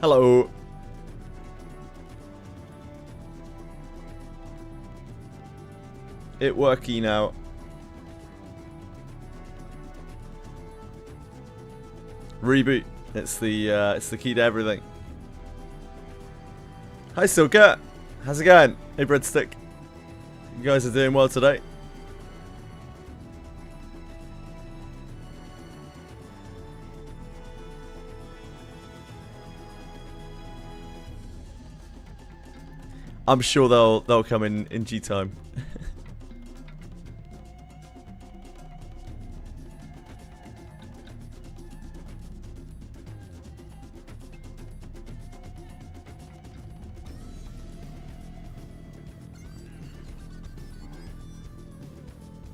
Hello. It working now. Reboot. It's the key to everything. Hi Silka. How's it going? Hey Breadstick. You guys are doing well today. I'm sure they'll come in G time.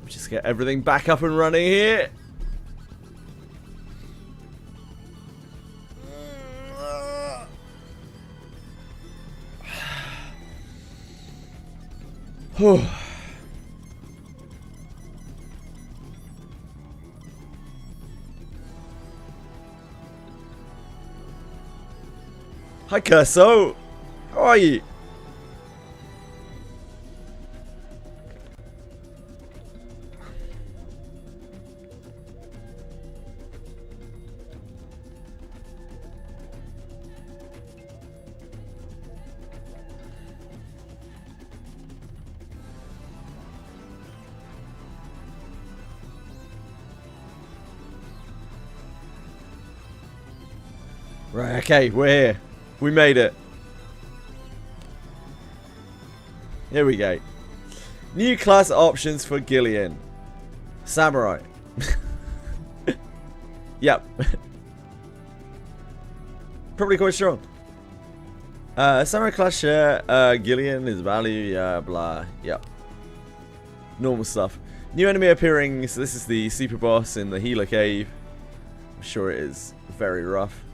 Just get everything back up and running here. Hi Curso, how are you? Right, okay, we're here. We made it. Here we go. New class options for Gillian. Samurai. Yep. Probably quite strong. Samurai class share. Gillian is value. Yeah, blah. Yep. Normal stuff. New enemy appearing. So this is the super boss in the healer cave. I'm sure it is very rough.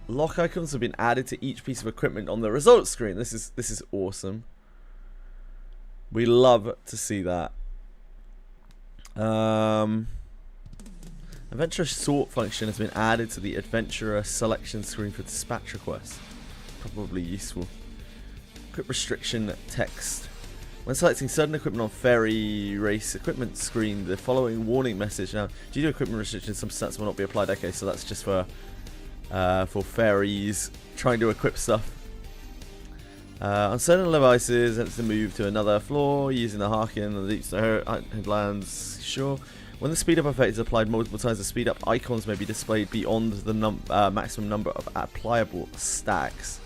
Lock icons have been added to each piece of equipment on the results screen. This is awesome. We love to see that. Adventurer sort function has been added to the adventurer selection screen for dispatch requests. Probably useful. Equip restriction text. When selecting certain equipment on ferry race equipment screen, the following warning message. Now, due to equipment restrictions, some stats will not be applied. Okay, so that's just for ferries trying to equip stuff. On certain devices, it's to move to another floor using the Harkin and the deep snow headlands. Sure. When the speed up effect is applied multiple times, the speed up icons may be displayed beyond the maximum number of applicable stacks.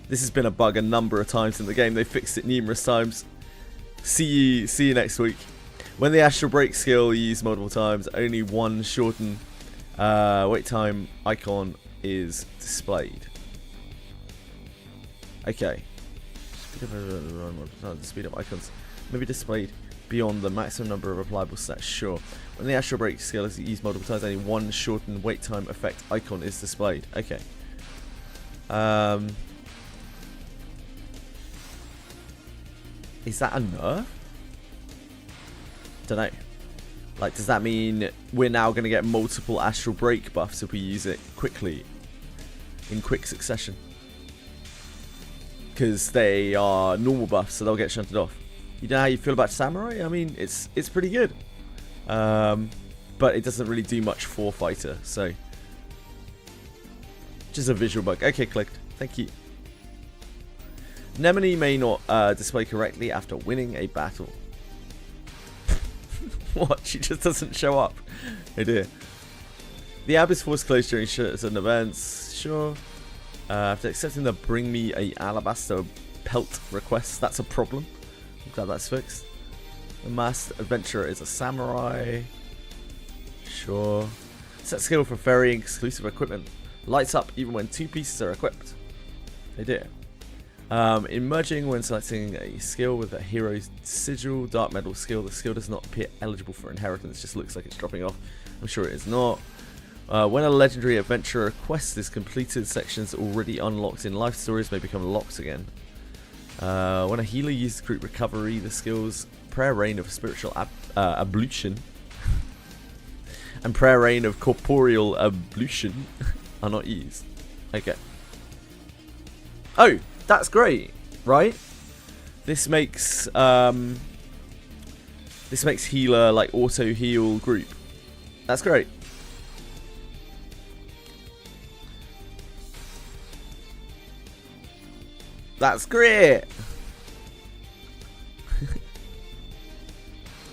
This has been a bug a number of times in the game. They fixed it numerous times. See you next week. When the astral break skill used multiple times, only one shortened wait time icon is displayed. Okay. The speed up icons may be displayed beyond the maximum number of applicable stats. Sure. When the astral break skill is used multiple times, only one shortened wait time effect icon is displayed. Okay. Is that a nerf? Don't know. Like, does that mean we're now going to get multiple astral break buffs if we use it quickly, in quick succession? Because they are normal buffs, so they'll get shunted off. You know how you feel about Samurai? I mean, it's pretty good, but it doesn't really do much for fighter. So, just a visual bug. Okay, clicked. Thank you. Nemone may not display correctly after winning a battle. What? She just doesn't show up. Oh dear. The app is forced closed during certain events. Sure. After accepting the bring me a alabaster pelt request, that's a problem. I'm glad that's fixed. The masked adventurer is a samurai. Sure. Set skill for ferrying exclusive equipment. Lights up even when two pieces are equipped. They do. Emerging when selecting a skill with a hero's sigil, dark metal skill. The skill does not appear eligible for inheritance, just looks like it's dropping off. I'm sure it is not. When a legendary adventurer quest is completed, sections already unlocked in life stories may become locked again. When a healer uses group recovery, the skills prayer rain of spiritual ablution and Prayer Rain of Corporeal Ablution are not used. Okay. Oh, that's great, right? This makes healer like auto heal group. That's great. That's great.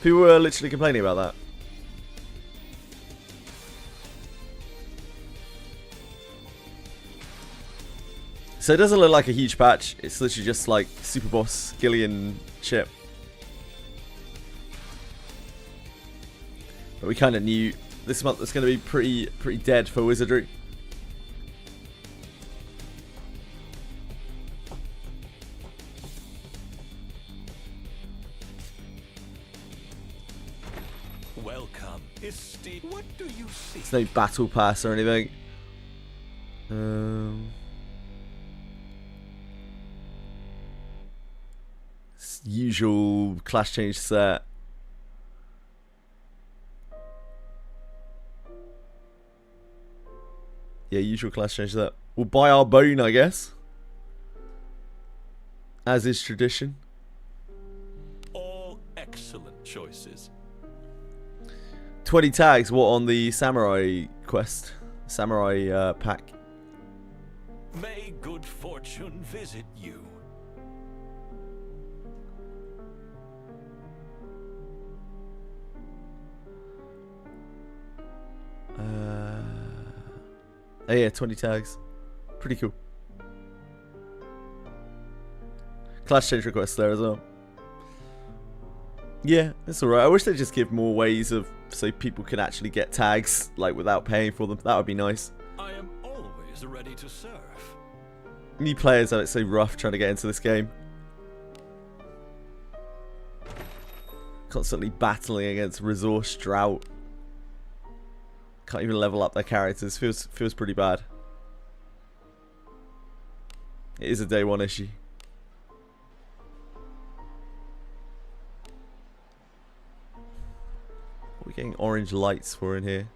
People were literally complaining about that. So it doesn't look like a huge patch. It's literally just like Super Boss Gillian chip. But we kind of knew this month was going to be pretty dead for Wizardry. Welcome. What do you see? There's no battle pass or anything. Usual class change set. Yeah, usual class change set. We'll buy our bone, I guess. As is tradition. All excellent choices. 20 tags, what on the samurai quest? Samurai pack. May good fortune visit you. Oh yeah, 20 tags. Pretty cool. Class change request there as well. Yeah, it's alright. I wish they'd just give more ways of so people can actually get tags like without paying for them. That would be nice. I am always ready to serve. New players have it so rough trying to get into this game. Constantly battling against resource drought. Can't even level up their characters. Feels pretty bad. It is a day one issue. What are we getting orange lights for in here?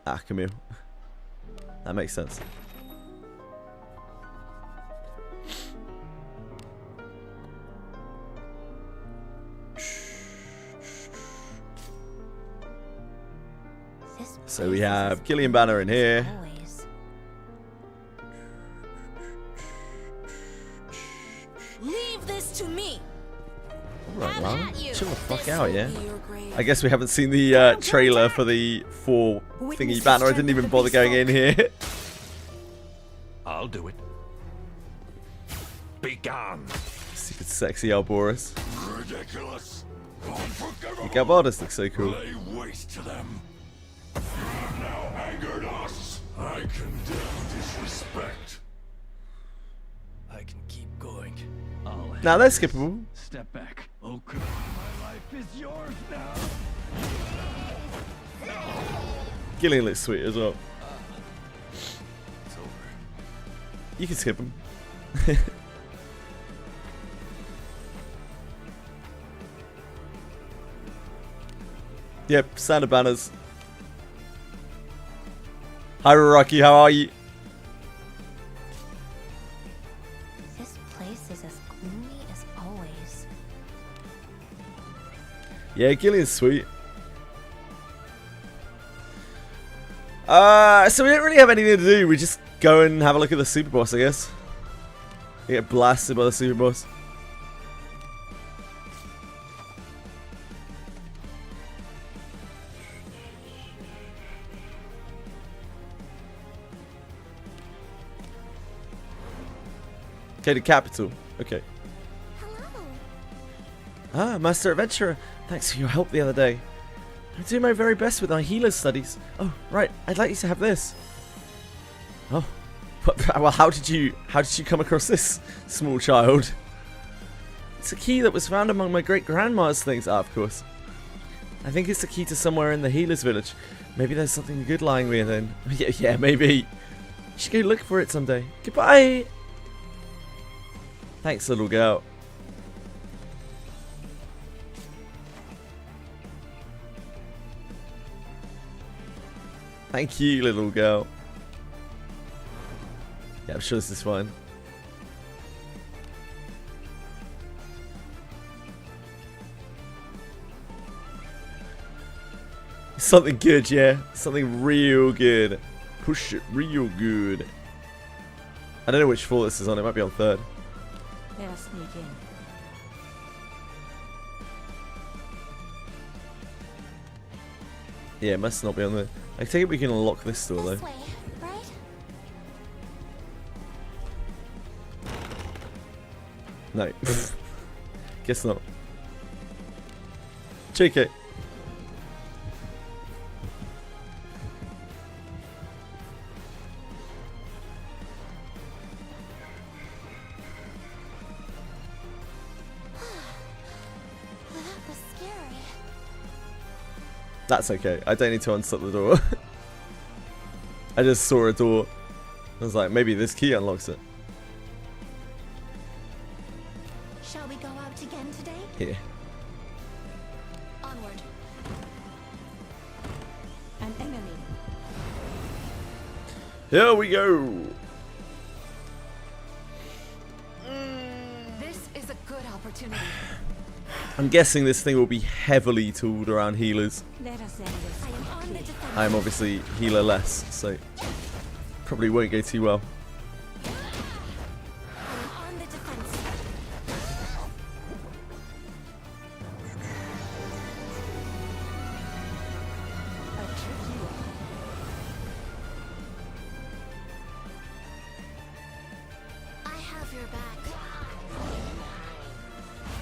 Ah, Camille. That makes sense. So we have Gillian Banner in here. Leave this to me. Alright, well, chill the fuck out, yeah? I guess we haven't seen the trailer for the 4 thingy banner. I didn't even bother going in here. I'll do it. Be gone. Stupid sexy Alboris. Ridiculous. The Gabardus looks so cool. Lay waste to them. Now angered us. I condemn disrespect. I can keep going. Now they're skippable. Step back. Okay. My life is yours now. Gillian looks sweet as well. It's over. You can skip them. Yep, standard banners. Hi Rocky, how are you? This place is as gloomy as always. Yeah, Gillian's sweet. So we don't really have anything to do. We just go and have a look at the super boss, I guess. We get blasted by the super boss. Okay, the capital. Okay. Hello. Ah, Master Adventurer. Thanks for your help the other day. I'm doing my very best with my healer studies. Oh, right. I'd like you to have this. Oh. Well, how did you come across this, small child? It's a key that was found among my great-grandma's things. Ah, of course. I think it's the key to somewhere in the healer's village. Maybe there's something good lying within. Yeah, maybe. You should go look for it someday. Goodbye. Thanks, little girl. Thank you, little girl. Yeah, I'm sure this is fine. Something good, yeah. Something real good. Push it real good. I don't know which floor this is on. It might be on 3rd. Let us sneak in. Yeah, it must not be on there. I take it we can unlock this door This though. way, right? No. Guess not. JK. That was scary. That's okay. I don't need to unstop the door. I just saw a door. I was like, maybe this key unlocks it. Shall we go out again today? Here. Onward. An enemy. Here we go. This is a good opportunity. I'm guessing this thing will be heavily tooled around healers. Let us end this. I am on the defense. I am obviously healer less, so probably won't go too well. I am on the defense. A tricky one. I have your back.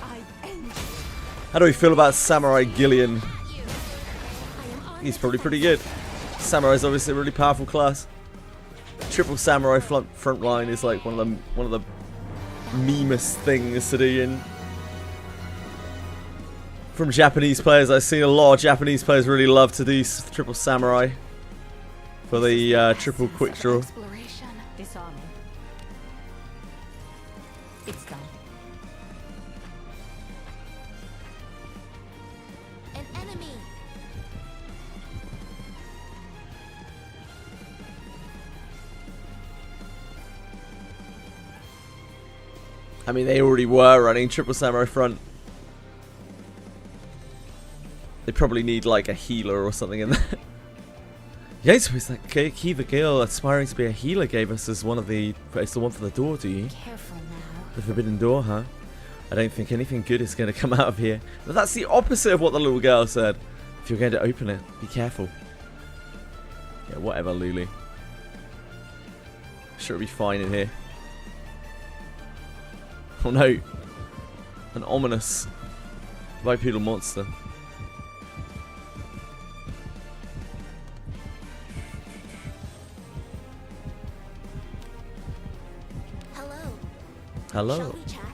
I end you. How do we feel about Samurai Gillian? I am on He's the probably defense. pretty good. Samurai's obviously a really powerful class. Triple Samurai front line is like one of the memest things to do in. From Japanese players, I've seen a lot of Japanese players really love to do Triple Samurai for the triple quick draw. Exploration. Disarming. It's done. An enemy. I mean, they already were running Triple Samurai front. They probably need like a healer or something in there. You don't suppose that key the girl aspiring to be a healer gave us as one of the... It's the one for the door, do you? Careful now. The forbidden door, huh? I don't think anything good is going to come out of here. But that's the opposite of what the little girl said. If you're going to open it, be careful. Yeah, whatever, Lulu. Sure it'll be fine in here. Oh no. An ominous bipedal monster. Hello. Hello. Shall we chat?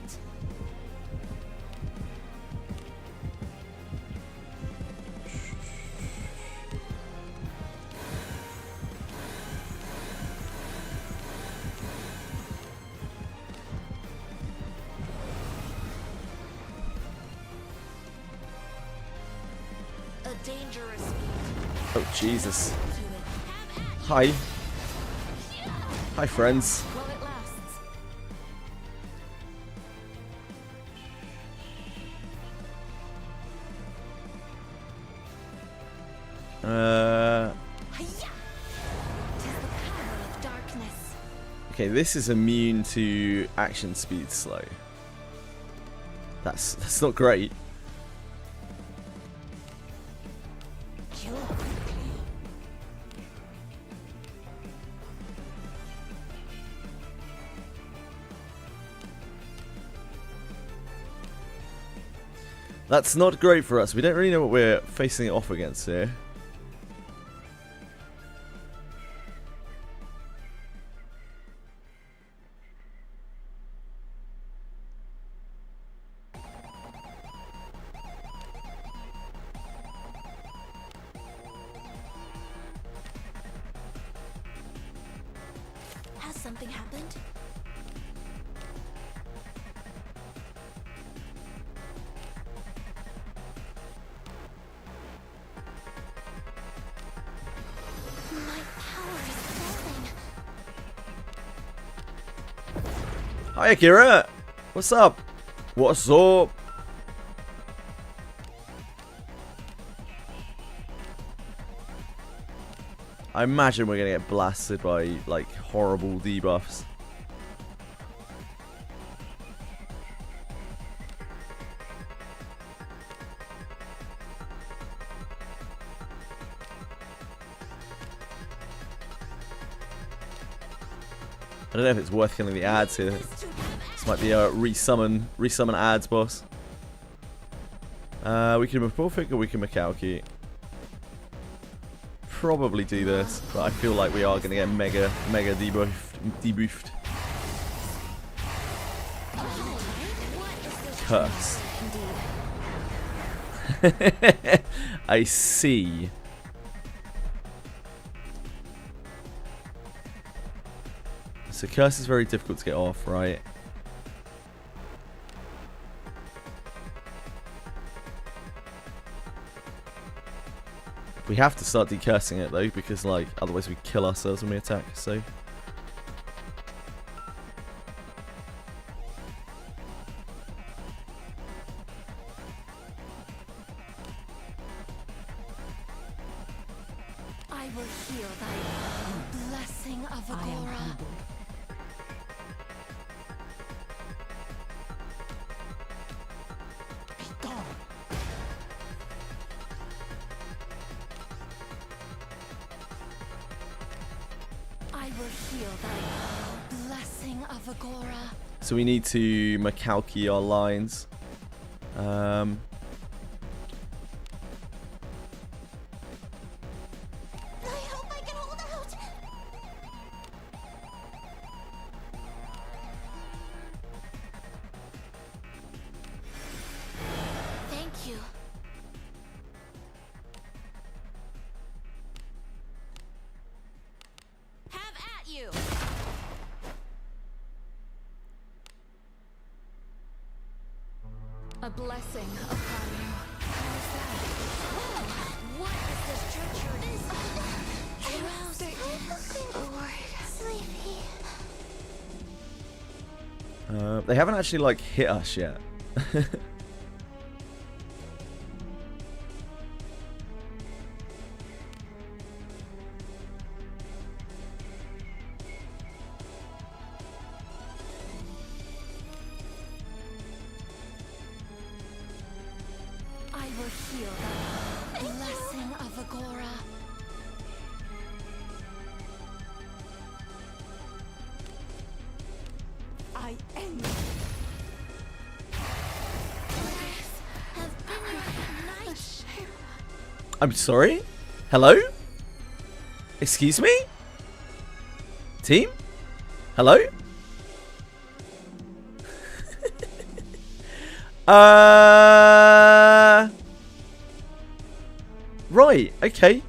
A dangerous field. Oh, Jesus. To it. Hi. Hi, friends. While it lasts. Hiya! 'Tis the power of darkness. Okay, this is immune to action speed slow. That's not great. Kill quickly. That's not great for us. We don't really know what we're facing it off against here. Has something happened? My Hi Akira! What's up? What's up? I imagine we're gonna get blasted by like horrible debuffs. I don't know if it's worth killing the ads here. This might be a resummon ads boss. We can Morphic or we can Makauki. Probably do this, but I feel like we are going to get mega debuffed. Curse. I see. So curse is very difficult to get off, right? We have to start decursing it though, because like otherwise we kill ourselves when we attack. So I will heal thy blessing of Agora. I will heal thy blessing of Agora. so we need to Makauki our lines. I hope I can hold out. Thank you. Have at you. A blessing upon you. How's that? What is this treachery? Sleepy. They haven't actually like hit us yet. I will heal thy blessing of Agora. I end. Have been your night. I'm sorry? Hello? Excuse me? Team? Hello? Right, okay.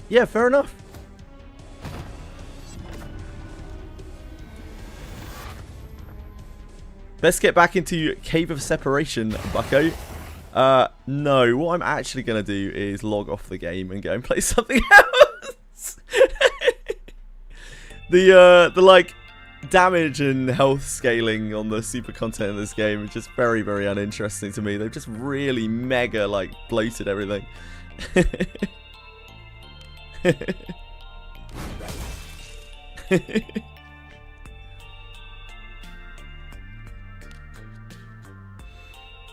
Yeah, fair enough. Let's get back into Cave of Separation, bucko. No, what I'm actually going to do is log off the game and go and play something else. The like damage and health scaling on the super content in this game is just very, very uninteresting to me. They've just really mega like bloated everything.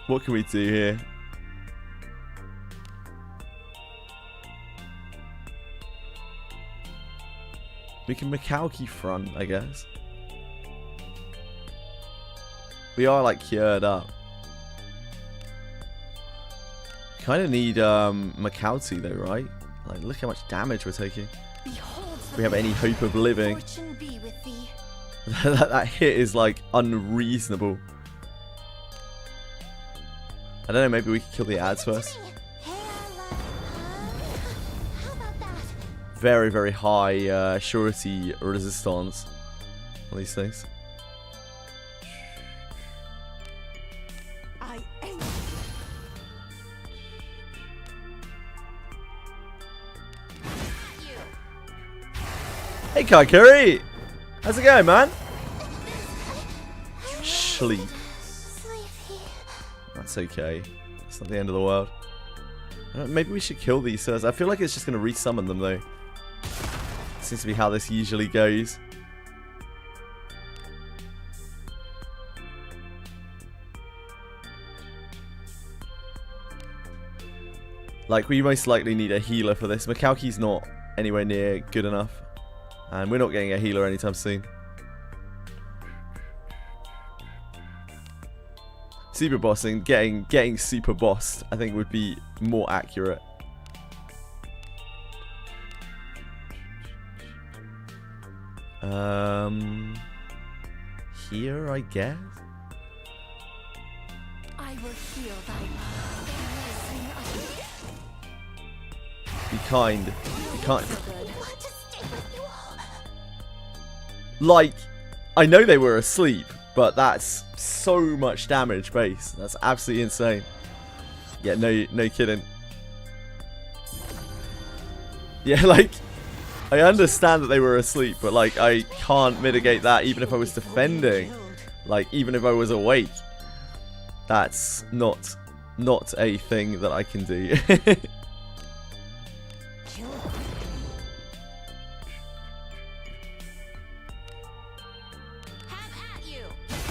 What can we do here? We can Makauki front, I guess. We are like cured up. Kind of need Makauki though, right? Like, look how much damage we're taking. Behold, If we have any hope of living. fortune be with thee. that hit is like unreasonable. I don't know, maybe we could kill the ads first. How about that? Very, very high surety resistance on these things. I end. Hey Kaikuri! How's it going, man? sleep. Sleepy. That's okay. It's not the end of the world. Maybe we should kill these sirs. I feel like it's just going to resummon them though. Seems to be how this usually goes. Like, we most likely need a healer for this. Makauki's not anywhere near good enough. And we're not getting a healer anytime soon. Super bossing, getting super bossed, I think would be more accurate. Here, I guess. I will heal thy Be kind. Be kind. Want to stay with you all. Like, I know they were asleep, but that's so much damage base. That's absolutely insane. Yeah, no kidding. Yeah, like, I understand that they were asleep, but like, I can't mitigate that even if I was defending. Like, even if I was awake. That's not a thing that I can do.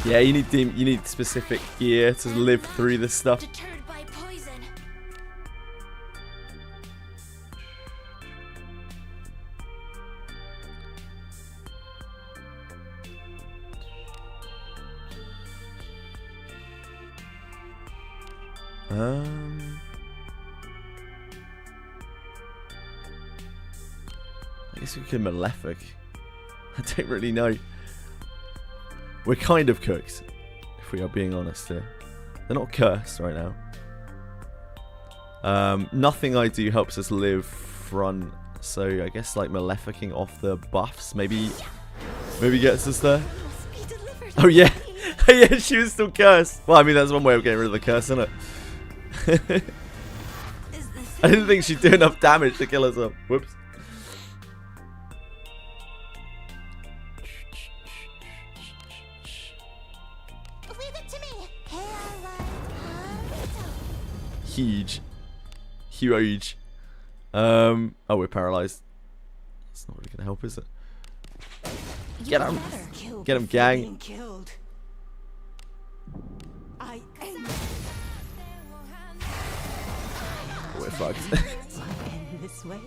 Yeah, you need specific gear to live through this stuff. Deterred by poison. I guess we could Malefic. I don't really know. We're kind of cooked, if we are being honest here. They're not cursed right now. Nothing I do helps us live front, so I guess like Maleficing off the buffs maybe gets us there. Oh yeah, yeah, she was still cursed. Well, I mean that's one way of getting rid of the curse, isn't it? I didn't think she'd do enough damage to kill herself. Whoops. Huge. Oh, we're paralyzed. That's not really gonna help, is it? Get him! Get him, gang! We're fucked. this way.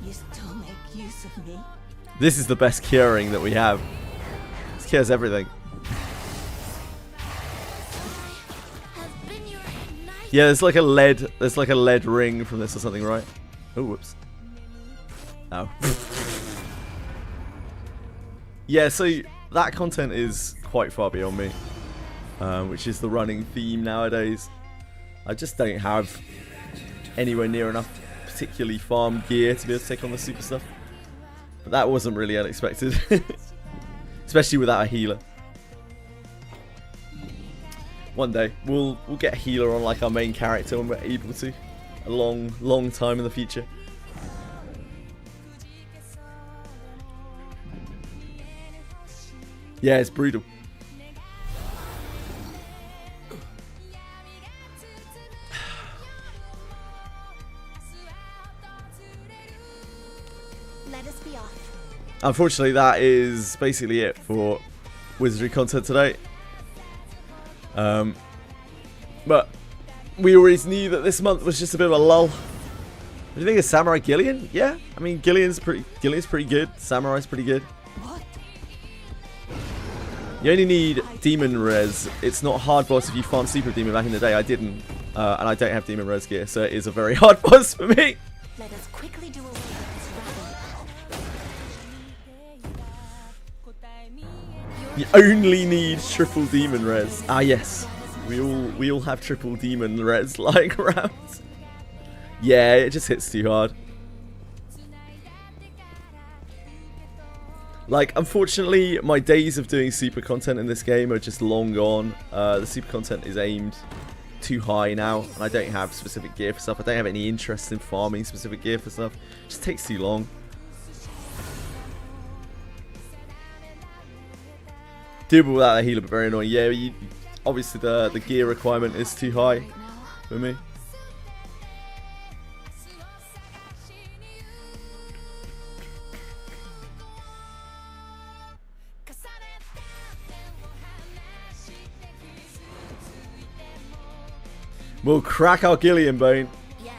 You still make use of me? This is the best curing that we have. This cures everything. Yeah, there's like a lead ring from this or something, right? Oh, whoops. Oh. Yeah, so that content is quite far beyond me, which is the running theme nowadays. I just don't have anywhere near enough particularly farmed gear to be able to take on the super stuff. But that wasn't really unexpected, especially without a healer. One day we'll get a healer on like our main character when we're able to. A long time in the future. Yeah, it's brutal. Let us be off. Unfortunately, that is basically it for Wizardry content today. But we always knew that this month was just a bit of a lull. What do you think of Samurai Gillian? Yeah, I mean Gillian's pretty good. Samurai's pretty good. What? You only need Demon Res. It's not a hard boss if you farm Super Demon back in the day. I didn't, and I don't have Demon Res gear, so it is a very hard boss for me. Let us quickly do away with this rabble. You only need triple Demon Res. Ah yes, we all have triple Demon Res lying around. Yeah, it just hits too hard. Like, unfortunately, my days of doing super content in this game are just long gone. The super content is aimed too high now, and I don't have specific gear for stuff. I don't have any interest in farming specific gear for stuff. It just takes too long. Doable without a healer, but very annoying. Yeah, obviously the gear requirement is too high Right now. for me. We'll crack our Gillian bone. Yes.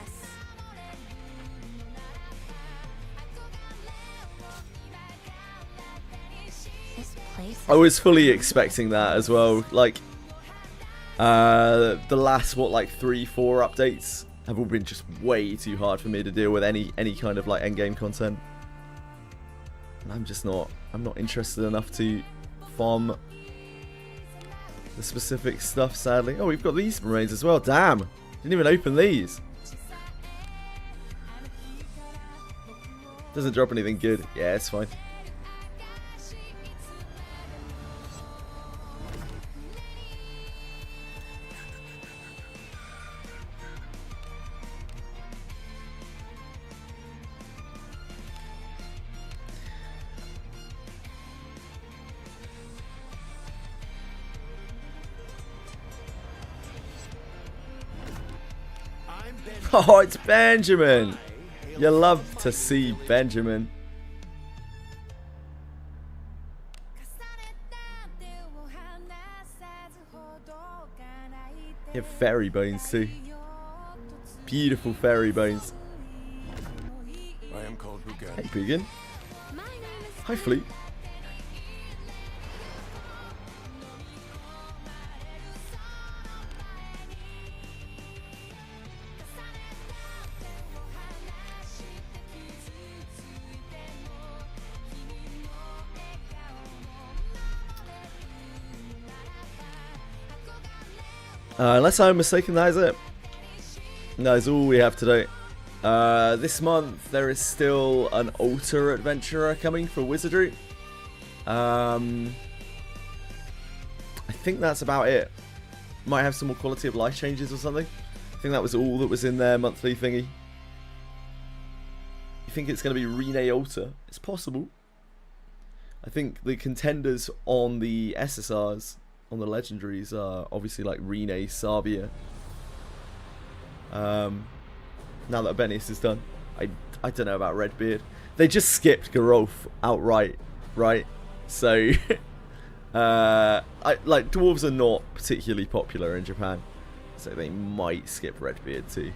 This place. I was fully expecting that as well. Like, the last, what, like 3-4 updates have all been just way too hard for me to deal with any kind of like endgame content. And I'm not interested enough to farm the specific stuff, sadly. Oh, we've got these remains as well. Damn, didn't even open these. Doesn't drop anything good. Yeah, it's fine. Oh, it's Benjamin. You love to see Benjamin. You have fairy bones too. Beautiful fairy bones. I am called Rugen. Hey, Vegan. Hi, Fleet. Unless I'm mistaken, that is it. That is all we have today. This month there is still an altar adventurer coming for Wizardry. I think that's about it. Might have some more quality of life changes or something. I think that was all that was in their monthly thingy. You think it's going to be Rene Altar? It's possible. I think the contenders on the SSRs, on the legendaries, are obviously like Rene, Sabia. Now that Benis is done, I don't know about Redbeard. They just skipped Geralf outright, right? So, dwarves are not particularly popular in Japan, so they might skip Redbeard too.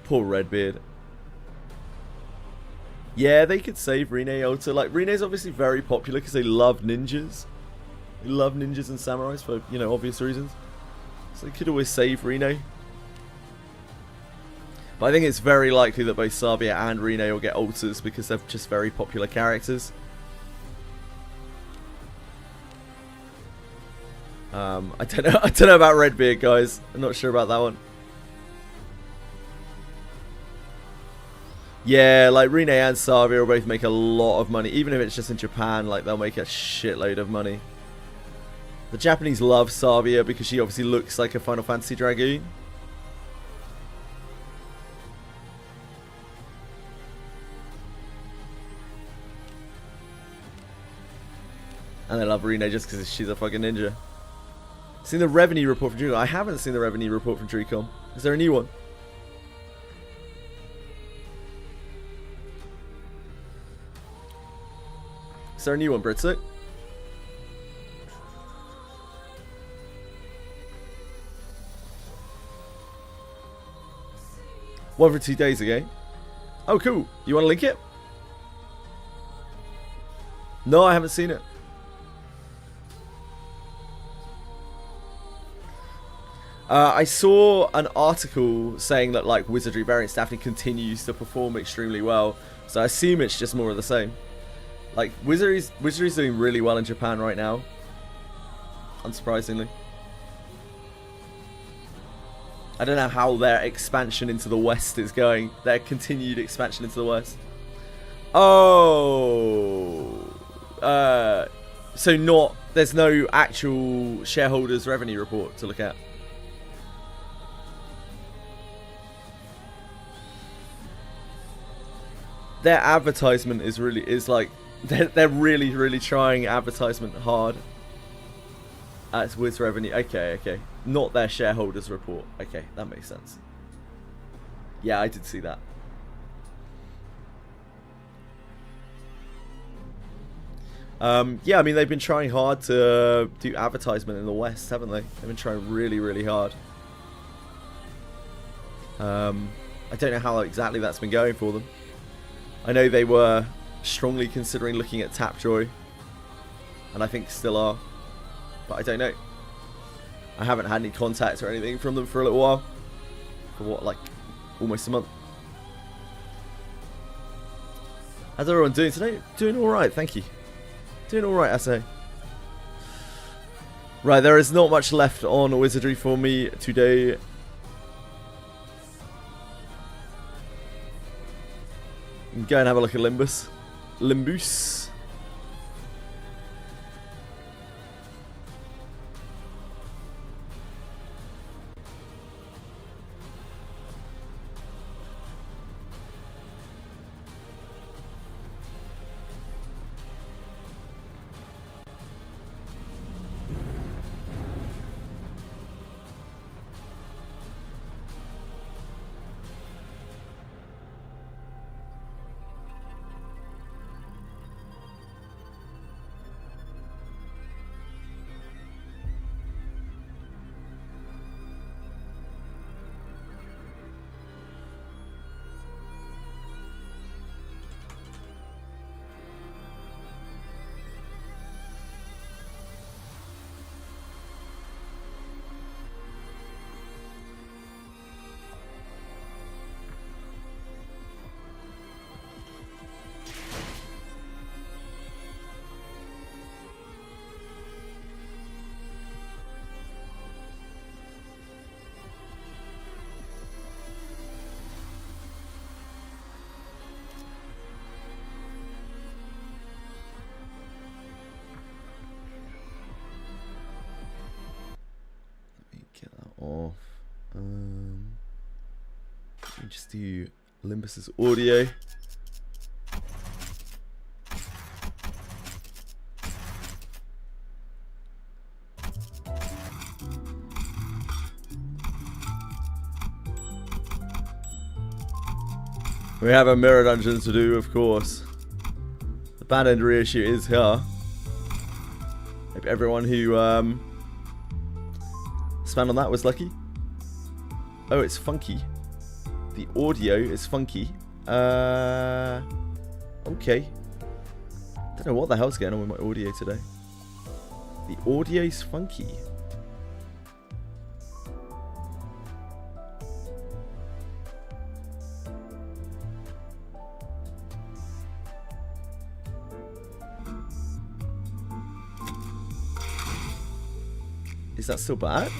Poor Redbeard. Yeah, they could save Rene Altar. Like, Rene's obviously very popular because they love ninjas. They love ninjas and samurais for, you know, obvious reasons. So they could always save Rene. But I think it's very likely that both Sabia and Rene will get altars because they're just very popular characters. I don't know about Redbeard, guys. I'm not sure about that one. Yeah, like Rene and Sabia will both make a lot of money. Even if it's just in Japan, like they'll make a shitload of money. The Japanese love Sabia because she obviously looks like a Final Fantasy Dragoon. And they love Rene just because she's a fucking ninja. Seen the revenue report from Drucom? I haven't seen the revenue report from Drucom. Is there a new one? Is there a new one, Britzik? One for 2 days ago. Oh, cool. You want to link it? No, I haven't seen it. I saw an article saying that like Wizardry variant staffing continues to perform extremely well, so I assume it's just more of the same. Like Wizardry's doing really well in Japan right now, unsurprisingly. I don't know how their expansion into the West is going. Their continued expansion into the West. Oh, so there's no actual shareholders revenue report to look at. Their advertisement is like They're really, really trying advertisement hard. It's Wiz revenue. Okay. Not their shareholders report. Okay, that makes sense. Yeah, I did see that. Yeah, I mean, they've been trying hard to do advertisement in the West, haven't they? They've been trying really, really hard. I don't know how exactly that's been going for them. I know they were strongly considering looking at Tapjoy, and I think still are, but I don't know. I haven't had any contact or anything from them for a little while. For what, like almost a month. How's everyone doing today? Doing alright, thank you. Doing alright, I say. Right, there is not much left on Wizardry for me today. Go and have a look at Limbus. Get that off. Let me just do Limbus's audio. We have a mirror dungeon to do, of course. The bad end reissue is here. Hope everyone who spanned on that was lucky. Oh, it's funky. The audio is funky. Okay. Don't know what the hell's going on with my audio today. The audio's funky. Is that still bad?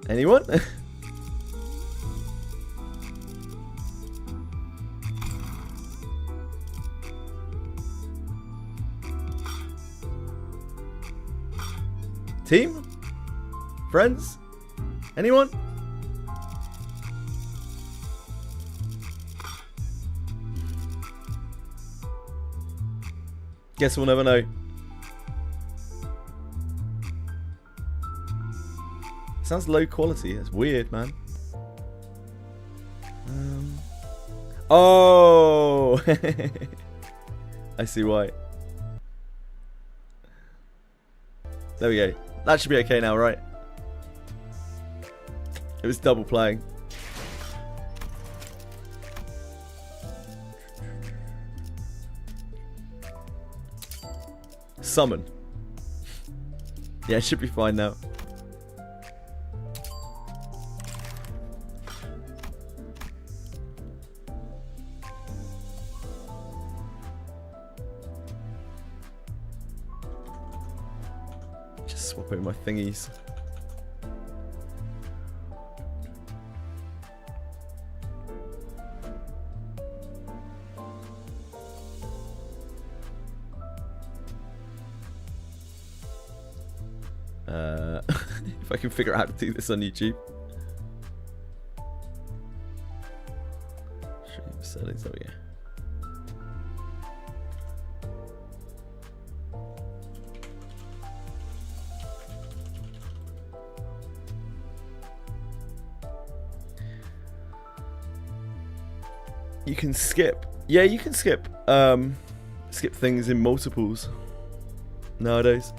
Anyone? Team? Friends? Anyone? Guess we'll never know. Sounds low quality. That's weird, man. Oh! I see why. There we go. That should be okay now, right? It was double playing. Summon. Yeah, it should be fine now. Just swap out my thingies. If I can figure out how to do this on YouTube. Stream settings, there we go. You can skip. Yeah, you can skip. Skip things in multiples nowadays.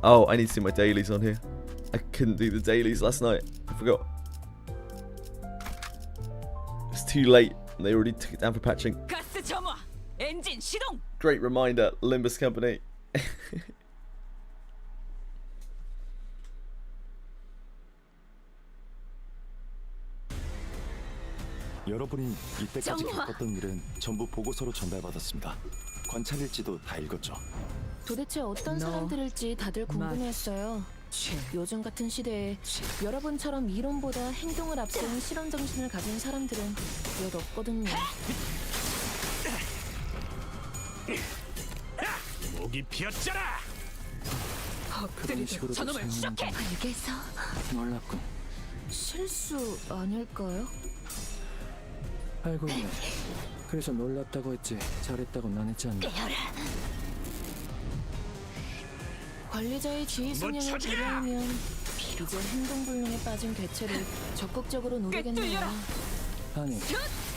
Oh, I need to see my dailies on here. I couldn't do the dailies last night. I forgot. It's too late. They already took it down for patching. 가스 점화. 엔진 시동. Great reminder, Limbus Company. 여러분이 이때까지 정화! 겪었던 일은 전부 보고서로 전달받았습니다. 관찰일지도 다 읽었죠. 도대체 어떤 사람들일지 다들 궁금했어요. 요즘 같은 시대에 여러분처럼 이론보다 행동을 앞세운 실험 정신을 가진 사람들은 몇 없거든요. 목이 피었잖아. 그런 식으로 저놈을 추적해. 알겠어. 놀랍군. 실수 아닐까요? 알고 있네. 그래서 놀랍다고 했지 잘했다고는 안 했지 않나. 관리자의 지휘 성향을 배려하면 이제 행동불능에 빠진 개체를 적극적으로 노리겠네요. 아니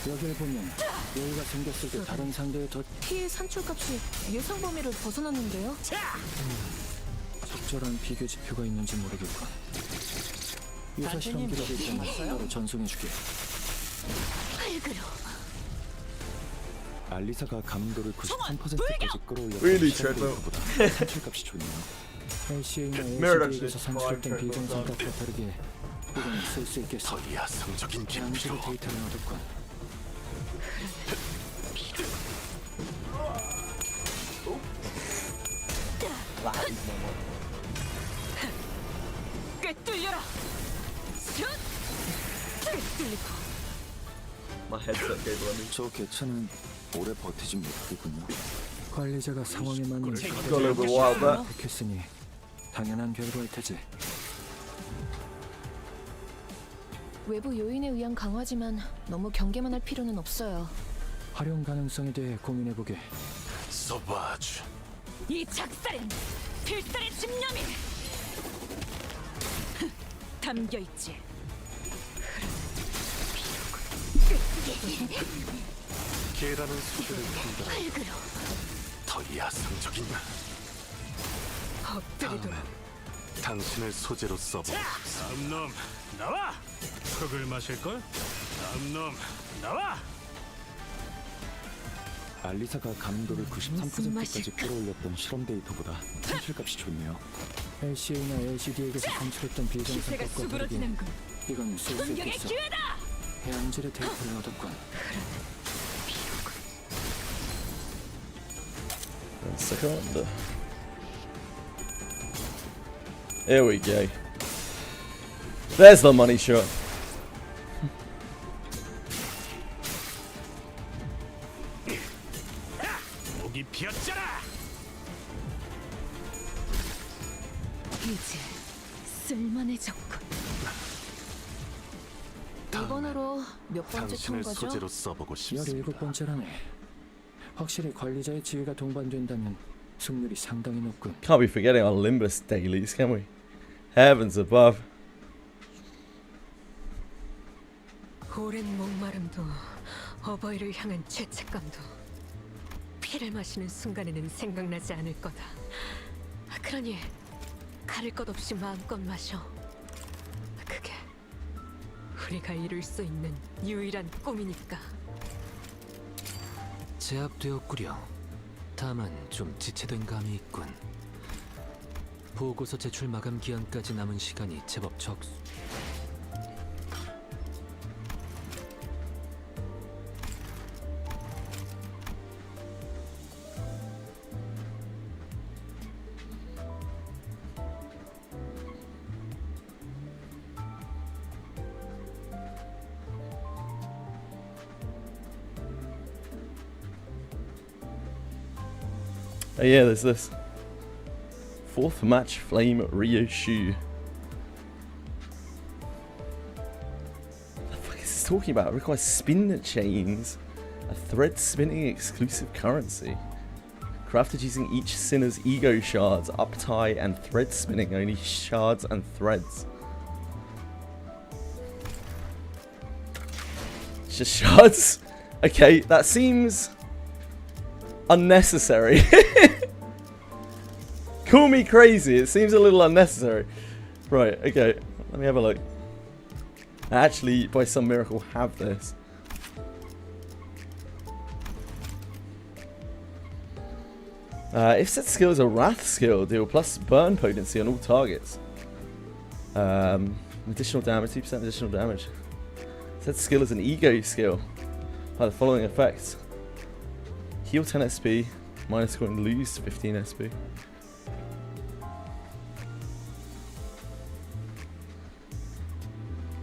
여길 보면 여유가 생겼을 때 다른 상대의 더 피해 산출값이 예상 범위를 벗어났는데요. 적절한 비교 지표가 있는지 모르겠고. 유사 실험 기록이 있다면 바로 전송해주게. 알리사가 감도를 93%까지 끌어올렸던 Really, 실험데이터보다 산출값이 좋네요. LCA나 Mirror LCD에서 산출했던 비정상값과 다르게 이건 쓸 수 있겠어. 더 야성적인 양질의 기피로 데이터를 얻었군. 꿰뚫려라. 꿰뚫리고. My headset gave on me. 저 개체는 오래 버티지 못하겠군요. 관리자가 상황에 맞는 Got a little bit wild there. 택했으니 당연한 결과일 테지. 외부 요인에 의한 강화지만 너무 경계만 할 필요는 없어요. 활용 가능성에 대해 고민해보게. 서바주. 이 작살엔 필살의 집념이 담겨 있지. 개라는 소리를 한다. 더 야성적인 엎드리도록. 당신을 소재로 써보. 다음 놈 나와. 흙을 마실 걸. 다음 놈 나와. 알리사가 감도를 93%까지 끌어올렸던 실험 데이터보다 산출값이 좋네요. LCA나 LCD에게서 산출했던 기세가 비정상값과 다르게 수그러지는군. 이건 쓸 수 공격의 있겠어. 기회다. 양질의 데이터를 얻었군. One second. Here we go. There's the money shot. 목이 피었잖아. 이제 쓸만해졌군. 이번으로 몇 번째 당신을 통과죠? 소재로 써보고 싶습니다. 17번째라네. 확실히 관리자의 지위가 동반된다면 승률이 상당히 높군. Can't be forgetting our Limbus dailies, can we? Heavens above. 오랜 목마름도 어버이를 향한 죄책감도 피를 마시는 순간에는 생각나지 않을 거다. 그러니 가릴 것 없이 마음껏 마셔. 그게 우리가 이룰 수 있는 유일한 꿈이니까. 제압되었구려. 다만 좀 지체된 감이 있군. 보고서 제출 마감 기한까지 남은 시간이 제법 적수. Oh yeah, there's this. 4th match Flame Ryoshu. What the fuck is this talking about? It requires spin chains. A thread spinning exclusive currency. Crafted using each sinner's ego shards, uptie and thread spinning. Only shards and threads. It's just shards. Okay, that seems unnecessary. Call me crazy, it seems a little unnecessary. Right, okay, let me have a look. I actually, by some miracle, have this. If set skill is a wrath skill, deal plus burn potency on all targets. Additional damage, 2% additional damage. Set skill is an ego skill. By the following effects: heal 10 SP, minus score and lose 15 SP.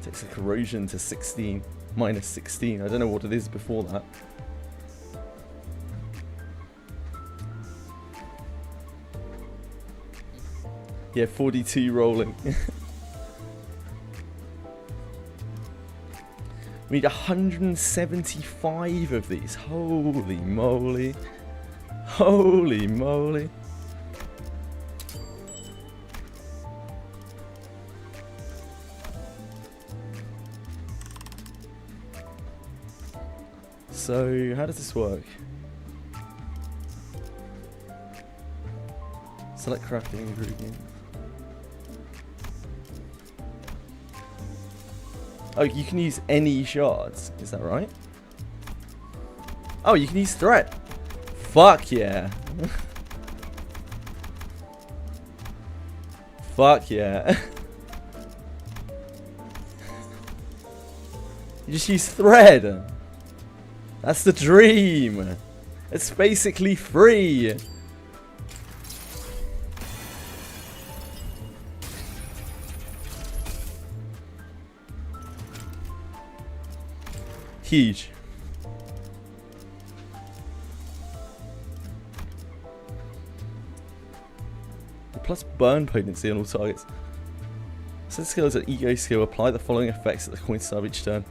Takes the corrosion to 16, minus 16. I don't know what it is before that. Yeah, 42 rolling. We need 175 of these. Holy moly. Holy moly. So, how does this work? Select crafting ingredient. Oh, you can use any shards. Is that right? Oh, you can use threat. Fuck yeah. Fuck yeah. You just use thread. That's the dream. It's basically free. Huge. Plus burn potency on all targets. Set skill is an ego skill. Apply the following effects at the coin start of each turn.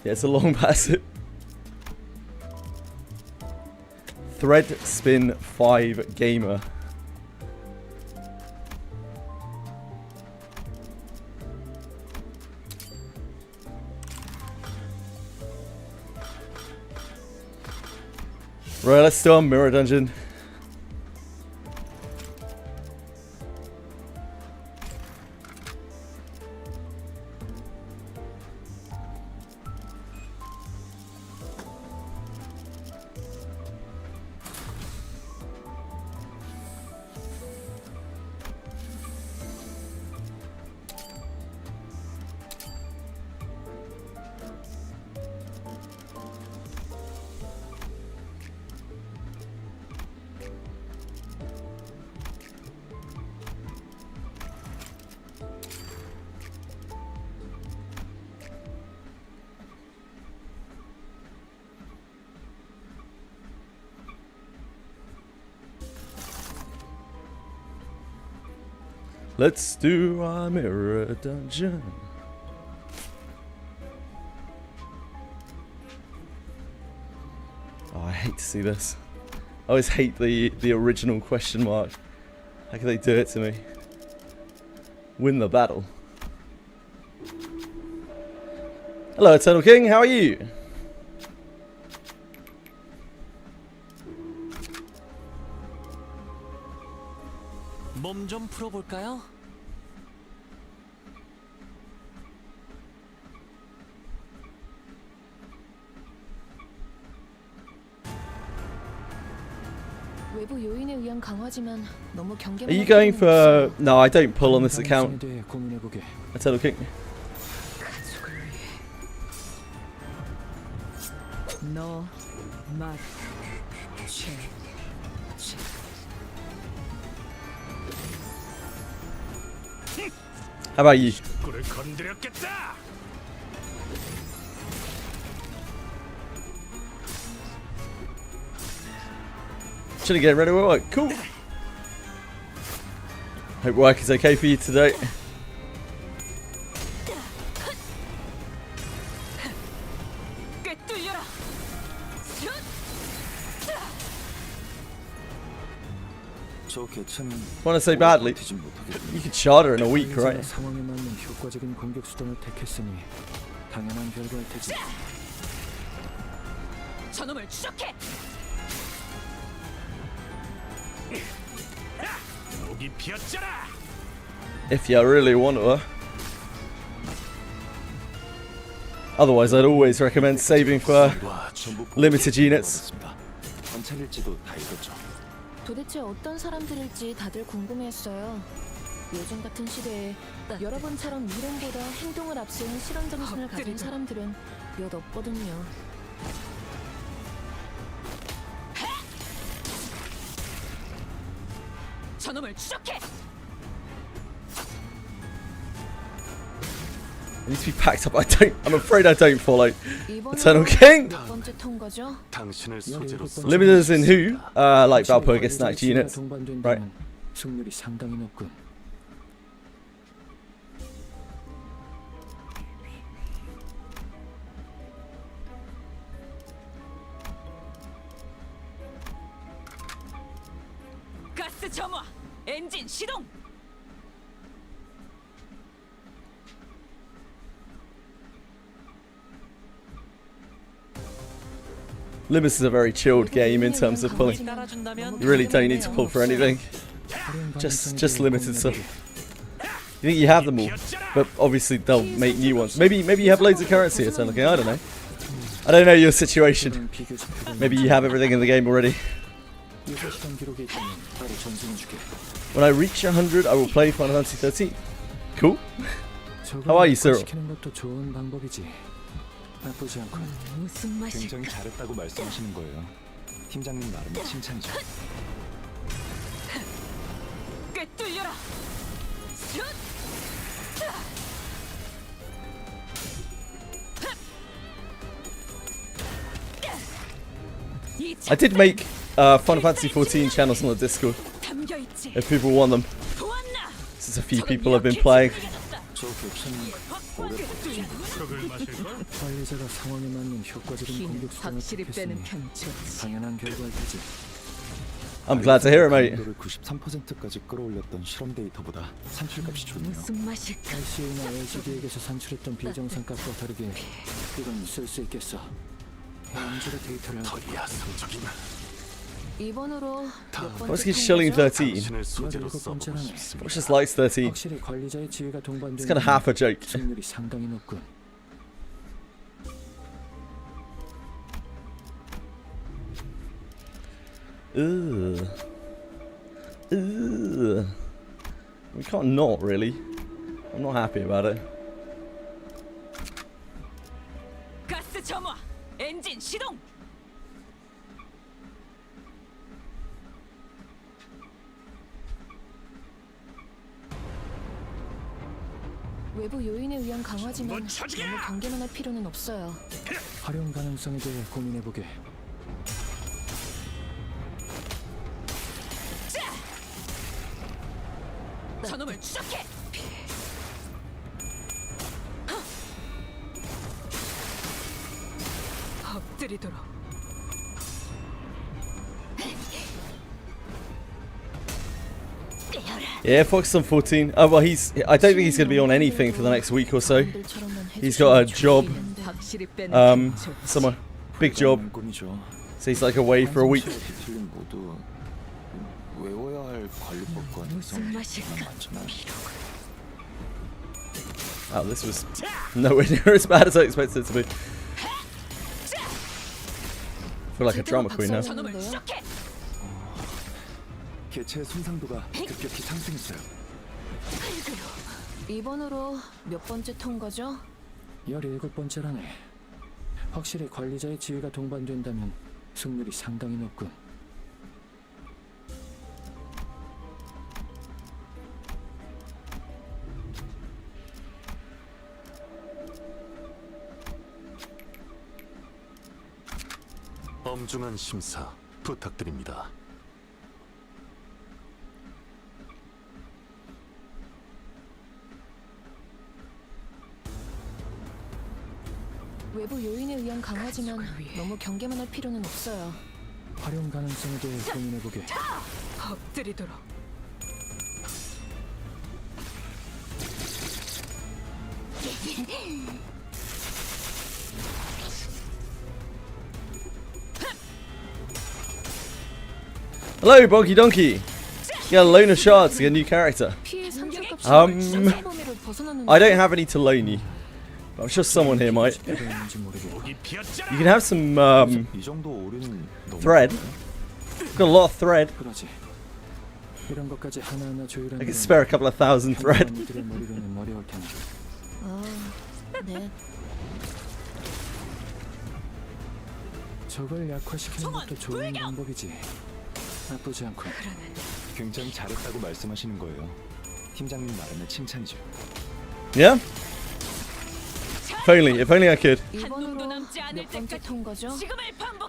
Yeah, it's a long passive. Thread spin 5 gamer. Right, let's do our mirror dungeon. Let's do our mirror dungeon. Oh, I hate to see this. I always hate the original question mark. How can they do it to me? Win the battle. Hello, Eternal King. How are you? 몸 좀 풀어볼까요? 외부 요인에 의한 강화지만 너무 경계. Are you going for? No, I don't pull on this account. 대해 고민해보게. Eternal King. 가족을 위해 너, 맛, 죄. How about you? 꿀을 건드렸겠다. Chilling, getting ready for work. Cool. Hope work is okay for you today. 저 개체는 Want to say badly? 버티진 못하겠군요. You could charter in a week, 언제나 right? 상황에 맞는 효과적인 공격 수단을 택했으니 당연한 결과일 테지. 저놈을 추적해. 목이 피었잖아. If you really want to. Otherwise, I'd always recommend saving for 전부 limited units. 관찰일지도 다 읽었죠. 도대체 어떤 사람들일지 다들 궁금해했어요. 요즘 같은 시대에 여러분처럼 이론보다 행동을 앞세운 실험 정신을 가진 사람들은 몇 없거든요. 저놈을 추적해. It needs to be packed up. I'm afraid I don't follow. 이번으로 King? 몇 번째 통과죠? 당신을 소재로서 Limiters in who? Like Valpurgis snatch units. Right. 승률이 상당히 높군. 가스 점화. 엔진 시동. Limiters is a very chilled game in terms of pulling. You really don't need to pull for anything. Just limited stuff. You think you have them all, but obviously they'll make new ones. Maybe you have loads of currency or something. I don't know. I don't know your situation. Maybe you have everything in the game already. When I reach 100, I will play Final Fantasy 13. Cool. How are you, Cyril? 나쁘지 않군. 무슨 맛일까? 굉장히 잘했다고 말씀하시는 거예요. 팀장님 나름의 칭찬이죠. 꿰뚫려라. I did make Final Fantasy 14 channels on the Discord if people want them. Since a few people have been playing. 저 개체는 오래 버티진 흙을 마실걸? 관리자가 상황에 맞는 효과적인 공격 수단을 확실히 빼는 택했으니 편이 좋지. 당연한 결과일 테지. I'm glad to hear it, mate. 강도를 93%까지 끌어올렸던 실험 데이터보다 산출값이 좋네요. 무슨 맛일까? ICA나 LGD에게서 산출했던 비정상 값과 다르게 이건 쓸 수 있겠어. 현질의 데이터를 더 야성적인 이번으로 몇 번째 What's his shilling 통과죠? 13? 당신을 소재로 써보고 17번째라네. 싶습니다. What's just likes 13? 확실히 관리자의 지위가 It's 동반되는 kind of half a joke. 승률이 상당히 높군. Ugh. Ugh. We can't not really. I'm not happy about it. 가스 점화. 엔진 시동. 외부 요인에 의한 강화지만 너무 경계만 할 필요는 없어요. 활용 가능성에 대해 고민해보게. 저놈을 추적해. 엎드리도록. Yeah, focus on 14. Oh, well, I don't think he's going to be on anything for the next week or so. He's got a job, 확실히 빼는 편이 좋지. somewhere, big job. 관건이죠. So he's like away for a week. 디테일링 모두 외워야 할 관리법과 무슨 맛일까? 많잖아요. Oh, this was nowhere near as bad as I expected it to be. I feel like a drama queen now. 저놈을 추적해. 개체의 손상도가 급격히 상승했어요. 이번으로 몇 번째 통과죠? 17번째라네. 확실히 관리자의 지위가 동반된다면 승률이 상당히 높군. 엄중한 심사 부탁드립니다. 외부 요인에 의한 강화지만 너무 경계만 할 필요는 없어요. 활용 가능성에 대해 고민해보게. 엎드리도록. Hello, Bonky Donkey. You got a loan of shards to get a new character. 피해 산출값이 Um, 예상 범위를 벗어나는. I don't have any to loan you. But I'm sure someone here might. 필요했는지 모르겠고. 목이 피었잖아. You can have some 이 정도 오류는 너무 thread. Got a lot of thread. 그러지. 이런 것까지 하나하나 조율하는 I could spare a couple of thousand thread. 이들의 머리로는 어려울 테니. 네. 저걸 약화시키는 것도 좋은 방법이지. 나쁘지 않고. 굉장히 잘했다고 말씀하시는 거예요. 팀장님 말하는 칭찬이죠. Yeah? If only I could. 이번으로 몇 번째 통과죠?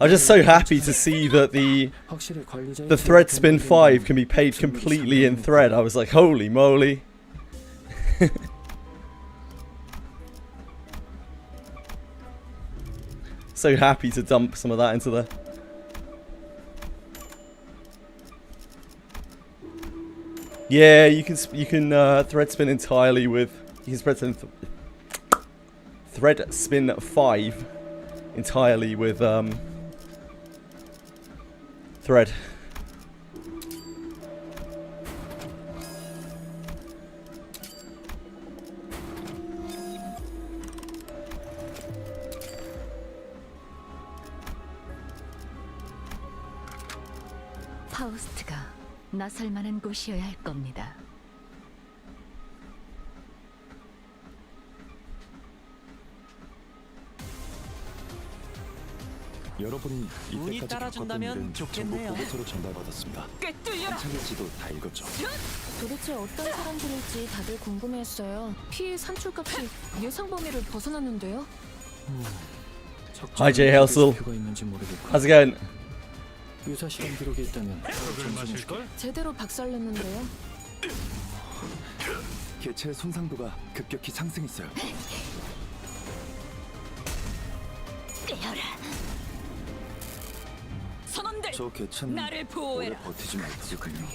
I'm just so happy to see that the 확실히 관리자의 thread spin 5 can be paid completely in thread. I was like, holy moly. So happy to dump some of that into there. Yeah, you can thread spin entirely with thread spin 5 entirely with thread. 파우스트가 나설 만한 곳이어야 할 겁니다. 여러분이 운이 이때까지 따라준다면 겪었던 일은 전부 좋겠네요. 보고서로 전달받았습니다. 한창일지도 다 읽었죠. 도대체 어떤 사람들일지 다들 궁금해했어요. 피해 산출값이 예상 범위를 벗어났는데요. Hi Jay Helsel. 표가 있는지 모르겠고. How's it going? 유사 실험 기록이 있다면 흙을 전송해줄게. 마실걸? 제대로 박살냈는데요. 개체의 손상도가 급격히 상승했어요. 선원들, 저 개체는 나를 오래 보호해라. 버티지 못하겠군요.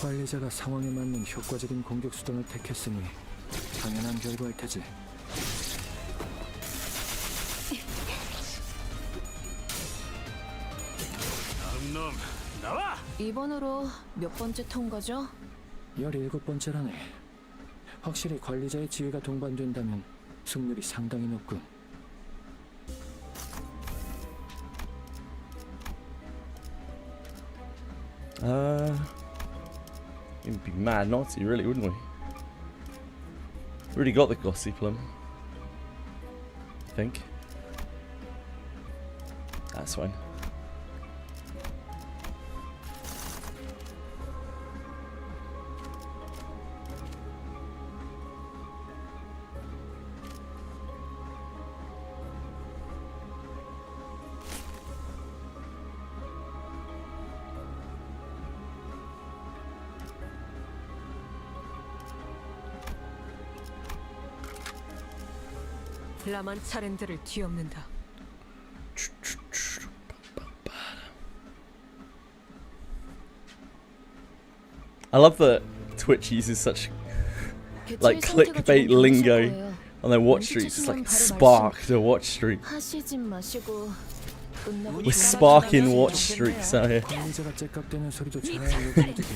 관리자가 상황에 맞는 효과적인 공격 수단을 택했으니 당연한 결과일 테지. 다음 놈 나와. 이번으로 몇 번째 통과죠? 17번째라네. 확실히 관리자의 지위가 동반된다면 승률이 상당히 높군. We'd be mad not to, really, wouldn't we? Already got the Gossy Plum. I think. That's fine. 라만 차렌들을 뒤엎는다. I love that Twitch uses such like clickbait lingo on their watch streaks. It's like spark to watch streak. 하시진 마시고 끝나고 We're sparking watch streaks out here. 관리자가 째깍대는 소리도 잘 녹여주게.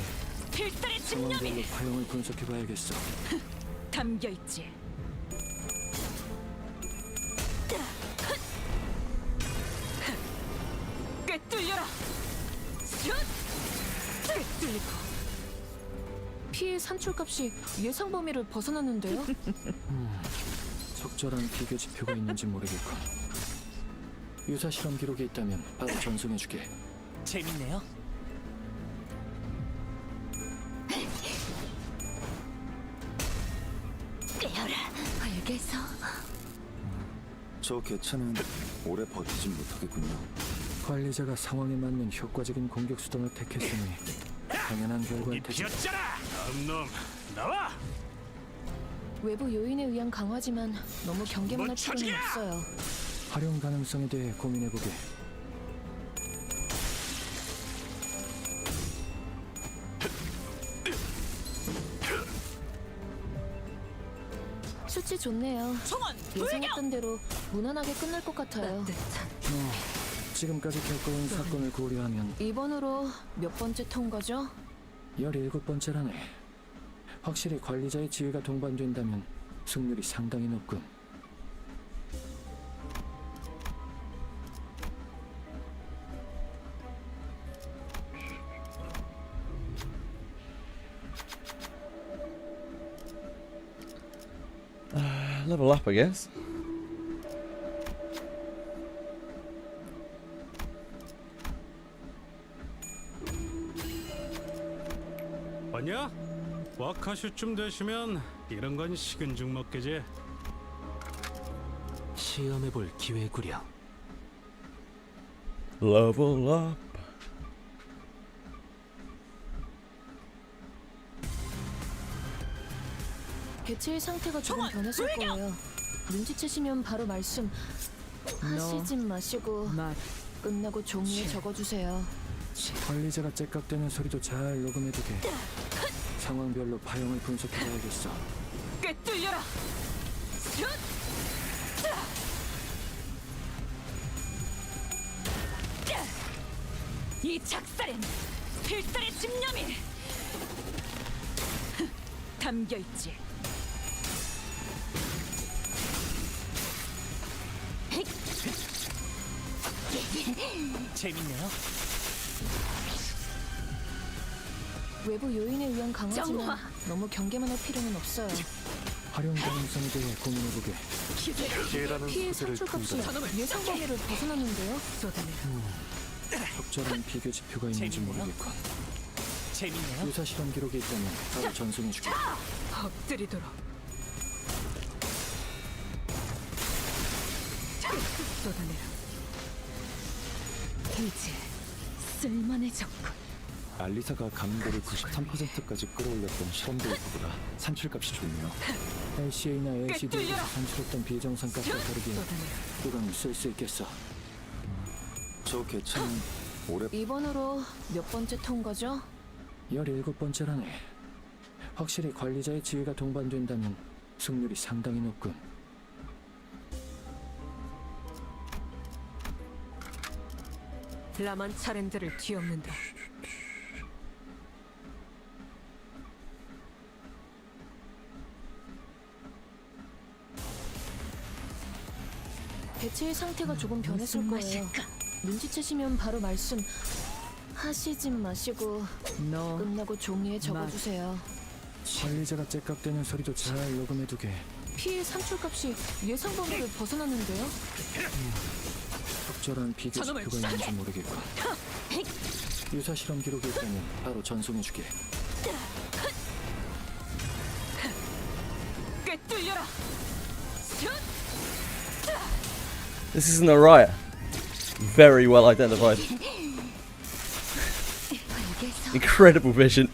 필살의 상황별로 집념이 파형을 분석해봐야겠어. 담겨 있지. 꿰뚫려라. 꿰뚫리고. 피해 산출값이 예상 범위를 벗어났는데요. 적절한 비교 지표가 있는지 모르겠고. 유사 실험 기록이 있다면 바로 전송해주게. 재밌네요. 알겠어. 저 개체는 오래 버티지 못하겠군요. 관리자가 상황에 맞는 효과적인 공격 수단을 택했으니 당연한 목이 결과일 테지. 피었잖아. 다음 놈 나와. 외부 요인에 의한 강화지만 너무 경계만 할 필요는 없어요. 활용 가능성에 대해 고민해보게. 수치 좋네요. 예상했던 대로 무난하게 끝날 것 같아요. 지금까지 겪어온 사건을 고려하면 이번으로 몇 번째 통과죠? 17번째라네. 확실히 관리자의 지위가 동반된다면 승률이 상당히 높군. Level up, I guess. 봤냐? 와카슈쯤 되시면 이런 건 식은 죽 먹게지. 시험해볼 기회구려. Level up. 개체의 상태가 조금 변했을 거예요. 눈치채시면 바로 말씀 하시진 마시고 끝나고 종이에 적어주세요. 관리자가 째깍대는 소리도 잘 녹음해두게. 상황별로 파형을 분석해봐야겠어. 꿰뚫려라. 이 작살엔 필살의 집념이 담겨 있지. 재밌네요. 외부 요인에 의한 강화지만 너무 경계만 할 필요는 없어요. 활용 가능성에 대해 고민해보게. 피해 산출값이 예상 범위를 벗어났는데요. 적절한 비교 지표가 있는지 모르겠고. 재밌네요. 유사 실험 기록이 있다면 바로 전송해주게. 엎드리도록. 쏟아내라. 이제 쓸만해졌군. 알리사가 감도를 93%까지 끌어올렸던 실험 데이터보다 산출값이 좋네요. LCA나 LCD에서 산출했던 비정상 값과 다르게 이건 쓸 수 있겠어. 저 개체는 올해 이번으로 몇 번째 통과죠? 17번째라네. 확실히 관리자의 지위가 동반된다면 승률이 상당히 높군. 라만 차렌들을 뒤엎는다. 개체의 상태가 조금 변했을 거예요. 눈치채시면 바로 말씀 하시진 마시고 끝나고 종이에 적어주세요. 관리자가 째깍대는 소리도 잘 녹음해두게. 피해 산출값이 예상 범위를 벗어났는데요. 적절한 비교 지표가 있는지 모르겠고. 유사 실험 기록이 있다면 바로 전송해주게. 꿰뚫려라. This isn't a riot. Very well identified. Incredible vision.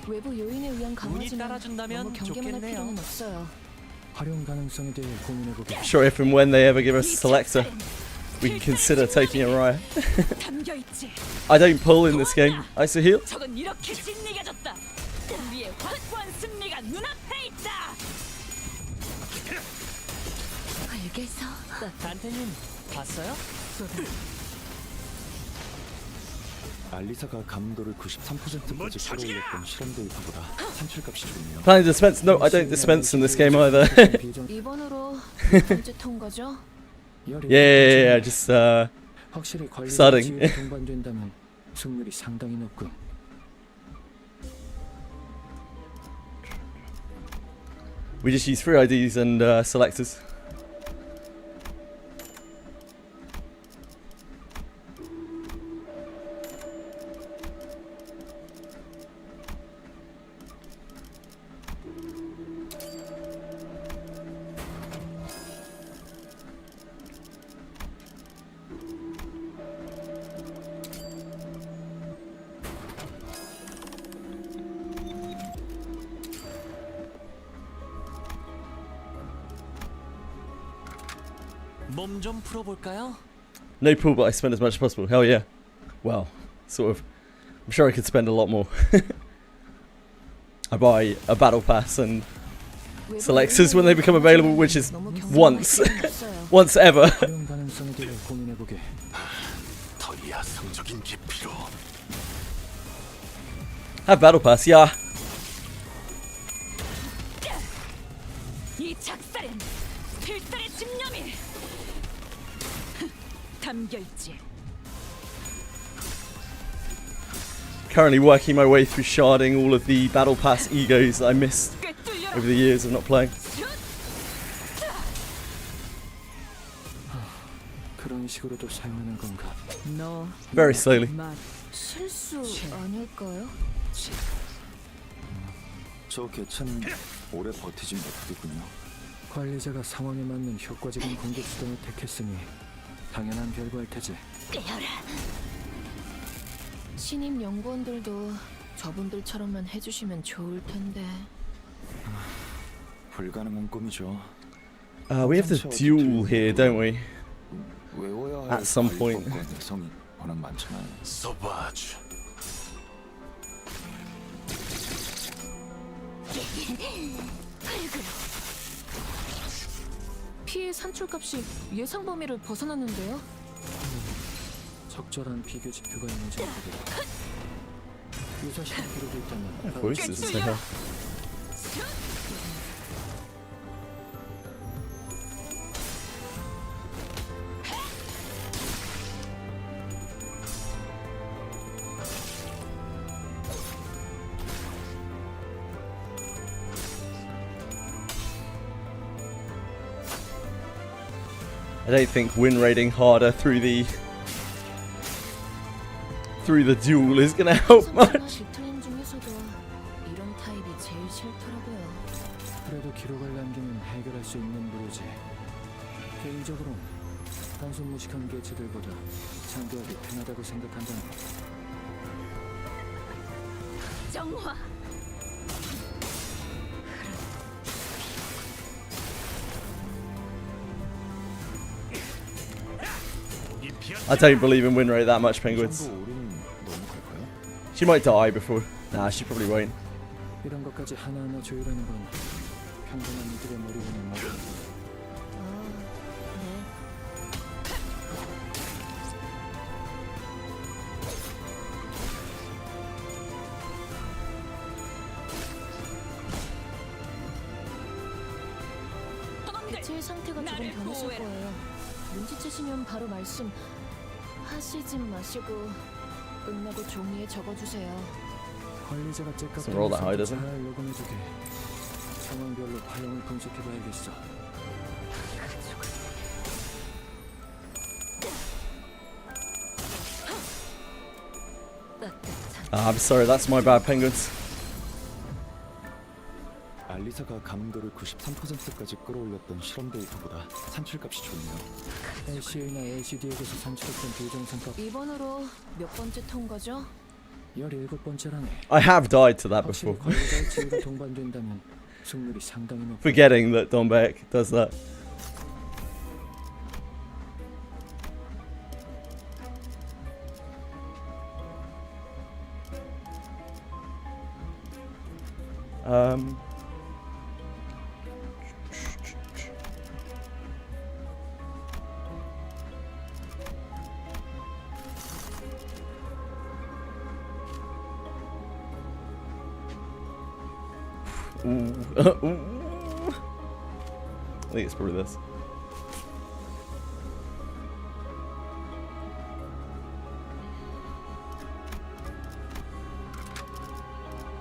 외부 요인에 의한 운이 강화지만 따라준다면 너무 경계만 할 좋겠네요. 필요는 없어요. 활용 가능성에 대해 고민해보게. Sure, if and when they ever give us a selector, we can consider taking a riot. 담겨 있지. I don't pull in this game. I used to heal. 저건 이렇게 진리가졌다. 우리의 확고한 승리가 눈앞에 있다. 알겠어. 단테님 봤어요? 알리사가 감도를 93%까지 끌어올렸던 실험 데이터보다 산출값이 좋네요. Planning to dispense? No, I don't dispense in this game either. 이번으로 몇 번째 통과죠? yeah, just 확실히 관리자의 starting. 지위가 동반된다면 승률이 상당히 높군. We just use free IDs and selectors. 몸 좀 풀어볼까요? No pool, but I spend as much as possible. Hell yeah. Well, sort of. I'm sure I could spend a lot more. I buy a battle pass and selectors when they become available, which is once. once ever. 활용 가능성에 대해 고민해보게. 더 야성적인 깊이로. Have battle pass, yeah. 이 작살엔 필살의 집념이 담겨있지. Currently working my way through sharding all of the battle pass egos I missed 꿰뚫려라. over the years of not playing. 그런 식으로도 사용하는 건가? 너 Very slowly. 실수 아닐까요? 저 개체는 오래 버티진 못하겠군요. 관리자가 상황에 맞는 효과적인 공격 수단을 택했으니 당연한 결과일 테지. 신임 연구원들도 저분들처럼만 해주시면 좋을 텐데. 불가능한 꿈이죠. We have the duel here, don't we? 외워야 할 At some point. 관법과 내성이 워낙 많잖아요. 서바주. 피해 산출값이 예상 범위를 벗어났는데요? 적절한 비교 지표가 있는지 모르겠다. 유사시킬 필요도 있다면 Voices as hell. I don't think win rating harder through the duel is gonna help much. 비트윈 중에서도 이런 타입이 제일 싫더라고요. 그래도 기록을 남기면 해결할 수 있는 부류지. 개인적으로는 단순 무식한 개체들보다 상대하기 편하다고 생각한다는 거. 정화. I don't believe in win rate that much, 이 Penguins. 정도 오류는 너무 갈까요? She might die before. Nah, she probably won't. 이런 것까지 하나하나 조율하는 건 평범한 이들의 머리로는 어려워. 개체의 상태가 조금 나를 변했을 보호해라. 거예요. 눈치채시면 바로 말씀하시지 마시고 끝나고 종이에 적어주세요. 관리자가 Doesn't roll that high, does it? 잘 녹음해두게. 상황별로 활용을 분석해봐야겠어. I'm sorry, that's my bad, Penguins. 알리사가 감도를 93%까지 끌어올렸던 실험 데이터보다 산출값이 좋네요. LCA나 LCD에게서 산출했던 비정상값 이번으로 몇 번째 통과죠? 17번째라네. I have died to that 확실히 before. 관리자의 지위가 동반된다면 승률이 상당히 높아. Forgetting that Don Beck does that. Ooh. Ooh. I think it's probably this.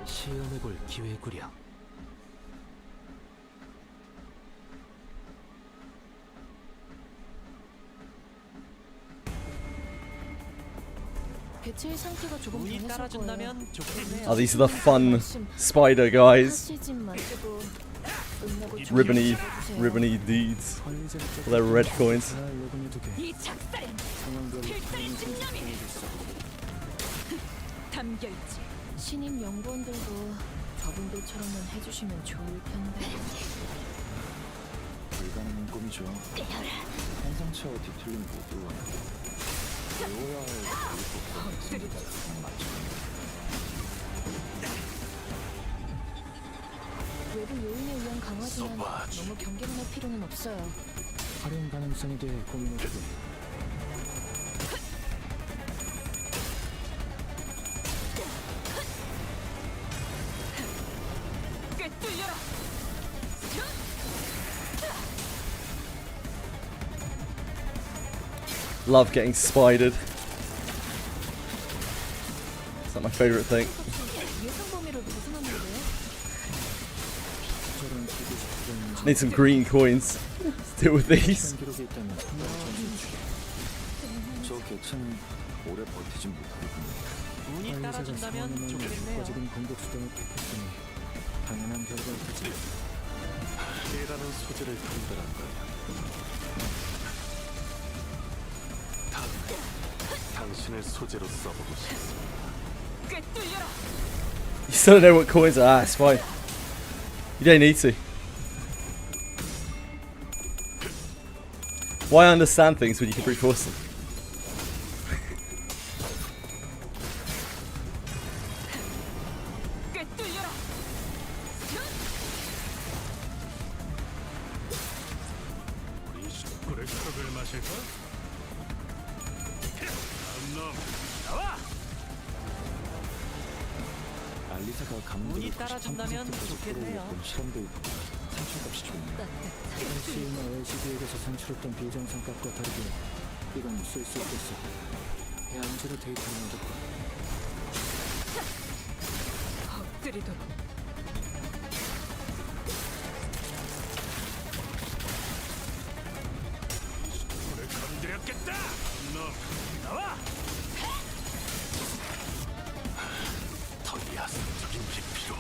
시험해볼 기회구려. 개체의 상태가 조금 운이 변했을 거예요. 따라준다면 좋겠네요. Oh, these are the fun spider guys. 하시지 마시고 끝나고 종이에 Ribbony, 적어주세요. ribbony dudes. 관리자가 All their red coins. 잘 녹음해두게. 이 작살엔 상황별로 필살의 활용을 집념이 분석해봐야겠어. 담겨있지. 신임 연구원들도 저분들처럼만 해주시면 좋을 텐데. 불가능한 꿈이죠. 성체와 디테일링 모두 배워야 할 교육법과 있습니다. 맞죠? 외부 요인에 의한 강화지만 너무 경계만 할 필요는 없어요. 활용 가능성에 대해 고민해보고 꿰뚫려라. Love getting spidered. It's like my favorite thing. 예상 범위를 벗어났는데요. 저런 기계 식품은 Need some green coins to deal with these. 기록이 있다면 저 개체는 오래 버티진 못하겠군요. 운이 따라준다면 좋겠네요. 효과적인 공격 수단을 택했으니 당연한 결과일 테지. 깨라는 소재를 통달한다. 당신의 소재로 써보고 싶습니다. 꿰뚫려라. You still don't know what coins are. Ah, it's fine. You don't need to. Why understand things when you can brute force them? 꿰뚫려라. 우리 식구를 흙을 마실까? 다음 놈 나와. 알리사가 감독을 93%까지 끌어올렸던 실험 데이터보다 산출값이 좋네요. LC나 LCD에게서 산출했던 비정상값과 다르게 이건 쓸 수 있겠어. 양지로 데이터를 얻었고 엎드리도록. 우리 건드렸겠다. 다음 놈 나와. 더 야성적인 기피로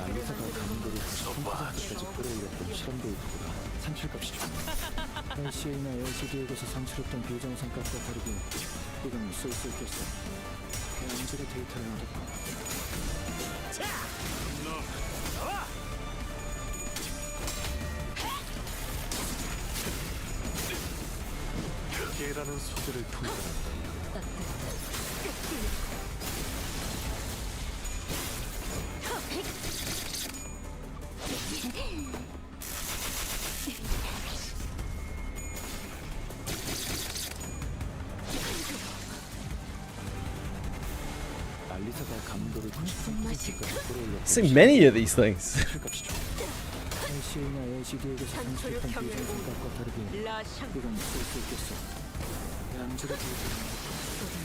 알리사가 감독을 93%까지 끌어올렸던 실험 데이터보다 산출값이 좋네요. LC나 LCD에게서 산출했던 비정상값과 다르게 이건 쓸 수 있겠어. 양지로 데이터를 얻었고 다음 놈 나와. 깨라는 소재를 통달한다. 알리사가 감도를 93%까지 끌어올렸던 So many of these things. 산출값이 좋네요. LC나 LCD에게서 산출했던 비정상값과 다르게 라샹. 이건 쓸 수 있겠어. 양지로 데이터를 얻었고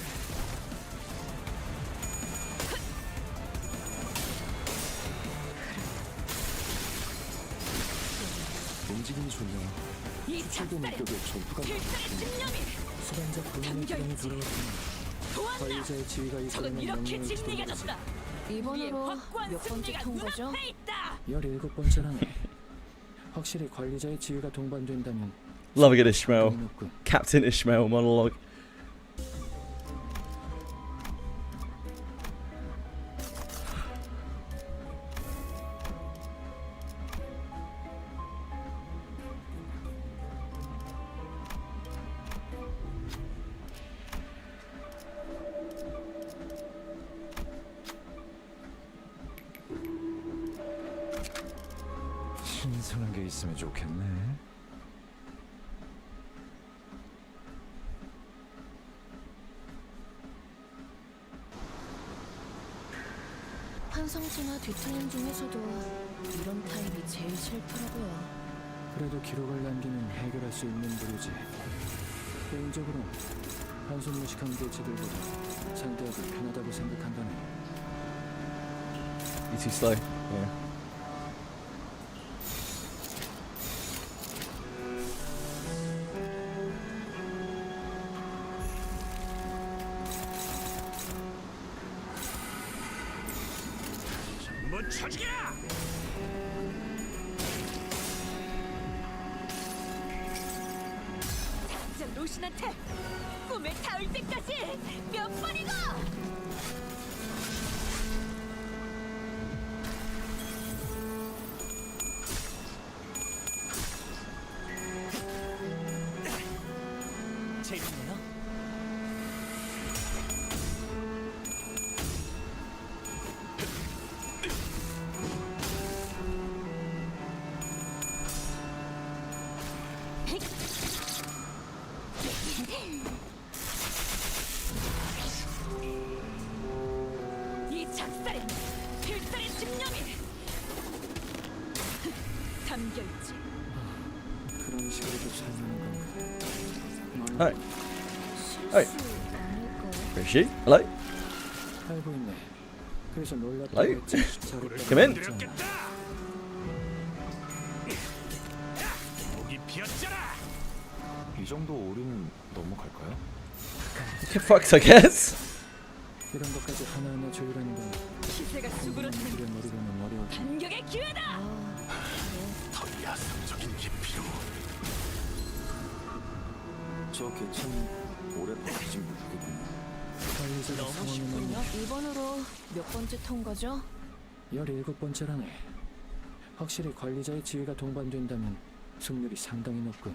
움직임이 좋네요. 이 최고 작살은 목적의 전투가 필살의 집념이. 수반자 본인의 기능이 돌아왔지만 도왔나. 관리자의 지위가 적은 이끌어낸 이렇게 명령을 지키는 거지. 진리가졌다. 이번으로 확고한 몇 번째 승리가 통과죠? 눈앞에 있다. 17번째라네. 확실히 관리자의 지위가 동반된다면 Loving it, Ishmael. 가능성이 높군. Captain Ishmael monologue. 신선한 게 있으면 좋겠네. 환성지나 뒤틀림 중에서도 이런 타입이 제일 싫더라고요. 그래도 기록을 남기면 해결할 수 있는 부류지. 개인적으로 한손 무식한 개체들보다 상대하기 편하다고 생각한다네. You too slow. Yeah. 못 쳐지게. 작전도 로신한테 꿈에 닿을 때까지 몇 번이고. 재밌네요. 이 작살에 필살의 집념이 담겨있지. 그런 식으로도 살만한 건가? Hi. 실수 어이. 아닐까요? Where is she? Hello? 알고 있네. 그래서 놀랍다고 아이. 했지. 잘했다고 Come in. 했잖아. 목이 비었잖아. 이 정도 오류는 넘어갈까요? Fucks, I guess. 이런 것까지 하나하나 조율하는 건 기세가 일에 수그러뜨는 머리로는 어려워. 반격의 기회다. 더 야성적인 깊이로. 저 개체는 오래 버티진 못하겠군요. 관리자가 너무 상황에 쉽군요. 맞는 이번으로 몇 번째 통과죠? 17번째라네. 확실히 관리자의 지위가 동반된다면 승률이 상당히 높군.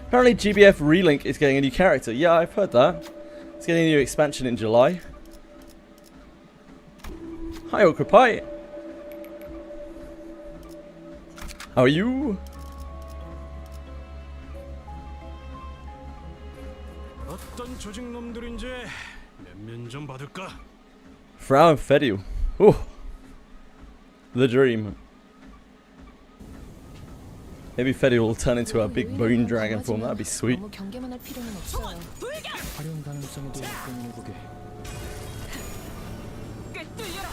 Apparently GBF Relink is getting a new character. Yeah, I've heard that. It's getting a new expansion in July. Hi, Occupy. How are you? 어떤 조직 놈들인지 면면 좀 받을까? Frau Fediu. Oh, the dream. Maybe Fediu will turn into a big bone dragon form. That'd be sweet. 너무 경계만 할 필요는 없어요. 불격! 활용 가능성에 대해 고민해보게. 꿰뚫려라.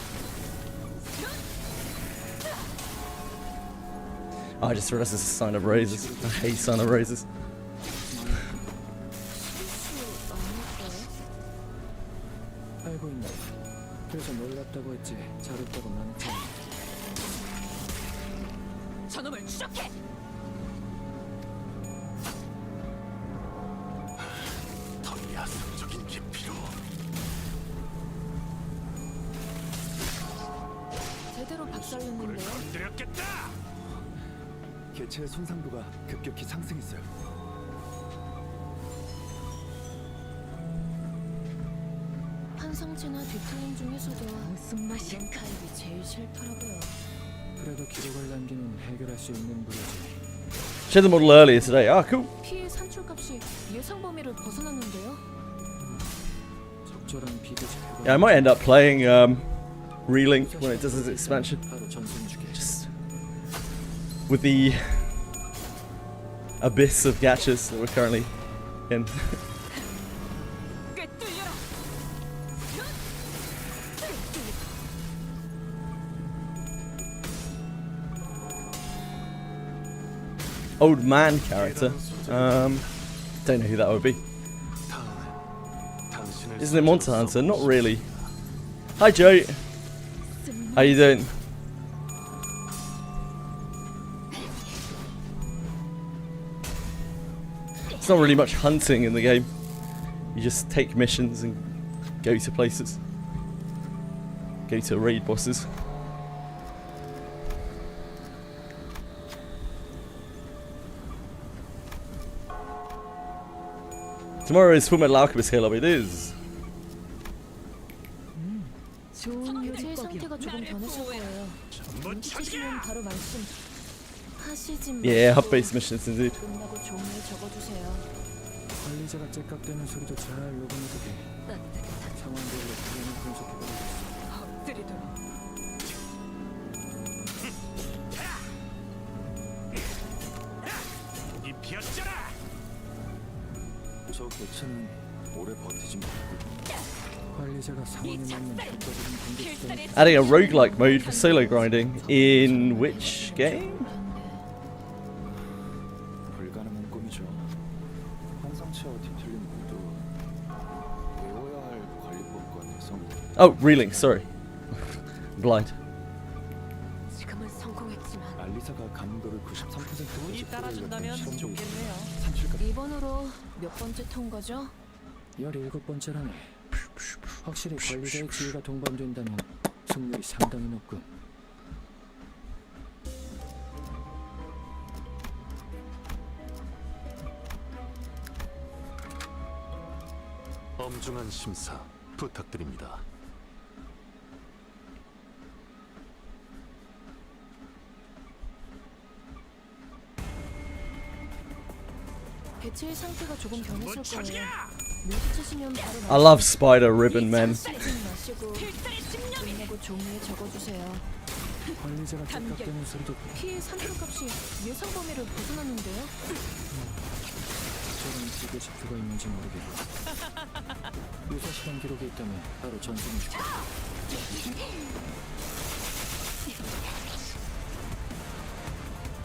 Oh, I just realized it's a sign of roses. I hate sign of roses. 실수 아닐까요? 알고 있네. 그래서 놀랍다고 했지. 잘했다고 많잖아. 저놈을 추적해. 더 야성적인 깊이로. 제대로 박살냈는데요. 건드렸겠다. 개체의 손상도가 급격히 상승했어요. 환상체나 뒤틀림 중에서도 무슨 이런 맛일까? 타입이 제일 싫더라고요. 그래도 기록을 남기면 해결할 수 있는 부류지. Shared the model earlier today. Ah, cool. 피해 산출값이 예상 범위를 벗어났는데요. 적절한 비교체가 Yeah, I might end up playing Relink when it does its expansion. 바로 전송 주게. Just with the abyss of gachas that we're currently in. 꿰뚫려라. Old man character. Don't know who that would be. 당신을 Isn't it Monster Hunter? Not really. Hi Joe. How you doing? It's not really much hunting in the game. You just take missions and go to places. Go to raid bosses. Tomorrow is Fullmetal Alchemist Collab. It is. 좋은 요새 상태가 조금 변했을 거예요. 전부 눈치채시면 바로 말씀하시지만 Yeah, hub-based missions indeed. 끝나고 종이에 적어주세요. 관리자가 째깍대는 소리도 잘 녹음해두게. 상황별로 플랜을 분석해보겠어. 엎드리도록. 목이 비었잖아. 저 개체는 오래 버티진 못하겠군요. 관리자가 상황에 맞는 효과적인 공격 수단을 필살의 Adding a roguelike mode for solo grinding in which game? 불가능한 꿈이죠. 환상체와 뒤틀린 모두 외워야 할 관리법과 내성. Oh, Relink, sorry. Blind. 지금은 성공했지만 알리사가 몇 번째 통과죠? 17번째라네. 확실히 관리자의 지위가 동반된다면 승률이 상당히 높군. 엄중한 심사 부탁드립니다. 개체의 상태가 조금 변했을 거예요. 눈치채시면 바로 I love spider ribbon men. 마시고 끝내고 종이에 적어주세요. 관리자가 째깍대는 소리도 피해 산출값이 예상 범위를 벗어났는데요? 저런 기계 지표가 있는지 모르겠고 유사 실험 기록이 있다면 바로 전송해줄게.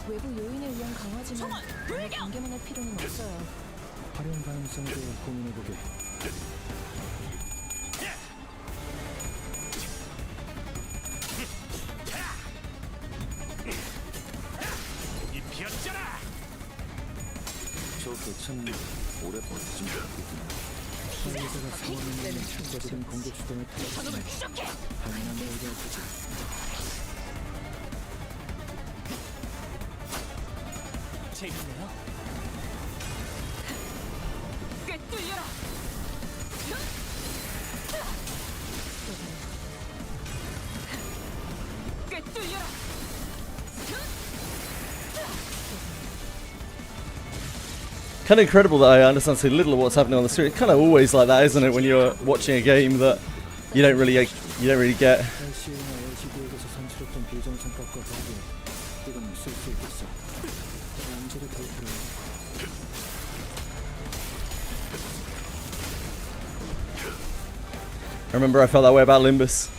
외부 요인에 의한 강화지만 너무 경계만 할 필요는 없어요. 활용 가능성에 대해 고민해보게. 이 피었잖아. 저 개체는 오래 버티지 못하겠구나. 관리자가 상황을 추가적인 공격 수단을 타격하면 당연한 걸 얘기할 거지. 재밌네요. 꿰뚫려라. 꿰뚫려라. Kind of incredible that I understand so little of what's happening on the screen. It's kind of always like that, isn't it? When you're watching a game that you don't really get. LCA나 LCD에게서 산출했던 비정상값과 다르게 이건 쓸 수 있겠어. 양질의 데이터를 I remember I felt that way about Limbus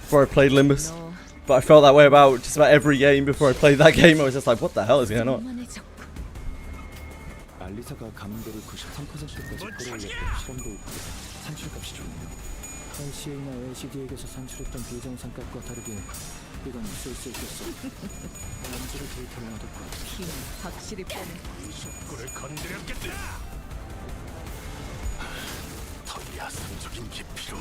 before I played Limbus, 너 but I felt that way about just about every game before I played that game. I was just like, what the hell is going on? 만해져. 알리사가 감도를 93%까지 끌어올렸던 실험 데이터보다 산출값이 좋네요. LCA나 LCD에게서 산출했던 비정상값과 다르게 이건 쓸 수 있겠어. 양질의 데이터를 얻었고 힘은 확실히 빼네. 꿀을 건드렸겠다. 더 야성적인 깊이로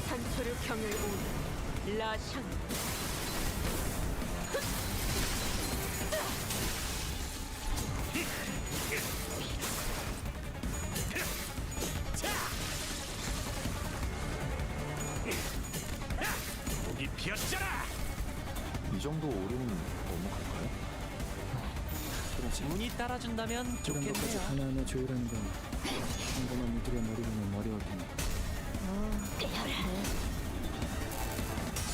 산초를 경을 오는 라샹. 이 피었잖아. 이 정도 오류는 넘어갈까요? 그렇지. 운이 따라준다면 이런 것까지 좋겠네요. 하나하나 조율하는 건 평범한 이들의 머리로는 어려울 테니.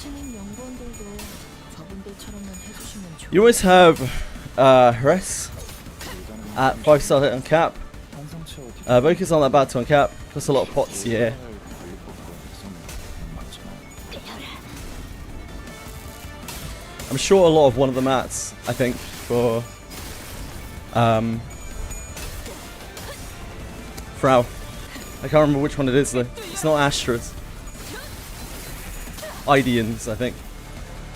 신임 연구원들도 저분들처럼만 해주시면 좋. You always have Hres at 5-star hit on cap. 환상체와 Boku's not that bad to on cap. Plus a lot of pots, yeah. 관리법과 개성은 맞지만 I'm short a lot of one of the mats, I think, for Frau. I can't remember which one it is though. It's not Astra's. Ideans, I think.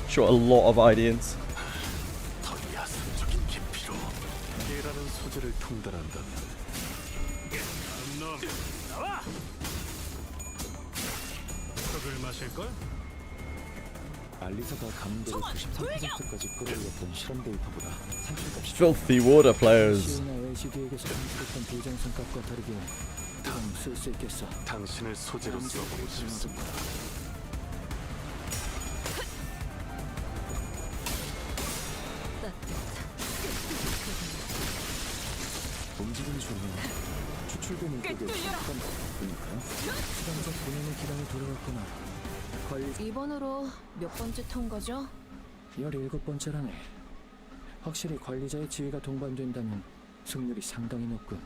Short a lot of Ideans. 더 야성적인 깊이로 깨라는 소재를 통달한다면 다음 놈 나와. 흙을 마실 걸? 알리사가 감도를 93%까지 끌어올렸던 실험 데이터보다 산출값이 Filthy water players. LCA나 LCD에게서 산출했던 비정상값과 다르게 이건 쓸 수 있겠어. 당신을 소재로 써보고 싶습니다. 움직임이 좋네요. 추출된 인격의 잠깐 보니까요. 수감자 본인의 기량이 돌아갔구나. 관리 이번으로 몇 번째 통과죠? 17번째라네. 확실히 관리자의 지위가 동반된다면 승률이 상당히 높군.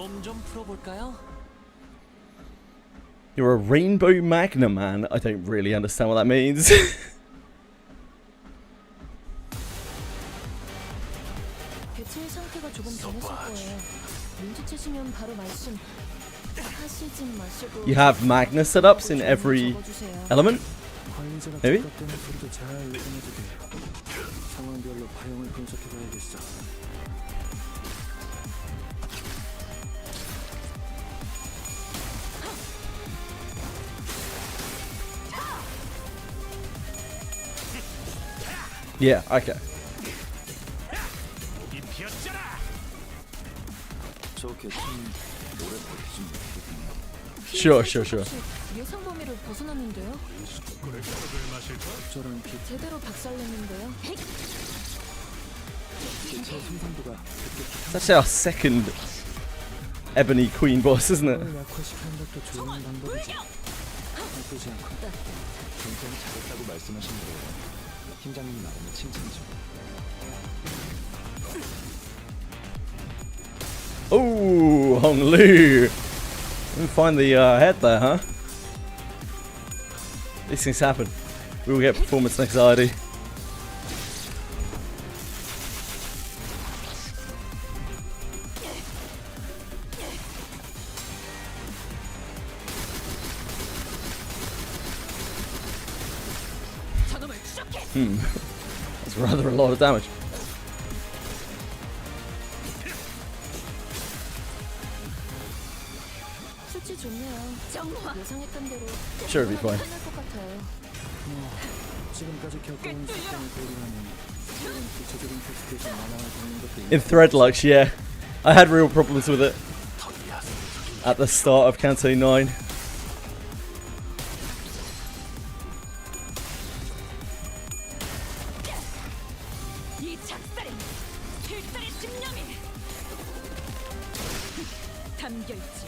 몸 좀 풀어볼까요? You're a rainbow magna man. I don't really understand what that means. 개체의 상태가 조금 변했을 거예요. 눈치채시면 바로 말씀 하시지 마시고. You have magna setups in every 적어주세요. element? 관리자가 Maybe? 똑같다는 소리도 잘 꺼내주게. 상황별로 파형을 분석해봐야겠어. Yeah, okay. 입혔잖아. 저 개체는 오래 버티지 못하겠군요. Sure. 혹시 예상 범위를 벗어났는데요? 흙을 마실까? 저런 피 제대로 박살냈는데요. 개체의 생산도가 It's actually our second Ebony Queen boss, isn't it? 을 약화시키는 것도 좋은 방법이지. 나쁘지 않고. 굉장히 잘했다고 말씀하신 거예요. 팀장님 나름의 칭찬이죠. Oh, Hong Lu. Didn't find the head there, huh? These things happen. We all get performance anxiety. 저놈을 추적해. That's rather a lot of damage. 수치 좋네요. 정화. 예상했던 대로 Sure, it'll be fine. 끝날 것 같아요. 지금까지 겪어온 사건을 고려하면 이런 구체적인 테스트에서 만화가 되는 것도 In Threadlux, yeah. I had real problems with it at the start of Canto 9. 이 작살엔 필살의 집념이 담겨있지.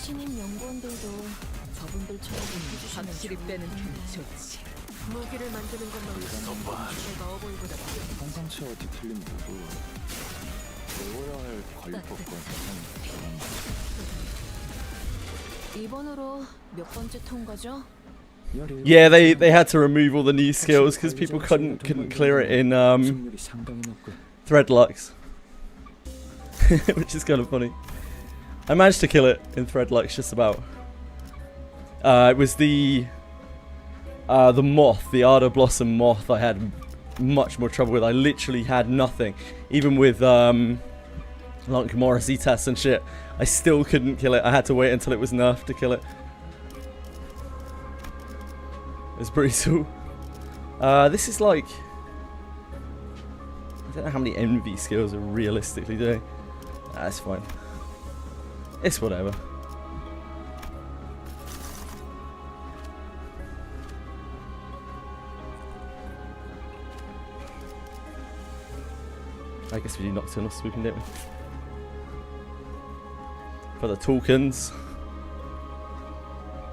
신임 연구원들도 저분들처럼 해주시면 확실히 빼는 편이 좋지. 무기를 만드는 것만 내가 어보이보다 평상시와 뒤틀린 모두 외워야 할 관리법과 같은 그런 이번으로 몇 번째 통과죠? Yeah, they had to remove all the new skills because people couldn't clear it in 승률이 상당히 높고 Threadlux, which is kind of funny. I managed to kill it in Threadlux just about. It was the moth, the Ardor Blossom moth. I had much more trouble with. I literally had nothing, even with like Morrissey tests and shit. I still couldn't kill it. I had to wait until it was nerfed to kill it. It's brutal. This is like, I don't know how many envy skills are realistically doing. That's fine. It's whatever. I guess we do Nocturnal Swooping, don't we? For the tokens.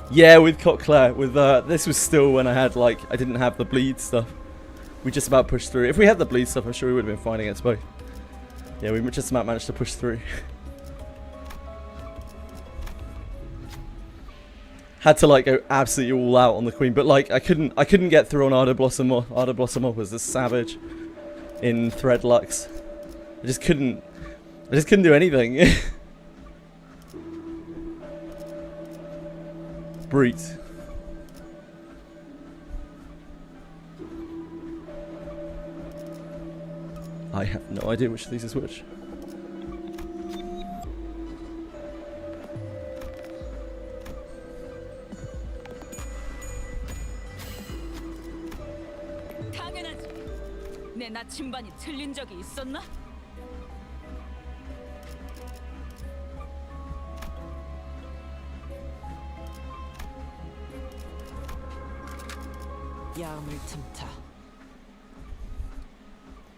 Yeah, with Collab, with this was still when I had like, I didn't have the bleed stuff. We just about pushed through. If we had the bleed stuff, I'm sure we would have been fine against both. Yeah, we just about managed to push through. Had to like go absolutely all out on the queen, but like I couldn't get through on Ardor Blossom. Ardor Blossom was a savage in Threadlux. I just couldn't do anything. Brute. I have no idea which of these is which. 당연하지. 내 나침반이 틀린 적이 있었나? 야음을 틈타.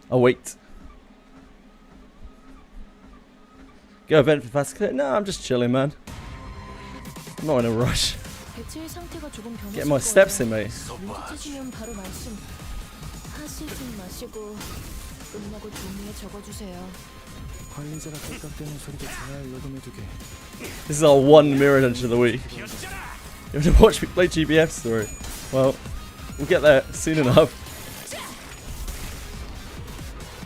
Oh wait. Go event for fast clear? No, I'm just chilling, man. I'm not in a rush. 개체의 상태가 조금 변했을 Get my steps in, 거예요. mate. 눈치채시면 바로 말씀 하시지 마시고 끝나고 종이에 적어주세요. 관리자가 깍깍대는 소리도 잘 녹음해두게. This is our one mirror dungeon of the week. You have to watch me play GBF story. Well, we'll get there soon enough.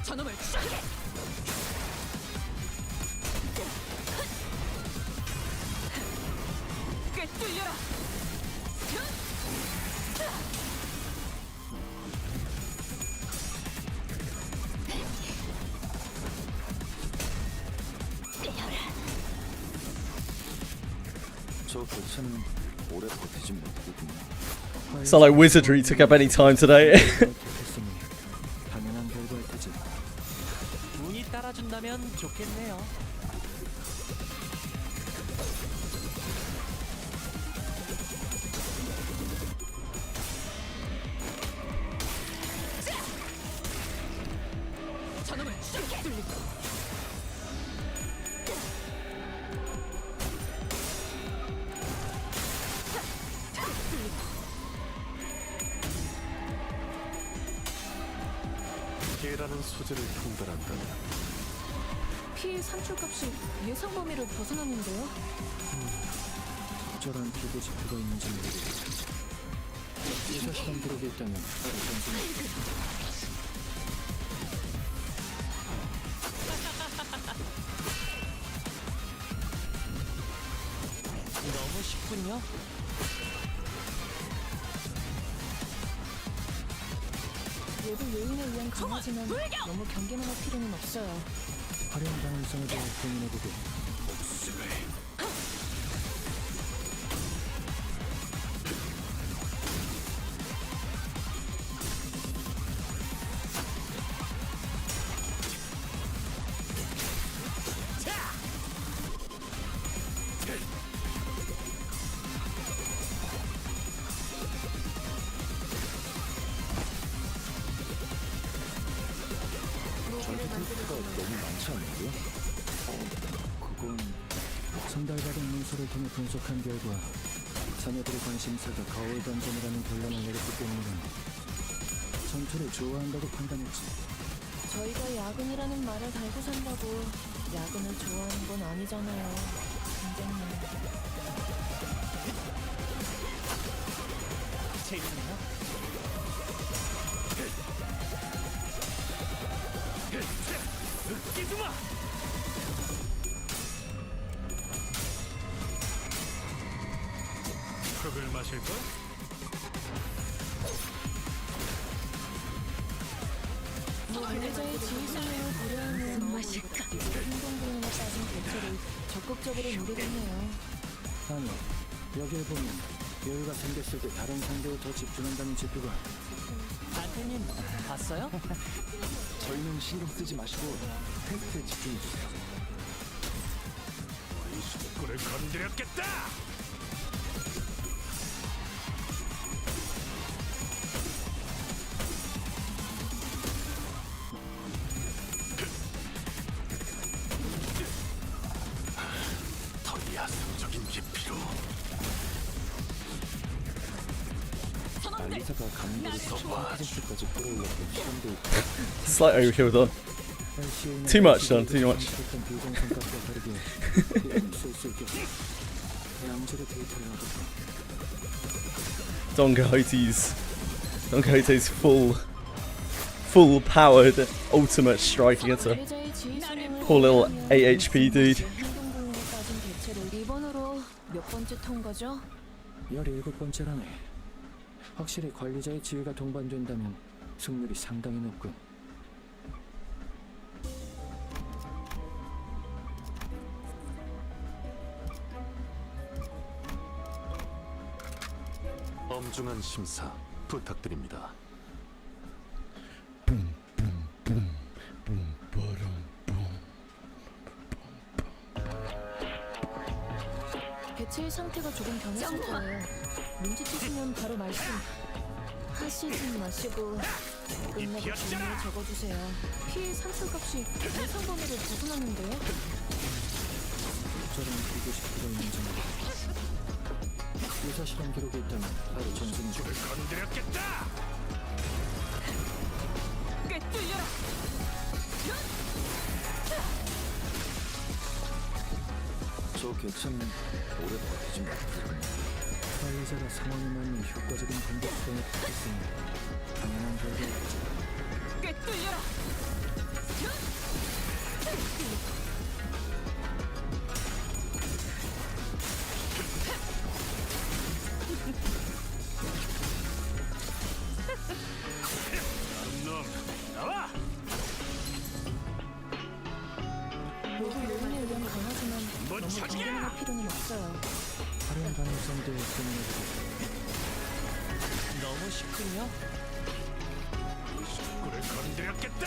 저놈을 추적해. 꿰뚫려라. 저 교체는 오래 버티진 못하겠군요. It's not like wizardry took up any time today. 했으니 당연한 결과일 테지. 운이 따라준다면 좋겠네요. 저놈을 추적해. 개라는 소재를 통달한다면 피해 산출값이 예상 범위를 벗어났는데요. 적절한 비교 지표가 있는지 모르겠다. 의사 실험 기록이 있다면 바로 전송. 너무 쉽군요. 외부 요인에 의한 강화지만 너무 경계만 할 필요는 없어요. 활용 가능성에 대해 고민해보게. 너무 많지 않나요? 그건 전달받은 문서를 통해 분석한 결과 자녀들의 관심사가 거울 던전이라는 결론을 내렸기 때문에 전투를 좋아한다고 판단했지. 저희가 야근이라는 말을 달고 산다고 야근을 좋아하는 건 아니잖아요. 팀장님. 재밌네요. 웃기지 마. 흙을 마실 걸? 관리자의 지휘성을 고려하면 행동불능에 빠진 대처를 적극적으로 노리겠네요. 아니, 여기에 보면 여유가 생겼을 때 다른 상대에 더 집중한다는 지표가. 안태님 봤어요? 저희는 신경 쓰지 마시고 테스트에 집중해주세요. 우리 숙구를 건드렸겠다. 더 야성적인 깊이로. 알리사가 감도를 90%까지 끌어올렸던 실험 데이터. Slight overkill done. Too much done, too much. Don Quixote's full powered ultimate strike against a poor little AHP dude. 행동불능에 빠진 대체를 이번으로 몇 번째 통과죠? 17번째라네. 확실히 관리자의 지위가 동반된다면 승률이 상당히 높군. 엄중한 심사 부탁드립니다. 개체의 상태가 조금 변했을 거예요. 눈치채시면 바로 말씀하시지 마시고 끝내고 질문을 적어주세요. 피해 산출값이 예상 범위를 벗어났는데요? 적절한 비교 지표가 있는지 모르겠다. 의사 실험 기록이 있다면 바로 전송해주게. 건드렸겠다. 꿰뚫려라. 뭐 개체는 오래 버티지 못하군요. 관리자가 상황에 맞는 효과적인 공격 수행을 택했으니 당연한 결과였죠. 꿰뚫려라. 놈 나와. 모두 요인에 의한 강하지만 못 너무 찾냐? 강경할 필요는 없어요. 다른 가능성도 고민해보고 너무 시끄냐? 이 식구를 건드렸겠다.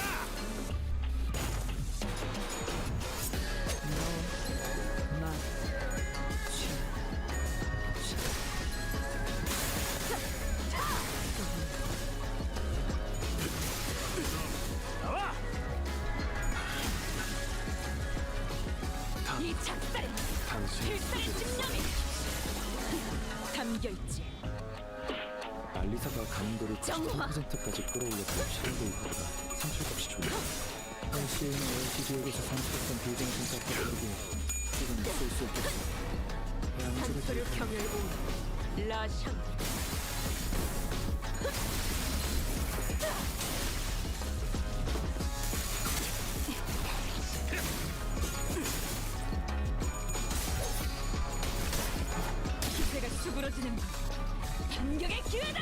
나와. 이 작살에 당신의 필살의 구조를 집념이 담겨있지. 알리사가 감도를 정화. 93%까지 끌어올렸던 실험 데이터보다 산출값이 좋네요. LCA나 LCD에게서 산출했던 비정신값과 다르게 이건 쓸수 없겠어. 양질의 산소류 경혈 라샹. 기세가 수그러지는 반격의 기회다.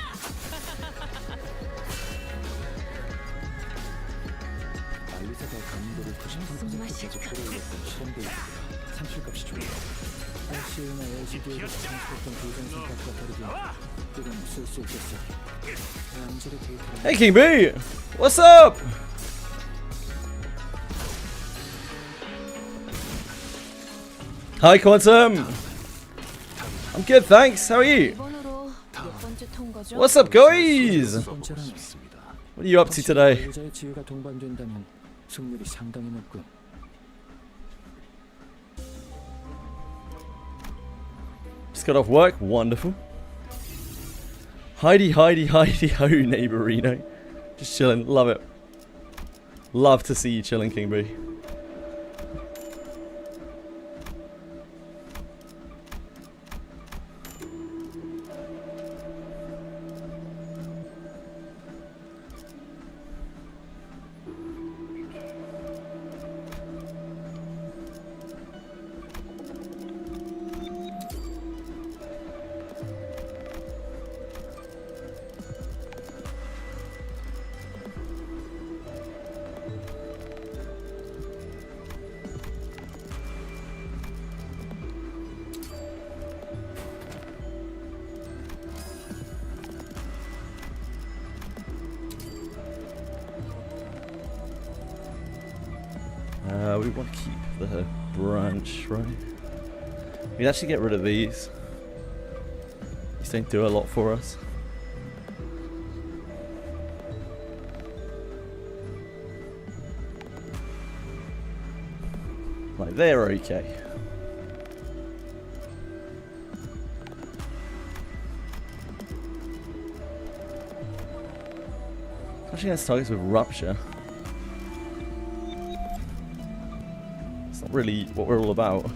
알리사가 감도를 93%까지 끌어올렸던 실험 데이터보다 산출값이 좋네요. LCA나 LCD에게서 산출했던 비정신값과 다르게 이건 쓸수 있겠어. 양질의 데이터를 Hey King B, what's up? Hi Quantum. I'm good, thanks. How are you? 이번으로 몇 번째 통과죠? What's up, guys? 번째라면 What are you up to today? 관리자의 지위가 동반된다면 승률이 상당히 높군. Just got off work. Wonderful. Heidi, Heidi, Heidi, ho, neighborino. Just chilling. Love it. Love to see you chilling, King B. We want to keep the branch, right? We actually get rid of these. These don't do a lot for us. Like, they're okay. Actually, against targets with rupture. It's not really what we're all about.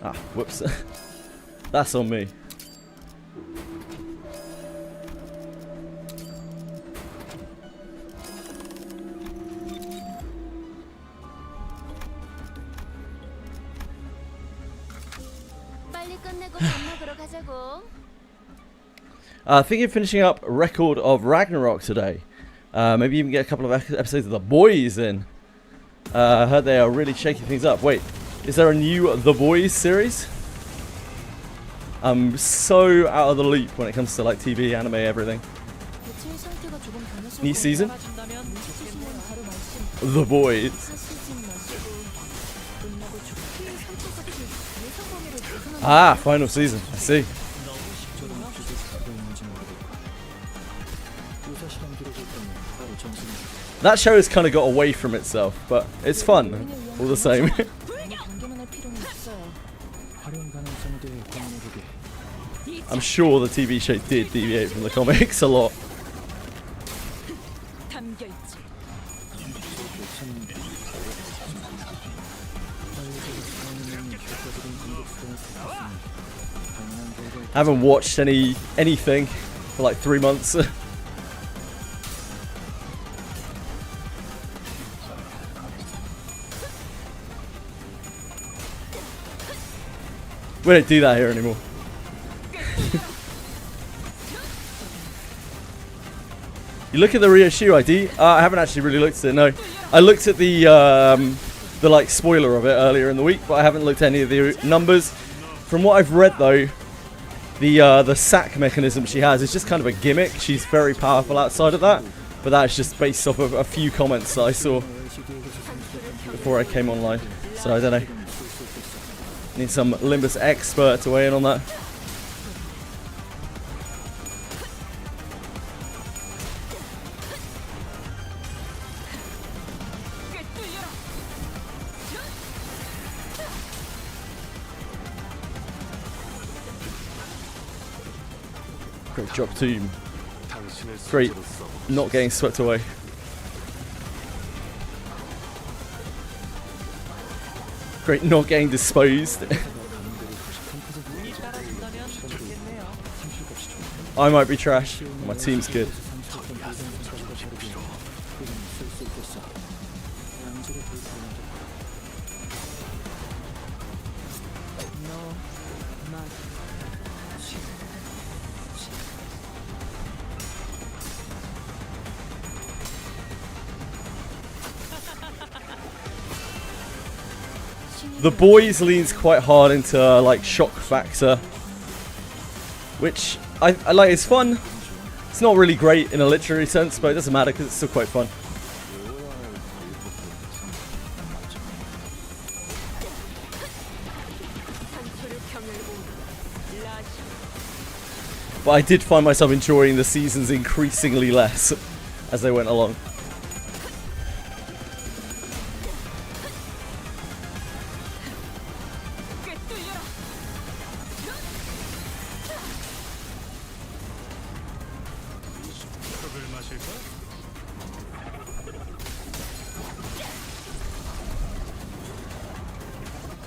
Ah, whoops. That's on me. 빨리 끝내고 밥 먹으러 가자고. Thinking of finishing up Record of Ragnarok today. Maybe even get a couple of episodes of The Boys in. I heard they are really shaking things up. Wait, is there a new The Boys series? I'm so out of the loop when it comes to like TV, anime, everything. 대체 상태가 조금 변했을 New season? 치시면 바로 말씀. The Boys. 하시지 마시고 끝나고 좋게 상처같이 예상 범위를 벗어나는 Ah, final season. I see. 저런 규칙 그거 있는지 모르겠고 의사 실험 기록을 때문에 바로 정신이 That show has kind of got away from itself, but it's fun all the same. 경계만 할 필요는 없어요. 활용 가능성에 대해 고민해보게. I'm sure the TV show did deviate from the comics a lot. 담겨 있지. 참 사회적으로 사용하는 효과적인 공격 수단을 택했으니 당연한 결과에 I haven't watched anything for like 3 months. We don't do that here anymore. You look at the reissue ID. I haven't actually really looked at it. No, I looked at the like spoiler of it earlier in the week, but I haven't looked at any of the numbers. From what I've read though, the sack mechanism she has is just kind of a gimmick. She's very powerful outside of that, but that's just based off of a few comments that I saw before I came online. So I don't know. Need some Limbus expert to weigh in on that. Great job, team. Great, not getting swept away. Great, not getting disposed. I might be trash. My team's good. The Boys leans quite hard into like shock factor, which I like. It's fun. It's not really great in a literary sense, but it doesn't matter because it's still quite fun. But I did find myself enjoying the seasons increasingly less as they went along. 밥을 마실까?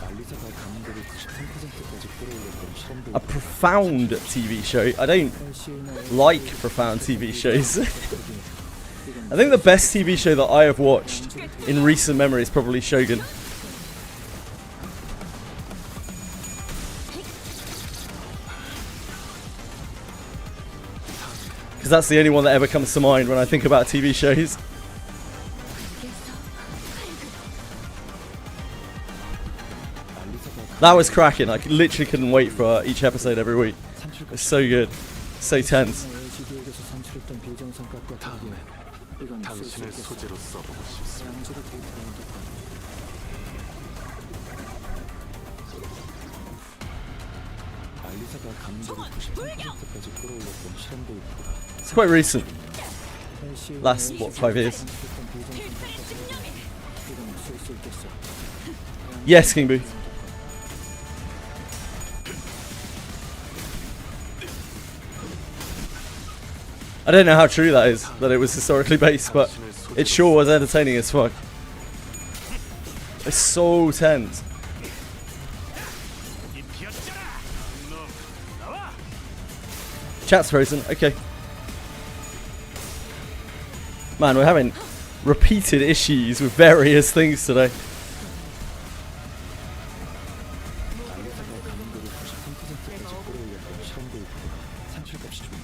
알리사가 감도를 93%까지 끌어올렸던 실험도 A profound TV show. I don't like profound TV shows. I think the best TV show that I have watched in recent memory is probably Shogun. Because that's the only one that ever comes to mind when I think about TV shows. That was cracking. I literally couldn't wait for each episode every week. It's so good. So tense. LGD에게서 산출했던 비정상값과 다르게 이건 당신의 소재로 써보고 싶습니다. 양질의 데이터가 인도한 알리사가 감도를 93%까지 끌어올렸던 실험 데이터보다 It's quite recent. LCA Last, what, 5 years? 산출했던 비정상값과 다르게 이건 쓸 수 있겠어. Yes, King Boo. I don't know how true that is, that it was historically based, but it sure was entertaining as fuck. It's so tense. Chat's frozen. Okay. Man, we're having repeated issues with various things today. 알리사가 감도를 93%까지 끌어올렸던 실험 데이터보다 산출값이 좋네.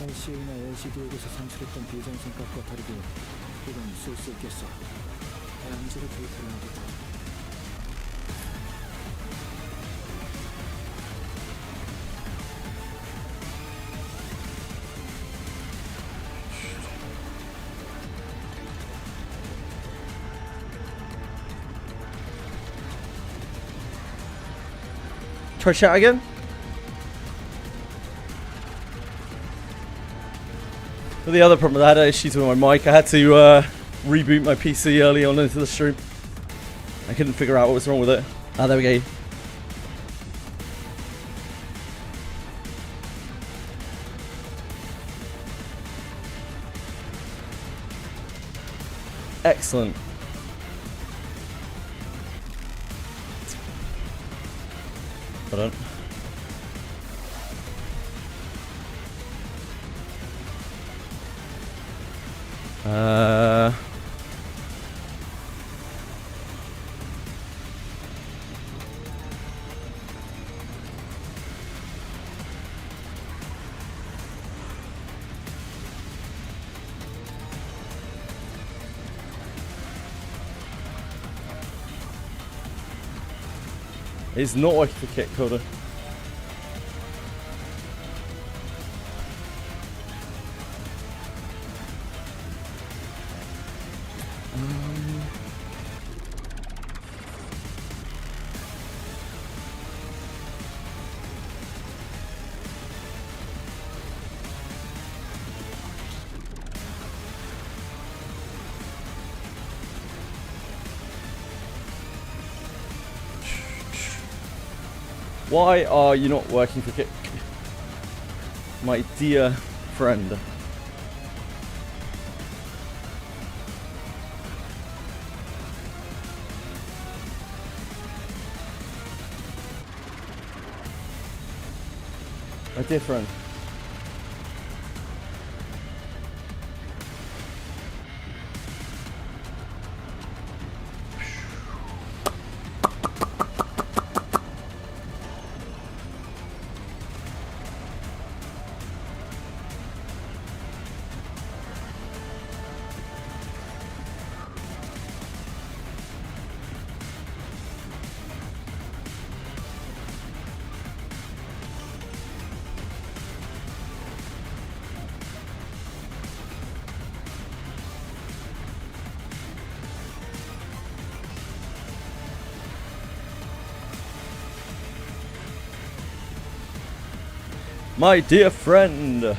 LCA나 LCD에게서 산출했던 비정상 값과 다르게 이건 쓸 수 있겠어. 양질의 데이터를 하겠다. Try chat again. But the other problem, I had issues with my mic. I had to reboot my PC early on into the stream. I couldn't figure out what was wrong with it. Ah, there we go. Excellent. Hold on. It's not like the kit coder. Why are you not working for Kit? My dear friend. My dear friend. My dear friend.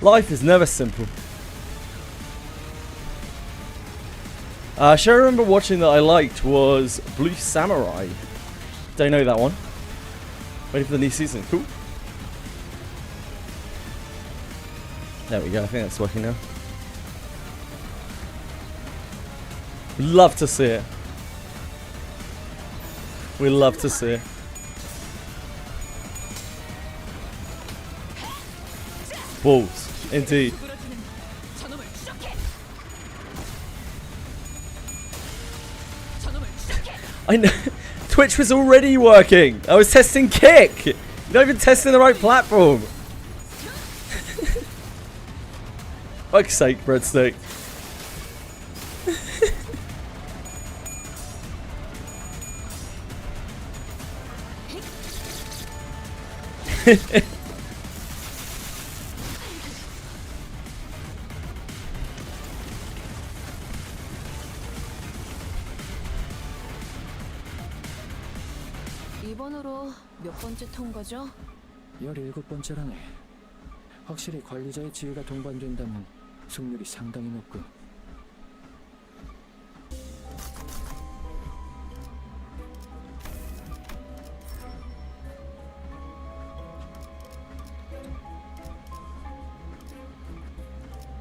Life is never simple. Show I remember watching that I liked was Blue Samurai. Don't know that one. Ready for the new season. Cool. There we go. I think that's working now. Love to see it. We love to see it. Balls, indeed. I know. Twitch was already working. I was testing Kick. You're not even testing the right platform. Fuck's sake, breadstick. 이번으로 몇 번째 통과죠? 17번째라네. 확실히 관리자의 지위가 동반된다면 승률이 상당히 높고.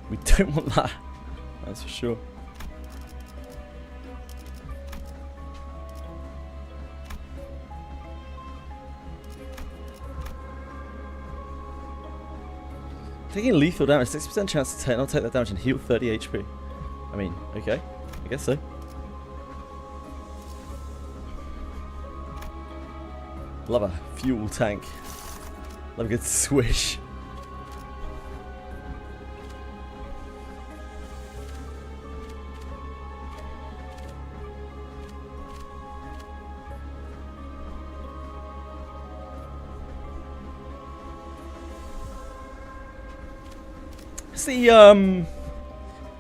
We don't want that. That's for sure. Taking lethal damage, 60% chance to take, I'll take that damage and heal 30 HP. I mean, okay. I guess so. Love a fuel tank. Love a good swish.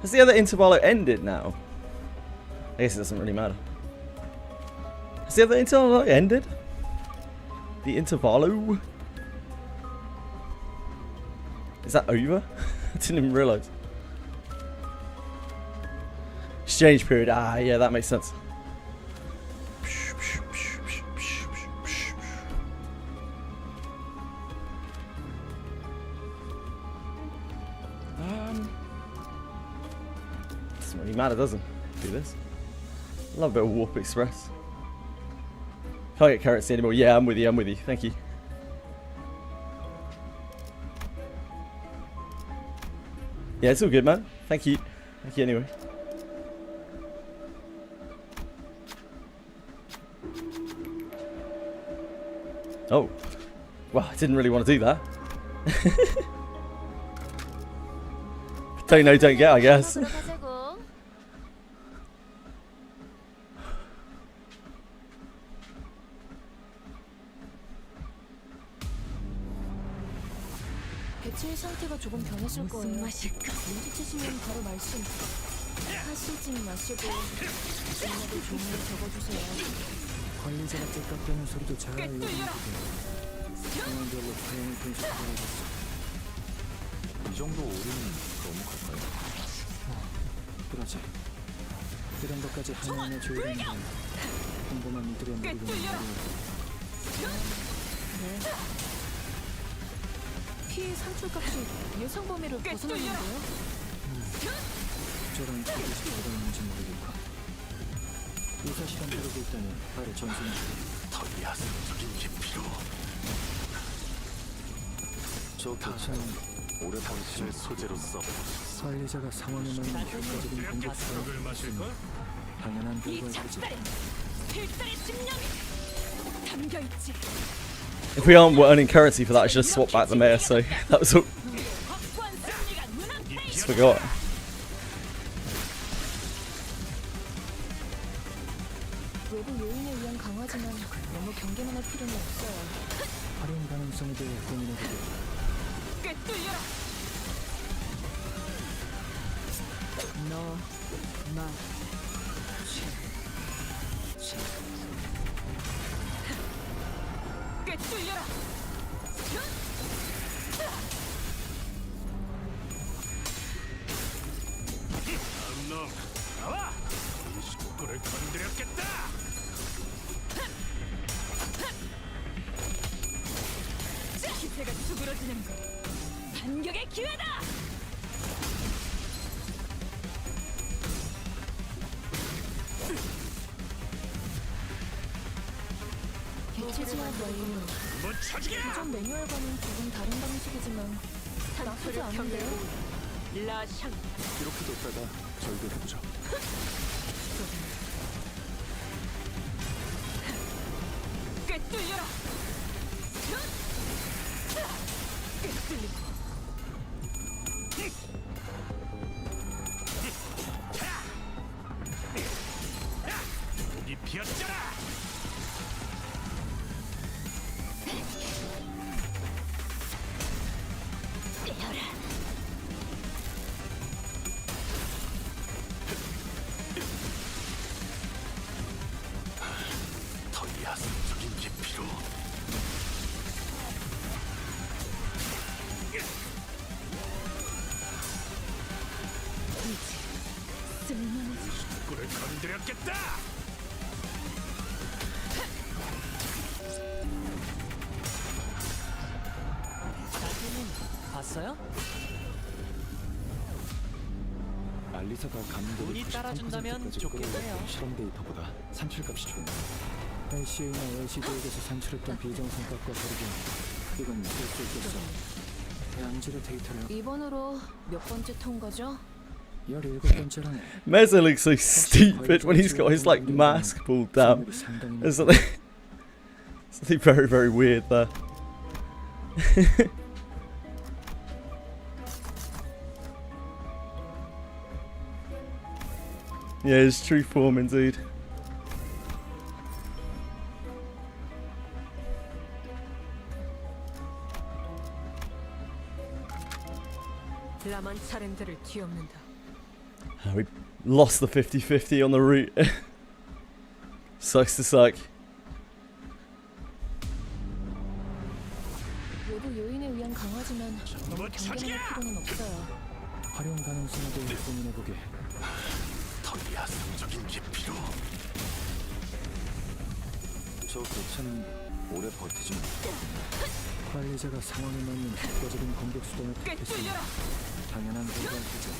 Has the other intervalo ended now? I guess it doesn't really matter. Has the other intervalo ended? The intervalo? Is that over? I didn't even realise. Exchange period. Ah, yeah, that makes sense. Doesn't really matter, does it? Do this. Love a bit of Warp Express. Can't get currency anymore. Yeah, I'm with you. I'm with you. Thank you. Yeah, it's all good, man. Thank you. Thank you anyway. Oh. Well, I didn't really want to do that. Don't know, don't get, I guess. 배치의 상태가 조금 변했을 거예요. 눈치채시면 바로 말씀. 하시지 마시고 중요하게 종이에 적어주세요. 관리자가 째깍대는 소리도 잘 알려주는데 상황별로 사용을 분석해야겠어. 이 정도 오류는 너무 갈까요? 그러지. 이런 것까지 하나하나 조율하는 건 평범한 이들의 머리로는 어려워. 네. 피해 산출값이 예상 범위를 벗어났는데요? 저런 소리시 뭐가 있는지 모르겠고 의사 시간 들어고 있다니 아래 전송해 더 야생적인 게 필요. 저 교체는 오래 당신의 소재로서 관리자가 상황에 맞는 효과적인 공격 수단을 쓰면 당연한 결과이지. 필살의 심령이 담겨있지. If we aren't earning currency for that, I should have swapped back the mayor, so that was all. 확고한 승리가 눈앞에 Just forgot. 외부 요인에 의한 강화지만 너무 경계만 할 필요는 없어요. 활용 가능성에 대해 고민해보게. 꿰뚫려라. 너, 나, 꿰뚫려라. 건드렸겠다. 기세가 수그러지는 거. 반격의 기회다. 개체지와 브레인. 못 쳐지게. 기존 매뉴얼과는 조금 다른 방식이지만 나쁘지 않은데요? 라샹. 이렇게 됐다가 절교해보죠. 꿰뚫려라. 꿰뚫리고. 이 비었잖아. 더 야성적인 깊이로. 쓸만하지. 꿀을 건드렸겠다. 봤어요? 알리사가 감도를 운이 따라준다면 93%까지 좋겠네요. 끌어올렸던 실험 데이터보다 산출값이 좋네. LCA나 LCD에게서 산출했던 비정상값과 다르게 이건 쓸수 있겠어. 양질의 데이터를 이번으로 몇 번째 통과죠? 17번째라네. Meza looks so stupid when he's got his like mask pulled down. There's something, something very, very weird there. Yeah, his true form indeed. 라만 차량들을 뒤엎는다. We lost the 50-50 on the route. Sucks to suck. 외부 요인에 의한 강화지만 너무 경계할 필요는 없어요. 활용 가능성에 대해 고민해보게. 더 야성적인 깊이로. 저 개체는 오래 버티지만 관리자가 상황에 맞는 효과적인 공격 수단을 택했으니 꿰뚫려라. 당연한 결과이죠.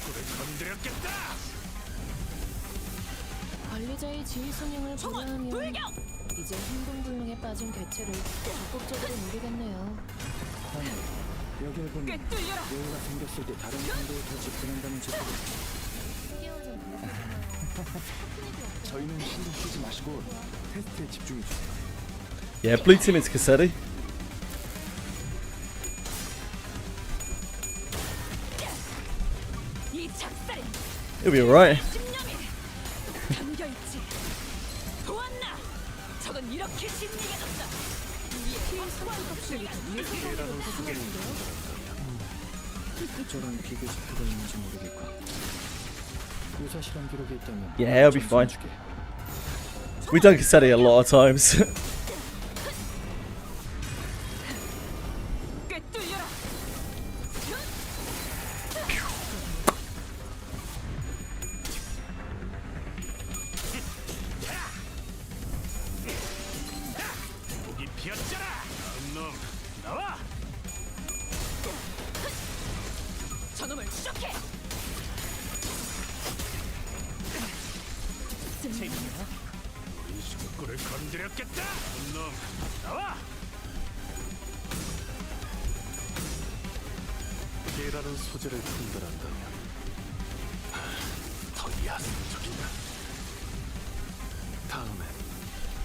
꿀을 건드렸겠다. 관리자의 지휘 선행을 고려하면 이제 행동불능에 빠진 개체를 적극적으로 노리겠네요. 아니, 여길 보면 꿰뚫려라. 여유가 생겼을 때 다른 상대에 더 집중한다는 짓도 저희는 신경 쓰지 마시고 테스트에 집중해 주세요. Yeah, blue team into Cassetti. 이 작살은 He'll be alright. 집념이 담겨있지. 보았나? 저건 이렇게 신비해졌다. 우리의 확고한 껍질이 저런 비교 지표가 있는지 모르겠고 유사 실험 기록이 있다면 Yeah, he'll be fine. 점수는 줄게. We've done Cassetti a lot of times. 꿰뚫려라. 목이 비었잖아. 놈 나와. 저놈을 추적해. 우리 식구를 건드렸겠다. 놈 나와. 개라는 소재를 분별한다면 더 야성적이다. 다음엔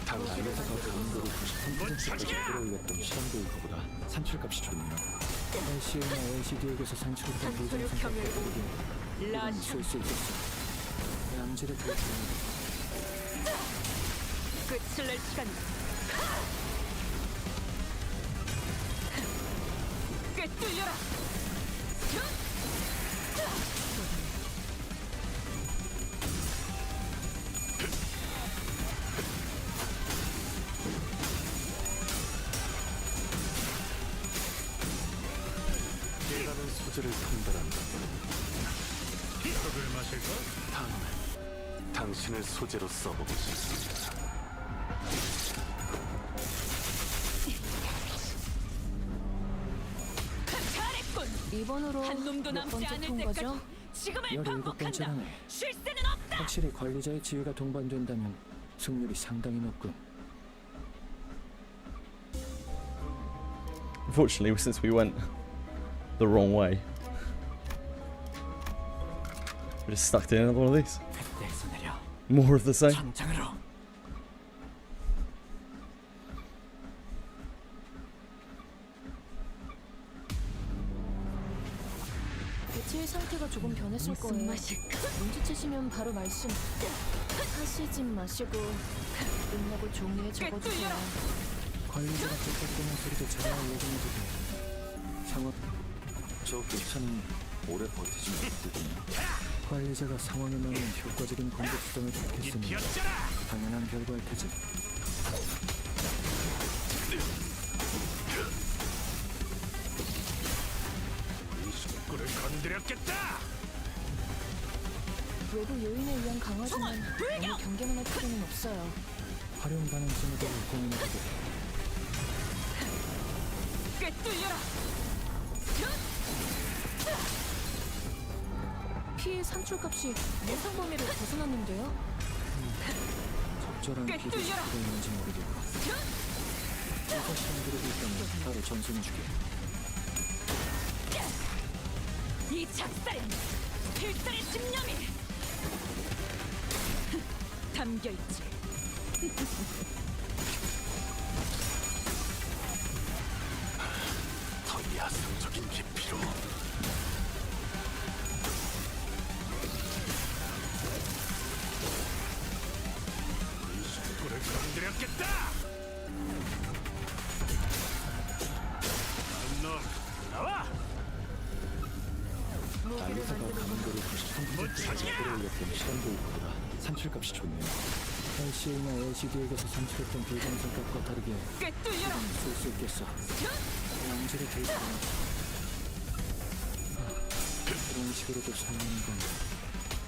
다른 알리사가 감도를 93%까지 끌어올렸던 실험 데이터보다 산출값이 좋네요. LCA나 LCD에게서 산출했던 비정상값과 다르게 이건 라샹. 쓸수 있겠어. 양질의 데이터를 끝을 낼 시간이다. 꿰뚫려라. 피해가는 소재를 판단한다. 흙을 마실까? 다음은 당신을 소재로 써보고 싶습니다. 잘했군. 이번으로 한 놈도 몇 남지 번째 않을 통과죠? 때까지 지금을 17번째라네. 반복한다. 쉴 새는 없다. 확실히 관리자의 지위가 동반된다면 승률이 상당히 높군. Unfortunately, since we went the wrong way, we're just stuck in another one of these. 내서 내려. More of the same. 전장으로. 대체의 상태가 조금 변했을 무슨 거예요. 맛일까? 눈치채시면 바로 말씀 하시지 마시고 끝나고 종이에 적어주세요. 관리자가 쫓겨드는 소리도 잘 예정해두고 상황 저 교차는 오래 버티지 못했군요. 관리자가 상황에 맞는 효과적인 공격 수단을 택했으니 비었잖아. 당연한 결과일 테지. 이 식구를 건드렸겠다. 외부 요인에 의한 강화지만 너무 경계만 할 필요는 없어요. 활용 가능성에 대해 고민해보게. 꿰뚫려라. 피해 산출값이 예상 범위를 벗어났는데요. 적절한 기도 꿰뚫려라. 스프레 있는지 모르겠고 이거 시험 그룹이 있다면 바로 전송해주게. 이 작살엔 필살의 집념이 담겨있지. 더 야성적인 깊이로. 이 식구를 건드렸겠다. 놈 나와. 알리사가 강도를 93% 끌어올렸던 시간도일보다 산출값이 좋네요. LCA나 LCD에게서 산출했던 불광선값과 다르게 꿰뚫려라. 쓸 수 있겠어. 양질의 데이터가 그런 식으로도 사용하는 건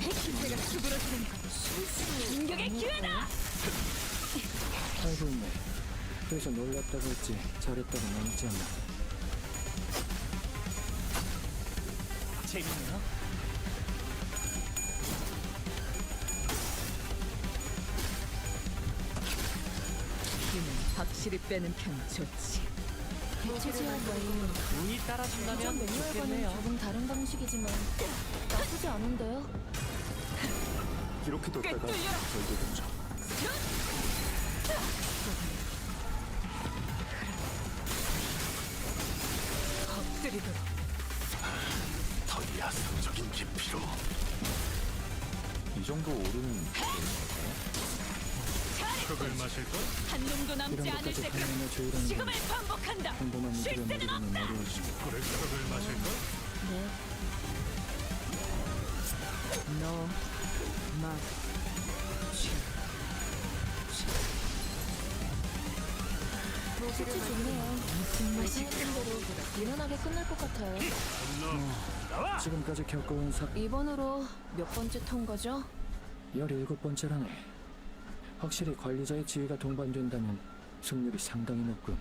기세가 수그러지는 공격의 기회다. 알고 있네. 그래서 놀랐다고 했지 잘했다고 남지 않나. 재밌네요. 힘은 확실히 빼는 편 좋지. 대체제한 와인 운이 따라준다면 매뉴얼과는 조금 다른 방식이지만 나쁘지 않은데요. 이렇게 뒀다가 꿰뚫려라. 절도 던져. 엎드리도록. 더 야성적인 깊이로. 이 정도 오르는 흙을 마실까? 한 놈도 남지 이런 않을 것까지 때까지 가능한 조율하는 지금을 건 반복한다. 평범한 쉴 이들의 새는 머리로는 없다. 어려워지고 흙을 마실까? 네. 너, 막, 수치 좋네요. 무슨 맛일까? 예상했던 대로 무난하게 끝날 것 같아요. 놈 나와. 지금까지 겪어온 이번으로 몇 번째 통과죠? 17번째라네. 확실히 관리자의 지위가 동반된다면 승률이 상당히 높군.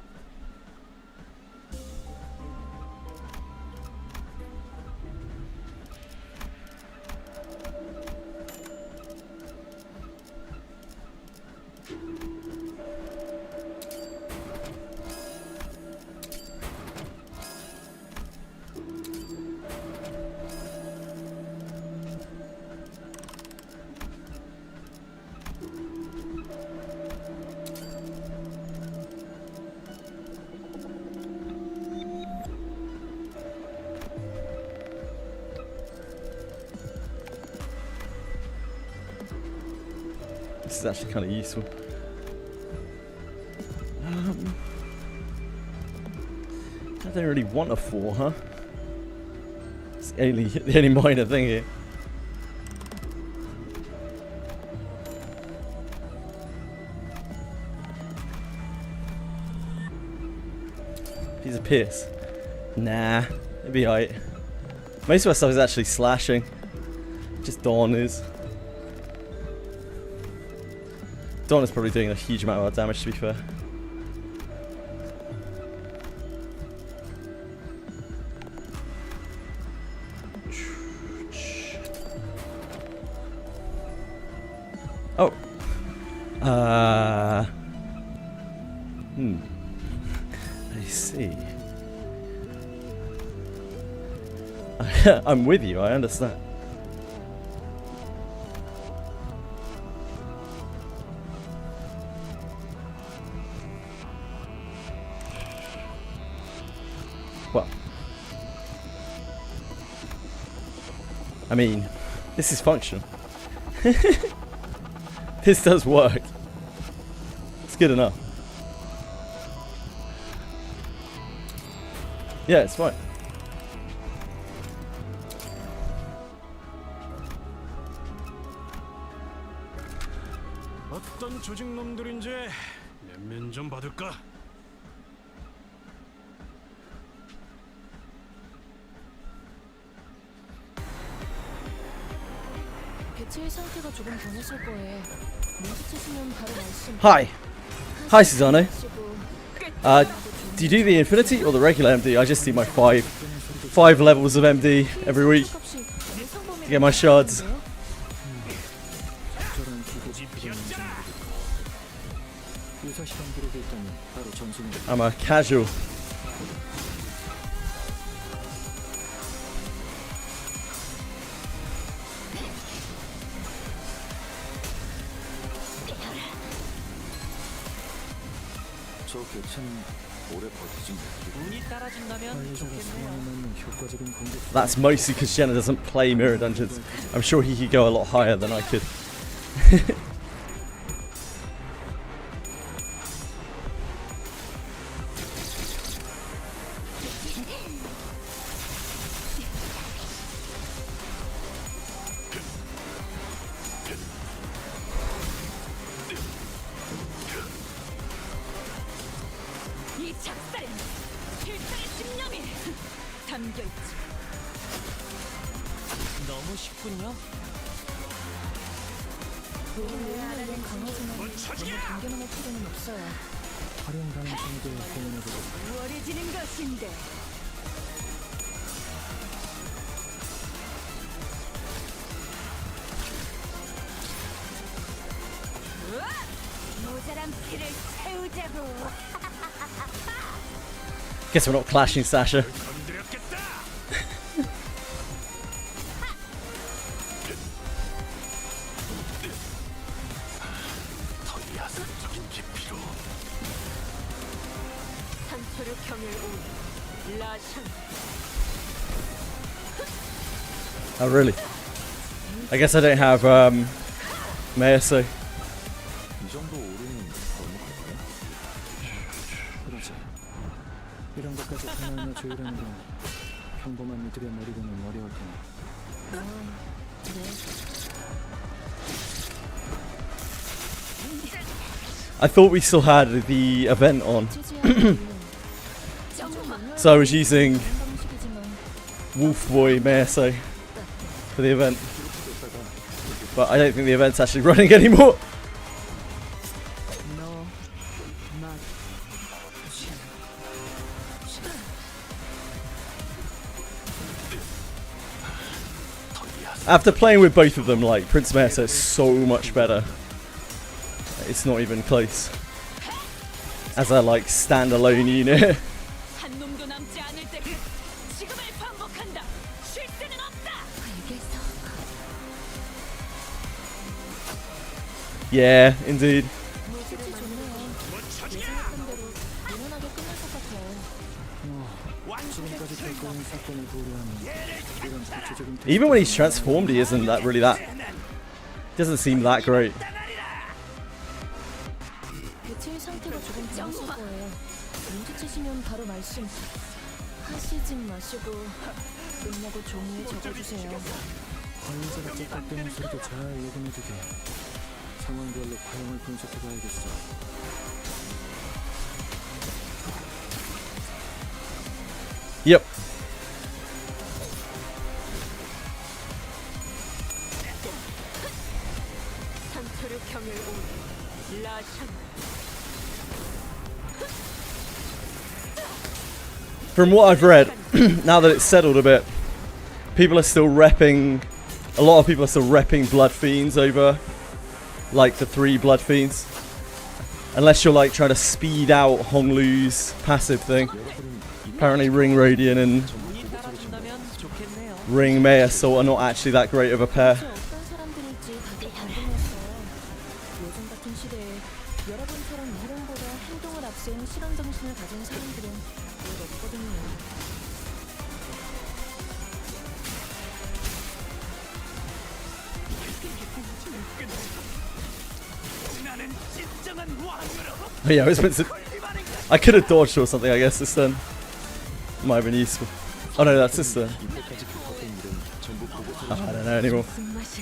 This is actually kind of useful. I don't really want a 4, huh? It's the only minor thing here. Piece of piss. Nah. It'd be alright. Most of our stuff is actually slashing. Just Dawn is. Dawn is probably doing a huge amount of damage, to be fair. Oh. I see. I'm with you, I understand. Well. I mean, this is functional. This does work. It's good enough. Yeah, it's fine. 어떤 조직 놈들인지 면면 좀 받을까? 배치의 상태가 조금 변했을 거예요. 눈치채시면 바로 말씀. Hi. Hi, Susano. Do you do the Infinity or the regular MD? I just do my five levels of MD every week to get my shards. I'm a casual. 저게 참 오래 버티지 That's mostly because Jenna doesn't play Mirror Dungeons. I'm sure he could go a lot higher than I could. 이 작살엔 필살의 집념이 담겨있지. 너무 쉽군요. 요즘은 강하지만 너무 경계만할 필요는 없어요. 활용 가능성에 대해 고민해보고 우월해지는 것인데. 우와! 모자란 피를 채우자고. Guess we're not clashing, Sasha. 건드렸겠다. 더 야생적인 깊이로 상처를 경을 온 라샹. Oh, really? I guess I don't have Meso. 이 정도 오르는 너무 갈까요? 그러지. 이런 것까지 하나하나 조율하는 건 평범한 이들의 머리로는 어려울 테니. I thought we still had the event on. So I was using Wolfboy Meso for the event. But I don't think the event's actually running anymore. After playing with both of them, like, Prince Meso is so much better. It's not even close. As a, like, standalone unit. 한 놈도 남지 않을 때 지금을 반복한다. 쉴 새는 없다. Yeah, indeed. 지금까지 겪어온 사건을 고려하면 이런 구체적인 Even when he's transformed, he isn't that really that. Doesn't seem that great. 배치의 상태가 조금 변했을 거예요. 눈치채시면 바로 말씀. 하시지 마시고 끝나고 종이에 적어주세요. 관리자가 쩍쩍대는 소리도 잘 녹음해두게. 상황별로 과형을 분석해봐야겠어. Yep. from what I've read, now that it's settled a bit, people are still repping. A lot of people are still repping Blood Fiends over, like, the 3 Blood Fiends. Unless you're, like, trying to speed out Honglu's passive thing. Apparently Ring Radiant and Ring Mei Assault are not actually that great of a pair. 어떤 사람들일지 다들 궁금했어요. 요즘 같은 시대에 여러분처럼 이론보다 행동을 앞세운 실험 정신을 가진 사람들은 몇 없거든요. Oh, yeah, I was meant to. I could have dodged or something, I guess, this turn. Might have been useful. Oh no, that's this turn. Oh, I don't know anymore.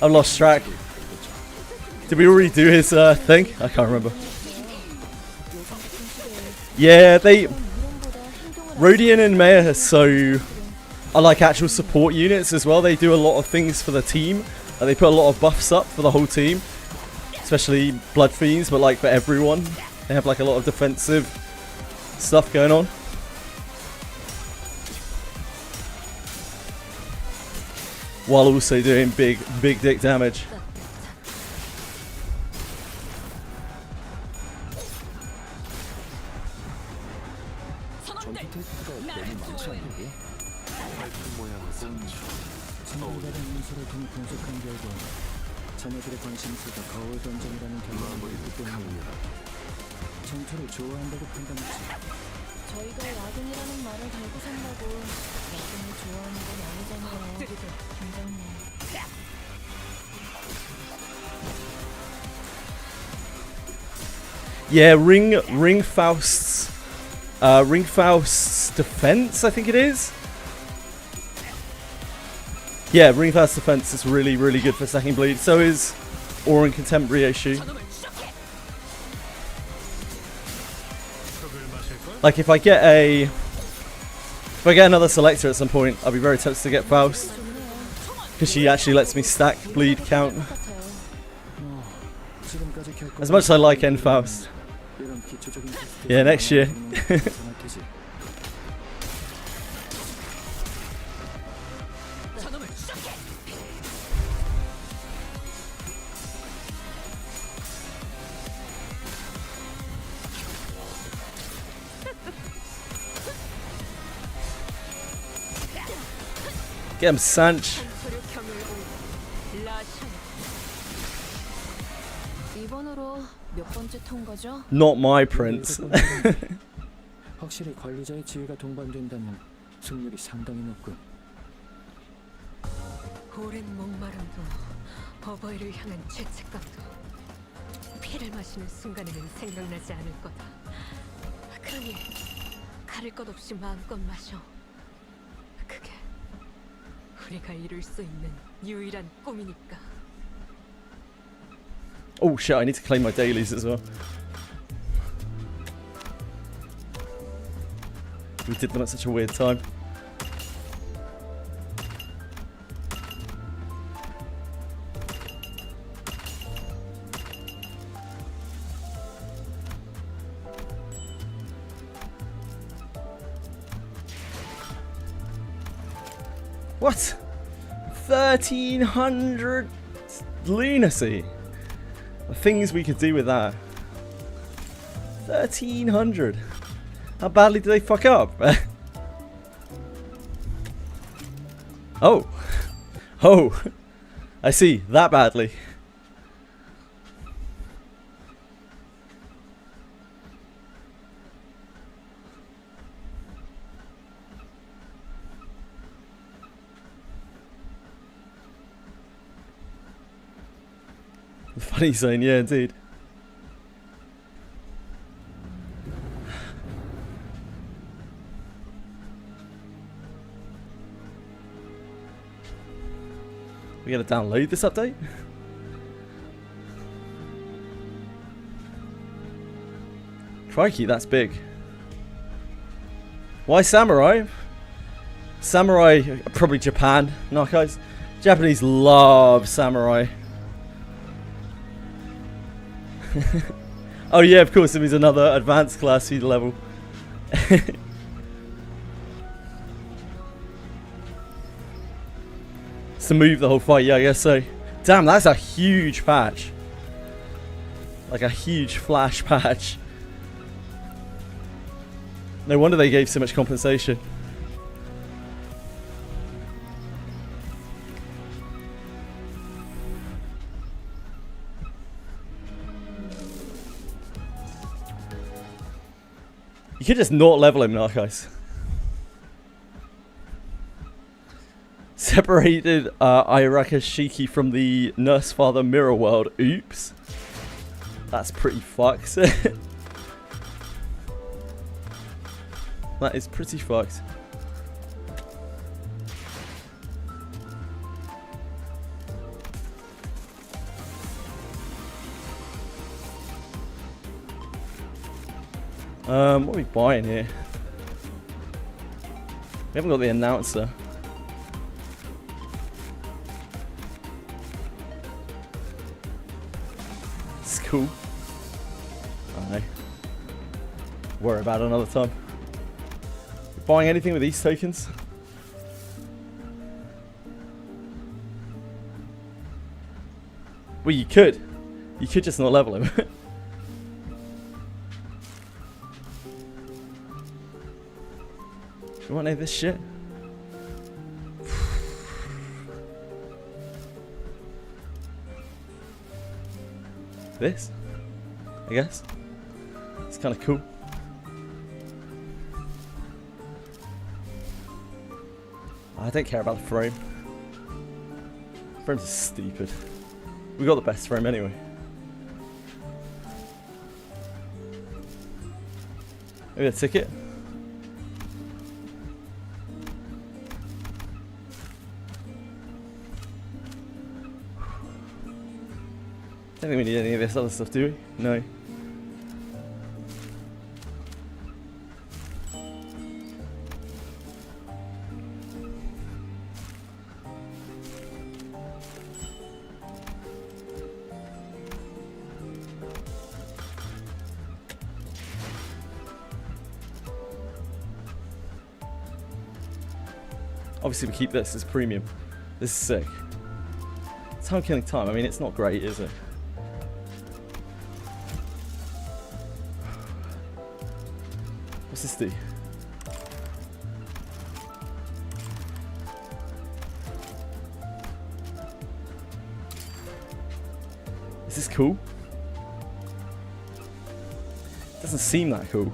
I've lost track. Did we already do his thing? I can't remember. Yeah, they. Rodian and Maya are like actual support units as well. They do a lot of things for the team. They put a lot of buffs up for the whole team. Especially Blood Fiends, but like for everyone. They have like a lot of defensive stuff going on. While also doing big dick damage. 진행받은 문서를 통해 분석한 결과 자네들의 관심사가 거울 던전이라는 결론을 내렸기 때문입니다. 전투를 좋아한다고 판단했지. 저희가 야근이라는 말을 달고 산다고 야근을 좋아하는 건 아니잖아요. 김정님. Yeah, Ring Faust's defense, I think it is. Yeah, Ring Faust's defense is really good for stacking bleed. So is Auron Contemporary issue. Like if I get another selector at some point, I'll be very tempted to get Faust because she actually lets me stack bleed count. As much as I like End Faust. Yeah, next year. Get him, Sanch. 이번으로 몇 번째 통과죠? Not my prince. 확실히 관리자의 지위가 동반된다면 승률이 상당히 높군. 오랜 목마름도 버버이를 향한 죄책감도 피를 마시는 순간에는 생각나지 않을 거다. 그러니 가릴 것 없이 마음껏 마셔. 그게 우리가 이룰 수 있는 유일한 꿈이니까. Oh shit, I need to claim my dailies as well. We did them at such a weird time. What? 1300 lunacy. The things we could do with that. 1300. How badly do they fuck up? Oh. Oh. I see. That badly. Funny zone, yeah, indeed. We gotta download this update? Crikey, that's big. Why Samurai? Samurai, probably Japan. No, guys. Japanese love Samurai. Oh yeah, of course, it means another advanced class level. to move the whole fight. Yeah, I guess so. Damn, that's a huge patch. Like a huge flash patch. No wonder they gave so much compensation. You could just not level him, Narcos. Separated Iraka Shiki from the Nurse Father Mirror World. Oops. That's pretty fucked. That is pretty fucked. What are we buying here? We haven't got the announcer. It's cool. I don't know. Worry about it another time. You buying anything with these tokens? Well, you could. You could just not level him. You want any of this shit? This? I guess. It's kind of cool. I don't care about the frame. Frames are stupid. We got the best frame anyway. Maybe a ticket? I don't think we need any of this other stuff, do we? No. Obviously we keep this as premium. This is sick. Time killing time. I mean, it's not great, is it? What's this do? Is this cool? Doesn't seem that cool.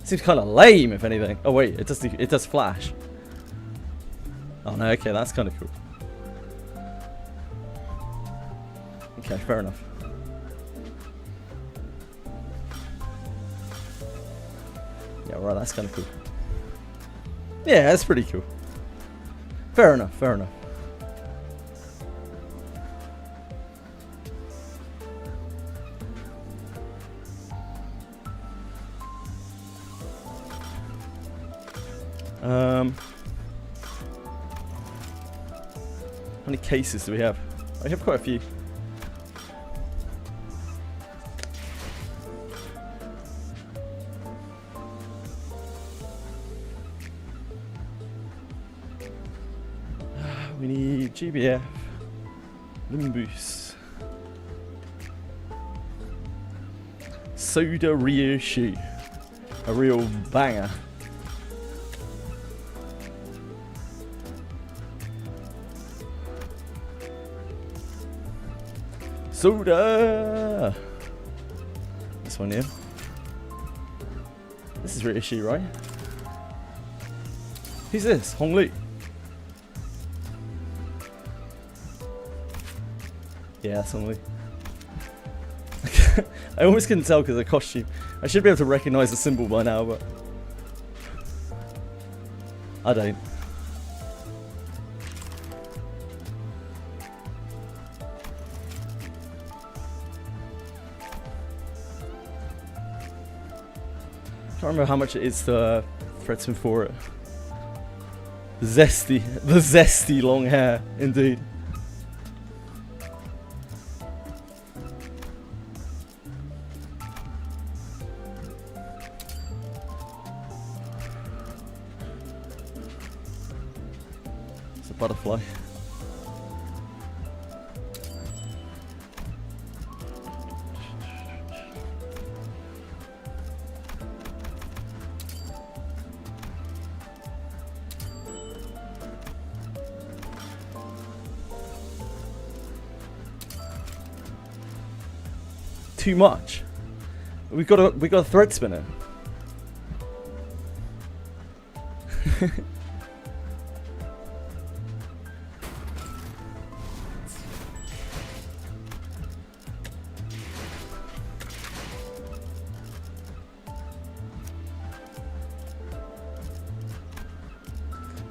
Seems kind of lame, if anything. Oh wait, it does flash. Oh no, okay, that's kind of cool. Okay, fair enough. Yeah, right, that's kind of cool. Yeah, that's pretty cool. Fair enough, fair enough. How many cases do we have? We have quite a few. We need GBF, Limbus, Soda Ryoshi, a real banger. Soda! This one here. This is Ryoshi, right? Who's this? Hong Li. Yeah, that's Hong Li. I almost couldn't tell because of the costume. I should be able to recognize the symbol by now, but I don't. I can't remember how much it is to thread him for it. The zesty long hair, indeed. It's a butterfly. too much. We got a thread spinner.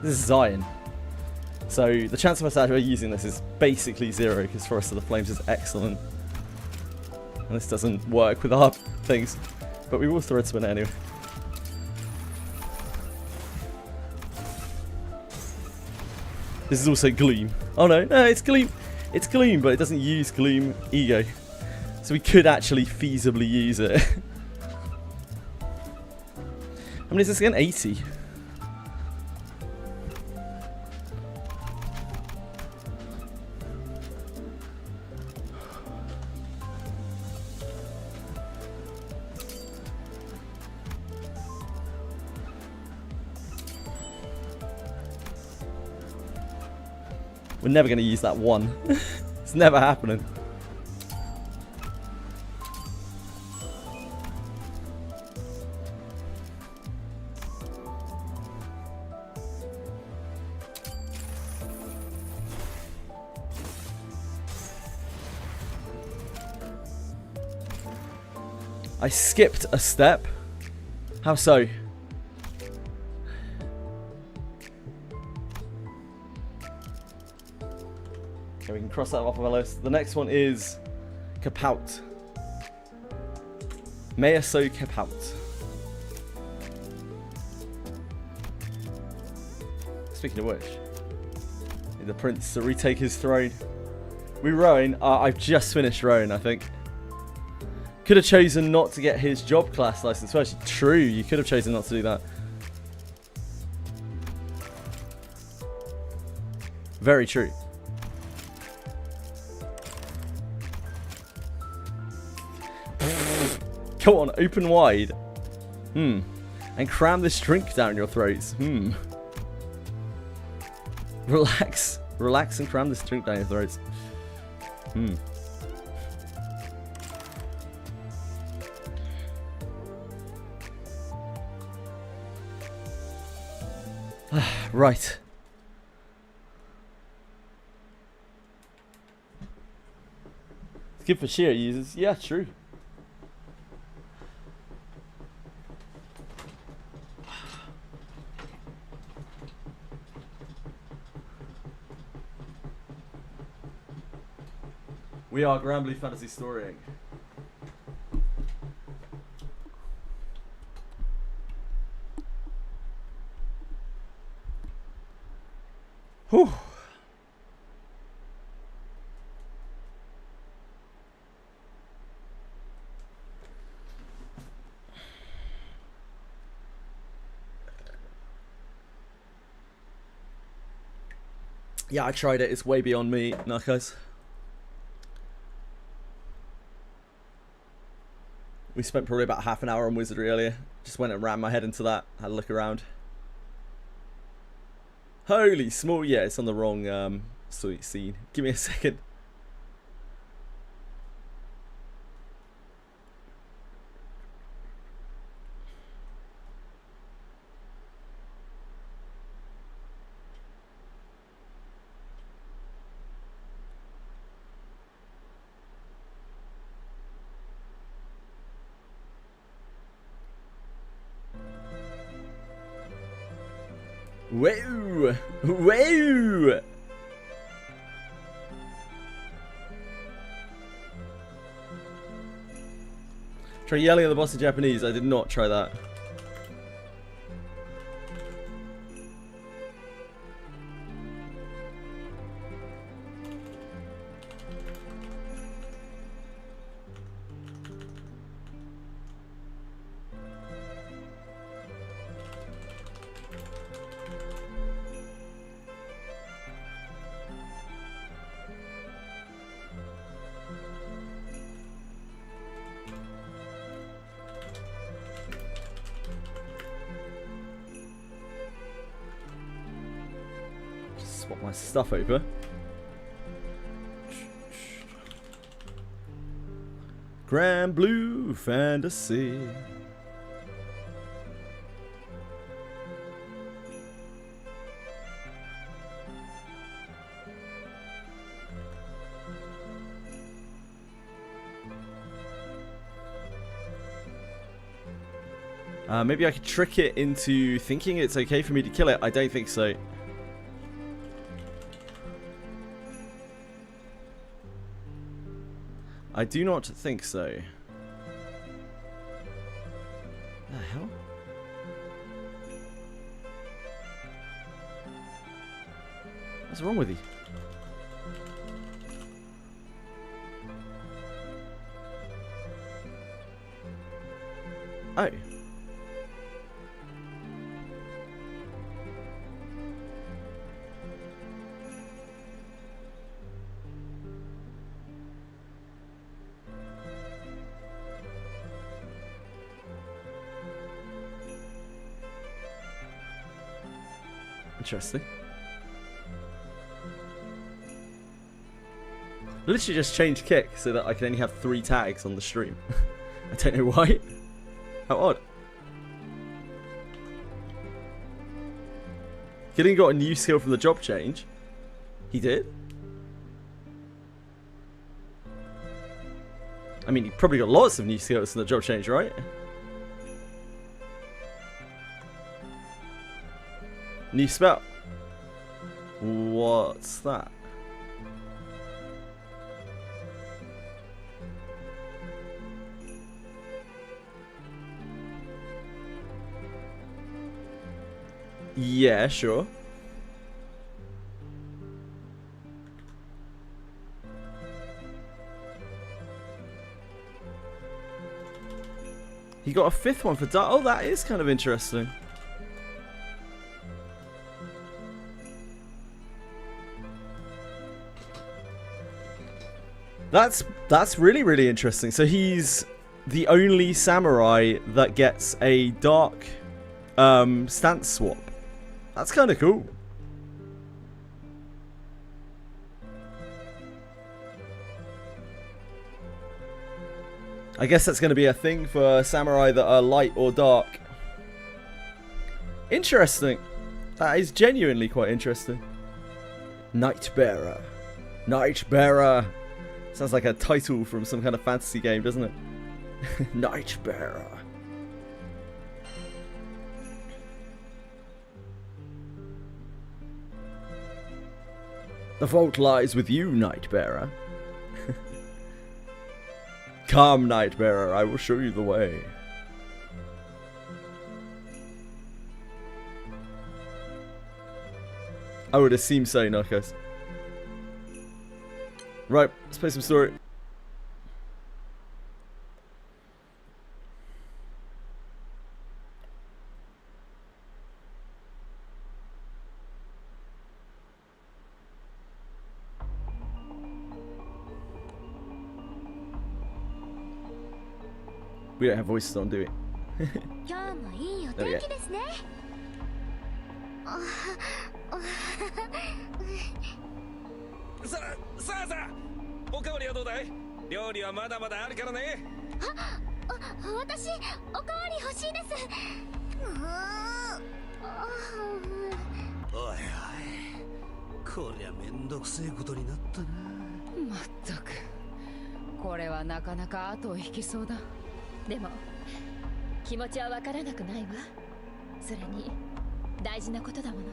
This is Zion. So the chance of us actually using this is basically 0 because Forest of the Flames is excellent. And this doesn't work with our things. But we will thread spin it anyway. This is also Gloom. Oh no, it's Gloom. It's Gloom, but it doesn't use Gloom Ego. So we could actually feasibly use it. How many is this again? 80. We're never going to use that one. It's never happening. I skipped a step. How so? Okay, we can cross that off of our list. The next one is Kapout. Maya So Kapout. Speaking of which, need the prince to retake his throne. We Rowan. I've just finished Rowan, I think. Could have chosen not to get his job class license. Well, actually, true. You could have chosen not to do that. Very true. Go on, open wide. And cram this drink down your throats. Relax. Relax and cram this drink down your throats. Right. It's good for sheer users. Yeah, true. We are Granblue Fantasy Storying. Whew. Yeah, I tried it. It's way beyond me, Narcos. We spent probably about half an hour on Wizardry earlier. Just went and ran my head into that. Had a look around. Holy small. Yeah, it's on the wrong scene. Give me a second. Whoa! Whoa! Try yelling at the boss in Japanese. I did not try that. Swap my stuff over. Granblue Fantasy. Maybe I could trick it into thinking it's okay for me to kill it. I don't think so. I do not think so. The hell? What's wrong with you? Oh. Interesting. Literally just changed kick so that I can only have 3 tags on the stream. I don't know why. How odd. Gideon got a new skill from the job change. He did? I mean, he probably got lots of new skills from the job change, right? New spell. What's that? Yeah, sure. He got a 5th one for dark. Oh, that is kind of interesting. That's really interesting. So he's the only samurai that gets a dark stance swap. That's kind of cool. I guess that's going to be a thing for samurai that are light or dark. Interesting. That is genuinely quite interesting. Nightbearer. Nightbearer. Sounds like a title from some kind of fantasy game, doesn't it? Nightbearer. The fault lies with you, Nightbearer. Come, Nightbearer, I will show you the way. I would assume so, Narcos. Right, let's play some story. We don't have voices on, do we? There we go. さあおかわりはどうだい？料理はまだまだあるからね。私おかわり欲しいです。おいおい、こりゃめんどくせえことになったな。まったく、これはなかなか後を引きそうだ。でも気持ちはわからなくないわ。それに大事なことだもの。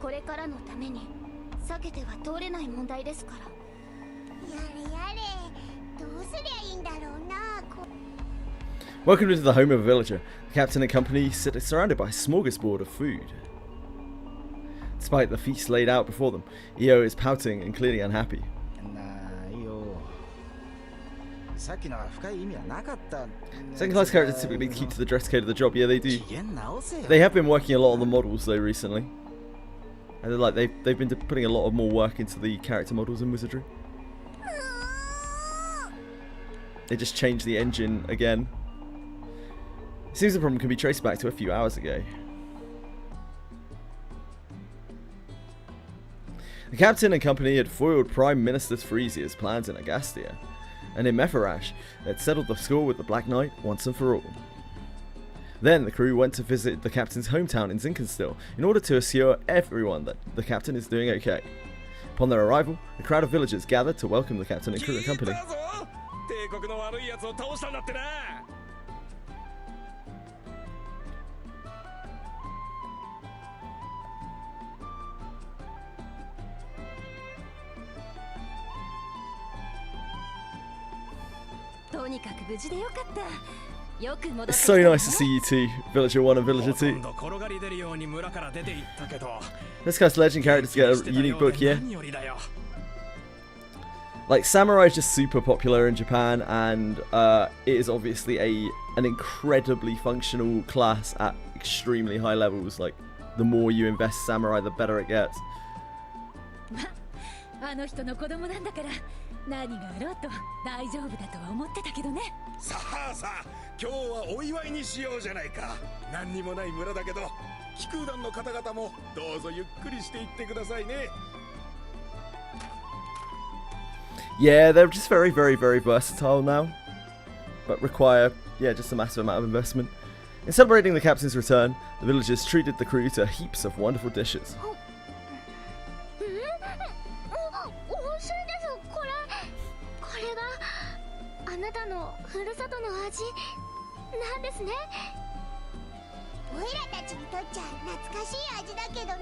これからのために避けては通れない問題ですから。やれやれ、どうすりゃいいんだろうな。Welcome to the home of a villager. The captain and company sit surrounded by a smorgasbord of food. Despite the feast laid out before them, Io is pouting and clearly unhappy. Second-class characters typically keep to the dress code of the job. Yeah, they do. They have been working a lot on the models though recently. And they're like they've been putting a lot of more work into the character models in Wizardry. They just changed the engine again. It seems the problem can be traced back to a few hours ago. The captain and company had foiled Prime Minister Frisia's plans in Agastia. and in Meferash, they had settled the score with the Black Knight once and for all. Then the crew went to visit the captain's hometown in Zinkenstill in order to assure everyone that the captain is doing okay. Upon their arrival, a crowd of villagers gathered to welcome the captain and crew and company. 帝国の悪い奴を倒したんだってな。とにかく無事でよかった。よく戻って It's きた so ね。 nice to see you two, Villager 1 and Villager 2. 今度転がり出るように村から出て行ったけど。 This guy's legend characters get a unique book here. 何よりだよ。 Like, samurai is just super popular in Japan, and it is obviously an incredibly functional class at extremely high levels. Like, the more you invest samurai, the better it gets. あの人の子供なんだから何があろうと大丈夫だとは思ってたけどね。さあさあ、今日はお祝いにしようじゃないか。何にもない村だけど、気空団の方々もどうぞゆっくりしていってくださいね。 Yeah, they're just very, very, very versatile now, but require, just a massive amount of investment. In celebrating the captain's return, the villagers treated the crew to heaps of wonderful dishes. 美味しいです。これがあなたのふるさとの味なんですね。おいらたちにとっちゃ懐かしい味だけどな。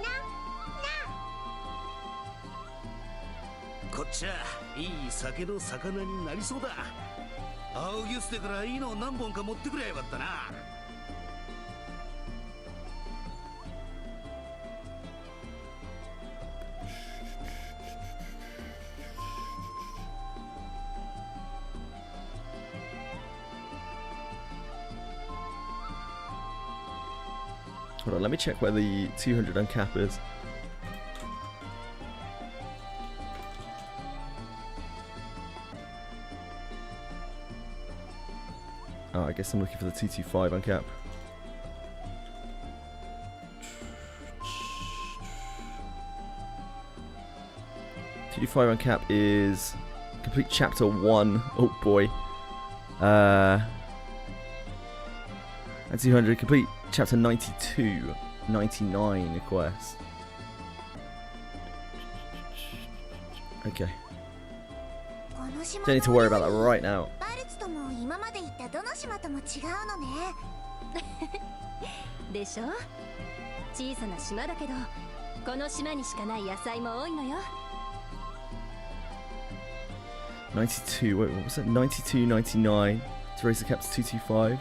こっちゃいい酒の魚になりそうだ。青ギュステからいいのを何本か持ってくればよかったな。Hold on, let me check where the 200 uncap is. Oh, I guess I'm looking for the 225 uncap. $225 uncap is complete chapter 1. Oh boy. And 200 complete chapter 92, 99 quest. Okay. Don't need to worry about that right now. 今まで行ったどの島とも違うのね。でしょ？小さな島だけど、この島にしかない野菜も多いのよ。92, wait, what was that? 92, 99 to raise the cap to 225.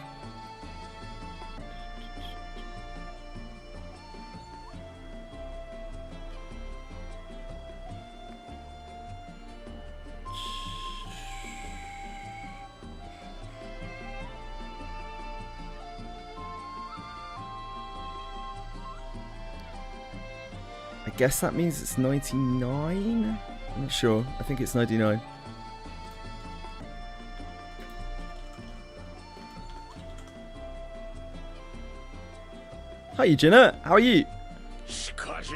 I guess that means it's 99? I'm not sure. I think it's 99. Hi, Jenna. How are you? しかし、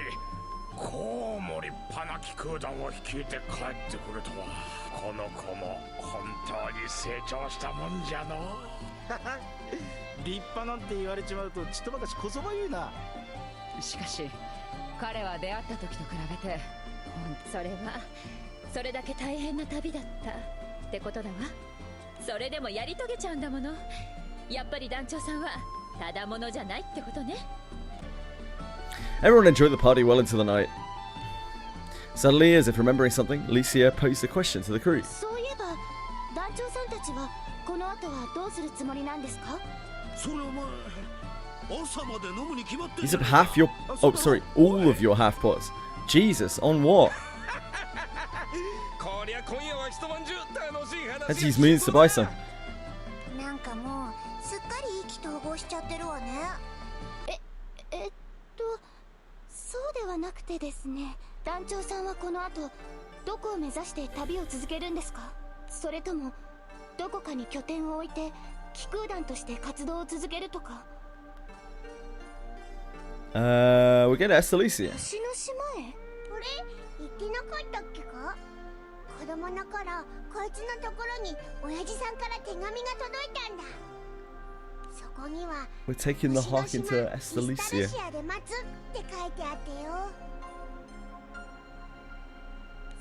こうも立派な気空団を率いて帰ってくるとは、この子も本当に成長したもんじゃの。立派なんて言われちまうとちっとばかしこそばゆいな。しかし彼は出会った時と比べてそれだけ大変な旅だったってことだわ。それでもやり遂げちゃうんだもの。やっぱり団長さんはただものじゃないってことね。 Everyone enjoyed the party well into the night. Suddenly, as if remembering something, Licia posed a question to the crew. そういえば団長さんたちはこの後はどうするつもりなんですか？それお前朝まで飲むに決まってる。 Use up half your... Oh, sorry, all of your half pots. Jesus, on what? こりゃ今夜は一晩中楽しい話。 Had to use moons to buy some. なんかもうすっかり意気投合しちゃってるわね。そうではなくてですね。団長さんはこの後どこを目指して旅を続けるんですか？それともどこかに拠点を置いて気空団として活動を続けるとか。We're going to Estelicia. 星の島へ？あれ行ってなかったっけか？子供の頃こいつのところに親父さんから手紙が届いたんだ。そこには We're taking the Hawk into イ Estelicia. スタルシアで待つって書いてあってよ。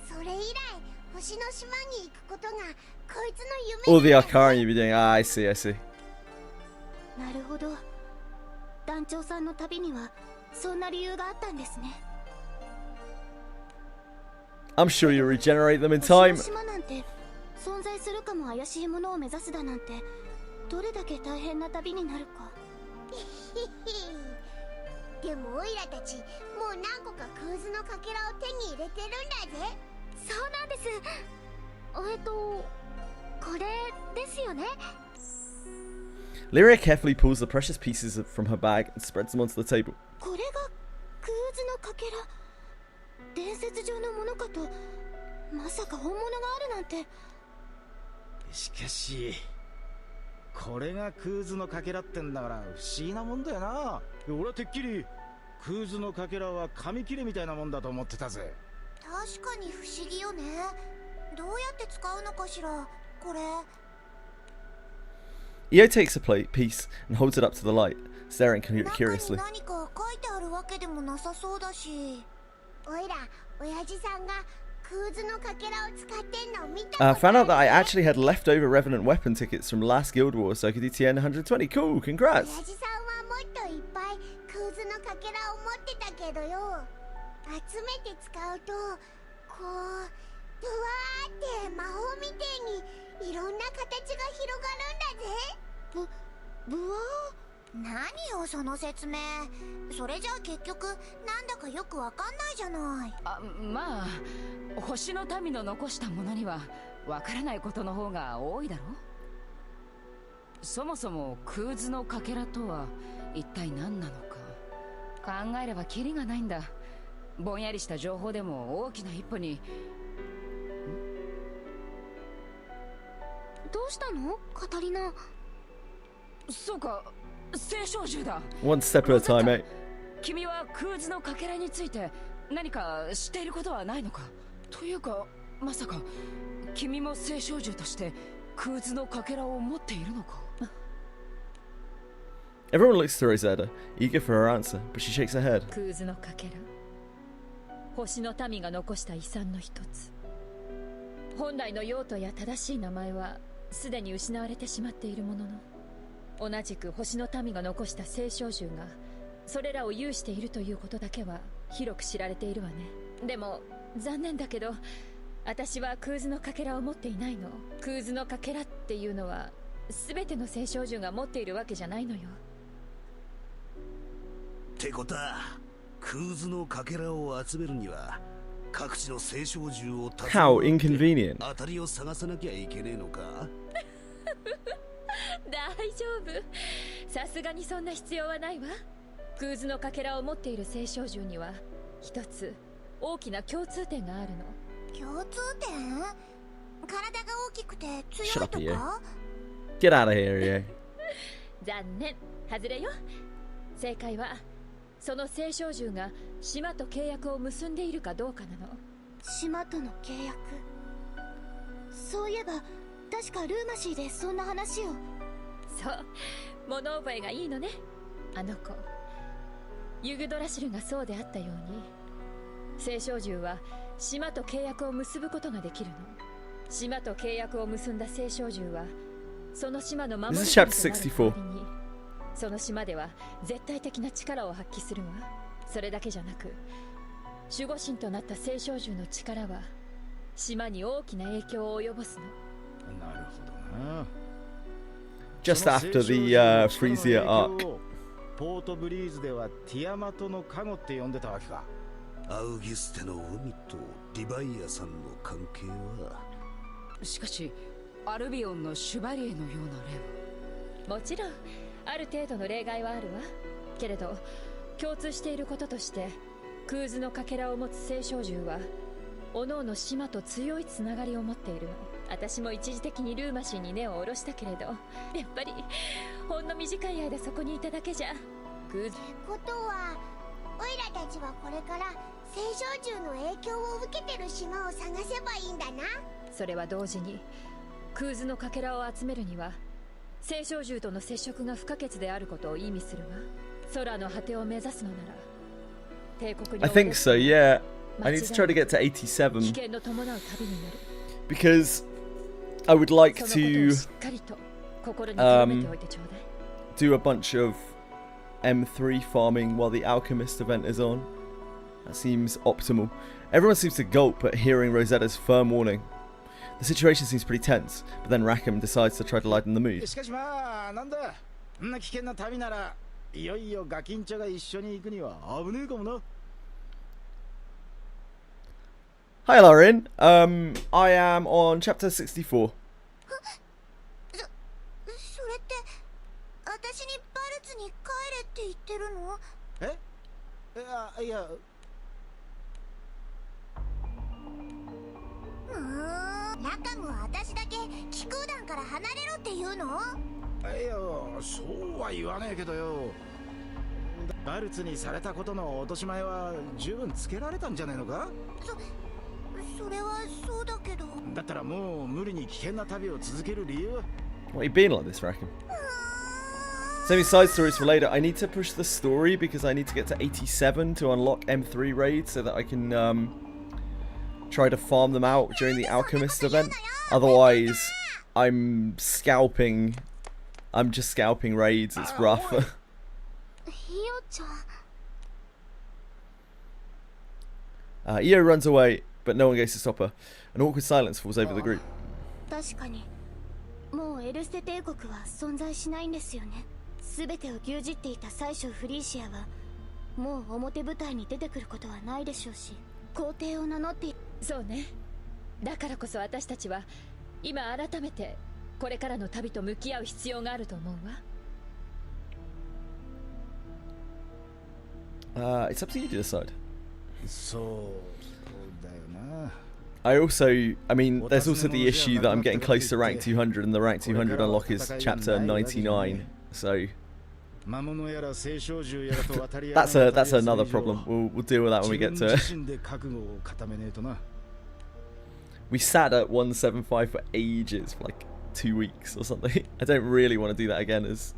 それ以来星の島に行くことがこいつの All the 夢なんだ。 Arcari you'll be doing. Ah, I see, I see. なるほど。団長さんの旅にはそんな理由があったんですね。I'm sure you'll regenerate them in time. 星の島なんて存在するかも怪しいものを目指すだなんてどれだけ大変な旅になるか。でもオイラたちもう何個かクーズのかけらを手に入れてるんだぜ。そうなんです。これですよね。 Lyria carefully pulls the precious pieces from her bag and spreads them onto the table. これがクーズのかけら。伝説上のものかと。まさか本物があるなんて。しかしこれがクーズのかけらってんだから不思議なもんだよな。俺はてっきりクーズのかけらは紙切れみたいなもんだと思ってたぜ。確かに不思議よね。どうやって使うのかしらこれ。 Io takes a piece and holds it up to the light, staring curiously. 中に何か書いてあるわけでもなさそうだし。おいら親父さんがクーズのかけらを使ってんのを見たことある。 Found out that I actually had leftover Revenant weapon tickets from last Guild War, so I could do TN 120. Cool, 親 congrats. 父さんはもっといっぱいクーズのかけらを持ってたけどよ。集めて使うとこうブワーって魔法みてえにいろんな形が広がるんだぜ。ブワー？何よその説明。それじゃあ結局なんだかよくわかんないじゃない。まあ星の民の残したものにはわからないことの方が多いだろ。そもそもクーズのかけらとは一体何なのか考えればキリがないんだ。ぼんやりした情報でも大きな一歩に。どうしたのカタリナ。そうか、聖少獣だ。 One step at a time, mate. 君はクーズのかけらについて何か知っていることはないのか。というかまさか君も聖少獣としてクーズのかけらを持っているのか。 Everyone looks to Rosetta, eager for her answer, but she shakes her head. クーズのかけら、星の民が残した遺産の一つ。本来の用途や正しい名前はすでに失われてしまっているものの、同じく星の民が残した聖少獣がそれらを有しているということだけは広く知られているわね。でも残念だけど私はクーズのかけらを持っていないの。クーズのかけらっていうのは全ての聖少獣が持っているわけじゃないのよ。ってことはクーズのかけらを集めるには各地の聖少獣を How inconvenient. 当たりを探さなきゃいけねえのか。大丈夫、さすがにそんな必要はないわ。クーズのかけらを持っている聖少獣には一つ大きな共通点があるの。共通点？体が大きくて強い Shut と up, Io. か？ Get out of here, Io. 残念、外れよ。正解はその聖少獣が島と契約を結んでいるかどうかなの。島との契約。そういえば確かルーマシーでそんな話を。そう、物覚えがいいのねあの子。ユグドラシルがそうであったように、聖少獣は島と契約を結ぶことができるの。島と契約を結んだ聖少獣はその島の守り This is 神 chapter となる 64. 代わりにその島では絶対的な力を発揮するわ。それだけじゃなく守護神となった聖少獣の力は島に大きな影響を及ぼすの。なるほどな。 Just after the Frisia arc. ポートブリーズではティアマトの加護って呼んでたわけか。アウギステの海とリヴァイアさんの関係は。しかしアルビオンのシュバリエのような例は。もちろんある程度の例外はあるわ。けれど共通していることとしてクーズのかけらを持つ聖少獣は各々島と強いつながりを持っているの。私も一時的にルーマシーに根を下ろしたけれど、やっぱりほんの短い間そこにいただけじゃクーズ。ってことはオイラたちはこれから青少獣の影響を受けてる島を探せばいいんだな。それは同時にクーズのかけらを集めるには青少獣との接触が不可欠であることを意味するわ。空の果てを目指すのなら帝国に I think so, yeah. I need to try to get to 87 危険の伴う旅になる。 because I would like そのことを to しっかりと心に留めておいてちょうだい。 do a bunch of M3 farming while the Alchemist event is on. That seems optimal. Everyone seems to gulp at hearing Rosetta's firm warning. The situation seems pretty tense, but then Rackham decides to try to lighten the mood. しかしまあなんだ、こんな危険な旅ならいよいよガキンチョが一緒に行くには危ねえかもな。Hi Lauren, I am on chapter 64. それって私にバルツに帰れって言ってるの？え？いや。ラカムは私だけ気空団から離れろって言うの？いや、そうは言わねえけどよ。バルツにされたことの落とし前は十分つけられたんじゃねえのか？それはそうだけど。だったらもう無理に危険な旅を続ける理由は？ What are you being like this, Rackham? Saving side stories for later. I need to push the story because I need to get to 87 to unlock M3 raids so that I can try to farm them out during the Alchemist event. Otherwise, I'm just scalping raids. It's rough. Io runs away, but no one goes to stop her. An awkward silence falls over the group. 確かにもうエルステ帝国は存在しないんですよね。全てを牛耳っていた最初フリーシアはもう表舞台に出てくることはないでしょうし、皇帝を名乗って。そうね。だからこそ私たちは今改めてこれからの旅と向き合う必要があると思うわ。It's up to you to decide. そうだよな。I mean, there's also the issue that I'm getting close to rank 200, and the rank 200 unlock is chapter 99. So that's another problem. We'll deal with that when we get to it. We sat at 175 for ages, for like 2 weeks or something. I don't really want to do that again as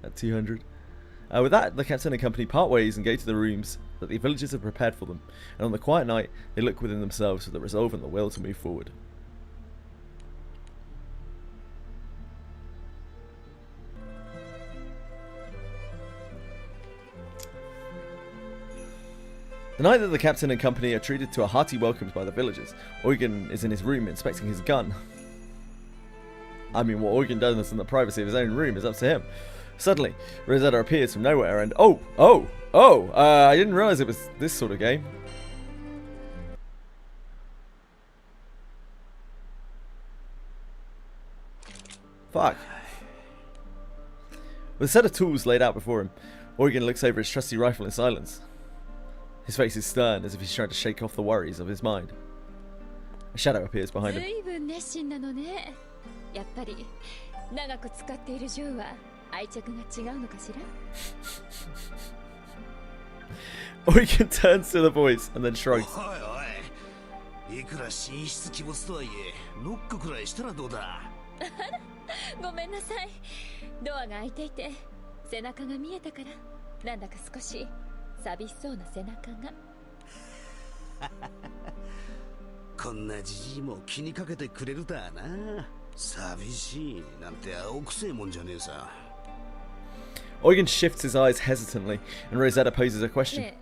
at 200. With that, the captain and company part ways and go to the rooms that the villagers have prepared for them, and on the quiet night they look within themselves with the resolve and the will to move forward. The night that the captain and company are treated to a hearty welcome by the villagers, Eugen is in his room inspecting his gun. I mean, what Eugen does in the privacy of his own room is up to him. Suddenly, Rosetta appears from nowhere and I didn't realise it was this sort of game. Fuck. With a set of tools laid out before him, Eugen looks over his trusty rifle in silence. His face is stern, as if he's trying to shake off the worries of his mind. A shadow appears behind him. Eugen turns to the voice and then shrugs. Eugen shifts his eyes hesitantly, and Rosetta poses a question. It's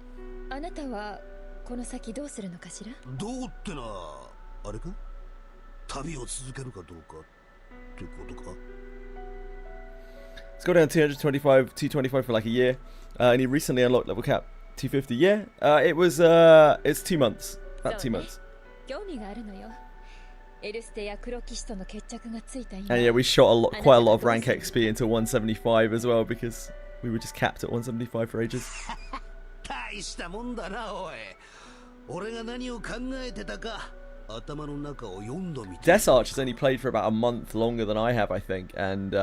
got down 225 for like a year, and he recently unlocked level cap 250. Yeah, it's 2 months, about 2 months. And yeah, we shot quite a lot of rank XP into 175 as well, because we were just capped at 175 for ages. 頭の中を読んだみたい。 Desarch has only played for about a month longer than I have, I think, and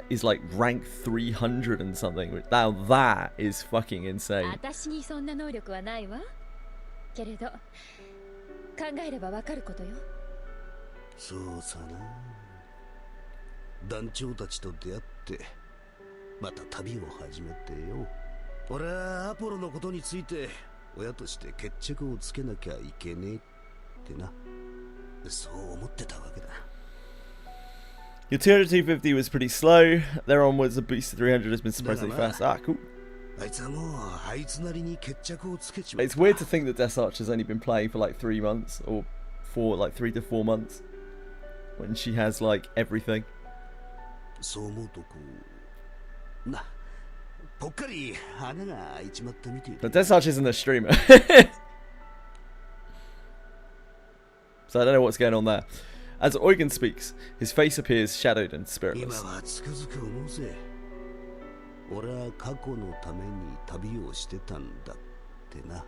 is like rank 300 and something. Now that is fucking insane. 私にそんな能力はないわ。けれど考えればわかることよ。そうさな。団長たちと出会ってまた旅を始めてよ。俺はアポロのことについて親として決着をつけなきゃいけねえってな。そう思ってたわけだ。 Your 200-250 was pretty slow. There onwards, the boost to 300 has been surprisingly fast. Ah, cool. あいつはもうあいつなりに決着をつけちまった。 It's weird to think that Desarch has only been playing for like 3 months, or 3 to 4 months, when she has like everything. そう思うとこうな、ぽっかり穴が開いちまったみてえだ。 But Desarch isn't a streamer. So I don't know what's going on there. As Eugen speaks, his face appears shadowed and 今 spiritless. はつくづく思うぜ。俺は過去のために旅をしてたんだってな。だ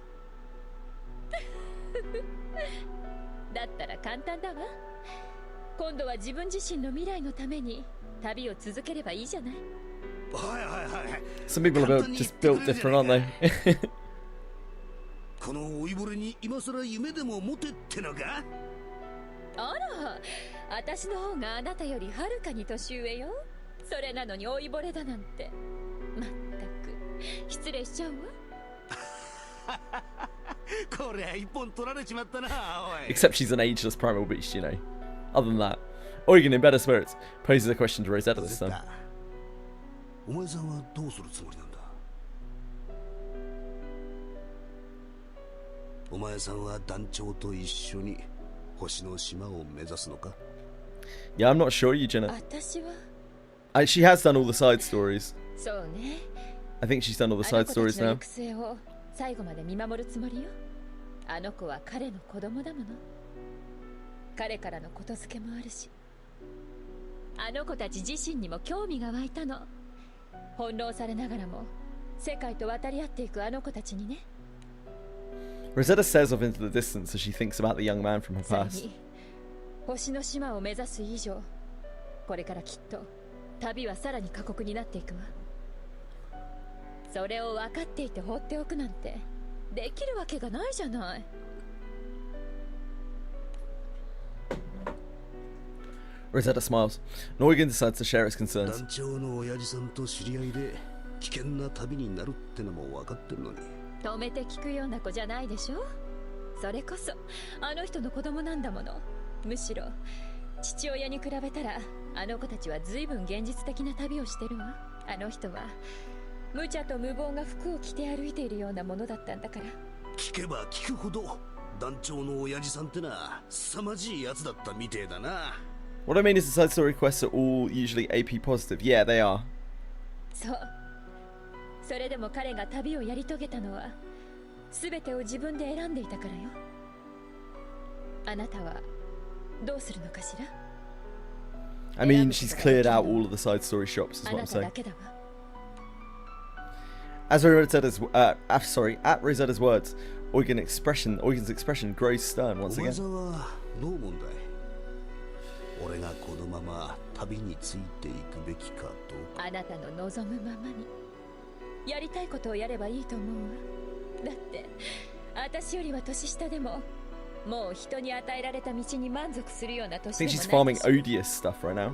ったら簡単だわ。今度は自分自身の未来のために旅を続ければいいじゃない。はいはいはい。 Some people are just built different, aren't they? この老いぼれに今さら夢でも持てってのか。あら、私の方があなたよりはるかに年上よ。それなのに老いぼれだなんて。まったく失礼しちゃうわ。こりゃ一本取られちまったな、おい。 Except she's an ageless primal beast, you know. Other than that, Eugen, in better spirits, poses a question to Rosetta this time. お前さんはどうするつもりなんだ。お前さんは団長と一緒に星の島を目指すのか。 Yeah, I'm not sure, Eugenia. 私は She has done all the side stories. そうね。 I think she's done all the side stories あの now. 子たちの行く末を最後まで見守るつもりよ。あの子は彼の子供だもの。彼からのことづけもあるし、あの子たち自身にも興味が湧いたの。翻弄されながらも世界と渡り合っていくあの子たちにね。 Rosetta stares off into the distance as she thinks about the young man from her それ past. に星の島を目指す以上、これからきっと旅はさらに過酷になっていくわ。それを分かっていて放っておくなんてできるわけがないじゃない。 Rosetta smiles. Eugen decides to share his concerns. 団長の親父さんと知り合いで危険な旅になるってのも分かってるのに。止めて聞くような子じゃないでしょ。それこそあの人の子供なんだもの。むしろ父親に比べたらあの子たちは随分現実的な旅をしてるわ。あの人は無茶と無謀が服を着て歩いているようなものだったんだから。聞けば聞くほど団長の親父さんってな凄まじいやつだったみてえだな。 What I mean is the side story quests are all usually AP positive. Yeah, they are. そう。それでも彼が旅をやり遂げたのは全てを自分で選んでいたからよ。あなたはどうするのかしら。 I mean, she's cleared out all of the side story shops, is あ what な I'm ただ saying. けだわ。 As Rosetta's, at Rosetta's words, Eugen's expression grows stern お once 前 again. さんはどう思うんだい。俺がこのまま旅についていくべきかどうか。あなたの望むままにやりたいことをやればいいと思うわ。だって私よりは年下でももう人に与えられた道に満足するような I 年 think で she's もない farming でしょ。 odious stuff right now.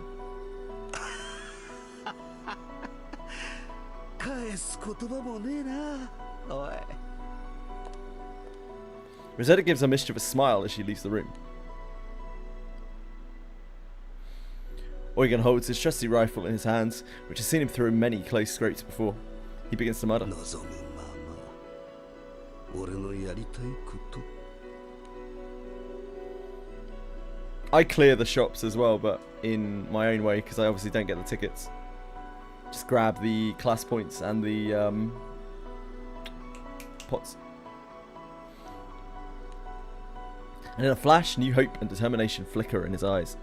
返す言葉もねえな、おい。 Rosetta gives a mischievous smile as she leaves the room. Eugen holds his trusty rifle in his hands, which has seen him through many close scrapes before. He begins to mutter. 望むまま俺のやりたいこと。 I clear the shops as well, but in my own way, because I obviously don't get the tickets. Just grab the class points and the pots. And in a flash, new hope and determination flicker in his eyes.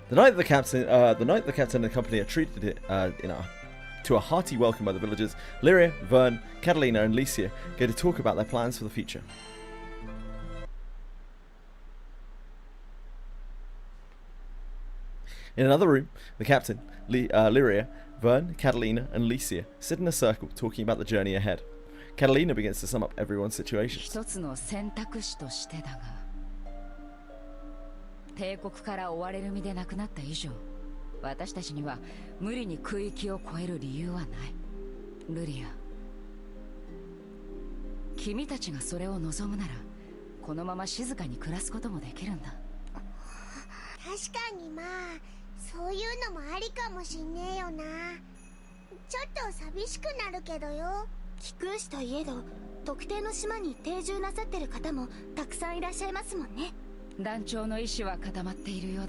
The night the captain and the company are treated To a hearty welcome by the villagers, Lyria, Vern, Catalina, and Licia go to talk about their plans for the future. In another room, the captain, Lyria, Vern, Catalina, and Licia sit in a circle talking about the journey ahead. Catalina begins to sum up everyone's situation. 一つの選択肢としてだが、帝国から追われる身でなくなった以上、私たちには無理に空域を越える理由はない。ルリア、君たちがそれを望むなら、このまま静かに暮らすこともできるんだ。確かにまあそういうのもありかもしんねえよな。ちょっと寂しくなるけどよ。貴君子といえど特定の島に定住なさってる方もたくさんいらっしゃいますもんね。団長の意志は固まっているよ。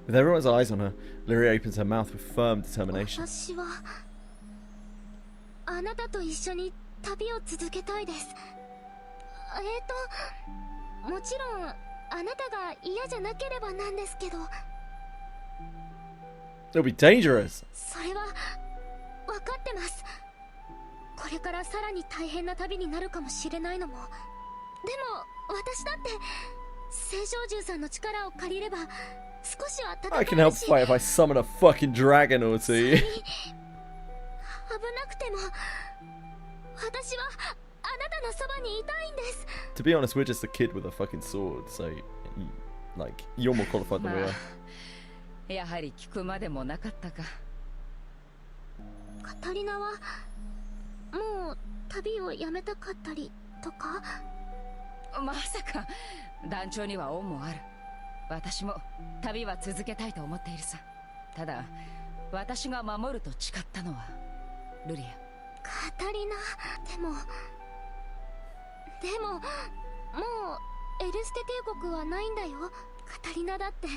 With everyone's eyes on her, Lyria opens her mouth with firm determination. 私はあなたと一緒に旅を続けたいです。もちろんあなたが嫌じゃなければなんですけど。 It'll be dangerous. それは分かってます。これからさらに大変な旅になるかもしれないのも。でも私だって青少獣さんの力を借りれば少しは戦えるし。 I can help fight if I summon a fucking dragon or two. 危なくても私はあなたのそばにいたいんです。 To be honest, we're just a kid with a fucking sword, so like you're more qualified than we are. やはり聞くまでもなかったか。カタリナはもう旅をやめたかったりとか。まさか団長には恩もある。私も旅は続けたいと思っているさ。ただ私が守ると誓ったのはルリア。カタリナ、でももうエルステ帝国はないんだよ。カタリナだって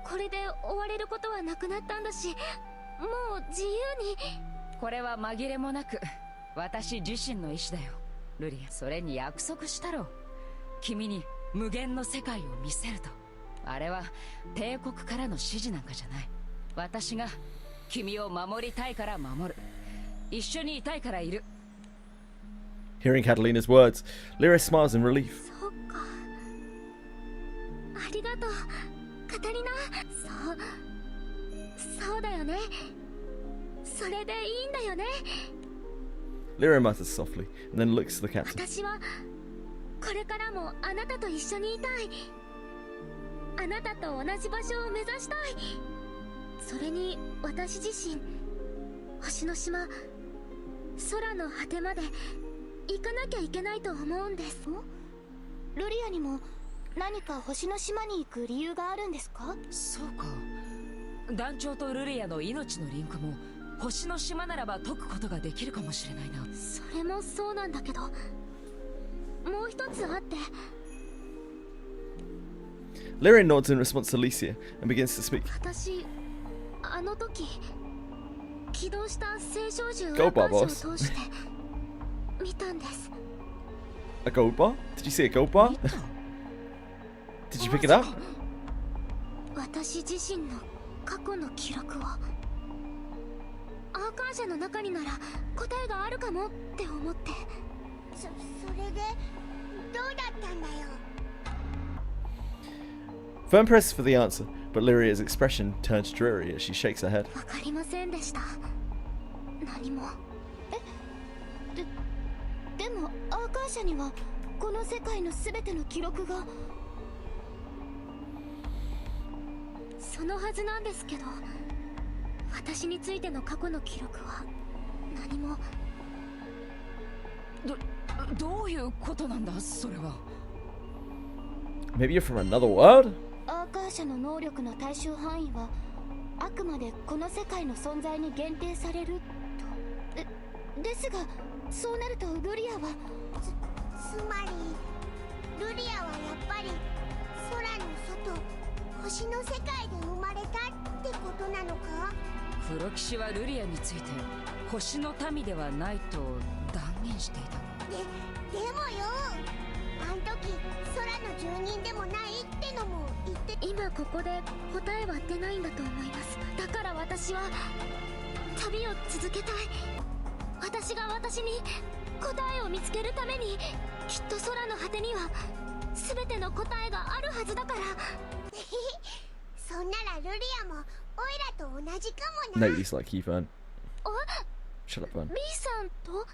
これで追われることはなくなったんだし、もう自由に。これは紛れもなく私自身の意志だよルリア。それに約束したろう。君に無限の世界を見せると。あれは帝国からの指示なんかじゃない。私が君を守りたいから守る。一緒にいたいからいる。 Hearing Catalina's words, Lyria smiles in relief. そうか、ありがとうカタリナ。そうだよね。それでいいんだよね。 Lyria mutters softly and then looks to the captain. 私はこれからもあなたと一緒にいたい。あなたと同じ場所を目指したい。それに私自身星の島、空の果てまで行かなきゃいけないと思うんです。ルリアにも何か星の島に行く理由があるんですか？そうか。団長とルリアの命のリンクも星の島ならば解くことができるかもしれないな。それもそうなんだけど、もう一つあって。 Lyria nods in response to Licia and begins to speak. 私あの時起動した青少獣 Go, アカー Barbos. シを通して見たんです。 A gold bar? Did you see a gold bar? Did you pick it up? 私自身の過去の記録を。アーカーシャの中になら答えがあるかもって思って。それでどうだったんだよ。 Vern presses for the answer, but Lyria's expression turns dreary as she shakes her head. わかりませんでした。何も。でもアーカーシャにはこの世界のすべての記録が。そのはずなんですけど、私についての過去の記録は何も。どういうことなんだそれは。 Maybe you're from another world? アーカーシャの能力の対象範囲はあくまでこの世界の存在に限定されると。ですがそうなるとルリアはつまりルリアはやっぱり空の外、星の世界で生まれたってことなのか？黒騎士はルリアについて星の民ではないと断言していた。でもよ、あん時空の住人でもないってのも言って。今ここで答えは出ないんだと思います。だから私は旅を続けたい。私が私に答えを見つけるために、きっと空の果てには全ての答えがあるはずだから。そんならルリアもオイラと同じかもな。 Nobody's like you, Vern. Shut up, Vern. B さんと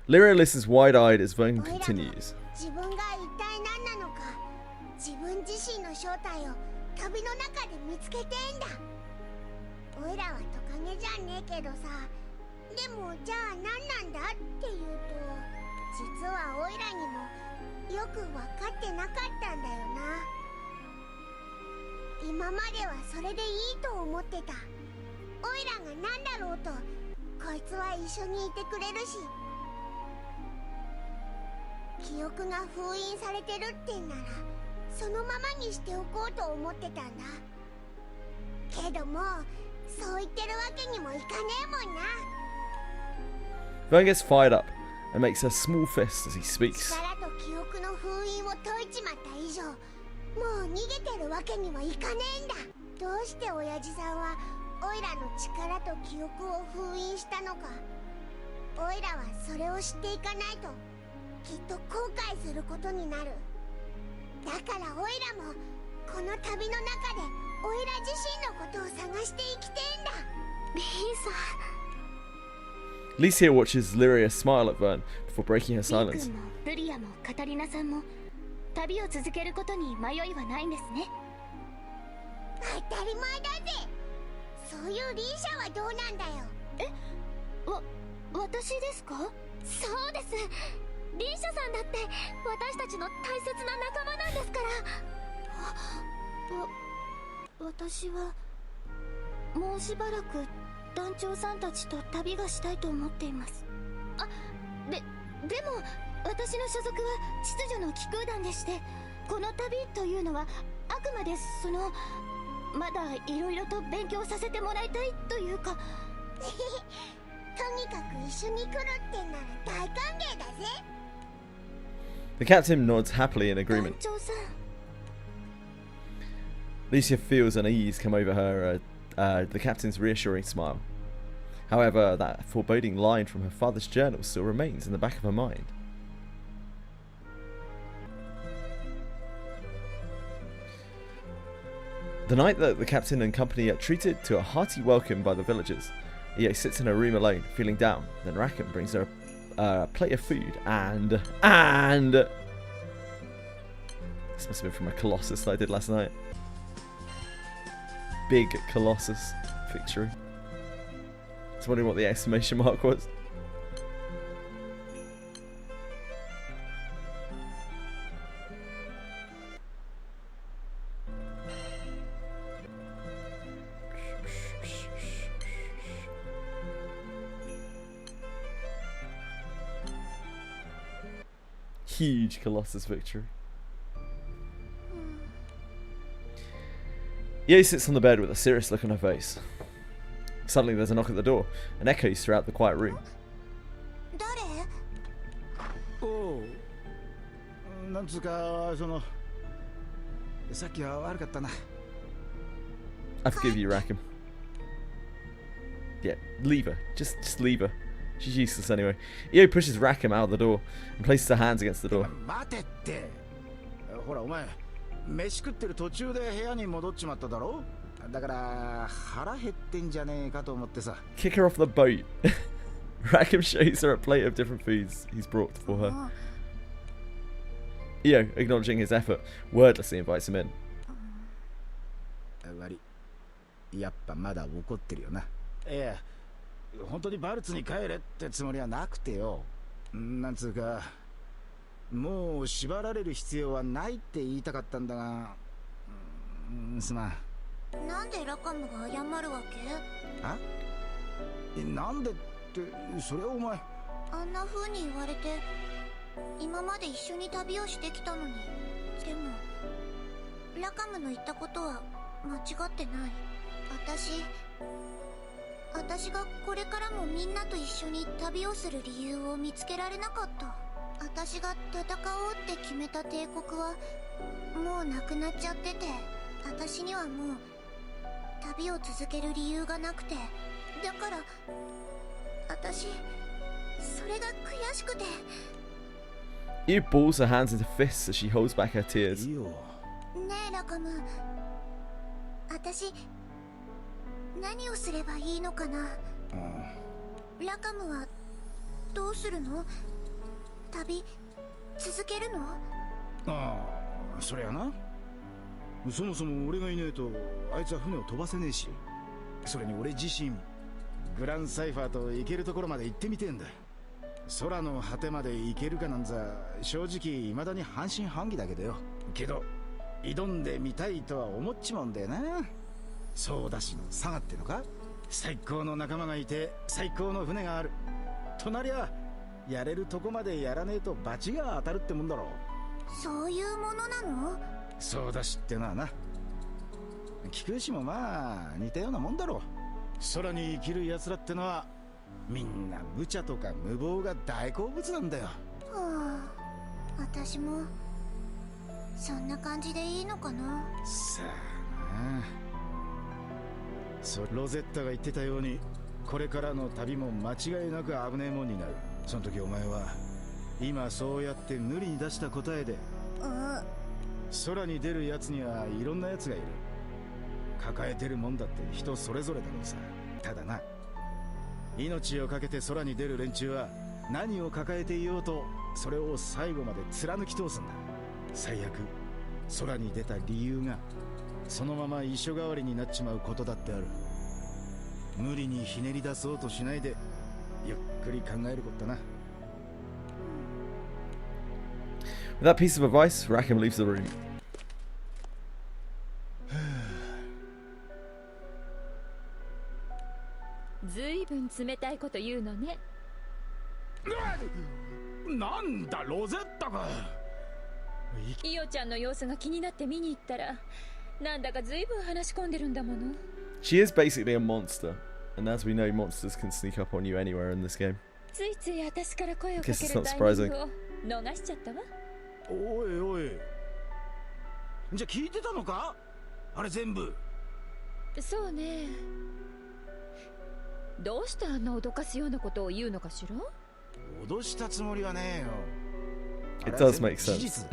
Lyria listens wide-eyed as Vern continues. 自分が一体何なのか、自分自身の正体を旅の中で見つけてんだ。オイラはトカゲじゃねえけどさ、でもじゃあ何なんだっていうと、実はオイラにもよく分かってなかったんだよな。今まではそれでいいと思ってた。オイラが何だろうと、こいつは一緒にいてくれるし、記憶が封印されてるってんならそのままにしておこうと思ってたんだけども、そう言ってるわけにもいかねえもんな。 Vern gets fired up and makes a small fist as he speaks. 力と記憶の封印を解いちまった以上、もう逃げてるわけにはいかねえんだ。どうして親父さんはオイラの力と記憶を封印したのか。オイラはそれを知っていかないときっと後悔することになる。だからオイラもこの旅の中でオイラ自身のことを探して生きてんだ。リーさん。 Licia watches Lyria smile at Vern before breaking her リー silence. 君もルリアもカタリナさんも旅を続けることに迷いはないんですね。当たり前だぜ。そういうリーシャはどうなんだよ。私ですか？そうです。リーシャさんだって私たちの大切な仲間なんですから。私はもうしばらく団長さんたちと旅がしたいと思っています。でも私の所属は秩序の気空団でして、この旅というのはあくまでまだいろいろと勉強させてもらいたいというか。とにかく一緒に来るってんなら大歓迎だぜ。 The captain nods happily in agreement. 団長さん。 Licia feels unease come over her, the captain's reassuring smile. However, that foreboding line from her father's journal still remains in the back of her mind. The night that the captain and company are treated to a hearty welcome by the villagers, Io sits in her room alone, feeling down. Then Rackham brings her a plate of food and... This must have been from a Colossus that I did last night. Big Colossus victory. I was wondering what the exclamation mark was. Huge Colossus victory. Io sits on the bed with a serious look on her face. Suddenly there's a knock at the door and echoes throughout the quiet room. おう、なんつうかさっきは悪かったな。 I forgive you, Rackham. Yeah, leave her. Just leave her. She's useless anyway. Io pushes Rackham out of the door and places her hands against the door. 待てって。ほらお前、飯食ってる途中で部屋に戻っちまっただろ。だから腹減ってんじゃねえかと思ってさ。 Kick her off the boat. Rackham shows her a plate of different foods he's brought for her. Io, acknowledging his effort, wordlessly invites him in. 悪い。やっぱまだ怒ってるよな。いや、本当にバルツに帰れってつもりはなくてよ。なんつうか、もう縛られる必要はないって言いたかったんだが、すまん。なんでラカムが謝るわけ？あ？なんでって、それはお前。あんな風に言われて、今まで一緒に旅をしてきたのに。でもラカムの言ったことは間違ってない。私がこれからもみんなと一緒に旅をする理由を見つけられなかった。私が戦おうって決めた帝国はもうなくなっちゃってて、私にはもう旅を続ける理由がなくて、だから私それが悔しくて。 You balls her hands into fists as she holds back her tears. いいよ。ねえラカム、私何をすればいいのかな。ラカムはどうするの？旅続けるの？ああ、そりゃな。そもそも俺がいねえとあいつは船を飛ばせねえし、それに俺自身グランサイファーと行けるところまで行ってみてんだ。空の果てまで行けるかなんざ正直未だに半信半疑だけどよ。けど挑んでみたいとは思っちまうんだよな。ソーダ師の佐賀ってのか。最高の仲間がいて最高の船があるとなりゃ、やれるとこまでやらねえと罰が当たるってもんだろ。そういうものなの？ソーダ師ってのはな、聞くしもまあ似たようなもんだろ。空に生きる奴らってのはみんな無茶とか無謀が大好物なんだよ。はあ、私もそんな感じでいいのかな。さあな。ロゼッタが言ってたようにこれからの旅も間違いなく危ねえもんになる。その時お前は今そうやって無理に出した答えで、空に出るやつにはいろんなやつがいる。抱えてるもんだって人それぞれだろうさ。ただな、命をかけて空に出る連中は何を抱えていようとそれを最後まで貫き通すんだ。最悪空に出た理由がそのまま遺書代わりになっちまうことだってある。無理にひねり出そうとしないでゆっくり考えることだな。 With that piece of advice, Rackham leaves the room. ずいぶん冷たいこと言うのね。なんだロゼッタか。イオちゃんの様子が気になって見に行ったら、なんだかずいぶん話し込んでるんだもの。She is basically a monster, and as we know, monsters can sneak up on you anywhere in this game. ついつい私から声をか Guess け it's る not タイミングを逃しちゃったわ。おいおい、じゃあ聞いてたのかあれ全部。そうね。どうしてあんな脅かすようなことを言うのかしら。脅したつもりはねえよ。 It does make sense.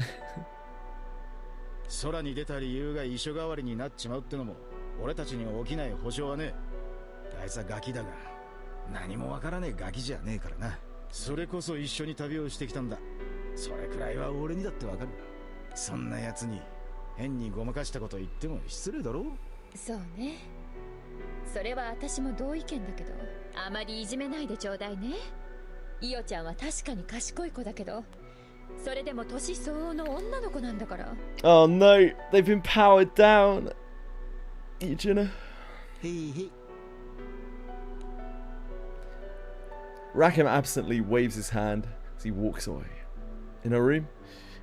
空に出た理由が遺書代わりになっちまうってのも俺たちに起きない保証はねえ。あいつはガキだが何もわからねえガキじゃねえからな。それこそ一緒に旅をしてきたんだ。それくらいは俺にだってわかる。そんな奴に変にごまかしたこと言っても失礼だろ。そうね。それは私も同意見だけど、あまりいじめないでちょうだいね。イオちゃんは確かに賢い子だけど、それでも年相応の女の子なんだから。Oh no, they've been powered down. Yujina. Rackham absently waves his hand as he walks away. In her room,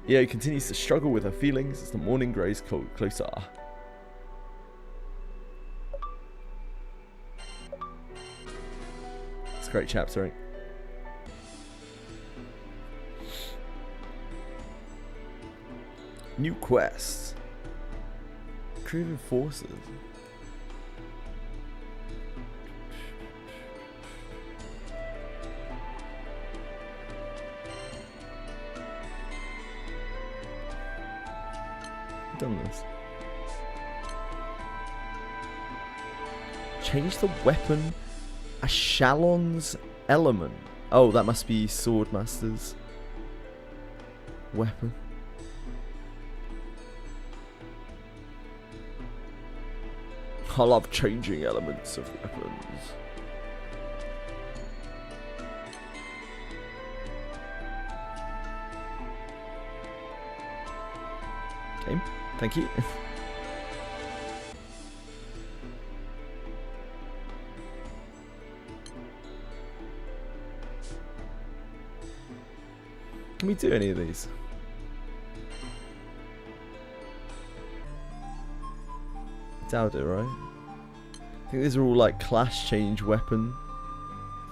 Io continues to struggle with her feelings as the morning grows closer. It's a great chapter, right? New quests. Proven forces. Done this. Change the weapon. A Shalon's element. Oh, that must be Swordmaster's weapon. I love changing elements of weapons. Okay, thank you. Can we do any of these? Doubt it, right? I think these are all like class change weapon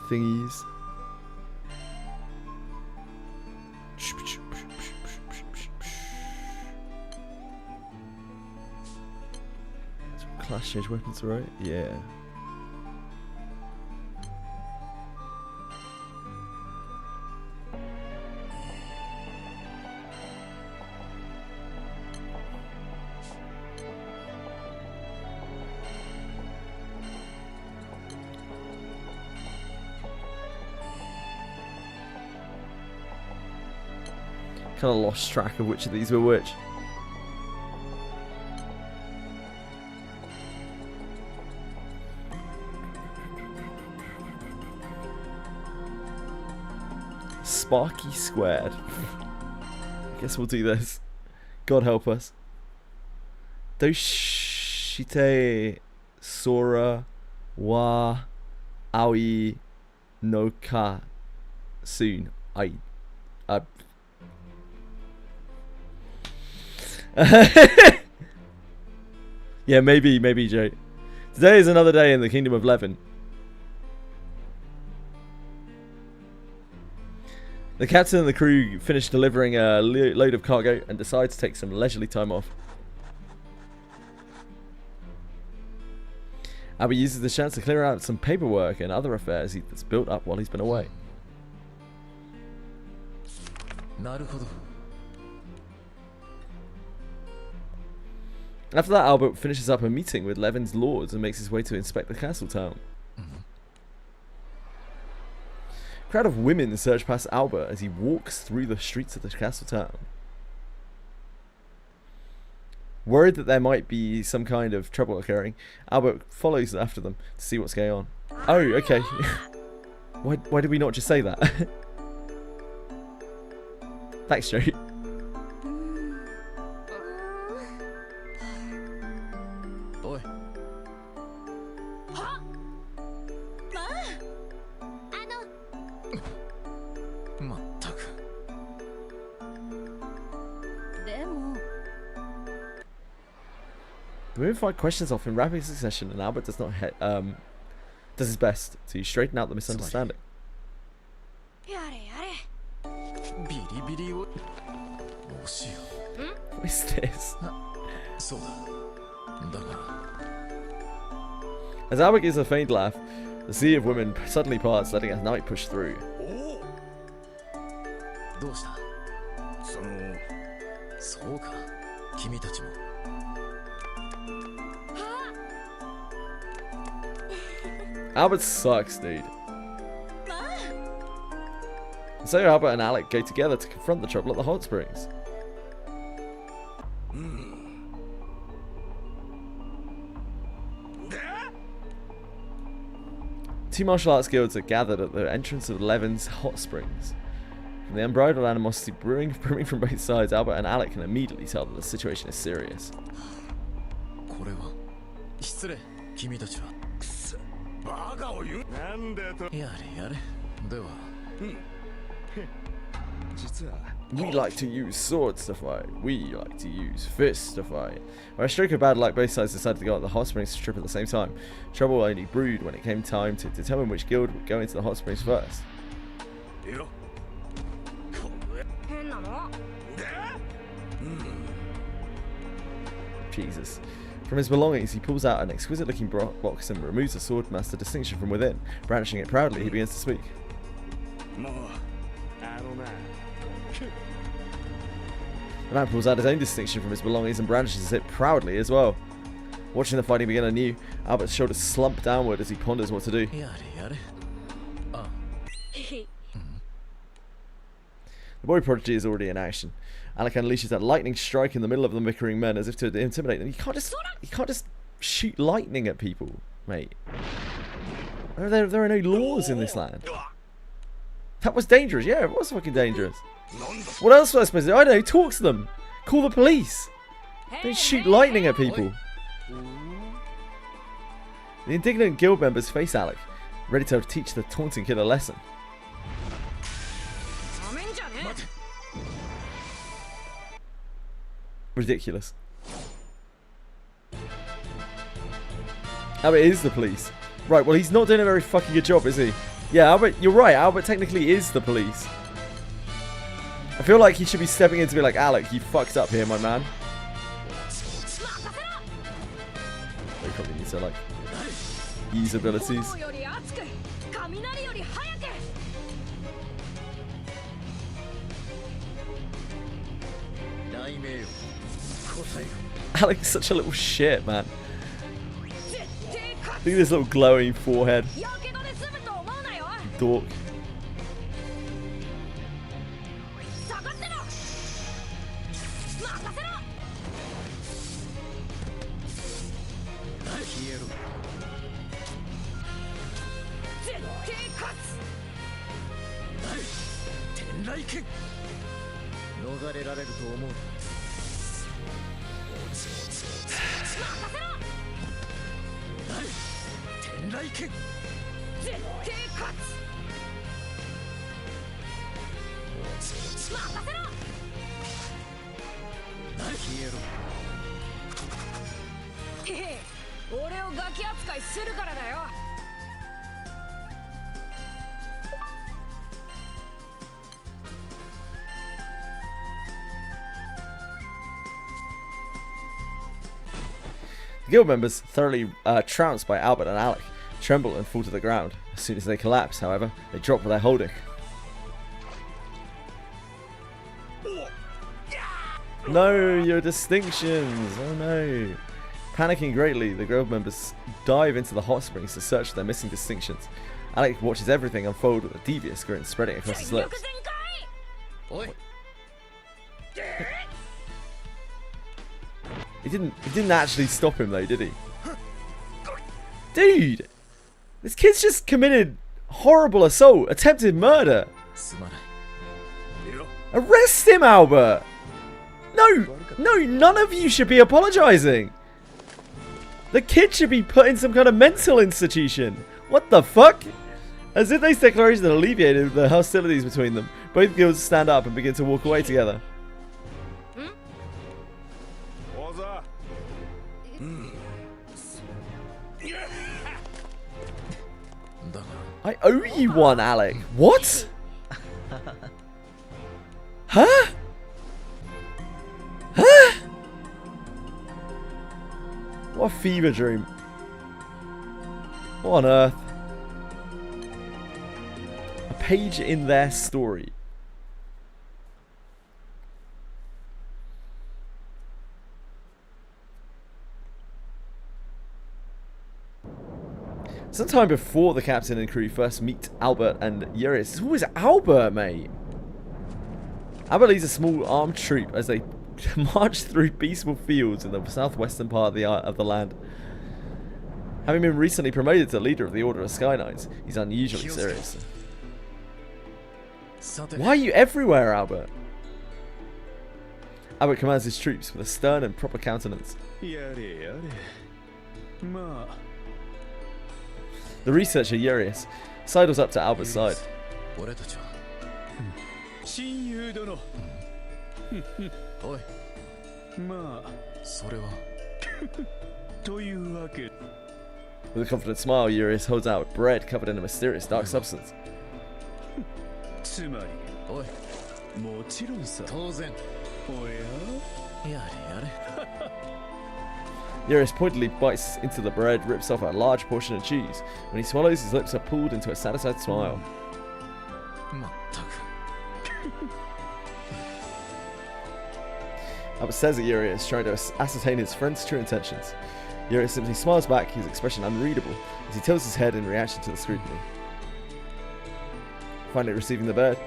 thingies. Class change weapons, right? Yeah. Kind of lost track of which of these were which. Sparky squared. I guess we'll do this. God help us. Doshite Sora wa Aoi no ka soon. Yeah, maybe, Joe. Today is another day in the Kingdom of Levin. The captain and the crew finish delivering a load of cargo and decide to take some leisurely time off. Albert uses the chance to clear out some paperwork and other affairs that's built up while he's been away. After that, Albert finishes up a meeting with Levin's lords and makes his way to inspect the castle town. A crowd of women search past Albert as he walks through the streets of the castle town. Worried that there might be some kind of trouble occurring, Albert follows after them to see what's going on. Oh, okay. Why did we not just say that? Thanks, Joe. The women fight questions off in rapid succession, and Albert does not does his best to straighten out the misunderstanding. What is this? As Albert gives a faint laugh, the sea of women suddenly parts, letting a knight push through. Albert sucks, dude. So Albert and Alec go together to confront the trouble at the hot springs. Two martial arts guilds are gathered at the entrance of Levin's hot springs. From the unbridled animosity brewing from both sides, Albert and Alec can immediately tell that the situation is serious. We like to use swords to fight. We like to use fists to fight. By a stroke of bad luck, both sides decided to go at the hot springs trip at the same time. Trouble only brewed when it came time to determine which guild would go into the hot springs first. Jesus. From his belongings, he pulls out an exquisite-looking box and removes a swordmaster distinction from within. Brandishing it proudly, he begins to speak. The man pulls out his own distinction from his belongings and brandishes it proudly as well. Watching the fighting begin anew, Albert's shoulders slump downward as he ponders what to do. The boy prodigy is already in action. Alec unleashes that lightning strike in the middle of the bickering men as if to intimidate them. You can't just shoot lightning at people, mate. There are no laws in this land. That was dangerous. Yeah, it was fucking dangerous. What else was I supposed to do? I don't know. Talk to them. Call the police. Don't shoot lightning at people. The indignant guild members face Alec, ready to teach the taunting kid a lesson. Ridiculous. Albert is the police. Right, well, he's not doing a very fucking good job, is he? Yeah, Albert, you're right. Albert technically is the police. I feel like he should be stepping in to be like, Alec, you fucked up here, my man. Oh, probably need to like use abilities. Alex is such a little shit, man. Look at this little glowing forehead. Dork. The guild members, thoroughly trounced by Albert and Alec, tremble and fall to the ground. As soon as they collapse, however, they drop what they're holding. No, your distinctions! Oh no! Panicking greatly, the guild members dive into the hot springs to search for their missing distinctions. Alec watches everything unfold with a devious grin spreading across his lips. He didn't actually stop him though, did he? Dude! This kid's just committed horrible assault, attempted murder. Arrest him, Albert! No, none of you should be apologizing. The kid should be put in some kind of mental institution. What the fuck? As if this declaration had alleviated the hostilities between them, both guilds stand up and begin to walk away together. I owe you one, Alec. What? Huh? Huh? What a fever dream. What on earth? A page in their story. Sometime before the captain and crew first meet Albert and Urius. It's always Albert, mate. Albert leads a small armed troop as they march through peaceful fields in the southwestern part of the land. Having been recently promoted to leader of the Order of Sky Knights, he's unusually serious. Why are you everywhere, Albert? Albert commands his troops with a stern and proper countenance. The researcher Urius sidles up to Albert's side. With a confident smile, Urius holds out bread covered in a mysterious dark substance. Urius pointedly bites into the bread, rips off a large portion of cheese. When he swallows, his lips are pulled into a satisfied smile. Albert stares at Urius, trying to ascertain his friend's true intentions. Urius simply smiles back, his expression unreadable, as he tilts his head in reaction to the scrutiny. Finally receiving the bird,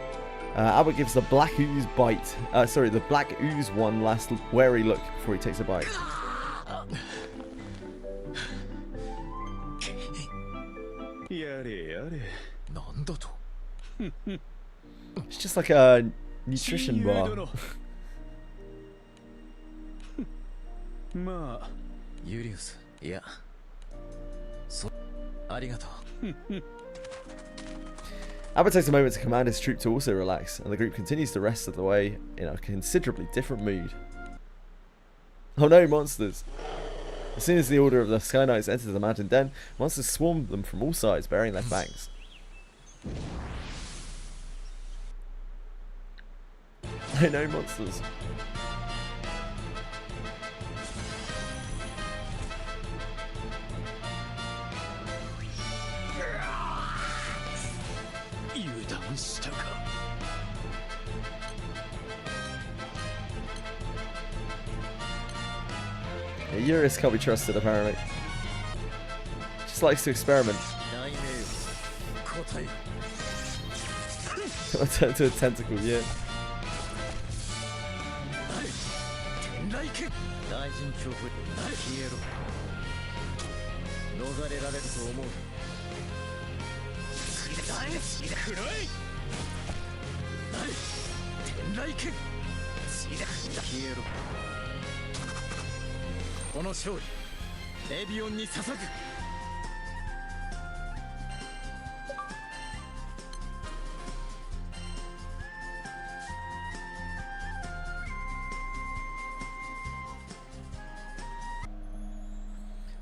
Albert gives the black ooze bite. The black ooze one last wary look before he takes a bite. It's just like a nutrition bar. Albert takes a moment to command his troop to also relax, and the group continues the rest of the way in a considerably different mood. Oh no, monsters! As soon as the Order of the Sky Knights enter the mountain den, monsters swarm them from all sides, bearing their fangs. Oh no, monsters! Yeah, Eurus can't be trusted, apparently. Just likes to experiment. Turn to a tentacle, yeah.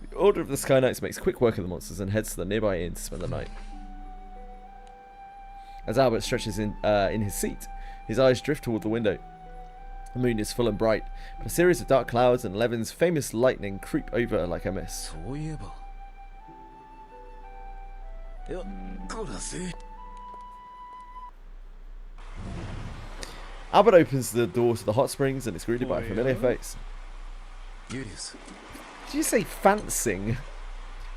The Order of the Sky Knights makes quick work of the monsters and heads to the nearby inn to spend the night. As Albert stretches in his seat, his eyes drift toward the window. The moon is full and bright, but a series of dark clouds and Levin's famous lightning creep over like a mist. Albert opens the door to the hot springs and is greeted by a familiar face. Did you say fancying?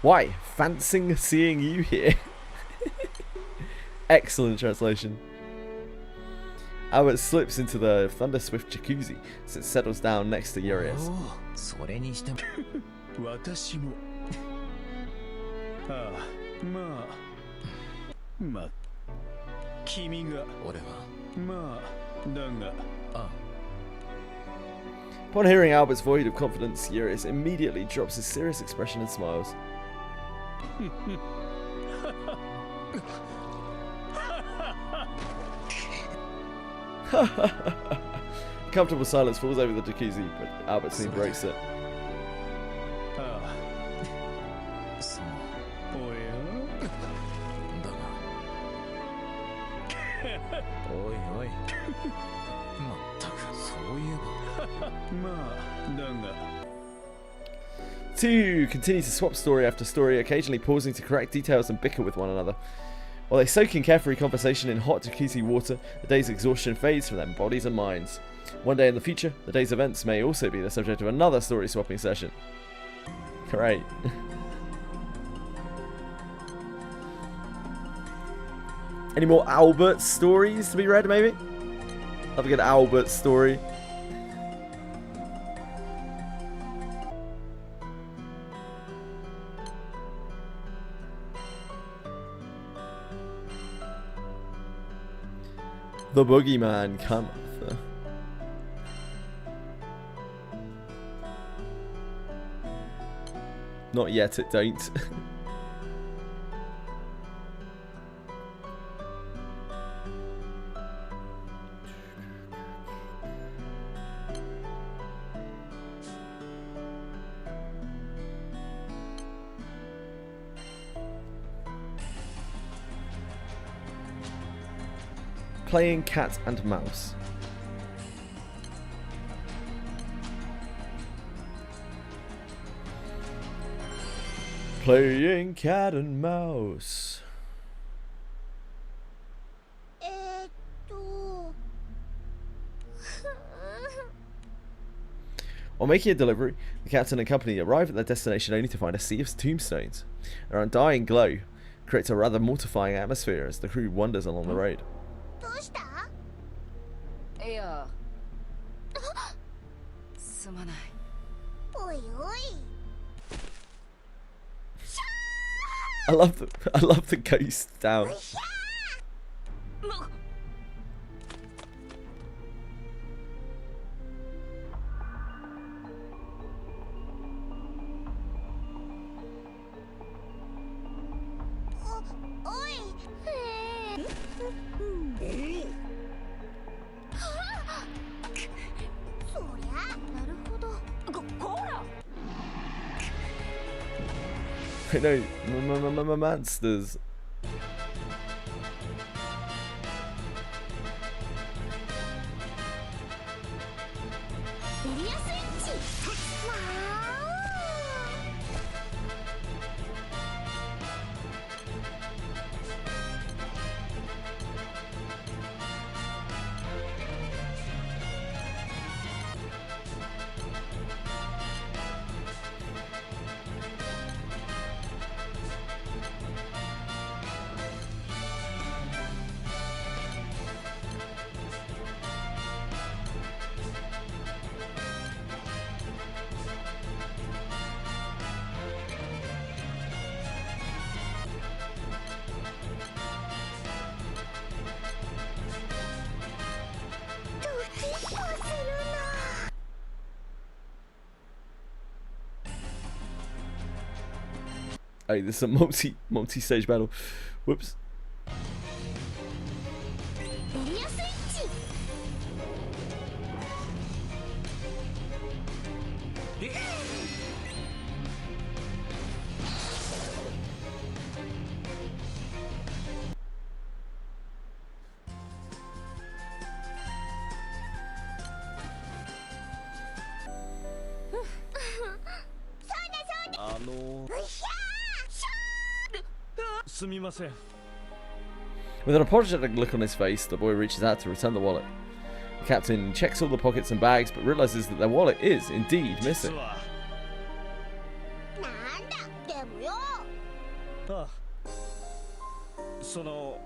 Why? Fancying seeing you here? Excellent translation. Albert slips into the Thunder Swift jacuzzi as it settles down next to Urias. Upon hearing Albert's void of confidence, Urias immediately drops his serious expression and smiles. Comfortable silence falls over the jacuzzi, but Albert soon breaks it. Two continue to swap story after story, occasionally pausing to correct details and bicker with one another. While they soak in carefree conversation in hot jacuzzi water, the day's exhaustion fades from their bodies and minds. One day in the future, the day's events may also be the subject of another story swapping session. Great. Any more Albert stories to be read, maybe? Love a good Albert story. The boogeyman cometh. Not yet, it don't. Playing cat and mouse. Playing cat and mouse. While making a delivery, the captain and company arrive at their destination only to find a sea of tombstones. Their undying glow creates a rather mortifying atmosphere as the crew wanders along the road. I love the ghost down. I know, monsters. Hey, this is a multi-stage battle. Whoops. エリアスイッチ すみません。 With an apologetic look on his face, the boy reaches out to return the wallet. The captain checks all the pockets and bags, but realizes that their wallet is indeed missing. なんだでもよあ、その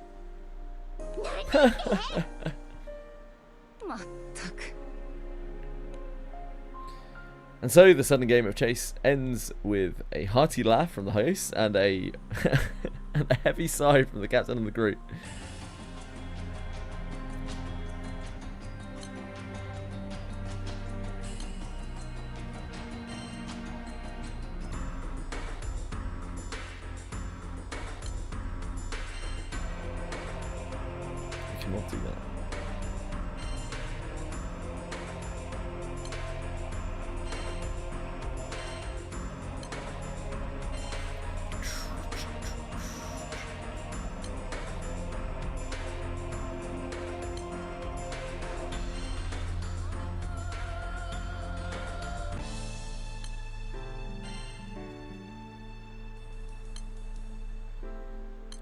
まったく。 And so the sudden game of chase ends with a hearty laugh from the host and a and a heavy sigh from the captain and the crew. We cannot do that.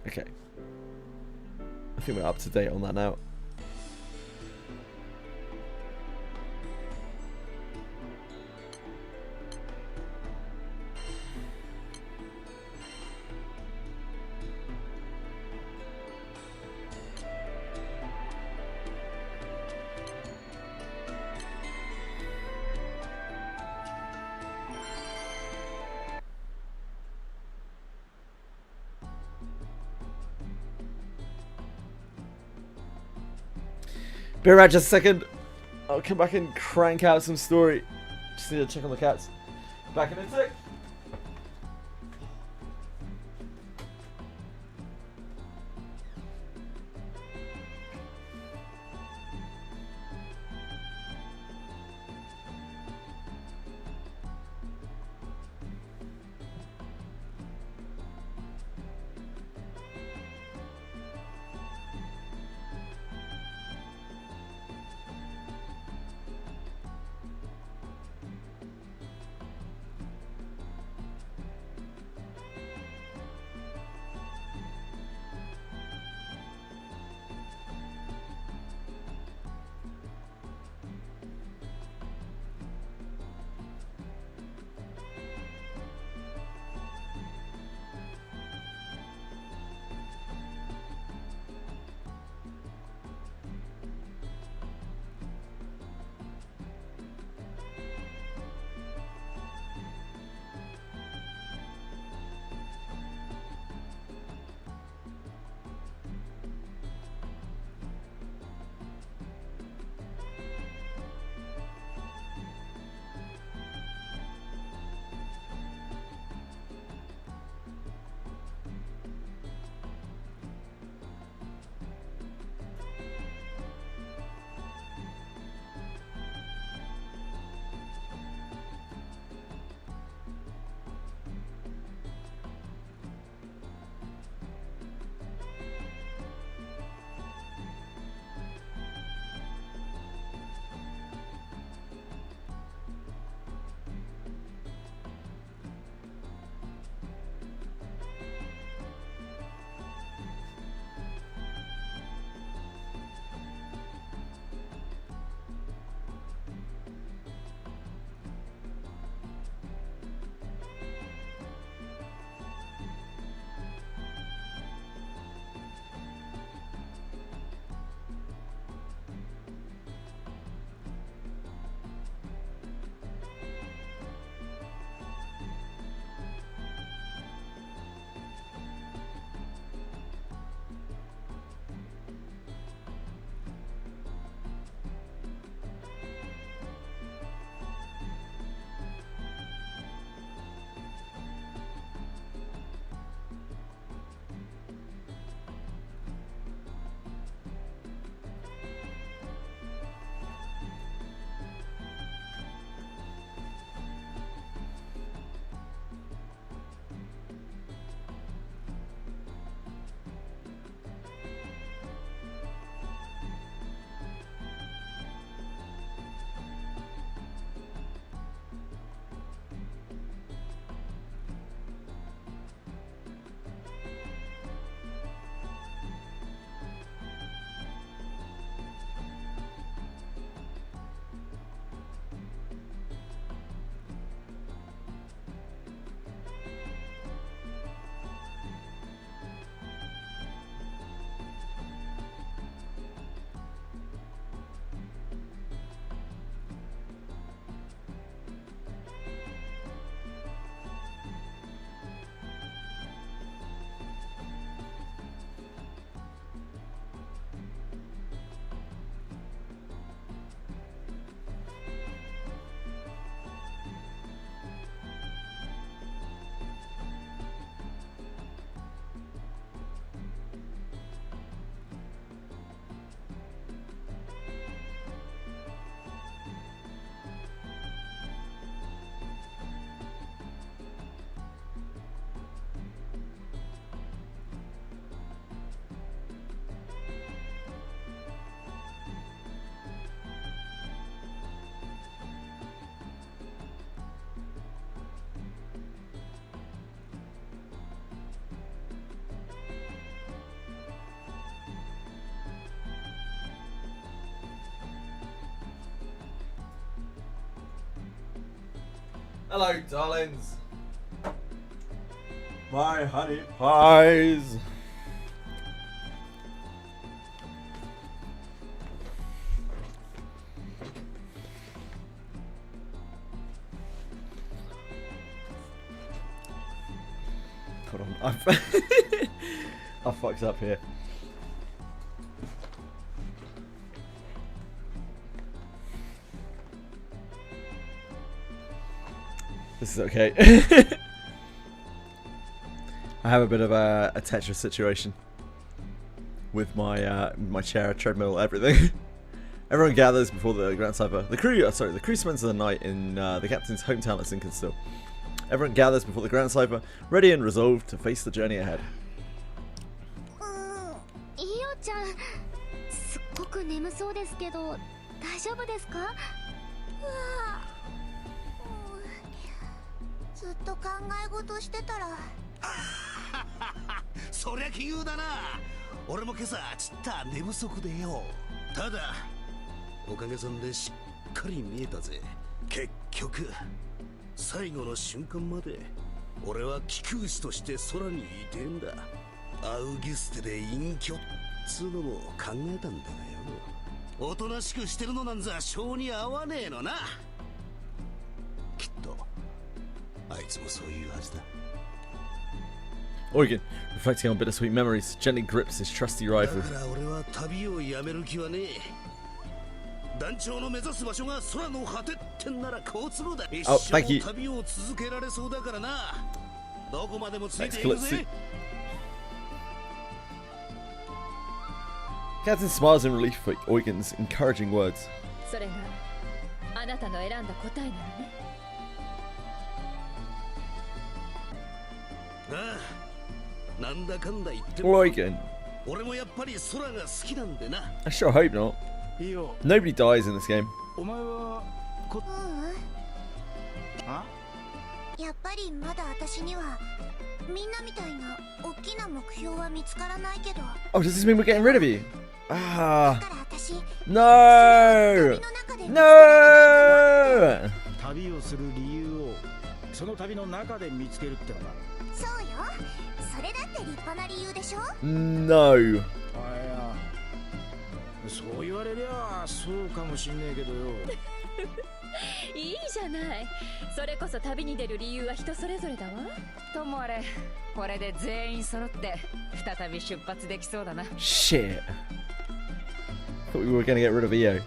Okay. I think we're up to date on that now. Be right just a second. I'll come back and crank out some story. Just need to check on the cats. Back in a sec. Hello, darlings. My honey pies. Hold on, I fucked up here. This is okay. I have a bit of a Tetris situation with my my chair, treadmill, everything. Everyone gathers before the Grand Cypher. The crew spends the night in the captain's hometown at Sinkinstill. Everyone gathers before the Grand Cypher, ready and resolved to face the journey ahead. イオちゃん、すっごく眠そうですけど、大丈夫ですか？うわぁ、ずっと考え事してたら。そりゃ奇遇だな。俺も今朝ちった寝不足でよ。ただおかげさんでしっかり見えたぜ。結局最後の瞬間まで俺は気空士として空にいてんだ。アウギステで隠居っつうのも考えたんだがよ。おとなしくしてるのなんざ性に合わねえのな。きっとあいつもそういうはずだ。Eugen, reflecting on bittersweet memories, gently grips his trusty rifle. だから俺は旅をやめる気はねえ。団長の目指す場所が空の果てってんなら好都合だ。一生旅を続けられそうだからな。どこまでもついていくぜ。Captain smiles in relief for Eugen's encouraging words. それがあなたの選んだ答えなのね。ああ、なんだかんだ言っても Eugen, 俺もやっぱり空が好きなんでな。 I sure hope not. Nobody dies in this game. お前はあ？やっぱりまだ私にはみんなみたいな大きな目標は見つからないけど。 Oh, does this mean we're getting rid of you? Ah. だから私、 No! No! 旅をする理由をその旅の中で見つけるってのが。そうよ。それだって立派な理由でしょ？ No. あ、いや、そう言われりゃそうかもしんねえけどよ。いいじゃない。それこそ旅に出る理由は人それぞれだわ。ともあれ、これで全員揃って再び出発できそうだな。 Shit. Thought we were gonna get rid of EO.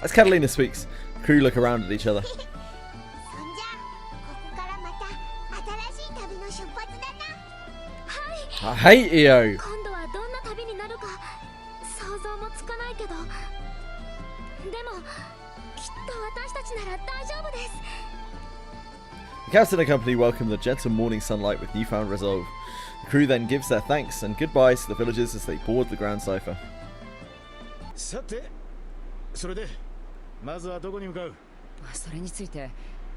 As Catalina speaks, the crew look around at each other. そんじゃ、ここからまた新しい旅の出発だな。I hate EO. 今度はどんな旅になるか想像もつかないけど、でもきっと私たちなら大丈夫です。 The captain and company welcome the gentle morning sunlight with newfound resolve. The crew then gives their thanks and goodbyes to the villagers as they board the Grand Cypher. さて、それでまずはどこに向かう？それについて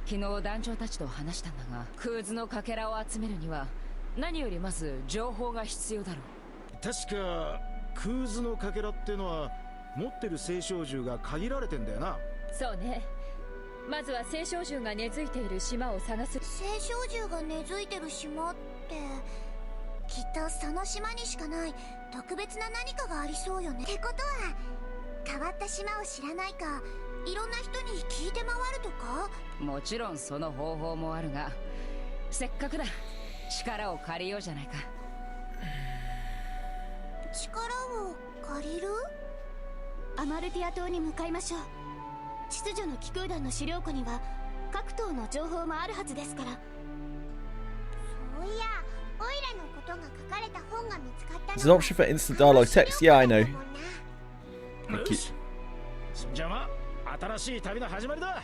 昨日団長たちと話したんだが、クズのかけらを集めるには何よりまず情報が必要だろう。確かクーズのかけらってのは持ってる青少獣が限られてんだよな。そうね。まずは青少獣が根付いている島を探す。青少獣が根付いてる島ってきっとその島にしかない特別な何かがありそうよね。ってことは変わった島を知らないかいろんな人に聞いて回るとか？もちろんその方法もあるが、せっかくだ、力を借りようじゃないか。力を借りる？アマルティア島に向かいましょう。秩序の気空団の資料庫には各島の情報もあるはずですから。そういや、オイラのことが書かれた本が見つかったの。 There's an option for instant dialogue text. Yeah, I know. Thank you. そんじゃま、新しい旅の始まりだ。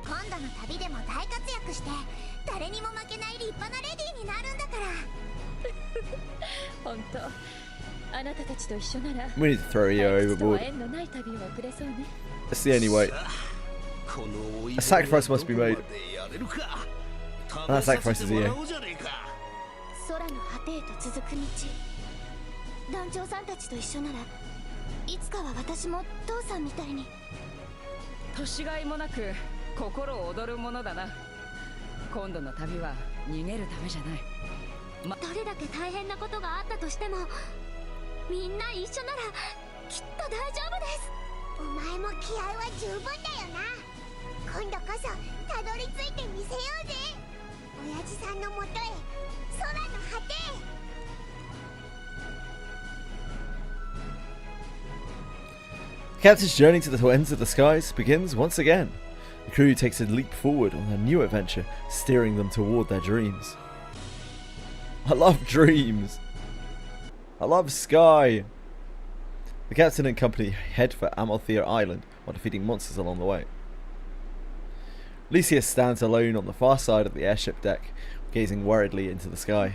今度の旅でも大活躍して誰にも負けない立派なレディーになるんだから。本当、あなたたちと一緒なら We need to throw EO overboard. 縁のない旅を送れそうね。 That's the only way. A sacrifice must be made. And that sacrifice is EO. 空の果てへと続く道。団長さんたちと一緒ならいつかは私も父さんみたいに年がいもなく心躍るものだな。今度の旅は逃げるためじゃない。どれだけ大変なことがあったとしても、みんな一緒ならきっと大丈夫です。お前も気合は十分だよな。今度こそたどり着いてみせようぜ。親父さんのもとへ、空の果てへ。The captain's journey to the ends of the skies begins once again. The crew takes a leap forward on their new adventure, steering them toward their dreams. I love dreams. I love sky. The captain and company head for Amalthea Island while defeating monsters along the way. Licia stands alone on the far side of the airship deck, gazing worriedly into the sky.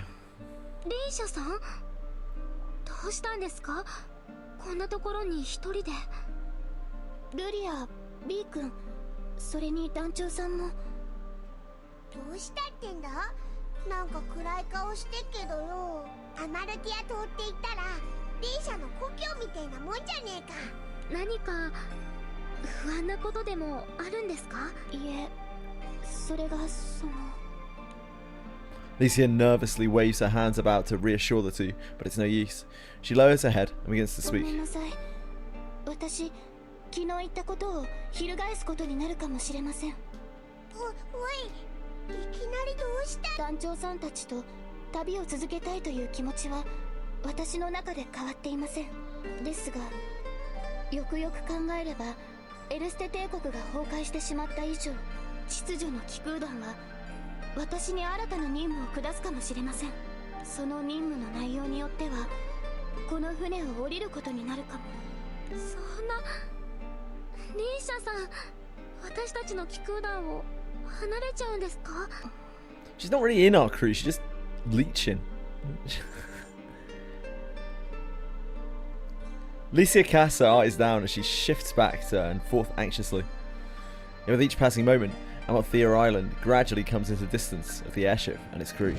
リーシャさん、どうしたんですか？こんなところに一人で。ルリア、ビー君、それに団長さんも。どうしたってんだ？なんか暗い顔してっけどよ。アマルティア島って言ったらリーシャの故郷みたいなもんじゃねえか。何か不安なことでもあるんですか？いえ、それがその。Licia nervously waves her hands about to reassure the two, but it's no use. She lowers her head and begins to ごめ speak. んなさい。私、昨日言ったことを翻すことになるかもしれません。おい、いきなりどうした？団長さんたちと旅を続けたいという気持ちは私の中で変わっていません。ですが、よくよく考えればエルステ帝国が崩壊してしまった以上、秩序の気空団は私に新たな任務を下すかもしれません。その任務の内容によってはこの船を降りることになるかも。そんな、リーシャさん、私たちの気空団を離れちゃうんですか？ She's not really in our crew, she's just leeching. Licia casts her eyes down as she shifts back and forth anxiously. And with each passing moment, Amalthea Island gradually comes into distance of the airship and its crew.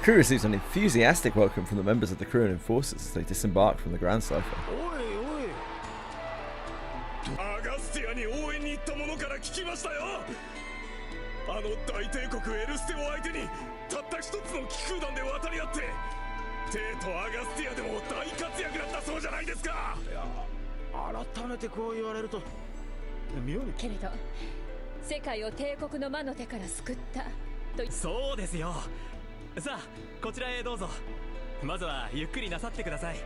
Crew receives an enthusiastic welcome from the members of the crew and enforcers as they disembark from the Grand Cipher. アガスティアに応援に行った者から聞きましたよ。あの大帝国エルステを相手にたった一つの気空団で渡り合ってテイとアガスティアでも大活躍だったそうじゃないですか。いや、改めてこう言われると妙に。けれど世界を帝国の魔の手から救ったと。そうですよ。さあ、こちらへどうぞ。まずはゆっくりなさってください。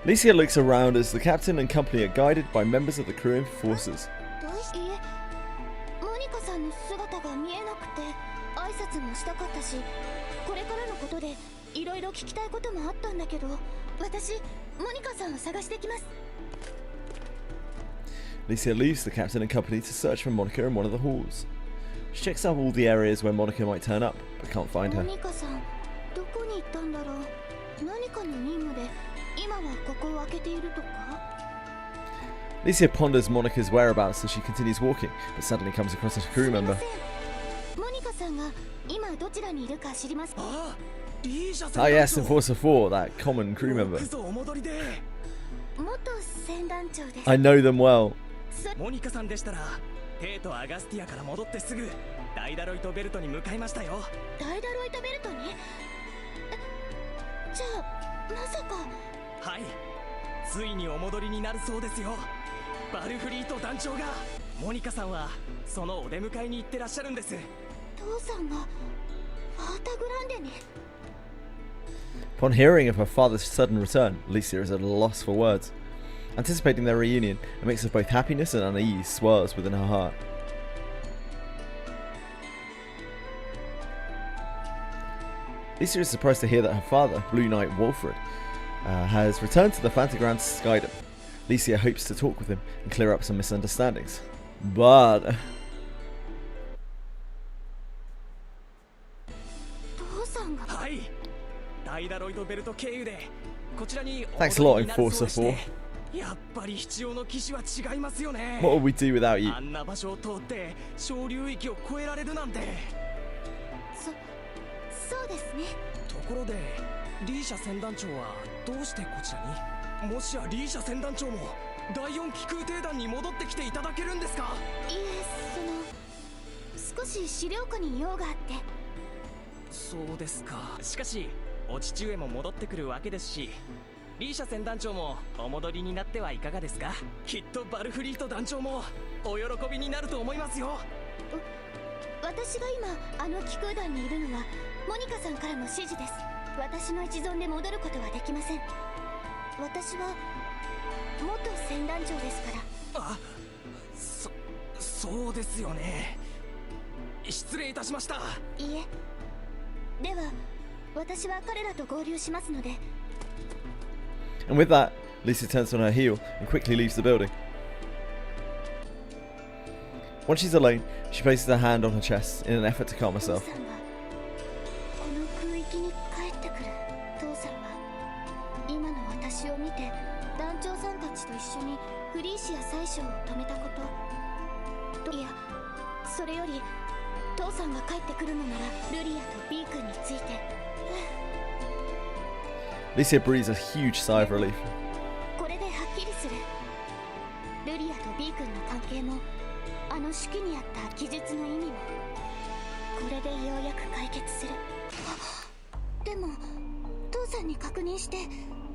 Licia looks around as the captain and company are guided by members of the crew and forces. どうして？モニカさんの姿が見えなくて挨拶もしたかったし、これからのことでいろいろ聞きたいこともあったんだけど、私モニカさんを探してきます。Licia leaves the captain and company to search for Monica in one of the halls. She checks out all the areas where Monica might turn up, but can't find her. モニカさん、どこに行ったんだろう。何かの任務で今はここを開けているとか。Licia ponders Monica's whereabouts as she continues walking, but suddenly comes across a crew member. モニカさんが今どちらにいるか知りますか？ Ah yes, Enforcer 4, that common crew member. 元船団長です。 I know them well. モニカさんでしたらテイとアガスティアから戻ってすぐダイダロイトベルトに向かいましたよ。ダイダロイトベルトに？じゃあまさか。はい、ついにお戻りになるそうですよ。バルフリート団長がモニカさんはそのお出迎えに行ってらっしゃるんです。父さんがファータグランデに。 Upon hearing of her father's sudden return, Alicia is at a loss for words. Anticipating their reunion, a mix of both happiness and unease swirls within her heart. Alicia is surprised to hear that her father, Blue Knight Wolfred, has returned to the Fantagrand Skydom. Alicia hopes to talk with him and clear up some misunderstandings. But... Thanks a lot, Enforcer 4. やっぱり必要の騎士は違いますよね。 What would we do without you? あんな場所を通って小流域を越えられるなんて。そうですね。ところでリーシャ船団長はどうしてこちらに？もしやリーシャ船団長も第4機空挺団に戻ってきていただけるんですか？いえ、少し資料庫に用があって。そうですか。しかしお父上も戻ってくるわけですし、リーシャ船団長もお戻りになってはいかがですか？きっとバルフリート団長もお喜びになると思いますよ。私が今あの機空団にいるのはモニカさんからの指示です。私の一存で戻ることはできません。私は元船団長ですから。あ、そうですよね。失礼いたしました。いいえ。では私は彼らと合流しますので。 And with that, Lisa turns on her heel and quickly leaves the building. Once she's alone, she places her hand on her chest in an effort to calm herself. この空域に帰ってくる。父さんは今の私を見て団長さんたちと一緒にフリーシア宰相を止めたこと。いや、それより父さんが帰ってくるのならルリアとビー君について。Alicia breathes a huge sigh of relief. これではっきりする。ルリアとビー君の関係もあの手記にあった記述の意味もこれでようやく解決する。でも父さんに確認して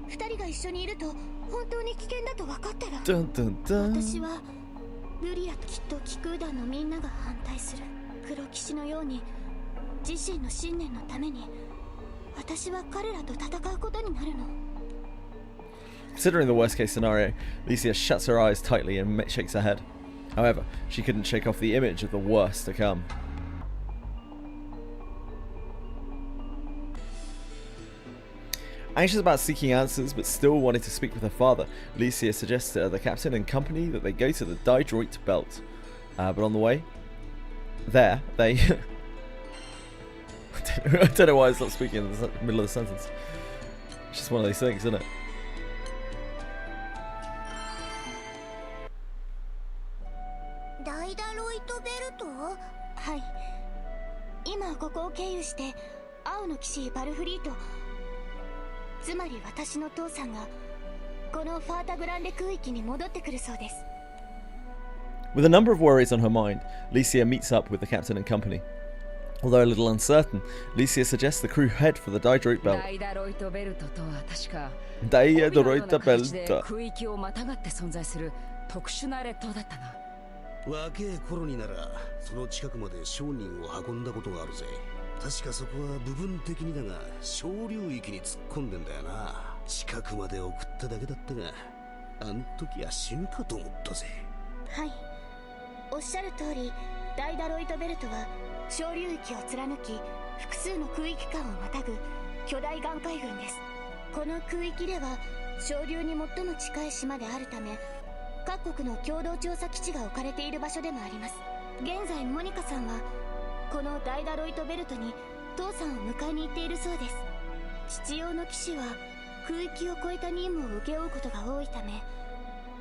2人が一緒にいると本当に危険だと分かったら、私はルリアときっと機空団のみんなが反対する。黒騎士のように自身の信念のために私は彼らと戦うことになるの。 Considering the worst case scenario, Alicia shuts her eyes tightly and shakes her head. However, she couldn't shake off the image of the worst to come. Anxious about seeking answers, but still wanting to speak with her father, Alicia suggests to the captain and company that they go to the Daedroit Belt. But on the way, there, they... I don't know why I stopped speaking in the middle of the sentence. It's just one of these things, isn't it? ダイダロイトベルト？はい。今ここを経由して青の騎士バルフリート、つまり私の父さんがこのファータグランデ空域に戻ってくるそうです。 With a number of worries on her mind, Alicia meets up with the captain and company. Although a little uncertain, Alicia suggests the crew head for the Daedroit Belt. Daedroit Belt とは確か Daedroit Belt. 空域をまたがって存在する特殊な列島だったな。若え頃にならその近くまで商人を運んだことがあるぜ。確かそこは部分的にだが小流域に突っ込んでんだよな。近くまで送っただけだったがあん時は死ぬかと思ったぜ。はい、おっしゃる通りダイダロイトベルトは小流域を貫き複数の空域間をまたぐ巨大岩海群です。この空域では小流に最も近い島であるため各国の共同調査基地が置かれている場所でもあります。現在モニカさんはこのダイダロイトベルトに父さんを迎えに行っているそうです。父用の騎士は空域を超えた任務を請け負うことが多いため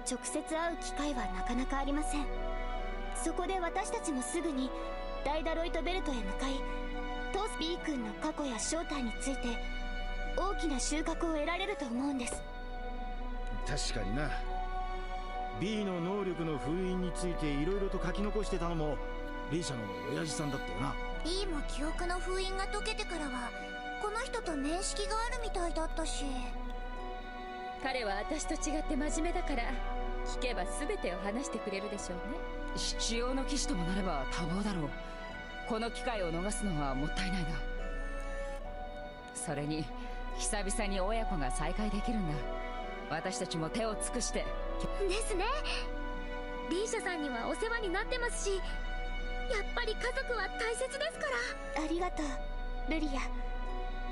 直接会う機会はなかなかありません。そこで私たちもすぐにダイダロイトベルトへ向かいトース B 君の過去や正体について大きな収穫を得られると思うんです。確かにな。 B の能力の封印についていろいろと書き残してたのもリーシャの親父さんだったよな。 B も記憶の封印が解けてからはこの人と面識があるみたいだったし。彼は私と違って真面目だから聞けば全てを話してくれるでしょうね。必要の騎士ともなれば多忙だろう。この機会を逃すのはもったいないな。それに久々に親子が再会できるんだ。私たちも手を尽くして。ですね。リーシャさんにはお世話になってますし、やっぱり家族は大切ですから。ありがとうルリア、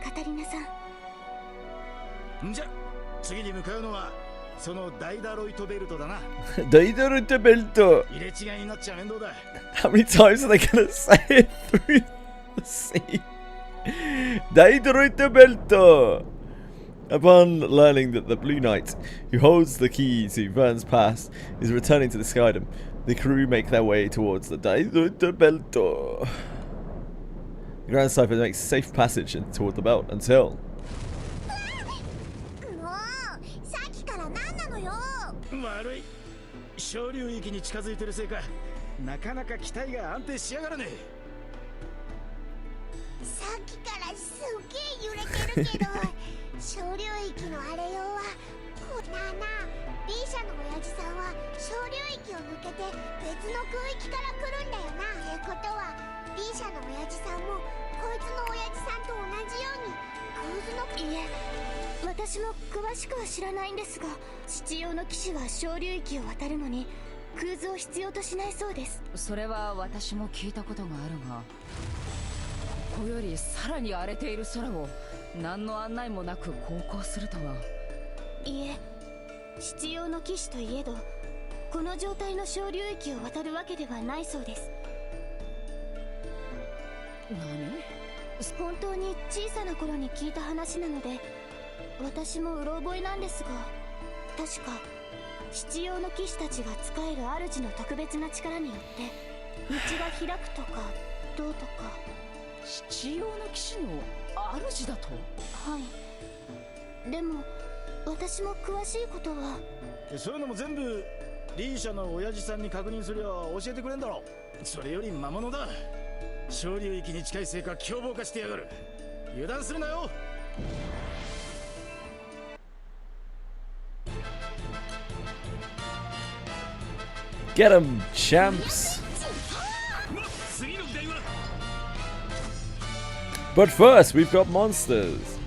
カタリナさん。んじゃ次に向かうのはそのダイダロイトベルトだな。ダイダロイトベルト。入れ違いになっちゃ面倒だ。 How many times are they gonna say it through the scene? Daidoroito Belto! Upon learning that the Blue Knight, who holds the key to Vern's past, is returning to the Skydom, the crew make their way towards the Daidoroito Belto. The Grand Cypher makes safe passage toward the belt until... 悪い、小流域に近づいてるせいかなかなか機体が安定しやがらねえ。さっきからすげえ揺れてるけど小流域のあれよはなあなあ、リーシャの親父さんは小流域を抜けて別の空域から来るんだよな。ってことはリーシャの親父さんもこいつの親父さんと同じようにクーズの。いえ、私も詳しくは知らないんですが、父用の騎士は小流域を渡るのにクーズを必要としないそうです。それは私も聞いたことがあるが、ここよりさらに荒れている空を何の案内もなく航行するとは。いえ、父用の騎士といえどこの状態の小流域を渡るわけではないそうです。何？本当に小さな頃に聞いた話なので私もうろ覚えなんですが、確か父用の騎士たちが使える主の特別な力によって道が開くとかどうとか。父用の騎士の主だと？はい。でも私も詳しいことは。そういうのも全部リーシャの親父さんに確認すりゃ教えてくれんだろ。それより魔物だ。小流域に近いせいか凶暴化してやがる。油断するなよ。Get 'em, champs! But first, we've got monsters.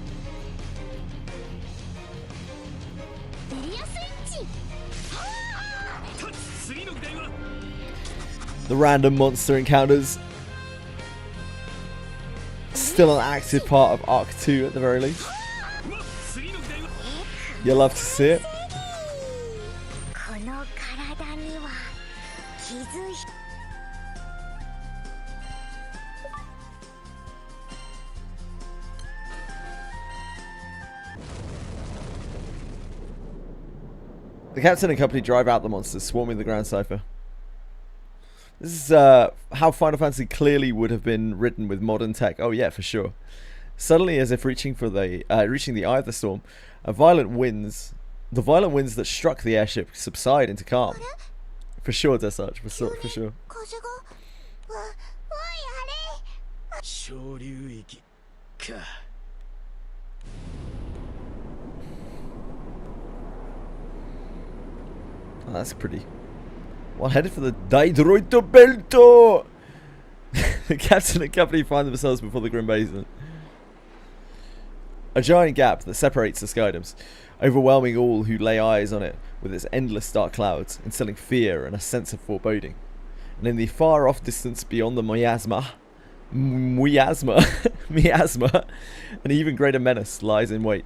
The random monster encounters. Still an active part of Arc 2 at the very least. You'll love to see it. The captain and company drive out the monsters swarming the Grand Cypher. This is how Final Fantasy clearly would have been written with modern tech. Oh yeah, for sure. Suddenly, as if reaching the eye of the storm, the violent winds that struck the airship subside into calm. For sure, Desarch. For sure. Oh, that's pretty. Well, headed for the Daidoroito Belto! The captain and company find themselves before the Grim Basin. A giant gap that separates the Skydoms, overwhelming all who lay eyes on it with its endless dark clouds, instilling fear and a sense of foreboding. And in the far-off distance beyond the miasma, an even greater menace lies in wait.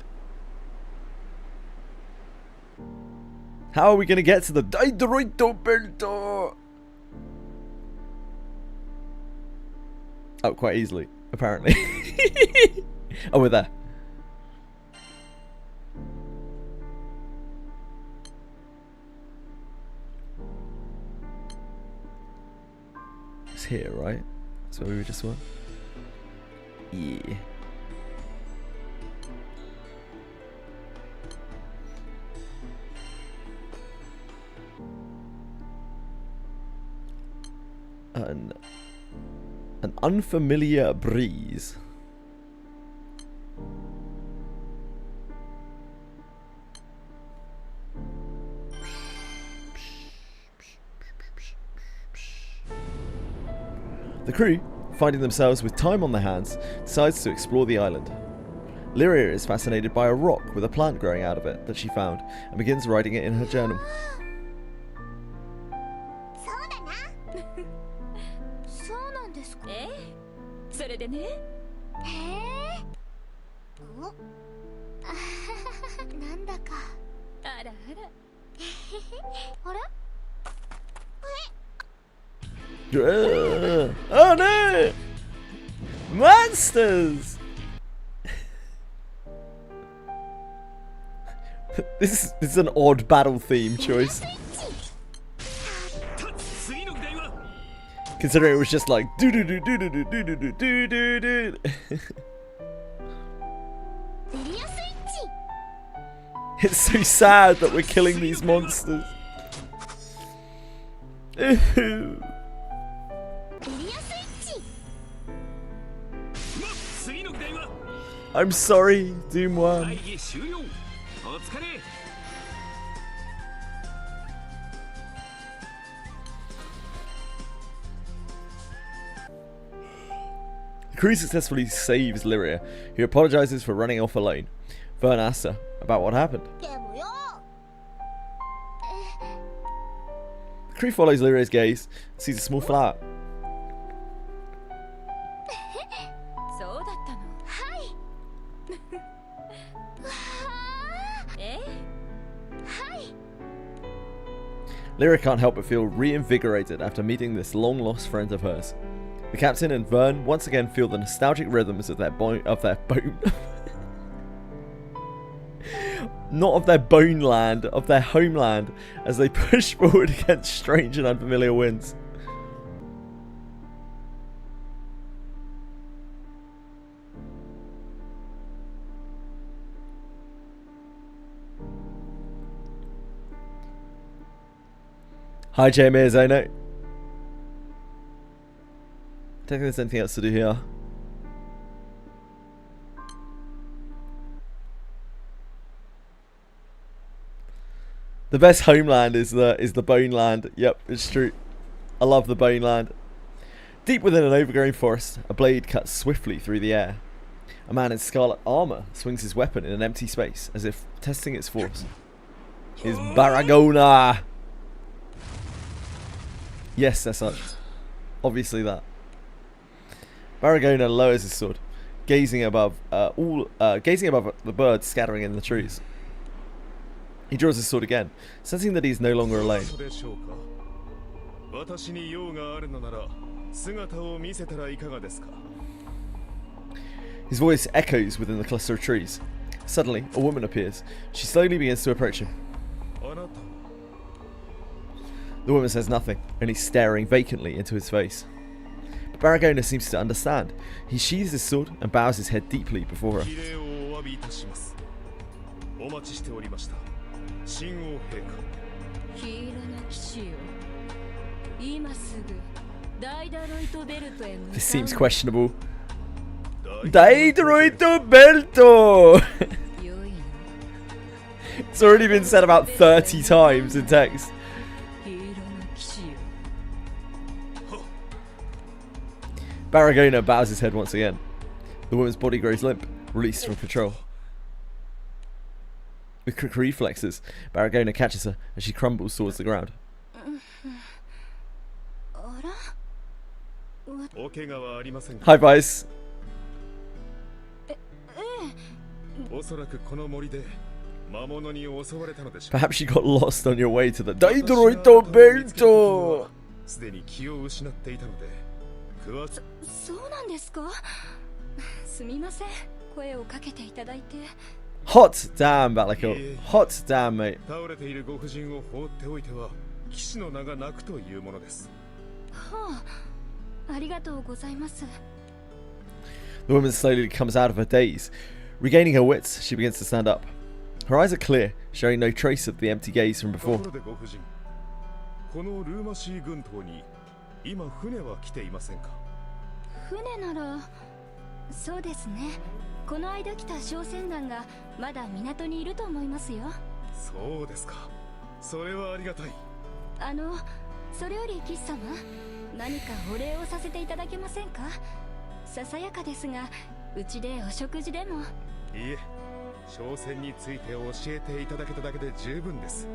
How are we going to get to the Daidoroito Belto? Oh, quite easily, apparently. Oh, we're there. It's here, right? That's where we just were. Yeah. An unfamiliar breeze. The crew, finding themselves with time on their hands, decides to explore the island. Lyria is fascinated by a rock with a plant growing out of it that she found and begins writing it in her journal. そうだなそうなんですか。それでね。へえ。おあははなんだか。あらあら。あれ Oh no! Monsters! This is an odd battle theme choice. Considering it was just like do do do do do do do do do do do. It's so sad that we're killing these monsters. I'm sorry, Doom 1. The crew successfully saves Lyria, who apologizes for running off alone. Vern asks her about what happened. The crew follows Lyria's gaze and sees a small flower. Lyria can't help but feel reinvigorated after meeting this long-lost friend of hers. The captain and Vern once again feel the nostalgic rhythms of their bone. Not of their bone land, of their homeland, as they push forward against strange and unfamiliar winds. Hi Jamie, I know. I don't think there's anything else to do here. The best homeland is the Bone Land. Yep, it's true. I love the Bone Land. Deep within an overgrown forest, a blade cuts swiftly through the air. A man in scarlet armor swings his weapon in an empty space, as if testing its force. It's Baragona! Yes, that's such. Obviously that. Baragona lowers his sword, gazing above the birds scattering in the trees. He draws his sword again, sensing that he is no longer alone. His voice echoes within the cluster of trees. Suddenly, a woman appears. She slowly begins to approach him. The woman says nothing, only staring vacantly into his face. But Baragona seems to understand. He sheathes his sword and bows his head deeply before her. This seems questionable. Daidroito Belto! It's already been said about 30 times in text. Baragona bows his head once again. The woman's body grows limp, released from control. With quick reflexes, Baragona catches her as she crumbles towards the ground. Hi, Vice. Perhaps you got lost on your way to the Daidroito Belto! そうなんですか。すみません、声をかけていただいて。Hot damn, Battlekill. Hot damn, mate. 倒れているご婦人を放っておいては騎士の名が泣くというものです。はあ、ありがとうございます。 The woman slowly comes out of her daze. Regaining her wits, she begins to stand up. Her eyes are clear, showing no trace of the empty gaze from before. このルーマシー群島に今船は来ていませんか。船ならそうですね。この間来た商船団がまだ港にいると思いますよ。そうですか。それはありがたい。それより岸様、何かお礼をさせていただけませんか？ささやかですが、うちでお食事でも。いえ、商船について教えていただけただけで十分です。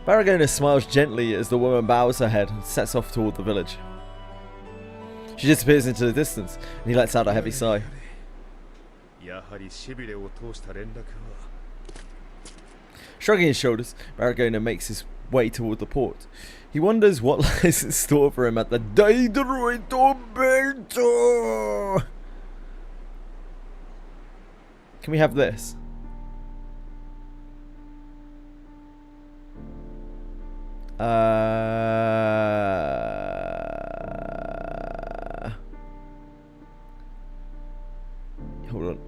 Baragona smiles gently as the woman bows her head and sets off toward the village. She disappears into the distance, and he lets out a heavy sigh. やはりしびれを通した連絡は。Shrugging his shoulders, Baragona makes his way toward the port. He wonders what lies in store for him at the Daidroito Bento. Can we have this? Hold on.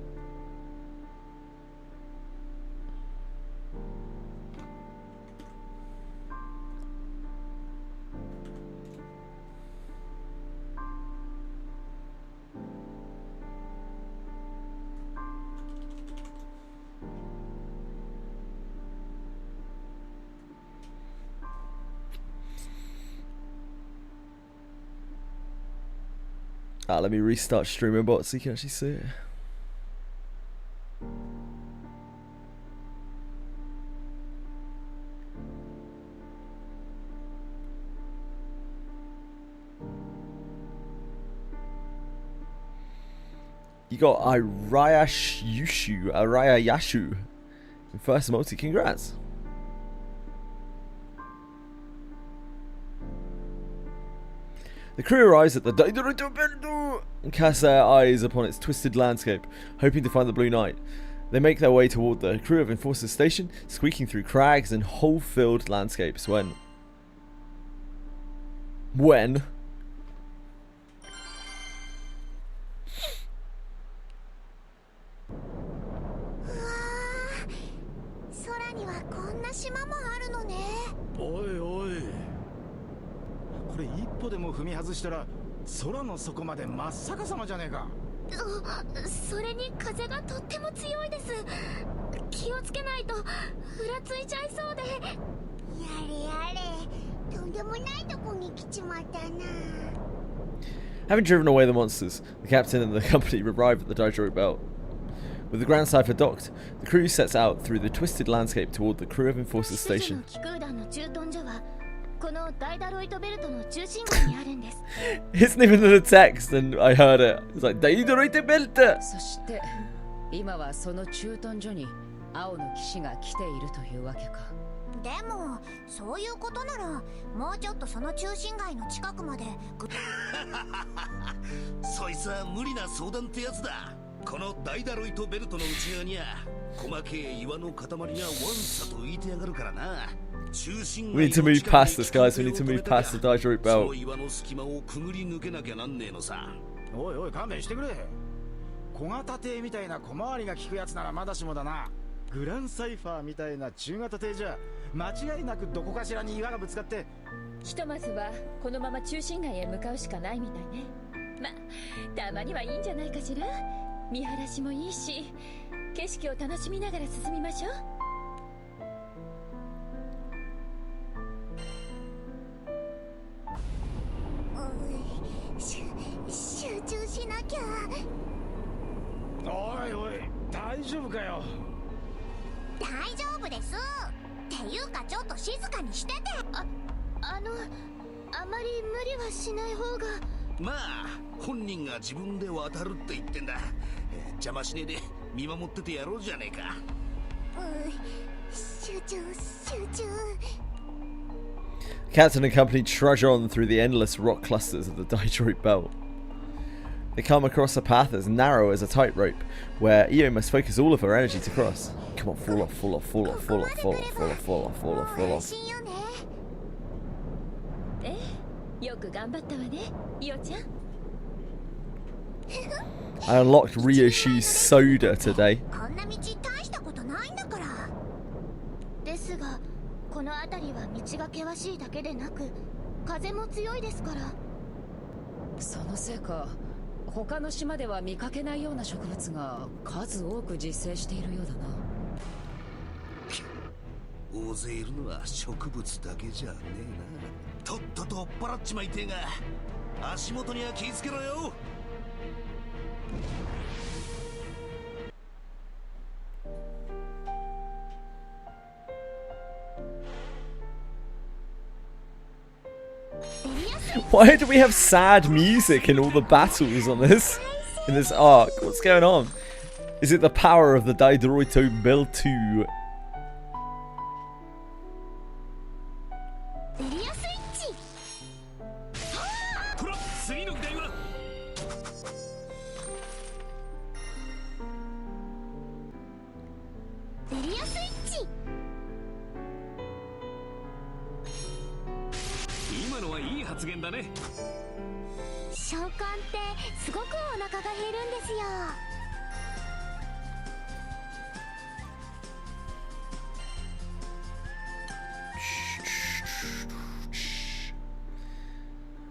Let me restart streaming bot so you can actually see it. You got Araya Yashu in first multi, congrats. The crew arrives at the Daidorito Bento and cast their eyes upon its twisted landscape, hoping to find the Blue Knight. They make their way toward the crew of Enforcer's station, squeaking through crags and hole-filled landscapes when...おいおい、これ一歩でも踏み外したら空の底まで真っ逆さまじゃねえか。それに風がとっても強いです。気をつけないとふらついちゃいそうで。やれやれ、とんでもないとこに来ちまったな。Having driven away the monsters, the captain and the company arrive at the Daijoro Belt. With the Grand Cipher docked, the crew sets out through the twisted landscape toward the crew of Enforcer's station. Isn't even in the text, and I heard it. It's like Daidoroite Belt. そして今はその駐屯所に青の騎士が来ているというわけか。でもそういうことならもうちょっとその中心街の近くまで。そいつは無理な相談ってやつだ。このダイダロイトベルトの内側には細けい岩の塊がワンサと浮いてやがるからな。We need to move past this, guys. We need to move past the Daijoro Belt. 岩の隙間をくぐり抜けなきゃなんねえのさ。おいおい、勘弁してくれ。小型艇みたいな小回りが利くやつならまだしもだな。グランサイファーみたいな中型艇じゃ間違いなくどこかしらに岩がぶつかって。ひとまずはこのまま中心街へ向かうしかないみたいね。ま、たまにはいいんじゃないかしら。見晴らしもいいし、景色を楽しみながら進みましょう。集中しなきゃ。おいおい、大丈夫かよ。大丈夫です。っていうかちょっと静かにしてて。あまり無理はしない方が。まあ本人が自分で渡るって言ってんだ。邪魔しねえで見守っててやろうじゃねえか。集中。Captain and company trudge on through the endless rock clusters of the Daijoro Belt. They come across a path as narrow as a tightrope, where Io must focus all of her energy to cross. Come on, fall off. よく頑張ったわね、イオちゃん。I unlocked Ryoshi's soda today. こんな道大したことないんだから。ですが、この辺りは道が険しいだけでなく、風も強いですから。そのせいか、他の島では見かけないような植物が数多く自生しているようだな。大勢いるのは植物だけじゃねえな。とっとと追っ払っちまいてえが、足元には気ぃつけろよ。Why do we have sad music in all the battles on this in this arc? What's going on? Is it the power of the Daidoroito Build 2?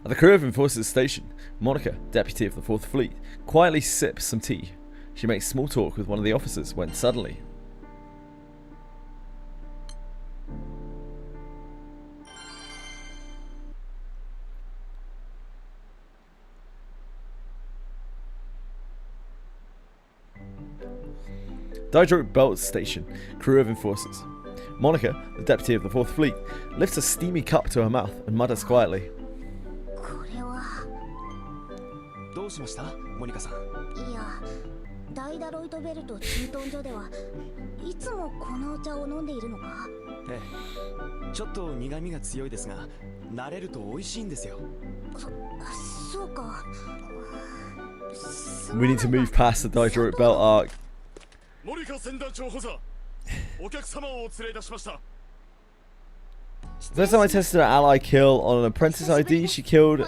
At the crew of Enforcer's station, Monica, deputy of the 4th Fleet, quietly sips some tea. She makes small talk with one of the officers when suddenly... Daijoro Belt Station, crew of Enforcers. Monica, the deputy of the 4th Fleet, lifts a steamy cup to her mouth and mutters quietly. どうしましたモニカさん。いや、ダイダロイトベルト駐屯所ではいつもこのお茶を飲んでいるのか？ええ、ちょっと苦味が強いですが、慣れると美味しいんですよ。そうか。We need to move past the Daijoro Belt arc. モニカ船団長補佐、お客様をお連れいたしました。 First time I tested an ally kill on an apprentice ID, she killed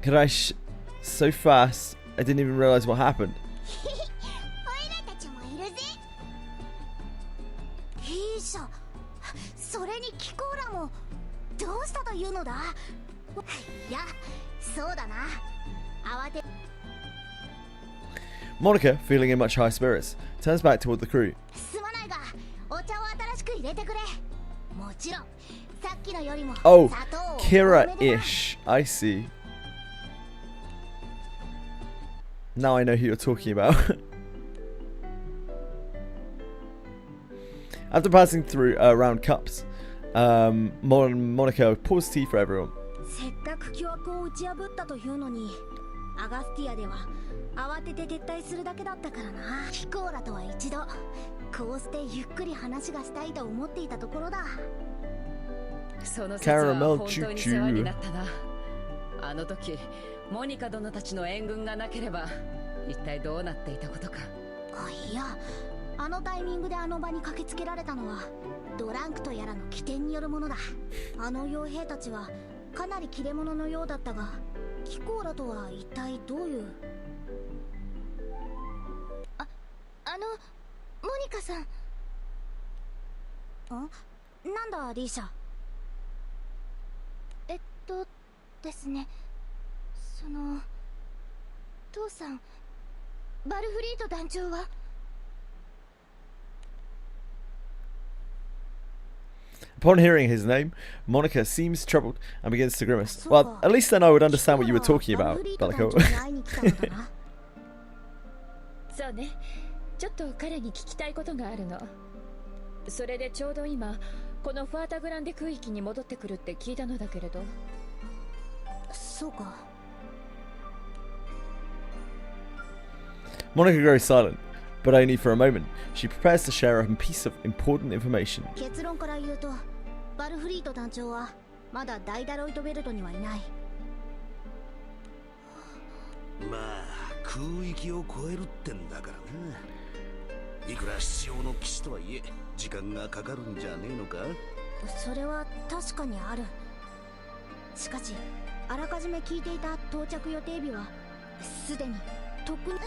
Karash so fast I didn't even realize what happened. それにキコーラもどうしたというのだ？いや、そうだな。慌て。 Monica, feeling in much higher spirits, turns back toward the crew. すまないが、お茶を新しく入れてくれ。もちろん、さっきのよりも Oh, 砂糖を Kira-ish. I see. Now I know who you're talking about. After passing through around cups, Monica pours tea for everyone. せっかく巨悪を打ち破ったというのに、アガスティアでは慌てて撤退するだけだったからな。キコーラとは一度こうしてゆっくり話がしたいと思っていたところだ。その説は本当に世話になったな。あの時モニカ殿たちの援軍がなければ一体どうなっていたことか。いや、あのタイミングであの場に駆けつけられたのはドランクとやらの起点によるものだ。あの傭兵たちはかなり切れ者のようだったが、キコーラとは一体どういう。モニカさん。なんだリーシャ。ですね、その父さん、バルフリート団長は。 Upon hearing his name, Monica seems troubled and begins to grimace. Well, at least then I would understand what you were talking about, Bellico. そうね、ちょっと彼に聞きたいことがあるの。それでちょうど今このファータグランデ空域に戻ってくるって聞いたのだけれど。そうか。 Monica grows silent, but only for a moment. She prepares to share a piece of important information. 結論から言うと、バルフリート団長はまだダイダロイトベルトにはいない。まあ空域を超えるってんだからな。いくら必要の騎士とはいえ時間がかかるんじゃねえのか。それは確かにある。しかしあらかじめ聞いていた到着予定日はすでにとっくに。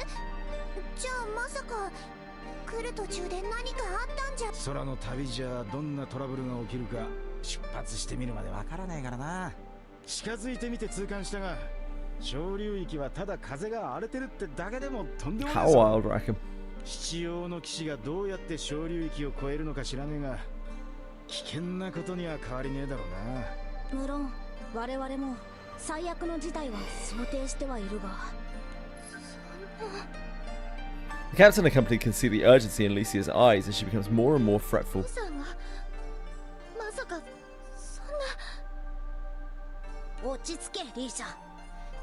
じゃあまさか来る途中で何かあったんじゃ。空の旅じゃどんなトラブルが起きるか出発してみるまでわからないからな。近づいてみて痛感したが、小流域はただ風が荒れてるってだけでもとんでもない。 How wild, I reckon. 七葉の騎士がどうやって小流域を越えるのか知らねえが、危険なことには変わりねえだろうな。無論我々も最悪の事態は想定してはいるが。 The captain and company can see the urgency in Lucia's eyes as she becomes more and more fretful. さんがまさかそんな。落ち着けリーシャ。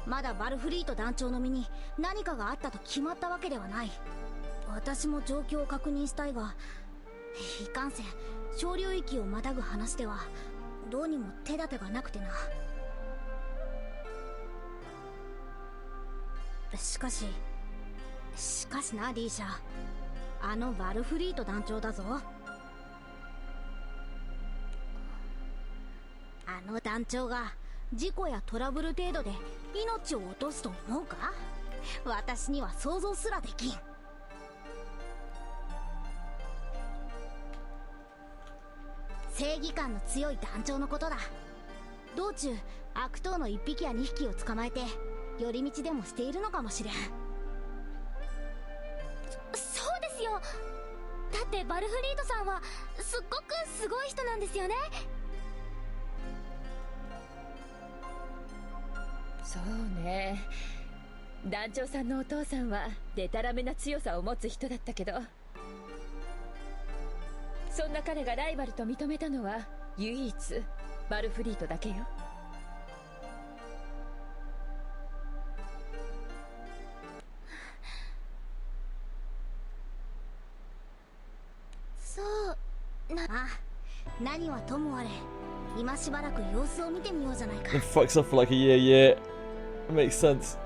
まだバルフリート団長の身に何かがあったと決まったわけではない。私も状況を確認したいが、いかんせん小領域をまたぐ話ではどうにも手立てがなくてな。しかしなリーシャ、あのバルフリート団長だぞ。あの団長が事故やトラブル程度で命を落とすと思うか？私には想像すらできん。正義感の強い団長のことだ。道中悪党の1匹や2匹を捕まえて寄り道でもしているのかもしれん。そうですよ。だってバルフリートさんはすっごくすごい人なんですよね。そうね、団長さんのお父さんはデタラメな強さを持つ人だったけど、そんな彼がライバルと認めたのは唯一バルフリートだけよ。そうな。何はともあれ、今しばらく様子を見てみようじゃないか。 It fucks off for like a year, yeah. It makes sense.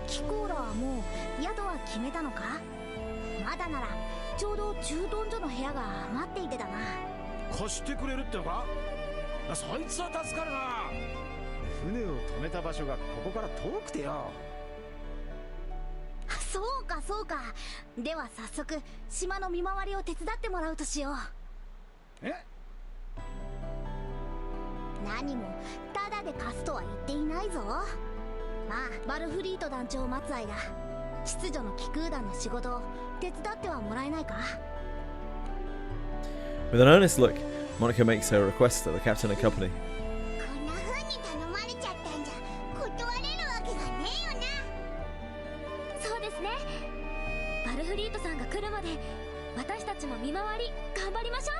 キコーラはもう宿は決めたのか？まだならちょうど駐屯所の部屋が余っていてだな。貸してくれるってのか？そいつは助かるな。船を止めた場所がここから遠くてよ。そうかそうか。では早速島の見回りを手伝ってもらうとしよう。え？何もタダで貸すとは言っていないぞ。まあバルフリート団長を待つ間、秩序の気空団の仕事を手伝ってはもらえないか？ With an earnest look, Monica makes her request at the captain and company. こんな風に頼まれちゃったんじゃ断れるわけがねえよな。そうですね。バルフリートさんが来るまで私たちも見回り頑張りましょう。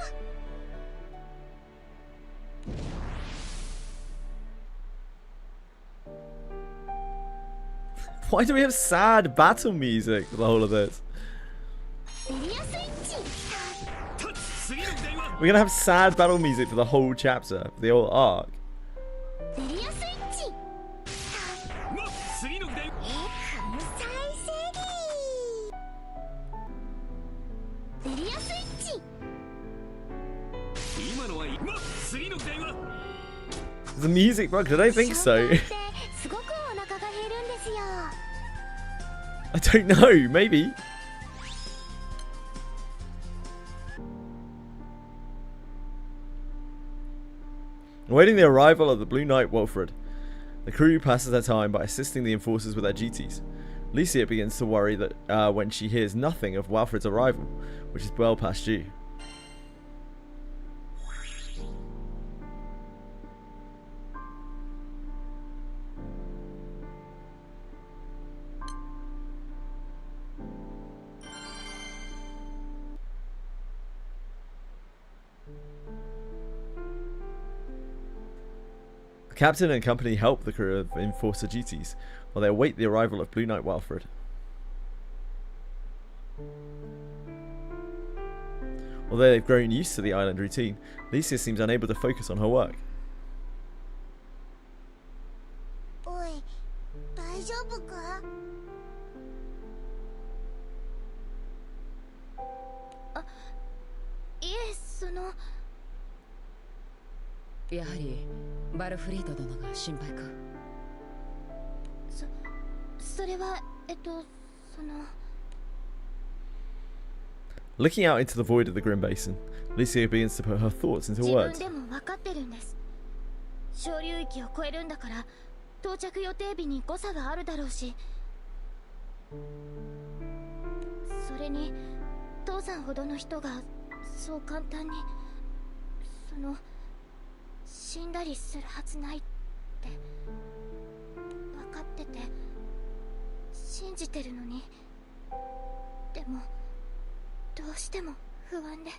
Why do we have sad battle music for the whole of this? We're gonna have sad battle music for the whole chapter, for the whole arc. The music bugged? I don't think so. I don't know, maybe. Awaiting the arrival of the Blue Knight Wilfred, the crew passes their time by assisting the enforcers with their duties. Lucia begins to worry that when she hears nothing of Wilfred's arrival, which is well past due. The captain and company help the crew of enforcer duties while they await the arrival of Blue Knight Wilfred. Although they've grown used to the island routine, Lucia seems unable to focus on her work. おい、大丈夫か？あ、いえ、その。やはりバルフリート殿が心配か？それはその。 Looking out into the void of the Grim Basin, Lucia begins to put her thoughts into words. 自分でも分かってるんです。小流域を越えるんだから到着予定日に誤差があるだろうし、それに父さんほどの人がそう簡単に死んだりするはずないって分かってて信じてるのに、でもどうしても不安で。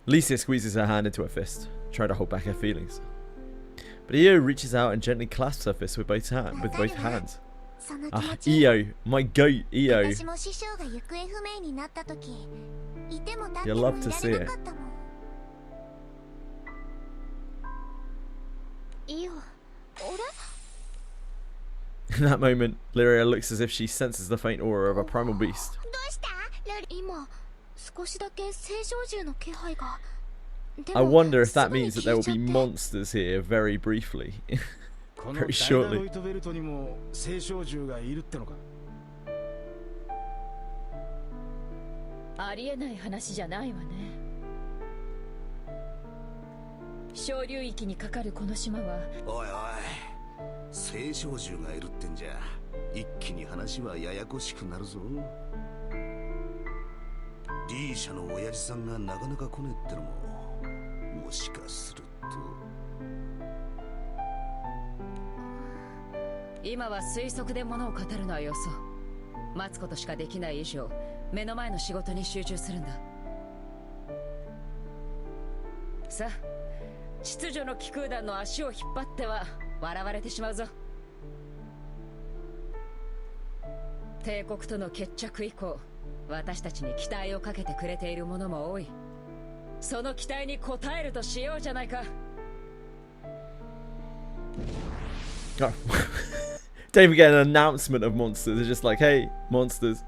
Licia squeezes her hand into her fist, trying to hold back her feelings. But Io reaches out and gently clasps her fist with both hands. Ah, Io, my goat, Io. You'll love to see it. In that moment, Lyria looks as if she senses the faint aura of a primal beast. I wonder if that means that there will be monsters here very briefly. Very shortly. ありえない話じゃないわね。小流域にかかるこの島は。おいおい、聖少獣がいるってんじゃ一気に話はややこしくなるぞ。リーシャの親父さんがなかなか来ねえってのももしかすると。今は推測で物を語るのはよそ。待つことしかできない以上、目の前の仕事に集中するんだ。さあ、秩序の気空団の足を引っ張っては笑われてしまうぞ。帝国との決着以降、私たちに期待をかけてくれているものも多い。その期待に応えるとしようじゃないか。Oh. Don't even get an announcement of monsters. They're just like, hey, monsters.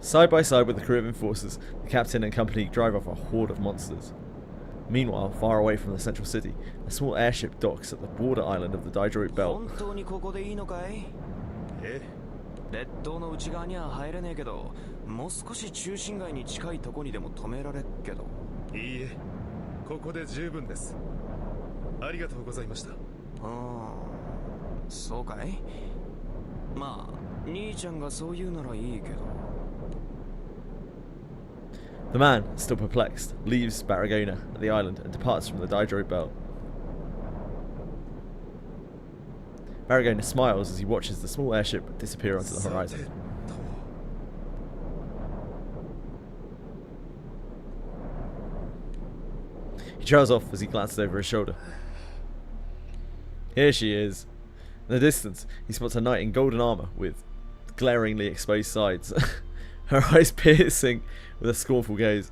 Side by side with the crew of enforcers, the captain and company drive off a horde of monsters. Meanwhile, far away from the central city, a small airship docks at the border island of the Daedroid Belt. 列島の内側には入れねえけど、もう少し中心街に近いとこにでも止められっけど。いいえ、ここで十分です。ありがとうございました。そうかい。まあ、兄ちゃんがそう言うならいいけど。The man, still perplexed, leaves Barragona at the island and departs from the Daedroid Belt. Barragona smiles as he watches the small airship disappear onto the horizon. He trails off as he glances over his shoulder. Here she is. In the distance, he spots a knight in golden armour with glaringly exposed sides. Her eyes piercing with a scornful gaze.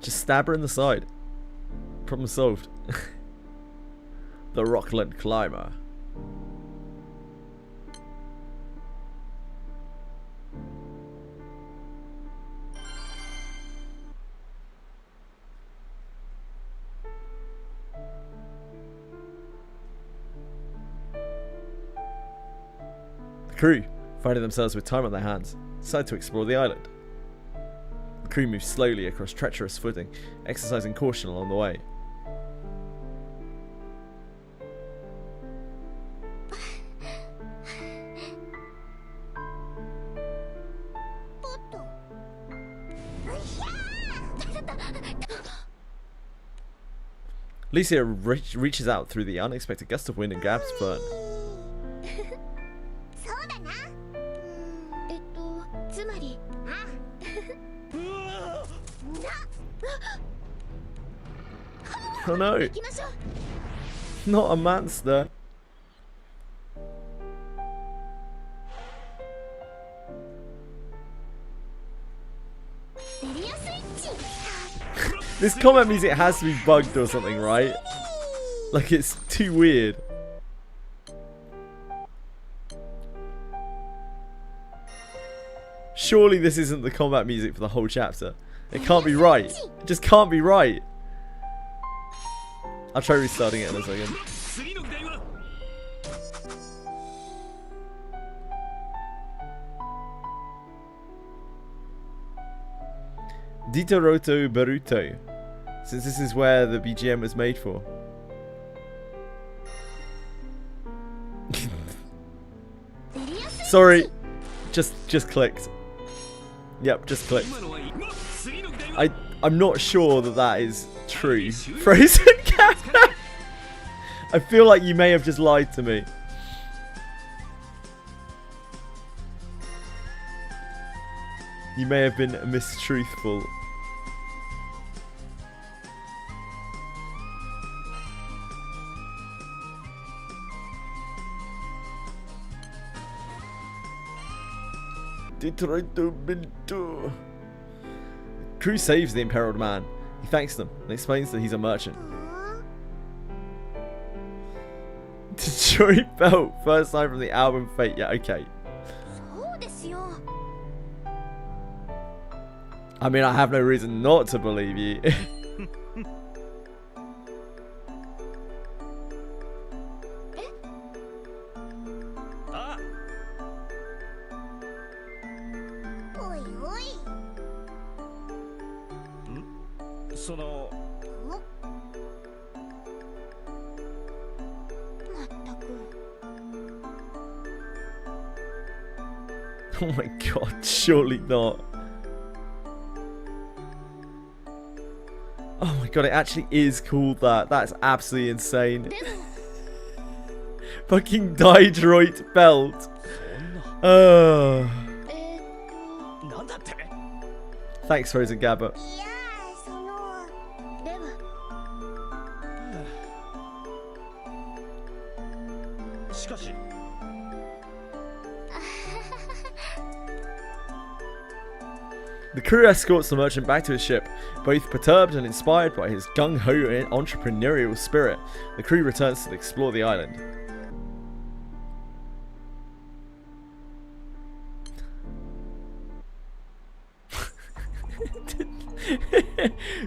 Just stab her in the side. Problem solved. The Rockland Climber. The crew, finding themselves with time on their hands, decide to explore the island. The crew moves slowly across treacherous footing, exercising caution along the way. Licia reaches out through the unexpected gust of wind and grabs Fern. Oh no. Not a monster. This combat music has to be bugged or something, right? Like, it's too weird. Surely this isn't the combat music for the whole chapter. It can't be right. It just can't be right. I'll try restarting it in a second. Ditoroto Baruto, since this is where the BGM was made for. Sorry, just clicked. Yep, just clicked. I'm not sure that is true. Frozen cat. I feel like you may have just lied to me. You may have been mistruthful. Crew saves the imperiled man. He thanks them and explains that he's a merchant. Detroit Belt, first time from the album Fate. Yeah, okay. I mean, I have no reason not to believe you. Oh my god, surely not. Oh my god, it actually is called that. That's absolutely insane. Fucking Didroit Belt. Thanks, Frozen Gabba. The crew escorts the merchant back to his ship. Both perturbed and inspired by his gung-ho entrepreneurial spirit, the crew returns to explore the island.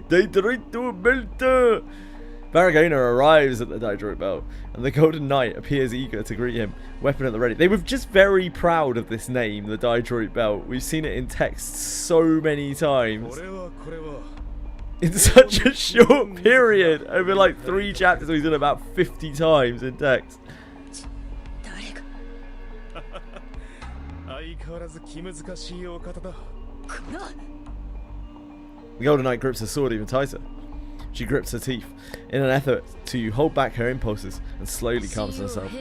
Didroit Belt! Baragona arrives at the Didroit Belt, and the Golden Knight appears eager to greet him, weapon at the ready. They were just very proud of this name, the Didroit Belt. We've seen it in text so many times. In such a short period, over like 3 chapters, we've done about 50 times in text. The Golden Knight grips her sword even tighter. She grips her teeth in an effort to hold back her impulses and slowly calms herself.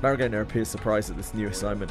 Baragona appears surprised at this new assignment.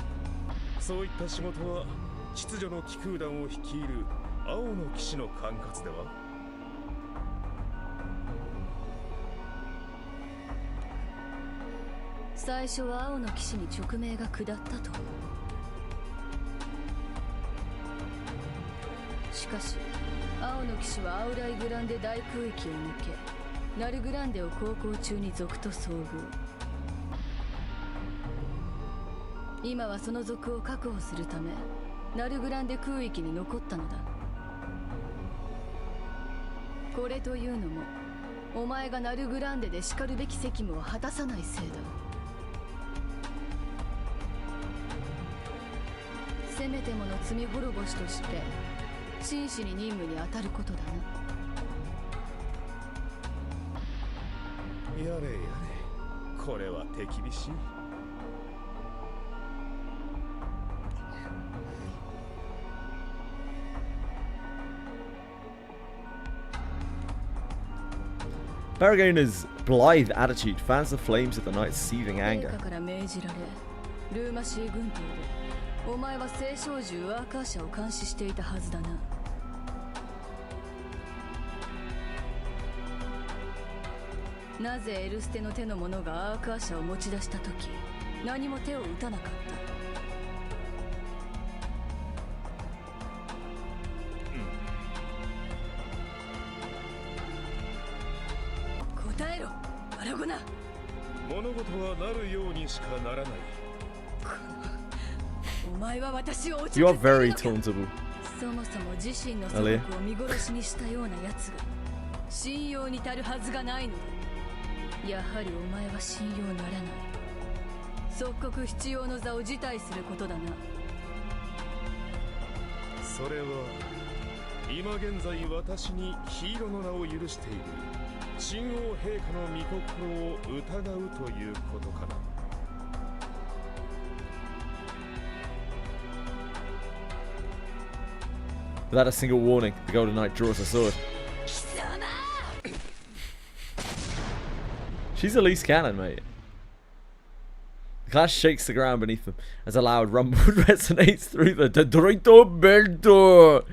Barragona's blithe attitude fans the flames of the knight's seething 陛 anger. 下から命じられルーマシー軍島でお前は聖少獣アーカー社を監視していたはずだな。なぜエルステの手の者がアーカー社を持ち出した時何も手を打たなかった？答えろ、アラゴナ。物事はなるようにしかならない。お前は私をおち You ゃ are けてい very るのか。 tauntable. そもそも自身の祖国を見殺しにしたような奴が信用に足るはずがないのだ。やはりお前は信用ならない。即刻必要の座を辞退することだな。それは今現在私にヒーローの名を許している親王陛下の御心を疑うということかな。Without a single warning, the Golden Knight draws a sword. She's a loose cannon, mate. The clash shakes the ground beneath them as a loud rumble resonates through the Detroito Beltor.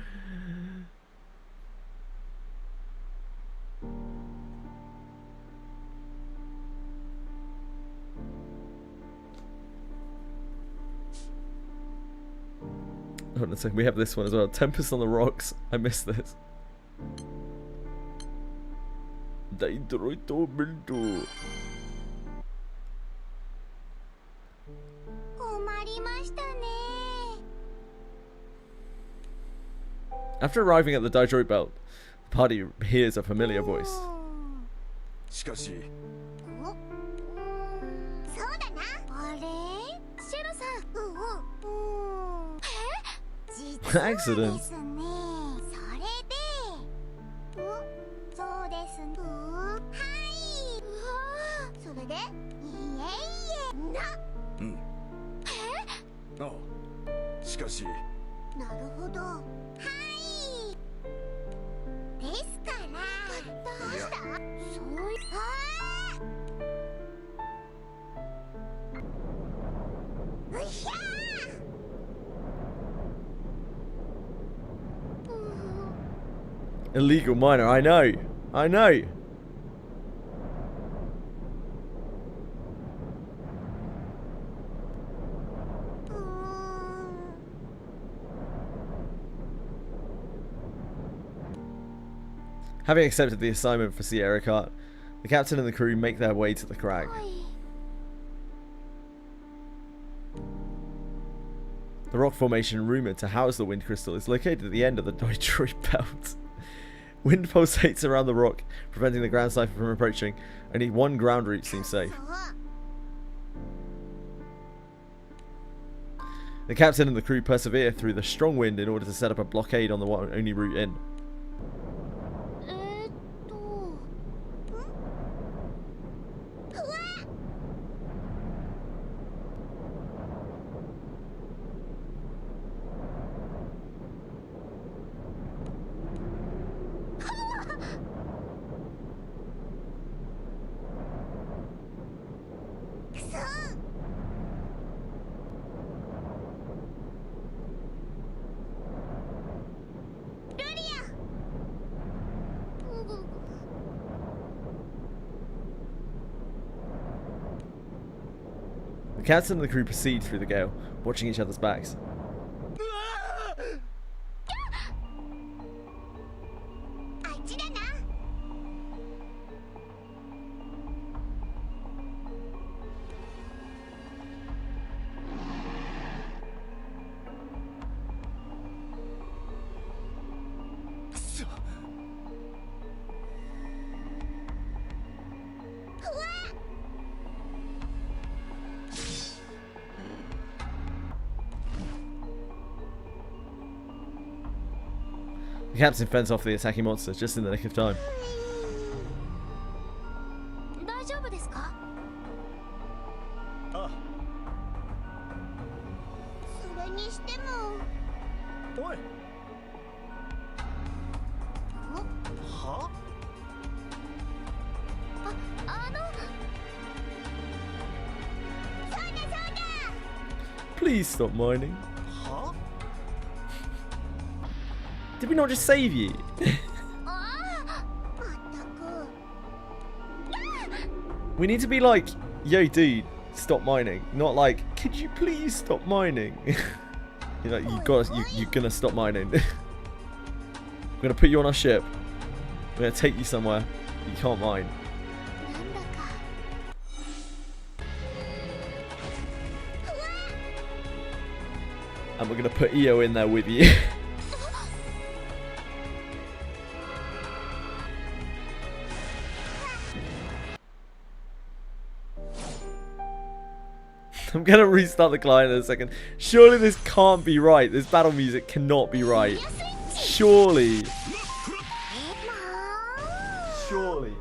Hold on a second, we have this one as well. Tempest on the Rocks. I missed this. Detroito Beltor. After arriving at the Detroit Belt, the party hears a familiar voice. しかしそうだな。あれ？シェロさん。実はですね。 Accident. それで。そうです。はい。それで？いえいえ。な。うん。ああ、しかしなるほど。はい。ですから。どうした？そうい。ああ。うひゃー。 Illegal minor, I know. I know. Having accepted the assignment for Sierra Cart, the captain and the crew make their way to the crag. The rock formation rumored to house the wind crystal is located at the end of the Detroit Belt. Wind pulsates around the rock, preventing the ground cipher from approaching. Only one ground route seems safe. The captain and the crew persevere through the strong wind in order to set up a blockade on the only route in. The captain and the crew proceed through the gale, watching each other's backs. The captain fends off the attacking monsters just in the nick of time. 大丈夫ですか？ああ。それにしても。おい。は？ please stop mining? Did we not just save you? We need to be like, yo dude, stop mining. Not like, could you please stop mining? You know, you're gonna stop mining. We're gonna put you on our ship. We're gonna take you somewhere. You can't mine. And we're gonna put EO in there with you. I'm gonna restart the client in a second. Surely this can't be right. This battle music cannot be right. Surely. Surely.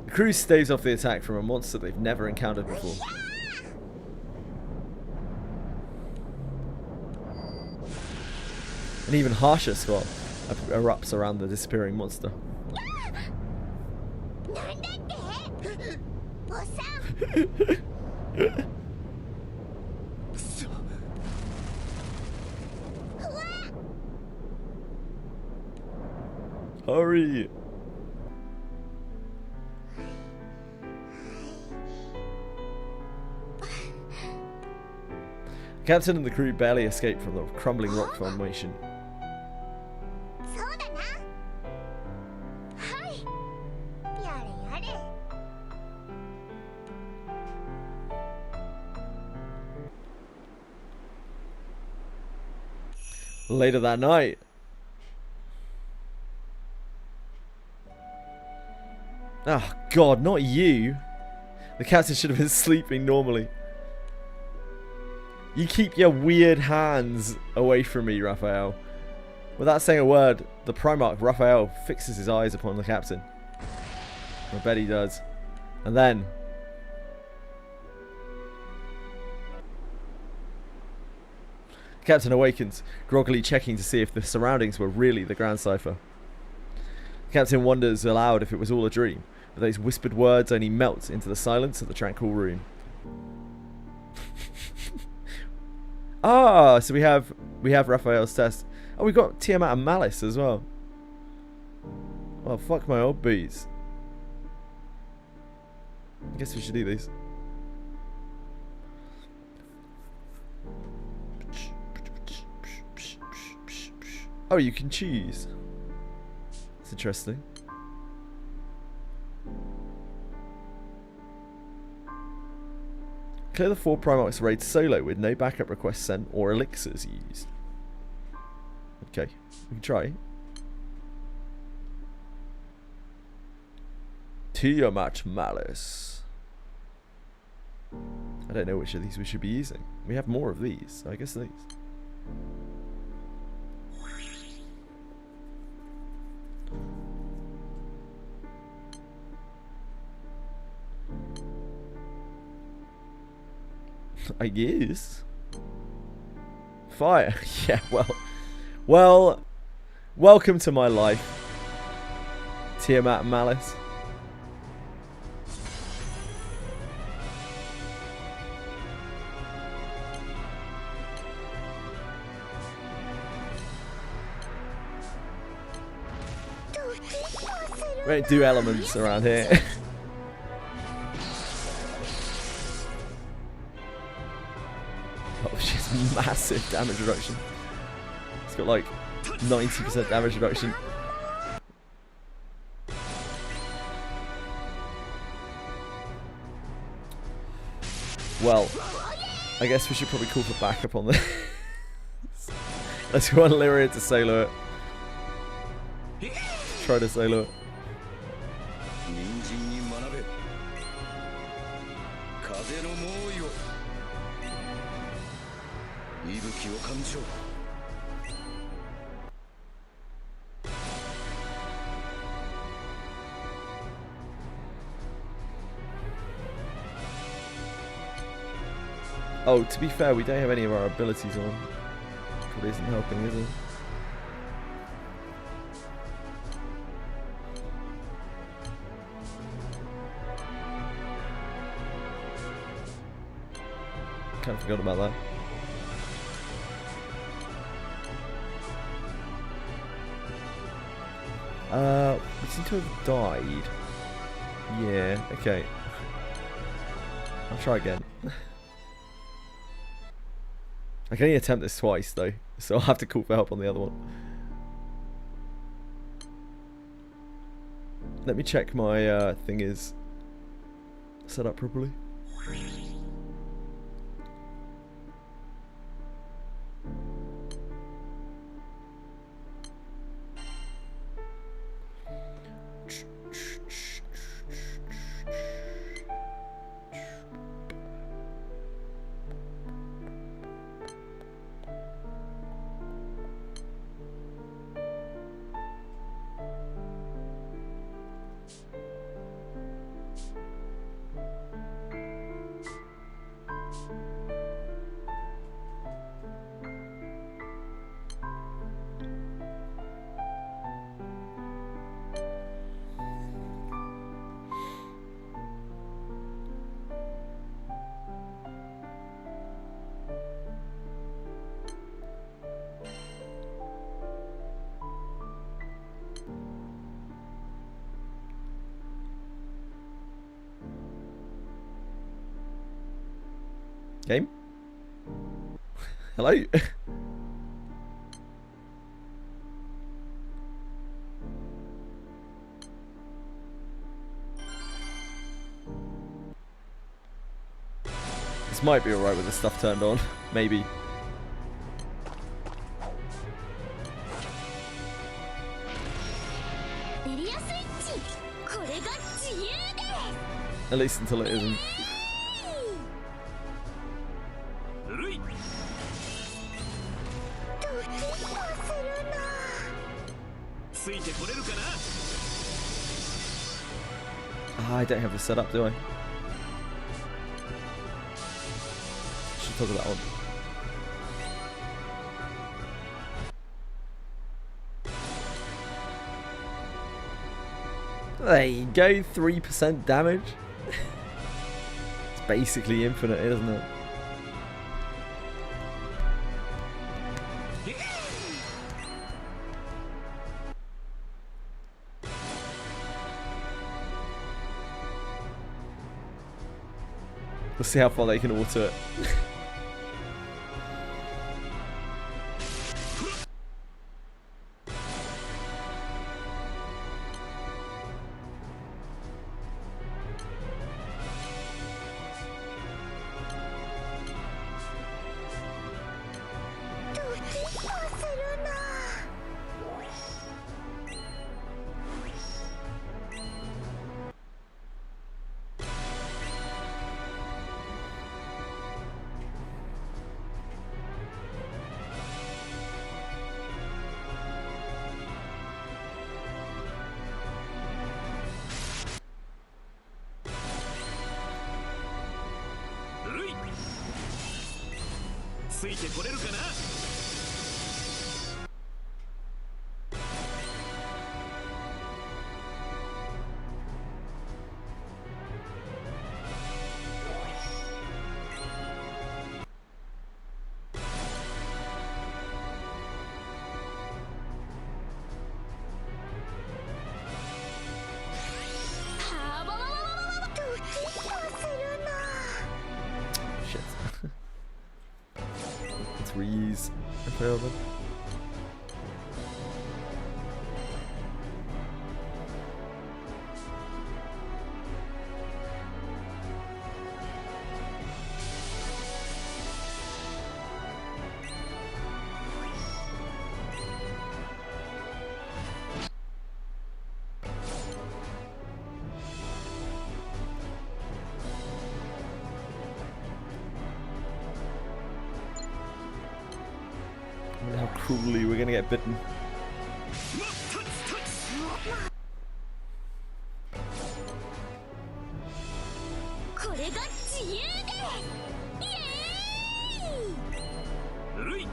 The crew staves off the attack from a monster they've never encountered before. An even harsher squall erupts around the disappearing monster. Hurry! The captain and the crew barely escaped from the crumbling rock formation. Later that night, oh god, not you. The captain should have been sleeping normally. You keep your weird hands away from me, Raphael. Without saying a word, the Primarch, Raphael, fixes his eyes upon the captain. I bet he does. And then... the captain awakens, groggily checking to see if the surroundings were really the Grand Cipher. The captain wonders aloud if it was all a dream, but those whispered words only melt into the silence of the tranquil room. Ah, so we have Raphael's test. Oh, we got Tiamat and Malice as well. Oh, fuck my old boots. I guess we should do these. Oh, you can choose. That's interesting. Clear the 4 Primarchs raid solo with no backup requests sent or elixirs used. Okay, we can try. Tiamat Malice. I don't know which of these we should be using. We have more of these, so I guess these. I guess. Fire. Yeah, well, welcome to my life, Tiamat Malice. We don't do elements around here. Oh massive damage reduction. It's got like 90% damage reduction. Well, I guess we should probably call for backup on this. Let's go on Lyria to solo it. Try to solo it. Oh, to be fair, we don't have any of our abilities on. Probably isn't helping, is it? Kind of forgot about that. We seem to have died. Yeah, okay. I'll try again. I can only attempt this twice though, so I'll have to call for help on the other one. Let me check my thing is set up properly. Game? Hello? This might be alright with the stuff turned on. Maybe. At least until it isn't. I don't have this set up, do I? Should toggle that on. There you go, 3% damage. It's basically infinite, isn't it? We'll see how far they can auto it. I failed them. How cruelly we're gonna get bitten. これが自由でイエーイ。るい。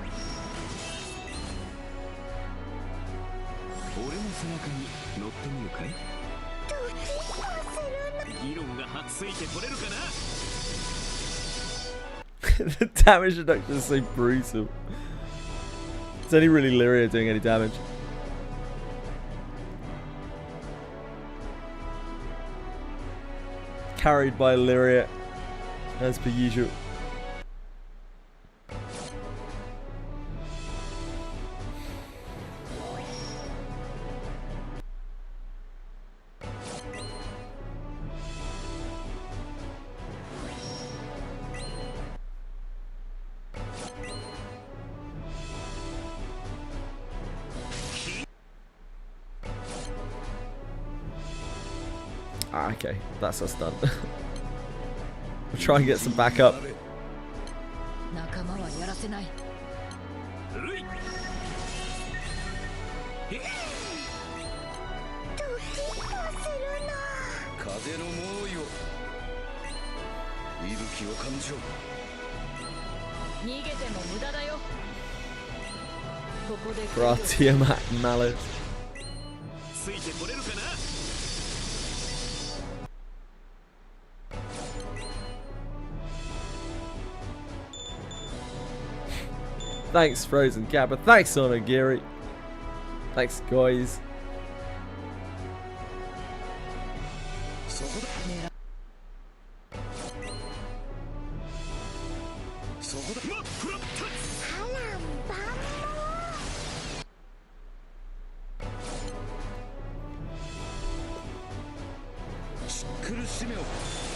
俺の背中に乗ってみるかい？ドキッとするの。議論が発ついて取れるかな。 The damage reduction is so brutal. It's only really Lyria doing any damage. Carried by Lyria, as per usual. Ah, okay, that's us done. We'll try and get some backup. 仲間はやらせない。るい。ドキッとするの。風の猛威を息吹を感じろ。逃げても無駄だよ。ここで Gratia Malice. ついて取れるかな。 Thanks, Frozen Gabba. Thanks, Onagiri. Thanks, guys.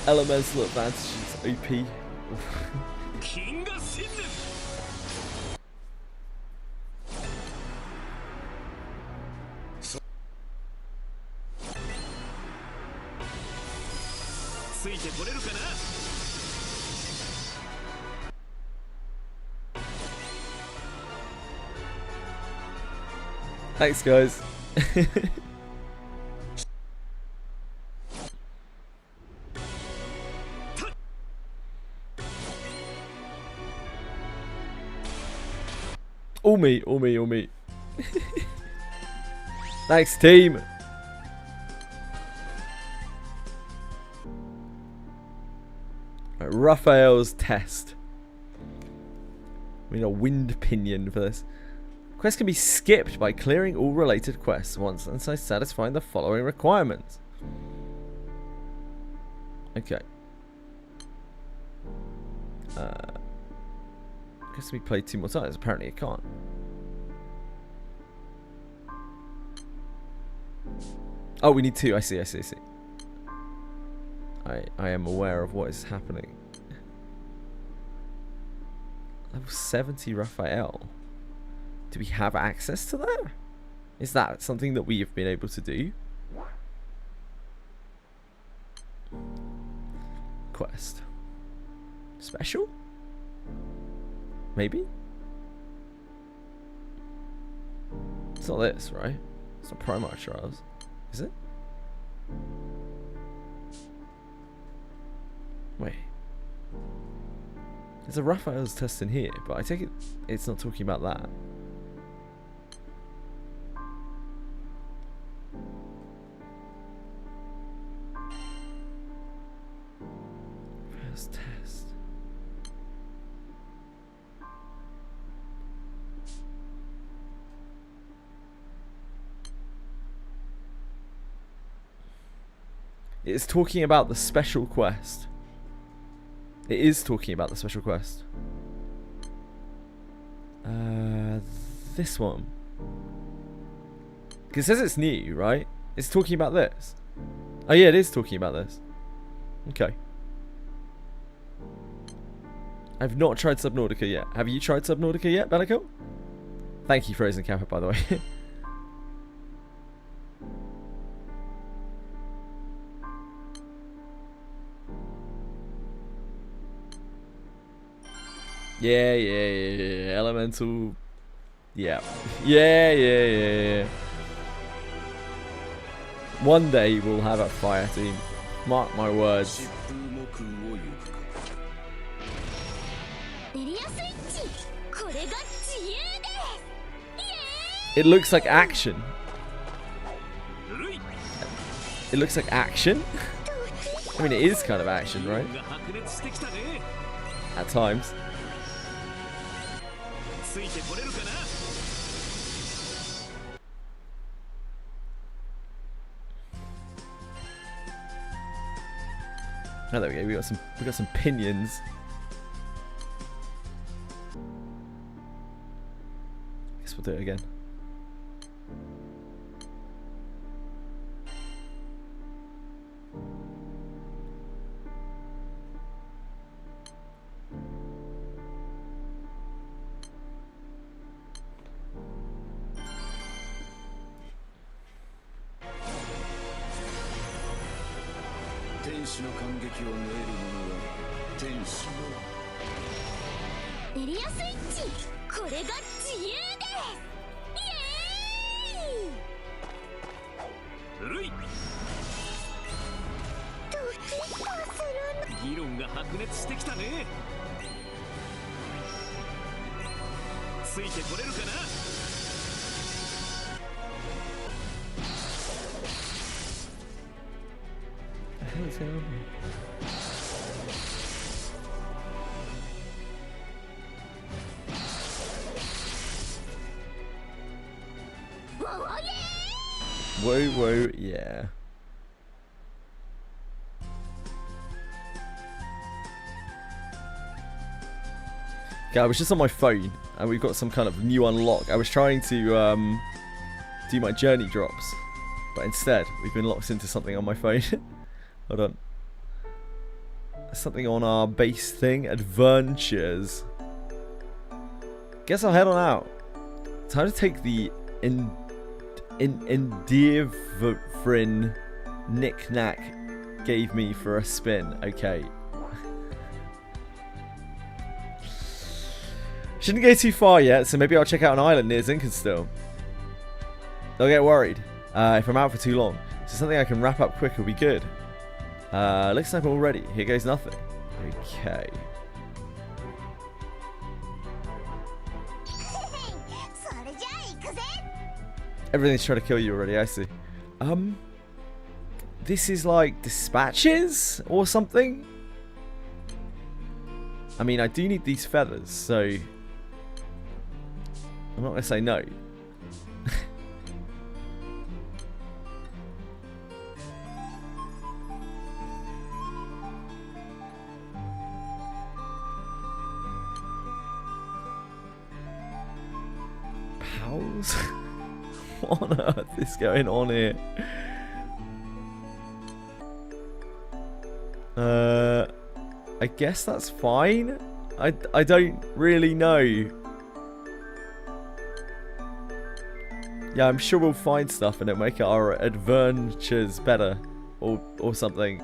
Elemental advantages OP. 金が信念。 ついて取れるかな。 Thanks, guys. All me, all me, all me. Thanks, team. Right, Raphael's test. We need a wind pinion for this. Quests can be skipped by clearing all related quests once and so satisfying the following requirements. Okay. Guess we play 2 more times. Apparently, I can't. Oh, we need 2. I see. I am aware of what is happening. Level 70 Raphael. Do we have access to that? Is that something that we have been able to do? Quest. Special? Maybe? It's not this, right? It's not Primarch Trials. Is it? Wait. There's a Raphael's test in here, but I take it it's not talking about that. Raphael's test. It's talking about the special quest. It is talking about the special quest. This one. Because it says it's new, right? It's talking about this. Oh yeah, it is talking about this. Okay. I've not tried Subnautica yet. Have you tried Subnautica yet, Bellico? Thank you, Frozen Kappa, by the way. Yeah. Elemental. Yeah. Yeah. One day we'll have a fire team. Mark my words. It looks like action. It looks like action? I mean, it is kind of action, right? At times. Oh, there we go. We got some pinions. Guess we'll do it again. Whoa, yeah. Okay, I was just on my phone and we've got some kind of new unlock. I was trying to do my journey drops, but instead we've been locked into something on my phone. Hold on. Something on our base thing. Adventures. Guess I'll head on out. Time to take the Endeavorin knick-knack gave me for a spin. Okay. Shouldn't go too far yet, so maybe I'll check out an island near Zinkenstill. They'll get worried if I'm out for too long. So something I can wrap up quick will be good. Looks like we're all ready. Here goes nothing. Okay. Everything's trying to kill you already, I see. This is like dispatches or something? I mean, I do need these feathers, so I'm not going to say no. Pals? What on earth is going on here? I guess that's fine. I don't really know. Yeah, I'm sure we'll find stuff and it'll make our adventures better or something.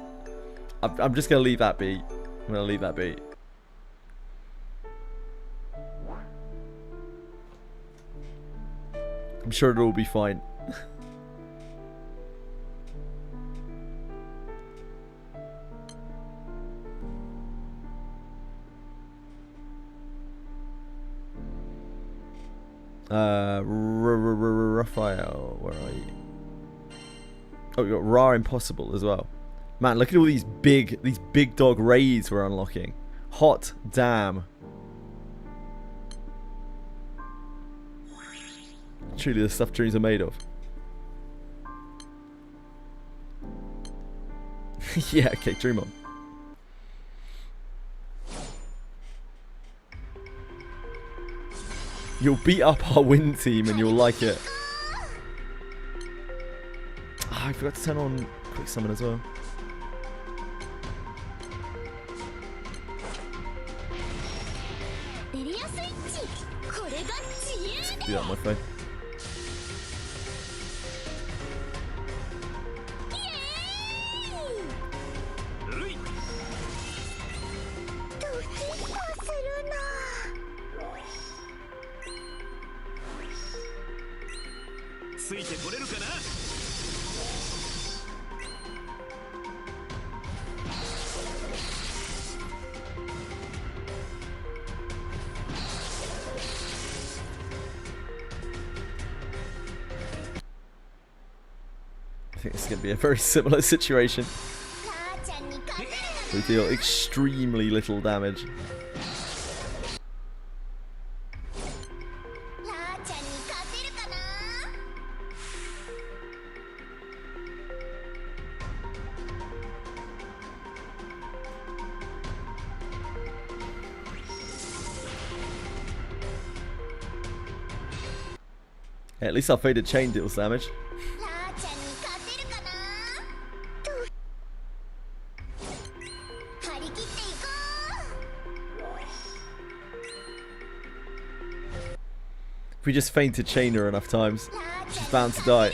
I'm just gonna leave that be. I'm gonna leave that be. I'm sure it'll all be fine. Raphael, where are you? Oh, we got Ra Impossible as well. Man, look at all these big dog raids we're unlocking. Hot damn. Truly the stuff dreams are made of. Yeah, okay, dream on. You'll beat up our win team and you'll like it. Oh, I forgot to turn on quick summon as well. Do that on my phone. I think this is going to be a very similar situation. We deal extremely little damage. Yeah, at least our faded chain deals damage. If we just feign to chain her enough times, she's bound to die.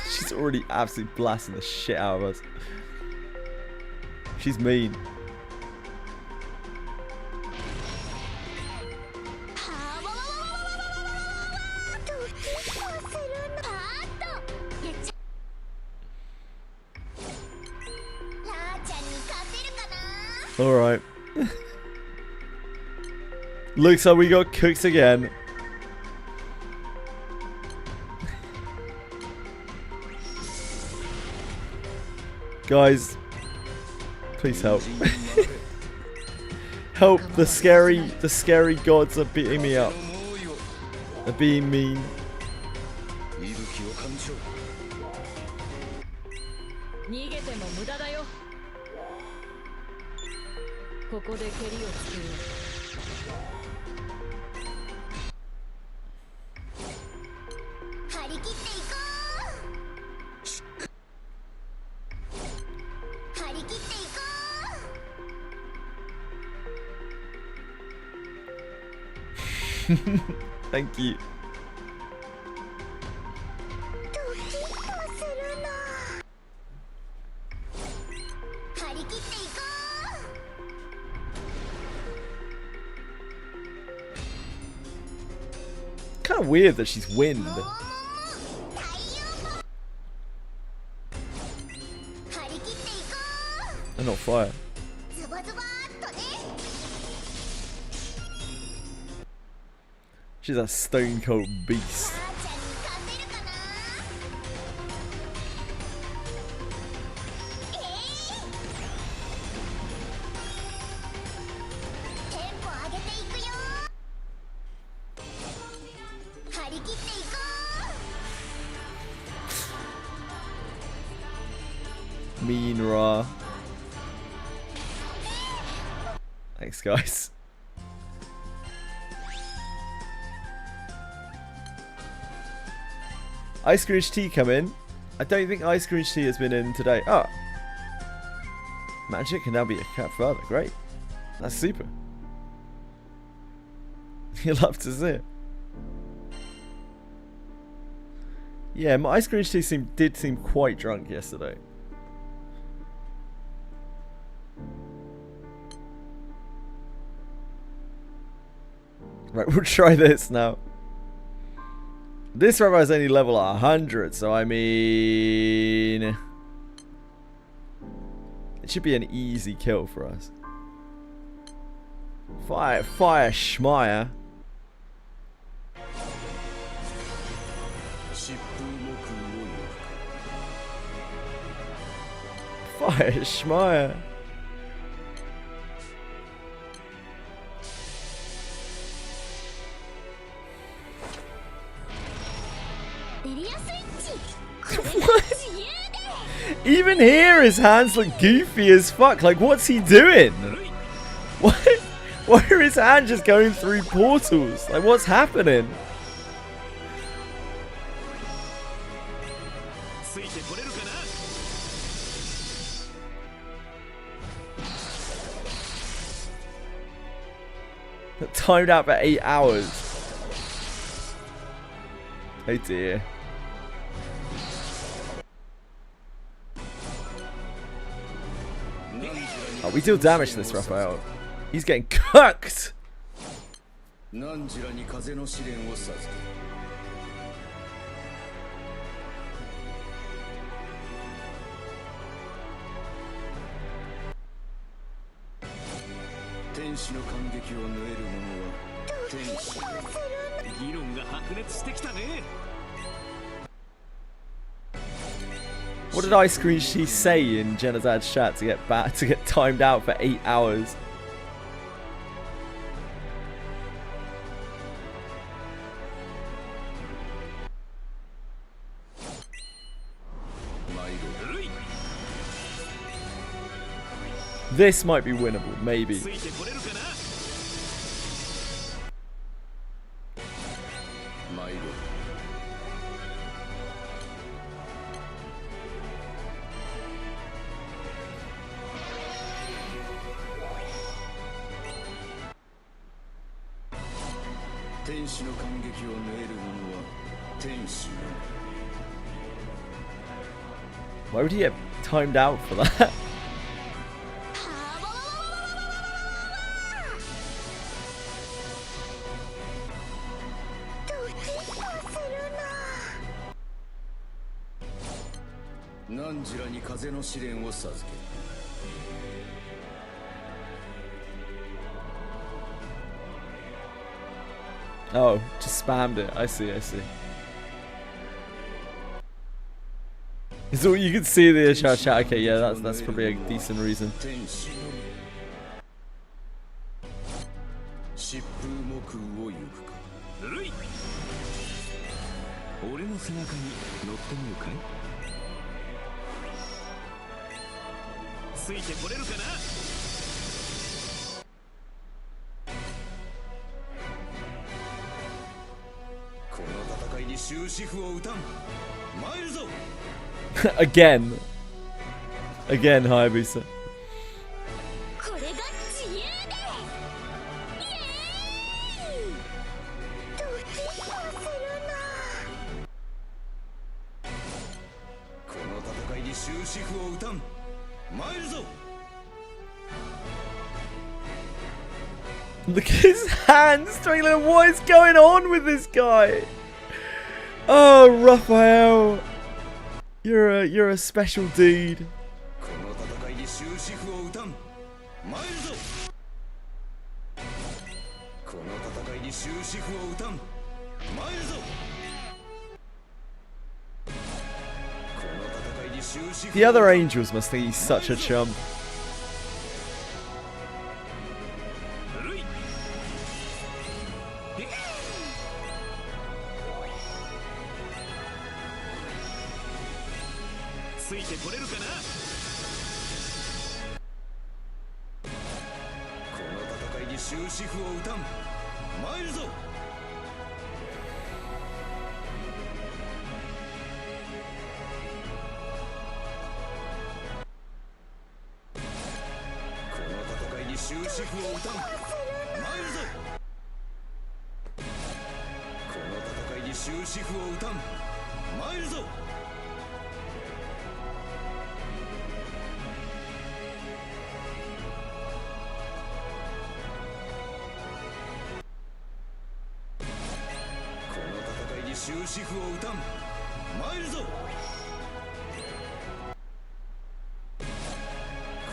She's already absolutely blasting the shit out of us. She's mean. Alright. Looks like we got cooked again. Guys, please help. Help, the scary gods are beating me up. They're being mean. Thank you. Kind of weird that she's wind. And not fire. She's a stone cold beast. Mean raw. Thanks, guys. Ice Scrooge Tea come in. I don't think Ice Scrooge Tea has been in today. Oh. Magic can now be a cat father. Great. That's super. You'll love to see it. Yeah, my Ice Scrooge Tea did seem quite drunk yesterday. Right, we'll try this now. This robot is only level 100, so I mean, it should be an easy kill for us. Fire Schmeier. Fire Schmeier. What? Even here his hands look goofy as fuck. Like, what's he doing? Why are his hands just going through portals? Like, what's happening? Timed out for 8 hours. Oh dear. Oh, we deal damage to this Raphael. He's getting cooked. What did Ice Cream she say in Jenazad's chat to get timed out for 8 hours? This might be winnable, maybe. Why would he get timed out for that? Oh, just spammed it. I see. So you can see the chat. Okay, yeah, that's probably a decent reason. Again, Hayabusa. Look at his hands, Trailer. What is going on with this guy? Oh, Raphael, you're a special dude. The other angels must think he's such a chump. 終止符を打たん。参るぞ。こ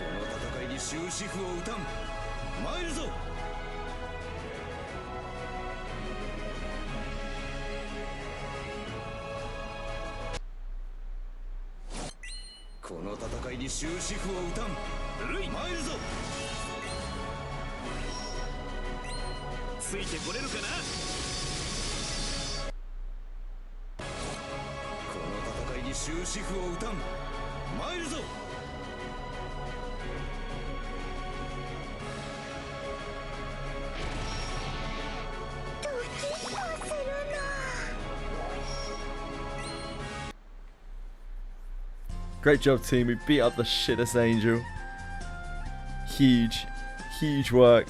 の戦いに終止符を打たん。参るぞ。この戦いに終止符を打たん。参るぞ。ついてこれるかな。この戦いに終止符を打たん。参るぞ。ドキッとするな。Great job, team. We beat up the shittest angel. Huge, huge work.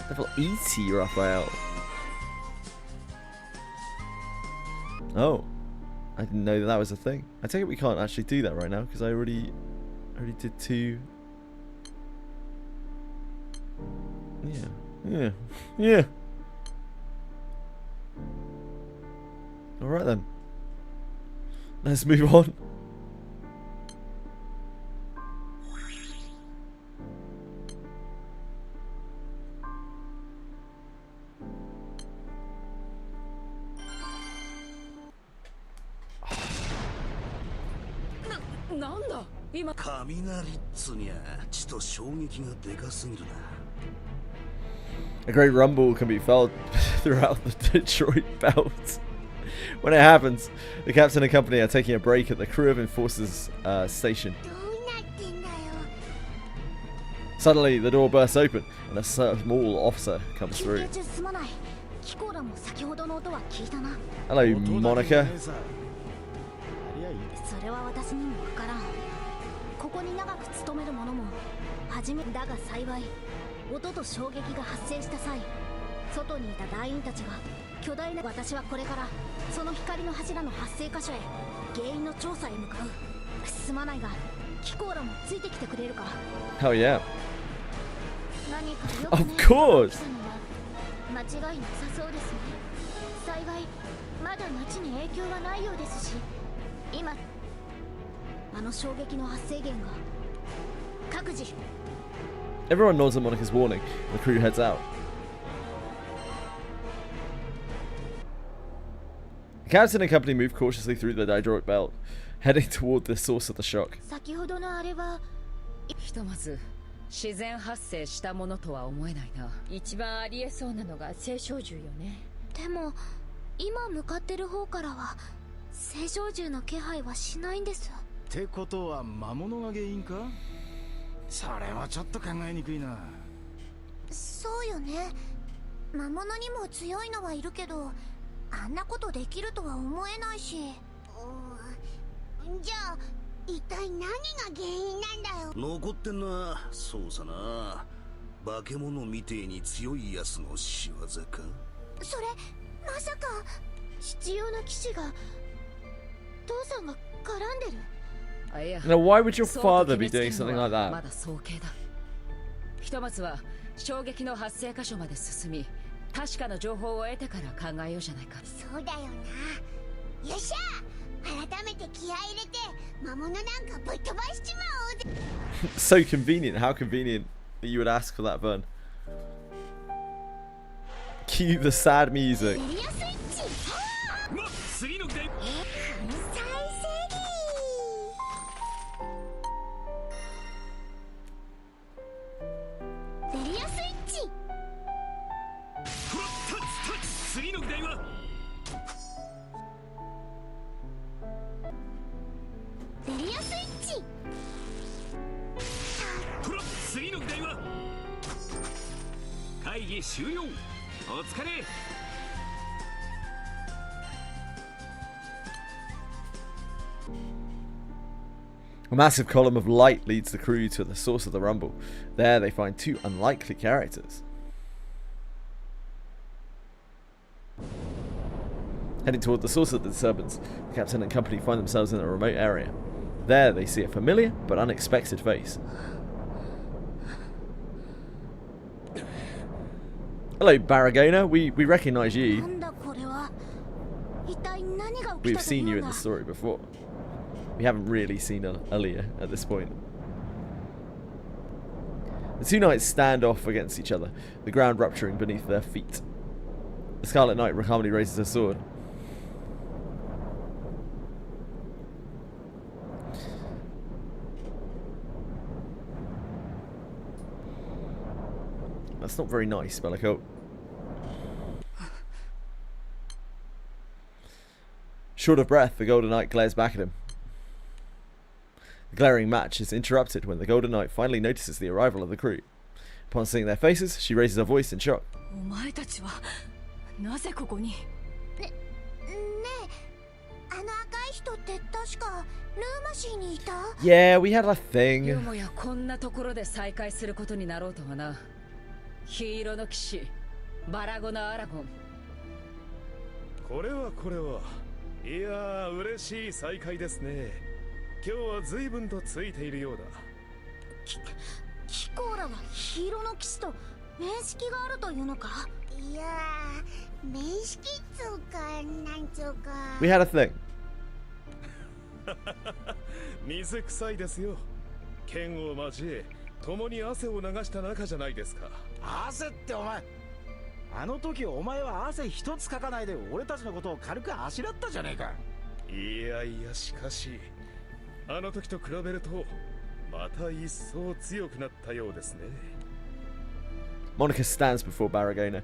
Level 80, Raphael. Oh, I didn't know that was a thing. I take it we can't actually do that right now because I already did 2. Yeah. Alright then. Let's move on. A great rumble can be felt throughout the Detroit belt. When it happens, the captain and company are taking a break at the crew of Enforcer's station. Suddenly, the door bursts open and a small officer comes through. Hello, Monica. それは私にもわからん。ここに長く勤める者も初めだが幸い、音と衝撃が発生した際、外にいた団員たちが巨大な。私はこれからその光の柱の発生箇所へ原因の調査へ向かう。すまないがキコーラもついてきてくれるか。 Hell yeah. 何かよく Of ね course. 間違いなさそうですね。幸いまだ町に影響がないようですし、今あの衝撃の発生源が各自。 Everyone nods at Monica's warning, and the crew heads out. The captain and company move cautiously through the Detroit belt, heading toward the source of the shock. 先ほどのあれはひとまず自然発生したものとは思えないな。一番ありえそうなのが青少獣よね。でも今向かってる方からは青少獣の気配はしないんです。ってことは魔物が原因か。それはちょっと考えにくいな。そうよね。魔物にも強いのはいるけど、あんなことできるとは思えないし。じゃあ一体何が原因なんだよ。残ってんのはそうさな。化け物みてえに強いやつの仕業か。それまさか必要な騎士が父さんが絡んでる。 Now, why would your father be doing something like that? まだ早計だ。ひとまずは衝撃の発生箇所まで進み、確かな情報を得てから考えようじゃないか。そうだよな。よっしゃ、改めて気合い入れて魔物なんかぶっ飛ばしちまおうぜ。 So convenient. How convenient that you would ask for that, Burn. Cue the sad music. 次の出次の議題はベリアスイッチ。次の議題は会議終了。お疲れ。 A massive column of light leads the crew to the source of the rumble. There they find 2 unlikely characters. Heading toward the source of the disturbance, the captain and company find themselves in a remote area. There they see a familiar but unexpected face. Hello, Baragona. We recognize you. なんだこれは。一体何が起き We've たと seen い you う in ん the だ。 story before. We haven't really seen Aaliyah at this point. The two knights stand off against each other, the ground rupturing beneath their feet. The Scarlet Knight calmly raises her sword. That's not very nice, Bellicote. Short of breath, the Golden Knight glares back at him. The glaring match is interrupted when the Golden Knight finally notices the arrival of the crew. Upon seeing their faces, she raises her voice in shock. お前たちはなぜここに？ねえ、あの赤い人って確かルーマシーにいた？ Yeah, we had a よ thing. もやこんなところで再会することになろうとはな。黄色の騎士、バラゴナ・アラゴン。これはいやー嬉しい再会ですね。今日は随分とついているようだ。キコーラは黄色の騎士と面識があるというのか？いやー、面識っつうかなんつうか。 We had a thing. 水臭いですよ。剣を交え共に汗を流した仲じゃないですか。汗ってお前、あの時お前は汗一つかかないで俺たちのことを軽くあしらったじゃねえか。いやいや、しかしあの時と比べるとまた一層強くなったようですね。 Monica stands before Baragona,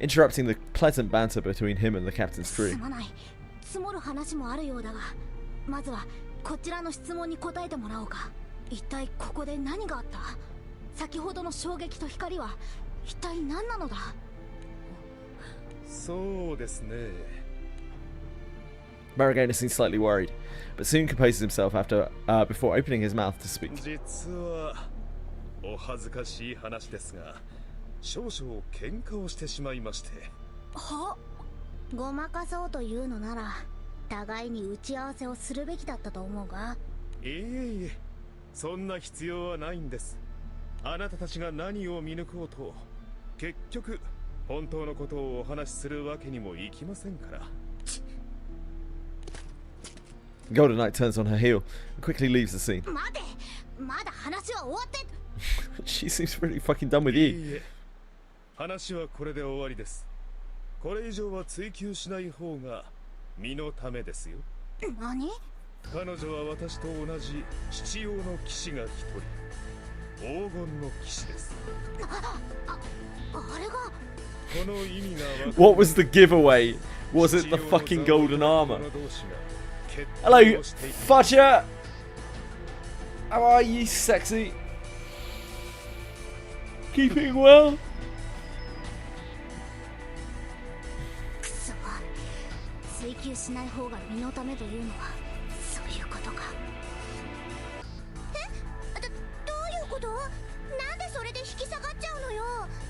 interrupting the pleasant banter between him and the captain's す crew. まない。積もる話もあるようだが、まずはこちらの質問に答えてもらおうか。一体ここで何があった？先ほどの衝撃と光は一体何なのだ？そうですね。 Baragona seems slightly worried, but soon composes himself before opening his mouth to speak. 実はお恥ずかしい話ですが、少々喧嘩をしてしまいまして。は？ごまかそうというのなら互いに打ち合わせをするべきだったと思うが。いえいえ、そんな必要はないんです。あなたたちが何を見抜こうと結局本当のことをお話しするわけにもいきませんから。 Golden Knight turns on her heel and quickly leaves the scene. 待て、まだ話は終わって。 She seems pretty fucking done with い you. いえ、話はこれで終わりです。これ以上は追求しない方が身のためですよ。何？彼女は私と同じ七葉の騎士が一人、黄金の騎士です。あれが。この意味が What was the giveaway? Was it the fucking golden armor? Hello, Fudger! How are you, sexy? Keeping well? くそ、追求しない方が身のためというのはそういうことか。どういうこと？なんでそれで引き下がっちゃうのよ。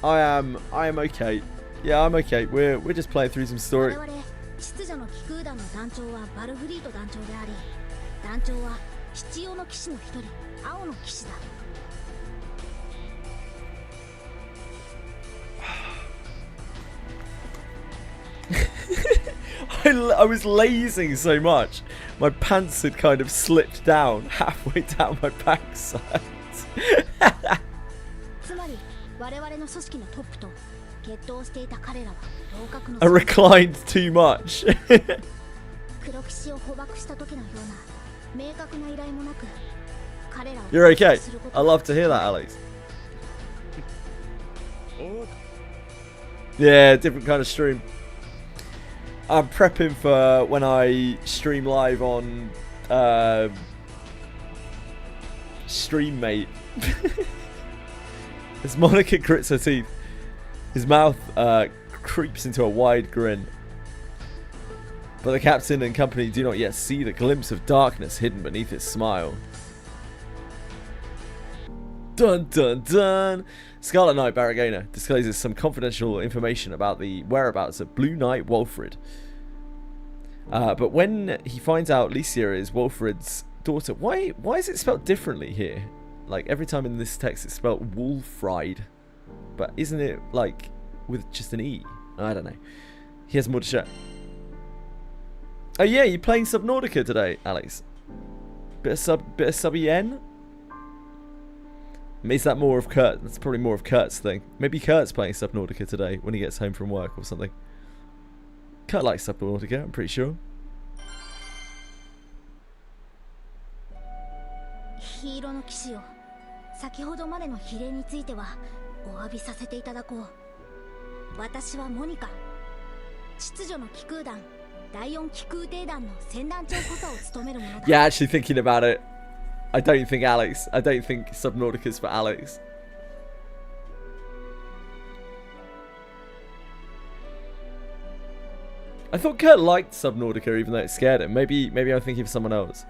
I am okay. Yeah, I'm okay. We're just playing through some story. 我々秩序の気空団の団長はバルフリート団長であり、団長は七葉の騎士の一人、青の騎士だ。I was lazing so much, my pants had kind of slipped down halfway down my backside. つまり我々の組織のトップと決闘していた彼らは同格の I reclined too much. 黒騎士を捕獲した時のような明確な依頼もなく、彼らを You're okay. I love to hear that, Alex. Yeah, different kind of stream. I'm prepping for when I stream live on StreamMate. As Monica grits her teeth, his mouth creeps into a wide grin. But the captain and company do not yet see the glimpse of darkness hidden beneath his smile. Dun dun dun! Scarlet Knight Baragona discloses some confidential information about the whereabouts of Blue Knight Wolfred. But when he finds out Licia is Wolfred's daughter, why is it spelled differently here? Like every time in this text it's spelled Wolfried, but isn't it like with just an E. I don't know. He has more to share. Oh yeah, you're playing Subnautica today, Alex. Bit of sub-en? Is that more of Kurt? That's probably more of Kurt's thing. Maybe Kurt's playing Subnautica today when he gets home from work or something. Kurt likes Subnautica, I'm pretty sure. ヒーローの騎士よ、先ほどまでの比例についてはお詫びさせていただこう。私はモニカ、秩序の機空団第4機空艇団の船団長補佐を務めるものだ。Yeah, actually thinking about it, I don't think Subnautica's for Alex. I thought Kurt liked Subnautica even though it scared him. Maybe I'm thinking of someone else.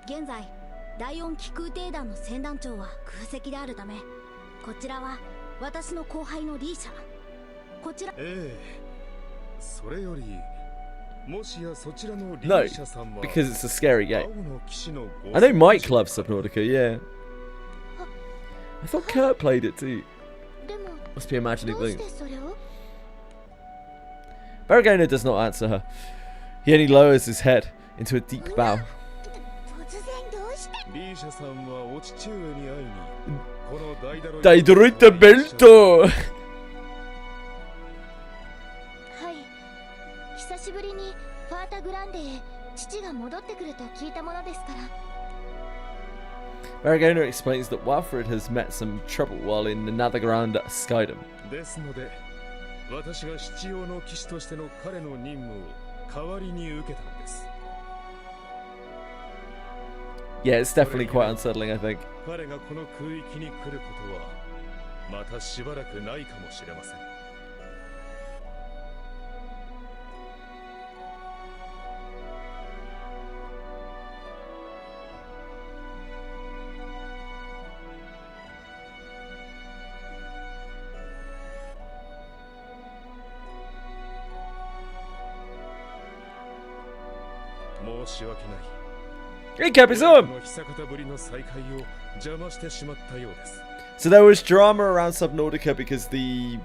現在第4機空艇団の船団長は空席であるため、こちらは私の後輩のリーシャ。こちら。それよりもしやそちらのリ No, ーシャさんは because it's a scary game. 青の騎士のご I know Mike loves Subnautica, yeah. I thought Kurt played it too. でも Must be imagining どうし things. てそれを？ Baragona does not answer her. He only lowers his head into a deep bow. 突然どうして？リーシャさんはお父上に会いにこのダイドロイトベルト。はい、久しぶりにファータグランデへ父が戻ってくると聞いたものですから。Baragona explains that Walfred has met some trouble while in the Nathagrand Skydom. ですので、私が七葉の騎士としての彼の任務を代わりに受けたのです。Yeah, it's definitely quite unsettling, I think. 彼がこの空域に来ることはまたしばらくないかもしれません。申し訳ない。He kept his own. So there was drama around Subnautica because they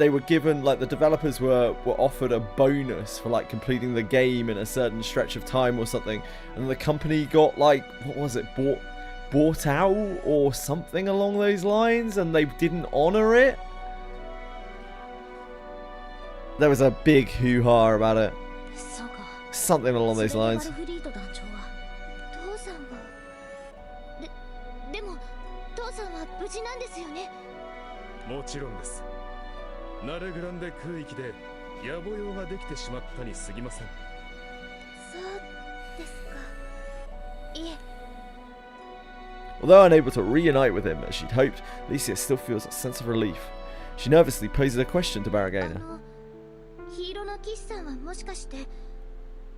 were given, like, the developers were offered a bonus for like completing the game in a certain stretch of time or something, and the company got, like, what was it, bought out or something along those lines, and they didn't honor it. There was a big hoo-ha about it. Something along those lines. でも父さんは無事なんですよね。もちろんです。ナレグランデ空域で野暮用ができてしまったに過ぎません。そうですか。いえ。Although unable to reunite with him as she'd hoped, Licia still feels a sense of relief. She nervously poses a question to Baragona. ヒーローの騎士さんはもしかして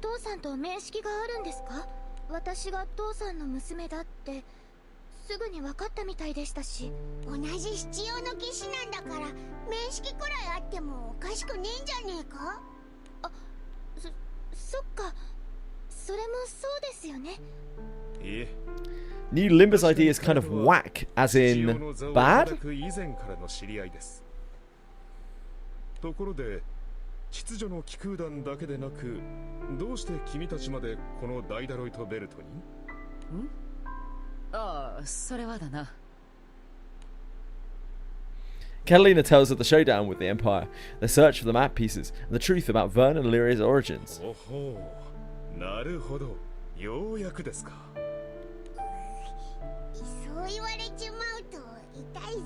父さんと面識があるんですか？私が父さんの娘だってすぐに分かったみたいでしたし。同じ七葉の騎士なんだから面識くらいあってもおかしくねえんじゃねえか？あ、そっか。それもそうですよね。いえ。New Limbus idea is kind of whack, as in bad? 以前からの知り合いです。ところで秩序の機空団だけでなく、どうして君たちまでこのダイダロイトベルトに？ん？ああ、それはだな。Catalina tells of the showdown with the Empire, their search for the map pieces, and the truth about Vern and Lyria's origins. おほう、なるほど、ようやくですか。そう言われちまうと痛いぜ。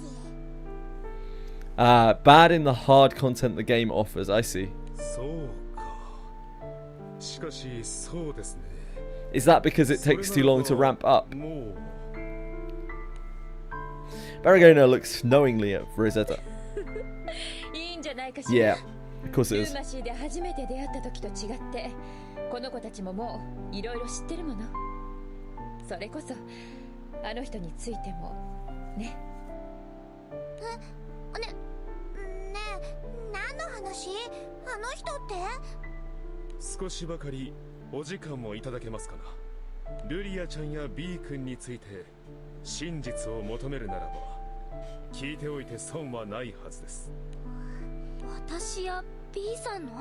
Bad in the hard content the game offers, I see. そうか。しかしそうですね。Is that because it takes too long to ramp up? Baragona looks knowingly at Rosetta. いいんじゃないかしら。 Yeah, of course it is. ルーマシーで初めて出会った時と違って、この子たちももういろいろ知ってるもの。それこそあの人についてもね。ねえ、何の話？あの人って？少しばかりお時間もいただけますかな。ルリアちゃんや B 君について真実を求めるならば、聞いておいて損はないはずです。私や B さんの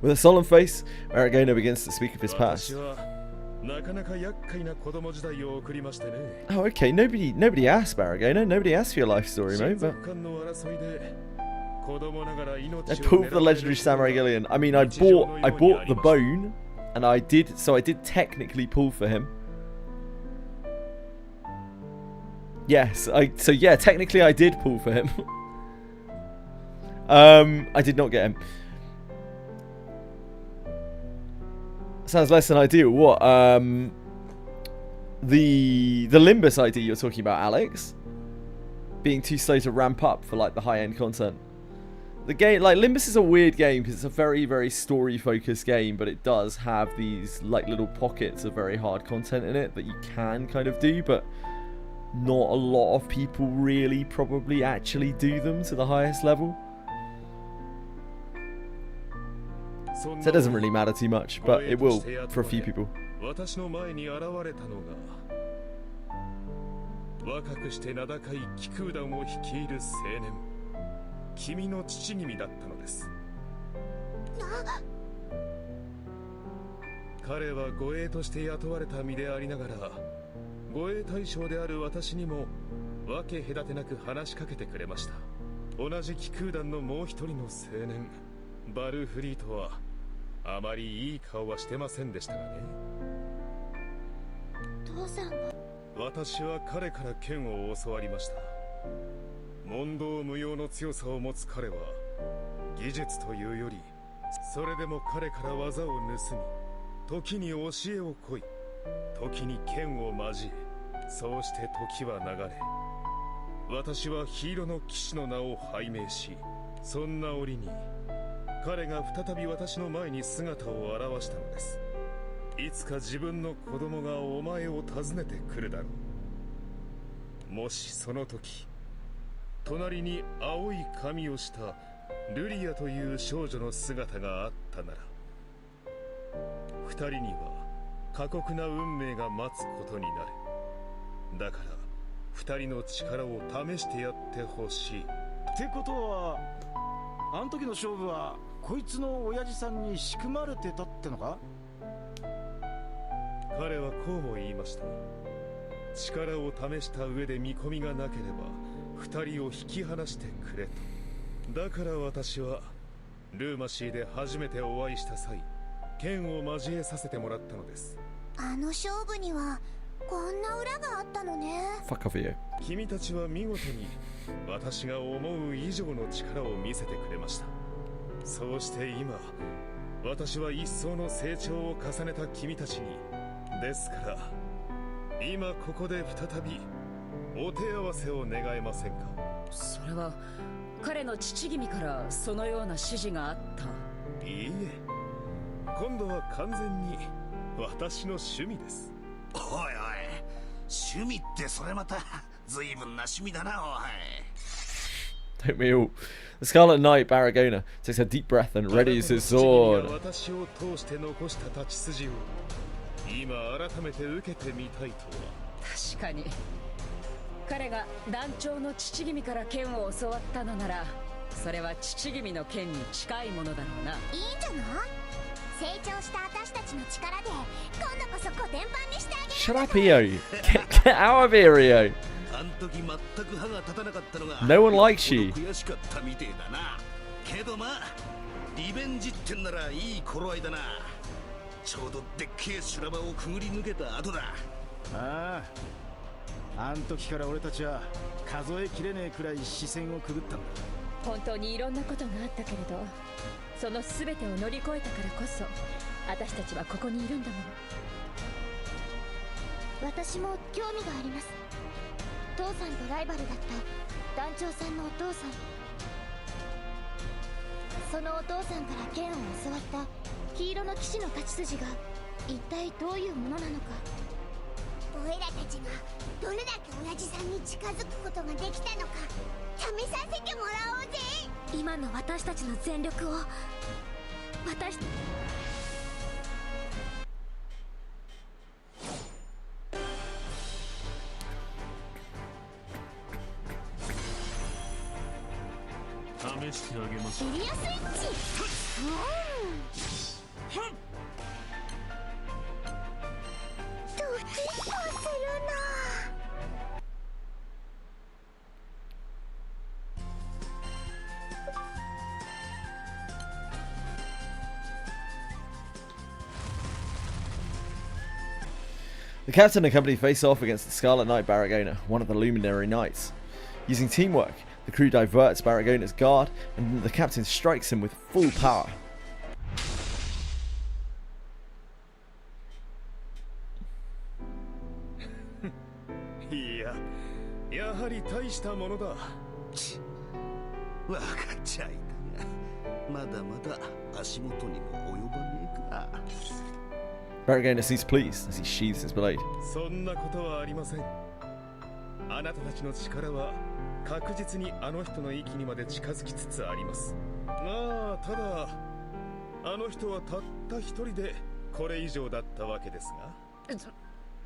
With a solemn face, Aragona begins to speak of his past. 私はなかなか厄介な子供時代を送りましてね。 Oh, okay. Nobody asked Aragona. Nobody asked for your life story, mate. But 親族間の争いで子供ながら命を I pulled the legendary Samurai Gillian. I mean, I bought the bone, and I did technically pull for him. Yes, technically I did pull for him. I did not get him. Sounds less than ideal. What? The Limbus ID you're talking about, Alex? Being too slow to ramp up for like the high-end content. The game, like, Limbus is a weird game because it's a very, very story-focused game, but it does have these like little pockets of very hard content in it that you can kind of do, but not a lot of people really probably actually do them to the highest level. So it doesn't really matter too much, but it will for a few people. 私の前に現れたのが若くして名高い気空団を率いる青年、君の父君だったのです。彼は護衛として雇われた身でありながら、護衛対象である私にも分け隔てなく話しかけてくれました。同じ気空団のもう一人の青年、バルフリートはあまりいい顔はしてませんでしたがね。父さんが私は彼から剣を教わりました。問答無用の強さを持つ彼は技術というより、それでも彼から技を盗み、時に教えを乞い、時に剣を交え、そうして時は流れ、私はヒーローの騎士の名を拝命し、そんな折に彼が再び私の前に姿を現したのです。いつか自分の子供がお前を訪ねてくるだろう。もしその時、隣に青い髪をしたルリアという少女の姿があったなら、二人には過酷な運命が待つことになる。だから二人の力を試してやってほしい。ってことは、あの時の勝負はこいつの親父さんに仕組まれてたってのか？彼はこうも言いました。力を試した上で見込みがなければ二人を引き離してくれと。だから私はルーマシーで初めてお会いした際、剣を交えさせてもらったのです。あの勝負にはこんな裏があったのね。 Fuck off you. 君たちは見事に私が思う以上の力を見せてくれました。そうして今、私は一層の成長を重ねた君たちに、ですから今ここで再びお手合わせを願えませんか？それは彼の父君からそのような指示があった？いいえ、今度は完全に私の趣味です。おいおい、趣味ってそれまた随分な趣味だな、おい。 Don't we all? The Scarlet Knight, Baragona, takes a deep breath and readies his sword. 私を通して残した立ち筋を今改めて受けてみたいとは。確かに彼が団長の父君から剣を教わったのなら、それは父君の剣に近いものだろうな。いいんじゃない？成長した私たちの力で今度こそコテンパンにしてあげる。 Shut up, Io. Get out of here, Io. あん時全く歯が立たなかったのが No one likes you. 悔しかったみてえだな。けどまあリベンジってんならいい頃合いだな。ちょうどでっけえ修羅場をくぐり抜けた後だ。ああ、あん時から俺たちは数えきれねえくらい視線をくぐったんだ。本当にいろんなことがあったけれど、その全てを乗り越えたからこそ私たちはここにいるんだもの。私も興味があります。父さんとライバルだった団長さんのお父さん、そのお父さんから剣を教わった黄色の騎士の勝ち筋が一体どういうものなのか。オイラたちがどれだけ親父さんに近づくことができたのか試させてもらおうぜ。今の私たちの全力を私してあげましょう。エリアスイッチ。ドキッとするな。The captain and company face off against the Scarlet Knight Barragona, one of the Luminary Knights. Using teamwork, the crew diverts Barragona's guard, and the captain strikes him with full power. Yeah, やはり大したものだ。わかっちゃいたが、まだまだ足元にも及ばねえか。Barragona seems pleased as he sheathes his blade. そんなことはありません。あなたたちの力は確実にあの人の域にまで近づきつつあります。まあただあの人はたった一人でこれ以上だったわけです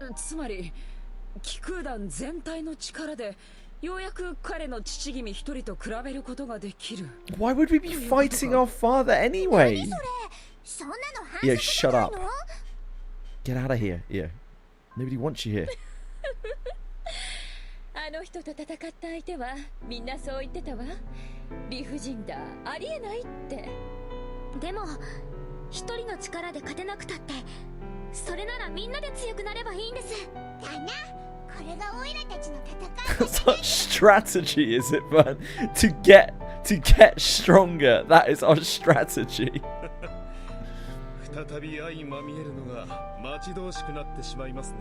が。つまり気空団全体の力でようやく彼の父君一人と比べることができる。 Why would we be fighting our father anyway? Yo, shut up. Get out of here, Yo. Nobody wants you here. あの人と戦った相手はみんなそう言ってたわ。理不尽だ、ありえないって。でも一人の力で勝てなくたって、それならみんなで強くなればいいんです。だな。これがオイラたちの戦い。Such strategy, is it, man? To get stronger. That is our strategy. 再び相まみえるのが待ち遠しくなってしまいますね。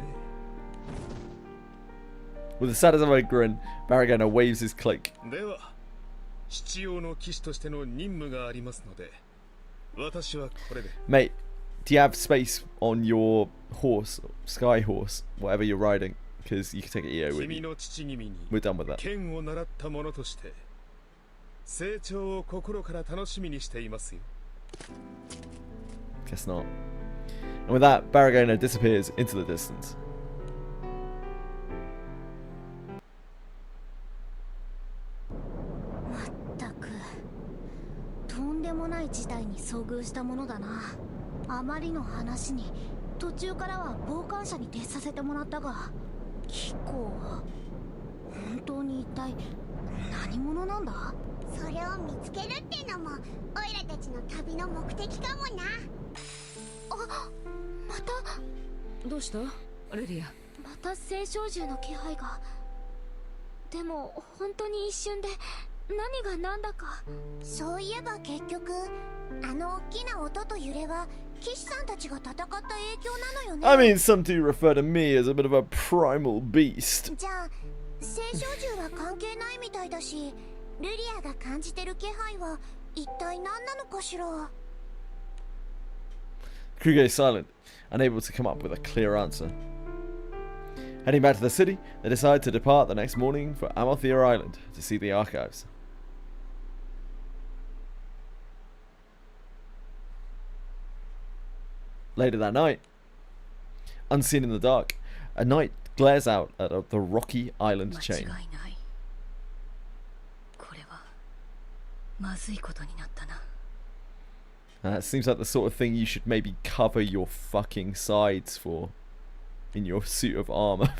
With a satisfied grin, Barragona waves his cloak. では、七王の騎士としての任務がありますので、私はこれで。Mate, do you have space on your horse, sky horse, whatever you're riding? Because you can take it EO with 君 you. の父君に We're done with that. 剣を習った者として成長を心から楽しみにしていますよ。Guess not. And with that, Barragona disappears into the distance. まったくとんでもない事態に遭遇したものだな。あまりの話に途中からは傍観者に徹させてもらったが、キコは本当に一体何者なんだ。それを見つけるってのもオイラたちの旅の目的かもな。あ、また。どうしたレリア。また青少獣の気配が。でも本当に一瞬で何が何だか。そういえば結局あの大きな音と揺れは騎士さんたちが戦った影響なのよね。I mean, some do refer to me as a bit of a primal beast. じゃあ青少獣は関係ないみたいだし、ルリアが感じてる気配は一体何なのかしら。 Crew goes silent, unable to come up with a clear answer. Heading back to the city, they decide to depart the next morning for Amalthea Island to see the archives. Later that night, unseen in the dark, a knight glares out at the rocky island chain. これはまずいことになったな。It seems like the sort of thing you should maybe cover your fucking sides for in your suit of armor.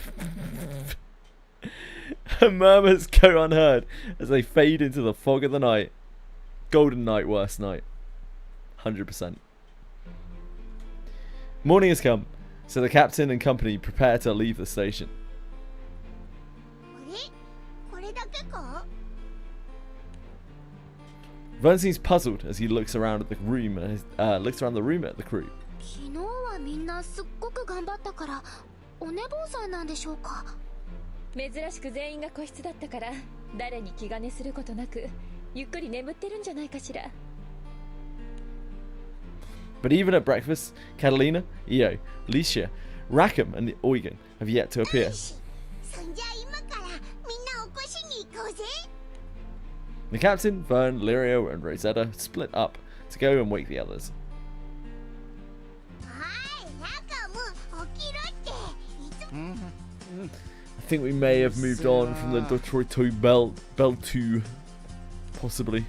Murmurs go unheard as they fade into the fog of the night. Golden night, worst night. 100%. Morning has come, so the captain and company prepare to leave the station. これだけか。 Vern seems puzzled as he looks around at the room at the crew. 昨日はみんなすっごく頑張ったからお寝坊さんなんでしょうか。珍しく全員が個室だったから誰に気兼ねすることなくゆっくり眠ってるんじゃないかしら。 But even at breakfast, Catalina, Io, Licia, Rackham and Eugen have yet to appear. そんじゃ今からみんな起こしに行こうぜ。 The captain, Vern, Lirio and Rosetta split up to go and wake the others. はい、中も起きろっていつも。 I think we may have moved on from the Detroit Bell 2, possibly.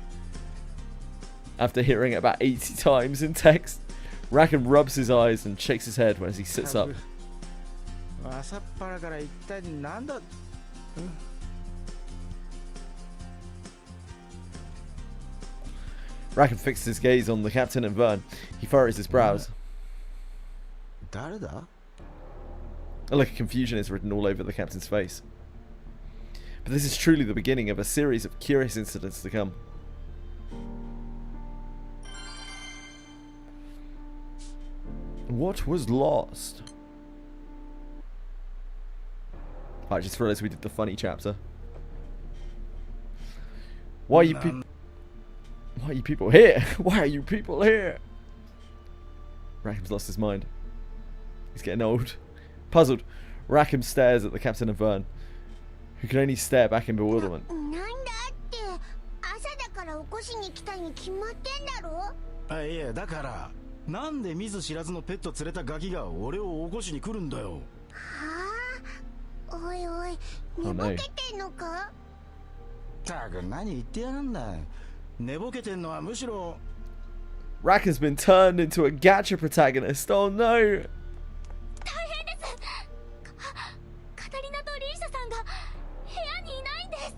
After hearing it about 80 times in text, Rackham rubs his eyes and shakes his head as he sits up. 朝っぱらから一体なんだ。Rackham fixes his gaze on the captain and Vern. He furrows his brows. 誰だ? A look of confusion is written all over the captain's face. But this is truly the beginning of a series of curious incidents to come. What was lost? I just realised we did the funny chapter. Why are you people? Why are you people here? Why are you people here? Rackham's lost his mind. He's getting old. Puzzled, Rackham stares at the captain and Vern, who can only stare back in bewilderment. あ、いや、だからなんで見ず知らずのペット連れたガキが俺を起こしに来るんだよ。はあ、おいおい、寝ぼけてんのか？たく何言ってやがんだ。寝ぼけてんのはむしろ。Rackham's been turned into a gacha protagonist. Oh no! 大変です。カタリナとリーシャさんが部屋にいないんです。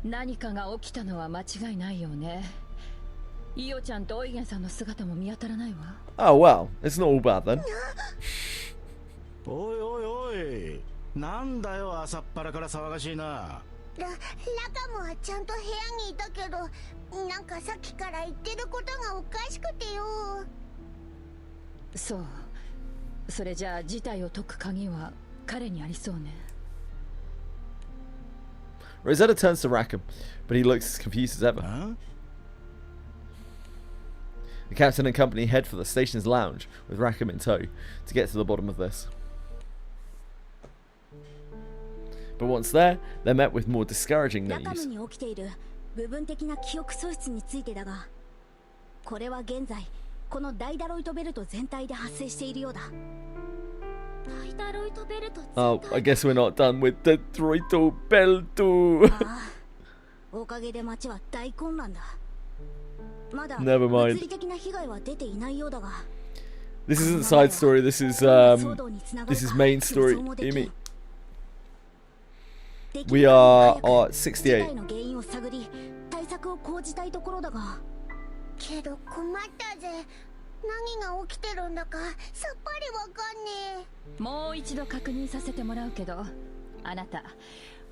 何かが起きたのは間違いないよね。イオちゃんとオイゲンさんの姿も見当たらないわ。Oh well, it's not all bad then. おいおいおい、なんだよ朝っぱらから騒がしいな。ラカムはちゃんと部屋にいたけど、なんかさっきから言ってることがおかしくてよ。そう。それじゃあ事態を解く鍵は彼にありそうね。Rosetta turns to Rackham, but he looks as confused as ever. Huh? The captain and company head for the station's lounge with Rackham in tow to get to the bottom of this. But once there, they're met with more discouraging news. ラカムに起きている部分的な記憶喪失についてだが、これは現在このダイダロイトベルト全体で発生しているようだ。ダイダロイトベルト全体。Oh, I guess we're not done with the Droito Belto. ああ、おかげで街は大混乱だ。まだ Never mind. 物理的な被害は出ていないようだが。This isn't side story. This is main story. Imi. We are at 68. けど困ったぜ。何が起きてるんだかさっぱりわかんねえ。もう一度確認させてもらうけど、あなた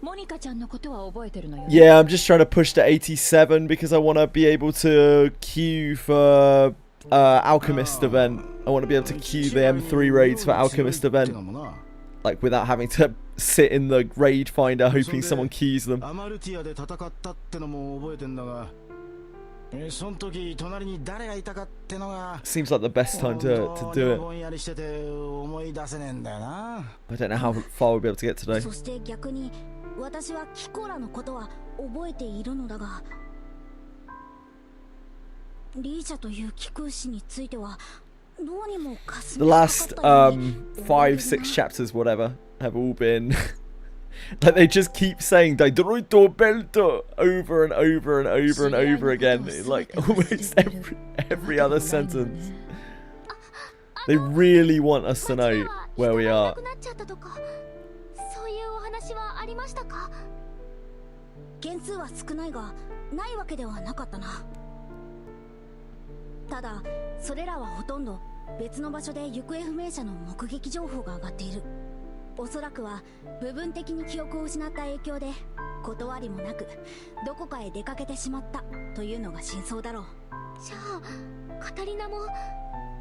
モニカちゃんのことは覚えてるのよ。Yeah, I'm just trying to push to 87 because I want to be able to queue for Alchemist event. I want to be able to queue the M3 raids for Alchemist event, like without having to sit in the raid finder hoping someone keys them. Seems like the best time to do it. I don't know how far we'll be able to get today. そして逆に私はキコラのことは覚えているのだが、リーシャという貴空士についてはどうにもかす The last 5-6 chapters whatever have all been like they just keep saying Daidoroito Belto over and over and over and over again in like almost every other sentence. They really want us to know where we are. そういうお話はありましたか？件数は少ないがないわけではなかったな。ただそれらはほとんど別の場所で行方不明者の目撃情報が上がっている。おそらくは部分的に記憶を失った影響で断りもなくどこかへ出かけてしまったというのが真相だろう。じゃあカタリナも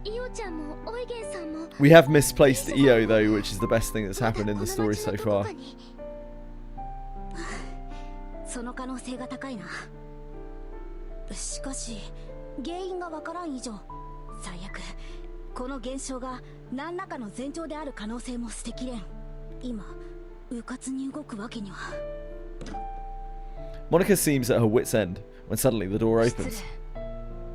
イオちゃんもオイゲンさんも。 We have misplaced Io though, which is the best thing that's happened in the story so far. その可能性が高いな。しかし原因がわからん以上、最悪この現象が何らかの前兆である可能性も捨てきれん。今迂闊に動くわけには。 Monica seems at her wit's end when suddenly the door opens.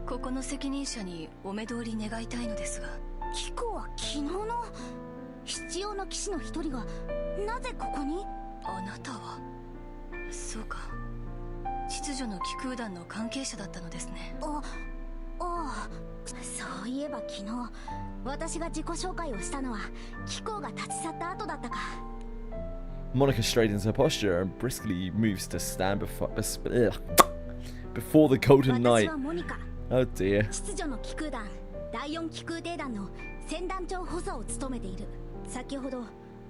ここの責任者にお目通り願いたいのですが。キコは昨日の必要な騎士の一人がなぜここに？あなたはそうか。秩序の気空団の関係者だったのですね。そういえば昨日私が自己紹介をしたのは貴公が立ち去った後だったか。 Monica straightens her posture and briskly moves to stand before the Golden 私 Knight. はモニカ。 Oh dear. 秩序の気空団第4気空艇団の船団長補佐を務めている。先ほど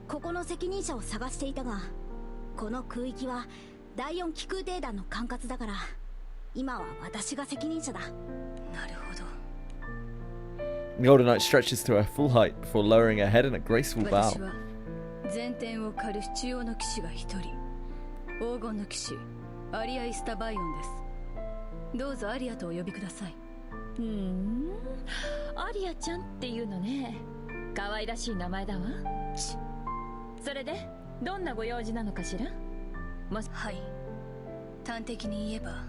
ここの責任者を探していたが、この空域は第4気空艇団の管轄だから今は私が責任者だ。なるほど。 The Golden Knight stretches to her full height before lowering her head in a graceful 私 bow. は前転を狩る中央の騎士が一人、黄金の騎士アリア・イスタバイオンです。どうぞアリアとお呼びください。アリアちゃんっていうのね。可愛らしい名前だわ。それでどんなご用事なのかしら。はい、端的に言えば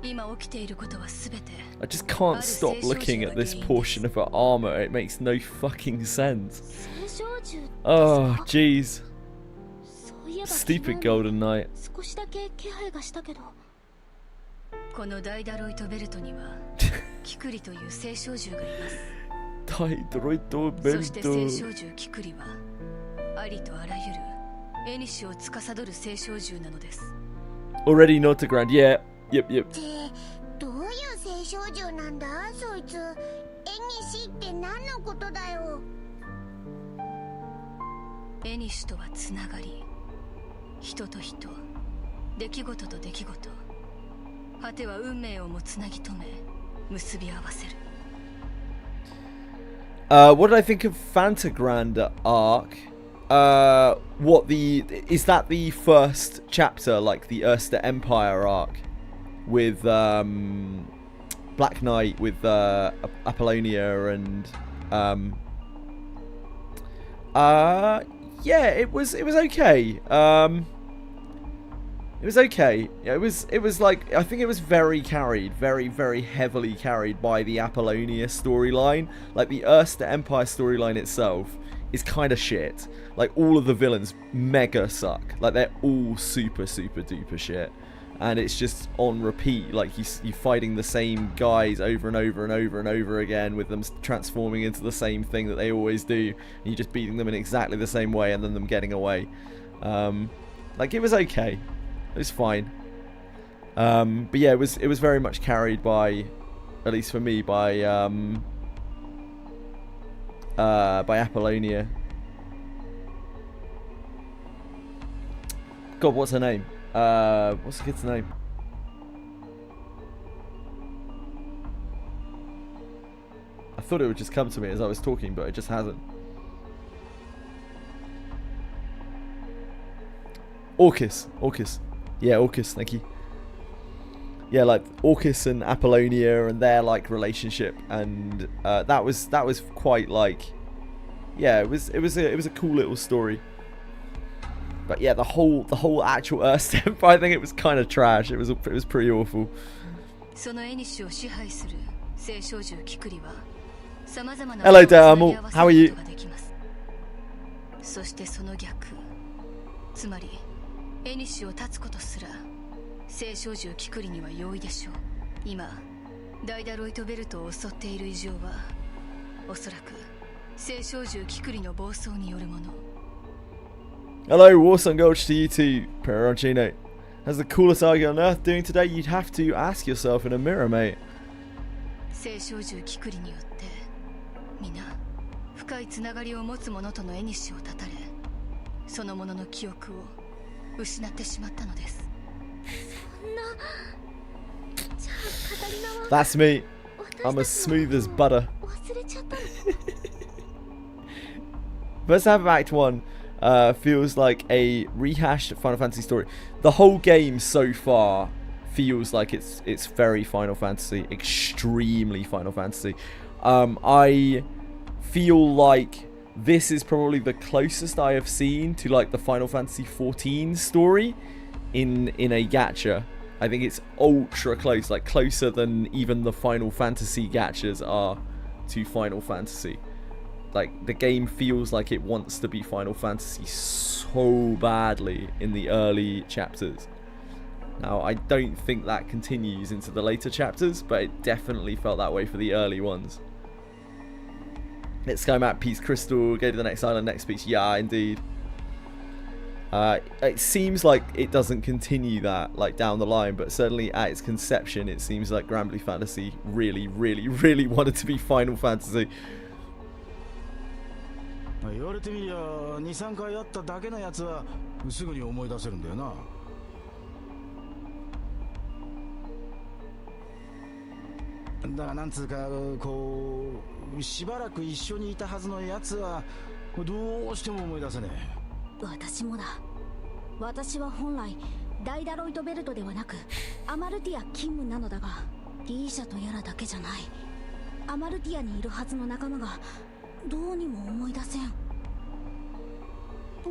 今起きていることはすべて I just can't stop looking at this portion of her armor. It makes no fucking sense. 聖少獣ですか。 Oh, jeez. そういえば Stupid Golden Knight. 少しだけ気配がしたけど。このダイダロイトベルトにはキクリという聖少獣がいます。 Daidroito そして聖 Bento. 少獣キクリはありとあらゆるエニシを司る聖少獣なのです。 Already Notagrand. Yeah. Yep, yep. ってどういう聖少獣なんだそいつ。エニシって何のことだよ。エニシとはつながり、人と人、出来事と出来事、果ては運命をもつなぎ止め結び合わせる。What did I think of Fantagrand arc? Is that the first chapter, like the Erster Empire arc, with Black Knight, with Apollonia, and yeah, it was okay. It was okay. It was like, I think it was very heavily carried by the Apollonia storyline. Like the Erster Empire storyline itself is kind of shit. Like all of the villains mega suck. Like they're all super duper shit. And it's just on repeat. Like you're fighting the same guys over and over again, with them transforming into the same thing that they always do. And you're just beating them in exactly the same way and then them getting away. Like it was okay. It was fine. But yeah, it was very much carried by, at least for me, by Apollonia. God, what's her name? What's the kid's name? I thought it would just come to me as I was talking, but it just hasn't. Orcus. Yeah, Orcus, thank you. Yeah, like Orcus and Apollonia and their like relationship, and that was quite like, yeah, it was a cool little story. But yeah, the whole actual Erster Empire thing, it was kind of trash. It was pretty awful. そのエニシを支配する聖少獣キクリは様々な Hello Dermal, how are you? そしてその逆、つまりエニシを断つことすら聖少獣キクリには容易でしょう。今ダイダロイトベルトを襲っている異常はおそらく聖少獣キクリの暴走によるもの。 Hello, Warsun Gulch to you too, Perroncino. How's the coolest argument on earth doing today? You'd have to ask yourself in a mirror, mate. 聖少獣キクリによって皆深いつながりを持つ者とのエニシを断たれ、その者の記憶を失ってしまったのです。 That's me. I'm as smooth as butter. First half of Act 1 feels like a rehashed Final Fantasy story. The whole game so far feels like it's very Final Fantasy, extremely Final Fantasy. I feel like this is probably the closest I have seen to like the Final Fantasy 14 story in a gacha. I think it's ultra close, like closer than even the Final Fantasy gachas are to Final Fantasy. Like the game feels like it wants to be Final Fantasy so badly in the early chapters. Now, I don't think that continues into the later chapters, but it definitely felt that way for the early ones. Let's go map, piece crystal, go to the next island, next piece. Yeah, indeed. It seems like it doesn't continue that like down the line, but certainly at its conception, it seems like Granblue Fantasy really, really, really wanted to be Final Fantasy. 言われてみりゃ2、3回会っただけのやつはすぐに思い出せるんだよな。だがなんつうかこうしばらく一緒にいたはずのやつはどうしても思い出せねえ。私もだ。私は本来ダイダロイトベルトではなくアマルティア勤務なのだが、リーシャとやらだけじゃない。アマルティアにいるはずの仲間がどうにも思い出せん。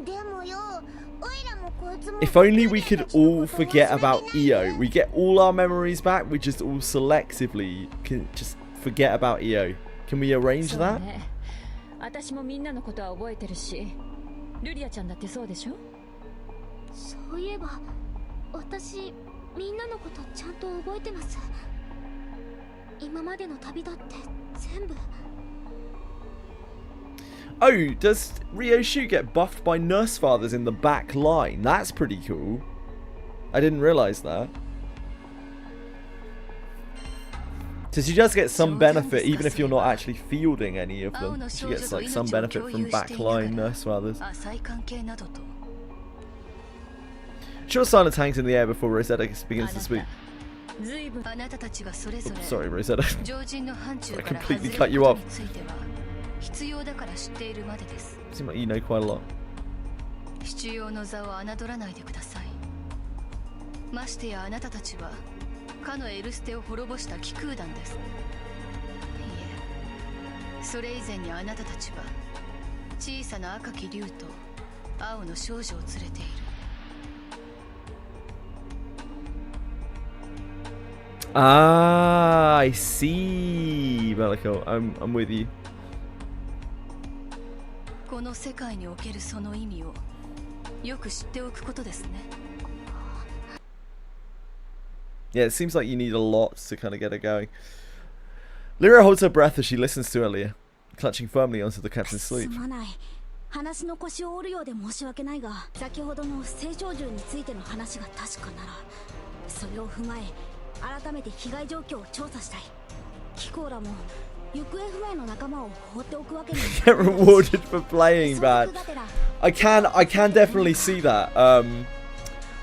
でもよ、オイラもこいつも。If only we could all forget about EO. We get all our memories back. We just all selectively can just forget about EO. Can we arrange that? 私もみんなのことは覚えてるし、ルリアちゃんだってそうでしょ？そういえば、私みんなのことちゃんと覚えてます。今までの旅だって全部。Oh, does Ryoshu get buffed by nurse fathers in the back line? That's pretty cool. I didn't realize that. So she does get some benefit even if you're not actually fielding any of them. She gets like some benefit from backline nurse fathers. Sure, silence hangs in the air before Rosetta begins to speak. Oops, sorry, Rosetta. I completely cut you off. Seems like you know quite a lot. 必要の座を侮らないでください。ましてやあなたたちはかのエルステを滅ぼした気空団です。いえ、それ以前にあなたたちは小さな赤き竜と青の少女を連れている。Ah, I see, Bellico. I'm with you. この世界におけるその意味をよく知っておくことですね。Yeah, it seems like you need a lot to kind of get her going. Lyra holds her breath as she listens to Elia, clutching firmly onto the captain's sleeve. 話の腰を折るようで申し訳ないが、先ほどの聖少獣についての話が確かなら、それを踏まえ改めて被害状況を調査したい。キコーラも行方不明の仲間を放っておくわけには。Get rewarded for playing bad. I can definitely see that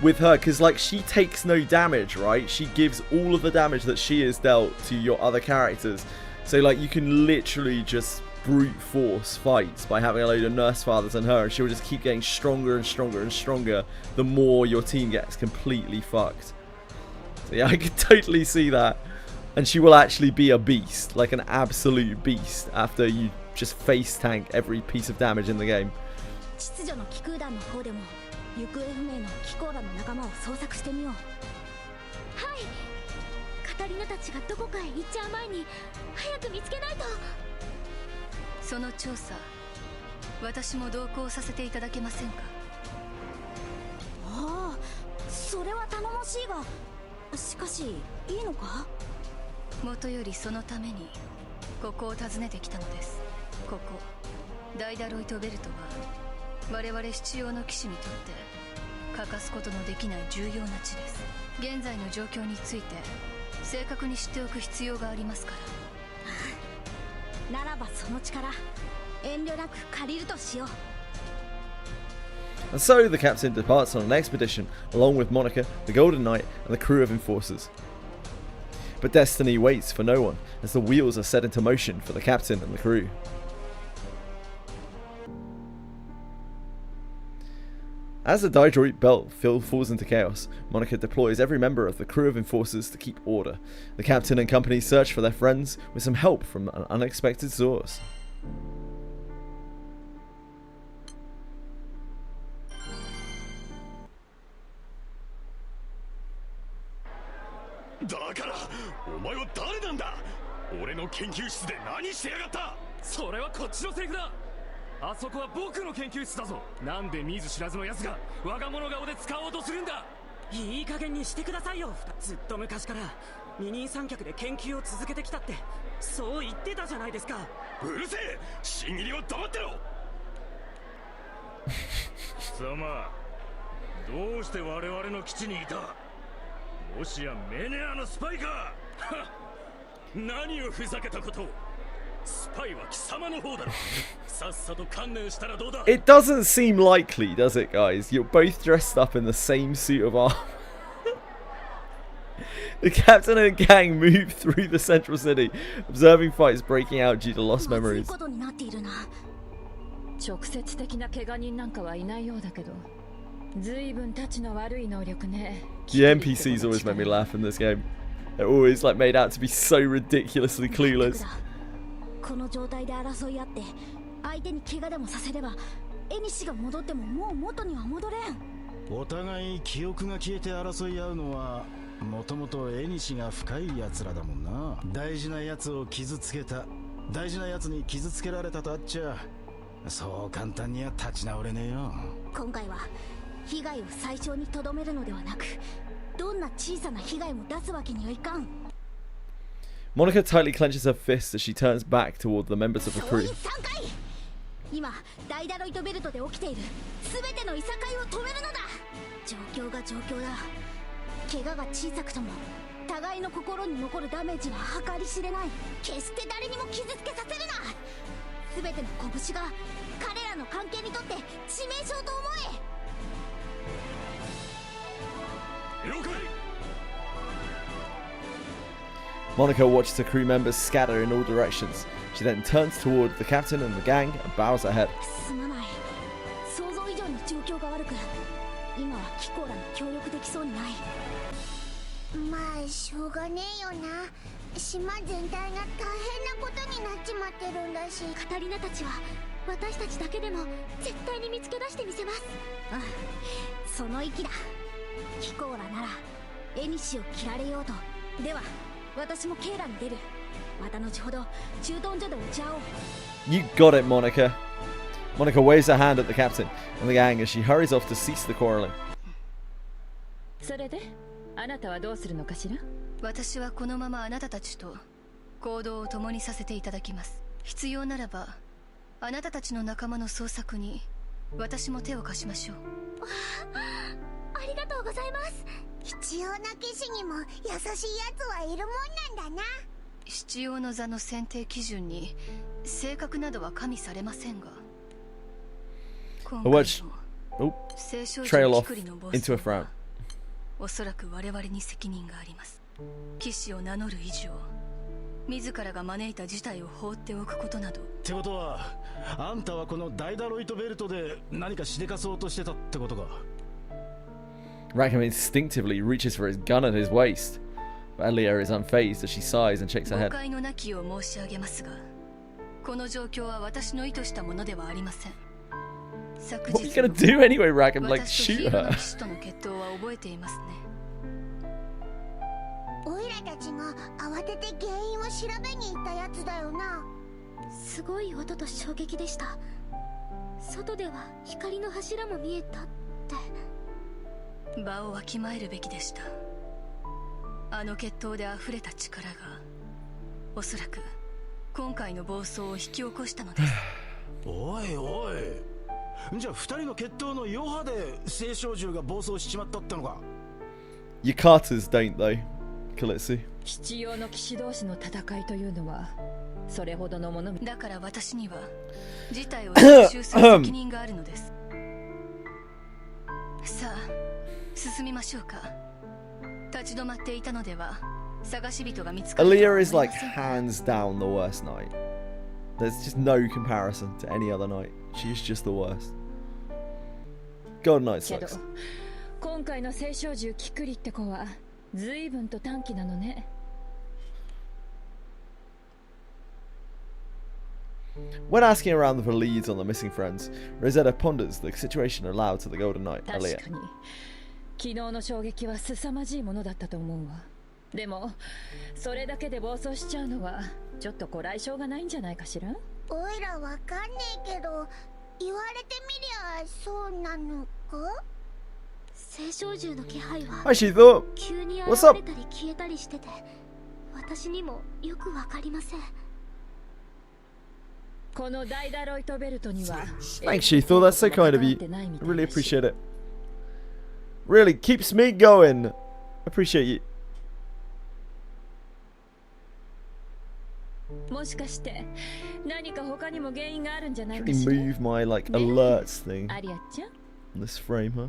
with her, because like she takes no damage, right? She gives all of the damage that she has dealt to your other characters. So like you can literally just brute force fights by having a load of nurse fathers on her, and she'll just keep getting stronger and stronger and stronger the more your team gets completely fucked. So yeah, I can totally see that. And she will actually be a beast, like an absolute beast, after you just face tank every piece of damage in the game. 秩序の気空団の方でも行方不明のキコーラの仲間を捜索してみよう。はい。カタリナたちがどこかへ行っちゃう前に早く見つけないと。その調査、私も同行させていただけませんか？ああ、それは頼もしいが、しかしいいのか？もとよりそのためにここを訪ねてきたのです。ここダイダロイトベルトは我々七葉の騎士にとって欠かすことのできない重要な地です。現在の状況について正確に知っておく必要がありますから。ならばその力遠慮なく借りるとしよう。 And so the captain departs on an expedition along with Monica, the Golden Knight, and the crew of enforcers. But destiny waits for no one as the wheels are set into motion for the captain and the crew. As the Daedroid belt falls into chaos, Monica deploys every member of the crew of enforcers to keep order. The captain and company search for their friends with some help from an unexpected source. だからお前は誰なんだ？俺の研究室で何してやがった？それはこっちのセリフだ。あそこは僕の研究室だぞ。なんで見ず知らずの奴が我が物顔で使おうとするんだ？いい加減にしてくださいよ。ずっと昔から二人三脚で研究を続けてきたってそう言ってたじゃないですか。うるせえ、新入りは黙ってろ。貴様、どうして我々の基地にいた？もしやメネアのスパイか？何をふざけたことを。スパイは貴様の方だろ。さっさと観念したらどうだ。 It doesn't seem likely, does it, guys? You're both dressed up in the same suit of armor. The captain and gang move through the central city, observing fights breaking out due to lost memories. 直接的な怪我人なんかはいないようだけど、随分たちの悪い能力ね。The NPCs always make me laugh in this game. They're always like made out to be so ridiculously clueless. この状態で争い合って相手に怪我でもさせればエニシが戻ってももう元には戻れん。お互い記憶が消えて争い合うのはもともとエニシが深い奴らだもんな。大事な奴を傷つけた、大事な奴に傷つけられたとあっちゃそう簡単には立ち直れねえよ。今回は被害を最小にとどめるのではなく、どんな小さな被害も出すわけにはいかん。 Monica tightly clenches her fists as she turns back toward the members of the crew. 今ダイダロイトベルトで起きている全てのいさかいを止めるのだ。状況が状況だ。怪我が小さくとも互いの心に残るダメージは計り知れない。決して誰にも傷つけさせるな。全ての拳が彼らの関係にとって致命傷と思え。了解。 Monica watches her crew members scatter in all directions. She then turns toward the captain and the gang and bows her head. すまない。想像以上に状況が悪く、今はキコーラに協力できそうにない。まあしょうがねえよな。島全体が大変なことになっちまってるんだし。カタリナたちは私たちだけでも絶対に見つけ出してみせます。うん、その息だ。キコーラならエニシを切られようと。では私もケイラに出る。また後ほど駐屯所で打ち合おう。 You got it, Monica. Monica waves her hand at the captain and the gang as she hurries off to cease the quarreling. それであなたはどうするのかしら？私はこのままあなたたちと行動を共にさせていただきます。必要ならばあなたたちの仲間の捜索に私も手を貸しましょう。ありがとうございます。必要な騎士にも優しいやつはいるもんなんだな。必要の座の選定基準に性格などは加味されませんが、 A watch trail off into a frown. おそらく我々に責任があります。騎士を名乗る以上、自らが招いた事態を放っておくことなど。ってことはあんたはこのダイダロイトベルトで何かしでかそうとしてたってことか。 Rackham instinctively reaches for his gun at his waist, but Elia is unfazed as she sighs and shakes her 誤 head. 解のなきを申し上げますが、この状況は私の意図したものではありません。昨 What are you 日 gonna do anyway, Rackham? Like 私と shoot ヒーローの her? 騎士との決闘は覚えていますね。オイラたちが慌てて原因を調べに行ったやつだよな。すごい音と衝撃でした。外では光の柱も見えたって。場をわきまえるべきでした。あの決闘で溢れた力がおそらく今回の暴走を引き起こしたのです。おいおい、じゃあ二人の決闘の余波で青少獣が暴走しちまったってのか。 Yukatas don't though, Kalitsu. 必要の騎士同士の戦いというのはそれほどのもの。だから私には事態を収集する責任があるのです。さあ進みましょうか。立ち止まっていたのでは探し人が見つかるとは Elia 思い is ま like せん。 hands down the worst knight. There's just no comparison to any other knight. She's just the worst. God Knight けど sucks. 今回の青少獣キクリって子は随分と短気なのね。When asking around for leads on the missing friends, Rosetta ponders the situation aloud to the Golden Knight, 確 Elia. かに昨日の衝撃は凄まじいものだったと思うわ。でもそれだけで暴走しちゃうのはちょっとこらえ性がないんじゃないかしら。オイラわかんねえけど言われてみりゃそうなのか。聖少獣の気配は Hi, Shito. 急に What's 現 up? れたり消えたりしてて、私にもよくわかりません。このダイダロイトベルトには Thanks, Shito. That's so kind of you. I really appreciate it. Really keeps me going. Appreciate you. もしかして何か他にも原因があるんじゃないか Really しら。 move my like alerts thing アリアちゃん on this frame, huh?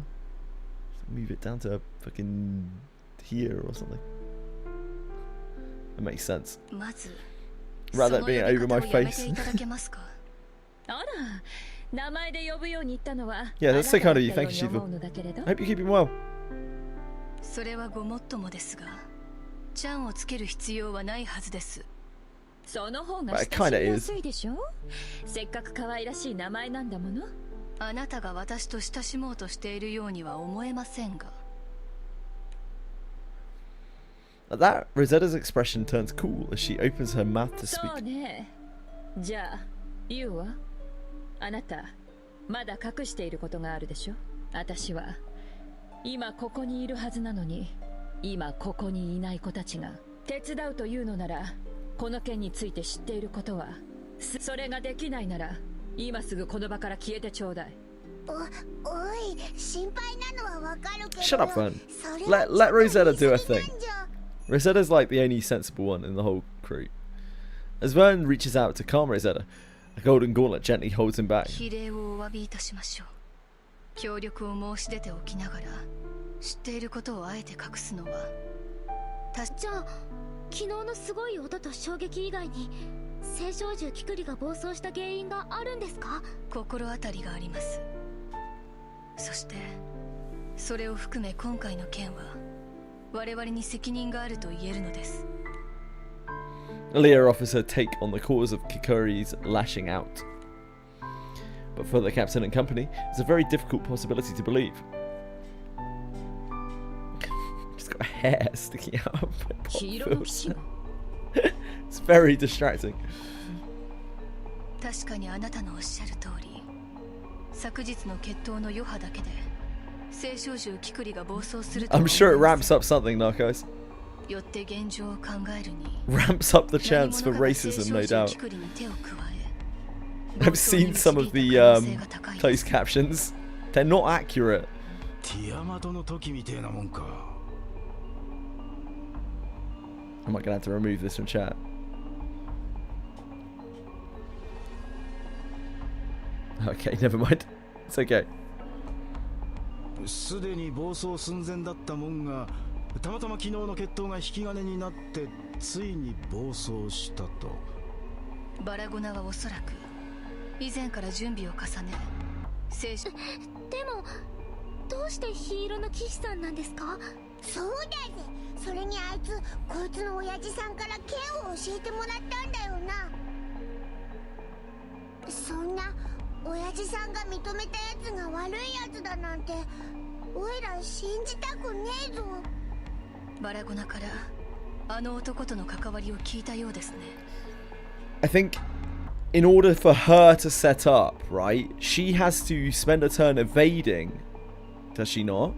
Move it down to fucking here or something. That makes sense. まず Rather than being over my その呼び方をやめて face. いただけますか？あら、名前で呼ぶように言ったのは Yeah, that's so kind of you. あなた Thank だ you, ったように思う Shito. のだけれど I hope you're keeping well. それはごもっともですが、ちゃんをつける必要はないはずです。その方が But it 親し kinda みや is. すいでしょ。せっかく可愛らしい名前なんだもの。あなたが私と親しもうとしているようには思えませんが。That Rosetta's expression turns cool as she opens her mouth to そう speak. ね。じゃあ、ユウはあなた、まだ隠していることがあるでしょ。私は今ここにいるはずなのに、今ここにいない子たちが手伝うというのなら、この件について知っていることは、それができないなら今すぐこの場から消えてちょうだい。おい、心配なのはわかるけど。 Shut up, Fern. Let Rosetta do her thing. Rosetta's like the only sensible one in the whole crew. As Vern reaches out to calm Rosetta, a golden gauntlet gently holds him back. 非礼をお詫びいたしましょう。協力を申し出ておきながら、知っていることをあえて隠すのは。じゃあ、昨日のすごい音と衝撃以外に、聖少獣キクリが暴走した原因があるんですか？心当たりがあります。そして、それを含め今回の件は、我々に責任があると言えるのです。Leah offers her take on the cause of Kikuri's lashing out. But for the captain and company, it's a very difficult possibility to believe. She's got hair sticking out of my pop. It's very distracting. 確かにあなたのおっしゃる通り、昨日の決闘の余波だけで聖少獣キクリが暴走すると I'm sure it ramps up something, Narcos. よって現状を考えるに Ramps up the chance for racism, no doubt. I've seen some of the closed captions. They're not accurate. ティアマトの時みてえなもんか。I might gonna have to remove this from chat. Okay, never mind. It's okay. すでに暴走寸前だったもんが、たまたま昨日の決闘が引き金になってついに暴走したと。バラゴナはおそらく以前から準備を重ね、でもどうしてヒーローの騎士さんなんですか？そうだぜ。それにあいつ、こいつの親父さんから剣を教えてもらったんだよな。そんな親父さんが認めたやつが悪いやつだなんて、おいら信じたくねえぞ。バラゴナからあの男との関わりを聞いたようですね。I think in order for her to set up, right, she has to spend a turn evading, does she not?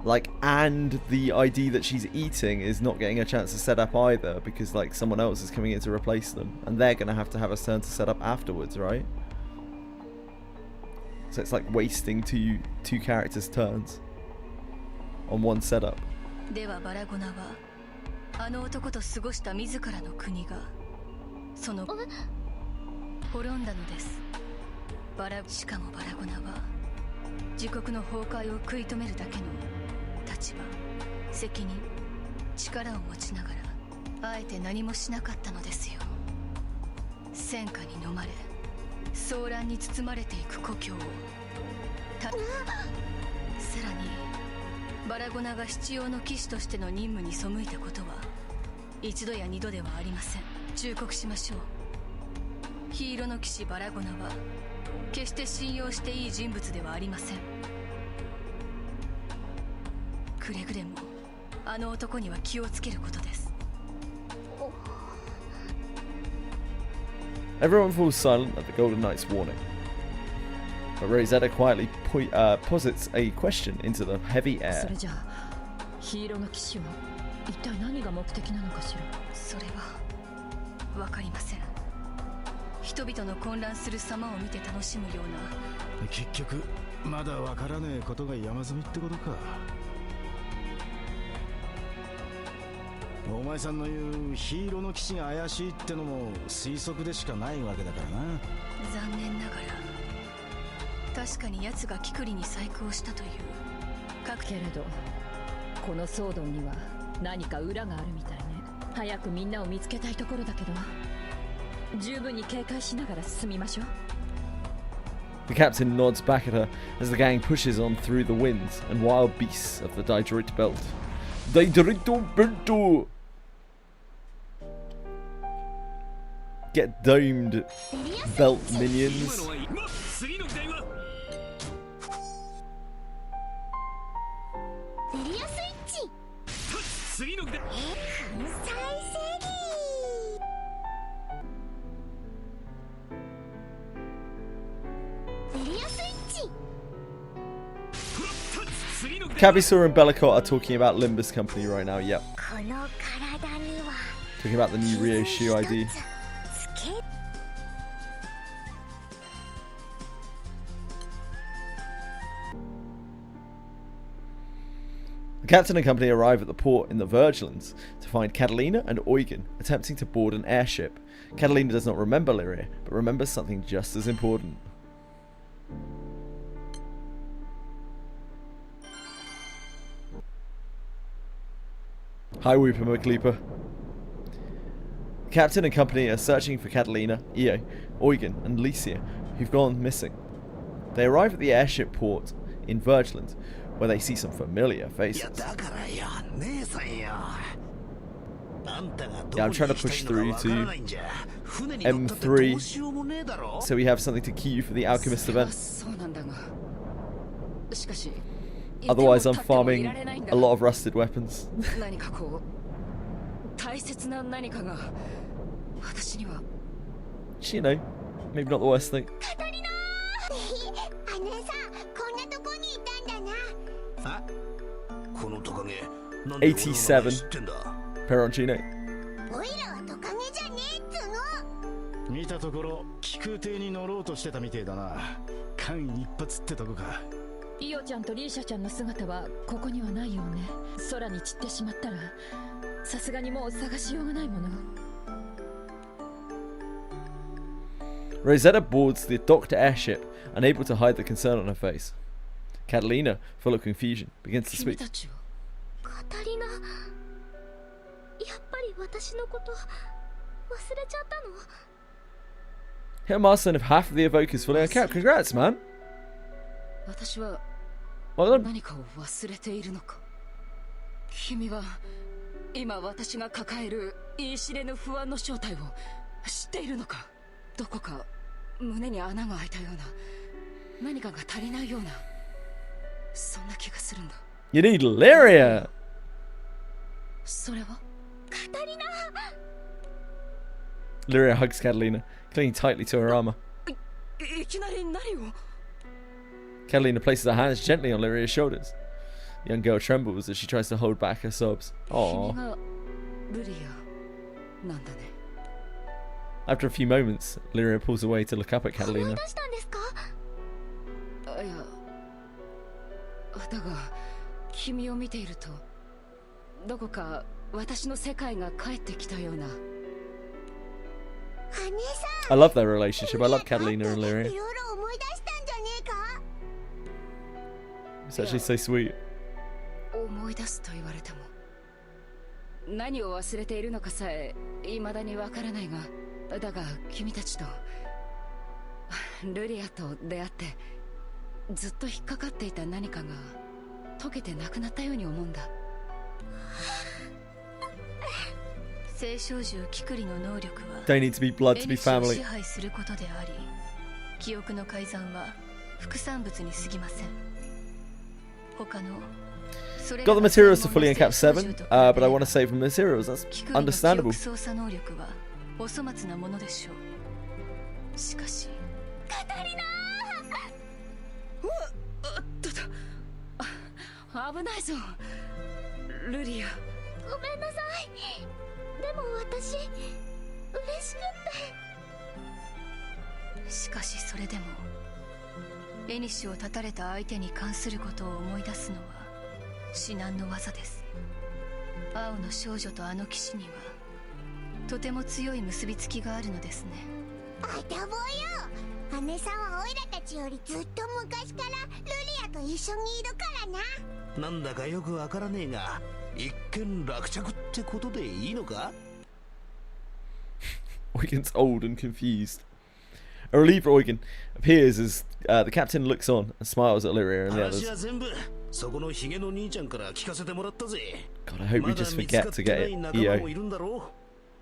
Like, and the ID that she's eating is not getting a chance to set up either, because like someone else is coming in to replace them, and they're gonna have a turn to set up afterwards, right? So it's like wasting two characters' turns on one setup. ではバラゴナはあの男と過ごした自らの国がその滅んだのです。しかもバラゴナは自国の崩壊を食い止めるだけの立場、責任、力を持ちながらあえて何もしなかったのですよ。戦火に飲まれ騒乱に包まれていく故郷をさらにバラゴナが必要の騎士としての任務に背いたことは一度や二度ではありません。忠告しましょう。ヒーローの騎士バラゴナは決して信用していい人物ではありません。くれぐれもあの男には気をつけることです。Everyone falls silent at the Golden Knight's warning. But Rosetta quietly posits a question into the heavy air. それじゃあヒーローの騎士は一体何が目的なのかしら。それはわかりません。人々の混乱する様を見て楽しむような。結局まだわからねえことが山積みってことか。お前さんの言うヒーローの騎士が怪しいってのも推測でしかないわけだからな。残念ながら確かに奴がキクリに細工をしたという。けれどこの騒動には何か裏があるみたいね。早くみんなを見つけたいところだけど十分に警戒しながら進みましょう。 The captain nods back at her as the gang pushes on through the winds and wild beasts of the Daedrit Belt. Daedrito Bento! Get domed, belt minions. 次の議題はエリアスイッチ。次の議題粉砕セリエリアスイッチ。 Cabisor and Bellicott are talking about Limbus Company right now, yep. この体には Talking about the new reissue ID. つけ。 The captain and company arrive at the port in the Virgilans to find Catalina and Eugen attempting to board an airship. Catalina does not remember Lyria, but remembers something just as important. Hi, Whooper McLeaper. The captain and company are searching for Catalina, Io, Eugen, and Licia, who've gone missing. They arrive at the airship port in Virgiland, where they see some familiar faces. Yeah, I'm trying to push through to M3 so we have something to queue for the Alchemist event. Otherwise, I'm farming a lot of rusted weapons. You know, maybe not the worst thing. 87 Peroncino. 見たところ気空艇に乗ろうとしてたみてえだな。間一髪ってとこか。イオちゃんとリーシャちゃんの姿はここにはないようね。空に散ってしまったらさすがにもう探しようがないもの。 Rosetta boards the docked airship, unable to hide the concern on her face. Catalina, full of confusion, begins to speak. カタリナ、やっぱり私のこと忘れちゃったの？ Hit a milestone of half of the evokers fully on cap. Congrats, man. 私は Well done. 何かを忘れているのか。君は今私が抱える言い知れぬ不安の正体を知っているのか。どこか胸に穴が開いたような、何かが足りないような、そんな気がするんだ。 You need Lyria. それはカタリナ。 Lyria hugs Catalina, clinging tightly to her armor. いきなり何を？ Catalina places her hands gently on Lyria's shoulders. The young girl trembles as she tries to hold back her sobs. Aww. 君がルリアなんだね。 After a few moments, Lyria pulls away to look up at Catalina. いや、だが君を見ているとどこか私の世界が帰ってきたような。 I love their relationship. I love Catalina and Lyria. It's actually so sweet. 思い出すと言われても何を忘れているのかさえ未だにわからないが、だが君たちとルリアと出会ってずっと引っかかっていた何かが溶けてなくなったように思うんだ。聖少女キクリの能力は Don't need to be blood to be エニシを family. 支配することであり、記憶の改ざんは副産物に過ぎません。他の Got the materials to fully uncap 7, but I want to save the materials. That's キクリの記 understandable. 憶操作能力はお粗末なものでしょう。しかしカタリナ。危ないぞルリア。ごめんなさい。でも私嬉しくって。しかしそれでもエニシを断たれた相手に関することを思い出すのは至難の業です。青の少女とあの騎士にはとても強い結びつきがあるのですね。あたぼうよ。姉さんはオイラたちよりずっと昔からルリアと一緒にいるからな。なんだかよくわからねえが、一見落着ってことでいいのか？ Eugen's old and confused. A relieved Eugen appears as the captain looks on and smiles at Lyria and the others. 話は全部そこのヒゲの兄ちゃんから聞かせてもらったぜ。 God, I hope we just forget to get it. 仲間もいるんだろう。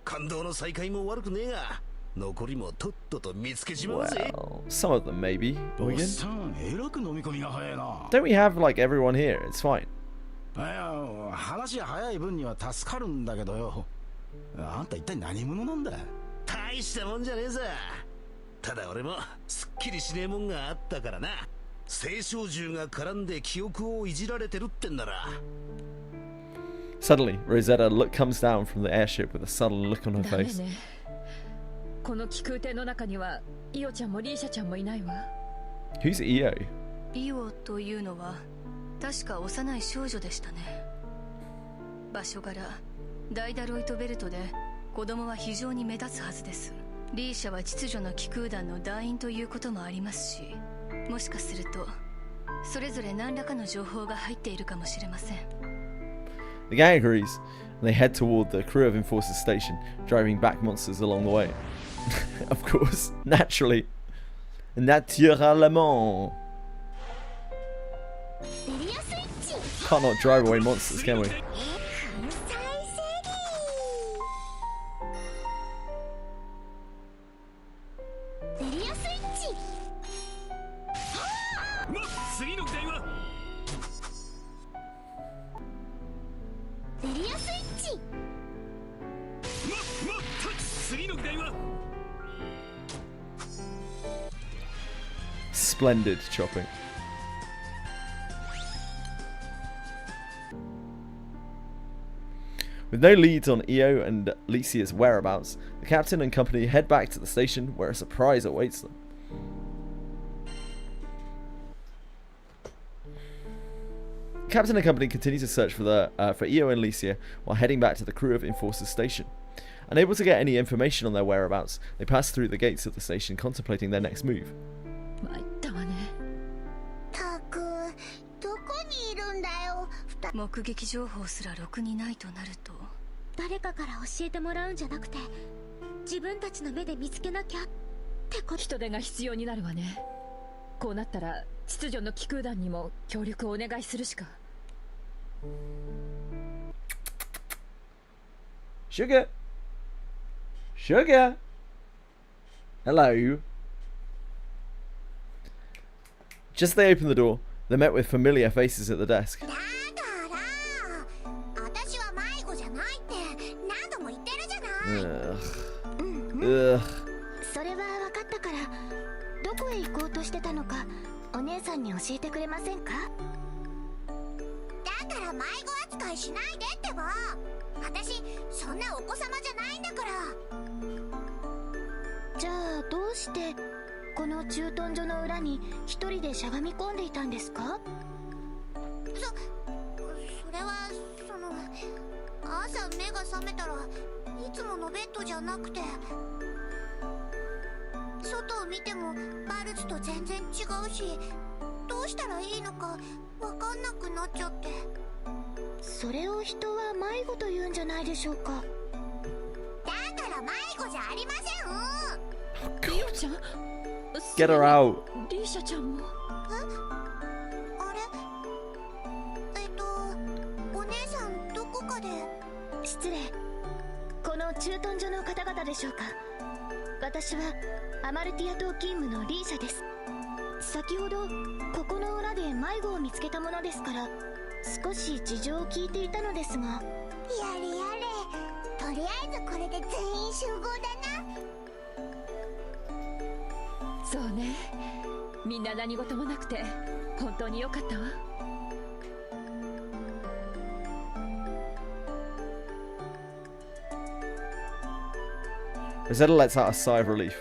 感動の再会も悪くねえが、残りもとっとと見つけちまうぜ。 Well, some of them maybe. Eugen? さん、えらく飲み込みが早いな。 Don't we have like everyone here? It's fine. いや、話が早い分には助かるんだけどよ。あんた一体何者なんだ？大したもんじゃねえさ。ただ俺もすっきりしねえもんがあったからな。青少獣が絡んで記憶をいじられてるってんなら。 Suddenly, Rosetta comes down from the airship with a sullen look on her ダメ face. ね。この気空艇の中にはイオちゃんもリーシャちゃんもいないわ。 Who's Io? イオというのは確か幼い少女でしたね。場所柄ダイダロイトベルトで子供は非常に目立つはずです。リーシャは秩序の気空団の団員ということもありますし、もしかするとそれぞれ何らかの情報が入っているかもしれません。 The gang agrees, and they head toward the crew of Enforcer's station, driving back monsters along the way. Of course, naturally. Naturellement. Can't not drive away monsters, can we? 次の議題はエリアスイッチ。次の議題は Splendid chopping. With no leads on Io and Licia's whereabouts, the captain and company head back to the station where a surprise awaits them. Captain and company continue to search for Io and Licia while heading back to the crew of Enforcer's station. Unable to get any information on their whereabouts, they pass through the gates of the station, contemplating their next move. 参ったわね。たく、どこにいるんだよ。目撃情報すらろくにないとなると、誰かから教えてもらうんじゃなくて、自分たちの目で見つけなきゃってこと。人手が必要になるわね。こうなったら秩序の気空団にも協力をお願いするしか。Sugar! Sugar! Hello. Just as they open the door, they're met with familiar faces at the desk. だから私は迷子じゃないって何度も言ってるじゃない。それは分かったから、どこへ行こうとしてたのかお姉さんに教えてくれませんか？だから迷子扱いしないでってば。私そんなお子様じゃないんだから。じゃあどうしてこの駐屯所の裏に一人でしゃがみ込んでいたんですか？それは朝目が覚めたらいつものベッドじゃなくて、外を見てもバルツと全然違うし、どうしたらいいのか分かんなくなっちゃって。それを人は迷子と言うんじゃないでしょうか。だから迷子じゃありません。リオちゃん Get her out. リーシャちゃんも。あれ、お姉さんどこかで。失礼。この駐屯所の方々でしょうか。私はアマルティア島勤務のリーシャです。先ほどここの裏で迷子を見つけたものですから、少し事情を聞いていたのですが。やれやれ、とりあえずこれで全員集合だな。そうね。みんな何事もなくて本当に良かったわ。Rosetta lets out a sigh of relief.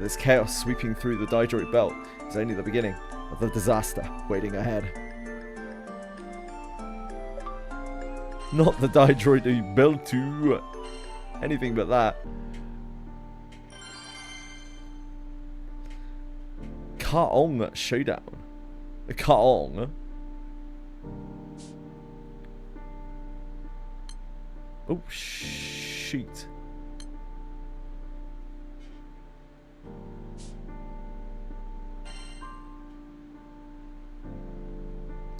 This chaos sweeping through the Daidroid belt is only the beginning of the disaster waiting ahead. Not the Daidroid belt too. Anything but that. Kaong Showdown. Kaong. Oh, shoot.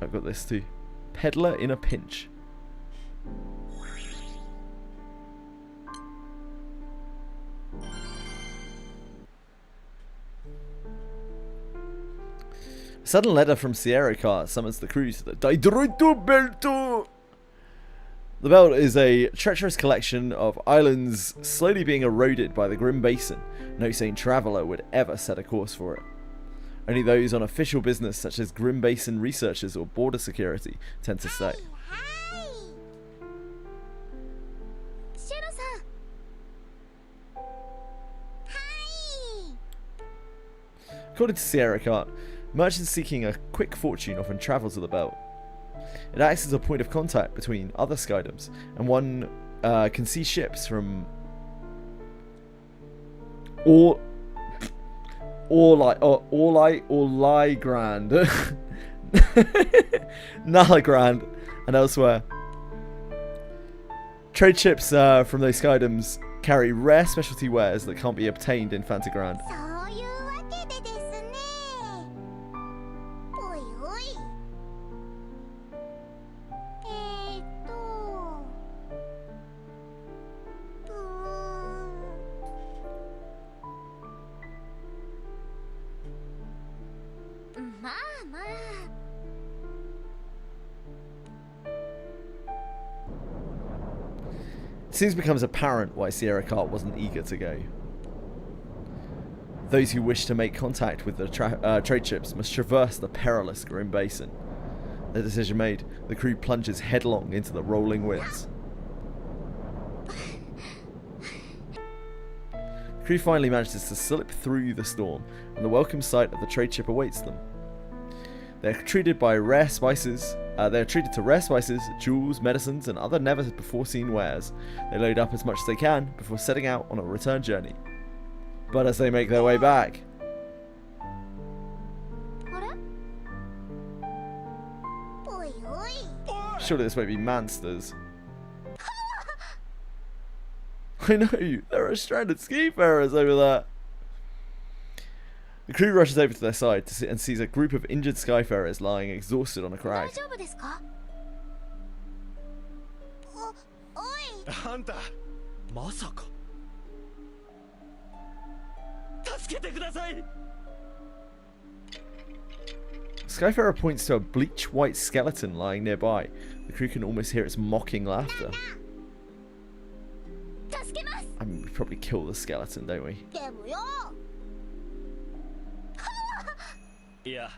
I've got this too. Peddler in a pinch. A sudden letter from Sierra Car summons the crew to the Daidroito Belto. The belt is a treacherous collection of islands slowly being eroded by the Grim Basin. No sane traveller would ever set a course for it. Only those on official business such as Grim Basin researchers or border security tend to stay. According to Sierra Cart, merchants seeking a quick fortune often travel to the belt. It acts as a point of contact between other Skydoms, and one can see ships from Ligrand, Nalagrand, and elsewhere. Trade ships from those Skydoms carry rare specialty wares that can't be obtained in Fantagrand. It soon becomes apparent why Sierra Cart wasn't eager to go. Those who wish to make contact with the trade ships must traverse the perilous Grim Basin. Their decision made, the crew plunges headlong into the rolling winds. The crew finally manages to slip through the storm, and the welcome sight of the trade ship awaits them. They are treated to rare spices, jewels, medicines, and other never-before-seen wares. They load up as much as they can before setting out on a return journey. But as they make their way back, surely this won't be Mansters. I know, there are stranded skifarers over there. The crew rushes over to their side and sees a group of injured skyfarers lying exhausted on a crag. Skyfarer points to a bleach white skeleton lying nearby. The crew can almost hear its mocking laughter. I mean, we probably kill the skeleton, don't we? Yeah.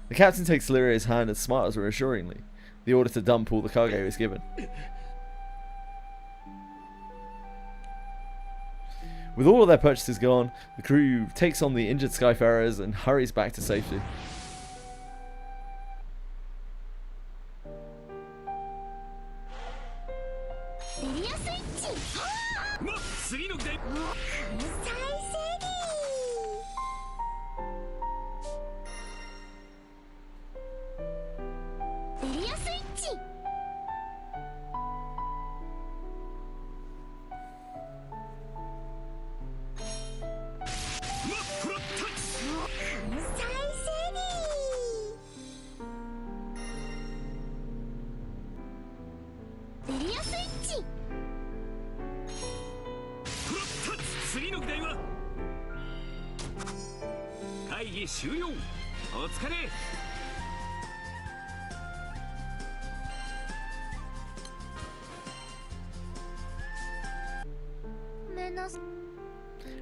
The captain takes Lyria's hand and smiles reassuringly. The order to dump all the cargo is given. With all of their purchases gone, the crew takes on the injured skyfarers and hurries back to safety.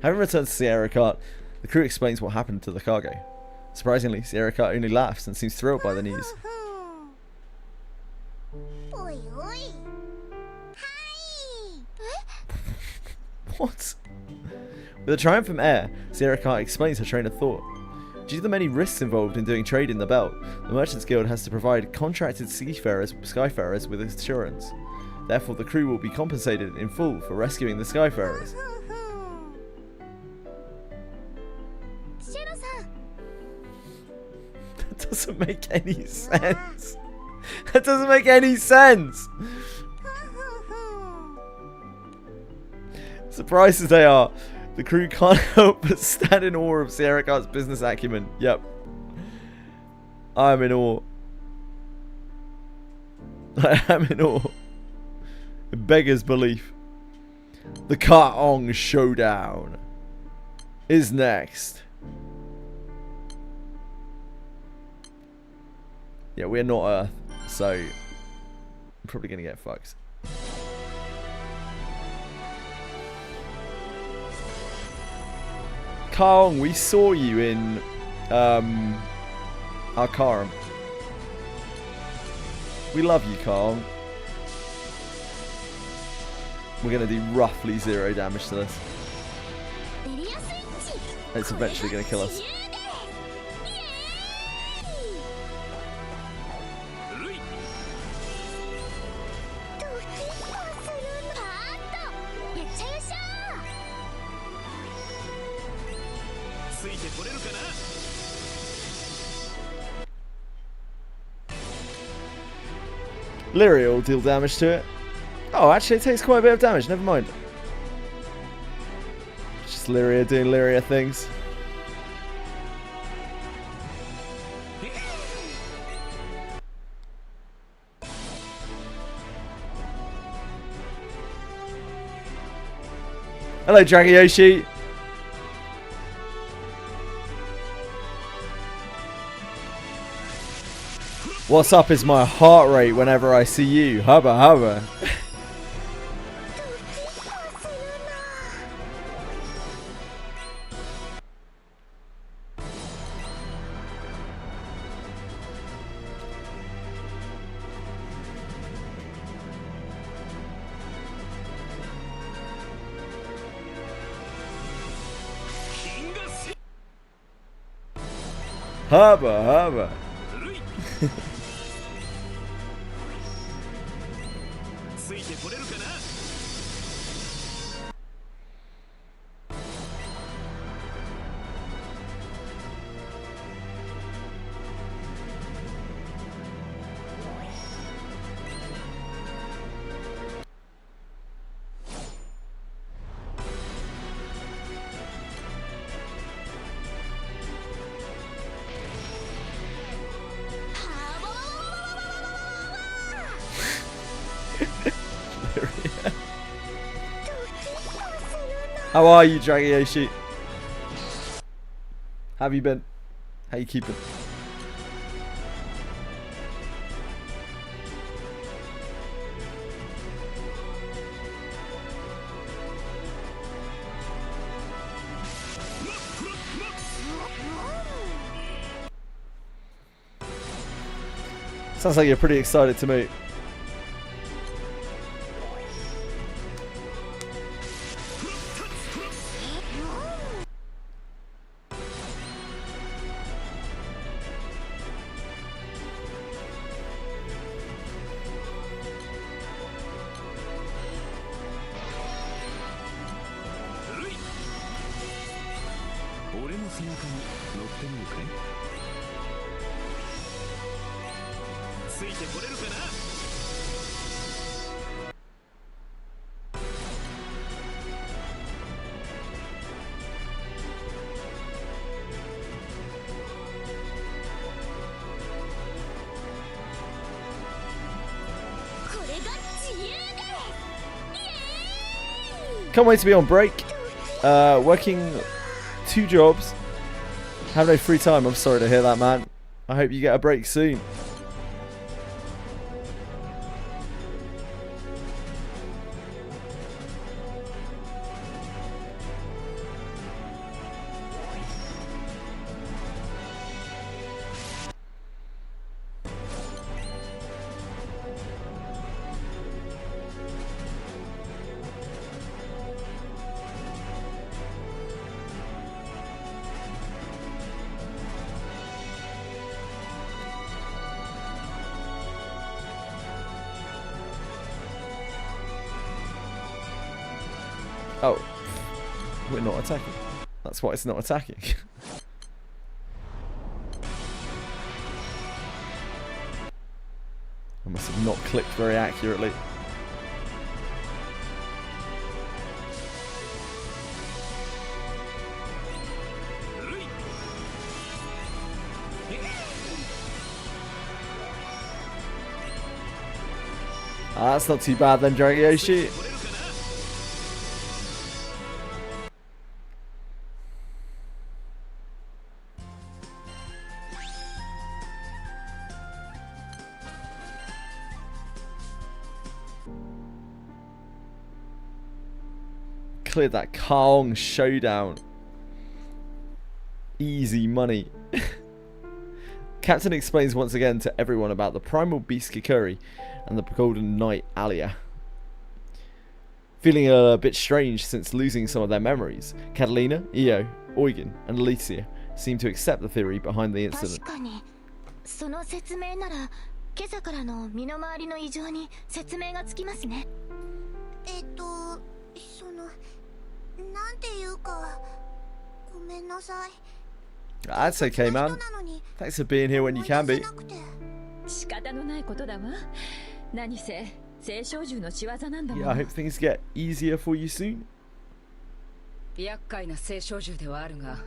Having returned to Sierra Cart, the crew explains what happened to the cargo. Surprisingly, Sierra Cart only laughs and seems thrilled by the news. What? With a triumphant air, Sierra Cart explains her train of thought. Due to the many risks involved in doing trade in the belt, the Merchants Guild has to provide contracted skyfarers with insurance. Therefore, the crew will be compensated in full for rescuing the skyfarers. That doesn't make any sense. That doesn't make any sense. Surprised as they are, the crew can't help but stand in awe of Sierra Cart's business acumen. Yep. I'm in awe. I am in awe. It beggars belief. The Ka-Ong Showdown is next. Yeah, we're not Earth, so I'm probably going to get fucked. Ka-Ong, we saw you in Arcarum. We love you, Ka-Ong. We're going to do roughly 0 damage to this. It's eventually going to kill us. Lyria will deal damage to it. Oh, actually it takes quite a bit of damage, never mind. Just Lyria doing Lyria things. Hello, Dragyoshi. What's up is my heart rate whenever I see you. Hubba hubba. Hubba hubba. How are you, Dragyoshi? How have you been? How you keeping? Sounds like you're pretty excited to meet. Can't wait to be on break. Working 2 jobs. Have no free time. I'm sorry to hear that, man. I hope you get a break soon. Oh, we're not attacking. That's why it's not attacking. I must have not clicked very accurately. That's not too bad then, Dragyoshi. Cleared that Kong showdown. Easy money. Captain explains once again to everyone about the primal beast Kikuri and the golden knight Alia. Feeling a bit strange since losing some of their memories, Catalina, Io, Eugen and Alicia seem to accept the theory behind the incident. 確かにその説明なら今朝からの身の回りの異常に説明がつきますね。そのなんていうかごめんなさい。 That's okay, man. Thanks for being here when you can be. 仕方のないことだわ。何せ青少獣の仕業なんだもん。 Yeah, I hope things get easier for you soon. 厄介な青少獣ではあるが、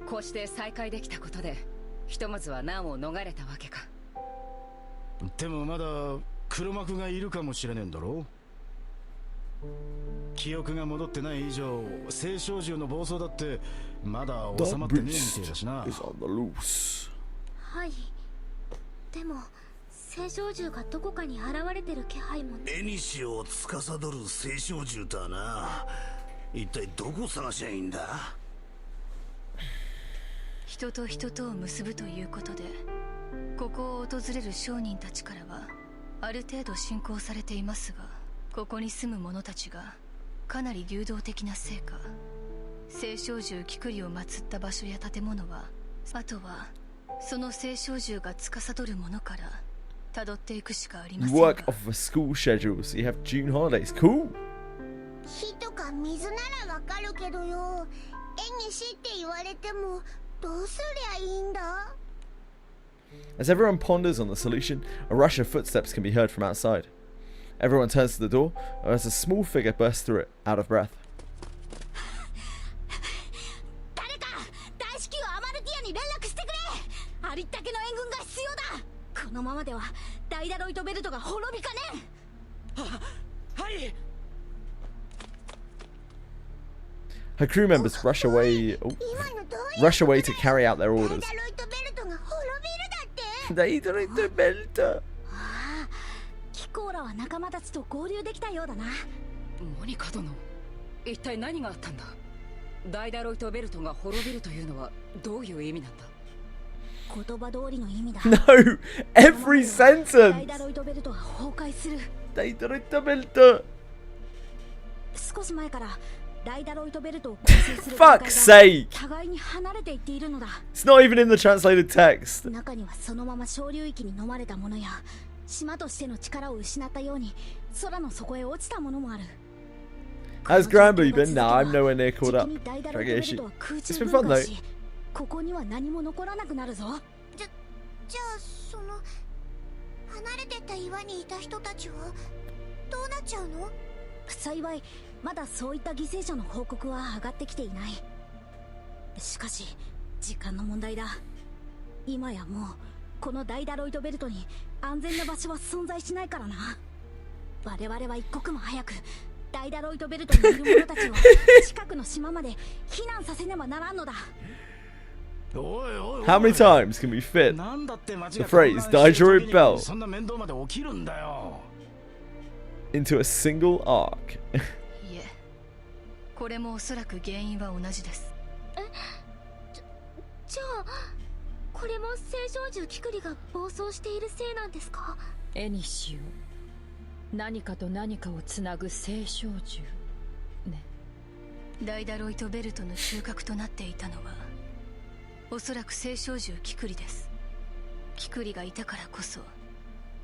こうして再会できたことでひとまずは難を逃れたわけか。でもまだ黒幕がいるかもしれねえんだろ。記憶が戻ってない以上、青少獣の暴走だってまだ収まってねえみたいだしな。はい。でも青少獣がどこかに現れてる気配もね。エニシを司る青少獣とはな、一体どこ探しゃいいんだ。人と人とを結ぶということで、ここを訪れる商人たちからはある程度信仰されていますが、ここに住む者たちがかなり流動的なせいか、青少獣キクリを祀った場所や建物は、あとはその青少獣が司るものから辿っていくしかありませんが。 Work off of a school schedule, so you have June holidays. Cool. 火とか水ならわかるけどよ。絵にしって言われてもどうすりゃいいんだ。 As everyone ponders on the solution, a rush of footsteps can be heard from outside. Everyone turns to the door as a small figure bursts through it, out of breath. 誰か大至急アマルティアに連絡してくれ。ありったけの援軍が必要だ。このままではダイダロイトベルトが滅びかねん。はい。 Her crew members rush away to carry out their orders. ダイダロイトベルトが滅びるだって。ダイダロイトベルト。ああ、キコーラは仲間たちと合流できたようだな。モニカ殿、一体何があったんだ。ダイダロイトベルトが滅びるというのはどういう意味なんだ。言葉通りの意味だ。 No, every sentence. ダイダロイトベルトが崩壊する。ダイダロイトベルト。少し前からダイダロイトベルトを構成する Fuck's sake. 互いに離れていっているのだ。 It's not even in the translated text. 中にはそのまま小流域に飲まれたものや、島としての力を失ったように空の底へ落ちたものもある。 How's Granblue been? Nah, I'm nowhere near caught up. Dragyoshi. It's been fun though. ここには何も残らなくなるぞ。じゃあその離れてった岩にいた人たちはどうなっちゃうの？幸いまだそういった犠牲者の報告は上がってきていない。しかし時間の問題だ。今やもうこのダイダロイトベルトに安全な場所は存在しないからな。我々は一刻も早くダイダロイトベルトにいる者たちを近くの島まで避難させねばならんのだ。 How many times can we fit the phrase Daijoro Bell into a single arc? いえ、これもおそらく原因は同じです。じゃあこれも青少獣キクリが暴走しているせいなんですか？絵にしよう。何かと何かをつなぐ青少獣ね。ダイダロイトベルトの収穫となっていたのはおそらく青少獣キクリです。キクリがいたからこそ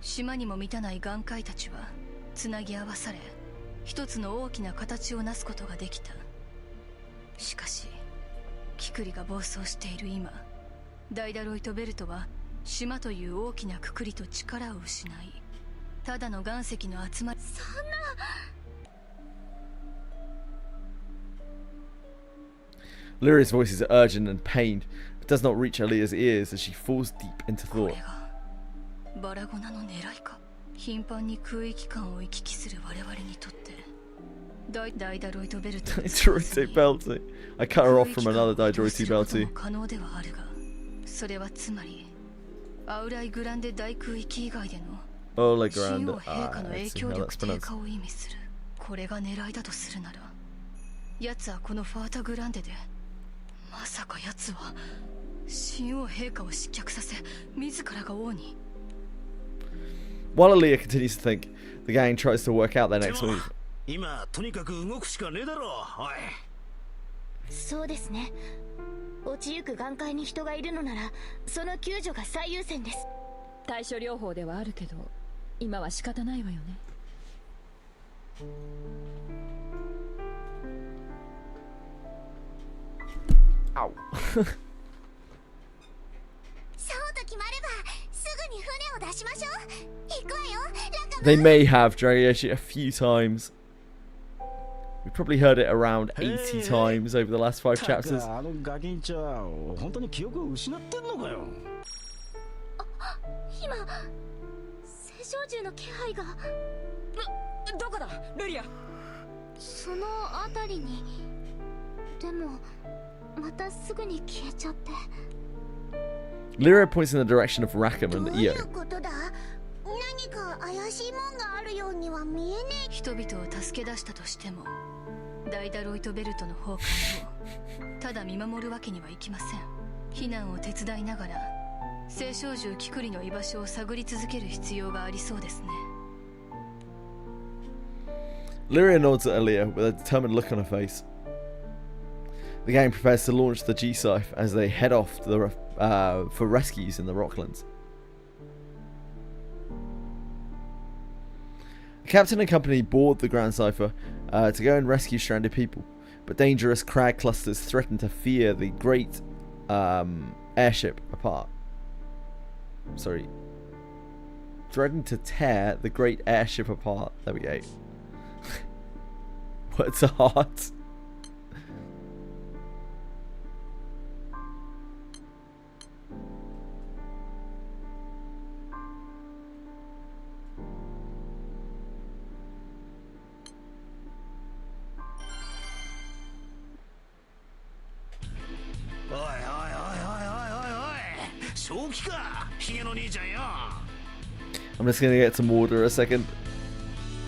島にも満たない岩塊たちはつなぎ合わされ、一つの大きな形を成すことができた。しかしキクリが暴走している今、ダイダロイトベルトは島という大きなくくりと力を失い、ただの岩石の集まり。そんな。Lyria's voice is urgent and pained, but does not reach Aaliyah's ears as she falls deep into thought. バラゴナの狙いか。頻繁に空域間を行き来する我々にとってダイダロイトベルト Daidoroite Belty. I cut her off from another Daidoroite Belty. 可能ではあるが、それはつまりアウライグランデ大空域以外での Ola 神 Grande. 王陛下の影響 How 力 that's 低 pronounced. 下を意味する。これが狙いだとするなら、奴はこのファータグランデで、まさか奴は神王陛下を失脚させ、自らが王に。 While Aaliyah continues to think, the gang tries to work out their next move. 今とにかく動くしかねえだろ。おい。そうですね。落ちゆく岩塊に人がいるのなら、その救助が最優先です。対処療法ではあるけど、今は仕方ないわよね。Ow. そうと決まればすぐに船を出しましょう。行くわよ、ラカ They may have Dragoshi a few times. We probably heard it around 80 times over the last 5 chapters. あのガキンチは本当に記憶を失ってんのかよ。今聖少獣の気配が。どこだルリア。その辺りに。でもまたすぐに消えちゃって。 Lyria points in the direction of Rackham and どうい Io. うことだ。何か怪しいもんがあるようには見えねえ。人々を助け出したとしても、ダイダロイトベルトの崩壊をただ見守るわけにはいきません。避難を手伝いながら聖少獣キクリの居場所を探り続ける必要がありそうですね。 Lyria nods at Aaliyah with a determined look on her face. The gang prepares to launch the G-Scythe as they head off to for rescues in the Rocklands. The captain and company board the Grand Cypher to go and rescue stranded people, but dangerous crag clusters threaten to tear the great airship apart. Threaten to tear the great airship apart. There we go. Words are hard. I'm just gonna get some water a second.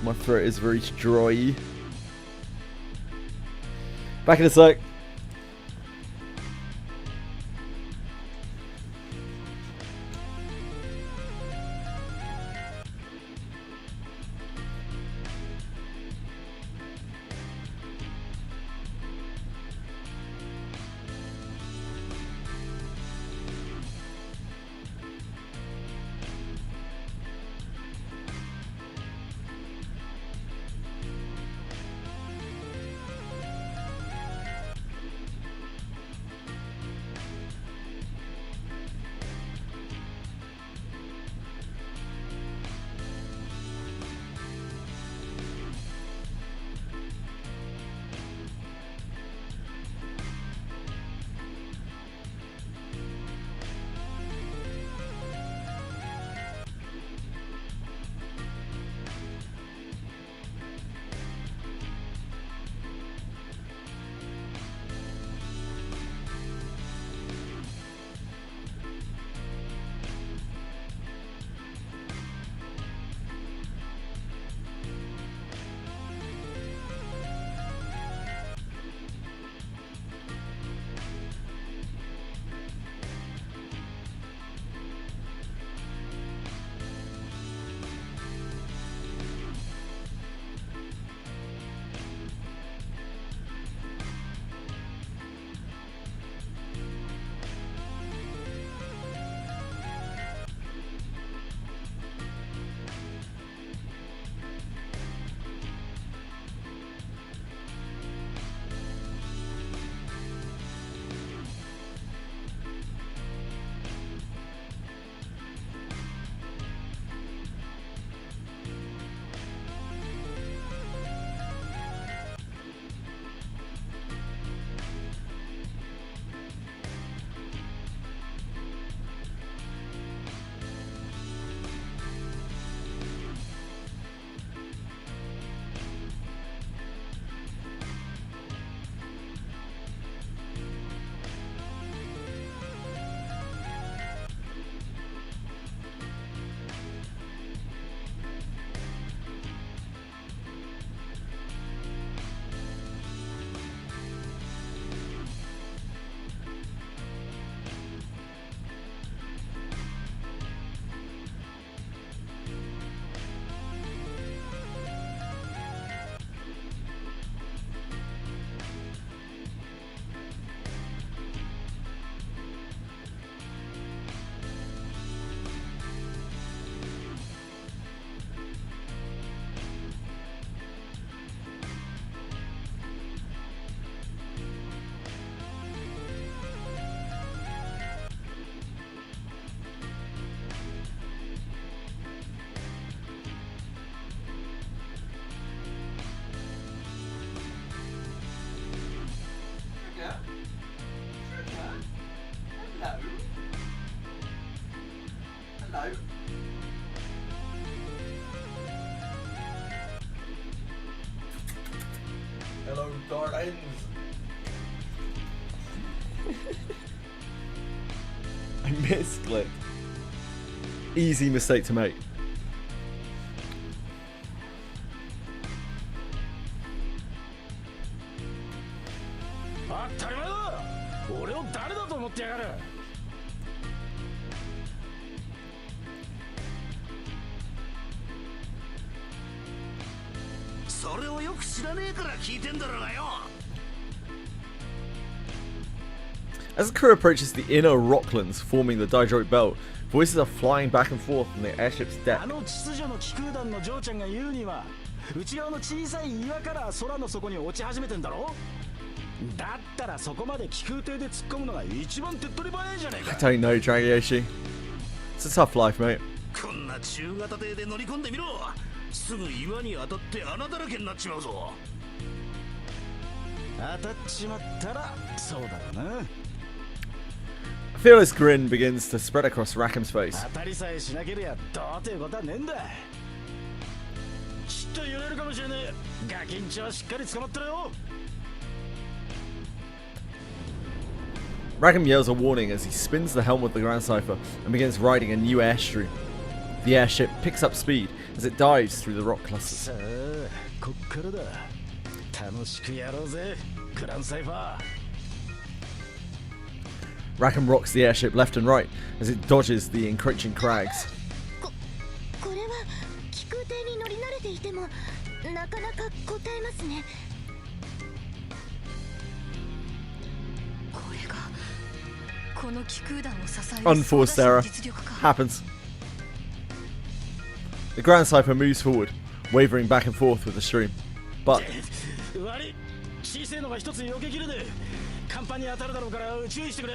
My throat is very dry. Back in a sec. Hello, Gardens. I misclicked. Easy mistake to make. 当たり前だ。俺を誰だと思ってやがる。それをよく知らねえから聞いてんだろうがよ。 As the crew approaches the inner rocklands forming the Daedroid belt, voices are flying back and forth on the airship's deck. あの秩序の気空団の嬢ちゃんが言うには、内側の小さい岩から空の底に落ち始めてんだろ。だったらそこまで気空艇で突っ込むのが一番手っ取り早いじゃねえ I か。 don't know, Dragyoshi. It's a tough life, mate. こんな中型艇で乗り込んでみろ。すぐ岩に当たって穴だらけになっちまうぞ。当たっちまったらそうだろうな。 A fearless grin begins to spread across Rackham's face. 当たりさえしなけりゃどうということはねえんだ。ちっと揺れるかもしれねえ。ガキンチはしっかり捕まってるよ。 Rackham yells a warning as he spins the helm with the Grand Cypher and begins riding a new airstream. The airship picks up speed as it dives through the rock clusters. さあ、こっからだ。楽しくやろうぜ、グランサイファー。 Rackham rocks the airship left and right as it dodges the encroaching crags. これは気空艇に乗り慣れていてもなかなか答えますね。これがこの気空団を支える Unforced error. 実力か。 Happens. The Grand Cypher moves forward, wavering back and forth with the stream. But 悪い、小さいのが一つ避けきれで、甲板に当たるだろうから注意してくれ。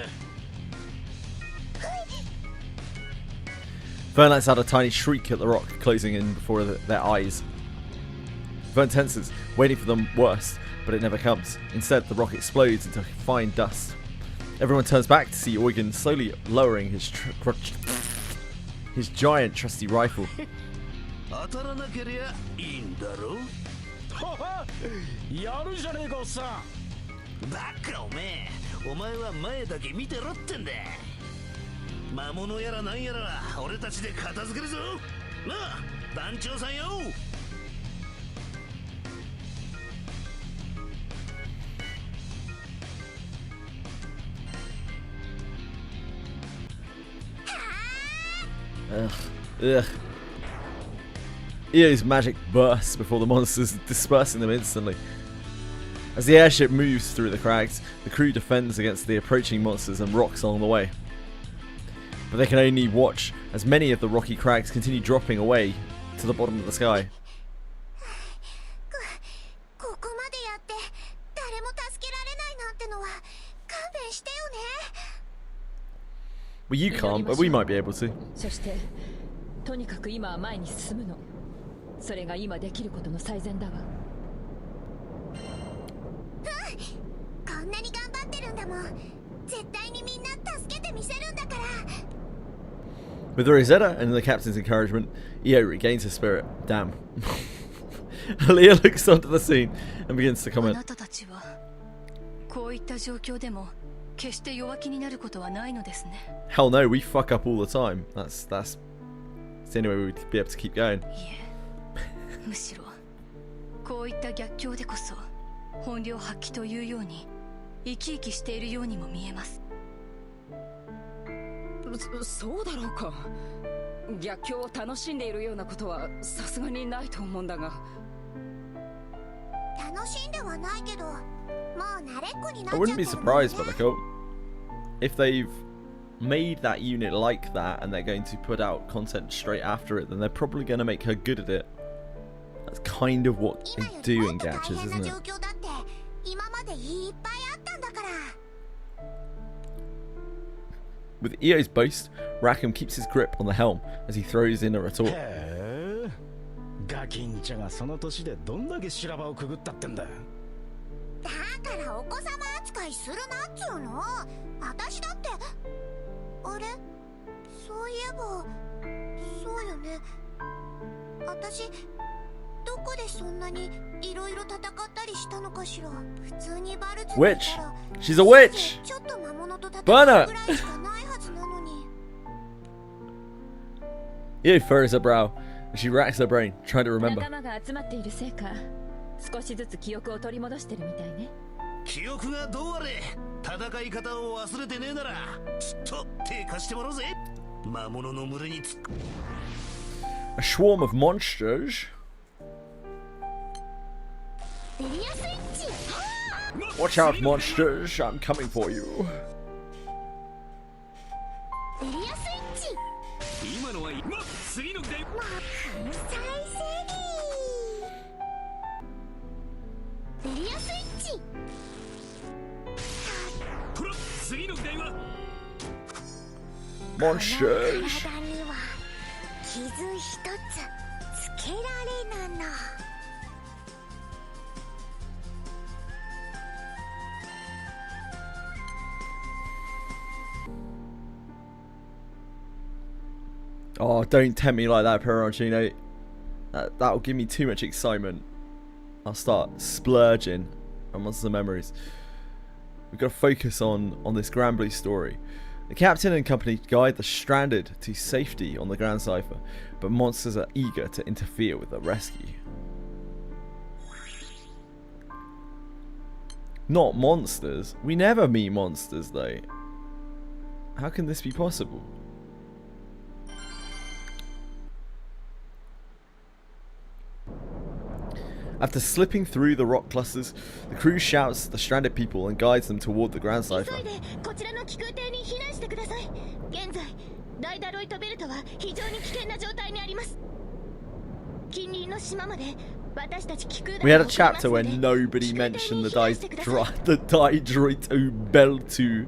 Vern lets out a tiny shriek at the rock, closing in before their eyes. Vern tenses, waiting for the worst, but it never comes. Instead, the rock explodes into fine dust. Everyone turns back to see Eugen slowly lowering his giant trusty rifle. 当たらなけりゃいいんだろ。やるじゃねえかおっさん。バカおめえ、お前は前だけ見てろってんだ。魔物やらなんやらは俺たちで片付けるぞ。なあ、団長さんよ。 Ugh. Io's magic bursts before the monsters, dispersing them instantly. As the airship moves through the crags, the crew defends against the approaching monsters and rocks along the way. But they can only watch as many of the rocky crags continue dropping away to the bottom of the sky. ここまでやって誰も助けられないなんてのは勘弁してよね。 Well, you can't, but we might be able to. そしてとにかく今は前に進むの。それが今できることの最善だわ。こんなに頑張ってるんだもん。絶対にみんな助けてみせるんだから。 With Rosetta and the captain's encouragement, Io regains her spirit. Damn. Leah looks onto the scene and begins to あ comment. なたたちはこういった状況でも決して弱気になることはないのですね。 Hell no, we fuck up all the time. That's the only way we'd be able to keep going. いえ、むしろこういった逆境でこそ本領発揮というように生き生きしているようにも見えます。そうだろうか。逆境を楽しんでいるようなことはさすがにないと思うんだが。楽しんではないけど、もう慣れっこになっ I ちゃった wouldn't be surprised by the cult. If they've made that unit like that and they're going to put out content straight after it, then they're probably going to make her good at it. That's kind of what they do in Gatchas, isn't it? 今までいっぱいあったんだから。 With Io's boast, Rackham keeps his grip on the helm as he throws in a retort. へえ、ガキンチャがその年でどんだけ修羅場をくぐったってんだ。だからお子様扱いするなっつうの。私だって。あれ、そういえばよね。私どこでそんなにいろいろ戦ったりしたのかしら。普通にバルツにいた Witch. ら She's a witch. ちょっと魔物と戦う Burner. ぐらいしかないはずなのに。Io furrows her brow as she racks her brain, trying to remember. 仲間が集まっているせいか、少しずつ記憶を取り戻してるみたいね。記憶がどうあれ戦い方を忘れてねえならちょっと手貸してもらうぜ。魔物の群れにA swarm of monsters. ベリアスイッチ。 Watch out, monsters! I'm coming for you. ベリアスイッチ。今のは次の電話。まあ関西セリ。ベリアスイッチ。こら次の電話。 Monsters. 体には傷一つつけられなな。Oh, don't tempt me like that, Peroncino. That'll give me too much excitement. I'll start splurging on monsters and memories. We've got to focus on this Granblue story. The captain and company guide the stranded to safety on the Grand Cipher, but monsters are eager to interfere with the rescue. Not monsters. We never meet monsters, though. How can this be possible? After slipping through the rock clusters, the crew shouts at the stranded people and guides them toward the Grand Cipher. こちらの気空艇に避難してください。現在、ダイダロイトベルトは非常に危険な状態にあります。近隣の島まで私たち気空 We had a chapter where nobody mentioned the Daidroito Beltu,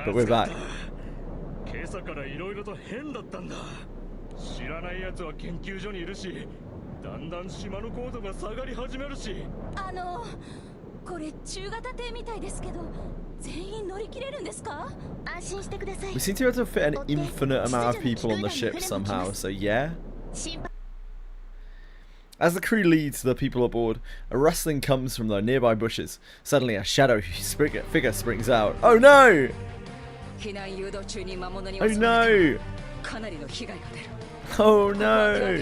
but we're back. 今朝からいろいろと変だったんだ。知らない奴は研究所にいるし、だんだん島の高度が下がり始めるし。これ中型艇みたいですけど、全員乗り切れるんですか？安心してください。 We seem to be able to fit an infinite amount of people on the ship somehow, so yeah. As the crew leads the people aboard, a rustling comes from the nearby bushes. Suddenly, a shadow figure springs out. Oh no! Oh no! Oh no!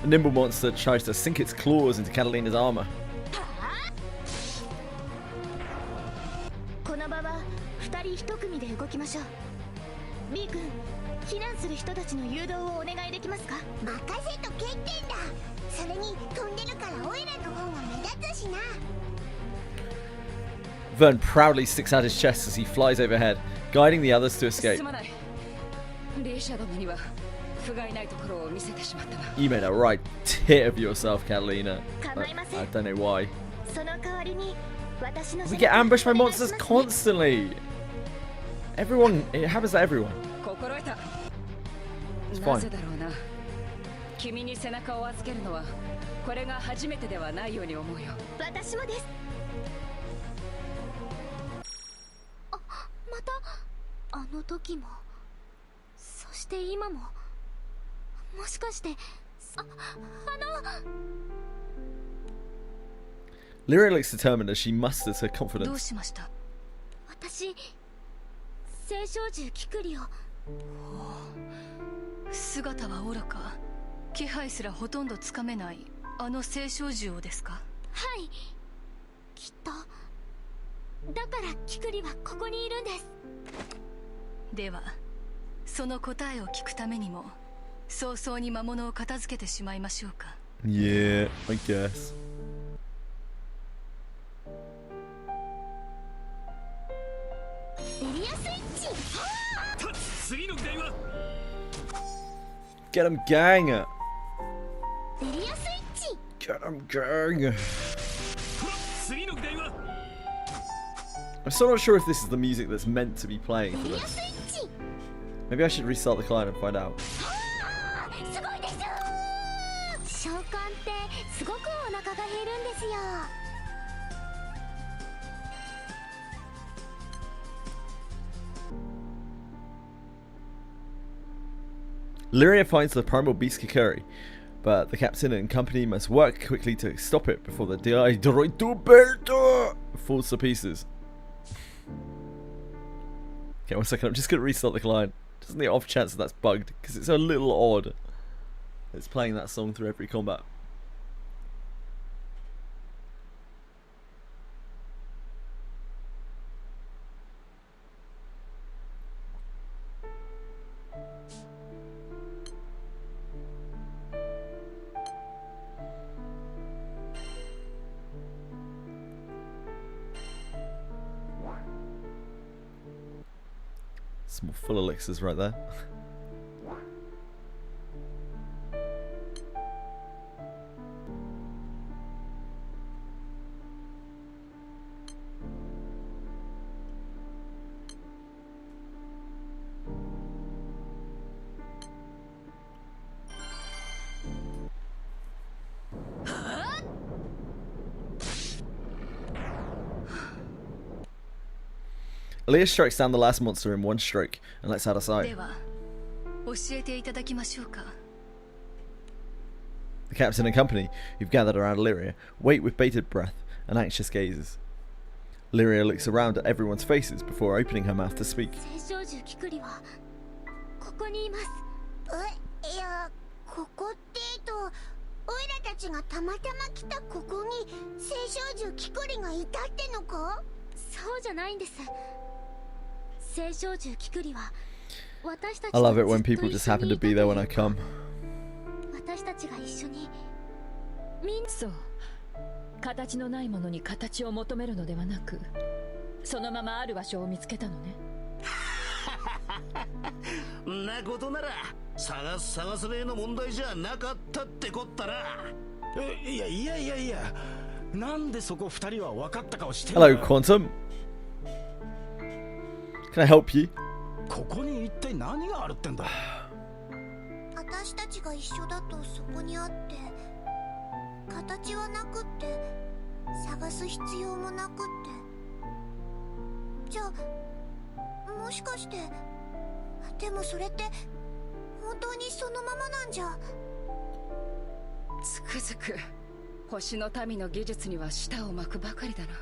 A nimble monster tries to sink its claws into Catalina's armor. この場は2人1組で動きましょう。B 君、避難する人たちの誘導をお願いできますか？任せと決定だ。それに飛んでるからオイラの方が目立つしな。 Vern proudly sticks out his chest as he flies overhead, guiding the others to escape. You made a right tit of yourself, Catalina. I don't know why. We get ambushed by monsters constantly. Everyone, it happens to everyone. It's fine. 君に背中を預けるのはこれが初めてではないように思うよ。私もです。またあの時も、そして今も、もしかしてLyra looks determined as she musters her confidence. どうしました？私、青少獣キクリを。姿は愚か、気配すらほとんどつかめないあの青少獣をですか？はい、きっとだからキクリはここにいるんです。ではその答えを聞くためにも早々に魔物を片付けてしまいましょうか。 Yeah, I guess. ベリアスイッチ。次の電話。 Get him, gang! ベリアスイッチ。 Get him, gang! 次の電話。 I'm still not sure if this is the music that's meant to be playing for this. Maybe I should restart the client and find out. すごいです。召喚ってすごくお腹が減るんですよ。Lyria finds the primal beast Kikuri, but the captain and company must work quickly to stop it before the Droidoberto falls to pieces. Okay, 1 second, I'm just going to restart the client. Just on the off chance that that's bugged, because it's a little odd. It's playing that song through every combat. Some full elixirs right there. Leah strikes down the last monster in one stroke and lets out a sigh. The captain and company, who've gathered around Lyria, wait with bated breath and anxious gazes. Lyria looks around at everyone's faces before opening her mouth to speak. I love it when people just happen to be there when I come. そう、形のないものに形を求めるのではなく、そのままある場所を見つけたのね。なことなら探す例の問題じゃなかったってこったら。いや、なんでそこ二人は分かった顔してん Hello, Quantum. Can I help you? ここに一体何があるってんだ。私たちが一緒だとそこにあって、形はなくって探す必要もなくって。じゃあもしかして、でもそれって本当にそのままなんじゃ。つくづく星の民の技術には舌を巻くばかりだな。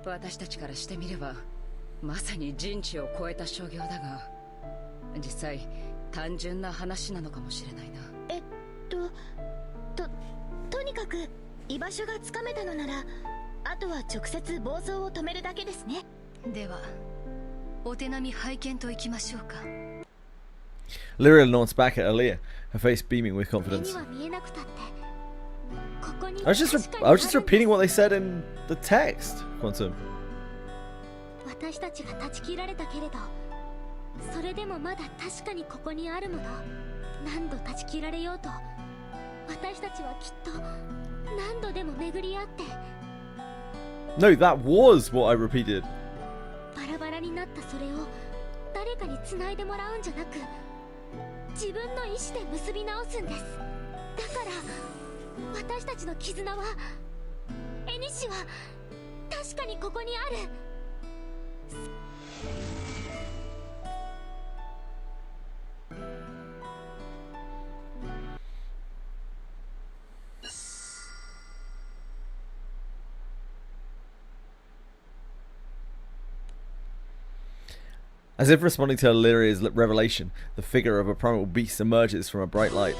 私たちからしてみればまさに人知を超えた所業だが、実際単純な話なのかもしれないな。とにかく居場所がつかめたのなら、あとは直接暴走を止めるだけですね。ではお手並み拝見といきましょうか。 Lyria nods back at Aaliyah, her face beaming with confidence. I was just repeating what they said in the text, Quantum. 私たちが断ち切られたけれど、それでもまだ確かにここにあるもの。何度断ち切られようと、私たちはきっと何度でも巡り合って。 No, that was what I repeated. バラバラになったそれを誰かに繋いでもらうんじゃなく、自分の意志で結び直すんです。だから私たちの絆は、エニシは確かにここにある。As if responding to Lyria's revelation, the figure of a primal beast emerges from a bright light.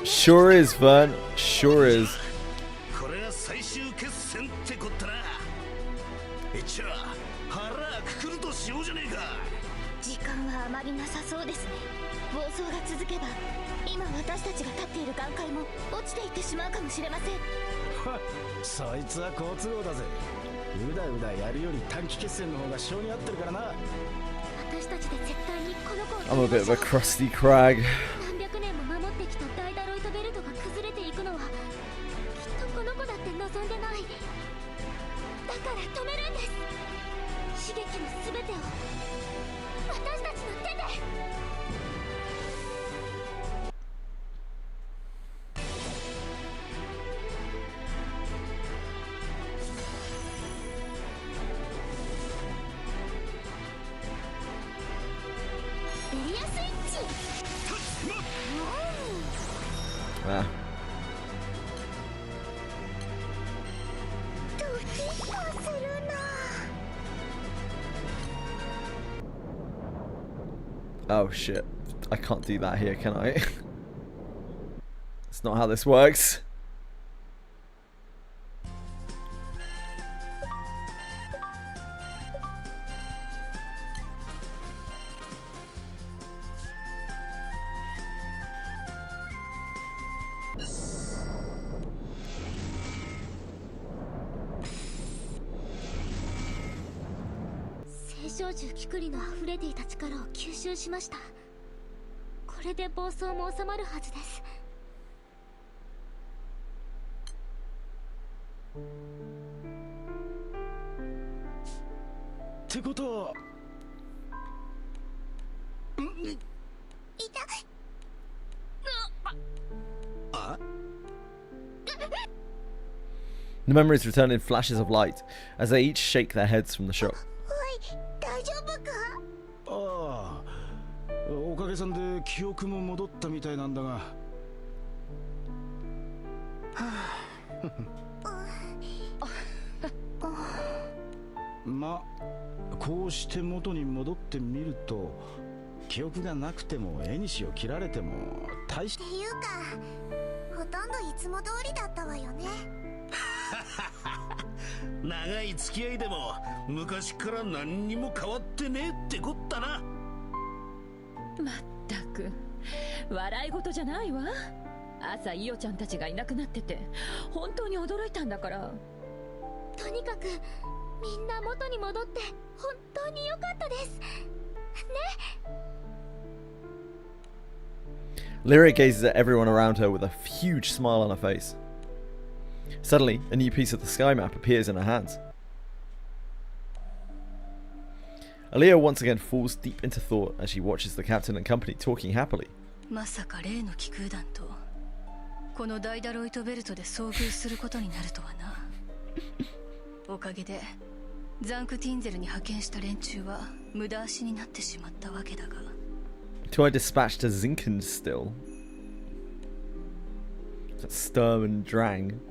Sure is, Vern. Sure is. これが最終決戦ってこったな。一応腹くくるとしようじゃねえか。時間はあまりなさそうですね。暴走が続けば、今私たちが立っている岩塊も落ちていってしまうかもしれません。そいつは好都合だぜ。うだうだやるより短期決戦の方が性に合ってるからな。私たちで絶対にこの子を。 I'm a bit of a crusty crag. 何百年も守ってきた大ダロイトベルトが崩れていくのはから止めるんです。刺激の全てを私たちの手で。エリアスイッチ。Ah. ドキッとするな。 Oh shit. I can't do that here, can I? That's not how this works.青少獣キクリの溢れていた力を吸収しました。これで暴走も収まるはずです。ってことは、痛い。あ The memories return in flashes of light as they each shake their heads from the shock. 大丈夫か。ああ、おかげさんで記憶も戻ったみたいなんだが。はあ、ま、こうして元に戻ってみると、記憶がなくても絵にしを切られても大し。っていうか、ほとんどいつも通りだったわよね。長い付き合いでも昔から何にも変わってねえってこったな。まったく笑い事じゃないわ。朝イオちゃんたちがいなくなってて本当に驚いたんだから。とにかくみんな元に戻って本当に良かったですね。 Lyria gazes at everyone around her with a huge smile on her face. Suddenly, a new piece of the sky map appears in her hands. Aaliyah once again falls deep into thought as she watches the captain and company talking happily. まさか例の気空団とこのダイダロイトベルトで遭遇することになるとはな。おかげでザンクティンゼルに派遣した連中は無駄足になってしまったわけだが。 To I dispatch to Zinken still? That's Sturm and Drang.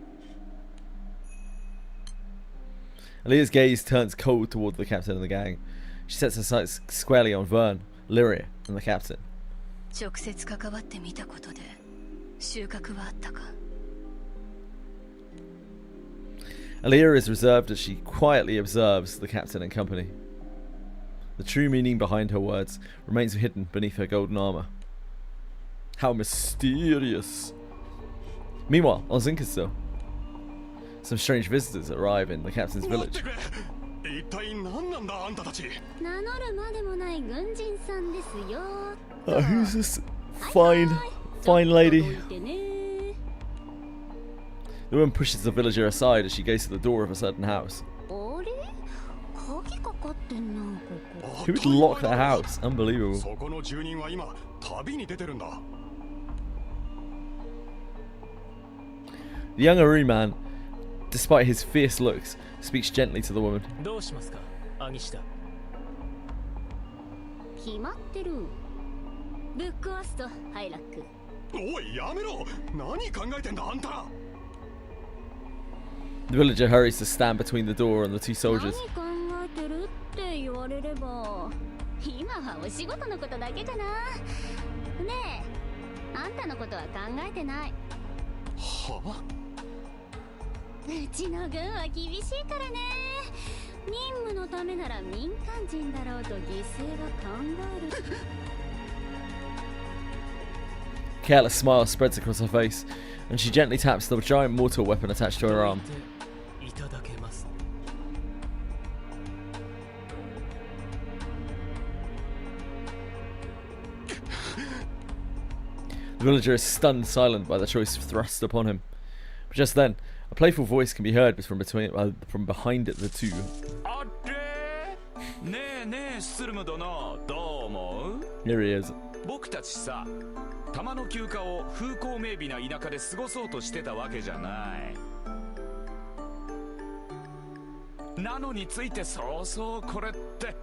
Aaliyah's gaze turns cold toward the captain and the gang. She sets her sights squarely on Vern, Lyria, and the captain. 直接関わってみたことで収穫はあったか。 Aaliyah is reserved as she quietly observes the captain and company. The true meaning behind her words remains hidden beneath her golden armor. How mysterious! Meanwhile, on Zinkerstil, some strange visitors arrive in the captain's village. 一体何なんだあんたたち。名乗るまでもない軍人さんですよ。 Who's this fine lady? The woman pushes the villager aside as she goes to the door of a certain house. あれ？鍵かかってんな、ここ。 Who would lock that house? Unbelievable. そこの住人は今旅に出てるんだ。 The young Aru man, despite his fierce looks, speaks gently to the woman. どうしますか、アギシタ。決まってる。ブックオスト、ハイラック。おい、やめろ。何考えてんだあんた。 The villager hurries to stand between the door and the two soldiers. 何考えてるって言われれば、今はお仕事のことだけかな。ねえ、あんたのことは考えてない。はあ？うちの軍は厳しいからね。任務のためなら民間人だろうと犠牲は考える。 Careless smile spreads across her face, and she gently taps the giant mortar weapon attached to her arm. いただけます。 The villager is stunned silent by the choice thrust upon him. But just then, A playful voice can be heard from behind the two. あれねえねえスルム殿どう思う Here he is. 僕たちさ玉の休暇を風光明媚な田舎で過ごそうとしてたわけじゃないなのについてそうそうこれって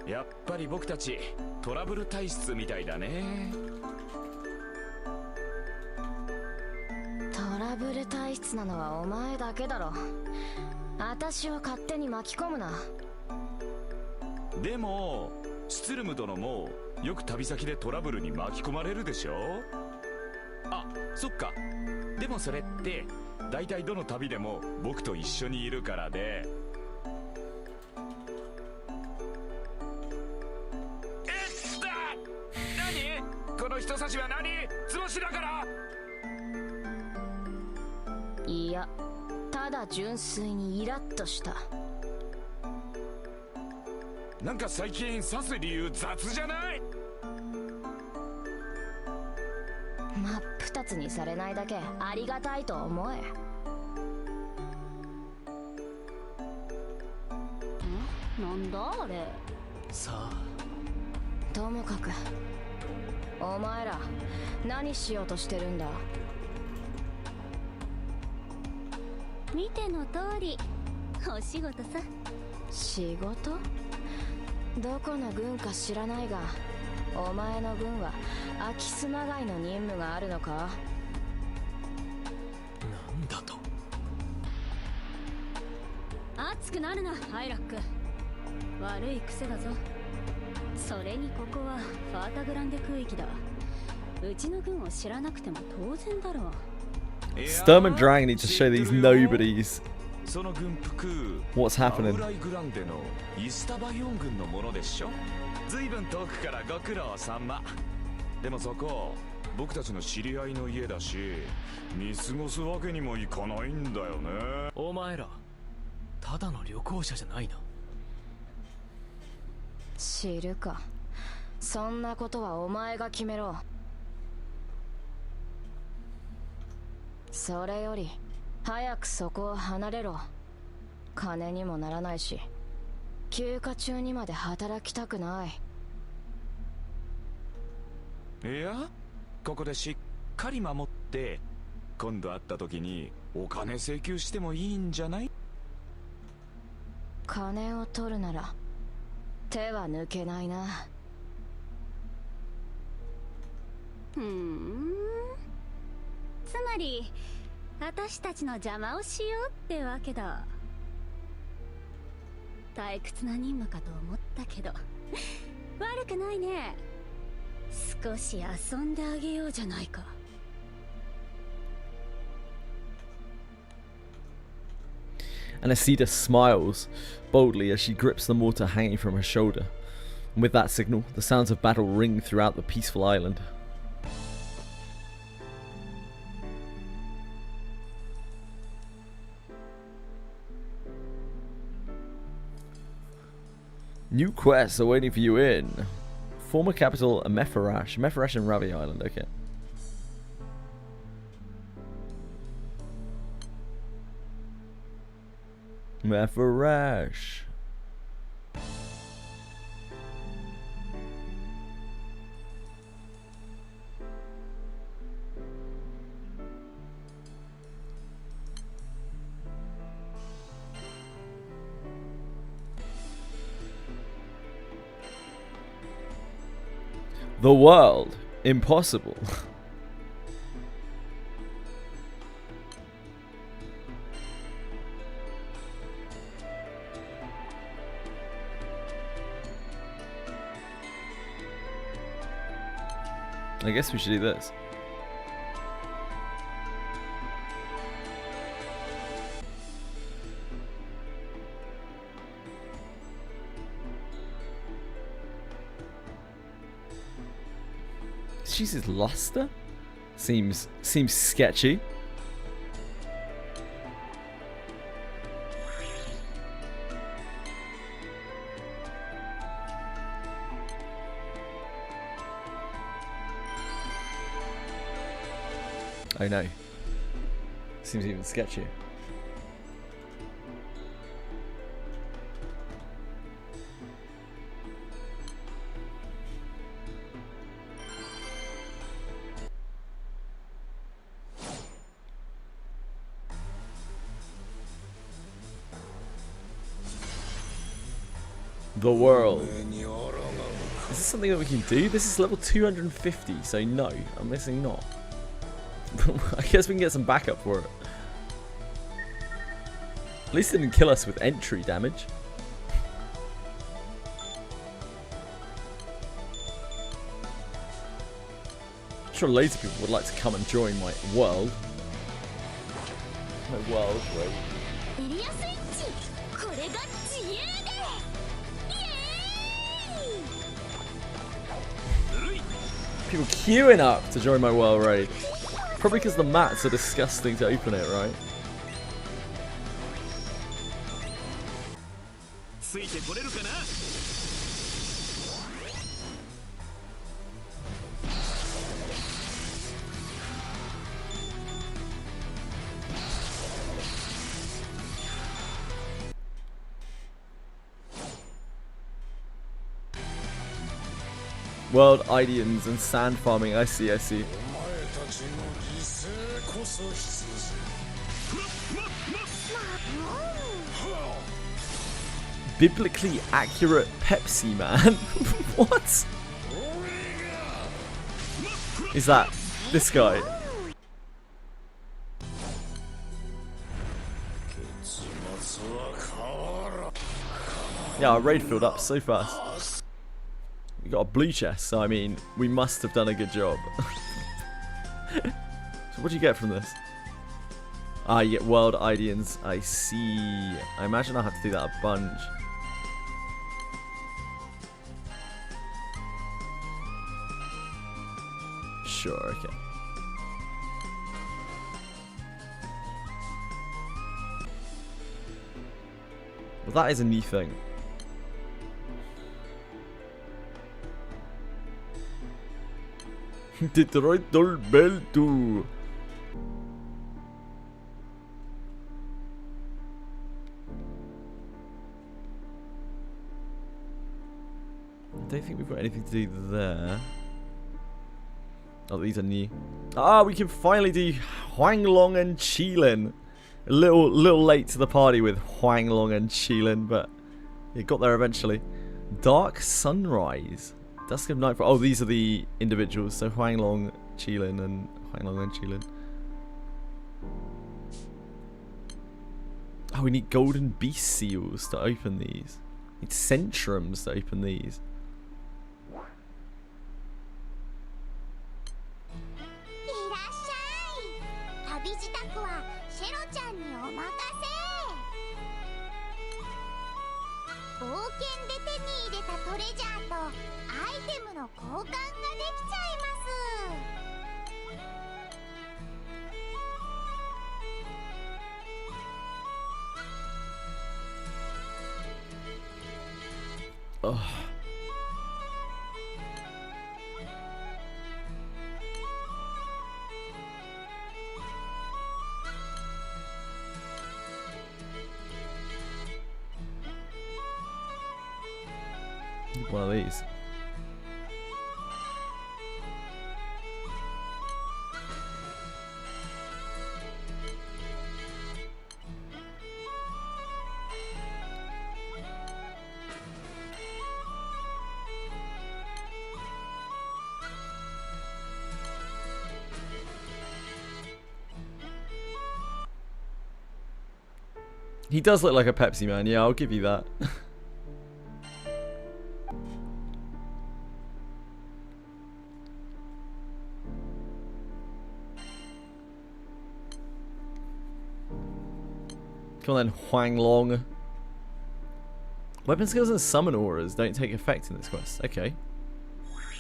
やっぱり僕たちトラブル体質みたいだねトラブル体質なのはお前だけだろ私を勝手に巻き込むなでもスツルム殿もよく旅先でトラブルに巻き込まれるでしょあ、そっかでもそれって大体どの旅でも僕と一緒にいるからで何この人差しは何図星だからいやただ純粋にイラッとしたなんか最近刺す理由雑じゃない真っ二つにされないだけありがたいと思えなんだあれさあともかくお前ら何しようとしてるんだ見ての通りお仕事さ仕事どこの軍か知らないがお前の軍は空き巣まがいの任務があるのかなんだと熱くなるなアイラック悪い癖だぞそれにここはファータグランデ空域だうちの軍を知らなくても当然だろう Sturm and Drang need to show these nobodies その軍服 what's happening アウライグランデのイスタバヨン軍のものでしょずいぶん遠くからご苦労様でもそこ僕たちの知り合いの家だし見過ごすわけにもいかないんだよねお前らただの旅行者じゃないな知るかそんなことはお前が決めろそれより早くそこを離れろ金にもならないし休暇中にまで働きたくないいやここでしっかり守って今度会った時にお金請求してもいいんじゃない金を取るなら手は抜けないなつまり私たちの邪魔をしようってわけだ退屈な任務かと思ったけど悪くないね少し遊んであげようじゃないかAnesita smiles boldly as she grips the mortar hanging from her shoulder. And with that signal, the sounds of battle ring throughout the peaceful island. New quests are waiting for you in former capital Mefarash. Mefarash and Ravi Island, okay. Mefarash. The world. Impossible. I guess we should do this. Jesus, luster? Seems sketchy. I know. Seems even sketchier. the world. Is this something that we can do? This is level 250, so no, I'm missing not. I guess we can get some backup for it. At least it didn't kill us with entry damage. I'm sure loads of people would like to come and join my world. My world, right? People queuing up to join my world raid. Probably because the mats are disgusting to open it, right? World Idians and sand farming, I see, I see. Biblically accurate Pepsi Man? What? Is that this guy? Yeah, our raid filled up so fast. We got a blue chest, so I mean, we must have done a good job. So what do you get from this? Ah, you get World Idians. I see. I imagine I'll have to do that a bunch. Sure, okay. Well, that is a new thing. Detroit Doll Bell 2. I don't think we've got anything to do there. Oh, these are new. Ah, we can finally do Huanglong and Qilin. A little late to the party with Huanglong and Qilin, but it got there eventually. Dark Sunrise. Dusk of Nightfall. Oh, these are the individuals. So Huanglong, Qilin, and Huanglong and Qilin. Oh, we need golden beast seals to open these. We need centrums to open these. Oh. One of these. He does look like a Pepsi Man, yeah, I'll give you that. Come on then, Huanglong. Weapon skills and summon auras don't take effect in this quest. Okay.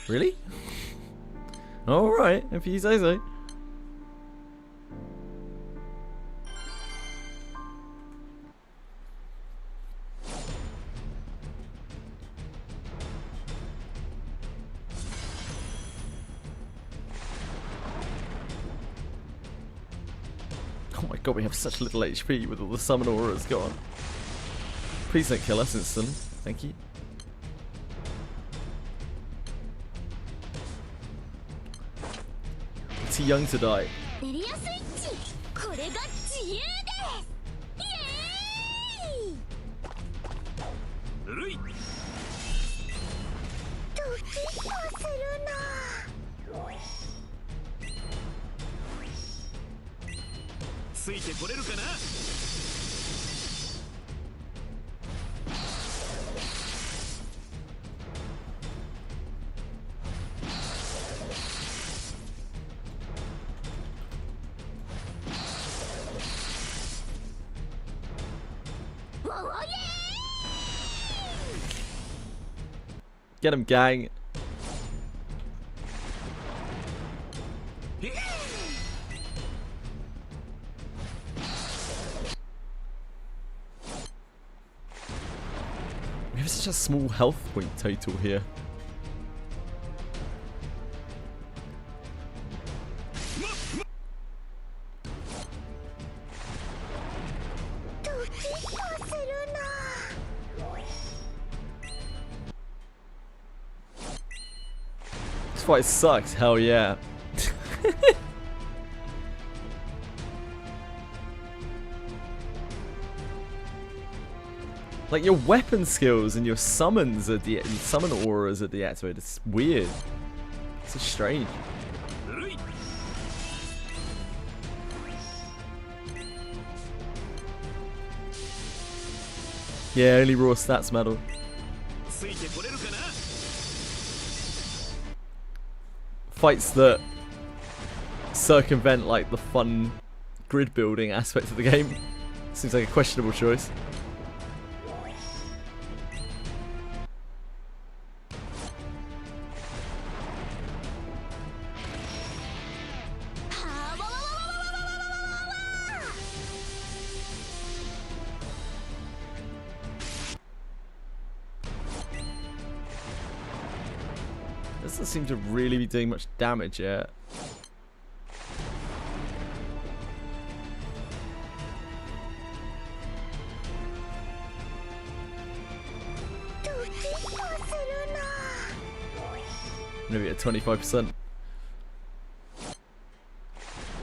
Really? Alright, if you say so. Oh my god, we have such little HP with all the summon auras gone. Please don't kill us instantly. Thank you. Too young to die. ついてこれるかな。Get him, gang. We have such a small health point total here. This fight sucks, hell yeah. Like your weapon skills and your summons are summon auras are deactivated. It's weird. It's so strange. Yeah, only raw stats medal. Fights that circumvent like the fun grid building aspect of the game. Seems like a questionable choice. Doesn't seem to really be doing much damage yet. Maybe at 25%.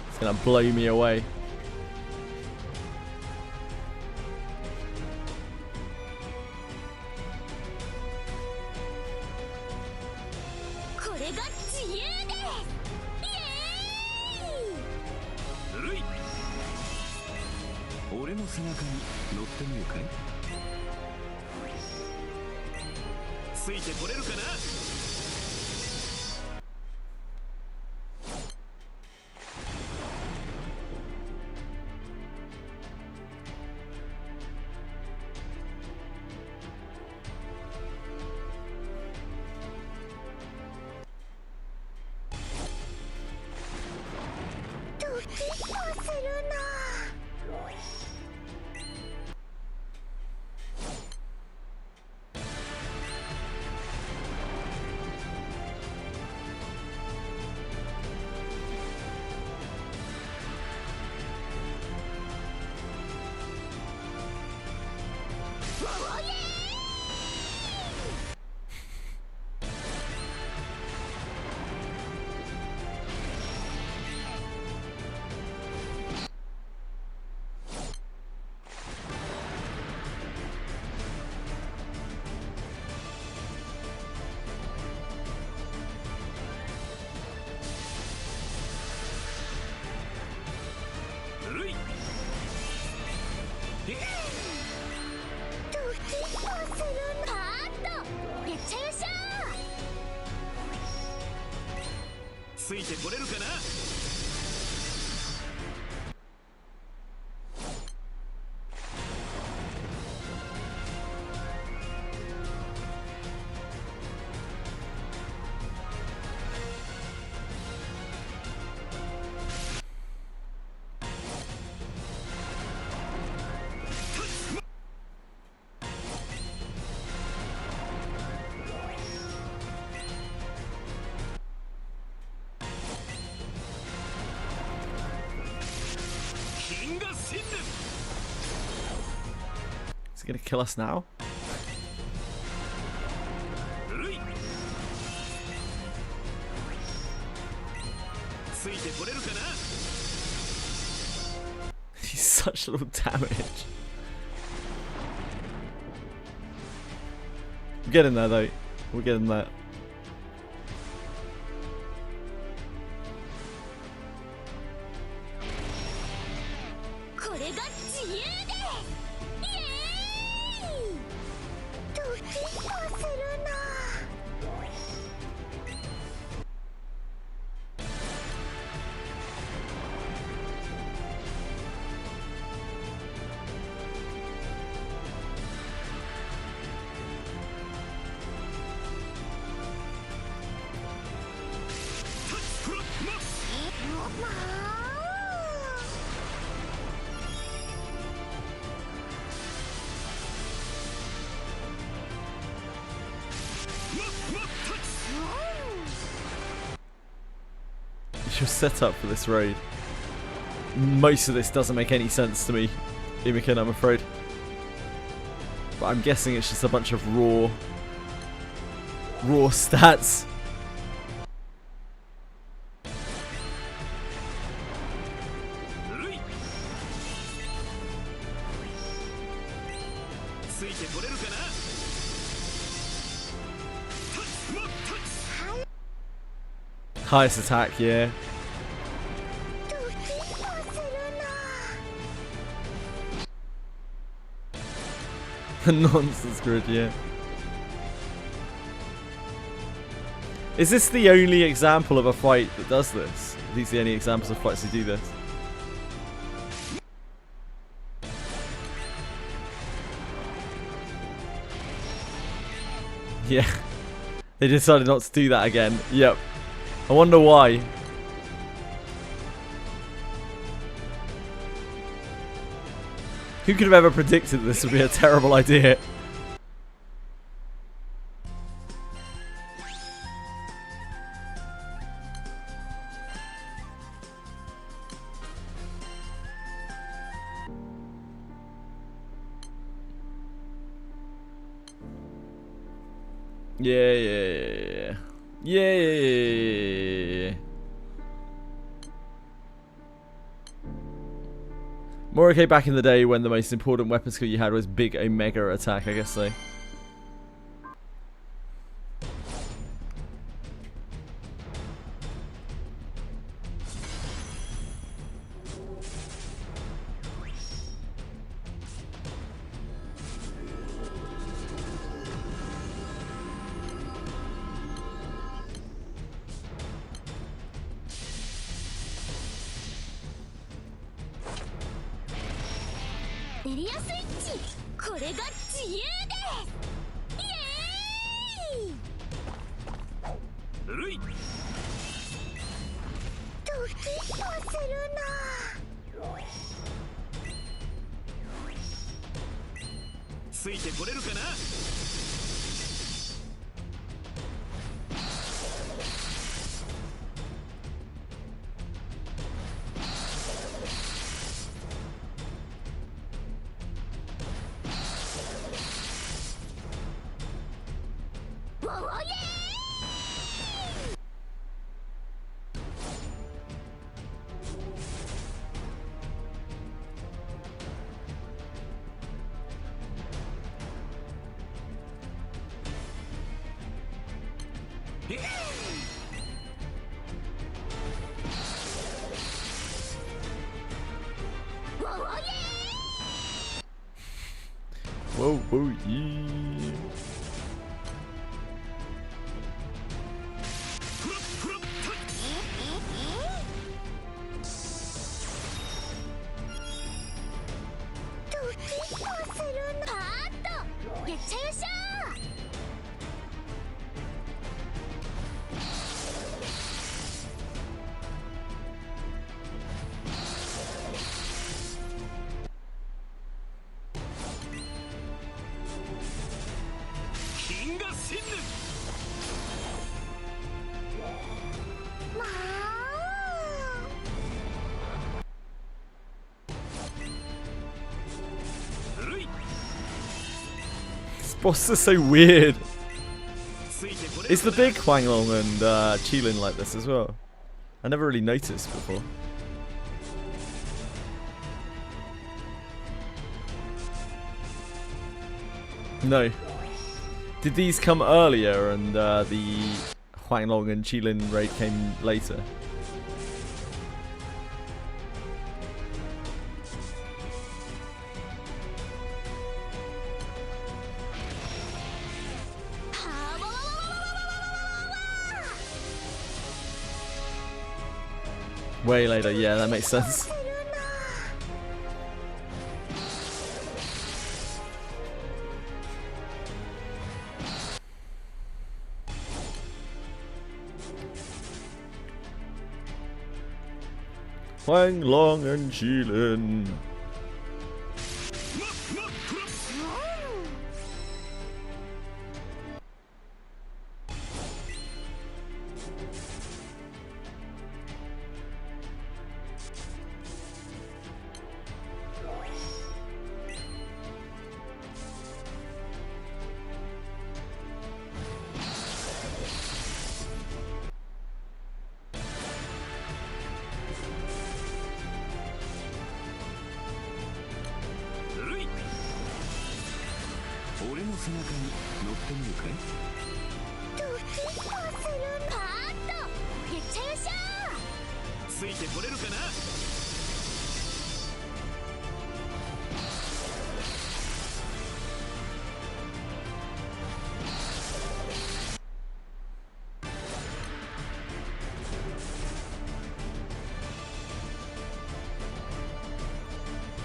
It's gonna blow me away. Is he gonna kill us now? He's such little damage. We're getting there though. We're getting there. actual setup for this raid. Most of this doesn't make any sense to me, Imikin, I'm afraid. But I'm guessing it's just a bunch of raw stats. Highest attack, yeah. Nonsense grid, yeah. Is this the only example of a fight that does this? Are these the only examples of fights that do this? Yeah. They decided not to do that again. Yep. I wonder why. Who could have ever predicted this would be a terrible idea? Yeah. More okay back in the day when the most important weapon skill you had was big Omega attack, I guess so. Whoa, yeah. This boss is so weird. Is the big Huanglong and Qilin like this as well? I never really noticed before. No. Did these come earlier and the Huanglong and Qilin raid came later? Way later, yeah, that makes sense. Huanglong and Qilin. ってみるかい？ドキッとする。パーッといっちゃいましょう。ついてこれるかな。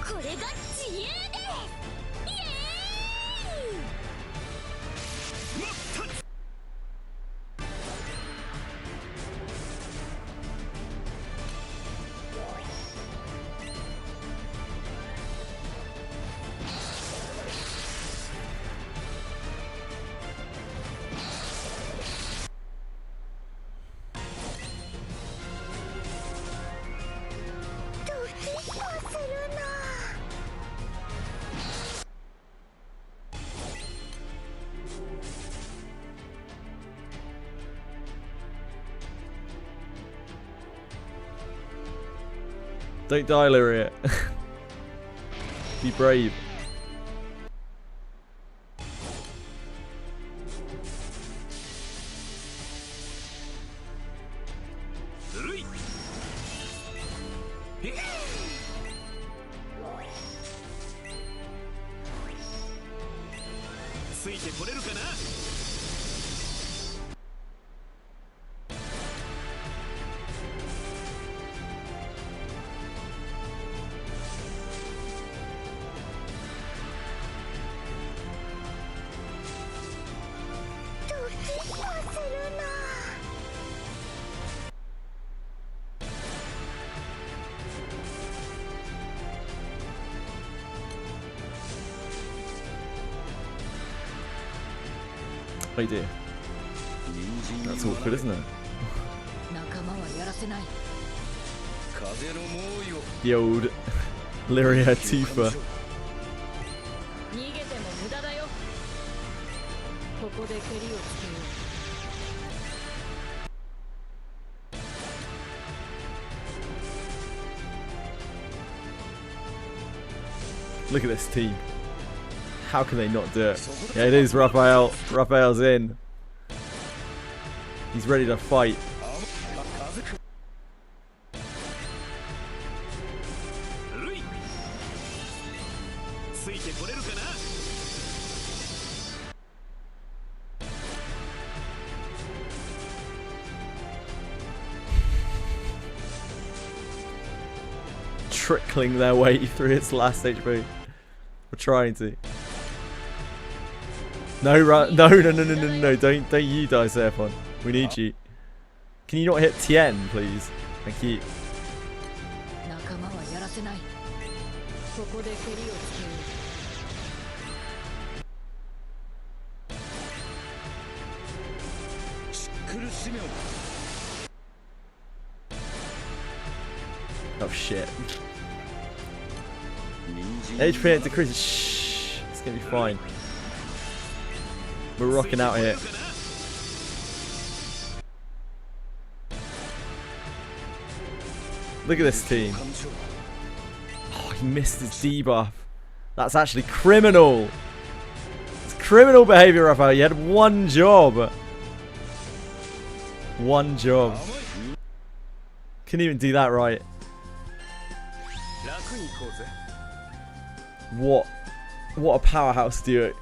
これが自由です。イエーイ。ドキッとするな。Don't die, Lyria. Be brave. Oh dear. That's awkward, isn't it? The old Lyria Tifa. Look at this team. How can they not do it? Yeah, it is Raphael. Raphael's in. He's ready to fight. Trickling their way through its last HP. We're trying to. No, no, don't you die, Serpon. We need you. Can you not hit Tien, please? Thank you. Oh shit. HP decreases. Shh. It's gonna be fine. We're rocking out here. Look at this team. Oh, he missed his debuff. That's actually criminal. It's criminal behavior, Raphael. You had one job. One job. Couldn't even do that right. What a powerhouse duo.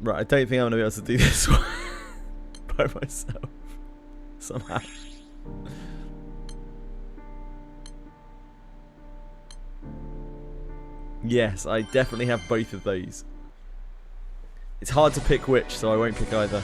Right, I don't think I'm going to be able to do this one by myself. Somehow. Yes, I definitely have both of those. It's hard to pick which, so I won't pick either.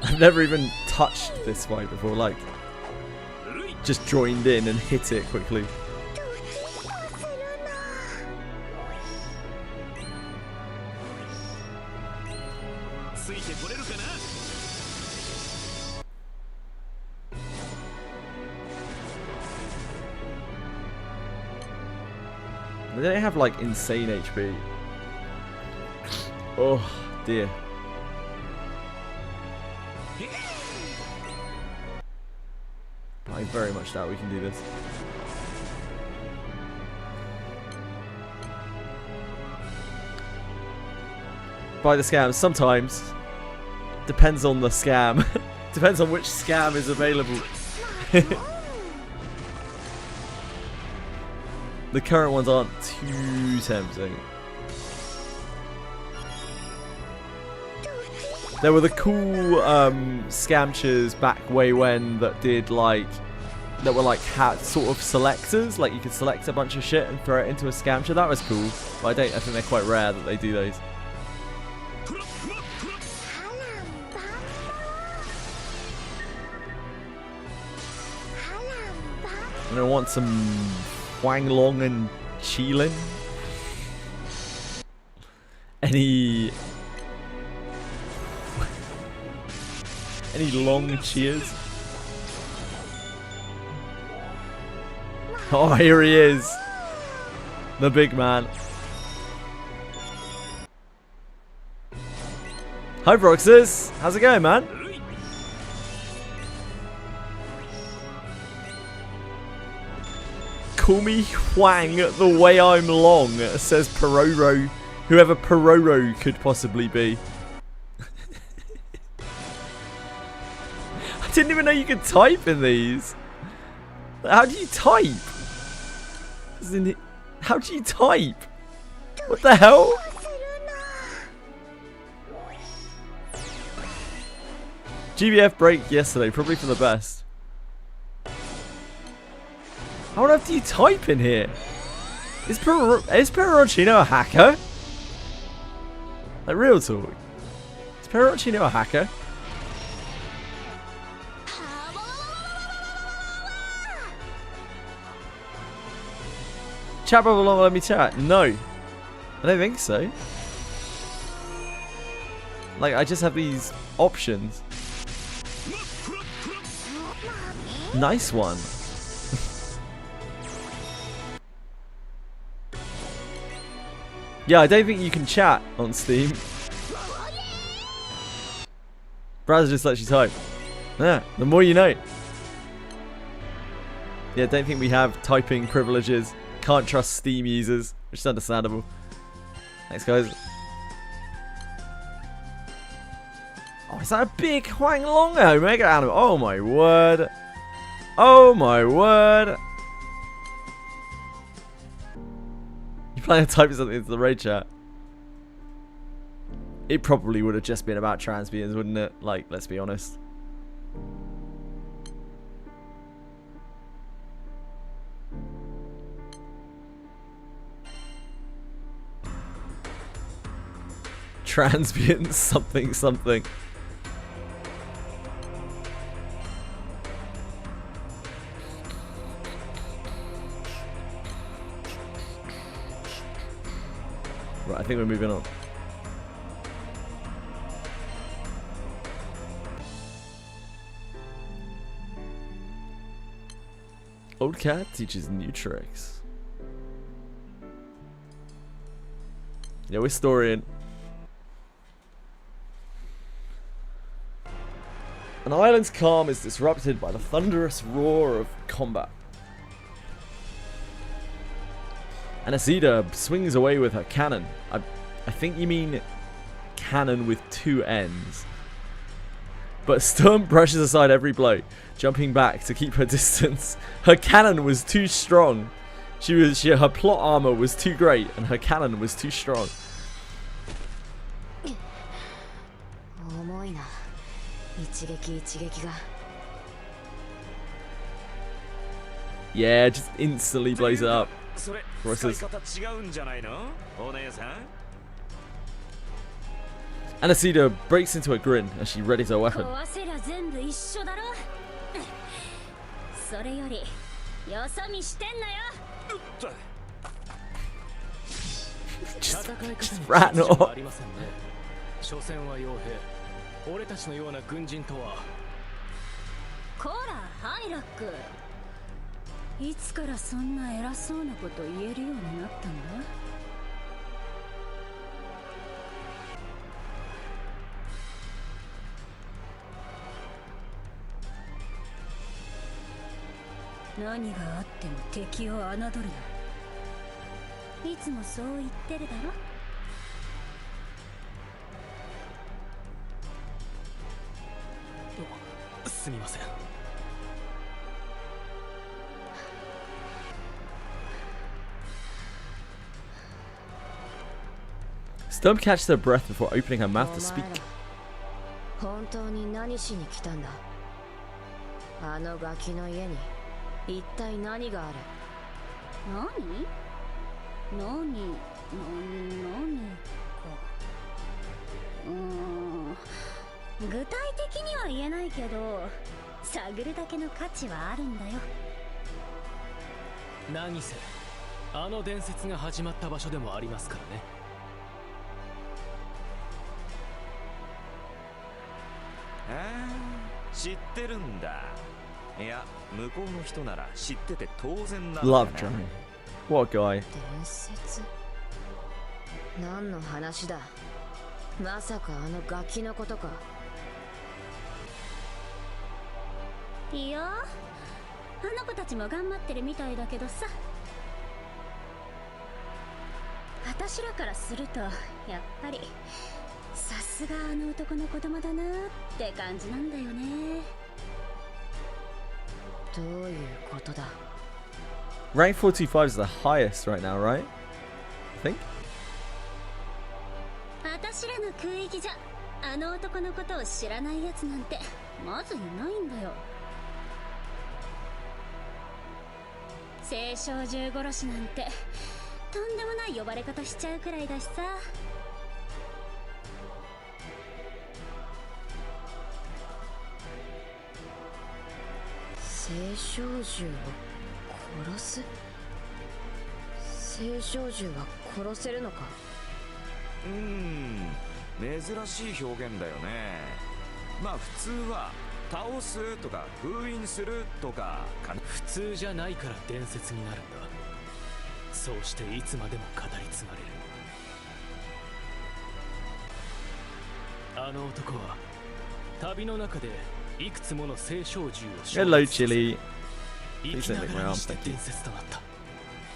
I've never even touched this fight before, like, just joined in and hit it quickly. They don't have like insane HP. Oh dear. I very much doubt we can do this. Buy the scams sometimes. Depends on the scam. Depends on which scam is available. The current ones aren't too tempting. There were the cool scamchers back way when that did like, that were like sort of selectors, like you could select a bunch of shit and throw it into a scamcher. That was cool, but I think they're quite rare that they do those. And I want some Huang Long and Qilin. Any long cheers? Oh, here he is. The big man. Hi, Broxus. How's it going, man? Call me Huang the way I'm long, says Pororo. Whoever Pororo could possibly be. I didn't even know you could type in these. How do you type? How do you type? What the hell? GBF break yesterday, probably for the best. How on earth do you type in here? Is Perroncino a hacker? Like, real talk. Is Perroncino a hacker? Chat bubble, let me chat. No. I don't think so. Like, I just have these options. Nice one. Yeah, I don't think you can chat on Steam. Browser just lets you type. Yeah, the more you know. Yeah, don't think we have typing privileges. Can't trust Steam users, which is understandable. Thanks, guys. Oh, is that a big Huang Long Omega animal? Oh my word. Oh my word. You plan to type something into the raid chat? It probably would have just been about transbians, wouldn't it? Like, let's be honest. Transbians, something, something. Right, I think we're moving on. Old cat teaches new tricks. Yeah, we're storying. An island's calm is disrupted by the thunderous roar of combat. Anisida swings away with her cannon. I think you mean cannon with two ends. But Storm brushes aside every blow, jumping back to keep her distance. Her cannon was too strong. Her plot armor was too great, and her cannon was too strong. Yeah, just instantly blows it up. Anisida breaks into a grin as she readies her weapon. just ran off. 俺たちのような軍人とは。こら、ハイラック。いつからそんな偉そうなこと言えるようになったんだ？何があっても敵を侮るな。いつもそう言ってるだろ。すみません。Stump catches her breath before opening her mouth to speak. 本当に何しに来たんだ。あのガキの家に一体何がある。何か。具体的には言えないけど、探るだけの価値はあるんだよ。何せあの伝説が始まった場所でもありますからね。知ってるんだ。いや、向こうの人なら知ってて当然なんだ Love Johnny. What a guy. 伝説。何の話だ。まさかあのガキのことか。いや、あの子たちも頑張ってるみたいだけどさ。私らからするとやっぱりさすがあの男の子供だなって感じなんだよね。どういうことだ。 Rank 425 is the highest right now, right? I think. 私らの空域じゃあの男のことを知らないやつなんてまずいないんだよ。青少獣殺しなんてとんでもない呼ばれ方しちゃうくらいだしさ。青少獣を殺す。青少獣は殺せるのか。珍しい表現だよね。まあ普通は倒すとか封印するとか普通じゃないから伝説になるんだ。そうしていつまでも語り継がれる。あの男は旅の中でいくつもの青少獣を Hello, Chili. 生 Please き don't な lick が my ら arm, にして thank you. 伝説となった。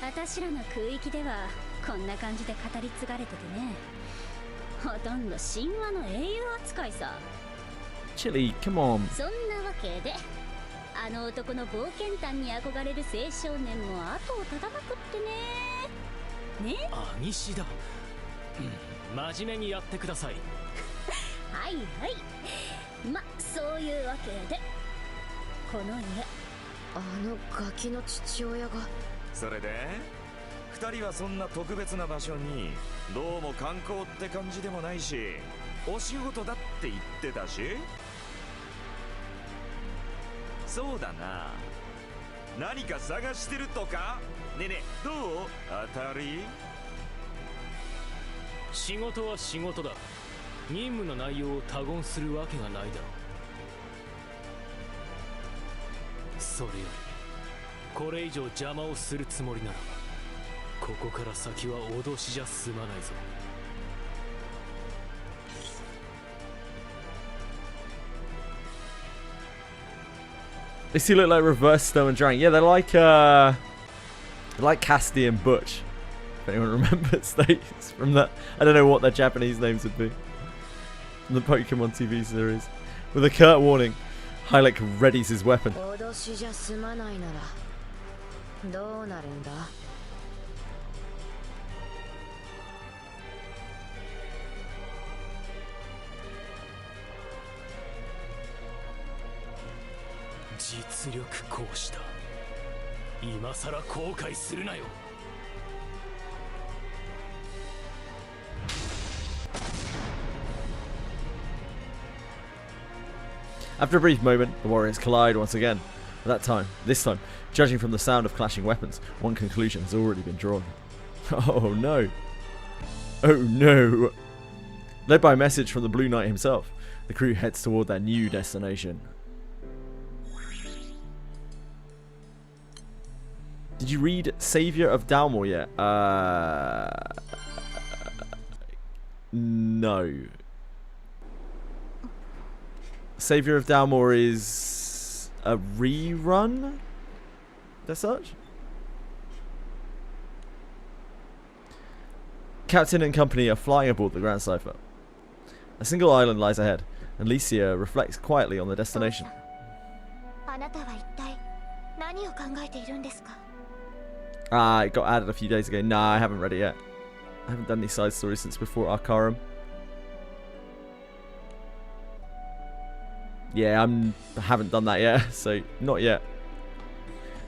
私らの空域ではこんな感じで語り継がれててね。ほとんど神話の英雄扱いさ。Chili, come on. そんなわけであの男の冒険譚に憧れる青少年も後を絶たなくってね。ね。西だ。真面目にやってください。はいはい。ま、そういうわけでこの家、あのガキの父親が。それで二人はそんな特別な場所にどうも観光って感じでもないしお仕事だって言ってたし。そうだな、何か探してるとか。ねえねえ、どう当たり。仕事は仕事だ。任務の内容を他言するわけがないだろう。それよりこれ以上邪魔をするつもりならばここから先は脅しじゃ済まないぞ。They still look like reverse Snow and Dragon. Yeah, they're like Cassidy and Butch. If anyone remembers those from that. I don't know what their Japanese names would be. From the Pokemon TV series. With a curt warning, Hylic readies his weapon. 脅しじゃ済まないならどうなるんだ。実力行使だ。今さら後悔するなよ。After a brief moment, the warriors collide once again. At this time, judging from the sound of clashing weapons, one conclusion has already been drawn. Oh no. Oh no. Led by a message from the Blue Knight himself, the crew heads toward their new destination. Did you read Savior of Dalmor yet? No. Savior of Dalmor is a rerun? as such. Captain and company are flying aboard the Grand Cipher. A single island lies ahead, and Licia reflects quietly on the destination. It got added a few days ago. Nah, I haven't read it yet. I haven't done any side stories since before Arcarum. Yeah, I haven't done that yet, so not yet.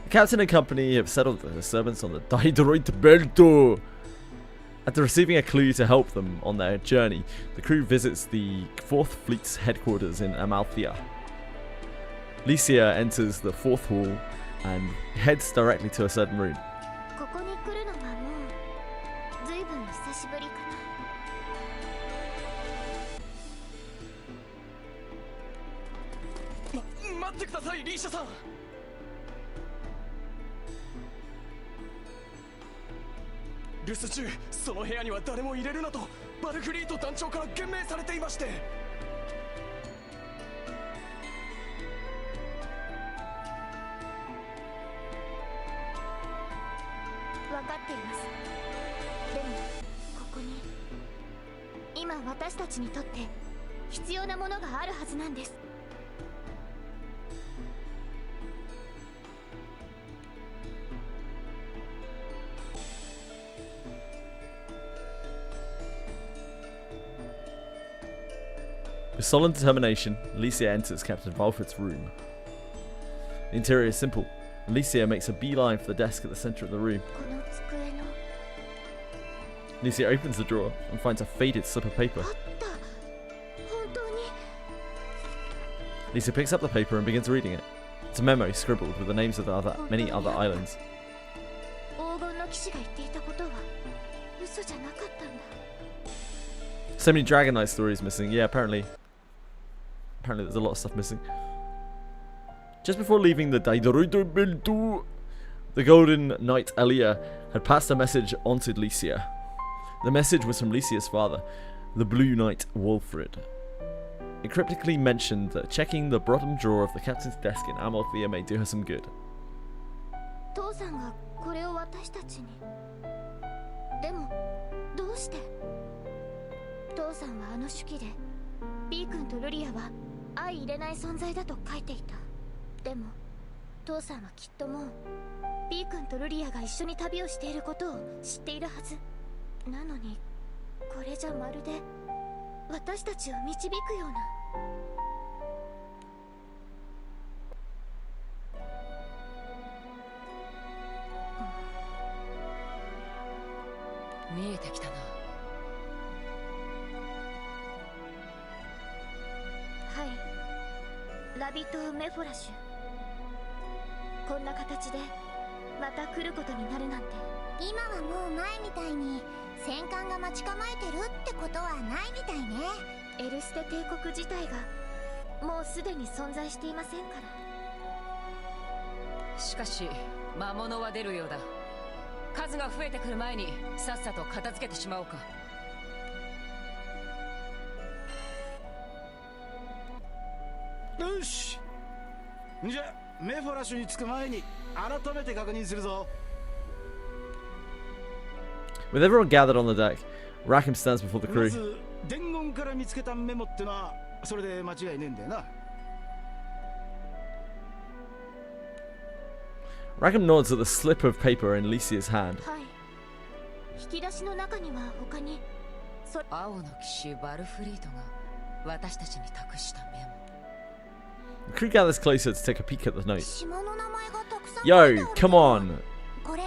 The captain and company have settled the disturbance on the Daedroid Belto. After receiving a clue to help them on their journey, the crew visits the 4th Fleet's headquarters in Amalthea. Licia enters the 4th hall and heads directly to a certain room. With solemn determination, Licia enters Captain Valford's room. The interior is simple. Licia makes a beeline for the desk at the center of the room. Licia opens the drawer and finds a faded slip of paper. Licia picks up the paper and begins reading it. It's a memo scribbled with the names of the many other islands. So many Dragon Knight stories missing. Yeah, apparently there's a lot of stuff missing. Just before leaving the Daedroid Belto, the Golden Knight Elia had passed a message on to Licia. The message was from Licia's father, the Blue Knight Wolfred. It cryptically mentioned that checking the bottom drawer of the captain's desk in Amalthea may do her some good. With everyone gathered on the deck, Rackham stands before the crew. Rackham nods at the slip of paper in Licia's hand. The crew gathers closer to take a peek at the note. Yo, come on.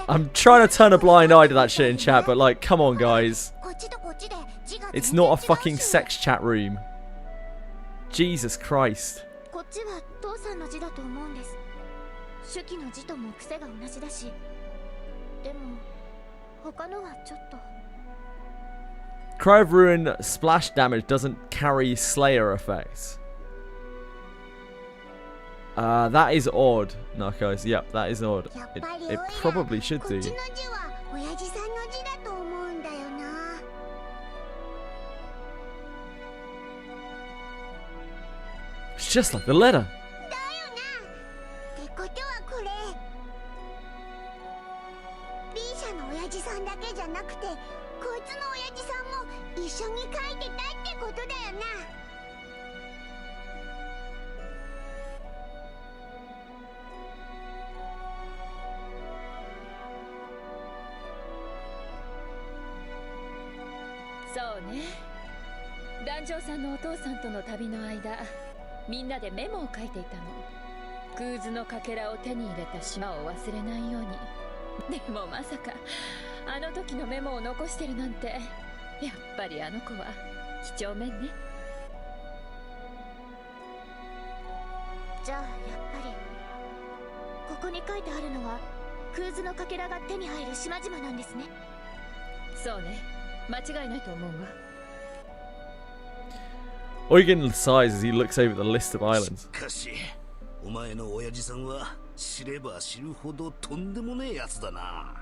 I'm trying to turn a blind eye to that shit in chat, but like, come on guys. It's not a fucking sex chat room. Jesus Christ. Cry of Ruin splash damage doesn't carry Slayer effects. That is odd, Narcos. Yep, that is odd. It probably should do. It's just like the letter. こいつの親父さんも一緒に書いてたってことだよな。そうね。団長さんのお父さんとの旅の間、みんなでメモを書いていたの。空図のかけらを手に入れた島を忘れないように。でもまさかあの時のメモを残してるなんて、やっぱりあの子は几帳面ね。じゃあやっぱりここに書いてあるのは空図のかけらが手に入る島々なんですね。そうね、間違いないと思うわ。Eugen sighs as he looks over the list of islands. しかし、お前の親父さんは知れば知るほどとんでもねえやつだな。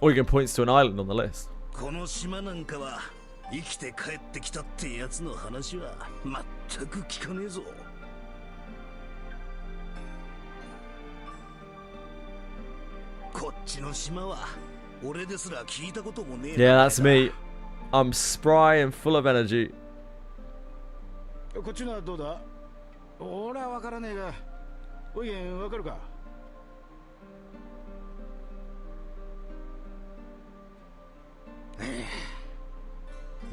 Eugen points to an island on the list. この島なんかは生きて帰ってきたってやつの話は全く聞かねえぞ。こっちの島は俺ですら聞いたこともねえ。Yeah, that's me. I'm spry and full of energy. こっちのはどうだ？俺は分からねえが、おいげん分かるか？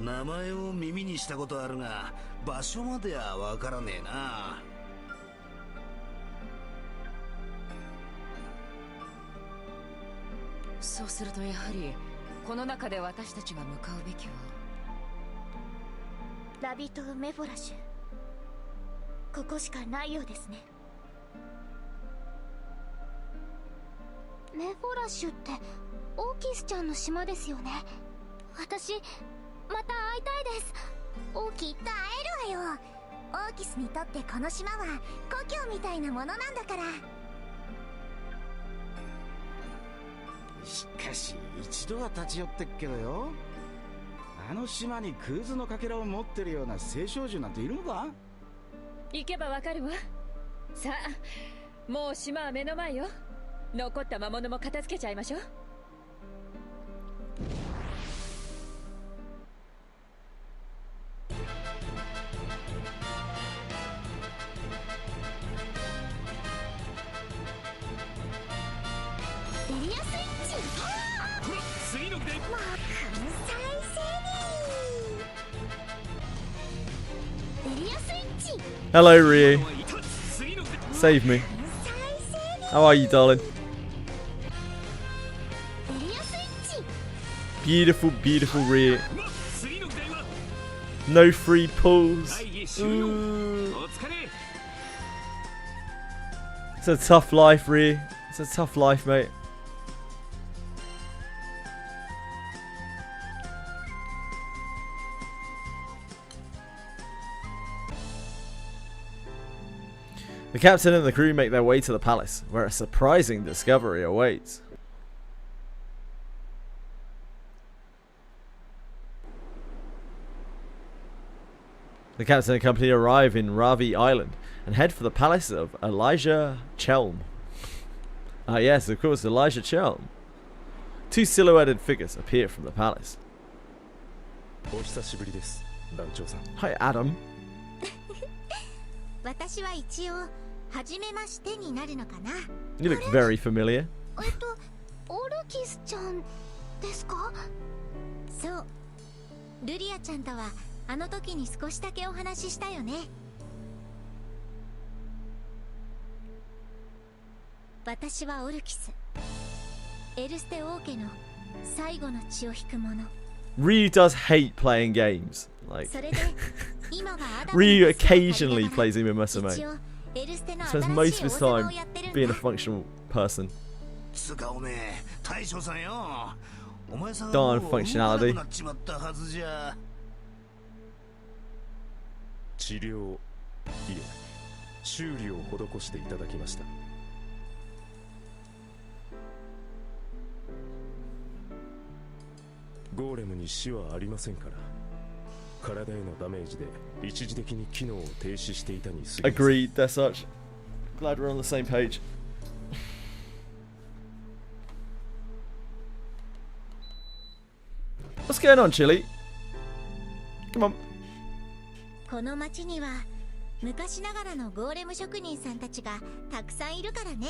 名前を耳にしたことあるが、場所までは分からねえな。そうするとやはりこの中で私たちが向かうべきはラビト・メフォラシュ、ここしかないようですね。メフォラシュってオーキスちゃんの島ですよね。私また会いたいです。きっと会えるわよ。オーキスにとってこの島は故郷みたいなものなんだから。しかし一度は立ち寄ってっけどよ、あの島に空図のかけらを持ってるような青少獣なんているのか？行けばわかるわ。さあ、もう島は目の前よ。残った魔物も片付けちゃいましょう。エリアスイッチ。次のでまあ再生にエリアスイッチ。 Hello, Ryu. Save me. How are you, darling? Beautiful, beautiful Ryu. No free pulls. Ooh. It's a tough life, Ryu. It's a tough life, mate. The captain and the crew make their way to the palace, where a surprising discovery awaits. The captain and company arrive in Ravi Island and head for the palace of Elijah Chelm. Ah yes, of course, Elijah Chelm. Two silhouetted figures appear from the palace. Hi, Adam. 私は一応初めましてになるのかな。 You look very familiar. オルキスちゃんですか？そう、ルリアちゃんとはあの時に少しだけお話ししたよね。私はオルキス、エルステ王家の最後の血を引く者。 Ryu does hate playing games. Like Ryu occasionally plays Uma Musume. Spends most of his time being a functional person. Darn functionality. 治療、いえ、修理を施していただきました。ゴーレムに死はありませんから。体へのダメージで一時的に機能を停止していたに過ぎません。 Agreed, they're such. Glad we're on the same page. What's going on, Chili? Come on. この町には昔ながらのゴーレム職人さんたちがたくさんいるからね。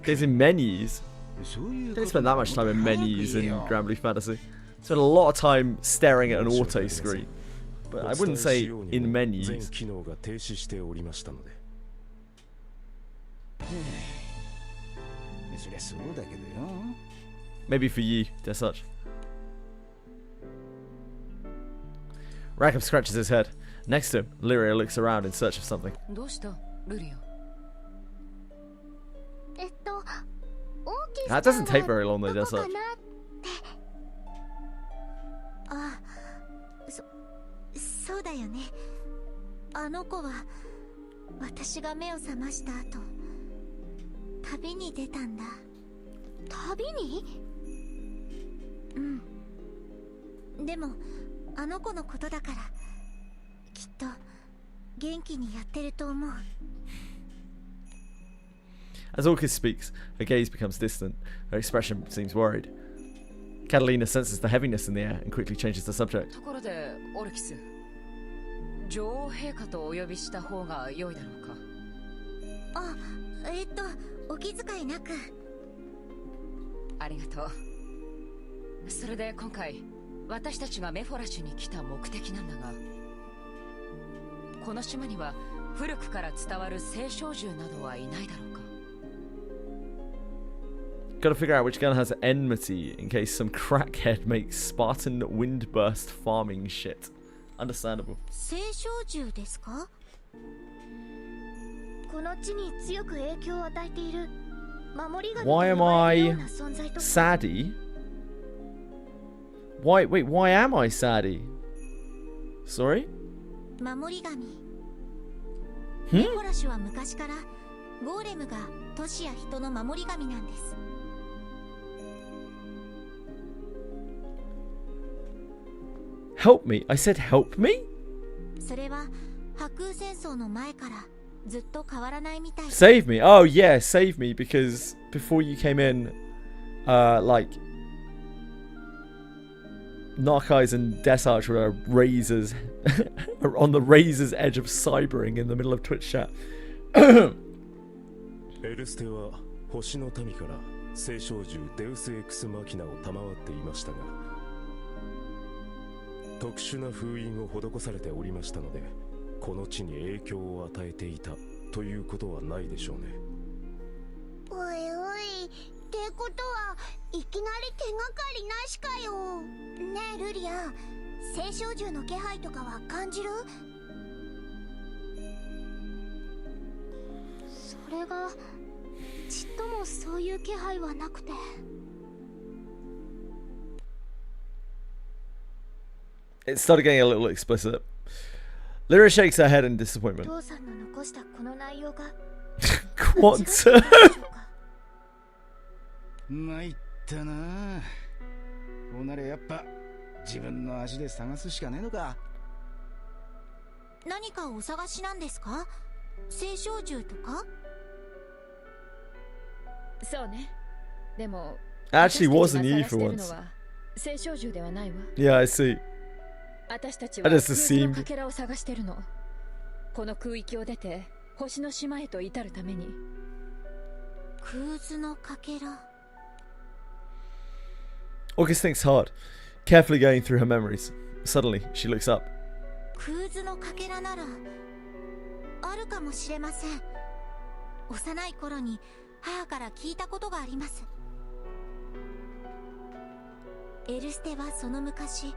There's in menus. Don't spend that much time in menus in Granblue Fantasy. Spend a lot of time staring at an auto screen. But I wouldn't say in menus. Maybe for you, there's such. Rackham scratches his head. Next to him, Lyria looks around in search of something. どうしたルリア。That doesn't take very long though, does it? あ、そうだよね。あの子は私が目を覚ました後、旅に出たんだ。旅に？うん。でもあの子のことだから、きっと元気にやってると思う。As Orcus speaks, her gaze becomes distant. Her expression seems worried. Catalina senses the heaviness in the air and quickly changes the subject. ところでオルキス、女王陛下とお呼びした方が良いだろうか。あ、お気遣いなく。ありがとう。それで今回私たちがメフォラシュに来た目的なんだが、この島には古くから伝わる聖少獣などはいないだろうか。Gotta figure out which gun has enmity in case some crackhead makes Spartan windburst farming shit. Understandable. 聖少獣ですか？この地に強く影響を与えている守り神と Why 呼 am ばれる I ような存在と。Sadie? Wait, why am I Sadie? Sorry? 守り神。Hmm? メフォラシュは昔からゴーレムが都市や人の守り神なんです。Help me? I said help me? それは白空戦争の前からずっと変わらないみたい。 Save me. Oh yeah, save me because before you came in, like Narkais and Desarch were razors on the razor's edge of cybering in the middle of Twitch chat. エルステは星の民から聖少獣デウスエクスマキナを賜っていましたが、特殊な封印を施されておりましたので、この地に影響を与えていたということはないでしょうね。おいおい、ってことはいきなり手がかりなしかよ。ねえルリア、聖少獣の気配とかは感じる？それがちっともそういう気配はなくて。It started getting a little explicit. Lyra shakes her head in disappointment. 父さんの残したこの内容が Quanta. 参ったな。こうなれやっぱ自分の足で探すしかねえのか。何かお探しなんですか？聖少獣とか？そうね。でも Actually wasn't you for once. 聖少獣ではないわ。 Yeah, I see. 私たち I は just 空気の assumed. かけらを探してるの。この空域を出て星の島へと至るために。空図のかけら。August thinks hard, carefully going through her memories. Suddenly, she looks up. 空図のかけらならあるかもしれません。幼い頃に母から聞いたことがあります。エルステはその昔、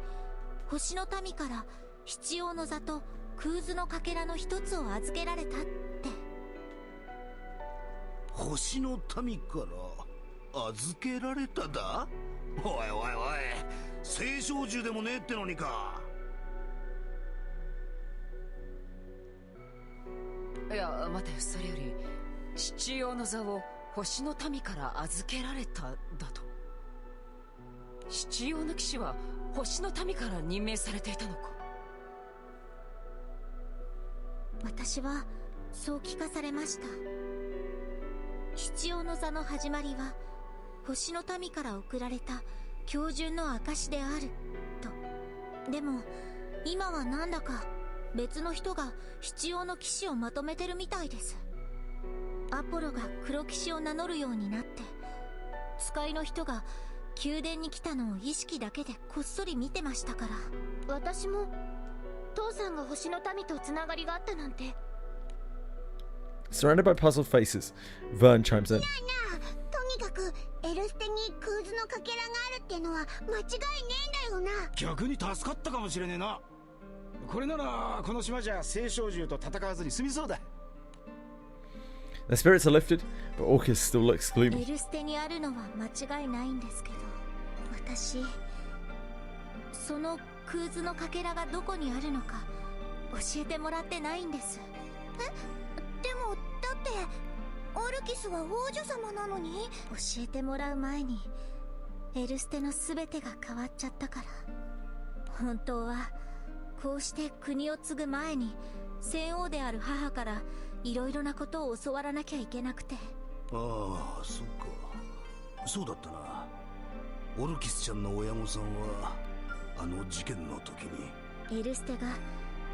星の民から七葉の座と空図のかけらの一つを預けられたって。星の民から預けられただ？おいおいおい、聖少獣でもねえってのにか。いや待て、それより七葉の座を星の民から預けられただと。七葉の騎士は星の民から任命されていたのか。私はそう聞かされました。七葉の座の始まりは星の民から贈られた標準の証であると。でも今はなんだか別の人が必要の騎士をまとめてるみたいです。アポロが黒騎士を名乗るようになって、使いの人が宮殿に来たのを意識だけでこっそり見てましたから。私も父さんが星の民とつながりがあったなんて。 Surrounded by puzzled faces, Vern chimes in. とにかくエルステにクーズのかけらがあるってのは間違いねえんだよな。逆に助かったかもしれねえな。これならこの島じゃ聖少獣と戦わずに済みそうだ。 Their spirits are lifted, but Orcus still looks エ gloomy. ルステにあるのは間違いないんですけど、私そのクーズのかけらがどこにあるのか教えてもらってないんです。でもだってオルキスは王女様なのに。教えてもらう前にエルステの全てが変わっちゃったから。本当はこうして国を継ぐ前に戦王である母からいろいろなことを教わらなきゃいけなくて。ああ、そっか。そうだったな。オルキスちゃんの親御さんはあの事件の時にエルステが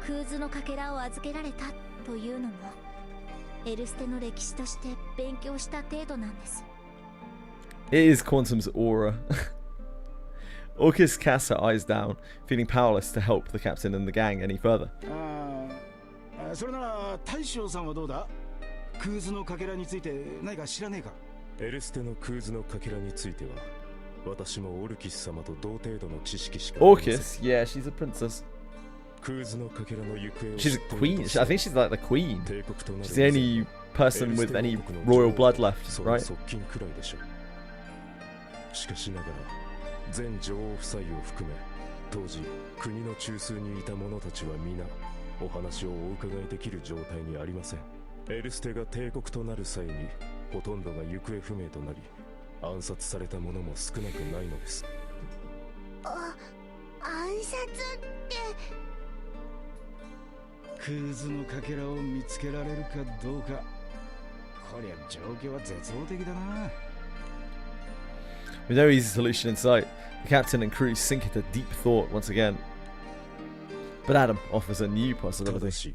クーズのかけらを預けられたというのもエルステの歴史として勉強した程度なんです。 It is Quantum's aura. Orcus casts her eyes down, feeling powerless to help the captain and the gang any further. それなら大将さんはどうだ。クーズのかけらについて何か知らねえか。エルステのクーズのかけらについては私もオルキス様と同程度の知識しか。 Orcus? Yeah, she's a princess. クーズのかけらの行方を。 She's a queen. I think she's like the queen. She's the only person with any royal blood left, right? 側近くらいでしょう。しかしながら全女王夫妻を含め当時国の中枢にいた者たちは皆お話をお伺いできる状態にありません。エルステが帝国となる際にほとんどが行方不明となり暗殺された者も少なくないのです。暗殺ってクーズのかけらを見つけられるかどうか。こりゃ状況は絶望的だな。 With no easy solution in sight, the captain and crew sink into deep thought once again. But Adam offers a new possibility.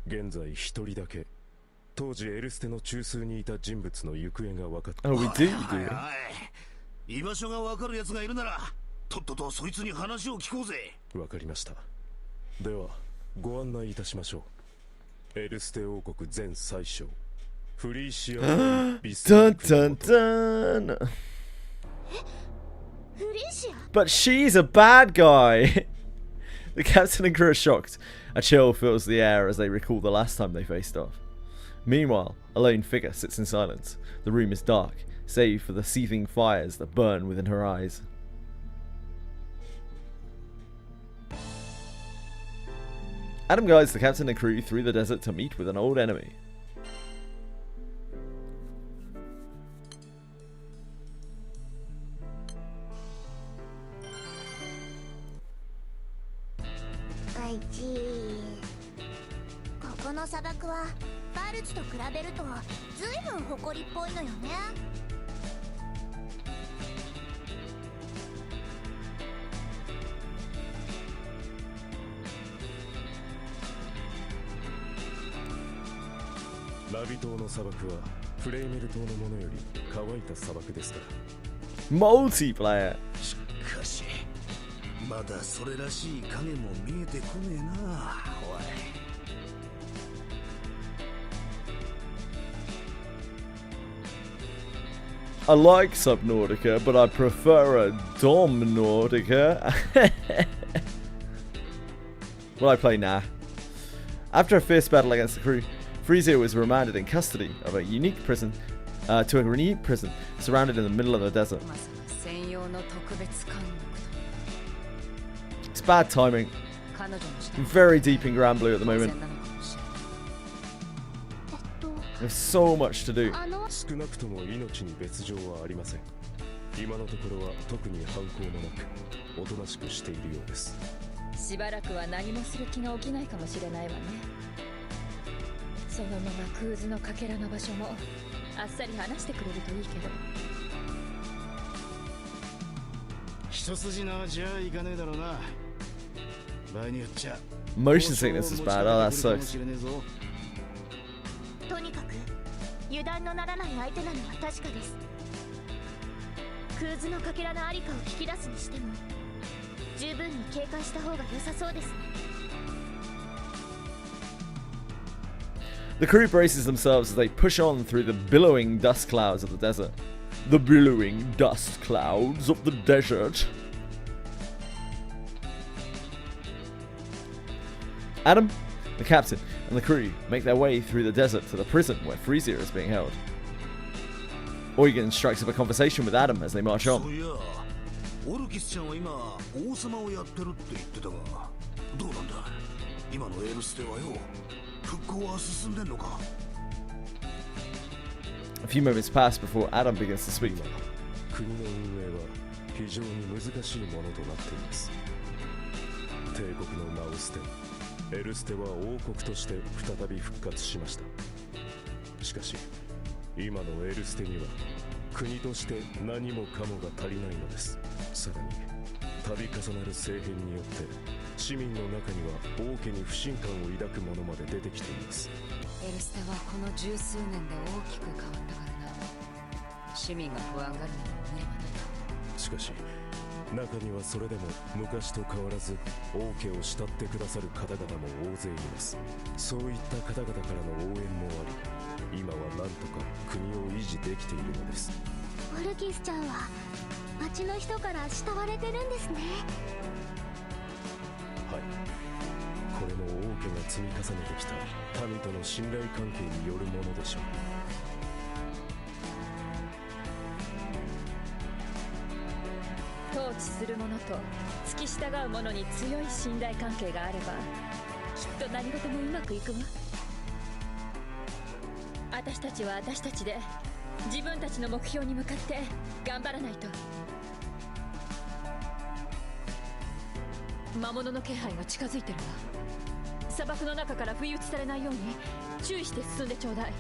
現在一人だけ当時エルステの中枢にいた人物の行方が分かった。 Oh, we do. 居場所が分かる奴がいるならとっととそいつに話を聞こうぜ。分かりました。ではご案内いたしましょう。エルステ王国全宰相フリーシアのビス Dun dun dun. But she's a bad guy. The captain and crew are shocked. A chill fills the air as they recall the last time they faced off. Meanwhile, a lone figure sits in silence. The room is dark, save for the seething fires that burn within her eyes. Adam guides the captain and crew through the desert to meet with an old enemy.ここの砂漠はバルツと比べるとずいぶん誇りっぽいのよね。ラビ島の砂漠はフレイメル島のものより乾いた砂漠ですから。 Multiplayer. しかしまだそれらしい影も見えてこねえな。おい。I like Subnautica, but I prefer a Domnautica. Will I play? Nah. After a fierce battle against the crew, Frezia was remanded in custody of a unique prison to a unique prison surrounded in the middle of the desert. It's bad timing. I'm very deep in Granblue at the moment. There's so much to do. 少なくとも命に別状はありません。今のところは特に反抗もなくおとなしくしているようです。しばらくは何もする気が起きないかもしれないわね。そのままクーズのかけらの場所もあっさり話してくれるといいけど。一筋縄じゃいかねえだろうな。場合によっちゃ Motion sickness is bad. Oh, that sucks. とにかく油断のならない相手なのは確かです。空図のかけらのありかを聞き出すにしても十分に警戒した方が良さそうですね。 The crew braces themselves as they push on through the billowing dust clouds of the desert. The billowing dust clouds of the desert. Adam, the captain, and the crew make their way through the desert to the prison where Frisia is being held. Eugen strikes up a conversation with Adam as they march on. オルキスちゃんは今王様をやってるって言ってたが、どうなんだ今のエルステはよ、復興は進んでんのか。 A few moments pass before Adam begins to speak. 国の運営は非常に難しいものとなっています。帝国の名を捨て、エルステは王国として再び復活しました。しかし今のエルステには国として何もかもが足りないのです。さらに度重なる政変によって市民の中には王家に不信感を抱く者まで出てきています。エルステはこの十数年で大きく変わったからな。市民が不安がるのも無理はない。しかし中にはそれでも昔と変わらず王家を慕ってくださる方々も大勢います。そういった方々からの応援もあり、今はなんとか国を維持できているのです。オルキスちゃんは町の人から慕われてるんですね。はい、これも王家が積み重ねてきた民との信頼関係によるものでしょう。統治する者と付き従う者に強い信頼関係があればきっと何事もうまくいくわ。私たちは私たちで自分たちの目標に向かって頑張らないと。魔物の気配が近づいてるわ。砂漠の中から不意打ちされないように注意して進んでちょうだい。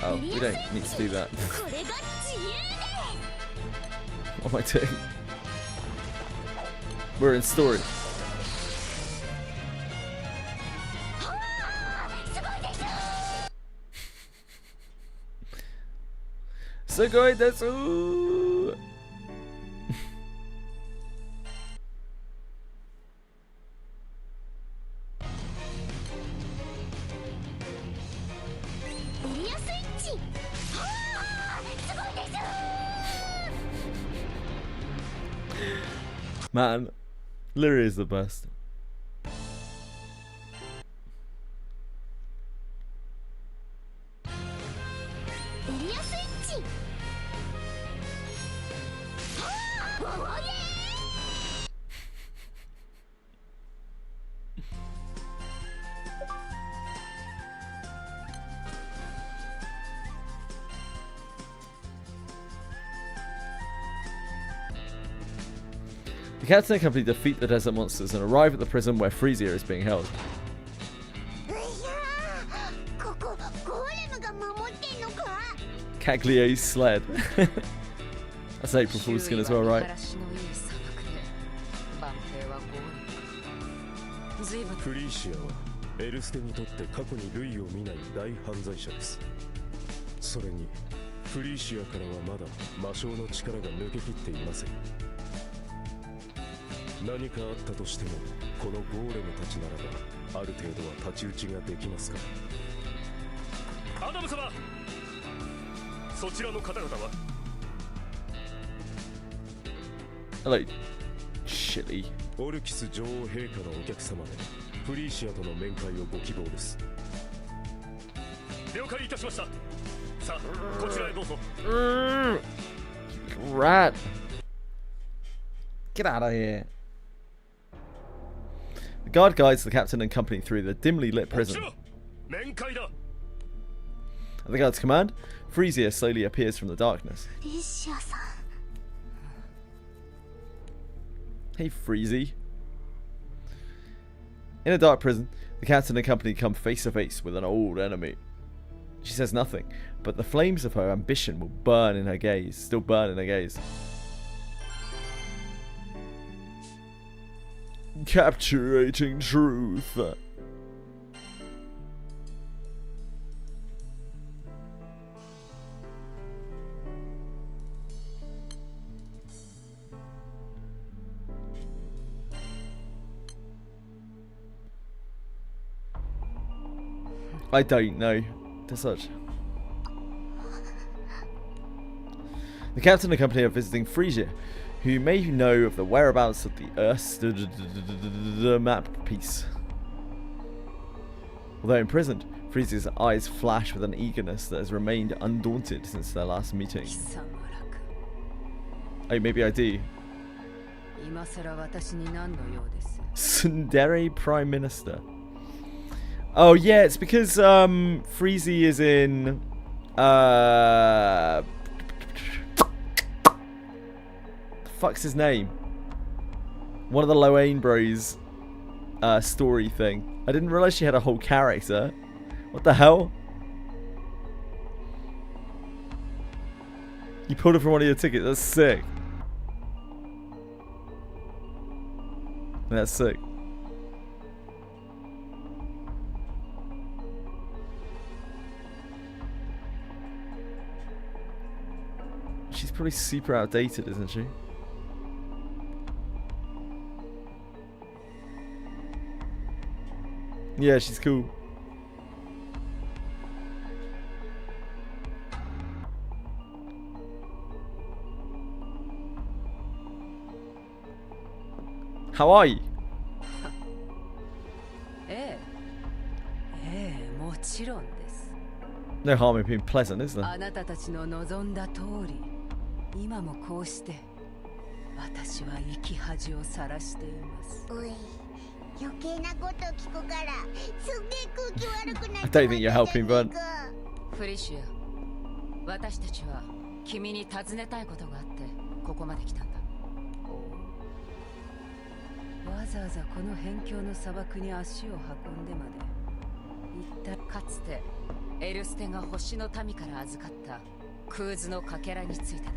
Oh, we don't need to do that. What am I doing? We're in story. Sugoi desu! Man, Lyria is the best. The captain and company defeat the desert monsters and arrive at the prison where Frisia is being held. Caglier's sled. That's April Fool's skin as well, right? フリーシアはエルステにとって過去に類を見ない大犯罪者です。それにフリーシアからはまだ魔性の力が抜けきっていません。何かあったとしてもこのゴーレムたちならばある程度は太刀打ちができますから。アダム様、そちらの方々は Hello, Shilly. オルキス女王陛下のお客様でフリーシアとの面会をご希望です。了解いたしました。さあ、こちらへどうぞ。Rat. Get out of here. The guard guides the captain and company through the dimly lit prison. At the guard's command, Frisia slowly appears from the darkness. Hey, Freezy. In a dark prison, the captain and company come face to face with an old enemy. She says nothing, but the flames of her ambition will burn in her gaze, still burn in her gaze. Capturating truth. I don't know. To such. The captain and company are visiting Frisia, who may know of the whereabouts of the Earth's map piece. Although imprisoned, Frisia's eyes flash with an eagerness that has remained undaunted since their last meeting. Oh, maybe I do. Tsundere Prime Minister. Oh yeah, it's because Freezy is in the fuck's his name? One of the Loane Bros story thing. I didn't realize she had a whole character. What the hell? You pulled it from one of your tickets. That's sick. That's sick. She's probably super outdated, isn't she? Yeah, she's cool. How are you? No harm in being pleasant, is there? 今もこうして私は生き恥をさらしています。おい、余計なこと聞くからすっげえ空気悪くなっ I don't think you're helping, bud. フリシア、私たちは君に尋ねたいことがあってここまで来たんだ。わざわざこの辺境の砂漠に足を運んでまで一体かつてエルステが星の民から預かった空図のかけらについてだ。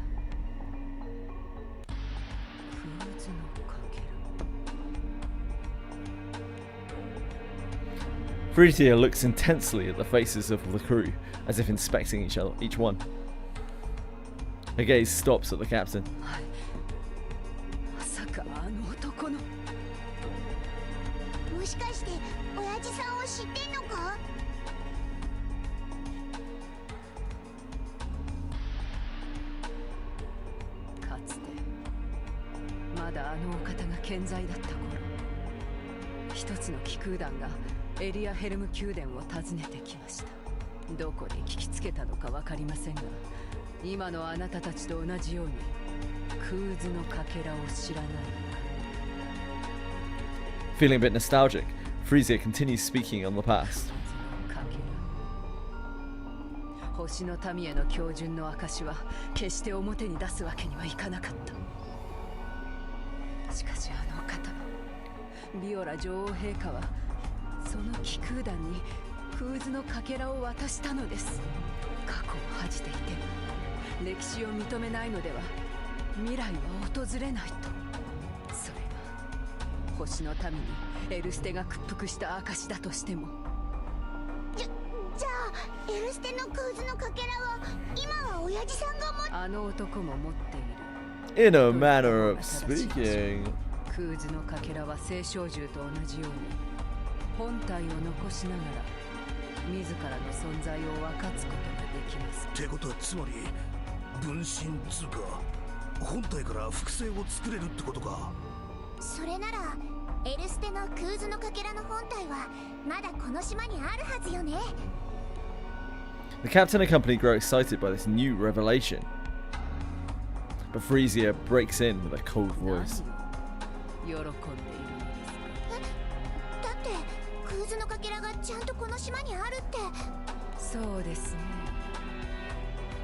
Frisia looks intensely at the faces of the crew, as if inspecting each one. Her gaze stops at the captain. まさかあの男の。もしかして親父さんを知ってんのか？かつてまだあのお方が健在だった頃、一つの気空団が エリアヘルム宮殿を訪ねてきました。どこで聞きつけたのかわかりませんが、今のあなたたちと同じように空図のかけらを知らないのか。Feeling a bit nostalgic, Frisia continues speaking on the past. 星の民への教訓の証は決して表に出すわけにはいかなかった。しかしあの方、ビオラ女王陛下は その気空団に空図のかけらを渡したのです。過去を恥じていても歴史を認めないのでは未来は訪れないと。それが星の民にエルステが屈服した証だとしても。じゃあエルステの空図のかけらは今は親父さんが持ってあの男も持っている。 In a manner of speaking. 空図のかけらは聖少獣と同じように 本体を残しながら自らの存在を分かつことができます。ってことはつまり分身つうか本体から複製を作れるってことか。それならエルステの空図のかけらの本体はまだこの島にあるはずよね。 The captain and company grow excited by this new revelation, but Frisia breaks in with a cold voice. 喜んでいるのですか？だって空図のかけらがちゃんとこの島にあるって。そうですね。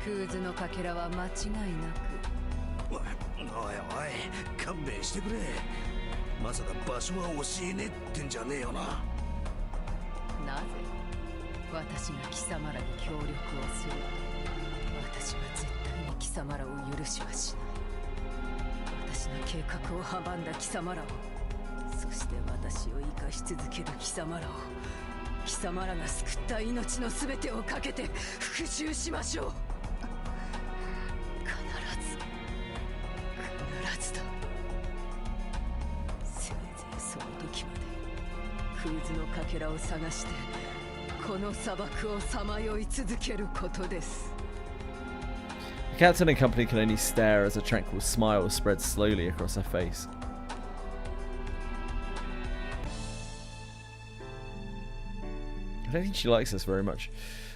空図のかけらは間違いなくおい勘弁してくれ。まさか場所は教えねえってんじゃねえよな。なぜ私が貴様らに協力をする？私は絶対に貴様らを許しはしない。私の計画を阻んだ貴様らを、そして私を生かし続ける貴様らを、貴様らが救った命の全てをかけて復讐しましょう。必ずだ。せいぜいその時までクーズのかけらを探してこの砂漠をさまよい続けることです。 The captain and company can only stare as a tranquil smile spreads slowly across her face. I don't think she likes us very much.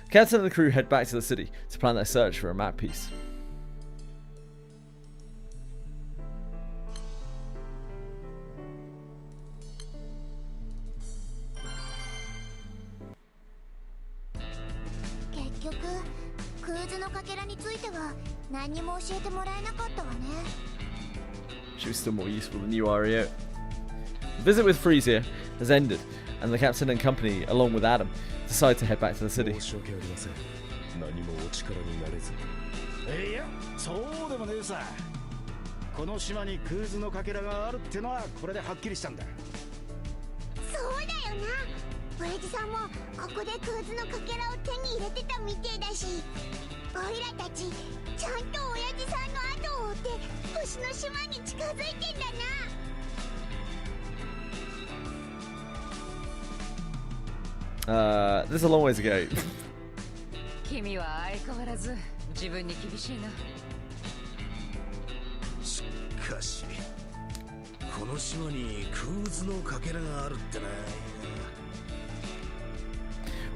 The captain and the crew head back to the city to plan their search for a map piece. She was still more useful than you are, Rio. The visit with Frisia has ended, and the captain and company, along with Adam, decide to head back to the city. いや、そうでもねえさ。この島にクーズのかけらがあるってのはこれではっきりしたんだ。そうだよな。親父さんもここでクーズのかけらを手に入れてたみてえだし、オイラたちちゃんと親父さんの後を追って星の島に近づいてんだな。There's a long way to go. 君は相変わらず自分に厳しいな。しかしこの島にクーズのかけらがあるってな。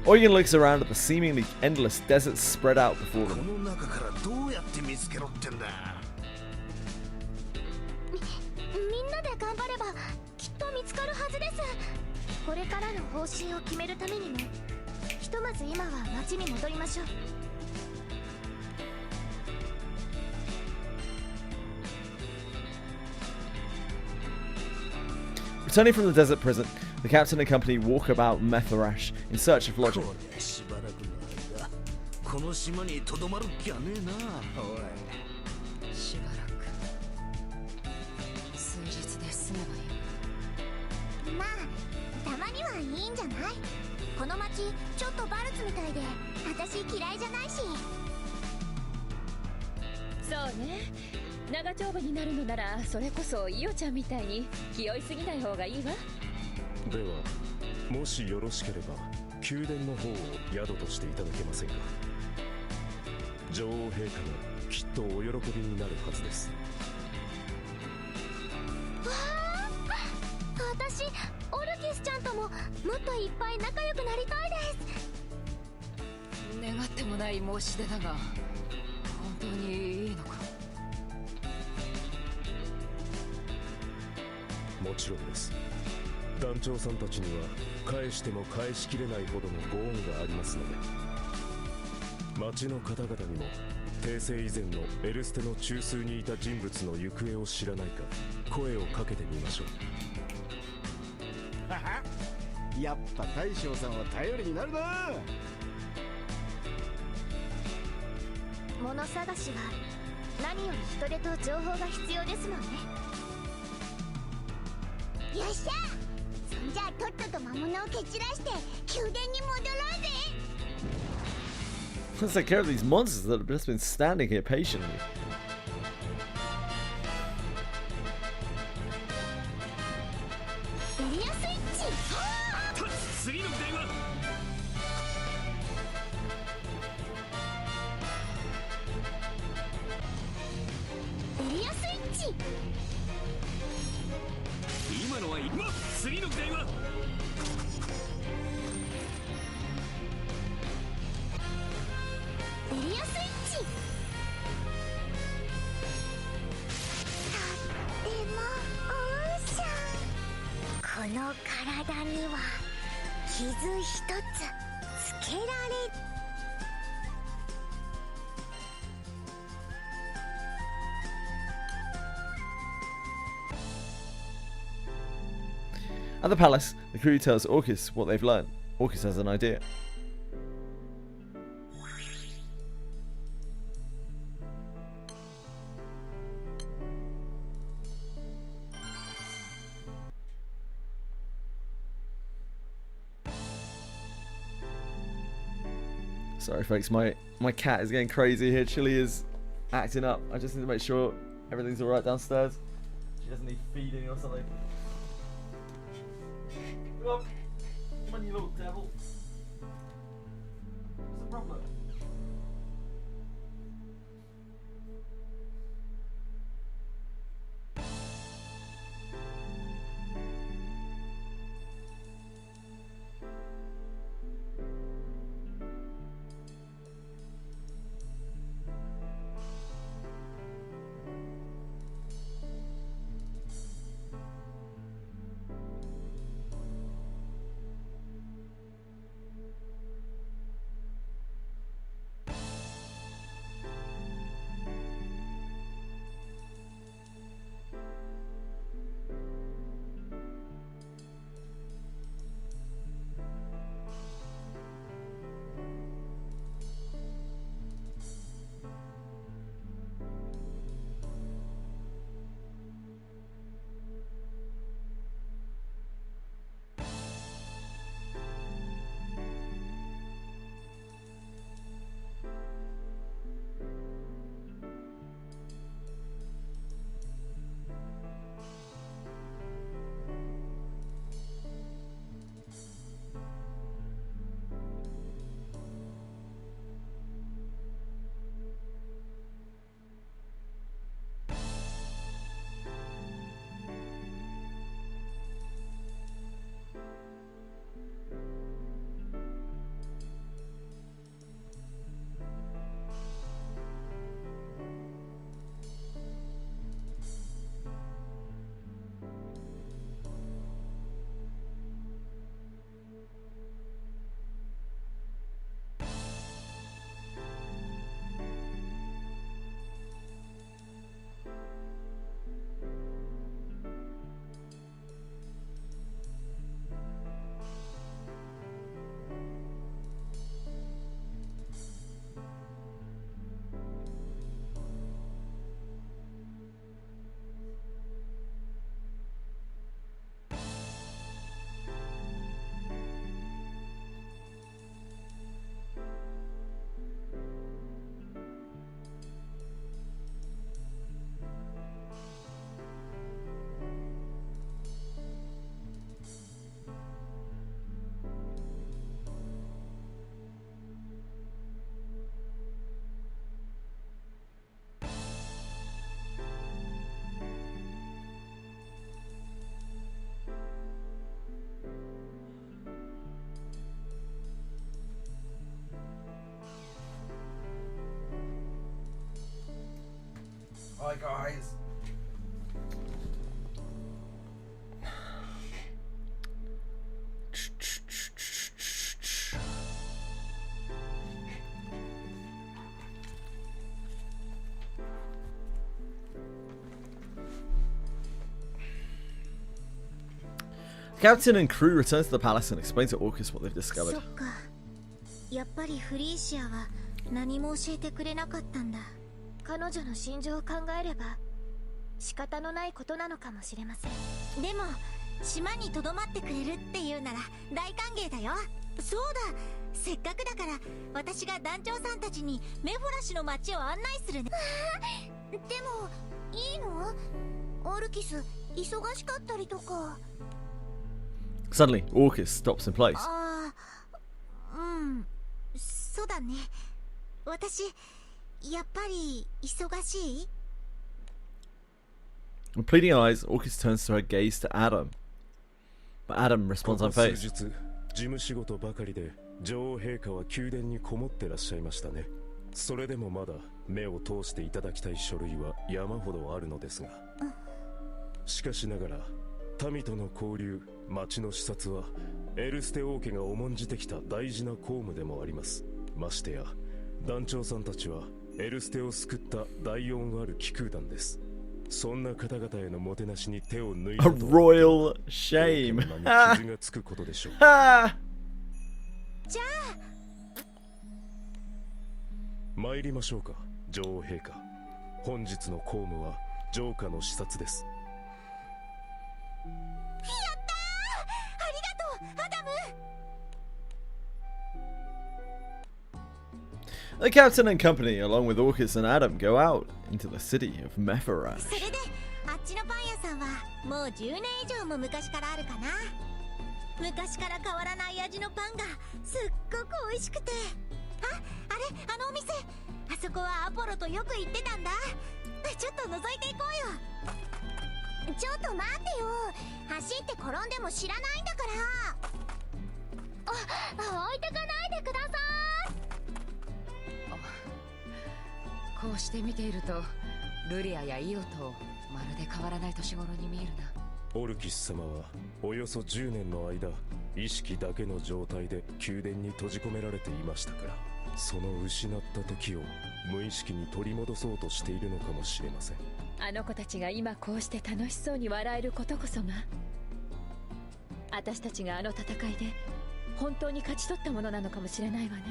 Eugen looks around at the seemingly endless desert spread out before them. この中からどうやって見つけろってんだ。みんなで頑張ればきっと見つかるはずです。これからの方針を決めるためにも、ひとまず今は町に戻りましょう。Returning from the desert prison, the captain and company walk about Metharash in search of lodging. しばらくの間この島にとどまる気はねえな。おい、しばらく数日で済めばいい。まあたまにはいいんじゃない。この町ちょっとバルツみたいで私嫌いじゃないし。そうね、長丁場になるのならそれこそイオちゃんみたいに気負いすぎない方がいいわ。ではもしよろしければ宮殿の方を宿としていただけませんか。女王陛下もきっとお喜びになるはずです。わあ、私オルキスちゃんとももっといっぱい仲良くなりたいです。願ってもない申し出だが本当にいいのか。もちろんです。団長さんたちには返しても返しきれないほどのご恩がありますので、町の方々にも帝政以前のエルステの中枢にいた人物の行方を知らないか声をかけてみましょう。やっぱ大将さんは頼りになるな。物探しは何より人手と情報が必要ですもんね。よっしゃ、そんじゃとっとと魔物を蹴散らして宮殿に戻ろうぜ。 Let's take care of these monsters that have just been standing here patiently. エリアスイッチ。次の電話。エリアスイッチ。今のはいい。次の電話。エリアスイッチ。とってもオーシャン。この体には傷一つつけられ。At the palace, the crew tells Orcus what they've learned. Orcus has an idea. Sorry folks, my cat is getting crazy here. Chili is acting up. I just need to make sure everything's alright downstairs. She doesn't need feeding or something. Come on. Come on, you little devil. What's the problem? Hi guys. Captain and crew return to the palace and explain to Orcus what they've discovered. そっか。やっぱりフリーシアは何も教えてくれなかったんだ。彼女の心情を考えれば仕方のないことなのかもしれません。でも島に留まってくれるっていうなら大歓迎だよ。そうだ。せっかくだから私が団長さんたちにメフォラシの街を案内するね。でもいいの？オルキス忙しかったりとか。Suddenly, Orcus stops in place. ああ、うん、そうだね。私やっぱり忙しい？ With pleading eyes, Orcus turns to her gaze to Adam. But Adam responds on face. 事務仕事ばかりで女王陛下は宮殿にこもってらっしゃいましたね。それでもまだ目を通していただきたい書類は山ほどあるのですが、しかしながら民との交流、町の視察はエルステ王家が重んじてきた大事な公務でもあります。ましてや団長さんたちはエルステを救った大恩ある気空団です。そんな方々へのもてなしに手を抜い A たと royal shame. 傷がつくことでしょう。じゃあ参りましょうか、女王陛下。本日の公務は城下の視察です。やったー、ありがとうアダム。 The captain and company, along with Orcus and Adam, go out into the city of Mepharaj. それであっちのパン屋さんはもう10年以上も昔からあるかな。昔から変わらない味のパンがすっごく美味しくて、あれあのお店、あそこはアポロとよく行ってたんだ。ちょっと覗いていこうよ。ちょっと待ってよ、走って転んでも知らないんだから。置いてかないでください。こうして見ているとルリアやイオとまるで変わらない年頃に見えるな。オルキス様はおよそ10年の間意識だけの状態で宮殿に閉じ込められていましたから、その失った時を無意識に取り戻そうとしているのかもしれません。あの子たちが今こうして楽しそうに笑えることこそが、私たちがあの戦いで本当に勝ち取ったものなのかもしれないわね。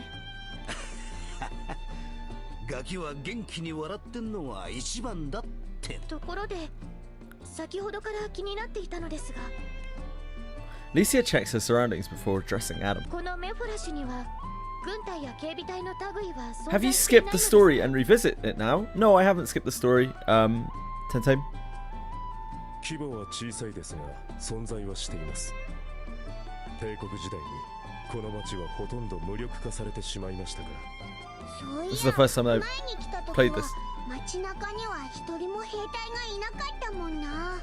ガキは元気に笑ってんのが一番だって。ところで先ほどから気になっていたのですが、 Licia checks her surroundings before addressing Adam. このメフラシュには軍隊や警備隊の類は存 Have you 在していない skipped の the です story and revisit it now? No, I haven't skipped the story. Tentame? 規模は小さいですが存在はしています。帝国時代にこの町はほとんど無力化されてしまいましたから。そうい This is the や first time 前 I've に来た時 played は this. 街中には一人も兵隊がいなかったもんな。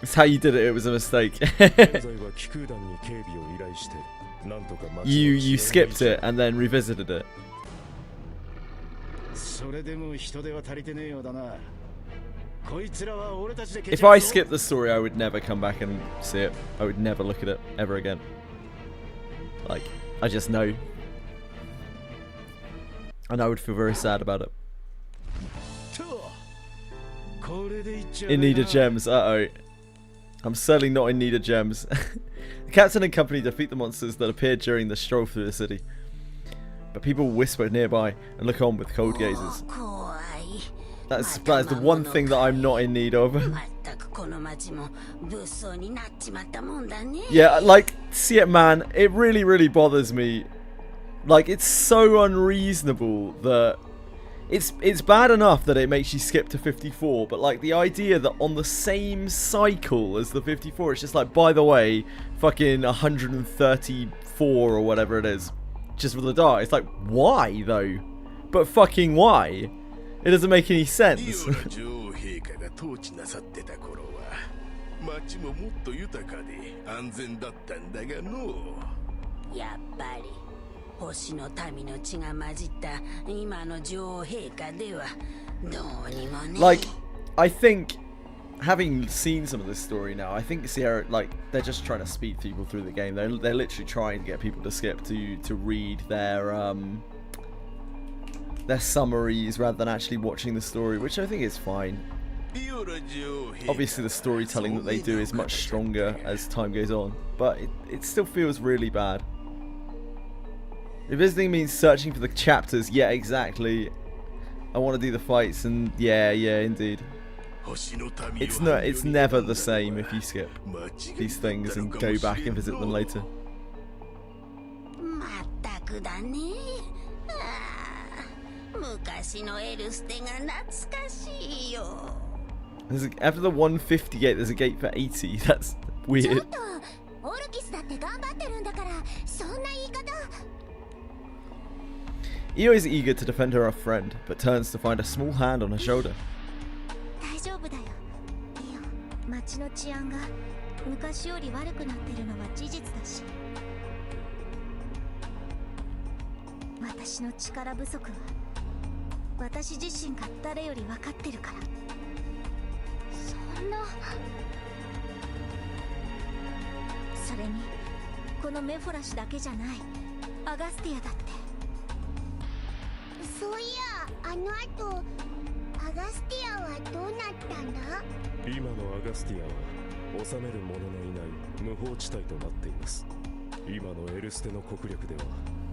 It's how you did it, it was a mistake. 現在は気空団に警備を依頼してなんとか町の you 治安を skipped it and then revisited it. それでも人手は足りてねえようだな。こいつらは俺たちで If I skipped the story, I would never come back and see it. I would never look at it ever again. Like, I just know. And I would feel very sad about it. In need of gems, uh-oh. I'm certainly not in need of gems. The captain and company defeat the monsters that appeared during the stroll through the city. But people whisper nearby and look on with cold gazes. That is the one thing that I'm not in need of. Yeah, like, see it, man, it really, really bothers me. Like, it's so unreasonable that it's bad enough that it makes you skip to 54, but like the idea that on the same cycle as the 54, it's just like, by the way, fucking 134 or whatever it is, just for the dart. It's like, why though? But fucking why? It doesn't make any sense. 町ももっと豊かで安全だったんだがの。やっぱり星の民の血が混じった今の女王陛下ではどうにもね。 Like, I think, having seen some of this story now, I think Sierra, like, they're just trying to speed people through the game. They're literally trying to get people to skip to read their summaries rather than actually watching the story, which I think is fine. Obviously the storytelling that they do is much stronger as time goes on, but it still feels really bad. Revisiting means searching for the chapters. Yeah, exactly. I want to do the fights, and yeah, indeed. It's never the same if you skip these things and go back and visit them later. After the 150 gate, there's a gate for 80. That's weird. Io is eager to defend her friend, but turns to find a small hand on her shoulder. 大丈夫だよ、イオ。町の治安が昔より悪くなってるのは事実だし、私の力不足は私自身が誰より分かってるから。そんな。それにこのメフォラシュだけじゃない、アガスティアだって。そういや、あの後アガスティアはどうなったんだ？今のアガスティアは治める者のいない無法地帯となっています。今のエルステの国力では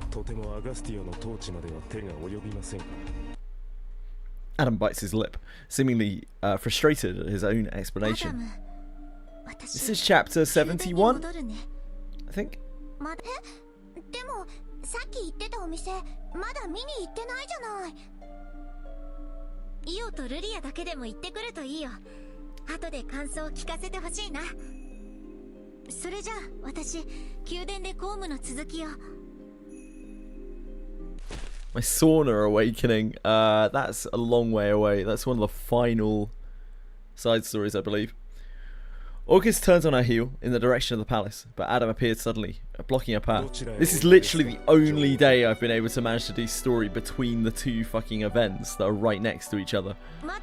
とてもアガスティアの統治までは手が及びませんから。 Adam bites his lip, seemingly frustrated at his own explanation. This is chapter 71, I think. でもさっき言ってたお店まだ見に行ってないじゃない。イオとルリアだけでも行ってくるといいよ。後で感想を聞かせてほしいな。それじゃあ私宮殿で公務の続きを。My sauna awakening. That's a long way away. That's one of the final side stories, I believe. Orcus turns on her heel in the direction of the palace, but Adam appeared suddenly, blocking her path. This is literally the only day I've been able to manage to do story between the two fucking events that are right next to each other. I'm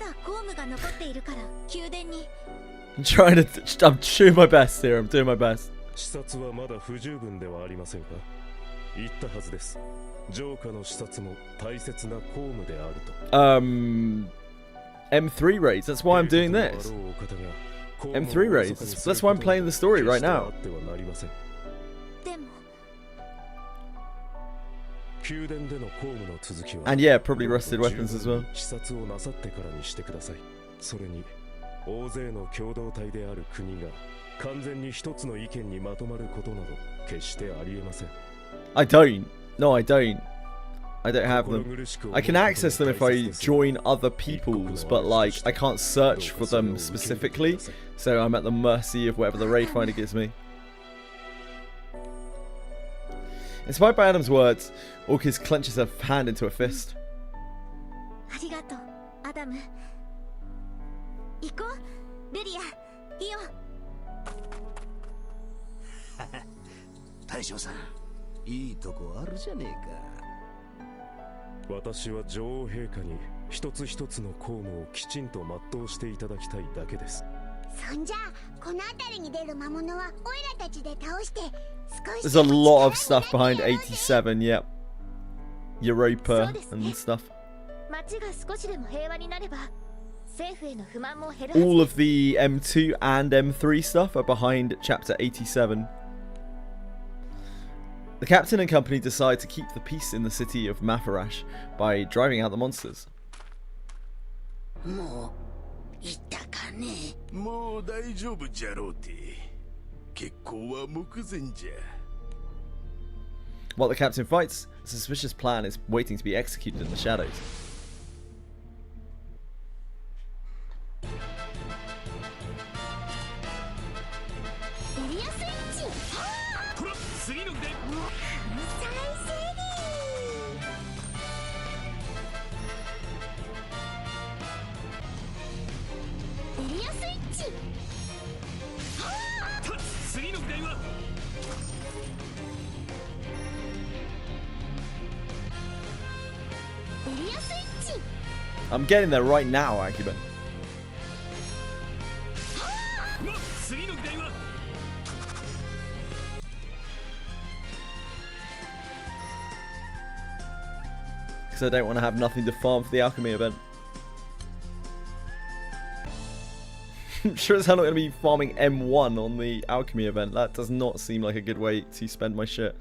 trying to... I'm doing my best here, I'm doing my best. M3 raids, that's why I'm doing this. M3 raids, that's why I'm playing the story right now. And yeah, probably rusted weapons as well. I don't. No, I don't. I don't have them. I can access them if I join other people's, but like I can't search for them specifically, so I'm at the mercy of whatever the raid finder gives me. Inspired by Adam's words, Orcus clenches her hand into a fist. 私は女王陛下に一つ一つの公務をきちんと全うしていただきたいだけです。そんじゃこの辺りに出る魔物はオイラたちで倒して少し There's a lot of stuff behind 87, yep. Europa and stuff. All of the M2 and M3 stuff are behind chapter 87. The captain and company decide to keep the peace in the city of Mafarash by driving out the monsters. While the captain fights, a suspicious plan is waiting to be executed in the shadows. I'm getting there right now, Akiban. Because I don't want to have nothing to farm for the alchemy event. I'm sure as hell not going to be farming M1 on the alchemy event. That does not seem like a good way to spend my shit.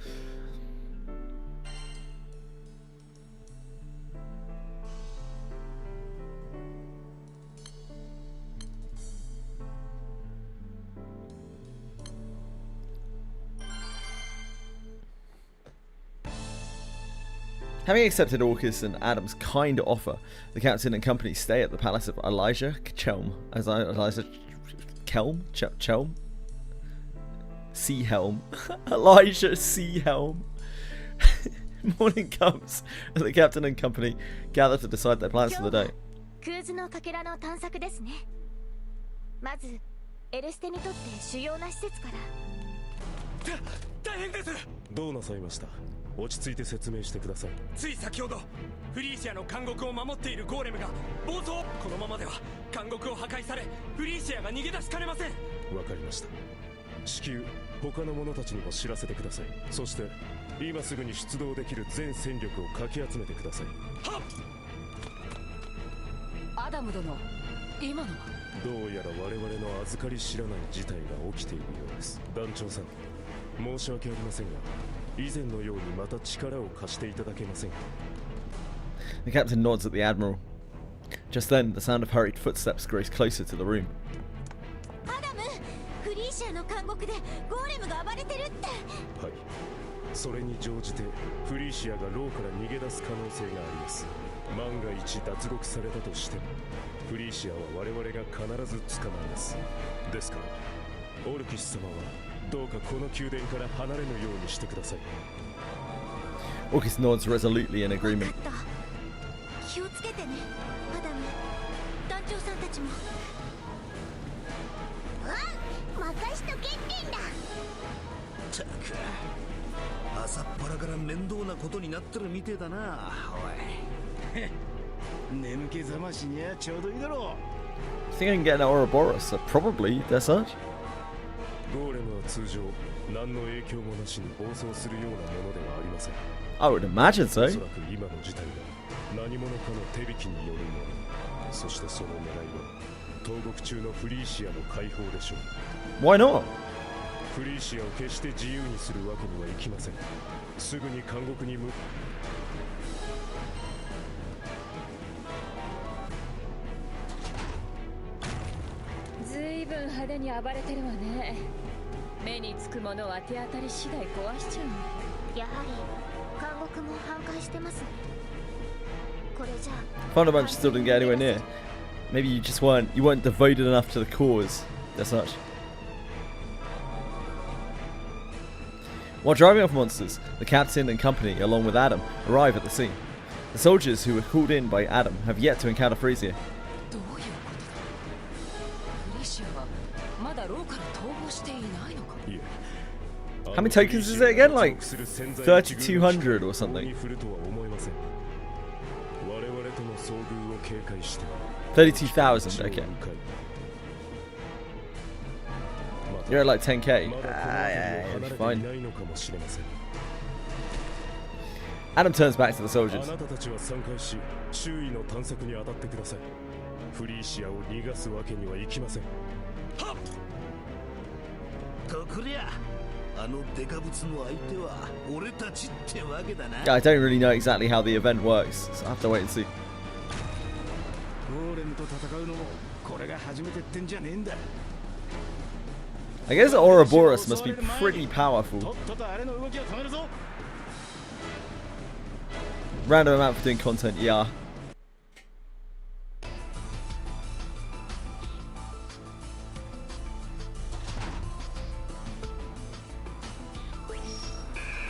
Having accepted Orcus and Adam's kind offer, the captain and company stay at the palace of Elijah Chelm. Elijah Kelm? Chelm? Seahelm. Elijah Seahelm. Morning comes, and the captain and company gather to decide their plans for the day. まずエルステにとって主要な施設から。大変です。どうなさいました？落ち着いて説明してください。つい先ほどフリーシアの監獄を守っているゴーレムが暴走。このままでは監獄を破壊されフリーシアが逃げ出しかねません。わかりました。至急他の者たちにも知らせてください。そして今すぐに出動できる全戦力をかき集めてください。はっ。アダム殿、今のはどうやら我々の預かり知らない事態が起きているようです。団長さん、申し訳ありませんが、以前のようにまた力を貸していただけませんか。 The captain nods at the admiral. Just then, the sound of hurried footsteps grows closer to the room. アダム、フリーシアの監獄でゴーレムが暴れてるって。はい、それに乗じてフリーシアが牢から逃げ出す可能性があります。万が一脱獄されたとしてもフリーシアは我々が必ず捕まえます。ですからオルキス様はどうかこの宮殿から離れぬようにしてください。 Orcus nods resolutely in agreement. 気をつけてね、アダム。団長さんたちも。任しとけってんだ。ったく、朝っぱらから面倒なことになってるみてえだな。おい、眠気覚ましにはちょうどいいだろう。 Think I can get an Ouroboros? So probably, Desert. ゴーレムは通常何の影響もなしに暴走するようなものではありません。 I would imagine so. おそらく今の事態は何者かの手引きによるもの。そしてその狙いは投獄中のフリーシアの解放でしょう。 Why not? フリーシアを決して自由にするわけにはいきません。すぐに監獄にずいぶん派手に暴れてるわね。目につくものは手当たり次第壊しちゃう。やはり監獄も半壊してますね。これじゃ Found a bunch still didn't get anywhere near. Maybe you just weren't devoted enough to the cause. That's such. While driving off monsters, the captain and company, along with Adam, arrive at the scene. The soldiers who were called in by Adam have yet to encounter Frisia. どういうことだ。フリーシアはまだ牢から逃亡していないのか。いえ、 How many tokens is it again? Like 3,200 or something. 32,000. Okay. You're at like 10k. Yeah, you'll be fine. Adam turns back to the soldiers. あなたたちは参加し、周囲の探索に当たってください。フリーシアを逃がすわけにはいきません。はっ。とくりゃ、あのデカブツの相手は俺たちってわけだな。Yeah, I don't really know exactly how the event works, so I have to wait and see. ゴーレムと戦うのもこれが初めてってんじゃねえんだ。 I guess Ouroboros must be pretty powerful. とっととあれの動きを止めるぞ。 Random amount for doing content, yeah.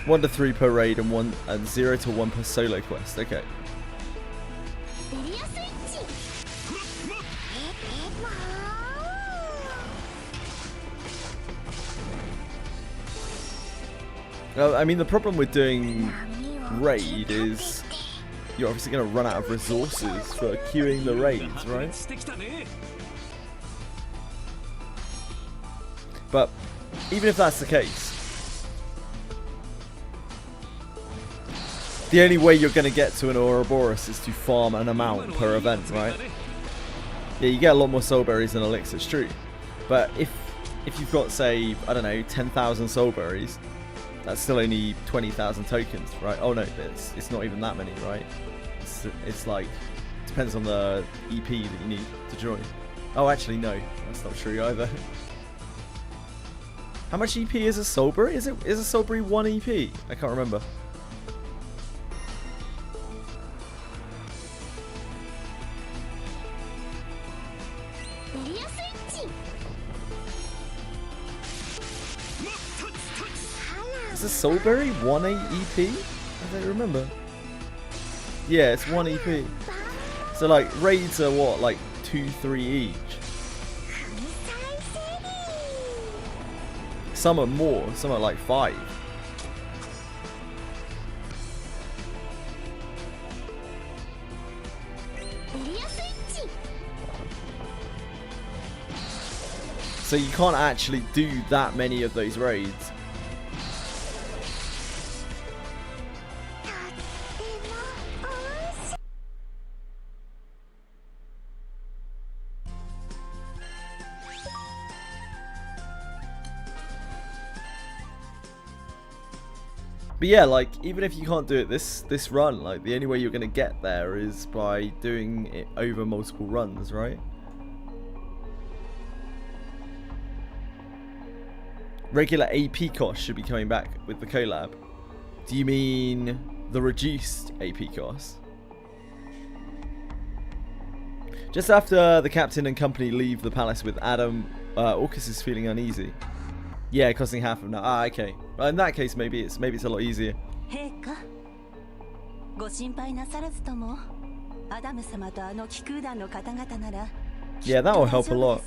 One to 3 per raid and 0 to 1 per solo quest. Okay. Well, I mean, the problem with doing raid is you're obviously going to run out of resources for queuing the raids, right? But even if that's the case, the only way you're going to get to an Ouroboros is to farm an amount per event, right? Yeah, you get a lot more soul berries than elixirs, true. But if you've got, say, I don't know, 10,000 soul berries, that's still only 20,000 tokens, right? Oh no, it's not even that many, right? It's like, depends on the EP that you need to join. Oh, actually no, that's not true either. How much EP is a soulberry? Is a soulberry 1 EP? I can't remember. Is a soulberry 1 EP? I don't remember. Yeah, it's 1 EP. So like raids are what, like 2-3 each. Some are more, some are like 5. So you can't actually do that many of those raids. But yeah, like, even if you can't do it this run, like, the only way you're going to get there is by doing it over multiple runs, right? Regular AP cost should be coming back with the collab. Do you mean the reduced AP cost? Just after the captain and company leave the palace with Adam, Orcus is feeling uneasy. Yeah, costing half of now. Ah, okay. Well, in that case, maybe it's a lot easier. Yeah, that will help a lot.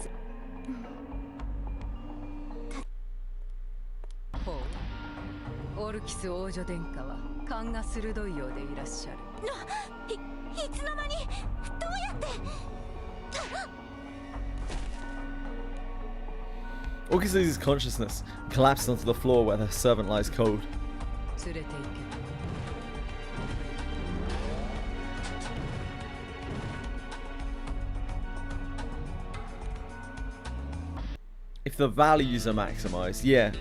Orcus loses consciousness, collapses onto the floor where the servant lies cold. If the values are maximized, yeah.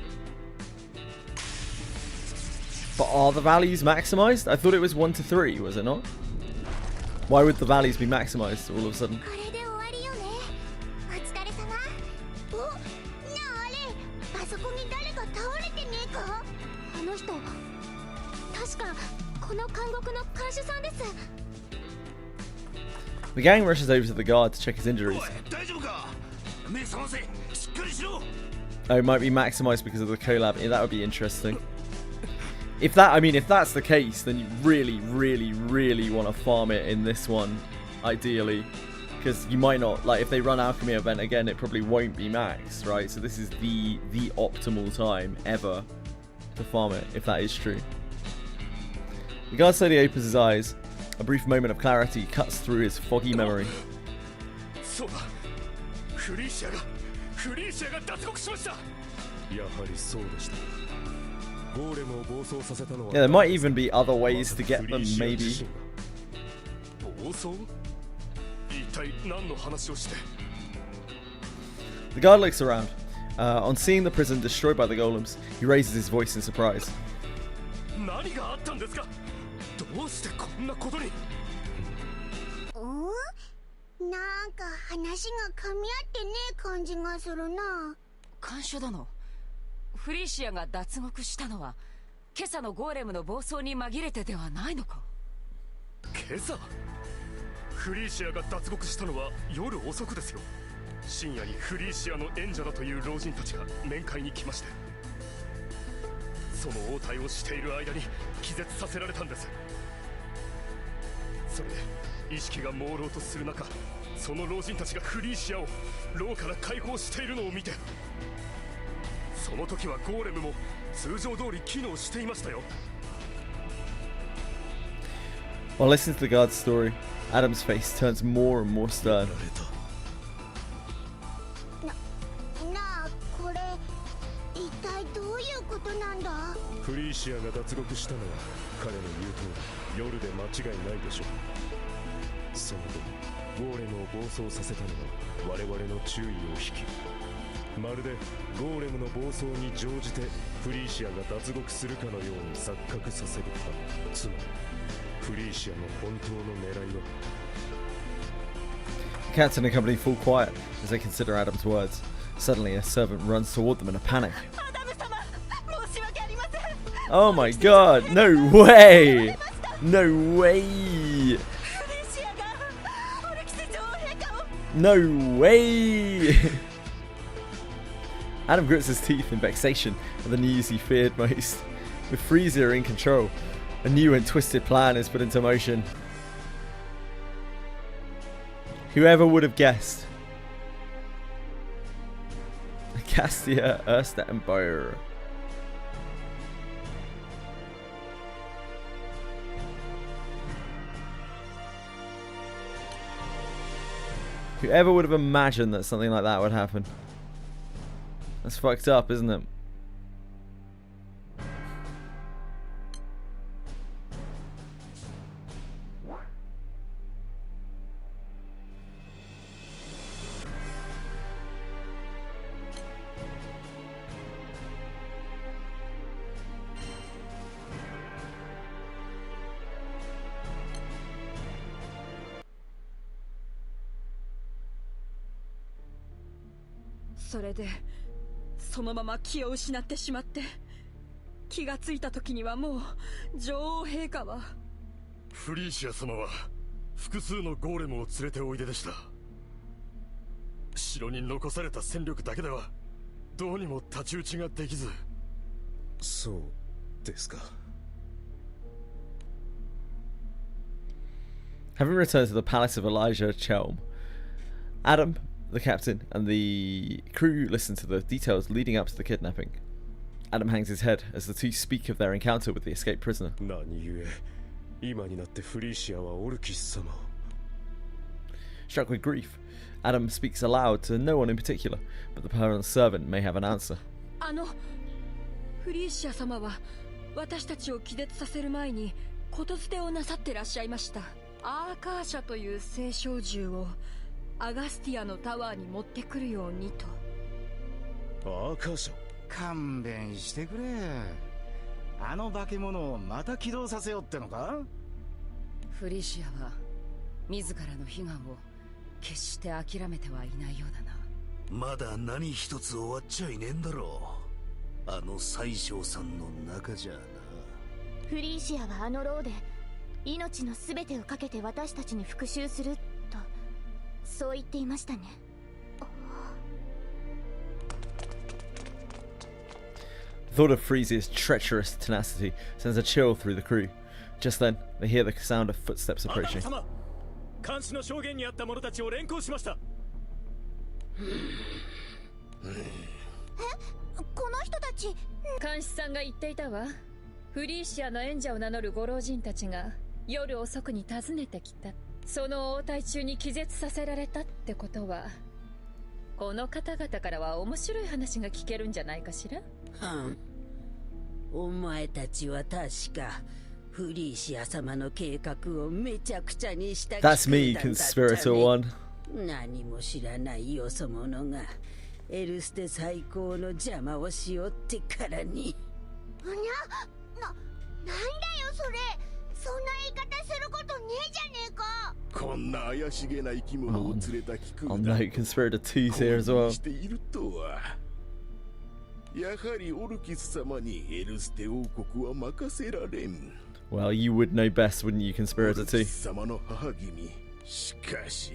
But are the values maximized? I thought it was 1 to 3, was it not? Why would the values be maximized all of a sudden? The gang rushes over to the guard to check his injuries. Oh, it might be maximized because of the collab. Yeah, that would be interesting. If that's the case, then you really, really, really want to farm it in this one, ideally. Because you might not, like, if they run Alchemy event again, it probably won't be max, right? So this is the optimal time ever to farm it, if that is true. The guard slowly opens his eyes. A brief moment of clarity cuts through his foggy memory. Yeah, there might even be other ways to get them, maybe. The guard looks around. On seeing the prison destroyed by the golems, he raises his voice in surprise.フリーシアが脱獄したのは今朝のゴーレムの暴走に紛れてではないのか。今朝フリーシアが脱獄したのは夜遅くですよ。深夜にフリーシアの演者だという老人たちが面会に来まして、その応対をしている間に気絶させられたんです。それで意識が朦朧とする中、その老人たちがフリーシアを牢から解放しているのを見て、その時はゴーレムも通常通り機能していましたよ。While listening to the guard's story, Adam's face turns more and more stern. なあ、これ一体どういうことなんだ？フリーシアが脱獄したのは彼の言う通り夜で間違いないでしょう。その後ゴーレムを暴走させたのは我々の注意を引き、まるでゴーレムの暴走に乗じてフリーシアが脱獄するかのように錯覚させるため、つまりフリーシアの本当の狙いは。The captain and company fall quiet as they consider Adam's words. Suddenly, a servant runs toward them in a panic. Oh my god! No way! No way! No way! Adam grits his teeth in vexation at the news he feared most. With Freezer in control, a new and twisted plan is put into motion. Whoever would have guessed? Castia Ersta Empire. Whoever would have imagined that something like that would happen? That's fucked up, isn't it? それでそのまま気を失ってしまって、気がついた時にはもう女王陛下は。フリーシア様は複数のゴーレムを連れておいででした。城に残された戦力だけではどうにも太刀打ちができず。そうですか。Having returned to the palace of Elijah Chelm, Adam, the captain, and the crew listen to the details leading up to the kidnapping. Adam hangs his head as the two speak of their encounter with the escaped prisoner. 何故今になってフリーシアはオルキス様を。 Struck with grief, Adam speaks aloud to no one in particular, but the permanent servant may have an answer. フリーシア様は私たちを気絶させる前に言づてをなさってらっしゃいました。アーカーシャという聖小銃をアガスティアのタワーに持ってくるようにと。アーカーシャ？勘弁してくれ。あの化け物をまた起動させようってのか？フリーシアは自らの悲願を決して諦めてはいないようだな。まだ何一つ終わっちゃいねえんだろう。あの宰相さんの中じゃな。フリーシアはあの牢で命の全てをかけて私たちに復讐するとそう言っていましたね。The thought of Freeze's treacherous tenacity sends a chill through the crew. Just then, they hear the sound of footsteps approaching. 監視の証言にあった者たちを連行しました。この人たち。監視さんが言っていたわ。フリーシアの演者を名乗るご老人たちが夜遅くに訪ねてきた。その応対中に気絶させられたってことは、この方々からは面白い話が聞けるんじゃないかしら。お前たちは確かフリーシア様の計画をめちゃくちゃにした。 That's me, Conspirator One. 何も知らないよそ者がエルステ最高の邪魔をしよってからに。なんだよそれ。そんな言い方することねえじゃねえか。こんな怪しげな生き物を連れた気空 Oh no, Conspirator 2's here as well. しているとは。やはりオルキス様にエルステ王国は任せられん。 Well, you would know best, wouldn't you, Conspirator 2? 様の母君。しかし、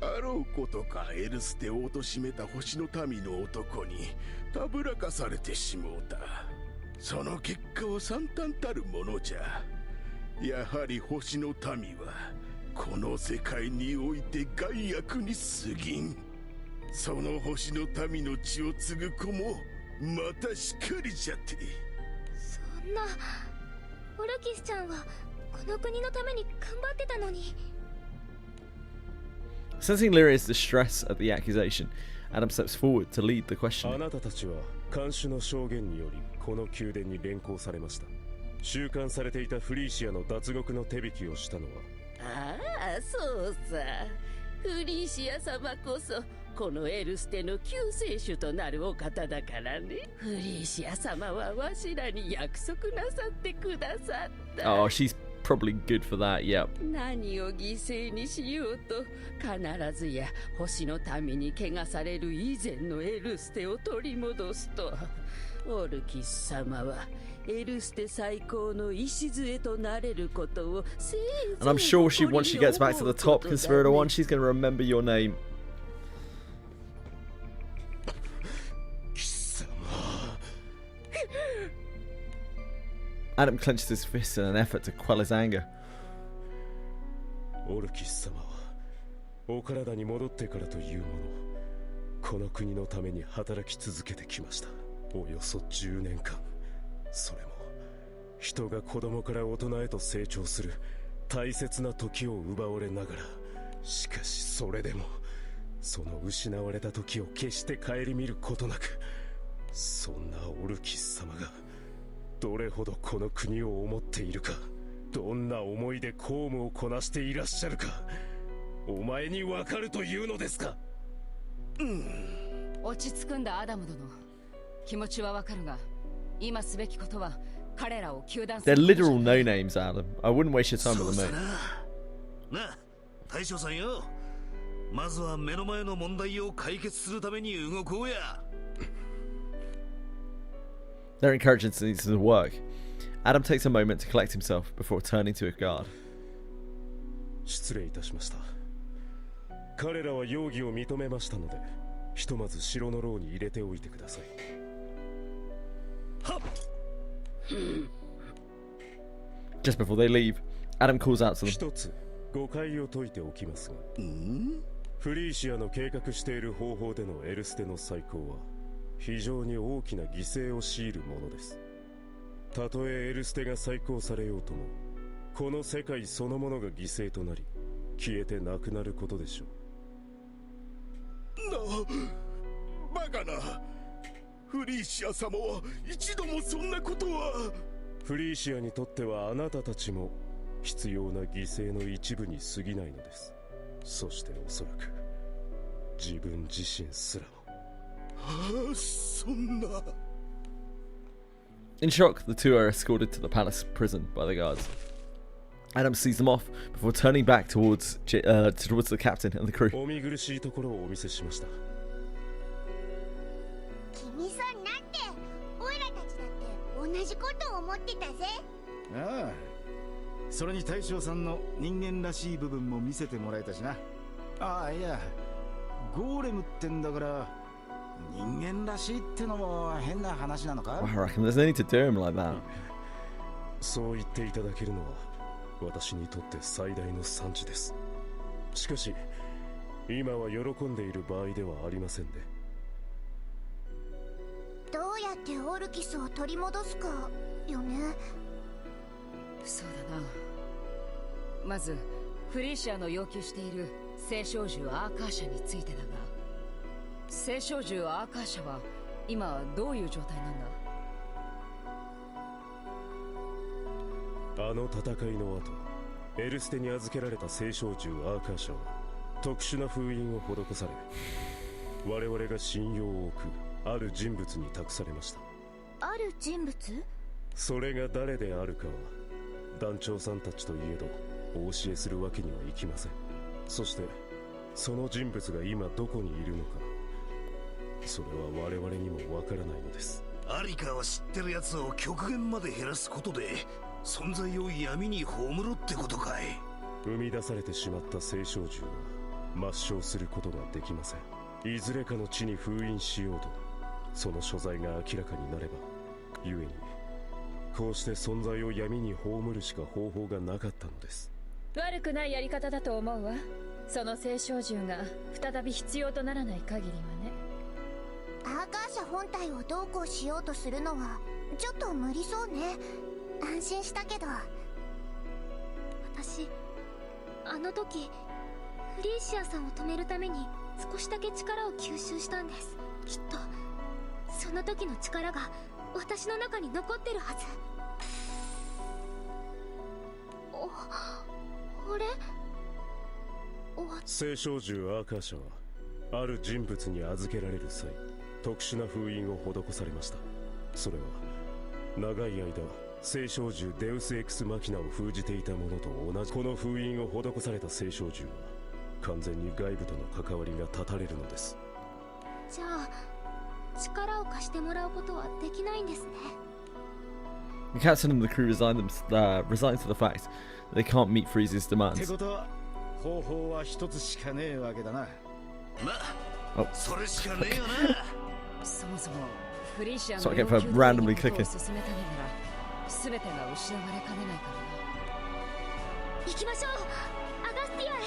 あろうことかエルステを貶めた星の民の男にたぶらかされてしもうた。その結果は惨憺たるものじゃ。やはり星の民はこの世界において害悪に過ぎん。その星の民の血を継ぐ子もまたしかりじゃって。そんな。オルキスちゃんはこの国のために頑張ってたのに。 Sensing Lyria's distress at the accusation, Adam steps forward to lead the あ questioning. なたたちは看守の証言によりこの宮殿に連行されました。収監されていたフリーシアの脱獄の手引きをしたのは。ああ、そうさ。フリーシア様こそこのエルステの救世主となるお方だからね。フリーシア様はわしらに約束なさってくださった。 Oh, she's probably good for that, yep. 何を犠牲にしようと必ずや星の民に汚される以前のエルステを取り戻すと。オルキス様はエルステ最高の礎となれることを。 And I'm sure once she gets back to the top, Conspirator 1, she's going to remember your name. Adam clenches his fist in an effort to quell his anger. オルキス様はお体に戻ってからというものこの国のために働き続けてきました。およそ10年間。それも人が子供から大人へと成長する大切な時を奪われながら、しかしそれでもその失われた時を決して顧みることなく、そんなオルキス様がどれほどこの国を思っているか、どんな思いで公務をこなしていらっしゃるか、お前にわかるというのですか。落ち着くんだアダム殿。気持ちはわかるが、今すべきことは彼らを糾弾す They're る。 literal no-names, Adam. I wouldn't waste your time with them, mate. なあ、大将さんよ。まずは目の前の問題を解決するために動こうや。They're encouraging to work. Adam takes a moment to collect himself before turning to a guard. 失礼いたしました。彼らは容疑を認めましたので、ひとまず城の牢に入れておいてください。はっ。Just before they leave, Adam calls out to them. 一つ誤解を解いておきますが、フリーシアの計画している方法でのエルステの再興は非常に大きな犠牲を強いるものです。たとえエルステが再興されようとも、この世界そのものが犠牲となり消えてなくなることでしょう。バカな。フリーシア様は一度もそんなことは。フリーシアにとってはあなたたちも必要な犠牲の一部に過ぎないのです。そしておそらく自分自身すらも。ああ、そんな。In shock, the two are escorted to the palace prison by the guards. Adam sees them off before turning back towards the captain and the crew. お見苦しいところをお見せしました。気にすんなって。オイラたちだって同じことを思ってたぜ。ああ、それに大将さんの人間らしい部分も見せてもらえたしな。ああ、いや、ゴーレムってんだから人間らしいってのも変な話なのか。 I reckon there's no need to do him like that. そう言っていただけるのは私にとって最大の産地です。しかし今は喜んでいる場合ではありませんね。どうやってオルキスを取り戻すかよね。そうだな。まずフリーシアの要求している聖少獣アーカーシャについてだが、聖少獣アーカーシャは今どういう状態なんだ。あの戦いの後、エルステに預けられた聖少獣アーカーシャは特殊な封印を施され、我々が信用を置くある人物に託されました。ある人物？それが誰であるかは団長さんたちといえどお教えするわけにはいきません。そしてその人物が今どこにいるのか、それは我々にもわからないのです。アリカを知ってる奴を極限まで減らすことで存在を闇に葬ろってことかい。生み出されてしまった聖少獣は抹消することができません。いずれかの地に封印しようとその所在が明らかになれば、故にこうして存在を闇に葬るしか方法がなかったのです。悪くないやり方だと思うわ。その聖少獣が再び必要とならない限りはね。アーカーシャ本体をどうこうしようとするのはちょっと無理そうね。安心したけど。私あの時フリーシアさんを止めるために少しだけ力を吸収したんです。きっとその時の力が私の中に残ってるはず。あれ？聖少獣アーカーシャはある人物に預けられる際、特殊な封印を施されました。それは長い間聖少獣デウスエクスマキナを封じていたものと同じ。この封印を施された聖少獣は完全に外部との関わりが断たれるのです。じゃあ力を貸してもらうことはできないんですね。 The captain and the crew resign to the fact that they can't meet Freeze's って demands. ことは方法は一つしかねえわけだな。ま、それしかねえよな。そもそもフリーシア So の I 要 get 求 for 通り randomly にことを clicking. 進めたのなら全てが失われかねないからな。行きましょう、アガスティアへ。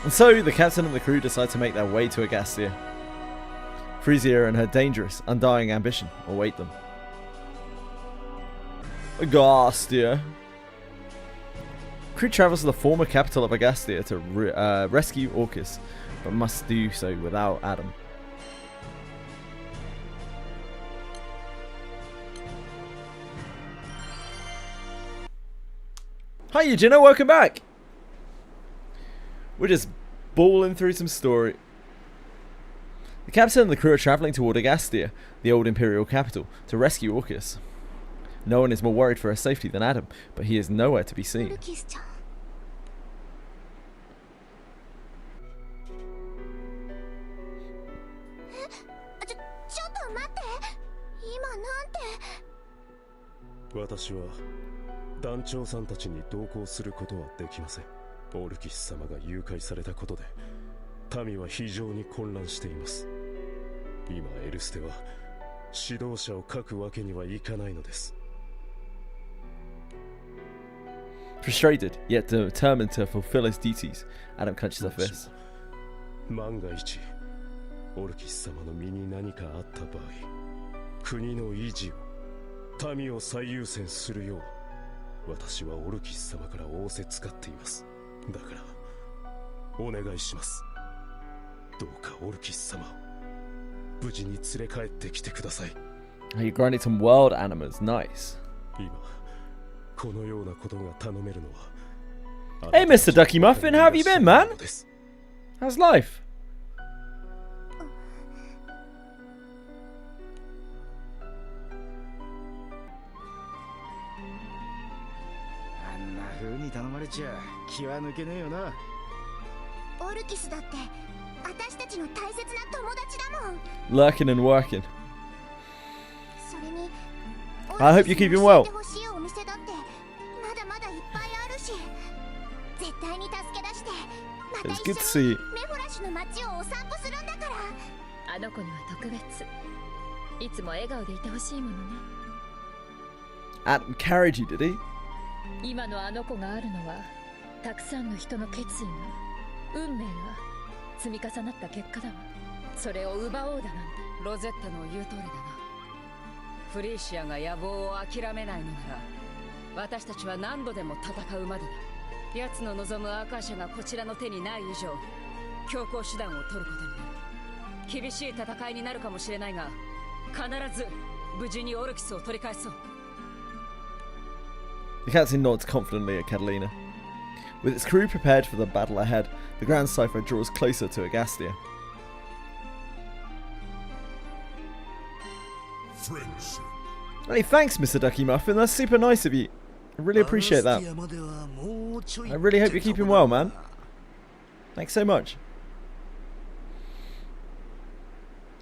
And so the captain and the crew decide to make their way to Agastia. Frisia and her dangerous, undying ambition await them. Agastia. Crew travels to the former capital of Agastia to rescue Orcus, but must do so without Adam. Hi Eugenia, welcome back! We're just balling through some story. The captain and the crew are travelling toward Agastia, the old imperial capital, to rescue Orcus. No one is more worried for her safety than Adam, but he is nowhere to be seen. って今なんて。私は団長さんたちに同行することはできません。オルキス様が誘拐されたことで民は非常に混乱しています。今エルステは指導者を書くわけにはいかないのです。Frustrated, yet determined to fulfill his duties, Adam clenches her fist. 万が一オルキス様の身に何かあった場合、国の維持を民を最優先するよう私はオルキス様から仰せつかっています。だからお願いします。どうかオルキス様を無事に連れ帰ってきてください。You're grinding some wild animals, nice. 今このようなことが頼めるのは。 Hey Mr. Ducky Muffin, how have you been, man? How's life? あんな風に頼まれちゃ気は抜けねえよな。オルキスだって私たちの大切な友達だもん。 Lurking and working. それに I hope you're keeping well. 欲しいお店だってまだまだいっぱいあるし、絶対に助け出してまた It's 一 good to 緒 see に you. メフラシの街をお散歩するんだから。あの子には特別。いつも笑顔でいてほしいものね。 Adam carried you, did he? 今のあの子があるのはたくさんの人の決意が、運命が積み重なった結果だわ。それを奪おうだなんて。ロゼッタの言う通りだな。フリーシアが野望を諦めないのなら私たちは何度でも戦うまでだ。奴の望むアーカーシャがこちらの手にない以上強硬手段を取ることになる。厳しい戦いになるかもしれないが必ず無事にオルキスを取り返そう。 The captain nods confidently at Catalina. With its crew prepared for the battle ahead, the Grand Cypher draws closer to Agastia. Friendship. Hey, thanks, Mr. Ducky Muffin. That's super nice of you. I really appreciate that. I really hope you're keeping well, man. Thanks so much.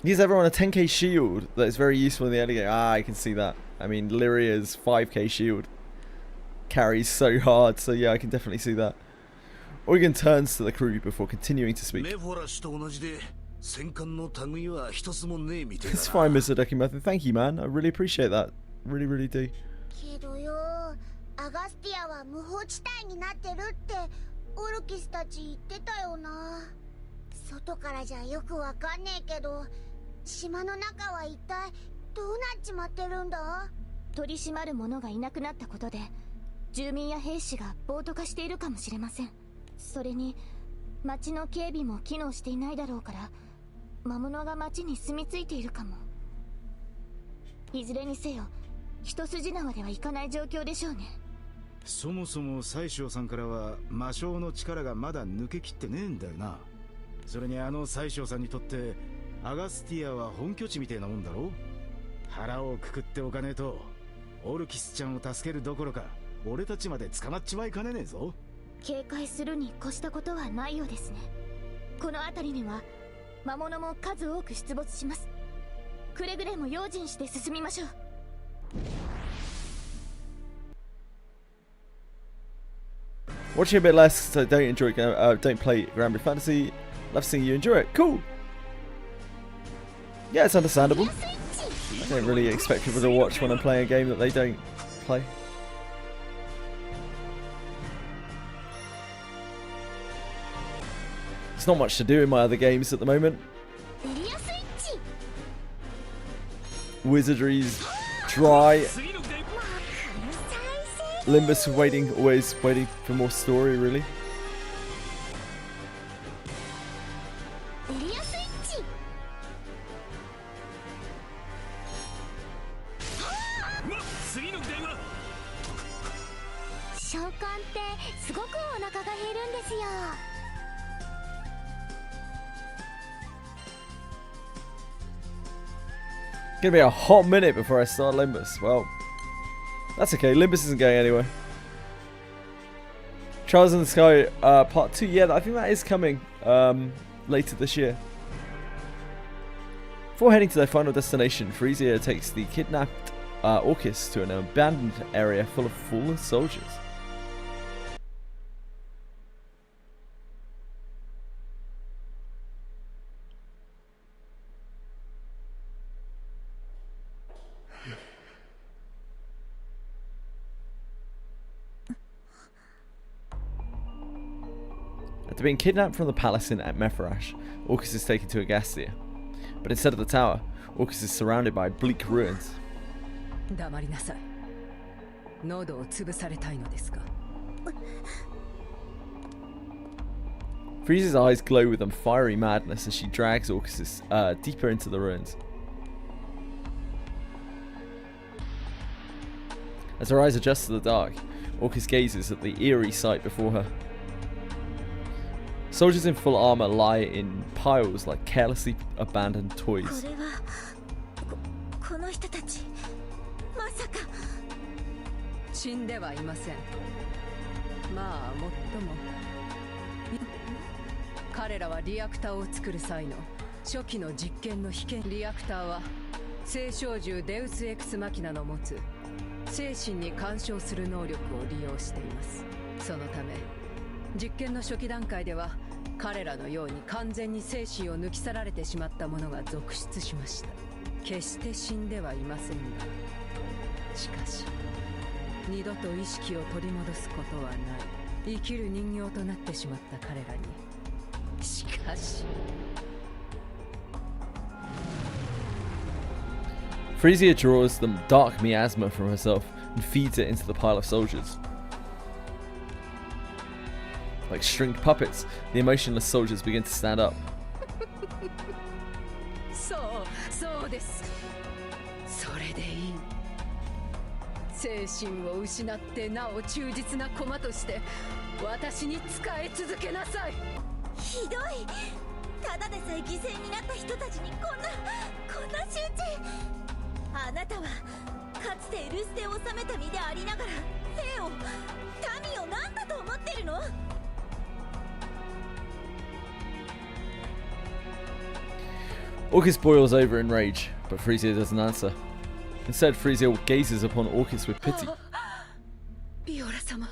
Gives everyone a 10k shield that is very useful in the early game. Ah, I can see that. I mean, Lyria's 5k shield carries so hard, so yeah, I can definitely see that. Eugen turns to the crew before continuing to speak. It's fine, Mr. Ducky Muffin. Thank you, man. I really appreciate that. Really, really do. けどよ、アガスティアは無法地帯になってるってオルキスたち言ってたよな。外からじゃよくわかんねえけど、島の中は一体どうなっちまってるんだ？取り締まる者がいなくなったことで住民や兵士が暴徒化しているかもしれません。それに町の警備も機能していないだろうから魔物が町に住み着いているかも。いずれにせよ一筋縄ではいかない状況でしょうね。そもそも宰相さんからは魔性の力がまだ抜けきってねえんだよな。それにあの宰相さんにとってアガスティアは本拠地みたいなもんだろ。腹をくくっておかねえとオルキスちゃんを助けるどころか俺たちまで捕まっちまいかねねえぞ。警戒するに越したことはないようですね。この辺りには魔物も数多く出没します。くれぐれも用心して進みましょう。Watching a bit less, so don't play Granblue Fantasy. Love seeing you enjoy it. Cool. Yeah, it's understandable. I don't really expect people to watch when I'm playing a game that they don't play. There's not much to do in my other games at the moment. Wizardry's dry. Limbus always waiting for more story, really. Gonna be a hot minute before I start Limbus. Well, that's okay. Limbus isn't going anywhere. Trials in the Sky Part 2. Yeah, I think that is coming later this year. Before heading to their final destination, Frisia takes the kidnapped Orcus to an abandoned area full of fallen soldiers. After being kidnapped from the palace in Mefarash, Orcus is taken to Agastia. But instead of the tower, Orcus is surrounded by bleak ruins. 黙りなさい。喉を潰されたいのですか。Frieza's eyes glow with a fiery madness as she drags Orcus deeper into the ruins. As her eyes adjust to the dark, Orcus gazes at the eerie sight before her. Soldiers in full armor lie in piles like carelessly abandoned toys. この人たちまさか死んではいません。まあもっとも彼らはリアクターを作る際の初期の実験の被験。リアクターは聖少獣デウス・エクス・マキナの持つ精神に干渉する能力を利用しています。そのため実験の初期段階では彼らのように完全に精神を抜き去られてしまった者が続出しました。決して死んではいませんが、しかし二度と意識を取り戻すことはない。生きる人形となってしまった彼らに、しかしFrisia draws the dark miasma from herself and feeds it into the pile of soldiers. Like stringed puppets, the emotionless soldiers begin to stand up. そうです。それでいい。精神を失ってなお忠実な駒として私に仕え続けなさい。ひどい。ただでさえ犠牲になった人たちにこんな仕打ち。あなたはかつてエルステを治めた身でありながら兵を民を何だと思ってるの。Orcus boils over in rage, but Frisia doesn't answer. Instead, Frisia gazes upon Orcus with pity. ビオラ様、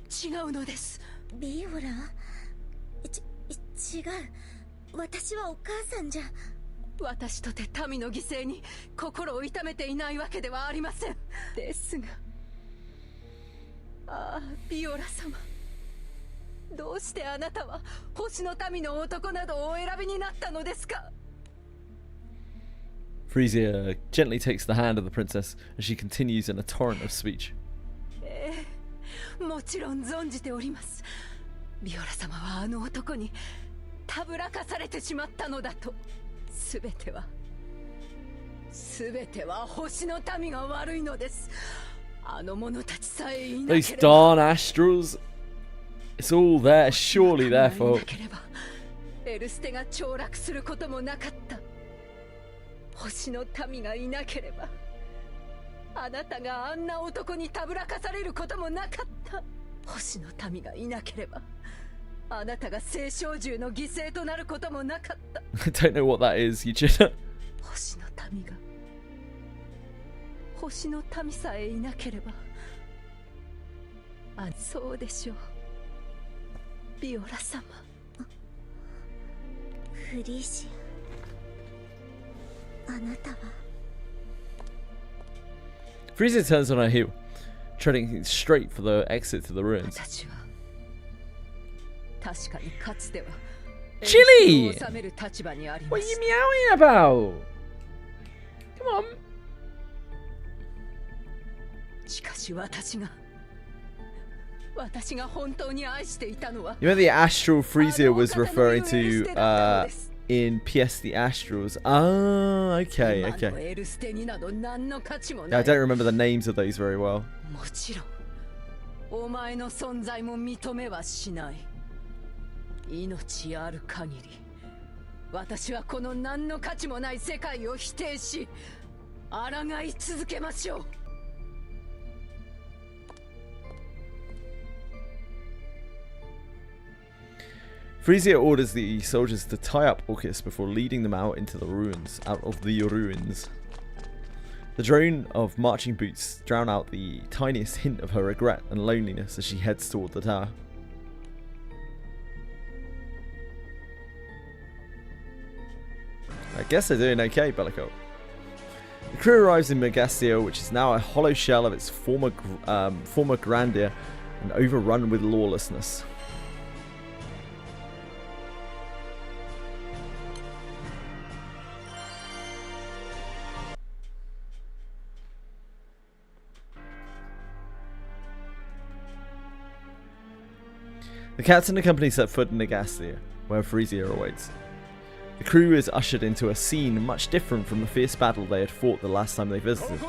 違うのです。ビオラ？違う。私はお母さんじゃ。私とて民の犠牲に心を痛めていないわけではありません。ですが、ああ、ビオラ様。どうしてあなたは星の民の男などをお選びになったのですか。 Frisia gently takes the hand of the princess as she continues in a torrent of speech. もちろん存じております。ビオラ様はあの男にたぶらかされてしまったのだと。すべては星の民が悪いのです。あの者たちさえいなければ。 Those darn astrals. It's all their, surely their fault. エルステが凋落することもなかった。星の民がいなければ、あなたがあんな男にたぶらかされることもなかった。星の民がいなければ、あなたが聖少獣の犠牲となることもなかった。I don't know what that is, Eugenia. 星の民さえいなければ、そうでしょう。ビオラ様。フリーシア、あなたは。 Frisia turns on her heel, treading straight for the exit to the ruins. 私は確かにかつては Chili! 治める立場にありま What are し you た。 meowing about? Come on. しかし私が本当に愛していたのは You know the astral Frisia was referring to in PS the Astrals. Ah, okay. エルステになど何の価値も Yeah, な I い。 don't remember the names of those very well. もちろんお前の存在も認めはしない。命ある限り私はこの何の価値もない世界を否定し抗い続けましょう。 Frisia Frisia orders the soldiers to tie up Orcus before leading them out into the ruins. The drone of marching boots drown out the tiniest hint of her regret and loneliness as she heads toward the tower. I guess they're doing okay, Bellicote. The crew arrives in Megastio, which is now a hollow shell of its former grandeur and overrun with lawlessness. The captain and company set foot in Megastio, where Frisia awaits. The crew is ushered into a scene much different from the fierce battle they had fought the last time they visited.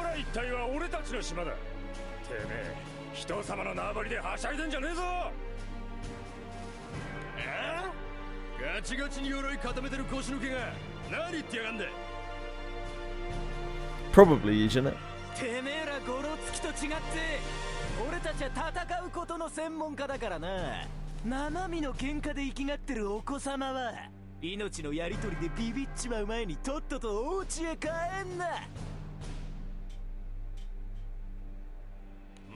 Probably, isn't it? 生身の喧嘩で生きがってるお子様は命のやり取りでビビっちまう前にとっととお家へ帰んな。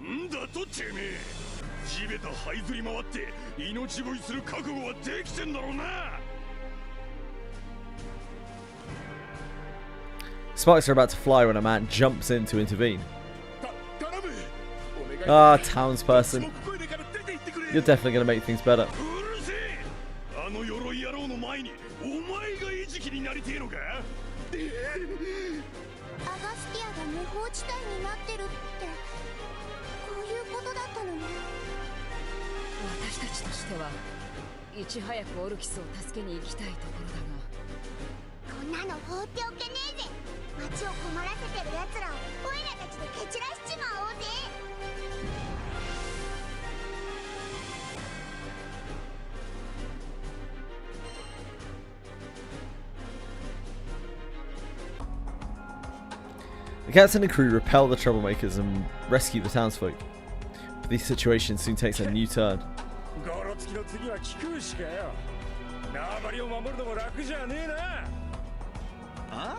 んだとてめえ、地べた這いずり回って命乞いする覚悟はできてんだろうな。Sparks are about to fly when a man jumps in to intervene. Ah, townsperson. You're definitely going to make things better. あの鎧野郎の前にお前が餌食になりてえのか。アガスティアが無法地帯になってるってこういうことだったのね。私たちとしてはいち早くオルキスを助けに行きたいところだが、こんなの放っておけねえぜ。街を困らせてる奴らをオイラたちで蹴散らしちまおうぜ。The captain and crew repel the troublemakers and rescue the townsfolk. But the situation soon takes a new turn. ゴロつきの次は聞くしかよ。縄張りを守るのも楽じゃねえな。あ？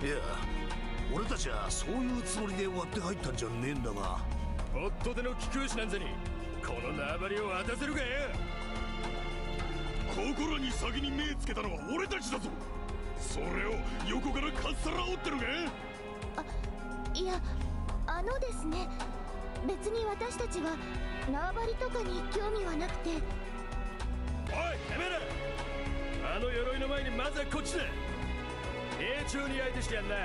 いや、俺たちはそういうつもりで割って入ったんじゃねえんだが。夫での貴公子なんざにこの縄張りを渡せるかよ。心に先に目つけたのは俺たちだぞ。それを横からかっさらおってるか。いや、ですね。別に私たちは縄張りとかに興味はなくて。おい、てめえら、あの鎧の前にまずはこっちだ。丁重に相手してやんな。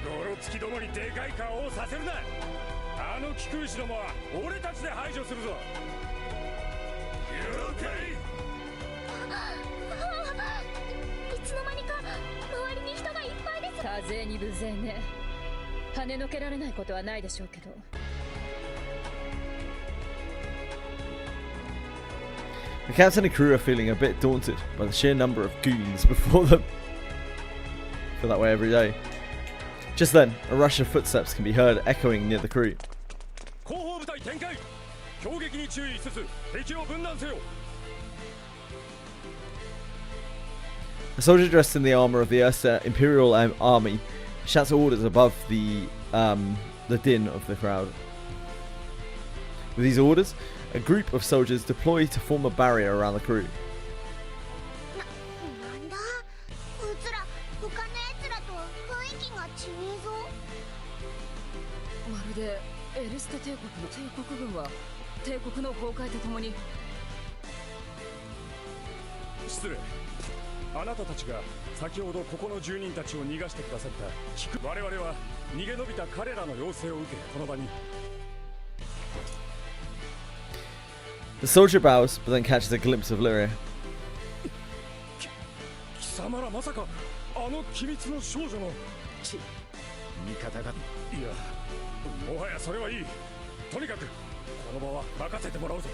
ゴロつきどもにでかい顔をさせるな。あの貴公子どもは俺たちで排除するぞ。了解。いつの間にか周りに人がいっぱいです。多勢に無勢ね。跳ねのけられないことはないでしょうけど。The captain and crew are feeling a bit daunted by the sheer number of goons before them. I feel that way every day. Just then, a rush of footsteps can be heard echoing near the crew. A soldier dressed in the armor of the Ursa Imperial Army shouts orders above the din of the crowd. With these orders, a group of soldiers deploy to form a barrier around the crew. なんだ、こいつら他の奴らと雰囲気が違えぞ。まるでエルステ帝国軍は帝国の崩壊とともに。失礼。あなたたちが先ほどここの住人たちを逃がしてくださった我々は逃げ延びた彼らの要請を受けこの場に。 The soldier bows, but then catches a glimpse of Lyria. 貴様らまさかあの機密の少女の味方が。いや、もはやそれはいい。とにかくこの場は任せてもらうぞ。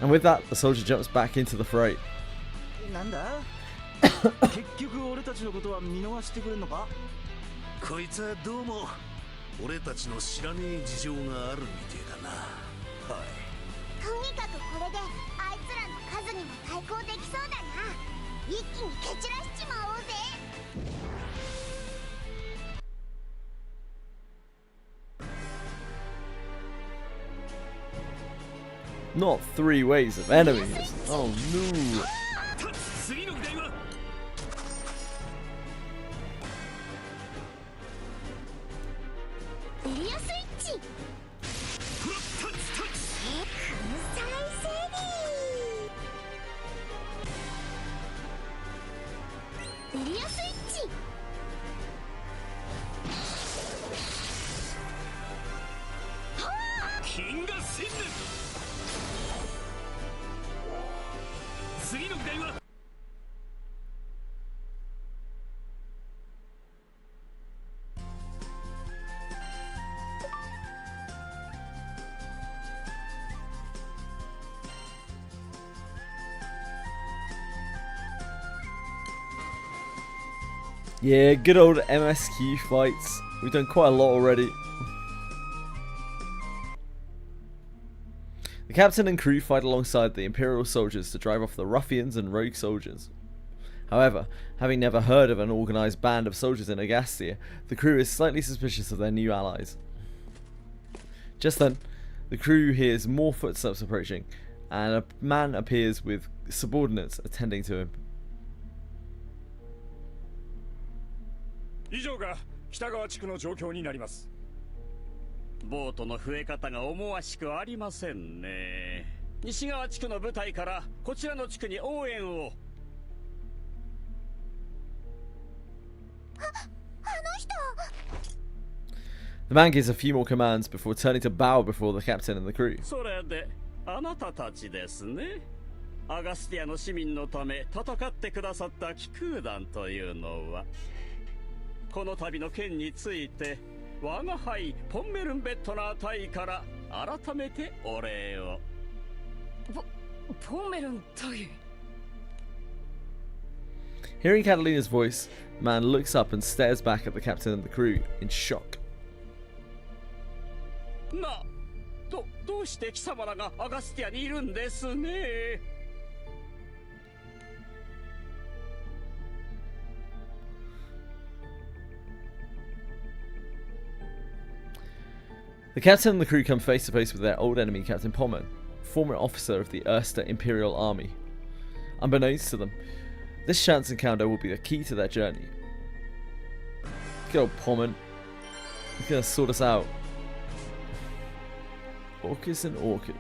And with that, the soldier jumps back into the fray. なんだ結局俺たちのことは見逃してくれんのか。こいつはどうも俺たちの知らねえ事情があるみてえだな。はい。とにかくこれであいつらの数にも対抗できそうだな。一気に蹴散らしちまおうぜ。Not 3 waves of enemies. Oh no. 次の議題はエリアスイッチ。粉砕セリー。エリアスイッチ。金が死ぬ。次の議題はYeah, good old MSQ fights. We've done quite a lot already. The captain and crew fight alongside the Imperial soldiers to drive off the ruffians and rogue soldiers. However, having never heard of an organised band of soldiers in Agastia, the crew is slightly suspicious of their new allies. Just then, the crew hears more footsteps approaching, and a man appears with subordinates attending to him. 以上が北川地区の状況になります。ボートの増え方が思わしくありませんね。西側地区の部隊からこちらの地区に応援を。あの人。 The man gives a few more commands before turning to bow before the captain and the crew. それであなたたちですね。アガスティアの市民のため戦ってくださった騎空団というのは、この度の件について我が輩ポンメルンベットナー隊から改めてお礼を。ポンメルン隊。 Hearing Catalina's voice, the man looks up and stares back at the captain and the crew in shock. どうして貴様らがアガスティアにいるんですね。The captain and the crew come face to face with their old enemy, Captain Pommern, former officer of the Erster Imperial Army. Unbeknownst to them, this chance encounter will be the key to their journey. Good old Pommern. He's gonna sort us out. Orcus and Orchid.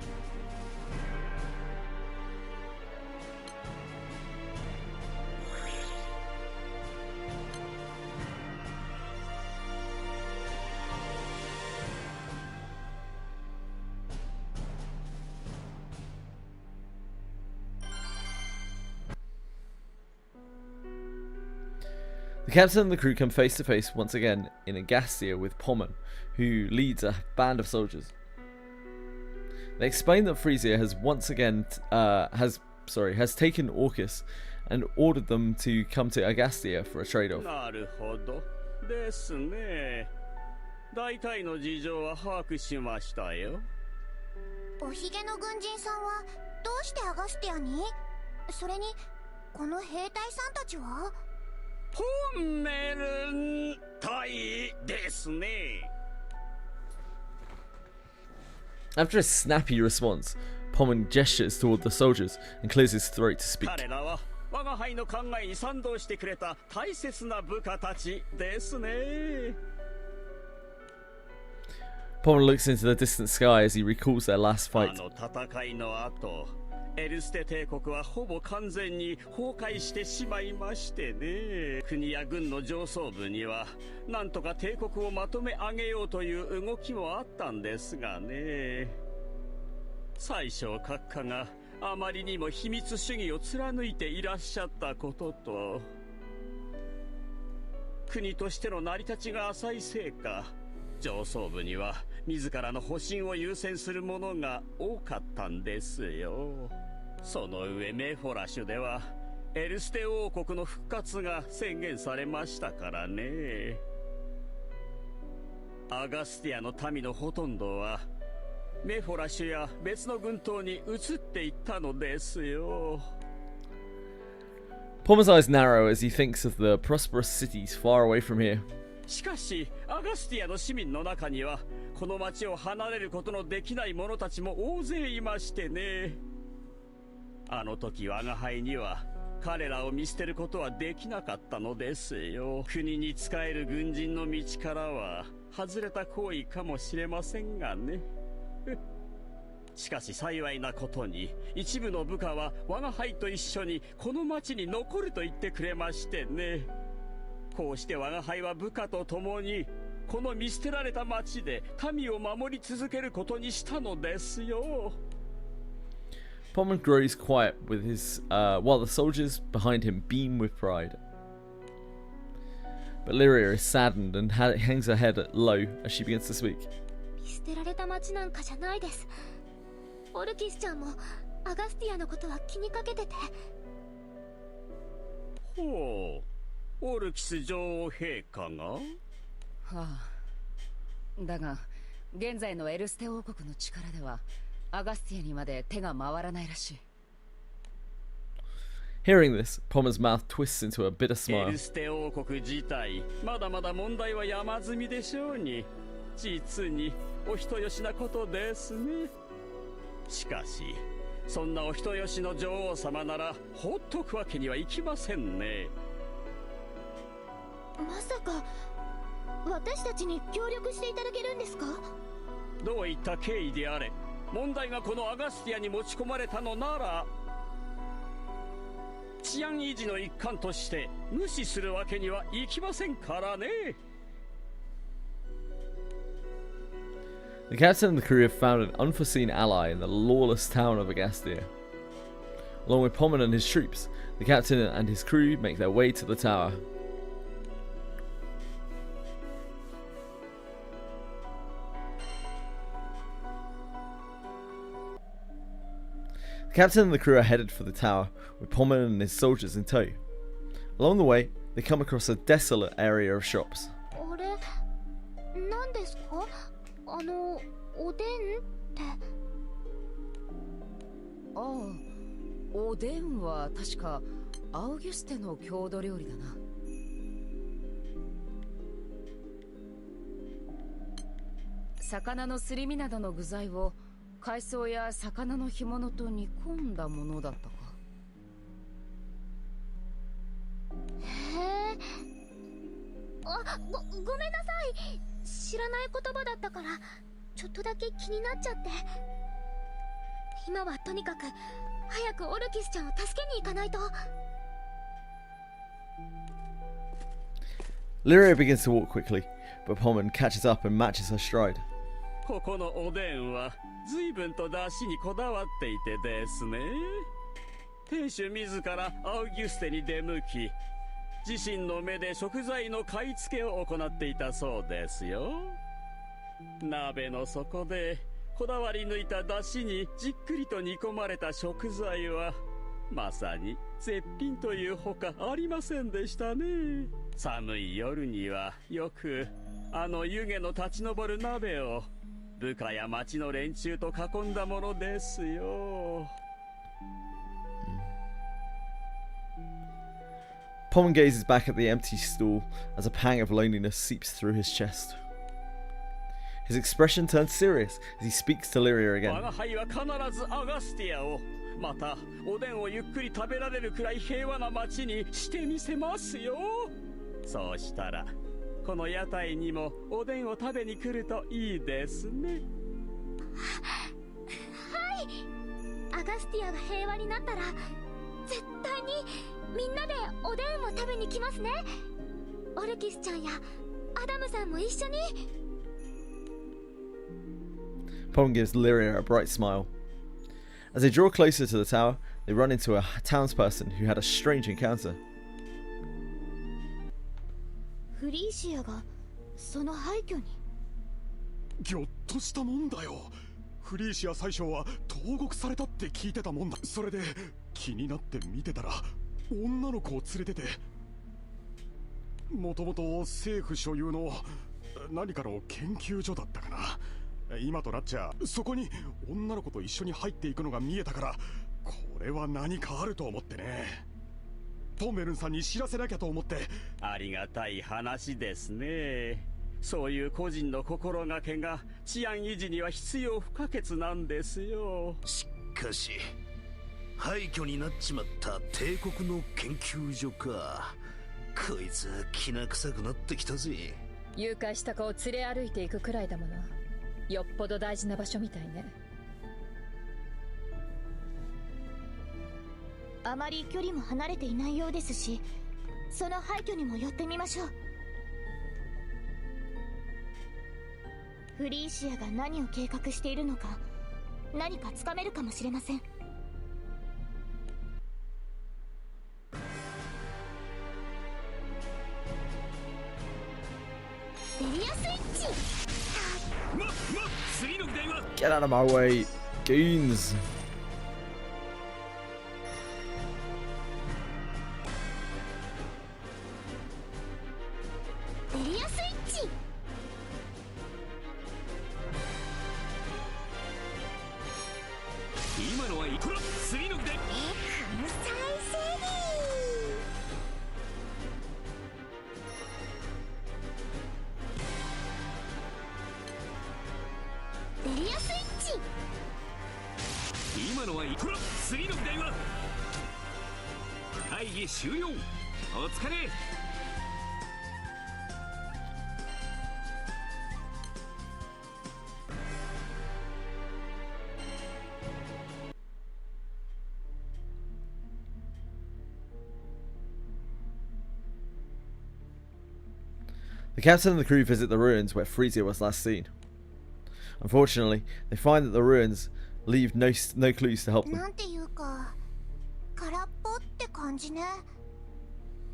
The captain and the crew come face to face once again in Agastia with Pommern, who leads a band of soldiers. They explain that Frisia has once again has taken Orcus and ordered them to come to Agastia for a trade-off. なるほどですね。大体の事情は把握しましたよ。おひげの軍人さんはどうしてアガスティアに？それにこの兵隊さんたちは？ポンメルン隊ですね。After a snappy response, Pommern gestures toward the soldiers and clears his throat to speak. 彼らは我が輩の考えに賛同してくれた大切な部下たちですね。Pommern looks into the distant sky as he recalls their last fight. あの戦いの後、エルステ帝国はほぼ完全に崩壊してしまいましてね。国や軍の上層部にはなんとか帝国をまとめ上げようという動きもあったんですがね。宰相閣下があまりにも秘密主義を貫いていらっしゃったことと、国としての成り立ちが浅いせいか、上層部には自らの保身を優先するものが多かったんですよ。その上メフォラシュではエルステ王国の復活が宣言されましたからね。アガスティアの民のほとんどはメフォラシュや別の軍島に移っていったのですよ。 Pommer's eyes narrow as he thinks of the prosperous cities far away from here. しかしアガスティアの市民の中にはこの町を離れることのできない者たちも大勢いましてね。あの時我が輩には彼らを見捨てることはできなかったのですよ。国に仕える軍人の道からは外れた行為かもしれませんがね。しかし幸いなことに一部の部下は我が輩と一緒にこの町に残ると言ってくれましてね。こうして我が輩は部下と共にこの見捨てられた町で民を守り続けることにしたのですよ。Pommern grows quiet with his, while the soldiers behind him beam with pride. But Lyria is saddened and hangs her head low as she begins to speak. 見捨てられた町なんかじゃないです。オルキスちゃんもアガスティアのことは気にかけてて。ほう、オルキス女王陛下が？はあ、だが現在のエルステ王国の力ではアガスティアにまで手が回らないらしい。Hearing this, Pommer's mouth twists into a bitter エ smile. ルステ王国自体まだまだ問題は山積みでしょうに。実にお人よしなことですね。しかしそんなお人よしの女王様なら放っとくわけにはいきませんね。まさか私たちに協力していただけるんですか？どういった経緯であれ問題がこのアガスティアに持ち込まれたのなら治安維持の一環として無視するわけにはいきませんからね。 The captain and the crew have found an unforeseen ally in the lawless town of Agastia. Along with Pommern and his troops, the captain and his crew make their way to the tower. The captain and the crew are headed for the tower, with Pommern and his soldiers in tow. Along the way, they come across a desolate area of shops. あれ、何ですか？おでんって。ああ、おでんは確かアウギュステの郷土料理だな。魚のすり身などの具材を海藻や魚の干物と煮込んだものだったか。へえ。ごめんなさい。知らない言葉だったからちょっとだけ気になっちゃって。今はとにかく早くオルキスちゃんを助けに行かないと。 Lyria begins to walk quickly, but Pommern catches up and matches her stride. ここのおでんは随分と出汁にこだわっていてですね。店主自らアウギュステに出向き自身の目で食材の買い付けを行っていたそうですよ。鍋の底でこだわり抜いた出汁にじっくりと煮込まれた食材はまさに絶品というほかありませんでしたね。寒い夜にはよくあの湯気の立ち上る鍋を部下や町の連中と囲んだものですよ。Pommern gazes back at the empty stall as a pang of loneliness seeps through his chest. His expression turns serious as he speaks to Lyria again. 我が輩は必ずアガスティアをまたおでんをゆっくり食べられるくらい平和な町にしてみせますよ。そうしたらこの屋台にもおでんを食べに来るといいですね。はい。アガスティアが平和になったら絶対にみんなでおでんを食べに来ますね。オルキスちゃんやアダムさんも一緒に。Pommern gives Lyria a bright smile. As they draw closer to the tower, they run into a townsperson who had a strange encounter. フリーシアがその廃墟に。ぎょっとしたもんだよ。フリーシア宰相は投獄されたって聞いてたもんだ。それで気になって見てたら女の子を連れてて、もともと政府所有の何かの研究所だったかな。今となっちゃそこに女の子と一緒に入っていくのが見えたから、これは何かあると思ってね。トンメルンさんに知らせなきゃと思って。ありがたい話ですね。そういう個人の心がけが治安維持には必要不可欠なんですよ。しかし廃墟になっちまった帝国の研究所か。こいつはきな臭くなってきたぜ。誘拐した子を連れ歩いていくくらいだもの。よっぽど大事な場所みたいね。あまり距離も離れていないようですし、その廃墟にも寄ってみましょう。フリーシアが何を計画しているのか、何かつかめるかもしれません。エリアスイッチ。次の議題は Get out of my way, goons. エリアスイッチ。今のはいい。次の議題。エリアスイッチ。今のはいい。次の議題は会議終了。お疲れ。The captain and the crew visit the ruins where Frisia was last seen. Unfortunately, they find that the ruins leave no clues to help them. なんていうか、空っぽって感じね。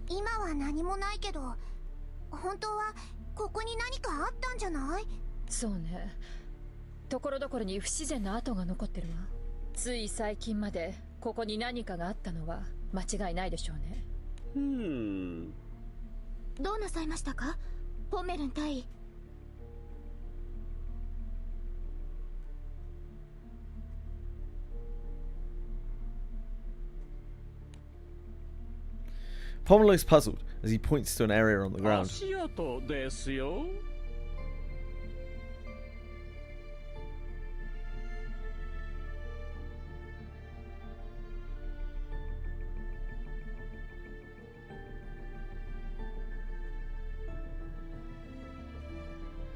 今は何もないけど、本当はここに何かあったんじゃない？そうね。ところどころに不自然な跡が残ってるわ。つい最近までここに何かがあったのは間違いないでしょうね。どうなさいましたか、ポメルン隊員。Pommel looks puzzled as he points to an area on the ground. 足跡ですよ。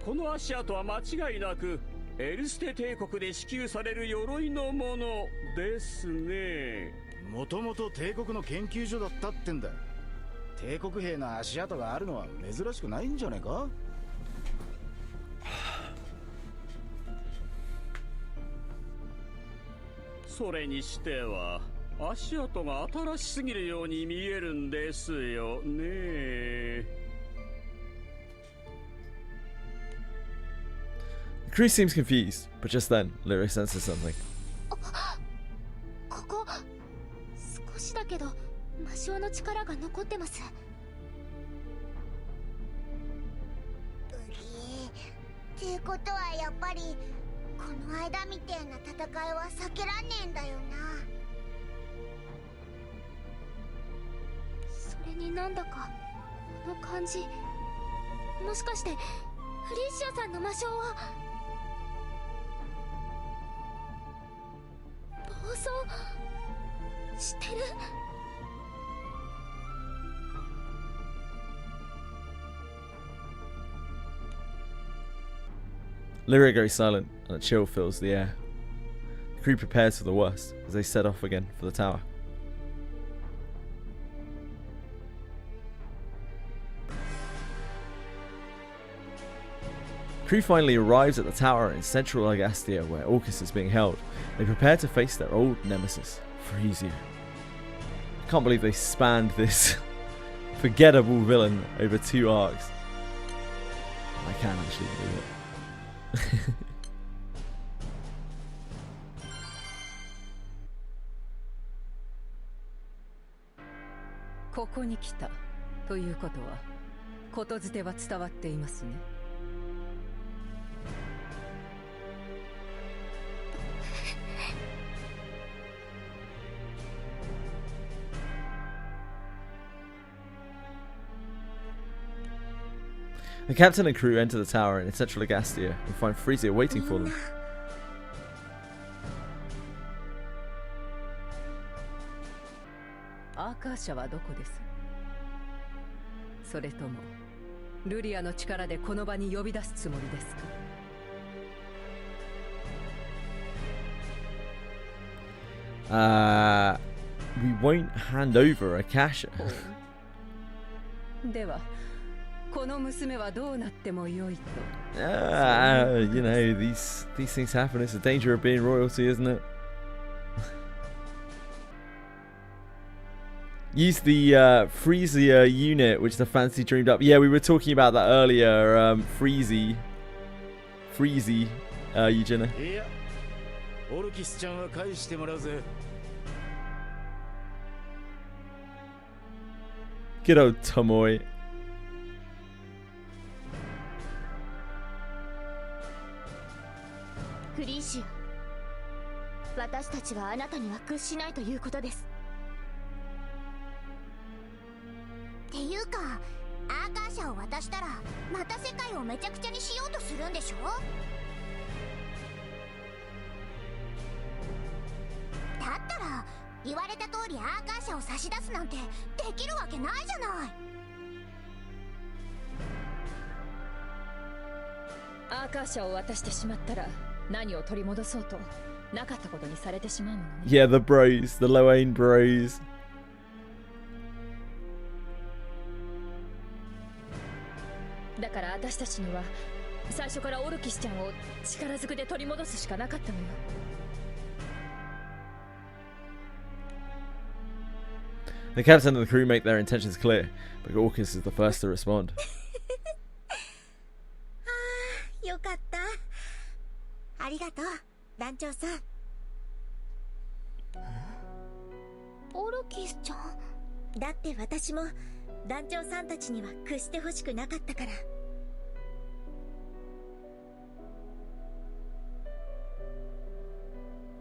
この足跡は間違いなくエルステ帝国で支給される鎧のものですね。もともと帝国の研究所だったってんだ。帝国兵の足跡があるのは珍しくないんじゃねえか。それにしては足跡が新しすぎるように見えるんですよね。The crew seems confused, but just then, Lyra senses something. ここ少しだけど魔性の力が残ってます。ってことはやっぱりこの間みてえな戦いは避けらんねえんだよな。それになんだかこの感じ、もしかしてフリーシアさんの魔性は暴走してる。Lyra goes silent and a chill fills the air. The crew prepares for the worst as they set off again for the tower. The crew finally arrives at the tower in central Agastia where Orcus is being held. They prepare to face their old nemesis, Frisia. I can't believe they spanned this forgettable villain over 2 arcs. I can actually believe it. ここに来たということは、ことづては伝わっていますね。The captain and crew enter the tower in Central Agastia and find Frisia waiting for them. アーカー社はどこです？それともルリアの力でこの場に呼び出すつもりですか？We won't hand over Akasha. ではこの娘はどうなってもよいと。You know, these things happen. It's the danger of being royalty, isn't it? Use the Frisia unit, which the fancy dreamed up. Yeah, we were talking about that earlier. Freezy, Eugenia. Good old Tomoe. フリーシア、私たちはあなたには屈しないということです。っていうか、アーカー社を渡したらまた世界をめちゃくちゃにしようとするんでしょ？だったら言われた通りアーカー社を差し出すなんてできるわけないじゃない。アーカー社を渡してしまったら何を取り戻そうとなかったことにされてしまうものね。Yeah, the bros, the low-aim bros. だから私たちには最初からオルキスちゃんを力ずくで取り戻すしかなかったのよ。The captain and the crew make their intentions clear, but Orcus is the first to respond. よかった。ありがとう、団長さん。オルキスちゃん？だって私も団長さんたちには屈してほしくなかったから。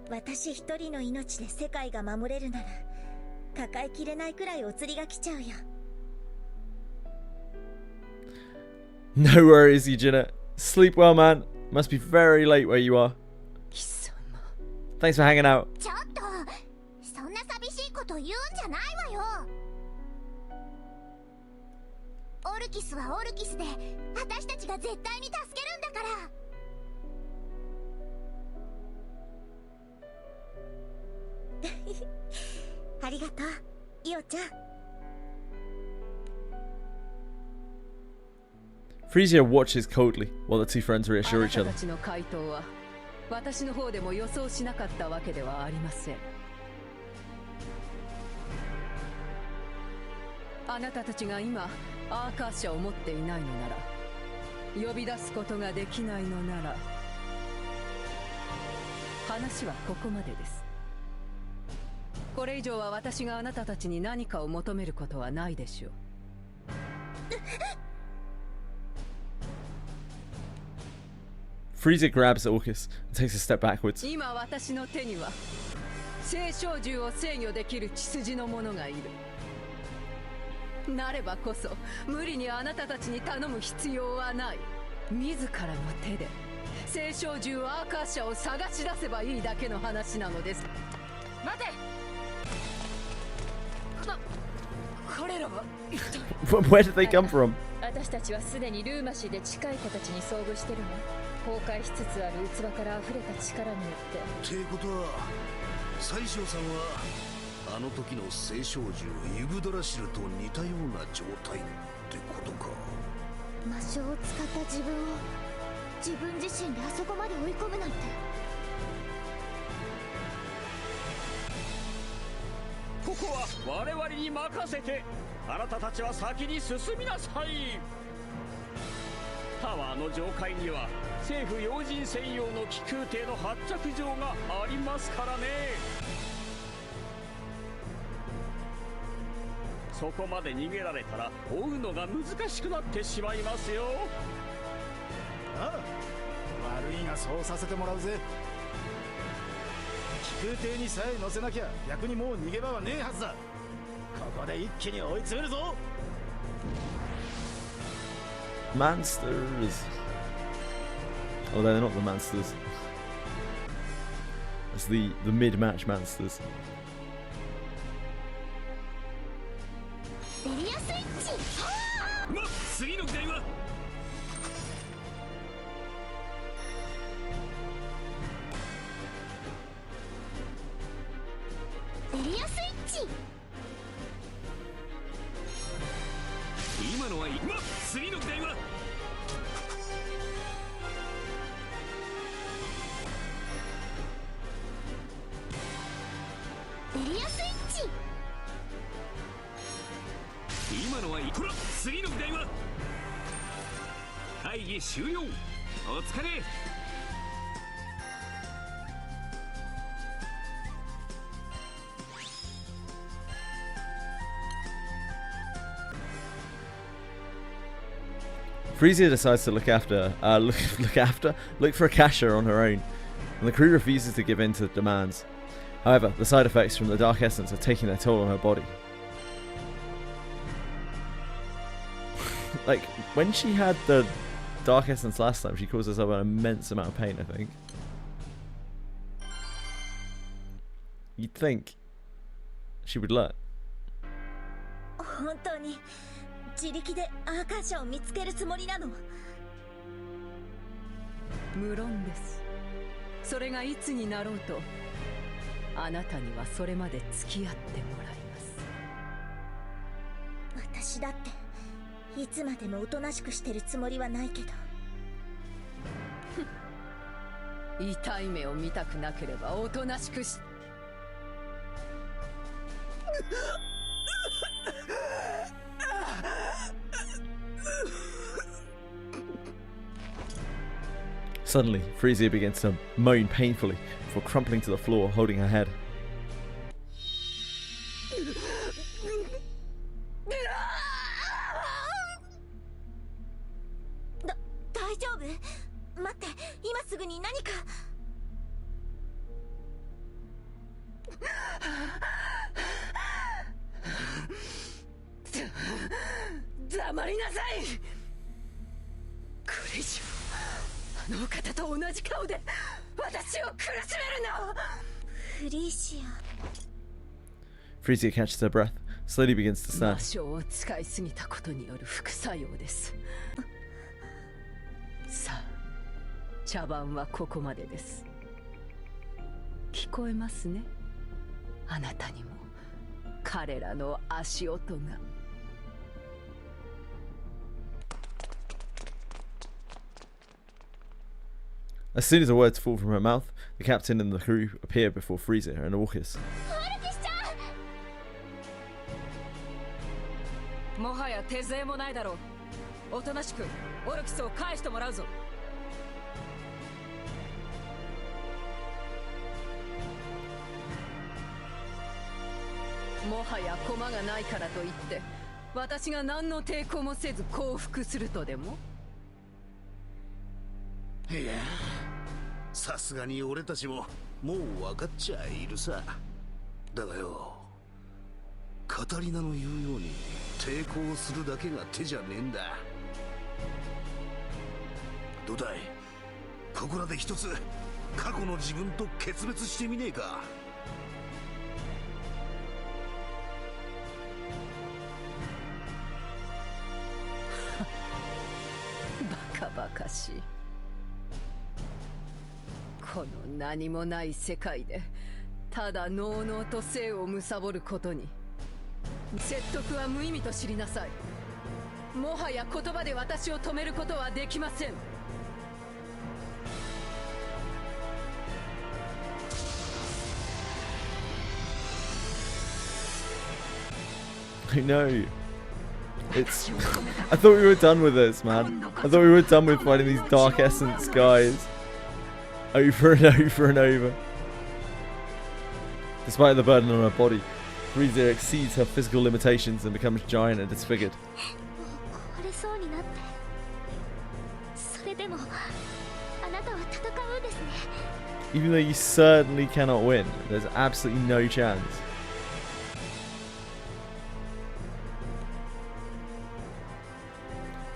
私一人の命で世界が守れるなら抱えきれないくらいお釣りが来ちゃうよ。 No worries, Eugenia. Sleep well, man. Must be very late where you are. Thanks for hanging out. ちょっと、そんな寂しいこと言うんじゃないわよ。オルキスはオルキスで私たちが絶対に助けるんだから。ありがとう、イオちゃん。Frisia watches coldly while the two friends reassure each other. あなたたちの回答は私の方でも予想しなかったわけではありません。あなたたちが今アーカー社を持っていないのなら、呼び出すことができないのなら、話はここまでです。これ以上は私があなたたちに何かを求めることはないでしょう。Frisia grabs Orcus and takes a step backwards. 今私の手には聖少獣を制御できる血筋の者がいる。なればこそ無理にあなたたちに頼む必要はない。自らの手で聖少獣アーカー社を探し出せばいいだけの話なのです。待て。彼らは Where did they come from? 私たちはすでにルーマシーで近い子たちに遭遇してるわ。崩壊しつつある器から溢れた力によって。ってことは宰相さんはあの時の聖少獣ユグドラシルと似たような状態ってことか。魔性を使った自分を自分自身であそこまで追い込むなんて。ここは我々に任せて、あなたたちは先に進みなさい。タワーの上階には政府要人専用の気空艇の発着場がありますからね。そこまで逃げられたら追うのが難しくなってしまいますよ。ああ、悪いがそうさせてもらうぜ。気空艇にさえ乗せなきゃ逆にもう逃げ場はねえはずだ。ここで一気に追い詰めるぞ。Monsters. Although they're not the monsters. It's the mid-match monsters. エリアスイッチ。ま、次の議題はエリアスイッチ。今のはいい。ま、次の議題はエリアスイッチ。今のはいい。こら、次の議題は会議終了。お疲れ。Frisia decides to look for a cashier on her own, and the crew refuses to give in to the demands. However, the side effects from the dark essence are taking their toll on her body. Like, when she had the dark essence last time, she caused herself an immense amount of pain, I think. You'd think she would learn. 本当に自力でアーカーシャを見つけるつもりなの？無論です。それがいつになろうと、あなたにはそれまで付き合ってもらいます。私だっていつまでもおとなしくしてるつもりはないけど。痛い目を見たくなければおとなしくし。Suddenly, Frisia begins to moan painfully before crumpling to the floor, holding her head. 大丈夫？待って、今すぐに何か。黙りなさい。これ以上あの方と同じ顔で私を苦しめるな。フリーシア。 Frisia catches her breath, slowly begins to stand. 魔性を使いすぎたことによる副作用です。さあ、茶番はここまでです。聞こえますね。あなたにも彼らの足音が。As soon as the words fall from her mouth, the captain and the crew appear before Frisia and Orcus. もはや手勢もないだろう。おとなしくオルキスを返してもらうぞ。もはや駒がないからといって私が何の抵抗もせず降伏するとでも？いや、さすがに俺たちももう分かっちゃいるさ。だがよ、カタリナの言うように抵抗するだけが手じゃねえんだ。どうだい、ここらで一つ過去の自分と決別してみねえか。バカバカしい。この何もない世界でただのうのうと生を貪ることに説得は無意味と知りなさい。もはや言葉で私を止めることはできません。I know. It's. I thought we were done with this, man. I thought we were done with fighting these Dark Essence guys. Over and over and over. Despite the burden on her body, Frisia exceeds her physical limitations and becomes giant and disfigured. Even though you certainly cannot win, there's absolutely no chance.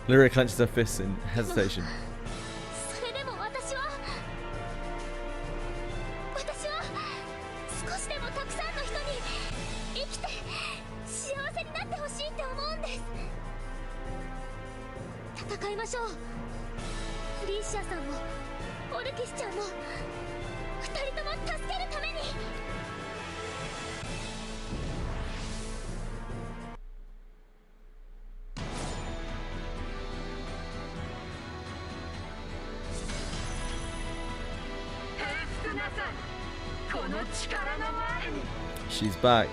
Lyria clenches her fists in hesitation. それでも私は少しでもたくさんの人に生きて幸せになってほしいって思うんです。戦いましょう。フリーシアさんもオルキスちゃんも二人とも助けるために。She's back.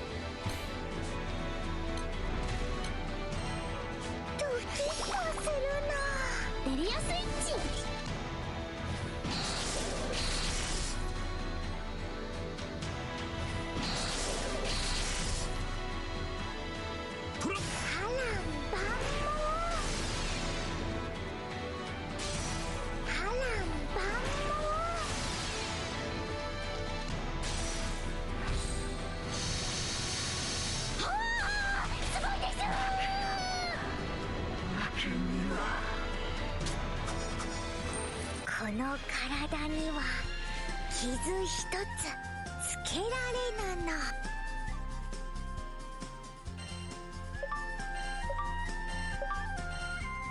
ドキッとするな。エリアスイッチ。この体には傷一つつけられぬの。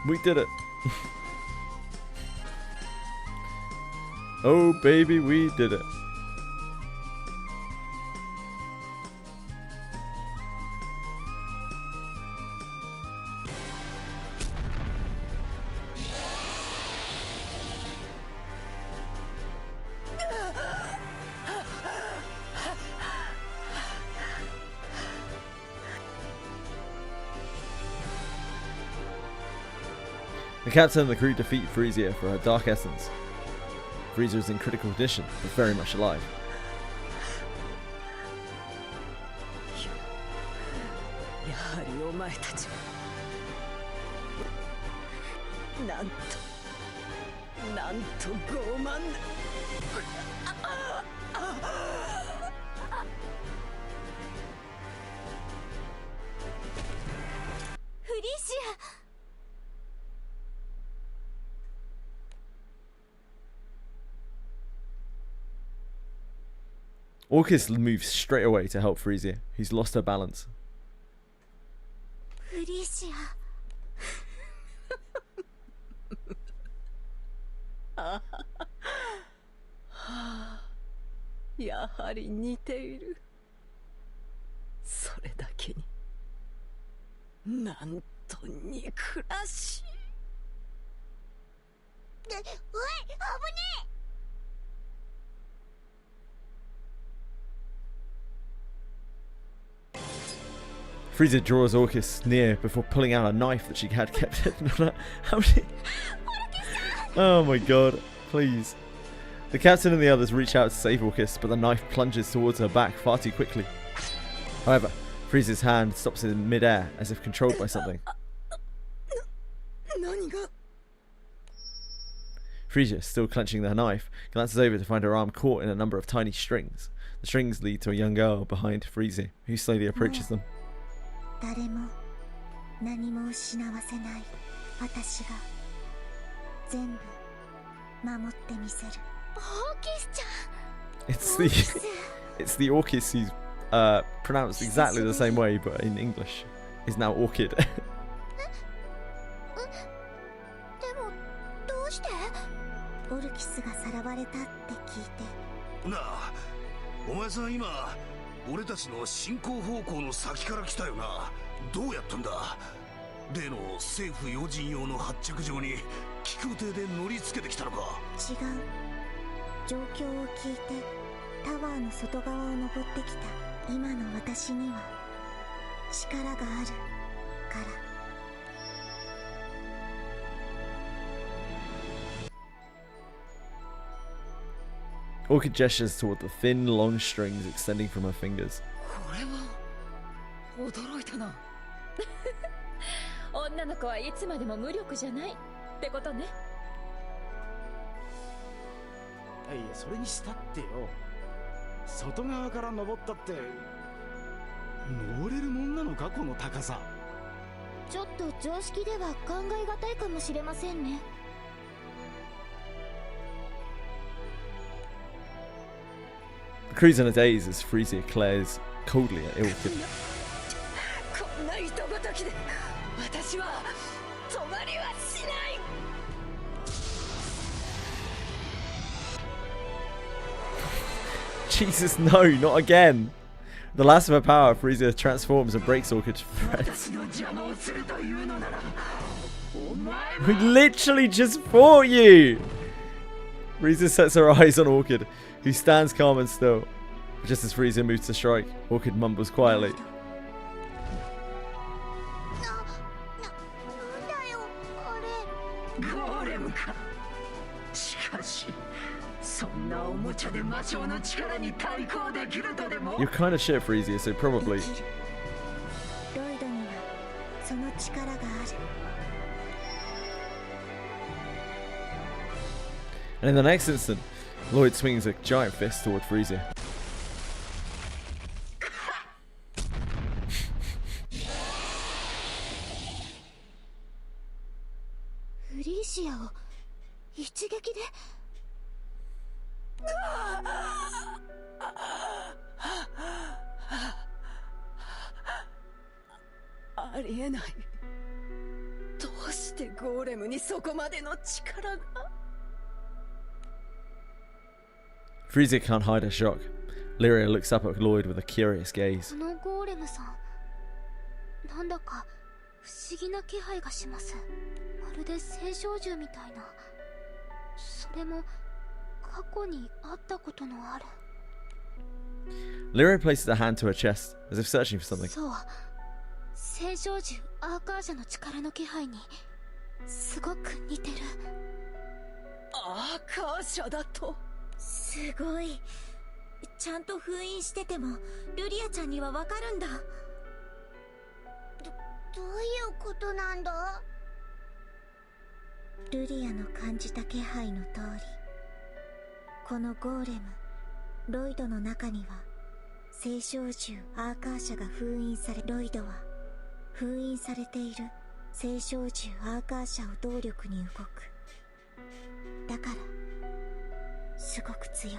We did it. Oh baby, we did it. The captain and the crew defeat Frisia for her dark essence. Frisia is in critical condition, but very much alive. やはりお前たちはなんと傲慢な。フリーシア。Orcus moves straight away to help Frisia, who's lost her balance. フリーシア。やはり似ている。それだけになんと憎らしい。おい、危ねえ。Frisia draws Orcus near before pulling out a knife that she had kept hidden on her. How many? Oh my god, please. The captain and the others reach out to save Orcus, but the knife plunges towards her back far too quickly. However, Frisia's hand stops in midair as if controlled by something. Frisia, still clenching the knife, glances over to find her arm caught in a number of tiny strings. The strings lead to a young girl behind Frisia, who slowly approaches them. 誰も何も失わせない私が全部守ってみせる。オーキスちゃん。It's the Orcus who's pronounced exactly the same way, but in English is now Orchid. でもどうして？オルキスがさらわれたって聞いて。なあ、お前さん今俺たちの進行方向の先から来たよな。どうやったんだ？例の政府要人用の発着場に気空艇で乗りつけてきたのか？違う。状況を聞いてタワーの外側を登ってきた今の私には力があるから。Orchid gestures toward the thin, long strings extending from her fingers. これは驚いたな。女の子はいつまでも無力じゃないってことね。いやそれにしたってよ、外側から登ったって登れるもんなのかこの高さ。ちょっと常識では考えがたいかもしれませんね。Cruise in a daze as Frisia glares coldly at Ilkid. こんな糸ごときで私は止まりはしない。 Jesus, no, not again. The last of her power, Frisia transforms and breaks Orchid's threads. We literally just fought you! Frisia sets her eyes on Orchid, who stands calm and still. Just as Frisia moves to strike, Orchid mumbles quietly. ゴーレムか。しかしそんなおもちゃで魔性の力に対抗できるとでも。 You're kind of shit, Frisia, so probably. ロイドにはその力がある。 And in the next instant, Lloyd swings a giant fist toward Frisia. フリーシアを一撃で。ありえない。どうしてゴーレムにそこまでの力が。 Frisia can't hide her shock. Lyria looks up at Lloyd with a curious gaze. このゴーレムさん、なんだか不思議な気配がします。まるで聖少獣みたいな。それも過去に会ったことのある。 Lyria places a hand to her chest, as if searching for something. そう、聖少獣アーカージャの力の気配にすごく似てる。アーカーシャだと。 すごい。ちゃんと封印しててもルリアちゃんにはわかるんだ。どういうことなんだ？ルリアの感じた気配の通り、このゴーレム、ロイドの中には聖少獣アーカーシャが封印され、ロイドは封印されている聖少獣アーカーシャを動力に動く。だからすごく強い。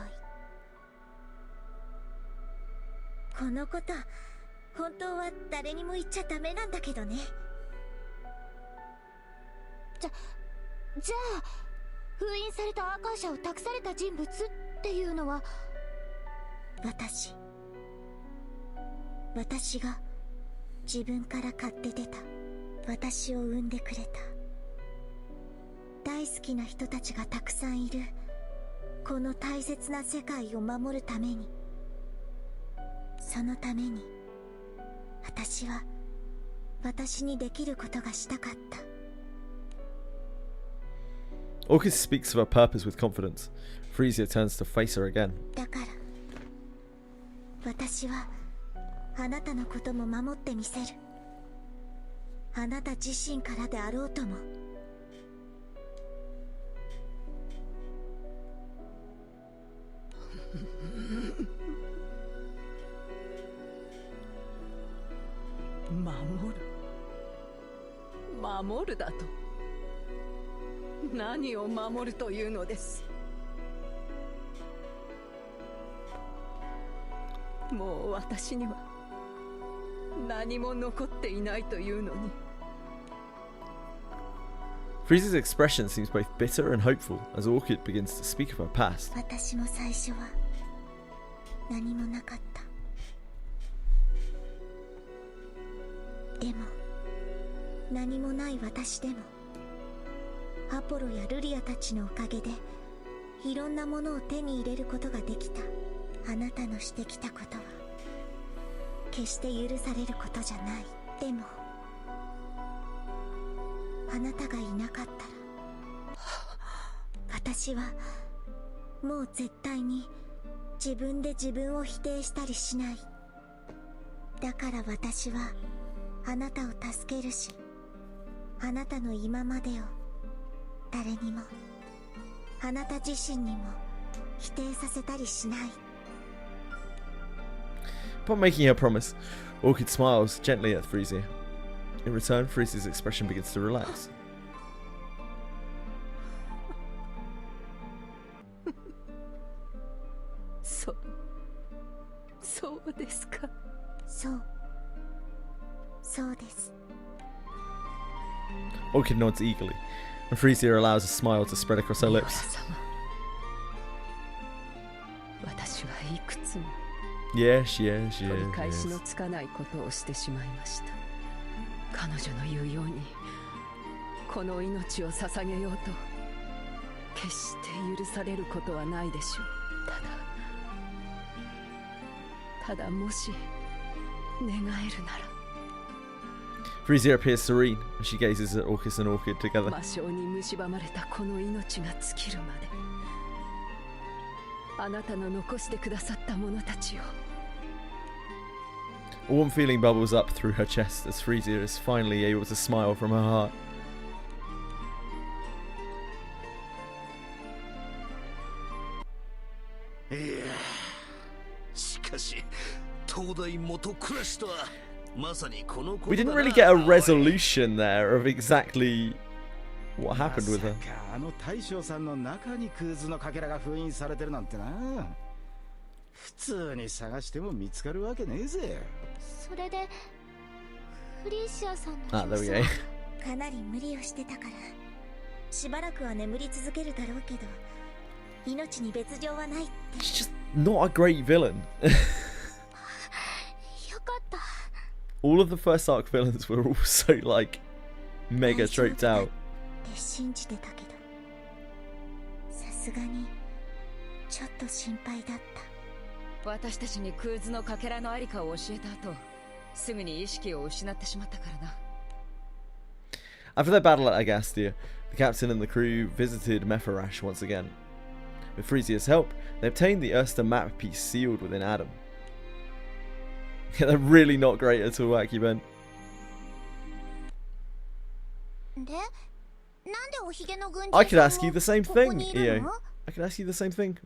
このこと本当は誰にも言っちゃダメなんだけどね。じゃあ封印されたアーカーシャを託された人物っていうのは私が自分から買って出た。私を産んでくれた。大好きな人たちがたくさんいるこの大切な世界を守るために、そのために私は私にできることがしたかった。 Orchid speaks of her purpose with confidence. Frisia turns to face her again. だから私はあなたのことも守ってみせる。あなた自身からであろうとも。守るだと。何を守るというのです。もう私には何も残っていないというのに。 Frisia's expression seems both bitter and hopeful as Orchid begins to speak of her past. 私も最初は何もなかった。でも何もない私でもアポロやルリアたちのおかげでいろんなものを手に入れることができた。あなたのしてきたことは決して許されることじゃない。でもあなたがいなかったら私はもう絶対に自分で自分を否定したりしない。だから私はあなたを助けるし、あなたの今までを誰にも、あなた自身にも否定させたりしない。 Upon making her promise, Orchid smiles gently at Frisia. In return, Freeze's expression begins to relax. Orchid nods eagerly, and Freesia allows a smile to spread across her lips. Yes. 取り返しのつかないことをしてしまいました。彼女の言うようにこの命を捧げようと決して許されることはないでしょう。ただもし願えるなら。Freesia appears serene as she gazes at Orcus and Orchid together. 魔性に蝕まれたこの命が尽きるまであなたの残してくださった者たちを。A warm feeling bubbles up through her chest as Freesia is finally able to smile from her heart. しかし東大元暮らしとはまさにこのことだな。 We didn't really get a resolution there of exactly what happened with her. あの大将さんの中にクズのかけらが封印されてるなんてな。普通に探しても見つかるわけねえぜ。それでフリーシアさんのAh, there we go. かなり無理をしてたからしばらくは眠り続けるだろうけど命に別状はないって。 She's just not a great villain. よかった。 All of the first arc villains were also like mega tricked out. 信じてたけどさすがにちょっと心配だった。私たちにクーズのかけらのありかを教えた後すぐに意識を失ってしまったからな。 After their battle at Agastia, the captain and the crew visited Mepharash once again. With Freesia's help, they obtained the Erster map piece sealed within Adam. Yeah, they're really not great at all, Wacky Ben. でなんでおひげの軍 I 人 could さ ask ん you も the same ここ thing, にいる EO. の？ I could ask you the same thing.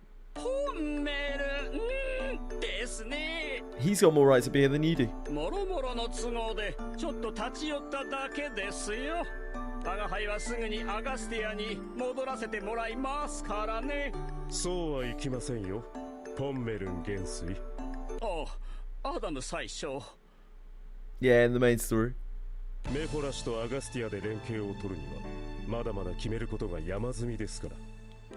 ですね。 He's got more right to be here than you do. もろもろの都合でちょっと立ち寄っただけですよ。我が輩はすぐにアガスティアに戻らせてもらいますからね。そうはいきませんよ。ポンメルン元帥。あ、アダム宰相。 Yeah, in the main story. メフォラシとアガスティアで連携を取るにはまだまだ決めることが山積みですから。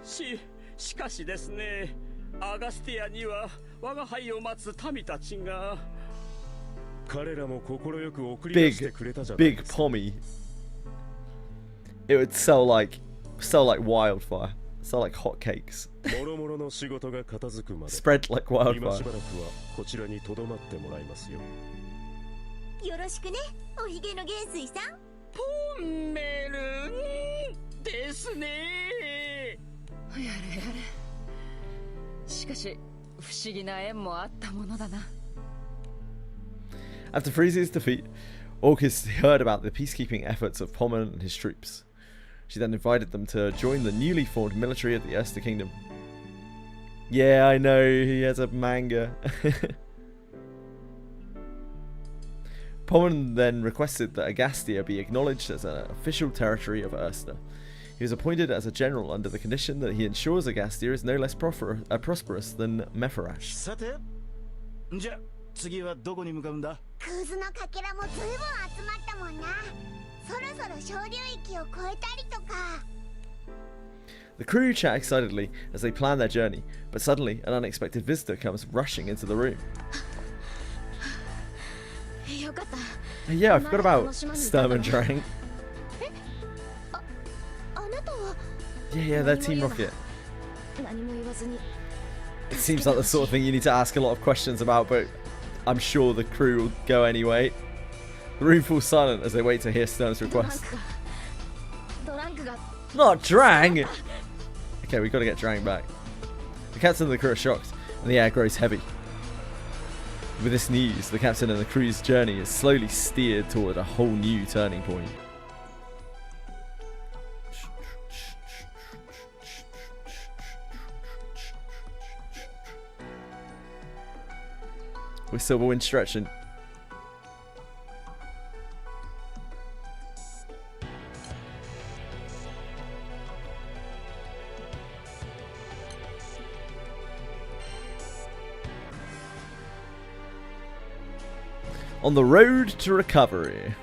しかしですね、アガスティアには我が輩を待つ民たちが。彼らも快く送り出してくれたじゃないで Big すか。 Pommy. It would sell like wildfire. Sell like hotcakes. もろもろの仕事が片付くまで Spread like 今 wildfire. しばらくはこちらに留まってもらいますよ。よろしくねおひげの元帥さん。ポンメルンですね。やれやれ。しかし不思議な縁もあったものだな。 After Frieza's defeat, Orcus heard about the peacekeeping efforts of Pommern and his troops. She then invited them to join the newly formed military of the Erster Kingdom. Yeah, I know, he has a manga. Pommern then requested that Agastia be acknowledged as an official territory of Erster. He was appointed as a general under the condition that he ensures Agastia is no less prosperous than Mepharash. さて、じゃ次はどこに向かうんだ？クズのかけらもずいぶん集まったもんな。そろそろ小流域を越えたりとか。 The crew chat excitedly as they plan their journey, but suddenly an unexpected visitor comes rushing into the room. よかった。 Yeah, I forgot about Sturm and Drang. あなたは Yeah, they're Team Rocket. 何も言わずに。 It seems like the sort of thing you need to ask a lot of questions about, but I'm sure the crew will go anyway. The room falls silent as they wait to hear Sturm's request. ドランクが Not Drang! Okay, we've got to get Drang back. The captain and the crew are shocked, and the air grows heavy. With this news, the captain and the crew's journey is slowly steered toward a whole new turning point. With Silverwind stretching. On the road to recovery.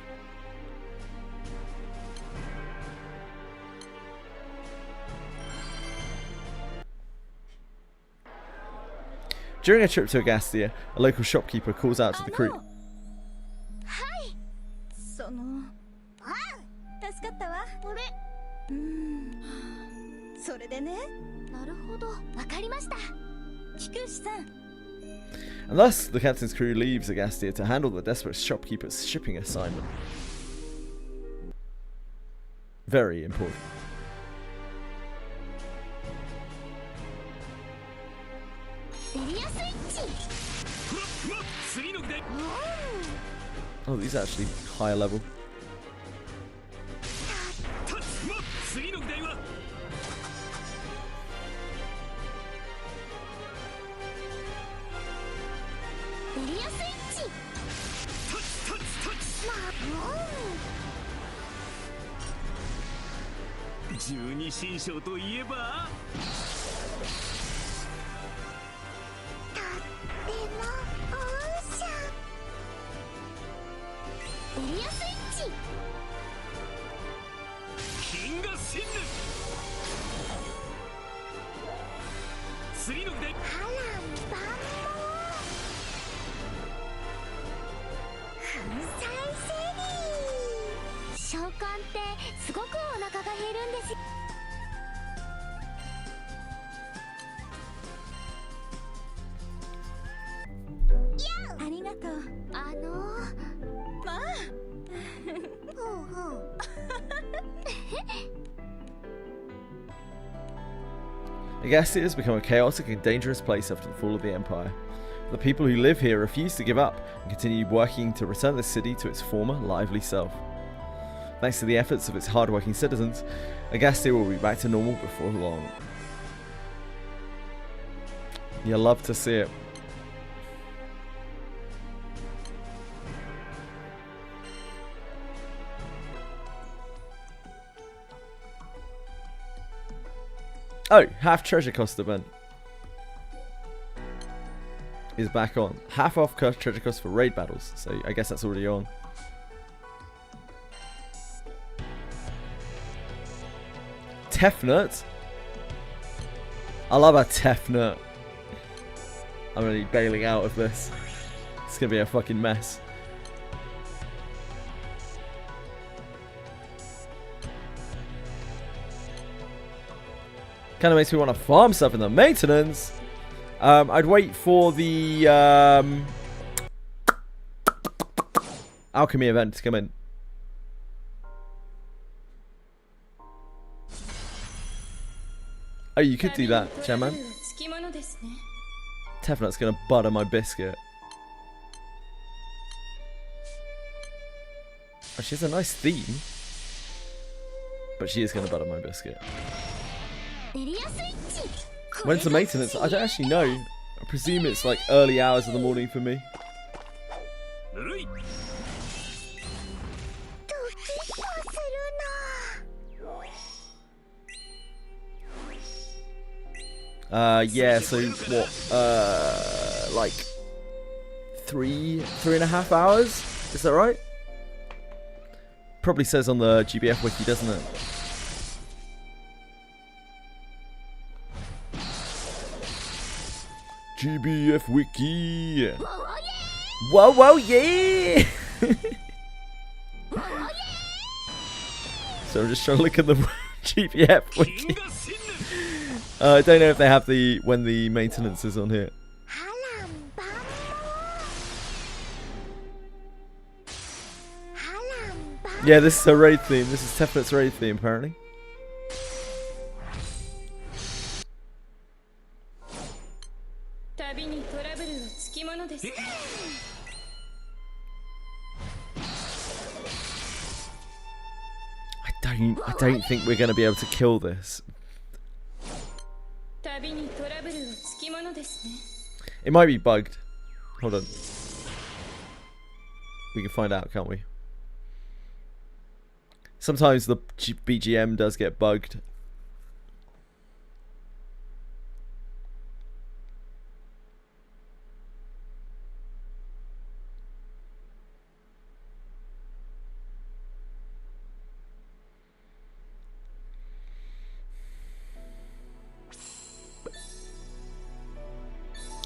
During a trip to Agastia, a local shopkeeper calls out to the crew. その助かったわ。それでね。なるほど、わかりました。菊池さん。And thus, the captain's crew leaves Agastia to handle the desperate shopkeeper's shipping assignment. Very important. Oh, these are actually higher level. Agastia has become a chaotic and dangerous place after the fall of the Empire. The people who live here refuse to give up and continue working to return the city to its former lively self. Thanks to the efforts of its hard-working citizens, Agastia will be back to normal before long. You love to see it. Oh, half treasure cost event is back on. Half off treasure cost for raid battles, so I guess that's already on. Tefnut. I love a Tefnut. I'm really bailing out of this. It's gonna be a fucking mess. Kind of makes me want to farm stuff in the maintenance. I'd wait for the alchemy event to come in. Oh, you could do that, Chairman. Tefnut's gonna butter my biscuit. Oh, she has a nice theme. But she is gonna butter my biscuit. When's the maintenance? I don't actually know. I presume it's like early hours of the morning for me. Yeah, so what, like 3.5 hours? Is that right? Probably says on the GBF wiki, doesn't it? GBF wiki. Whoa, whoa, yeah! So I'm just trying to look at the GBF wiki. I don't know if they have when the maintenance is on here. Yeah, this is a raid theme. This is Tefnut's raid theme, apparently. I don't think we're going to be able to kill this. It might be bugged. Hold on. We can find out, can't we? Sometimes the BGM does get bugged.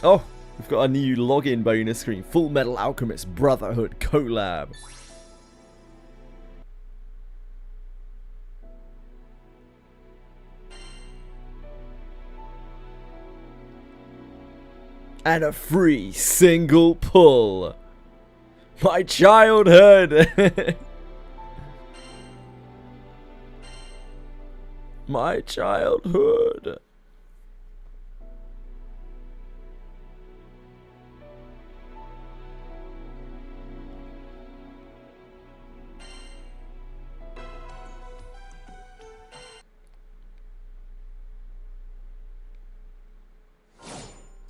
Oh, we've got a new login bonus screen. Fullmetal Alchemist Brotherhood Collab. And a free single pull. My childhood. My childhood.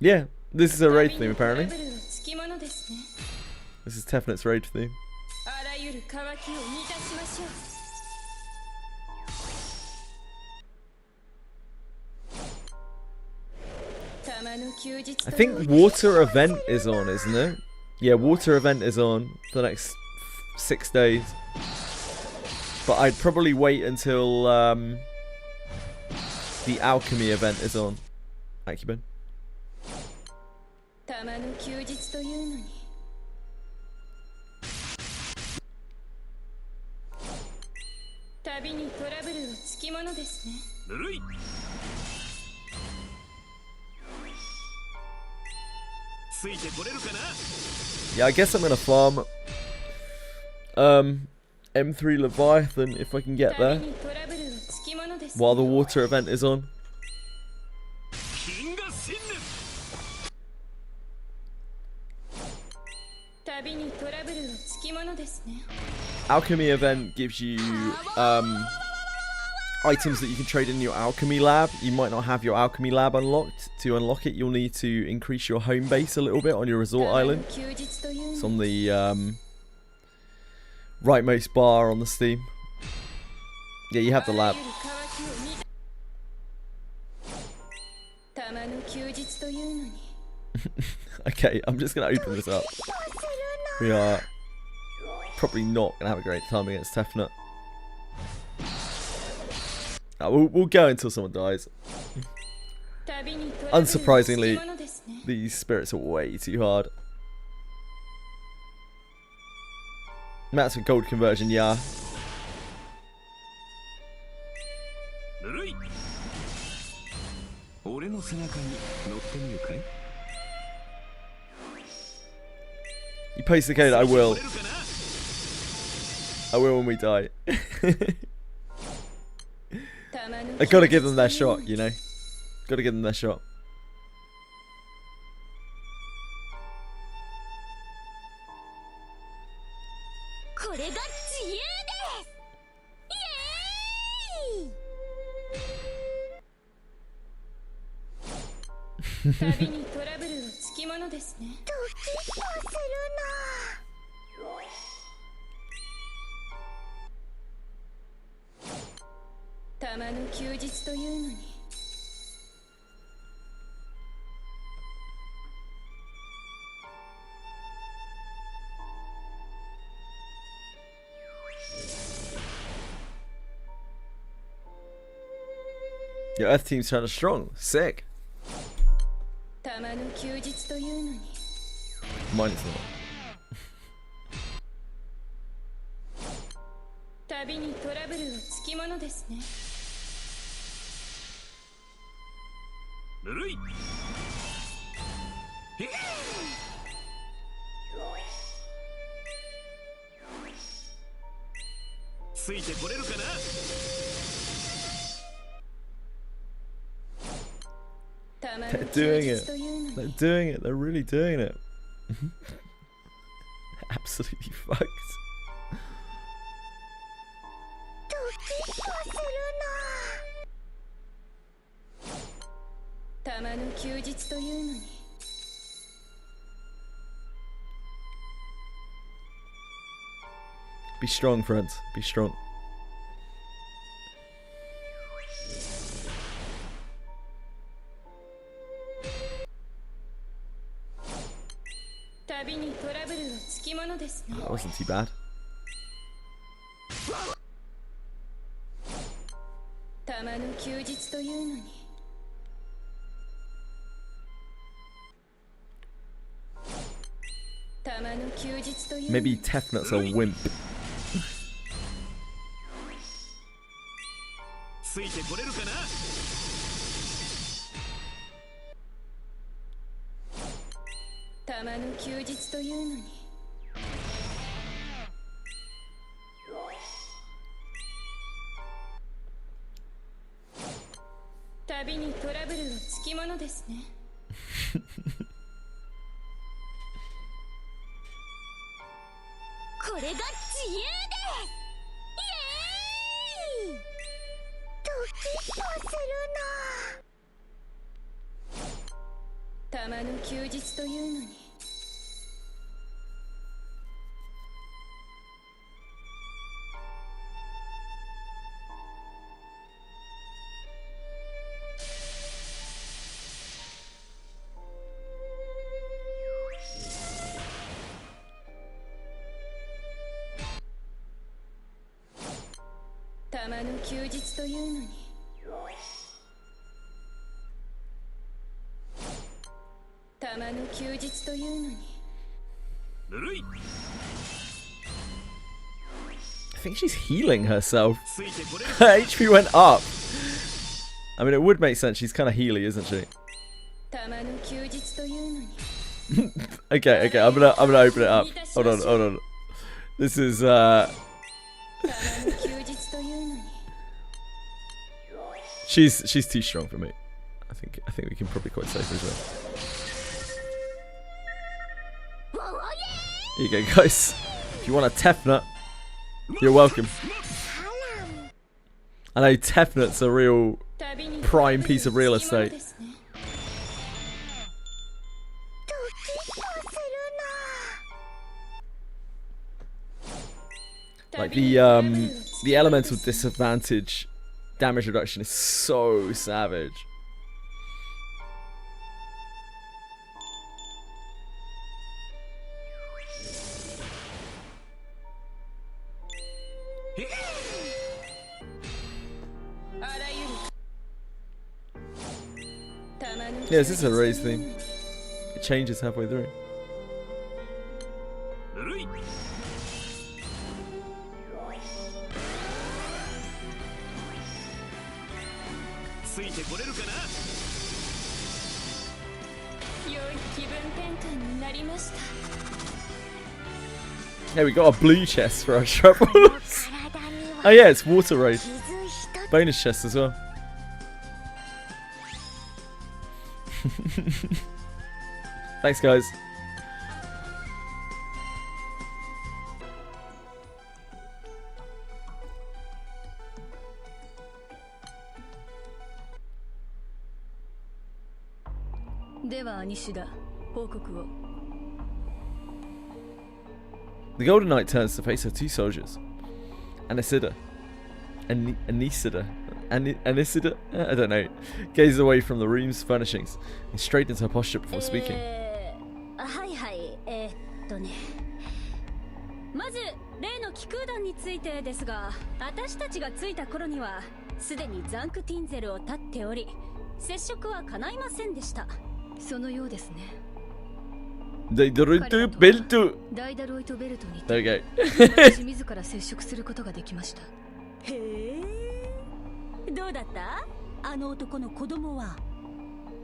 Yeah, this is a raid theme apparently. This is Tefnit's raid theme. I think water event is on, isn't it? Yeah, water event is on for the next 6 days. But I'd probably wait until the alchemy event is on. Acumen. Yeah, I guess I'm gonna farm M3 Leviathan if I can get there while the water event is on. Alchemy event gives you items that you can trade in your alchemy lab. You might not have your alchemy lab unlocked. To unlock it, you'll need to increase your home base a little bit on your resort island. It's on the rightmost bar on the Steam. Yeah, you have the lab. Okay, I'm just gonna open this up. We are probably not gonna have a great time against Tefnut. We'll go until someone dies. Unsurprisingly, these spirits are way too hard. Matt's with gold conversion, yeah. You paste the code, I will. I will when we die. I gotta give them their shot, you know? Gotta give them their shot. Your Earth team's kind of strong. Sick. Mine is not. They're doing it. They're doing it. They're really doing it. Absolutely fucked. Be strong, friends. Be strong. That wasn't too bad. Maybe Tefnut's a wimp. ついてこれるかな。たまの休日というのに。旅にトラブルはつきものですね。これが自由です。イエーイ。ドキッとするな。たまの休日というのに。たまの休日というのに。たまの休日というのに。ぬるい。 I think she's healing herself. Her HP went up. I mean, it would make sense. She's kind of healy, isn't she? Okay, okay. I'm gonna open it up. Hold on. This is she's too strong for me. I think we can probably quite safely as well. Here you go, guys. If you want a Tefnut, you're welcome. I know Tefnut's a real prime piece of real estate. Like the elemental disadvantage damage reduction is so savage. Yeah, this is a raise theme. It changes halfway through. Yeah, we got a blue chest for our troubles. Oh yeah, it's water raid. Bonus chest as well. Thanks, guys. The Golden Knight turns to face her two soldiers, Anisida, I don't know, gazes away from the room's furnishings and straightens her posture before speaking. まず例の気空団についてですが、私たちが着いた頃にはすでにザンクティンゼルを立っており、接触は叶いませんでした。そのようですね。ダイダロイトベルト。There you go. 私自ら接触することができました。へえ。どうだった？あの男の子供は。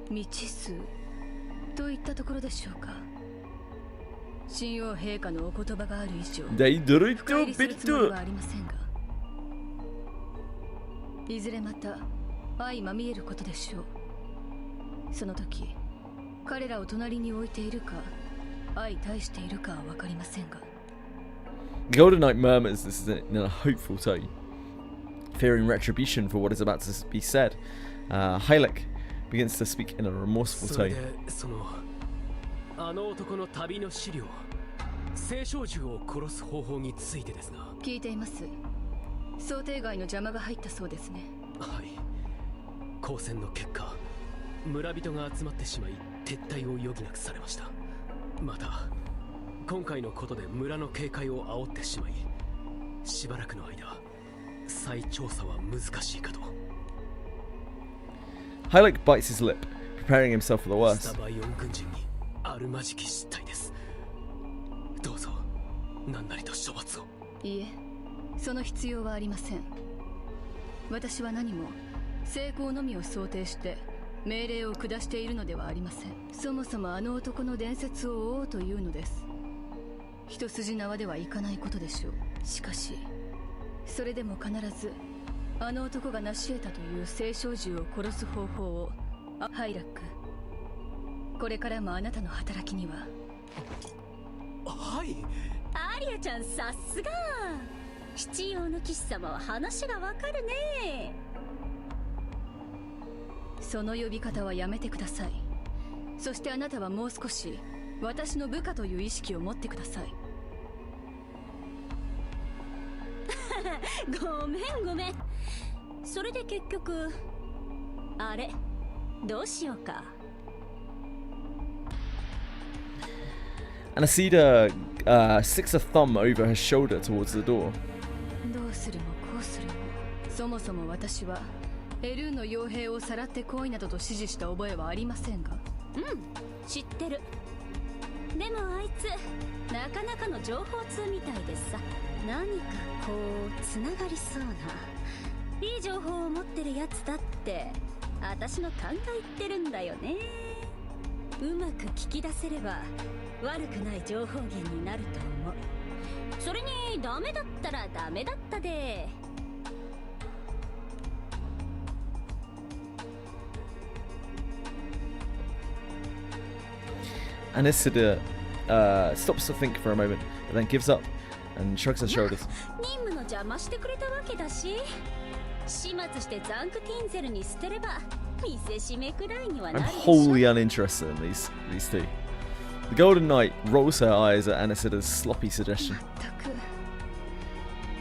未知数といったところでしょうか。神王陛下のお言葉がある以上、ダイダロイトベルトはありませんが、いずれまた相まみえることでしょう。その時、彼らを隣に置いているか、相対しているかはわかりませんが。The Golden Knight murmurs this in a hopeful tone, fearing retribution for what is about to be said. Hylek begins to speak in a remorseful tone. あの男の旅の資料、聖少獣を殺す方法についてですが。聞いています。想定外の邪魔が入ったそうですね。はい。交戦の結果、村人が集まってしまい撤退を余儀なくされました。また今回のことで村の警戒を煽ってしまい、しばらくの間再調査は難しいかと。Hylek bites his lip, preparing himself for the worst. スタバイオン軍人にあるまじき失態です。どうぞ何なりと処罰を。いいえ、その必要はありません。私は何も成功のみを想定して命令を下しているのではありません。そもそもあの男の伝説を追おうというのです。一筋縄ではいかないことでしょう。しかしそれでも必ずあの男が成し得たという聖少獣を殺す方法を。ハイラック、これからもあなたの働きには。はい。アリアちゃん、さすが七葉の騎士様は話がわかるね。その呼び方はやめてください。そしてあなたはもう少し私の部下という意識を持ってください。ごめんごめん。それで結局あれどうしようか。Anacida sticks a thumb over her shoulder towards the door. どうするもこうするも、そもそも私はエルーの傭兵をさらってこいなどと指示した覚えはありませんが。知ってる。でもあいつなかなかの情報通みたいでさ、何かこうつながりそうないい情報を持ってるやつだって私の勘が言ってるんだよね。うまく聞き出せれば悪くない情報源になると思う。それにダメだったらダメだったで。Anacida stops to think for a moment, but then gives up and shrugs her shoulders. 任務の邪魔してくれたわけだし、始末してザンクティンゼルに捨てれば見せしめくらいにはな I'm るでしょ。 wholly uninterested in these two. The Golden Knight rolls her eyes at Anacida's sloppy suggestion.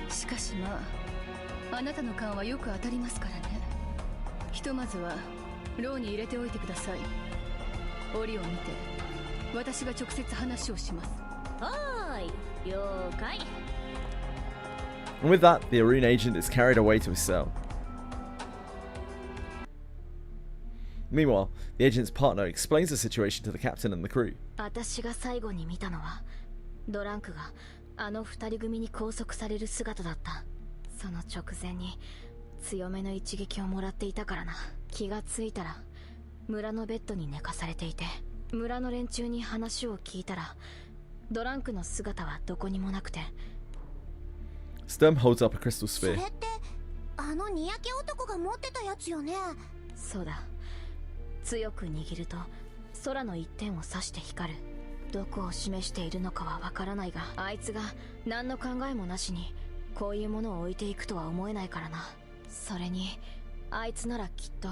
しかしまあ、あなたの勘はよく当たりますからね。ひとまずは牢に入れておいてください。折を見て私が直接話をします。はーい、了解。 And with that, the Arun agent is carried away to his cell. Meanwhile, the agent's partner explains the situation to the captain and the crew. 私が最後に見たのはドランクがあの二人組に拘束される姿だった。その直前に強めの一撃をもらっていたからな。気がついたら村のベッドに寝かされていて、村の連中に話を聞いたらドランクの姿はどこにもなくて。 Sturm holds up a crystal それ sphere. ってあのにやけ男が持ってたやつよね。そうだ。強く握ると空の一点を指して光る。どこを示しているのかはわからないが、あいつが何の考えもなしにこういうものを置いていくとは思えないからな。それにあいつならきっと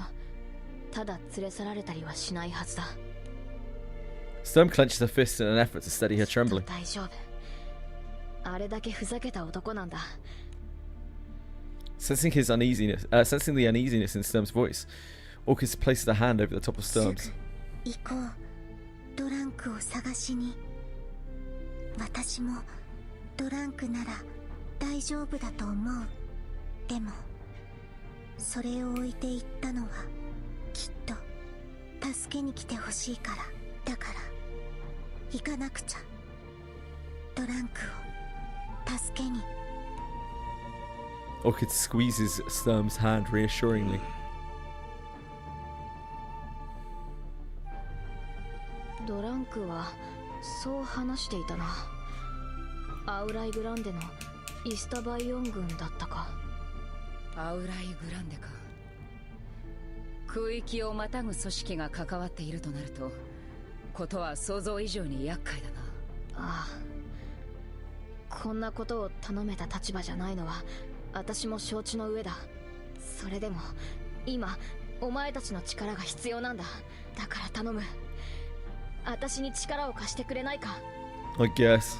ただ連れ去られたりはしないはずだ。 Sturm clenches her fist in an effort to steady her trembling. 大丈夫。あれだけふざけた男なんだ。 Sensing the uneasiness in Sturm's voice, Orcus places a hand over the top of Sturm's. 行こう。ドランクを探しに。私もドランクなら大丈夫だと思う。でもそれを置いていったのはきっと助けに来てほしいから。だから行かなくちゃ。ドランクを助けに。 Orchid squeezes Sturm's hand reassuringly. ドランクはそう話していたな。アウライグランデのイスタバイオン軍だったか。アウライグランデか。空域をまたぐ組織が関わっているとなると、ことは想像以上に厄介だな。ああ、こんなことを頼めた立場じゃないのは私も承知の上だ。それでも今お前たちの力が必要なんだ。だから頼む。私に力を貸してくれないか。 I guess.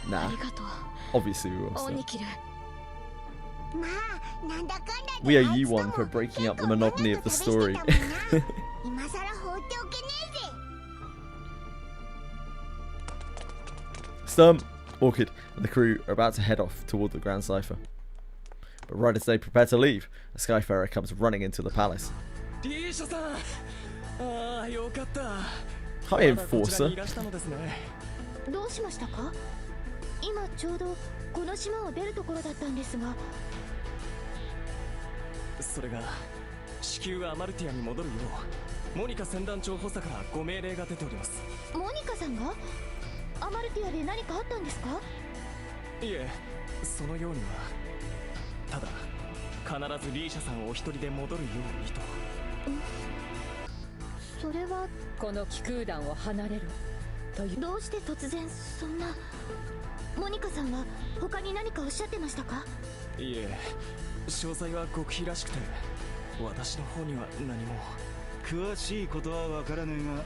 Nah. ありがとう。 Obviously we will. オニキル。まあなんだかんだ We owe you one for breaking up the monotony of the story. 今さら放っておけねえぜ。 Sturm, Orchid, and the crew are about to head off toward the Grand Cipher. But right as they prepare to leave, a Skyfarer comes running into the palace. リーシャさん、ああよかった。 Hi, まだこちら Enforcer. にいらしたのですね。どうしましたか？今ちょうどこの島を出るところだったんですが。それが至急アマルティアに戻るようモニカ船団長補佐からご命令が出ております。モニカさんがアマルティアで何かあったんですか？いえ、そのようには。ただ必ずリーシャさんお一人で戻るようにと。それはこの気空団を離れるという。どうして突然そんな。モニカさんは他に何かおっしゃってましたか？いえ、詳細は極秘らしくて私の方には何も。詳しいことはわからねえが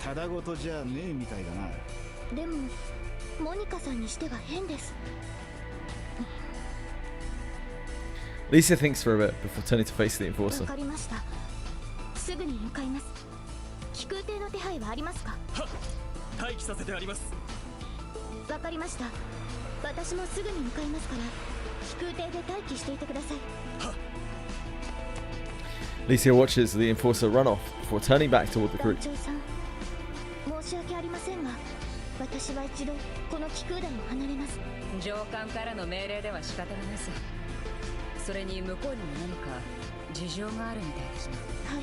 ただごとじゃねえみたいだな。でもモニカさんにしては変です。 Lisa thinks for a bit before turning to face the わ enforcer. かりました。すぐに向かいます。飛空艇の手配はありますか？はっ、待機させてあります。わかりました。私もすぐに向かいますから飛空艇で待機していてください。 Lisa watches the enforcer run off before turning back toward the crew. 団長さん、申し訳ありませんが私は一度この気空団を離れます。上官からの命令では仕方がないさ。それに向こうにも何か事情があるみたいですね。は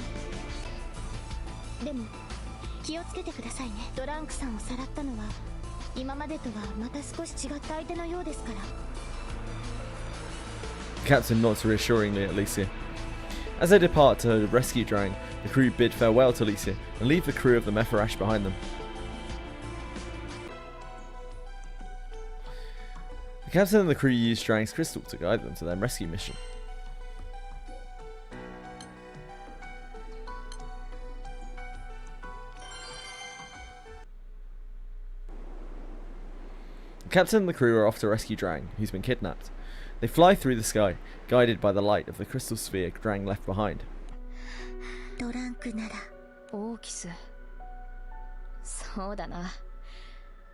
い。でも気をつけてくださいね。ドランクさんをさらったのは今までとはまた少し違った相手のようですから。 The captain nods reassuringly at Lisa. As they depart to rescue Drang, the crew bid farewell to Lisa and leave the crew of the Mefarash behind them. The captain and the crew use Drang's crystal to guide them to their rescue mission. The captain and the crew are off to rescue Drang, who's been kidnapped. They fly through the sky, guided by the light of the crystal sphere Drang left behind. ドランクなら。オーキス。そうだな。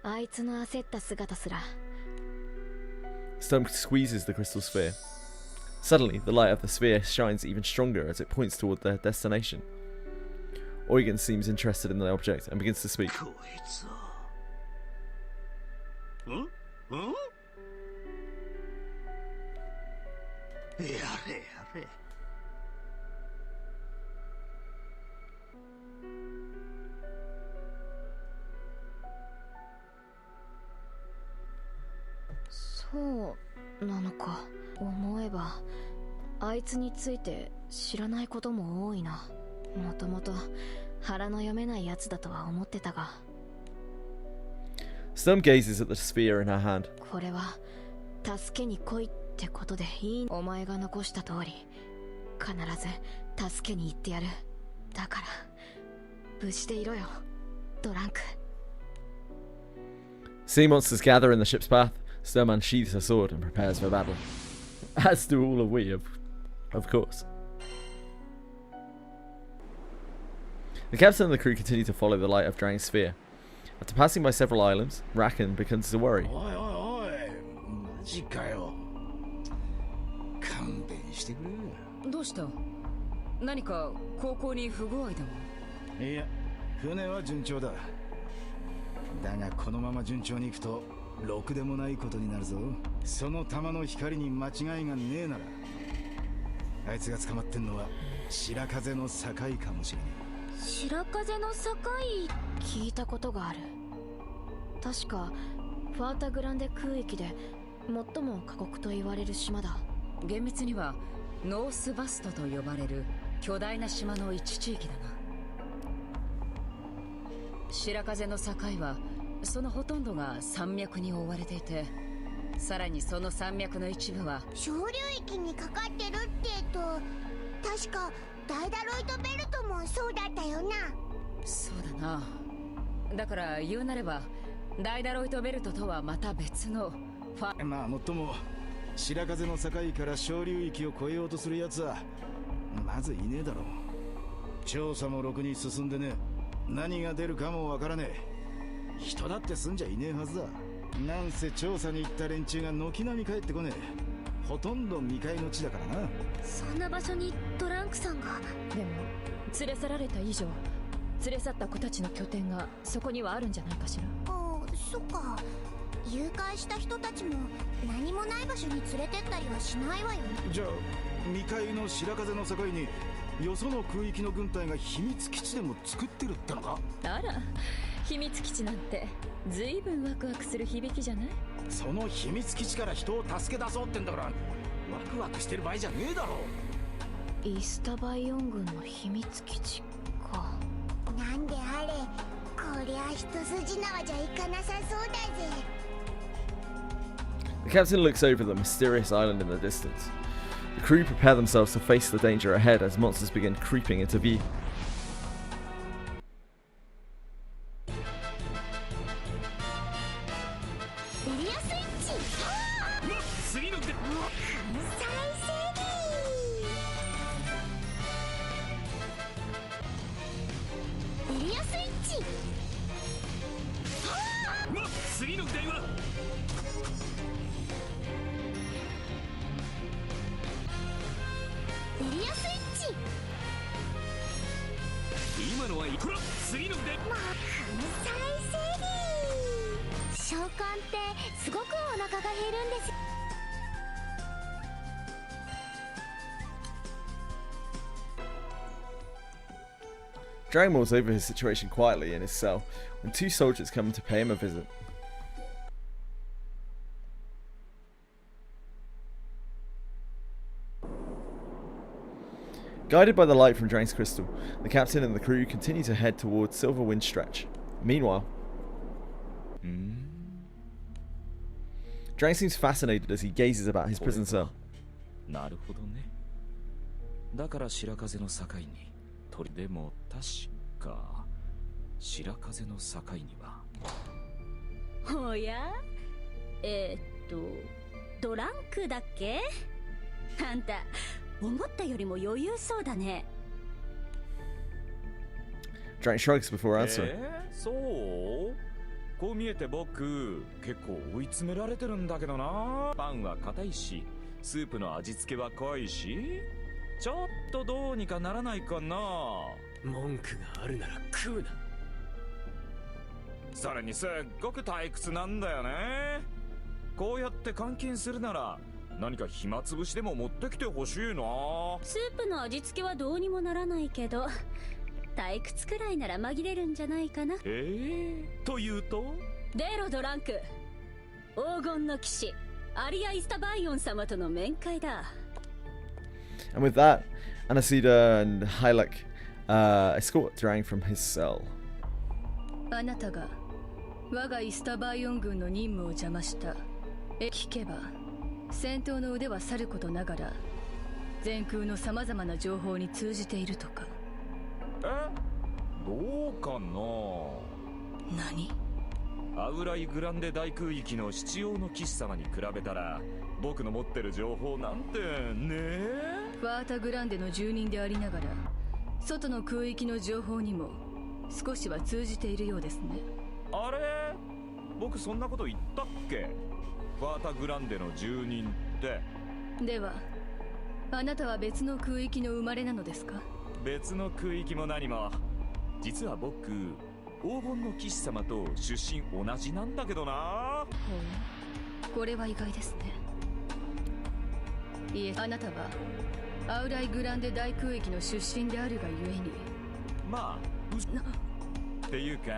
あいつの焦った姿すら。 Stump squeezes the crystal sphere. Suddenly, the light of the sphere shines even stronger as it points toward their destination. Eugen seems interested in the object and begins to speak.そうなのか。思えばあいつについて知らないことも多いな。もともと腹の読めないやつだとは思ってたが。 Stump gazes at the sphere in her hand. これは助けに来いってことでいい。お前が残した通り必ず助けに行ってやる。だから無事でいろよ、ドランク。 Sea monsters gather in the ship's path. Sturm unsheathes her sword and prepares for battle. As do all of we, of course. The captain and the crew continue to follow the light of Drang's sphere. After passing by several islands, Rakan begins to worry. おいおいおい、マジかよ。勘弁してくれ。どうした？何か航行に不具合でも？いや、船は順調だ。だがこのまま順調に行くとろくでもないことになるぞ。その玉の光に間違いがねえなら、あいつが捕まってんのは白風の境かもしれねえ。白風の境？聞いたことがある。確かファータグランデ空域で最も過酷と言われる島だ。厳密にはノースバストと呼ばれる巨大な島の一地域だな。白風の境はそのほとんどが山脈に覆われていて、さらにその山脈の一部は小流域にかかってるって確かダイダロイトベルトもそうだったよな。そうだな。だから言うなればダイダロイトベルトとはまた別のまあもっとも白風の境から小流域を越えようとする奴はまずいねえだろう。調査もろくに進んでねえ。何が出るかもわからねえ。人だって住んじゃいねえはずだ。なんせ調査に行った連中が軒並み帰ってこねえ。ほとんど未開の地だからな。そんな場所にトランクさんが。でも連れ去られた以上連れ去った子たちの拠点がそこにはあるんじゃないかしら。そっか。誘拐した人たちも何もない場所に連れてったりはしないわよね。じゃあ未開の白風の境によその空域の軍隊が秘密基地でも作ってるってのか？あら、秘密基地なんてずいぶんワクワクする響きじゃない？その秘密基地から人を助け出そうってんだからワクワクしてる場合じゃねえだろ。イスタバイオン軍の秘密基地か。なんであれ、こりゃ一筋縄じゃいかなさそうだぜ。The captain looks over the mysterious island in the distance. The crew prepare themselves to face the danger ahead as monsters begin creeping into view. Drang mulls over his situation quietly in his cell when two soldiers come to pay him a visit. Guided by the light from Drang's crystal, the captain and the crew continue to head towards Silverwind Stretch. Meanwhile, Drang seems fascinated as he gazes about his prison cell. なるほどね。だから白風の境に鳥でも確か白風の境には。おや？ドランクだっけ？あんた思ったよりも余裕そうだね。Drang shrugs before answering. そう？こう見えて僕結構追い詰められてるんだけどな。パンは硬いし、スープの味付けは濃いし、ちょっとどうにかならないかな。文句があるなら食うな。それにすっごく退屈なんだよね。こうやって監禁するなら何か暇つぶしでも持ってきてほしいな。スープの味付けはどうにもならないけど、退屈くらいなら紛れるんじゃないかな。というと？出ろドランク。黄金の騎士アリア・イスタバイオン様との面会だ。And with that, Anacida and Hylik escort Drang from his cell. あなたが我がイスタバイオン軍の任務を邪魔した。聞けば戦闘の腕はさることながら全空の様々な情報に通じているとか。どうかな。何？アウライグランデ大空域の七葉の騎士様に比べたら僕の持ってる情報なんてね。ファータグランデの住人でありながら外の空域の情報にも少しは通じているようですね。あれ？僕そんなこと言ったっけ？ファータグランデの住人って。ではあなたは別の空域の生まれなのですか？別の空域も何も。実は僕黄金の騎士様と出身同じなんだけどな。これは意外ですね。いえ、あなたはアウライグランデ大空域の出身であるがゆえに。まあっていうか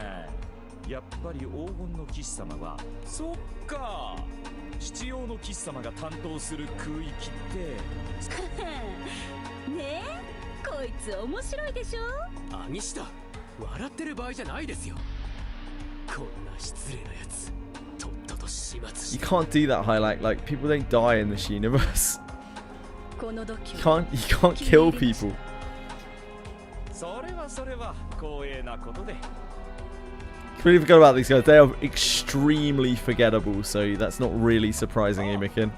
やっぱり黄金の騎士様はそっか七葉の騎士様が担当する空域ってねえ、こいつ面白いでしょ。アニシタ、笑ってる場合じゃないですよ。こんな失礼なやつとっとと始末し You can't do that, Hylik. Like, people don't die in this universe. You can't kill people. それは光栄なことで。Completely forgot about these guys. They are extremely forgettable, so that's not really surprising, Amikin.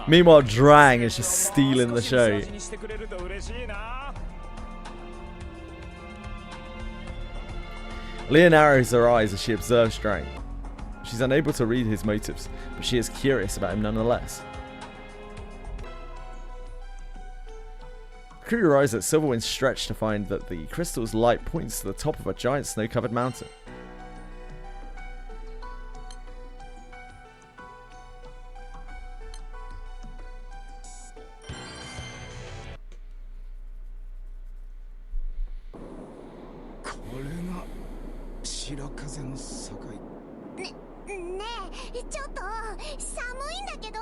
Meanwhile, Drang is just stealing the show. Leah narrows her eyes as she observes Drang. She's unable to read his motives, but she is curious about him nonetheless. The crew arrives at Silverwind Stretch to find that the crystal's light points to the top of a giant snow-covered mountain. 白風の境。ねえ、ちょっと寒いんだけど。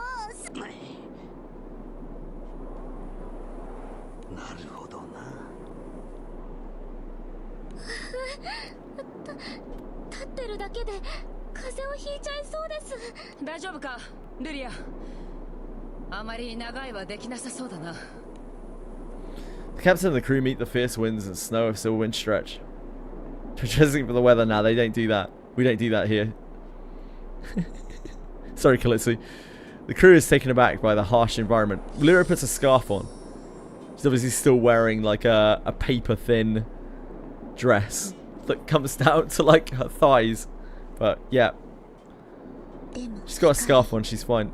なるほどな。立ってるだけで風邪をひいちゃいそうです。大丈夫かルリア。あまり長いはできなさそうだな。 The captain and the crew meet the fierce winds and snow of Silverwind stretch. Dressing for the weather now, they don't do that. We don't do that here. Sorry, Kalitsu. The crew is taken aback by the harsh environment. Lyra puts a scarf on. She's obviously still wearing like a paper-thin dress that comes down to like her thighs. But yeah. She's got a scarf on, she's fine.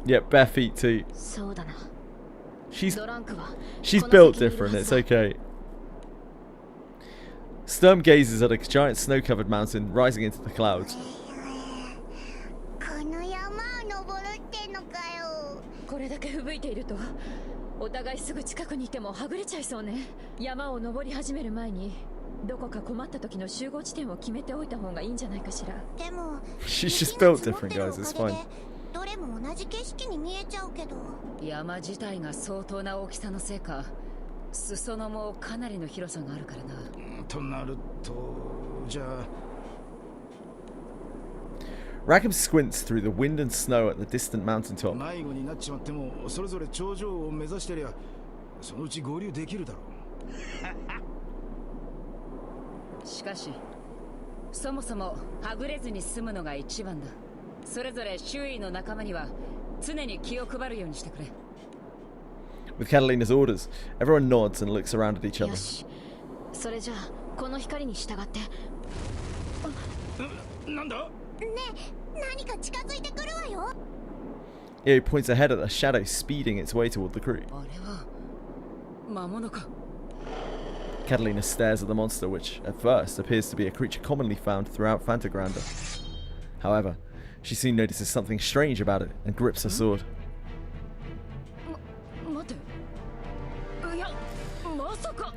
Yep, bare feet too. She's built different, it's okay. Sturm gazes at a giant snow-covered mountain rising into the clouds. これだけ吹雪いているとお互いすぐ近くにいてもはぐれちゃいそうね。山を登り始める前にどこか困った時の集合地点を決めておいた方がいいんじゃないかしら。でも She's just built different, guys, it's fine. どれも同じ景色に見えちゃうけど。山自体が相当な大きさのせいか、裾野もかなりの広さがあるからな。となると、じゃあ。Rackham squints through the wind and snow at the distant mountaintop. 迷子になっちまっても、それぞれ頂上を目指してりゃ、そのうち合流できるだろう。しかし、そもそもはぐれずに済むのが一番だ。それぞれ周囲の仲間には常に気を配るようにしてくれ。With Catalina's orders, everyone nods and looks around at each other. よし、それじゃあこの光に従って。なんだ？ねえ、何か近づいてくるわよ。He points ahead at a shadow speeding its way toward the crew. あれは魔物か。Catalina stares at the monster, which at first appears to be a creature commonly found throughout Fantagranda. However, she soon notices something strange about it and grips her sword.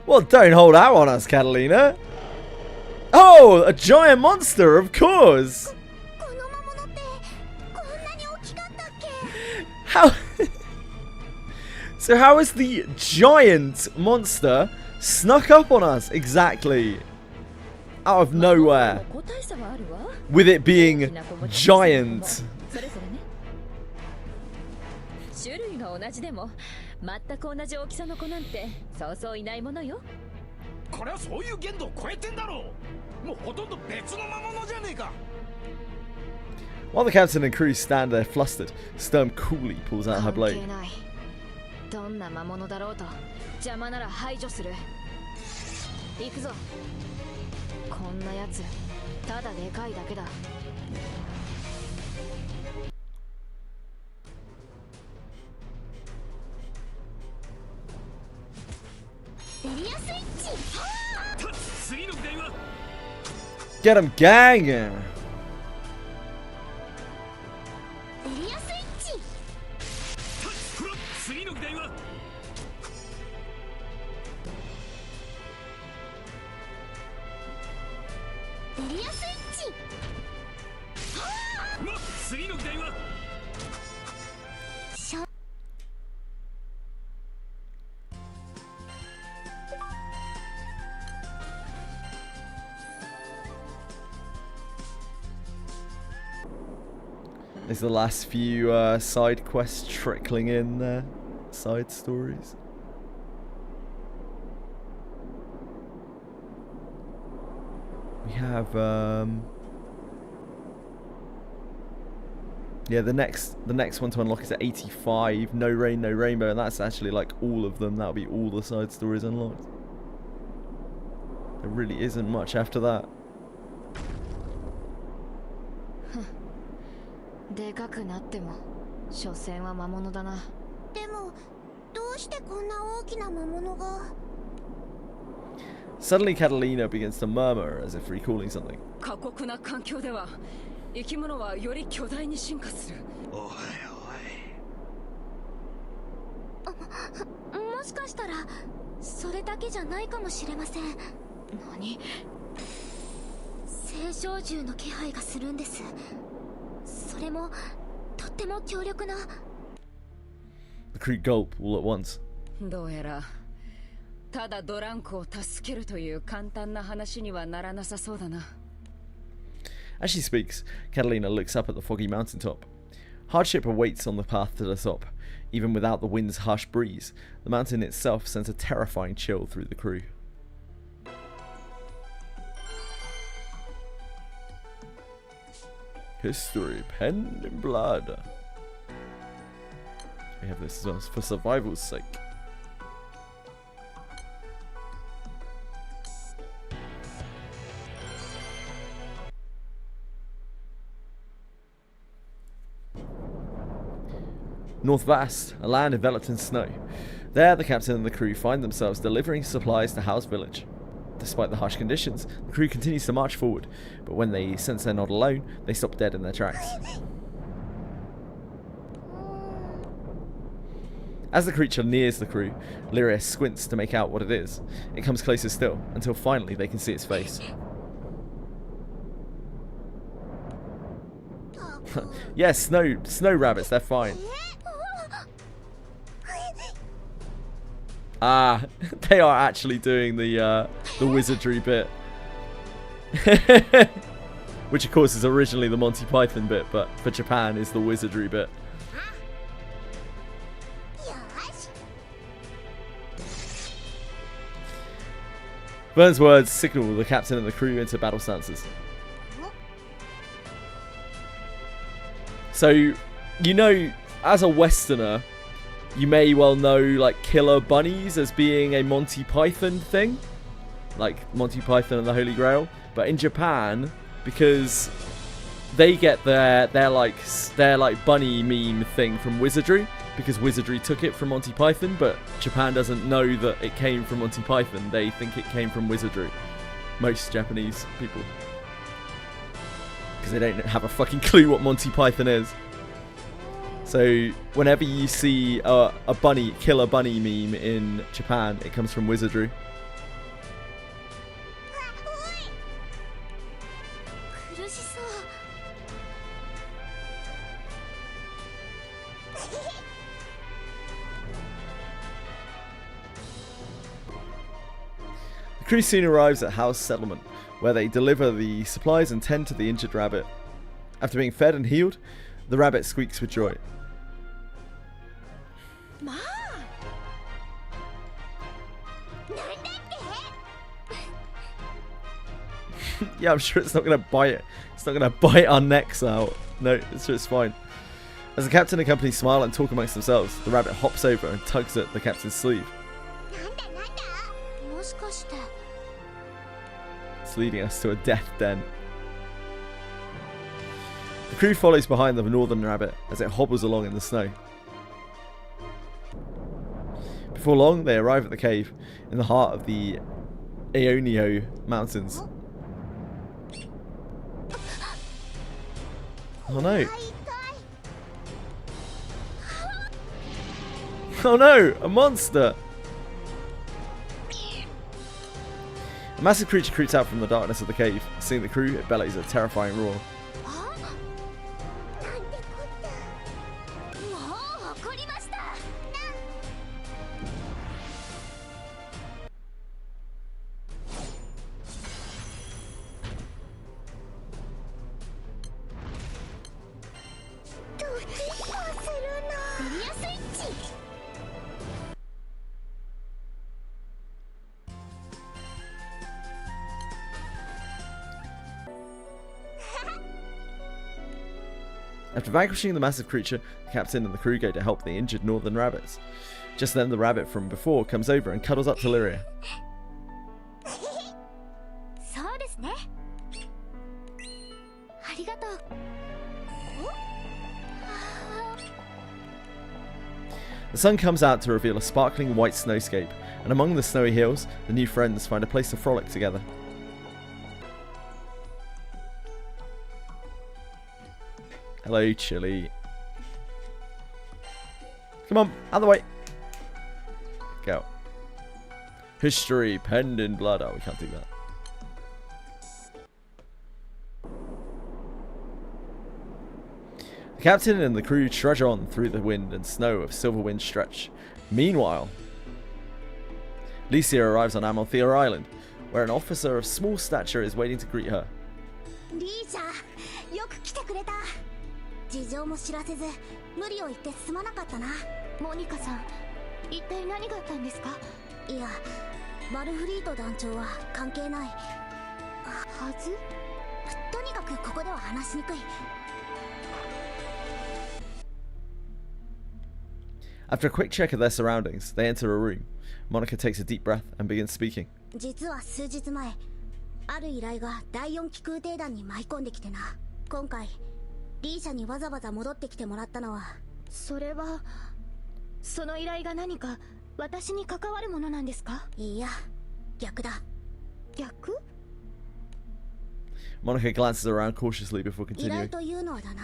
Well, don't hold out on us, Catalina. Oh, a giant monster, of course. How? So how is the giant monster snuck up on us exactly? Out of nowhere. With it being giant. 種類が同じでも全く同じ大きさの子なんてそうそういないものよ。これはそういう限度を超えてんだろう。もうほとんど別の魔物じゃねえか。While the captain and crew stand there flustered, Sturm coolly pulls out her blade. どんな魔物だろうと邪魔なら排除する。行くぞ。こんなやつただでかいだけだ。エリアスイッチ。次の議題は Get him, gang! エリアスイッチ。次の議題はエリアスイッチ。次の議題はThere's the last few side quests trickling in there. Side stories. We have yeah, the next one to unlock is at 85. No rain, no rainbow, and that's actually like all of them. That'll be all the side stories unlocked. There really isn't much after that. でかくなっても所詮は魔物だな。でもどうしてこんな大きな魔物が。 Suddenly Catalina begins to murmur as if recalling something. 過酷な環境では生き物はより巨大に進化する。おいおい。もしかしたらそそれだけじゃないかもしれません。何？青少獣の気配がするんです。それもとっても強力な。 The crew gulp all at once. どうやらただドランクを助けるという簡単な話にはならなさそうだな。 As she speaks, Catalina looks up at the foggy mountaintop. Hardship awaits on the path to the top. Even without the wind's harsh breeze, the mountain itself sends a terrifying chill through the crew. History, pen in blood. We have this for survival's sake. North Vast, a land enveloped in snow. There, the captain and the crew find themselves delivering supplies to House Village. Despite the harsh conditions, the crew continues to march forward, but when they sense they're not alone, they stop dead in their tracks. As the creature nears the crew, Lyria squints to make out what it is. It comes closer still, until finally they can see its face. Yeah, snow rabbits, they're fine. Ah, they are actually doing the wizardry bit. Which of course is originally the Monty Python bit, but for Japan is the wizardry bit. Vern's words signal the captain and the crew into battle stances. So, you know, as a Westerner, you may well know like killer bunnies as being a Monty Python thing, like Monty Python and the Holy Grail. But in Japan, because they get their like bunny meme thing from wizardry, because wizardry took it from Monty Python, but Japan doesn't know that it came from Monty Python. They think it came from wizardry. Most Japanese people, because they don't have a fucking clue what Monty Python is. So whenever you see a killer bunny meme in Japan, it comes from wizardry. The crew soon arrives at House Settlement, where they deliver the supplies and tend to the injured rabbit. After being fed and healed, the rabbit squeaks with joy. Yeah, I'm sure it's not gonna bite it. It's not gonna bite our necks out. No, it's just fine. As the captain and company smile and talk amongst themselves, the rabbit hops over and tugs at the captain's sleeve. It's leading us to a death den. The crew follows behind the northern rabbit as it hobbles along in the snow. Before long, they arrive at the cave in the heart of the Aonio Mountains. Oh no! Oh no! A monster! A massive creature creeps out from the darkness of the cave. Seeing the crew, it bellows a terrifying roar. After vanquishing the massive creature, the captain and the crew go to help the injured northern rabbits. Just then the rabbit from before comes over and cuddles up to Lyria. The sun comes out to reveal a sparkling white snowscape, and among the snowy hills, the new friends find a place to frolic together. Hello, Chili. Come on, out of the way. Go. History penned in blood. Oh, we can't do that. The captain and the crew trudge on through the wind and snow of Silverwind Stretch. Meanwhile, Licia arrives on Amalthea Island, where an officer of small stature is waiting to greet her. リーシャ、よく来てくれた。事情も知らせず無理を言ってすまなかったな。モニカさん、一体何があったんですか？いや、バルフリート団長は関係ないはず。とにかくここでは話しにくい。After a quick check of their surroundings, they enter a room. Monica takes a deep breath and begins speaking. 実は数日前、ある依頼が第4機空挺団に舞い込んできてな。今回リーシャにわざわざ戻ってきてもらったのは。それはその依頼が何か私に関わるものなんですか？いや、逆だ。逆？ Monica glances around cautiously before 依頼 continuing. というのはだな、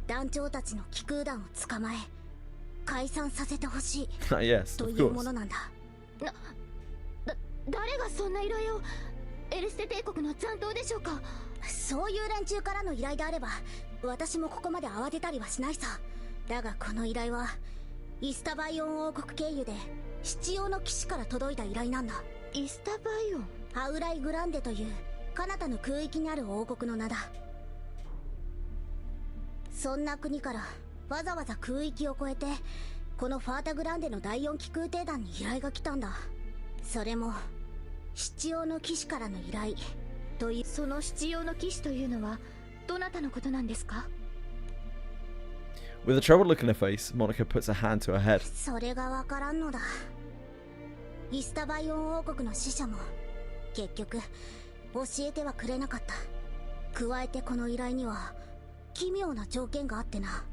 団長たちの機空団を捕まえ解散させてほしい Yes, と of いうも course. のなんだ。誰がそんな依頼を？エルステ帝国の残党でしょうか？そういう連中からの依頼であれば私もここまで慌てたりはしないさ。だがこの依頼はイスタバイオン王国経由で七葉の騎士から届いた依頼なんだ。イスタバイオン？アウライグランデという彼方の空域にある王国の名だ。そんな国からわざわざ空域を越えてこのファータグランデの第4機空挺団に依頼が来たんだ。それも七葉の騎士からの依頼という。その七葉の騎士というのはどなたのことなんですか？ With a troubled look in her face, Monica puts a hand to her head. それがわからんのだ。イスタバイオン王国の使者も結局教えてはくれなかった。加えてこの依頼には奇妙な条件があってな。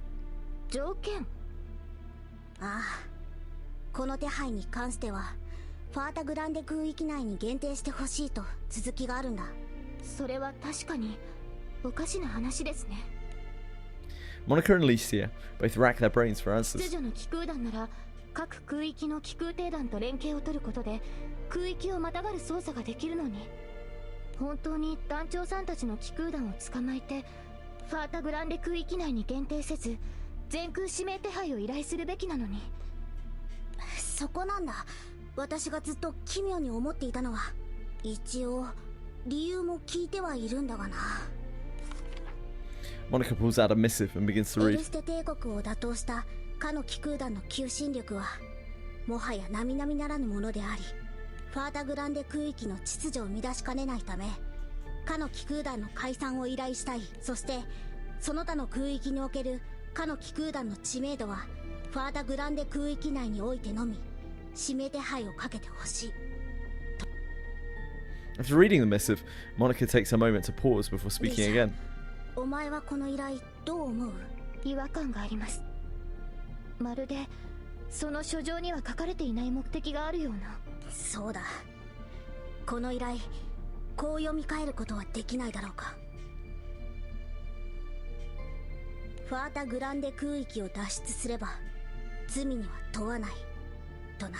条件？ああ、この手配に関してはファータグランデ空域内に限定してほしいと続きがあるんだ。それは確かにおかしな話ですね。 Monica and Licia both rack their brains for 秩 answers. 序の機空団なら各空域の機空挺団と連携を取ることで空域をまたがる操作ができるのに、本当に団長さんたちの機空団を捕まえてファータグランデ空域内に限定せず全空指名手配を依頼するべきなのに。そこなんだ。私がずっと奇妙に思っていたのは。一応理由も聞いてはいるんだがな。 Monica pulls out a missive and begins to エ read. ルステ帝国を打倒したかの機空団の求心力はもはや並々ならぬものであり、ファータグランデ空域の秩序を乱しかねないためかの機空団の解散を依頼したい。そしてその他の空域におけるかの機空団の知名度はファータグランデ空域内においてのみ指名手配をかけてほしい。 After reading the missive, Monica takes a moment to pause before speaking again. お前はこの依頼どう思う？違和感があります。まるでその書状には書かれていない目的があるような。そうだ。この依頼こう読み替えることはできないだろうか。ファータグランデ空域を脱出すれば罪には問わないとな。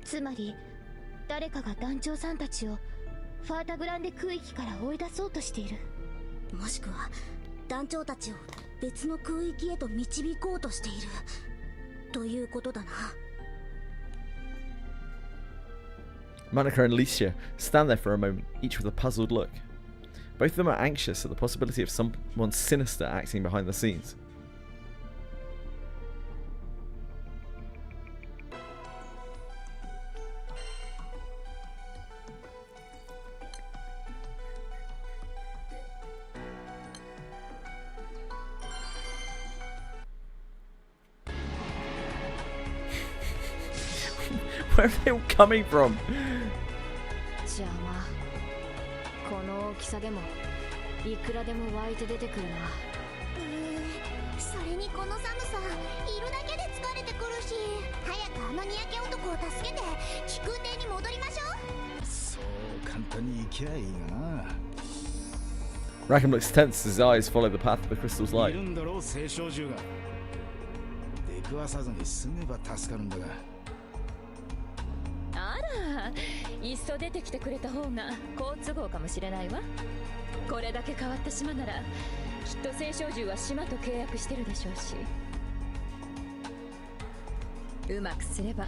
つまり誰かが団長さんたちをファータグランデ空域から追い出そうとしている。もしくは団長たちを別の空域へと導こうとしているということだな。 Monica and Licia stand there for a moment, each with a puzzled look. Both of them are anxious at the possibility of someone sinister acting behind the scenes. Where are they all coming from? 邪魔。この大きさでもいくらでも湧いて出てくるな。それにこの寒さいるだけで疲れてくるし、早くあのにやけ男を助けて機空艇に戻りましょう。そう簡単に行きゃいいがな。 Rackham looks tense as his eyes follow the path of the crystal's い light. るんだろう青少獣が。で食わさずに済めば助かるんだが。あら、いっそ出てきてくれた方が好都合かもしれないわ。これだけ変わった島ならきっと青少獣は島と契約してるでしょうし、うまくすれば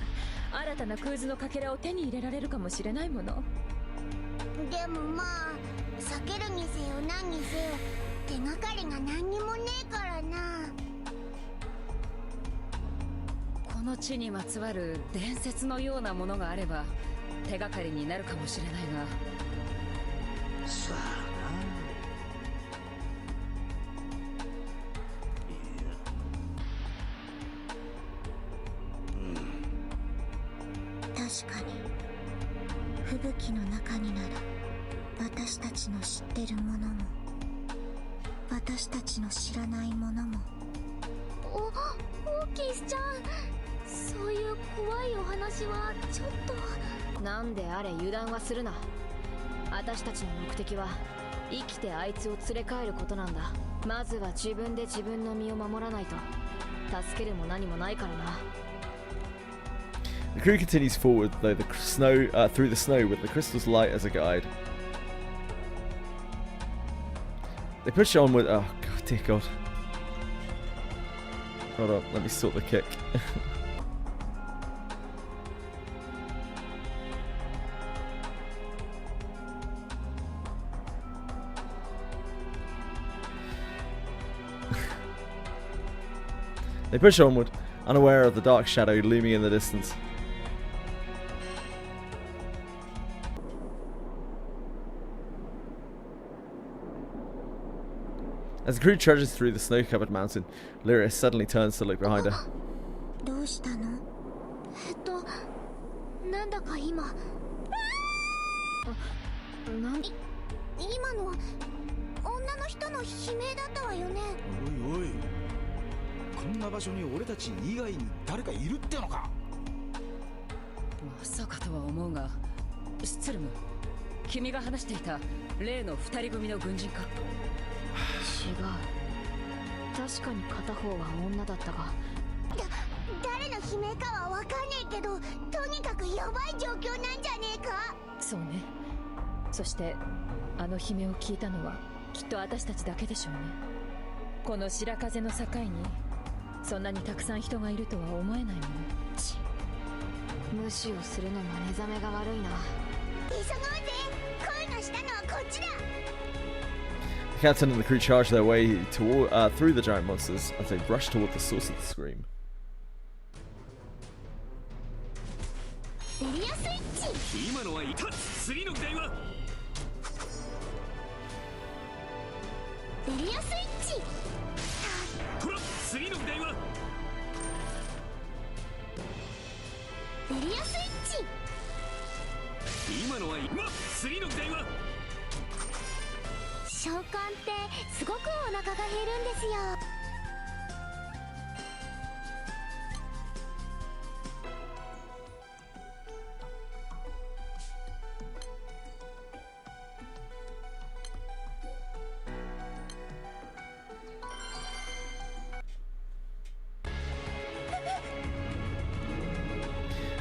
新たなクーズのかけらを手に入れられるかもしれないもの。でもまあ避けるにせよ何にせよ手がかりが何にもねえからな。この地にまつわる伝説のようなものがあれば手がかりになるかもしれないが。さあ確かに吹雪の中になら私たちの知ってるものも私たちの知らないものも。オーキスちゃん、そういう怖いお話はちょっと。なんであれ油断はするな。私たちの目的は生きてあいつを連れ帰ることなんだ。まずは自分で自分の身を守らないと助けるも何もないからな。The crew continues forward through the snow with the crystal's light as a guide. They push on with... Oh, God, dear God. Hold on, let me sort the kick. They push onward, unaware of the dark shadow looming in the distance. As the crew trudges through the snow-covered mountain, Lyra suddenly turns to look behind her. どうしたの？なんだか今。今のは女の人の悲鳴だったわよね。おいおい、こんな場所に俺たち以外に誰かいるってのか。まさかとは思うが、スツルム、君が話していた例の二人組の軍人か。違う。確かに片方は女だったが、誰の悲鳴かはわかんねえけど、とにかくヤバい状況なんじゃねえか。そうね。そしてあの悲鳴を聞いたのはきっと私たちだけでしょうね。この白風の境にそんなにたくさん人がいるとは思えないもの。無視をするのも目覚めが悪いな。急ごうぜ。声がしたのはこっちだ。The captain and the crew charge their way through the giant monsters as they rush toward the source of the scream. エリアスイッチ。今のはいた。次の議題はエリアスイッチ。ほら、次の議題はエリアスイッチ。今のはいま、次の議題は召喚ってすごくお腹が減るんですよ。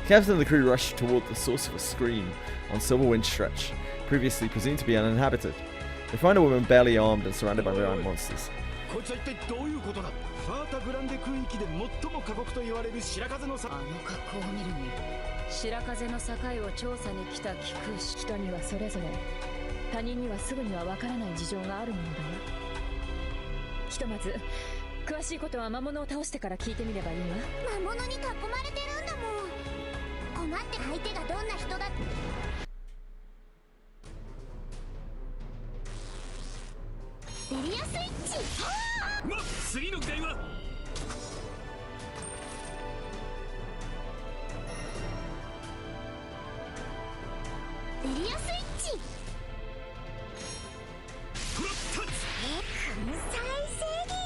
The captain and the crew rush toward the source of a scream on Silverwind Stretch, previously presumed to be uninhabited. They find a woman barely armed and surrounded by giant monsters. こいつは一体どういうことだ。ファータグランデ区域で最も過酷と言われる白風のあの格好を見るに白風の境を調査に来た貴空士。人にはそれぞれ、他人にはすぐにはわからない事情があるものだわ。ひとまず詳しいことは魔物を倒してから聞いてみればいいわ。魔物に囲まれてるんだもん。困って相手がどんな人だって。エリアスイッチ。ま、次の議題はエリアスイッチ。トラッタッチ。粉砕セリ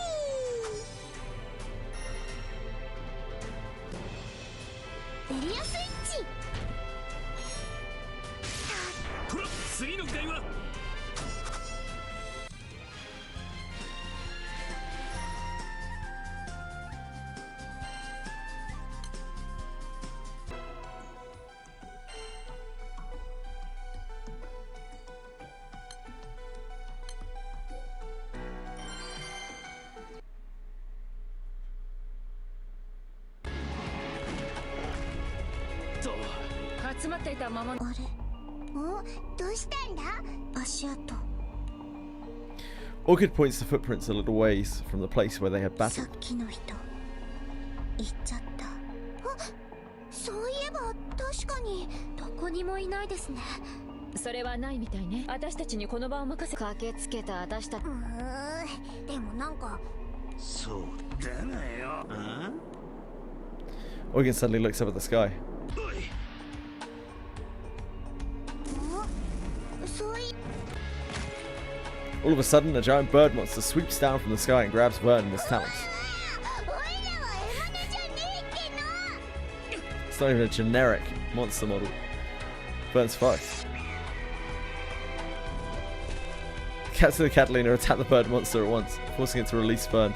ー。エリアスイッチ。トラッ、次の議題は集まっていたまま。あれ？お、どうしたんだ？足跡。 Orchid points the footprints a little ways from the place where they had さ battled. っきの人行っちゃった。あ、そういえば確かにどこにもいないですね。それはないみたいね。私たちにこの場を任せ。駆けつけた私たち。でもなんか。そうだなよ。Orchid suddenly looks up at the sky. そうい。 All of a sudden, a giant bird monster sweeps down from the sky and grabs Vern in his talons. It's not even a generic monster model. Vern's fucked. Captain and Catalina attack the bird monster at once, forcing it to release Vern.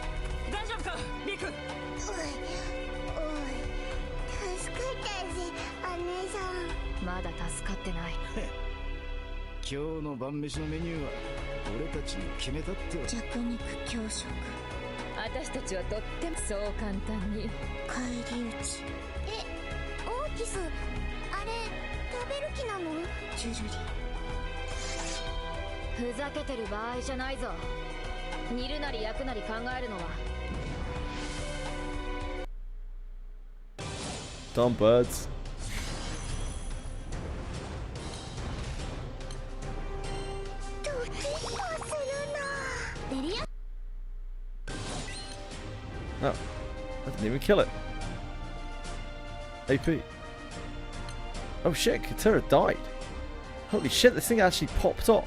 まだ助かってない。今日の晩飯のメニューは俺たちに決めたってわ。弱肉強食。私たちはとってもそう簡単に。返り討ち。オーティス、あれ食べる気なの？ジュジュリ。ふざけてる場合じゃないぞ。煮るなり焼くなり考えるのは。Dumb birds. Oh, I didn't even kill it. AP. Oh shit, Katara died. Holy shit, this thing actually popped off.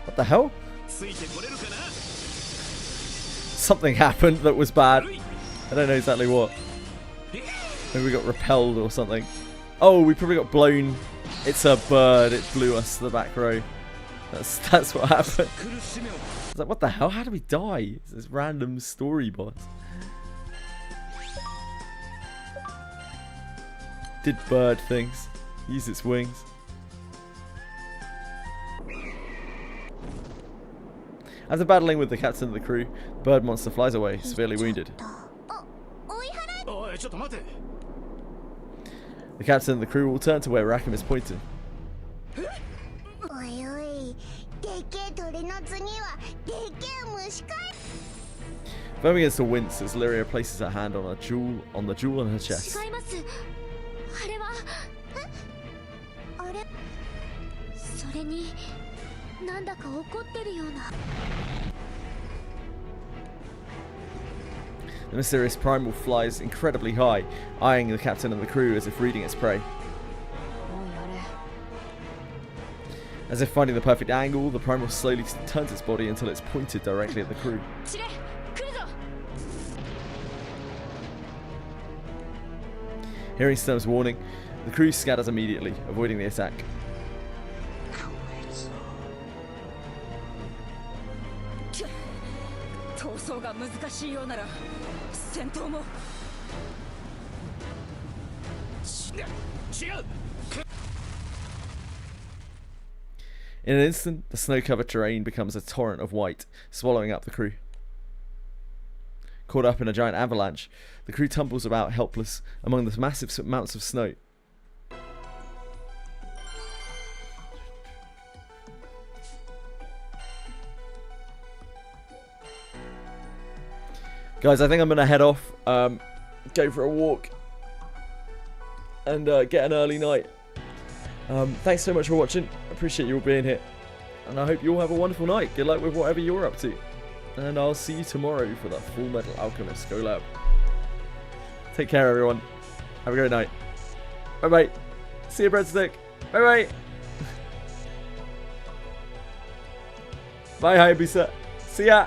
What the hell? Something happened that was bad. I don't know exactly what. Maybe we got repelled or something. Oh, we probably got blown. It's a bird. It blew us to the back row. That's what happened. I was like, what the hell? How did we die? It's this random story boss. Did bird things. Used its wings. After battling with the captain of the crew, the bird monster flies away, severely wounded. The captain of the crew will turn to where Rakim is pointing. Firm begins to wince as Lyria places her hand on the jewel on her chest. The mysterious primal flies incredibly high, eyeing the captain and the crew as if reading its prey. As if finding the perfect angle, the primal slowly turns its body until it's pointed directly at the crew. Hearing Sturm's warning, the crew scatters immediately, avoiding the attack. In an instant, the snow-covered terrain becomes a torrent of white, swallowing up the crew. Caught up in a giant avalanche, the crew tumbles about helpless among the massive amounts of snow. Guys, I think I'm going to head off, go for a walk, and get an early night. Thanks so much for watching. I appreciate you all being here. And I hope you all have a wonderful night. Good luck with whatever you're up to. And I'll see you tomorrow for the Fullmetal Alchemist Collab. Take care, everyone. Have a great night. Bye-bye. See you, breadstick. Bye-bye. Bye, Hayabusa. See ya.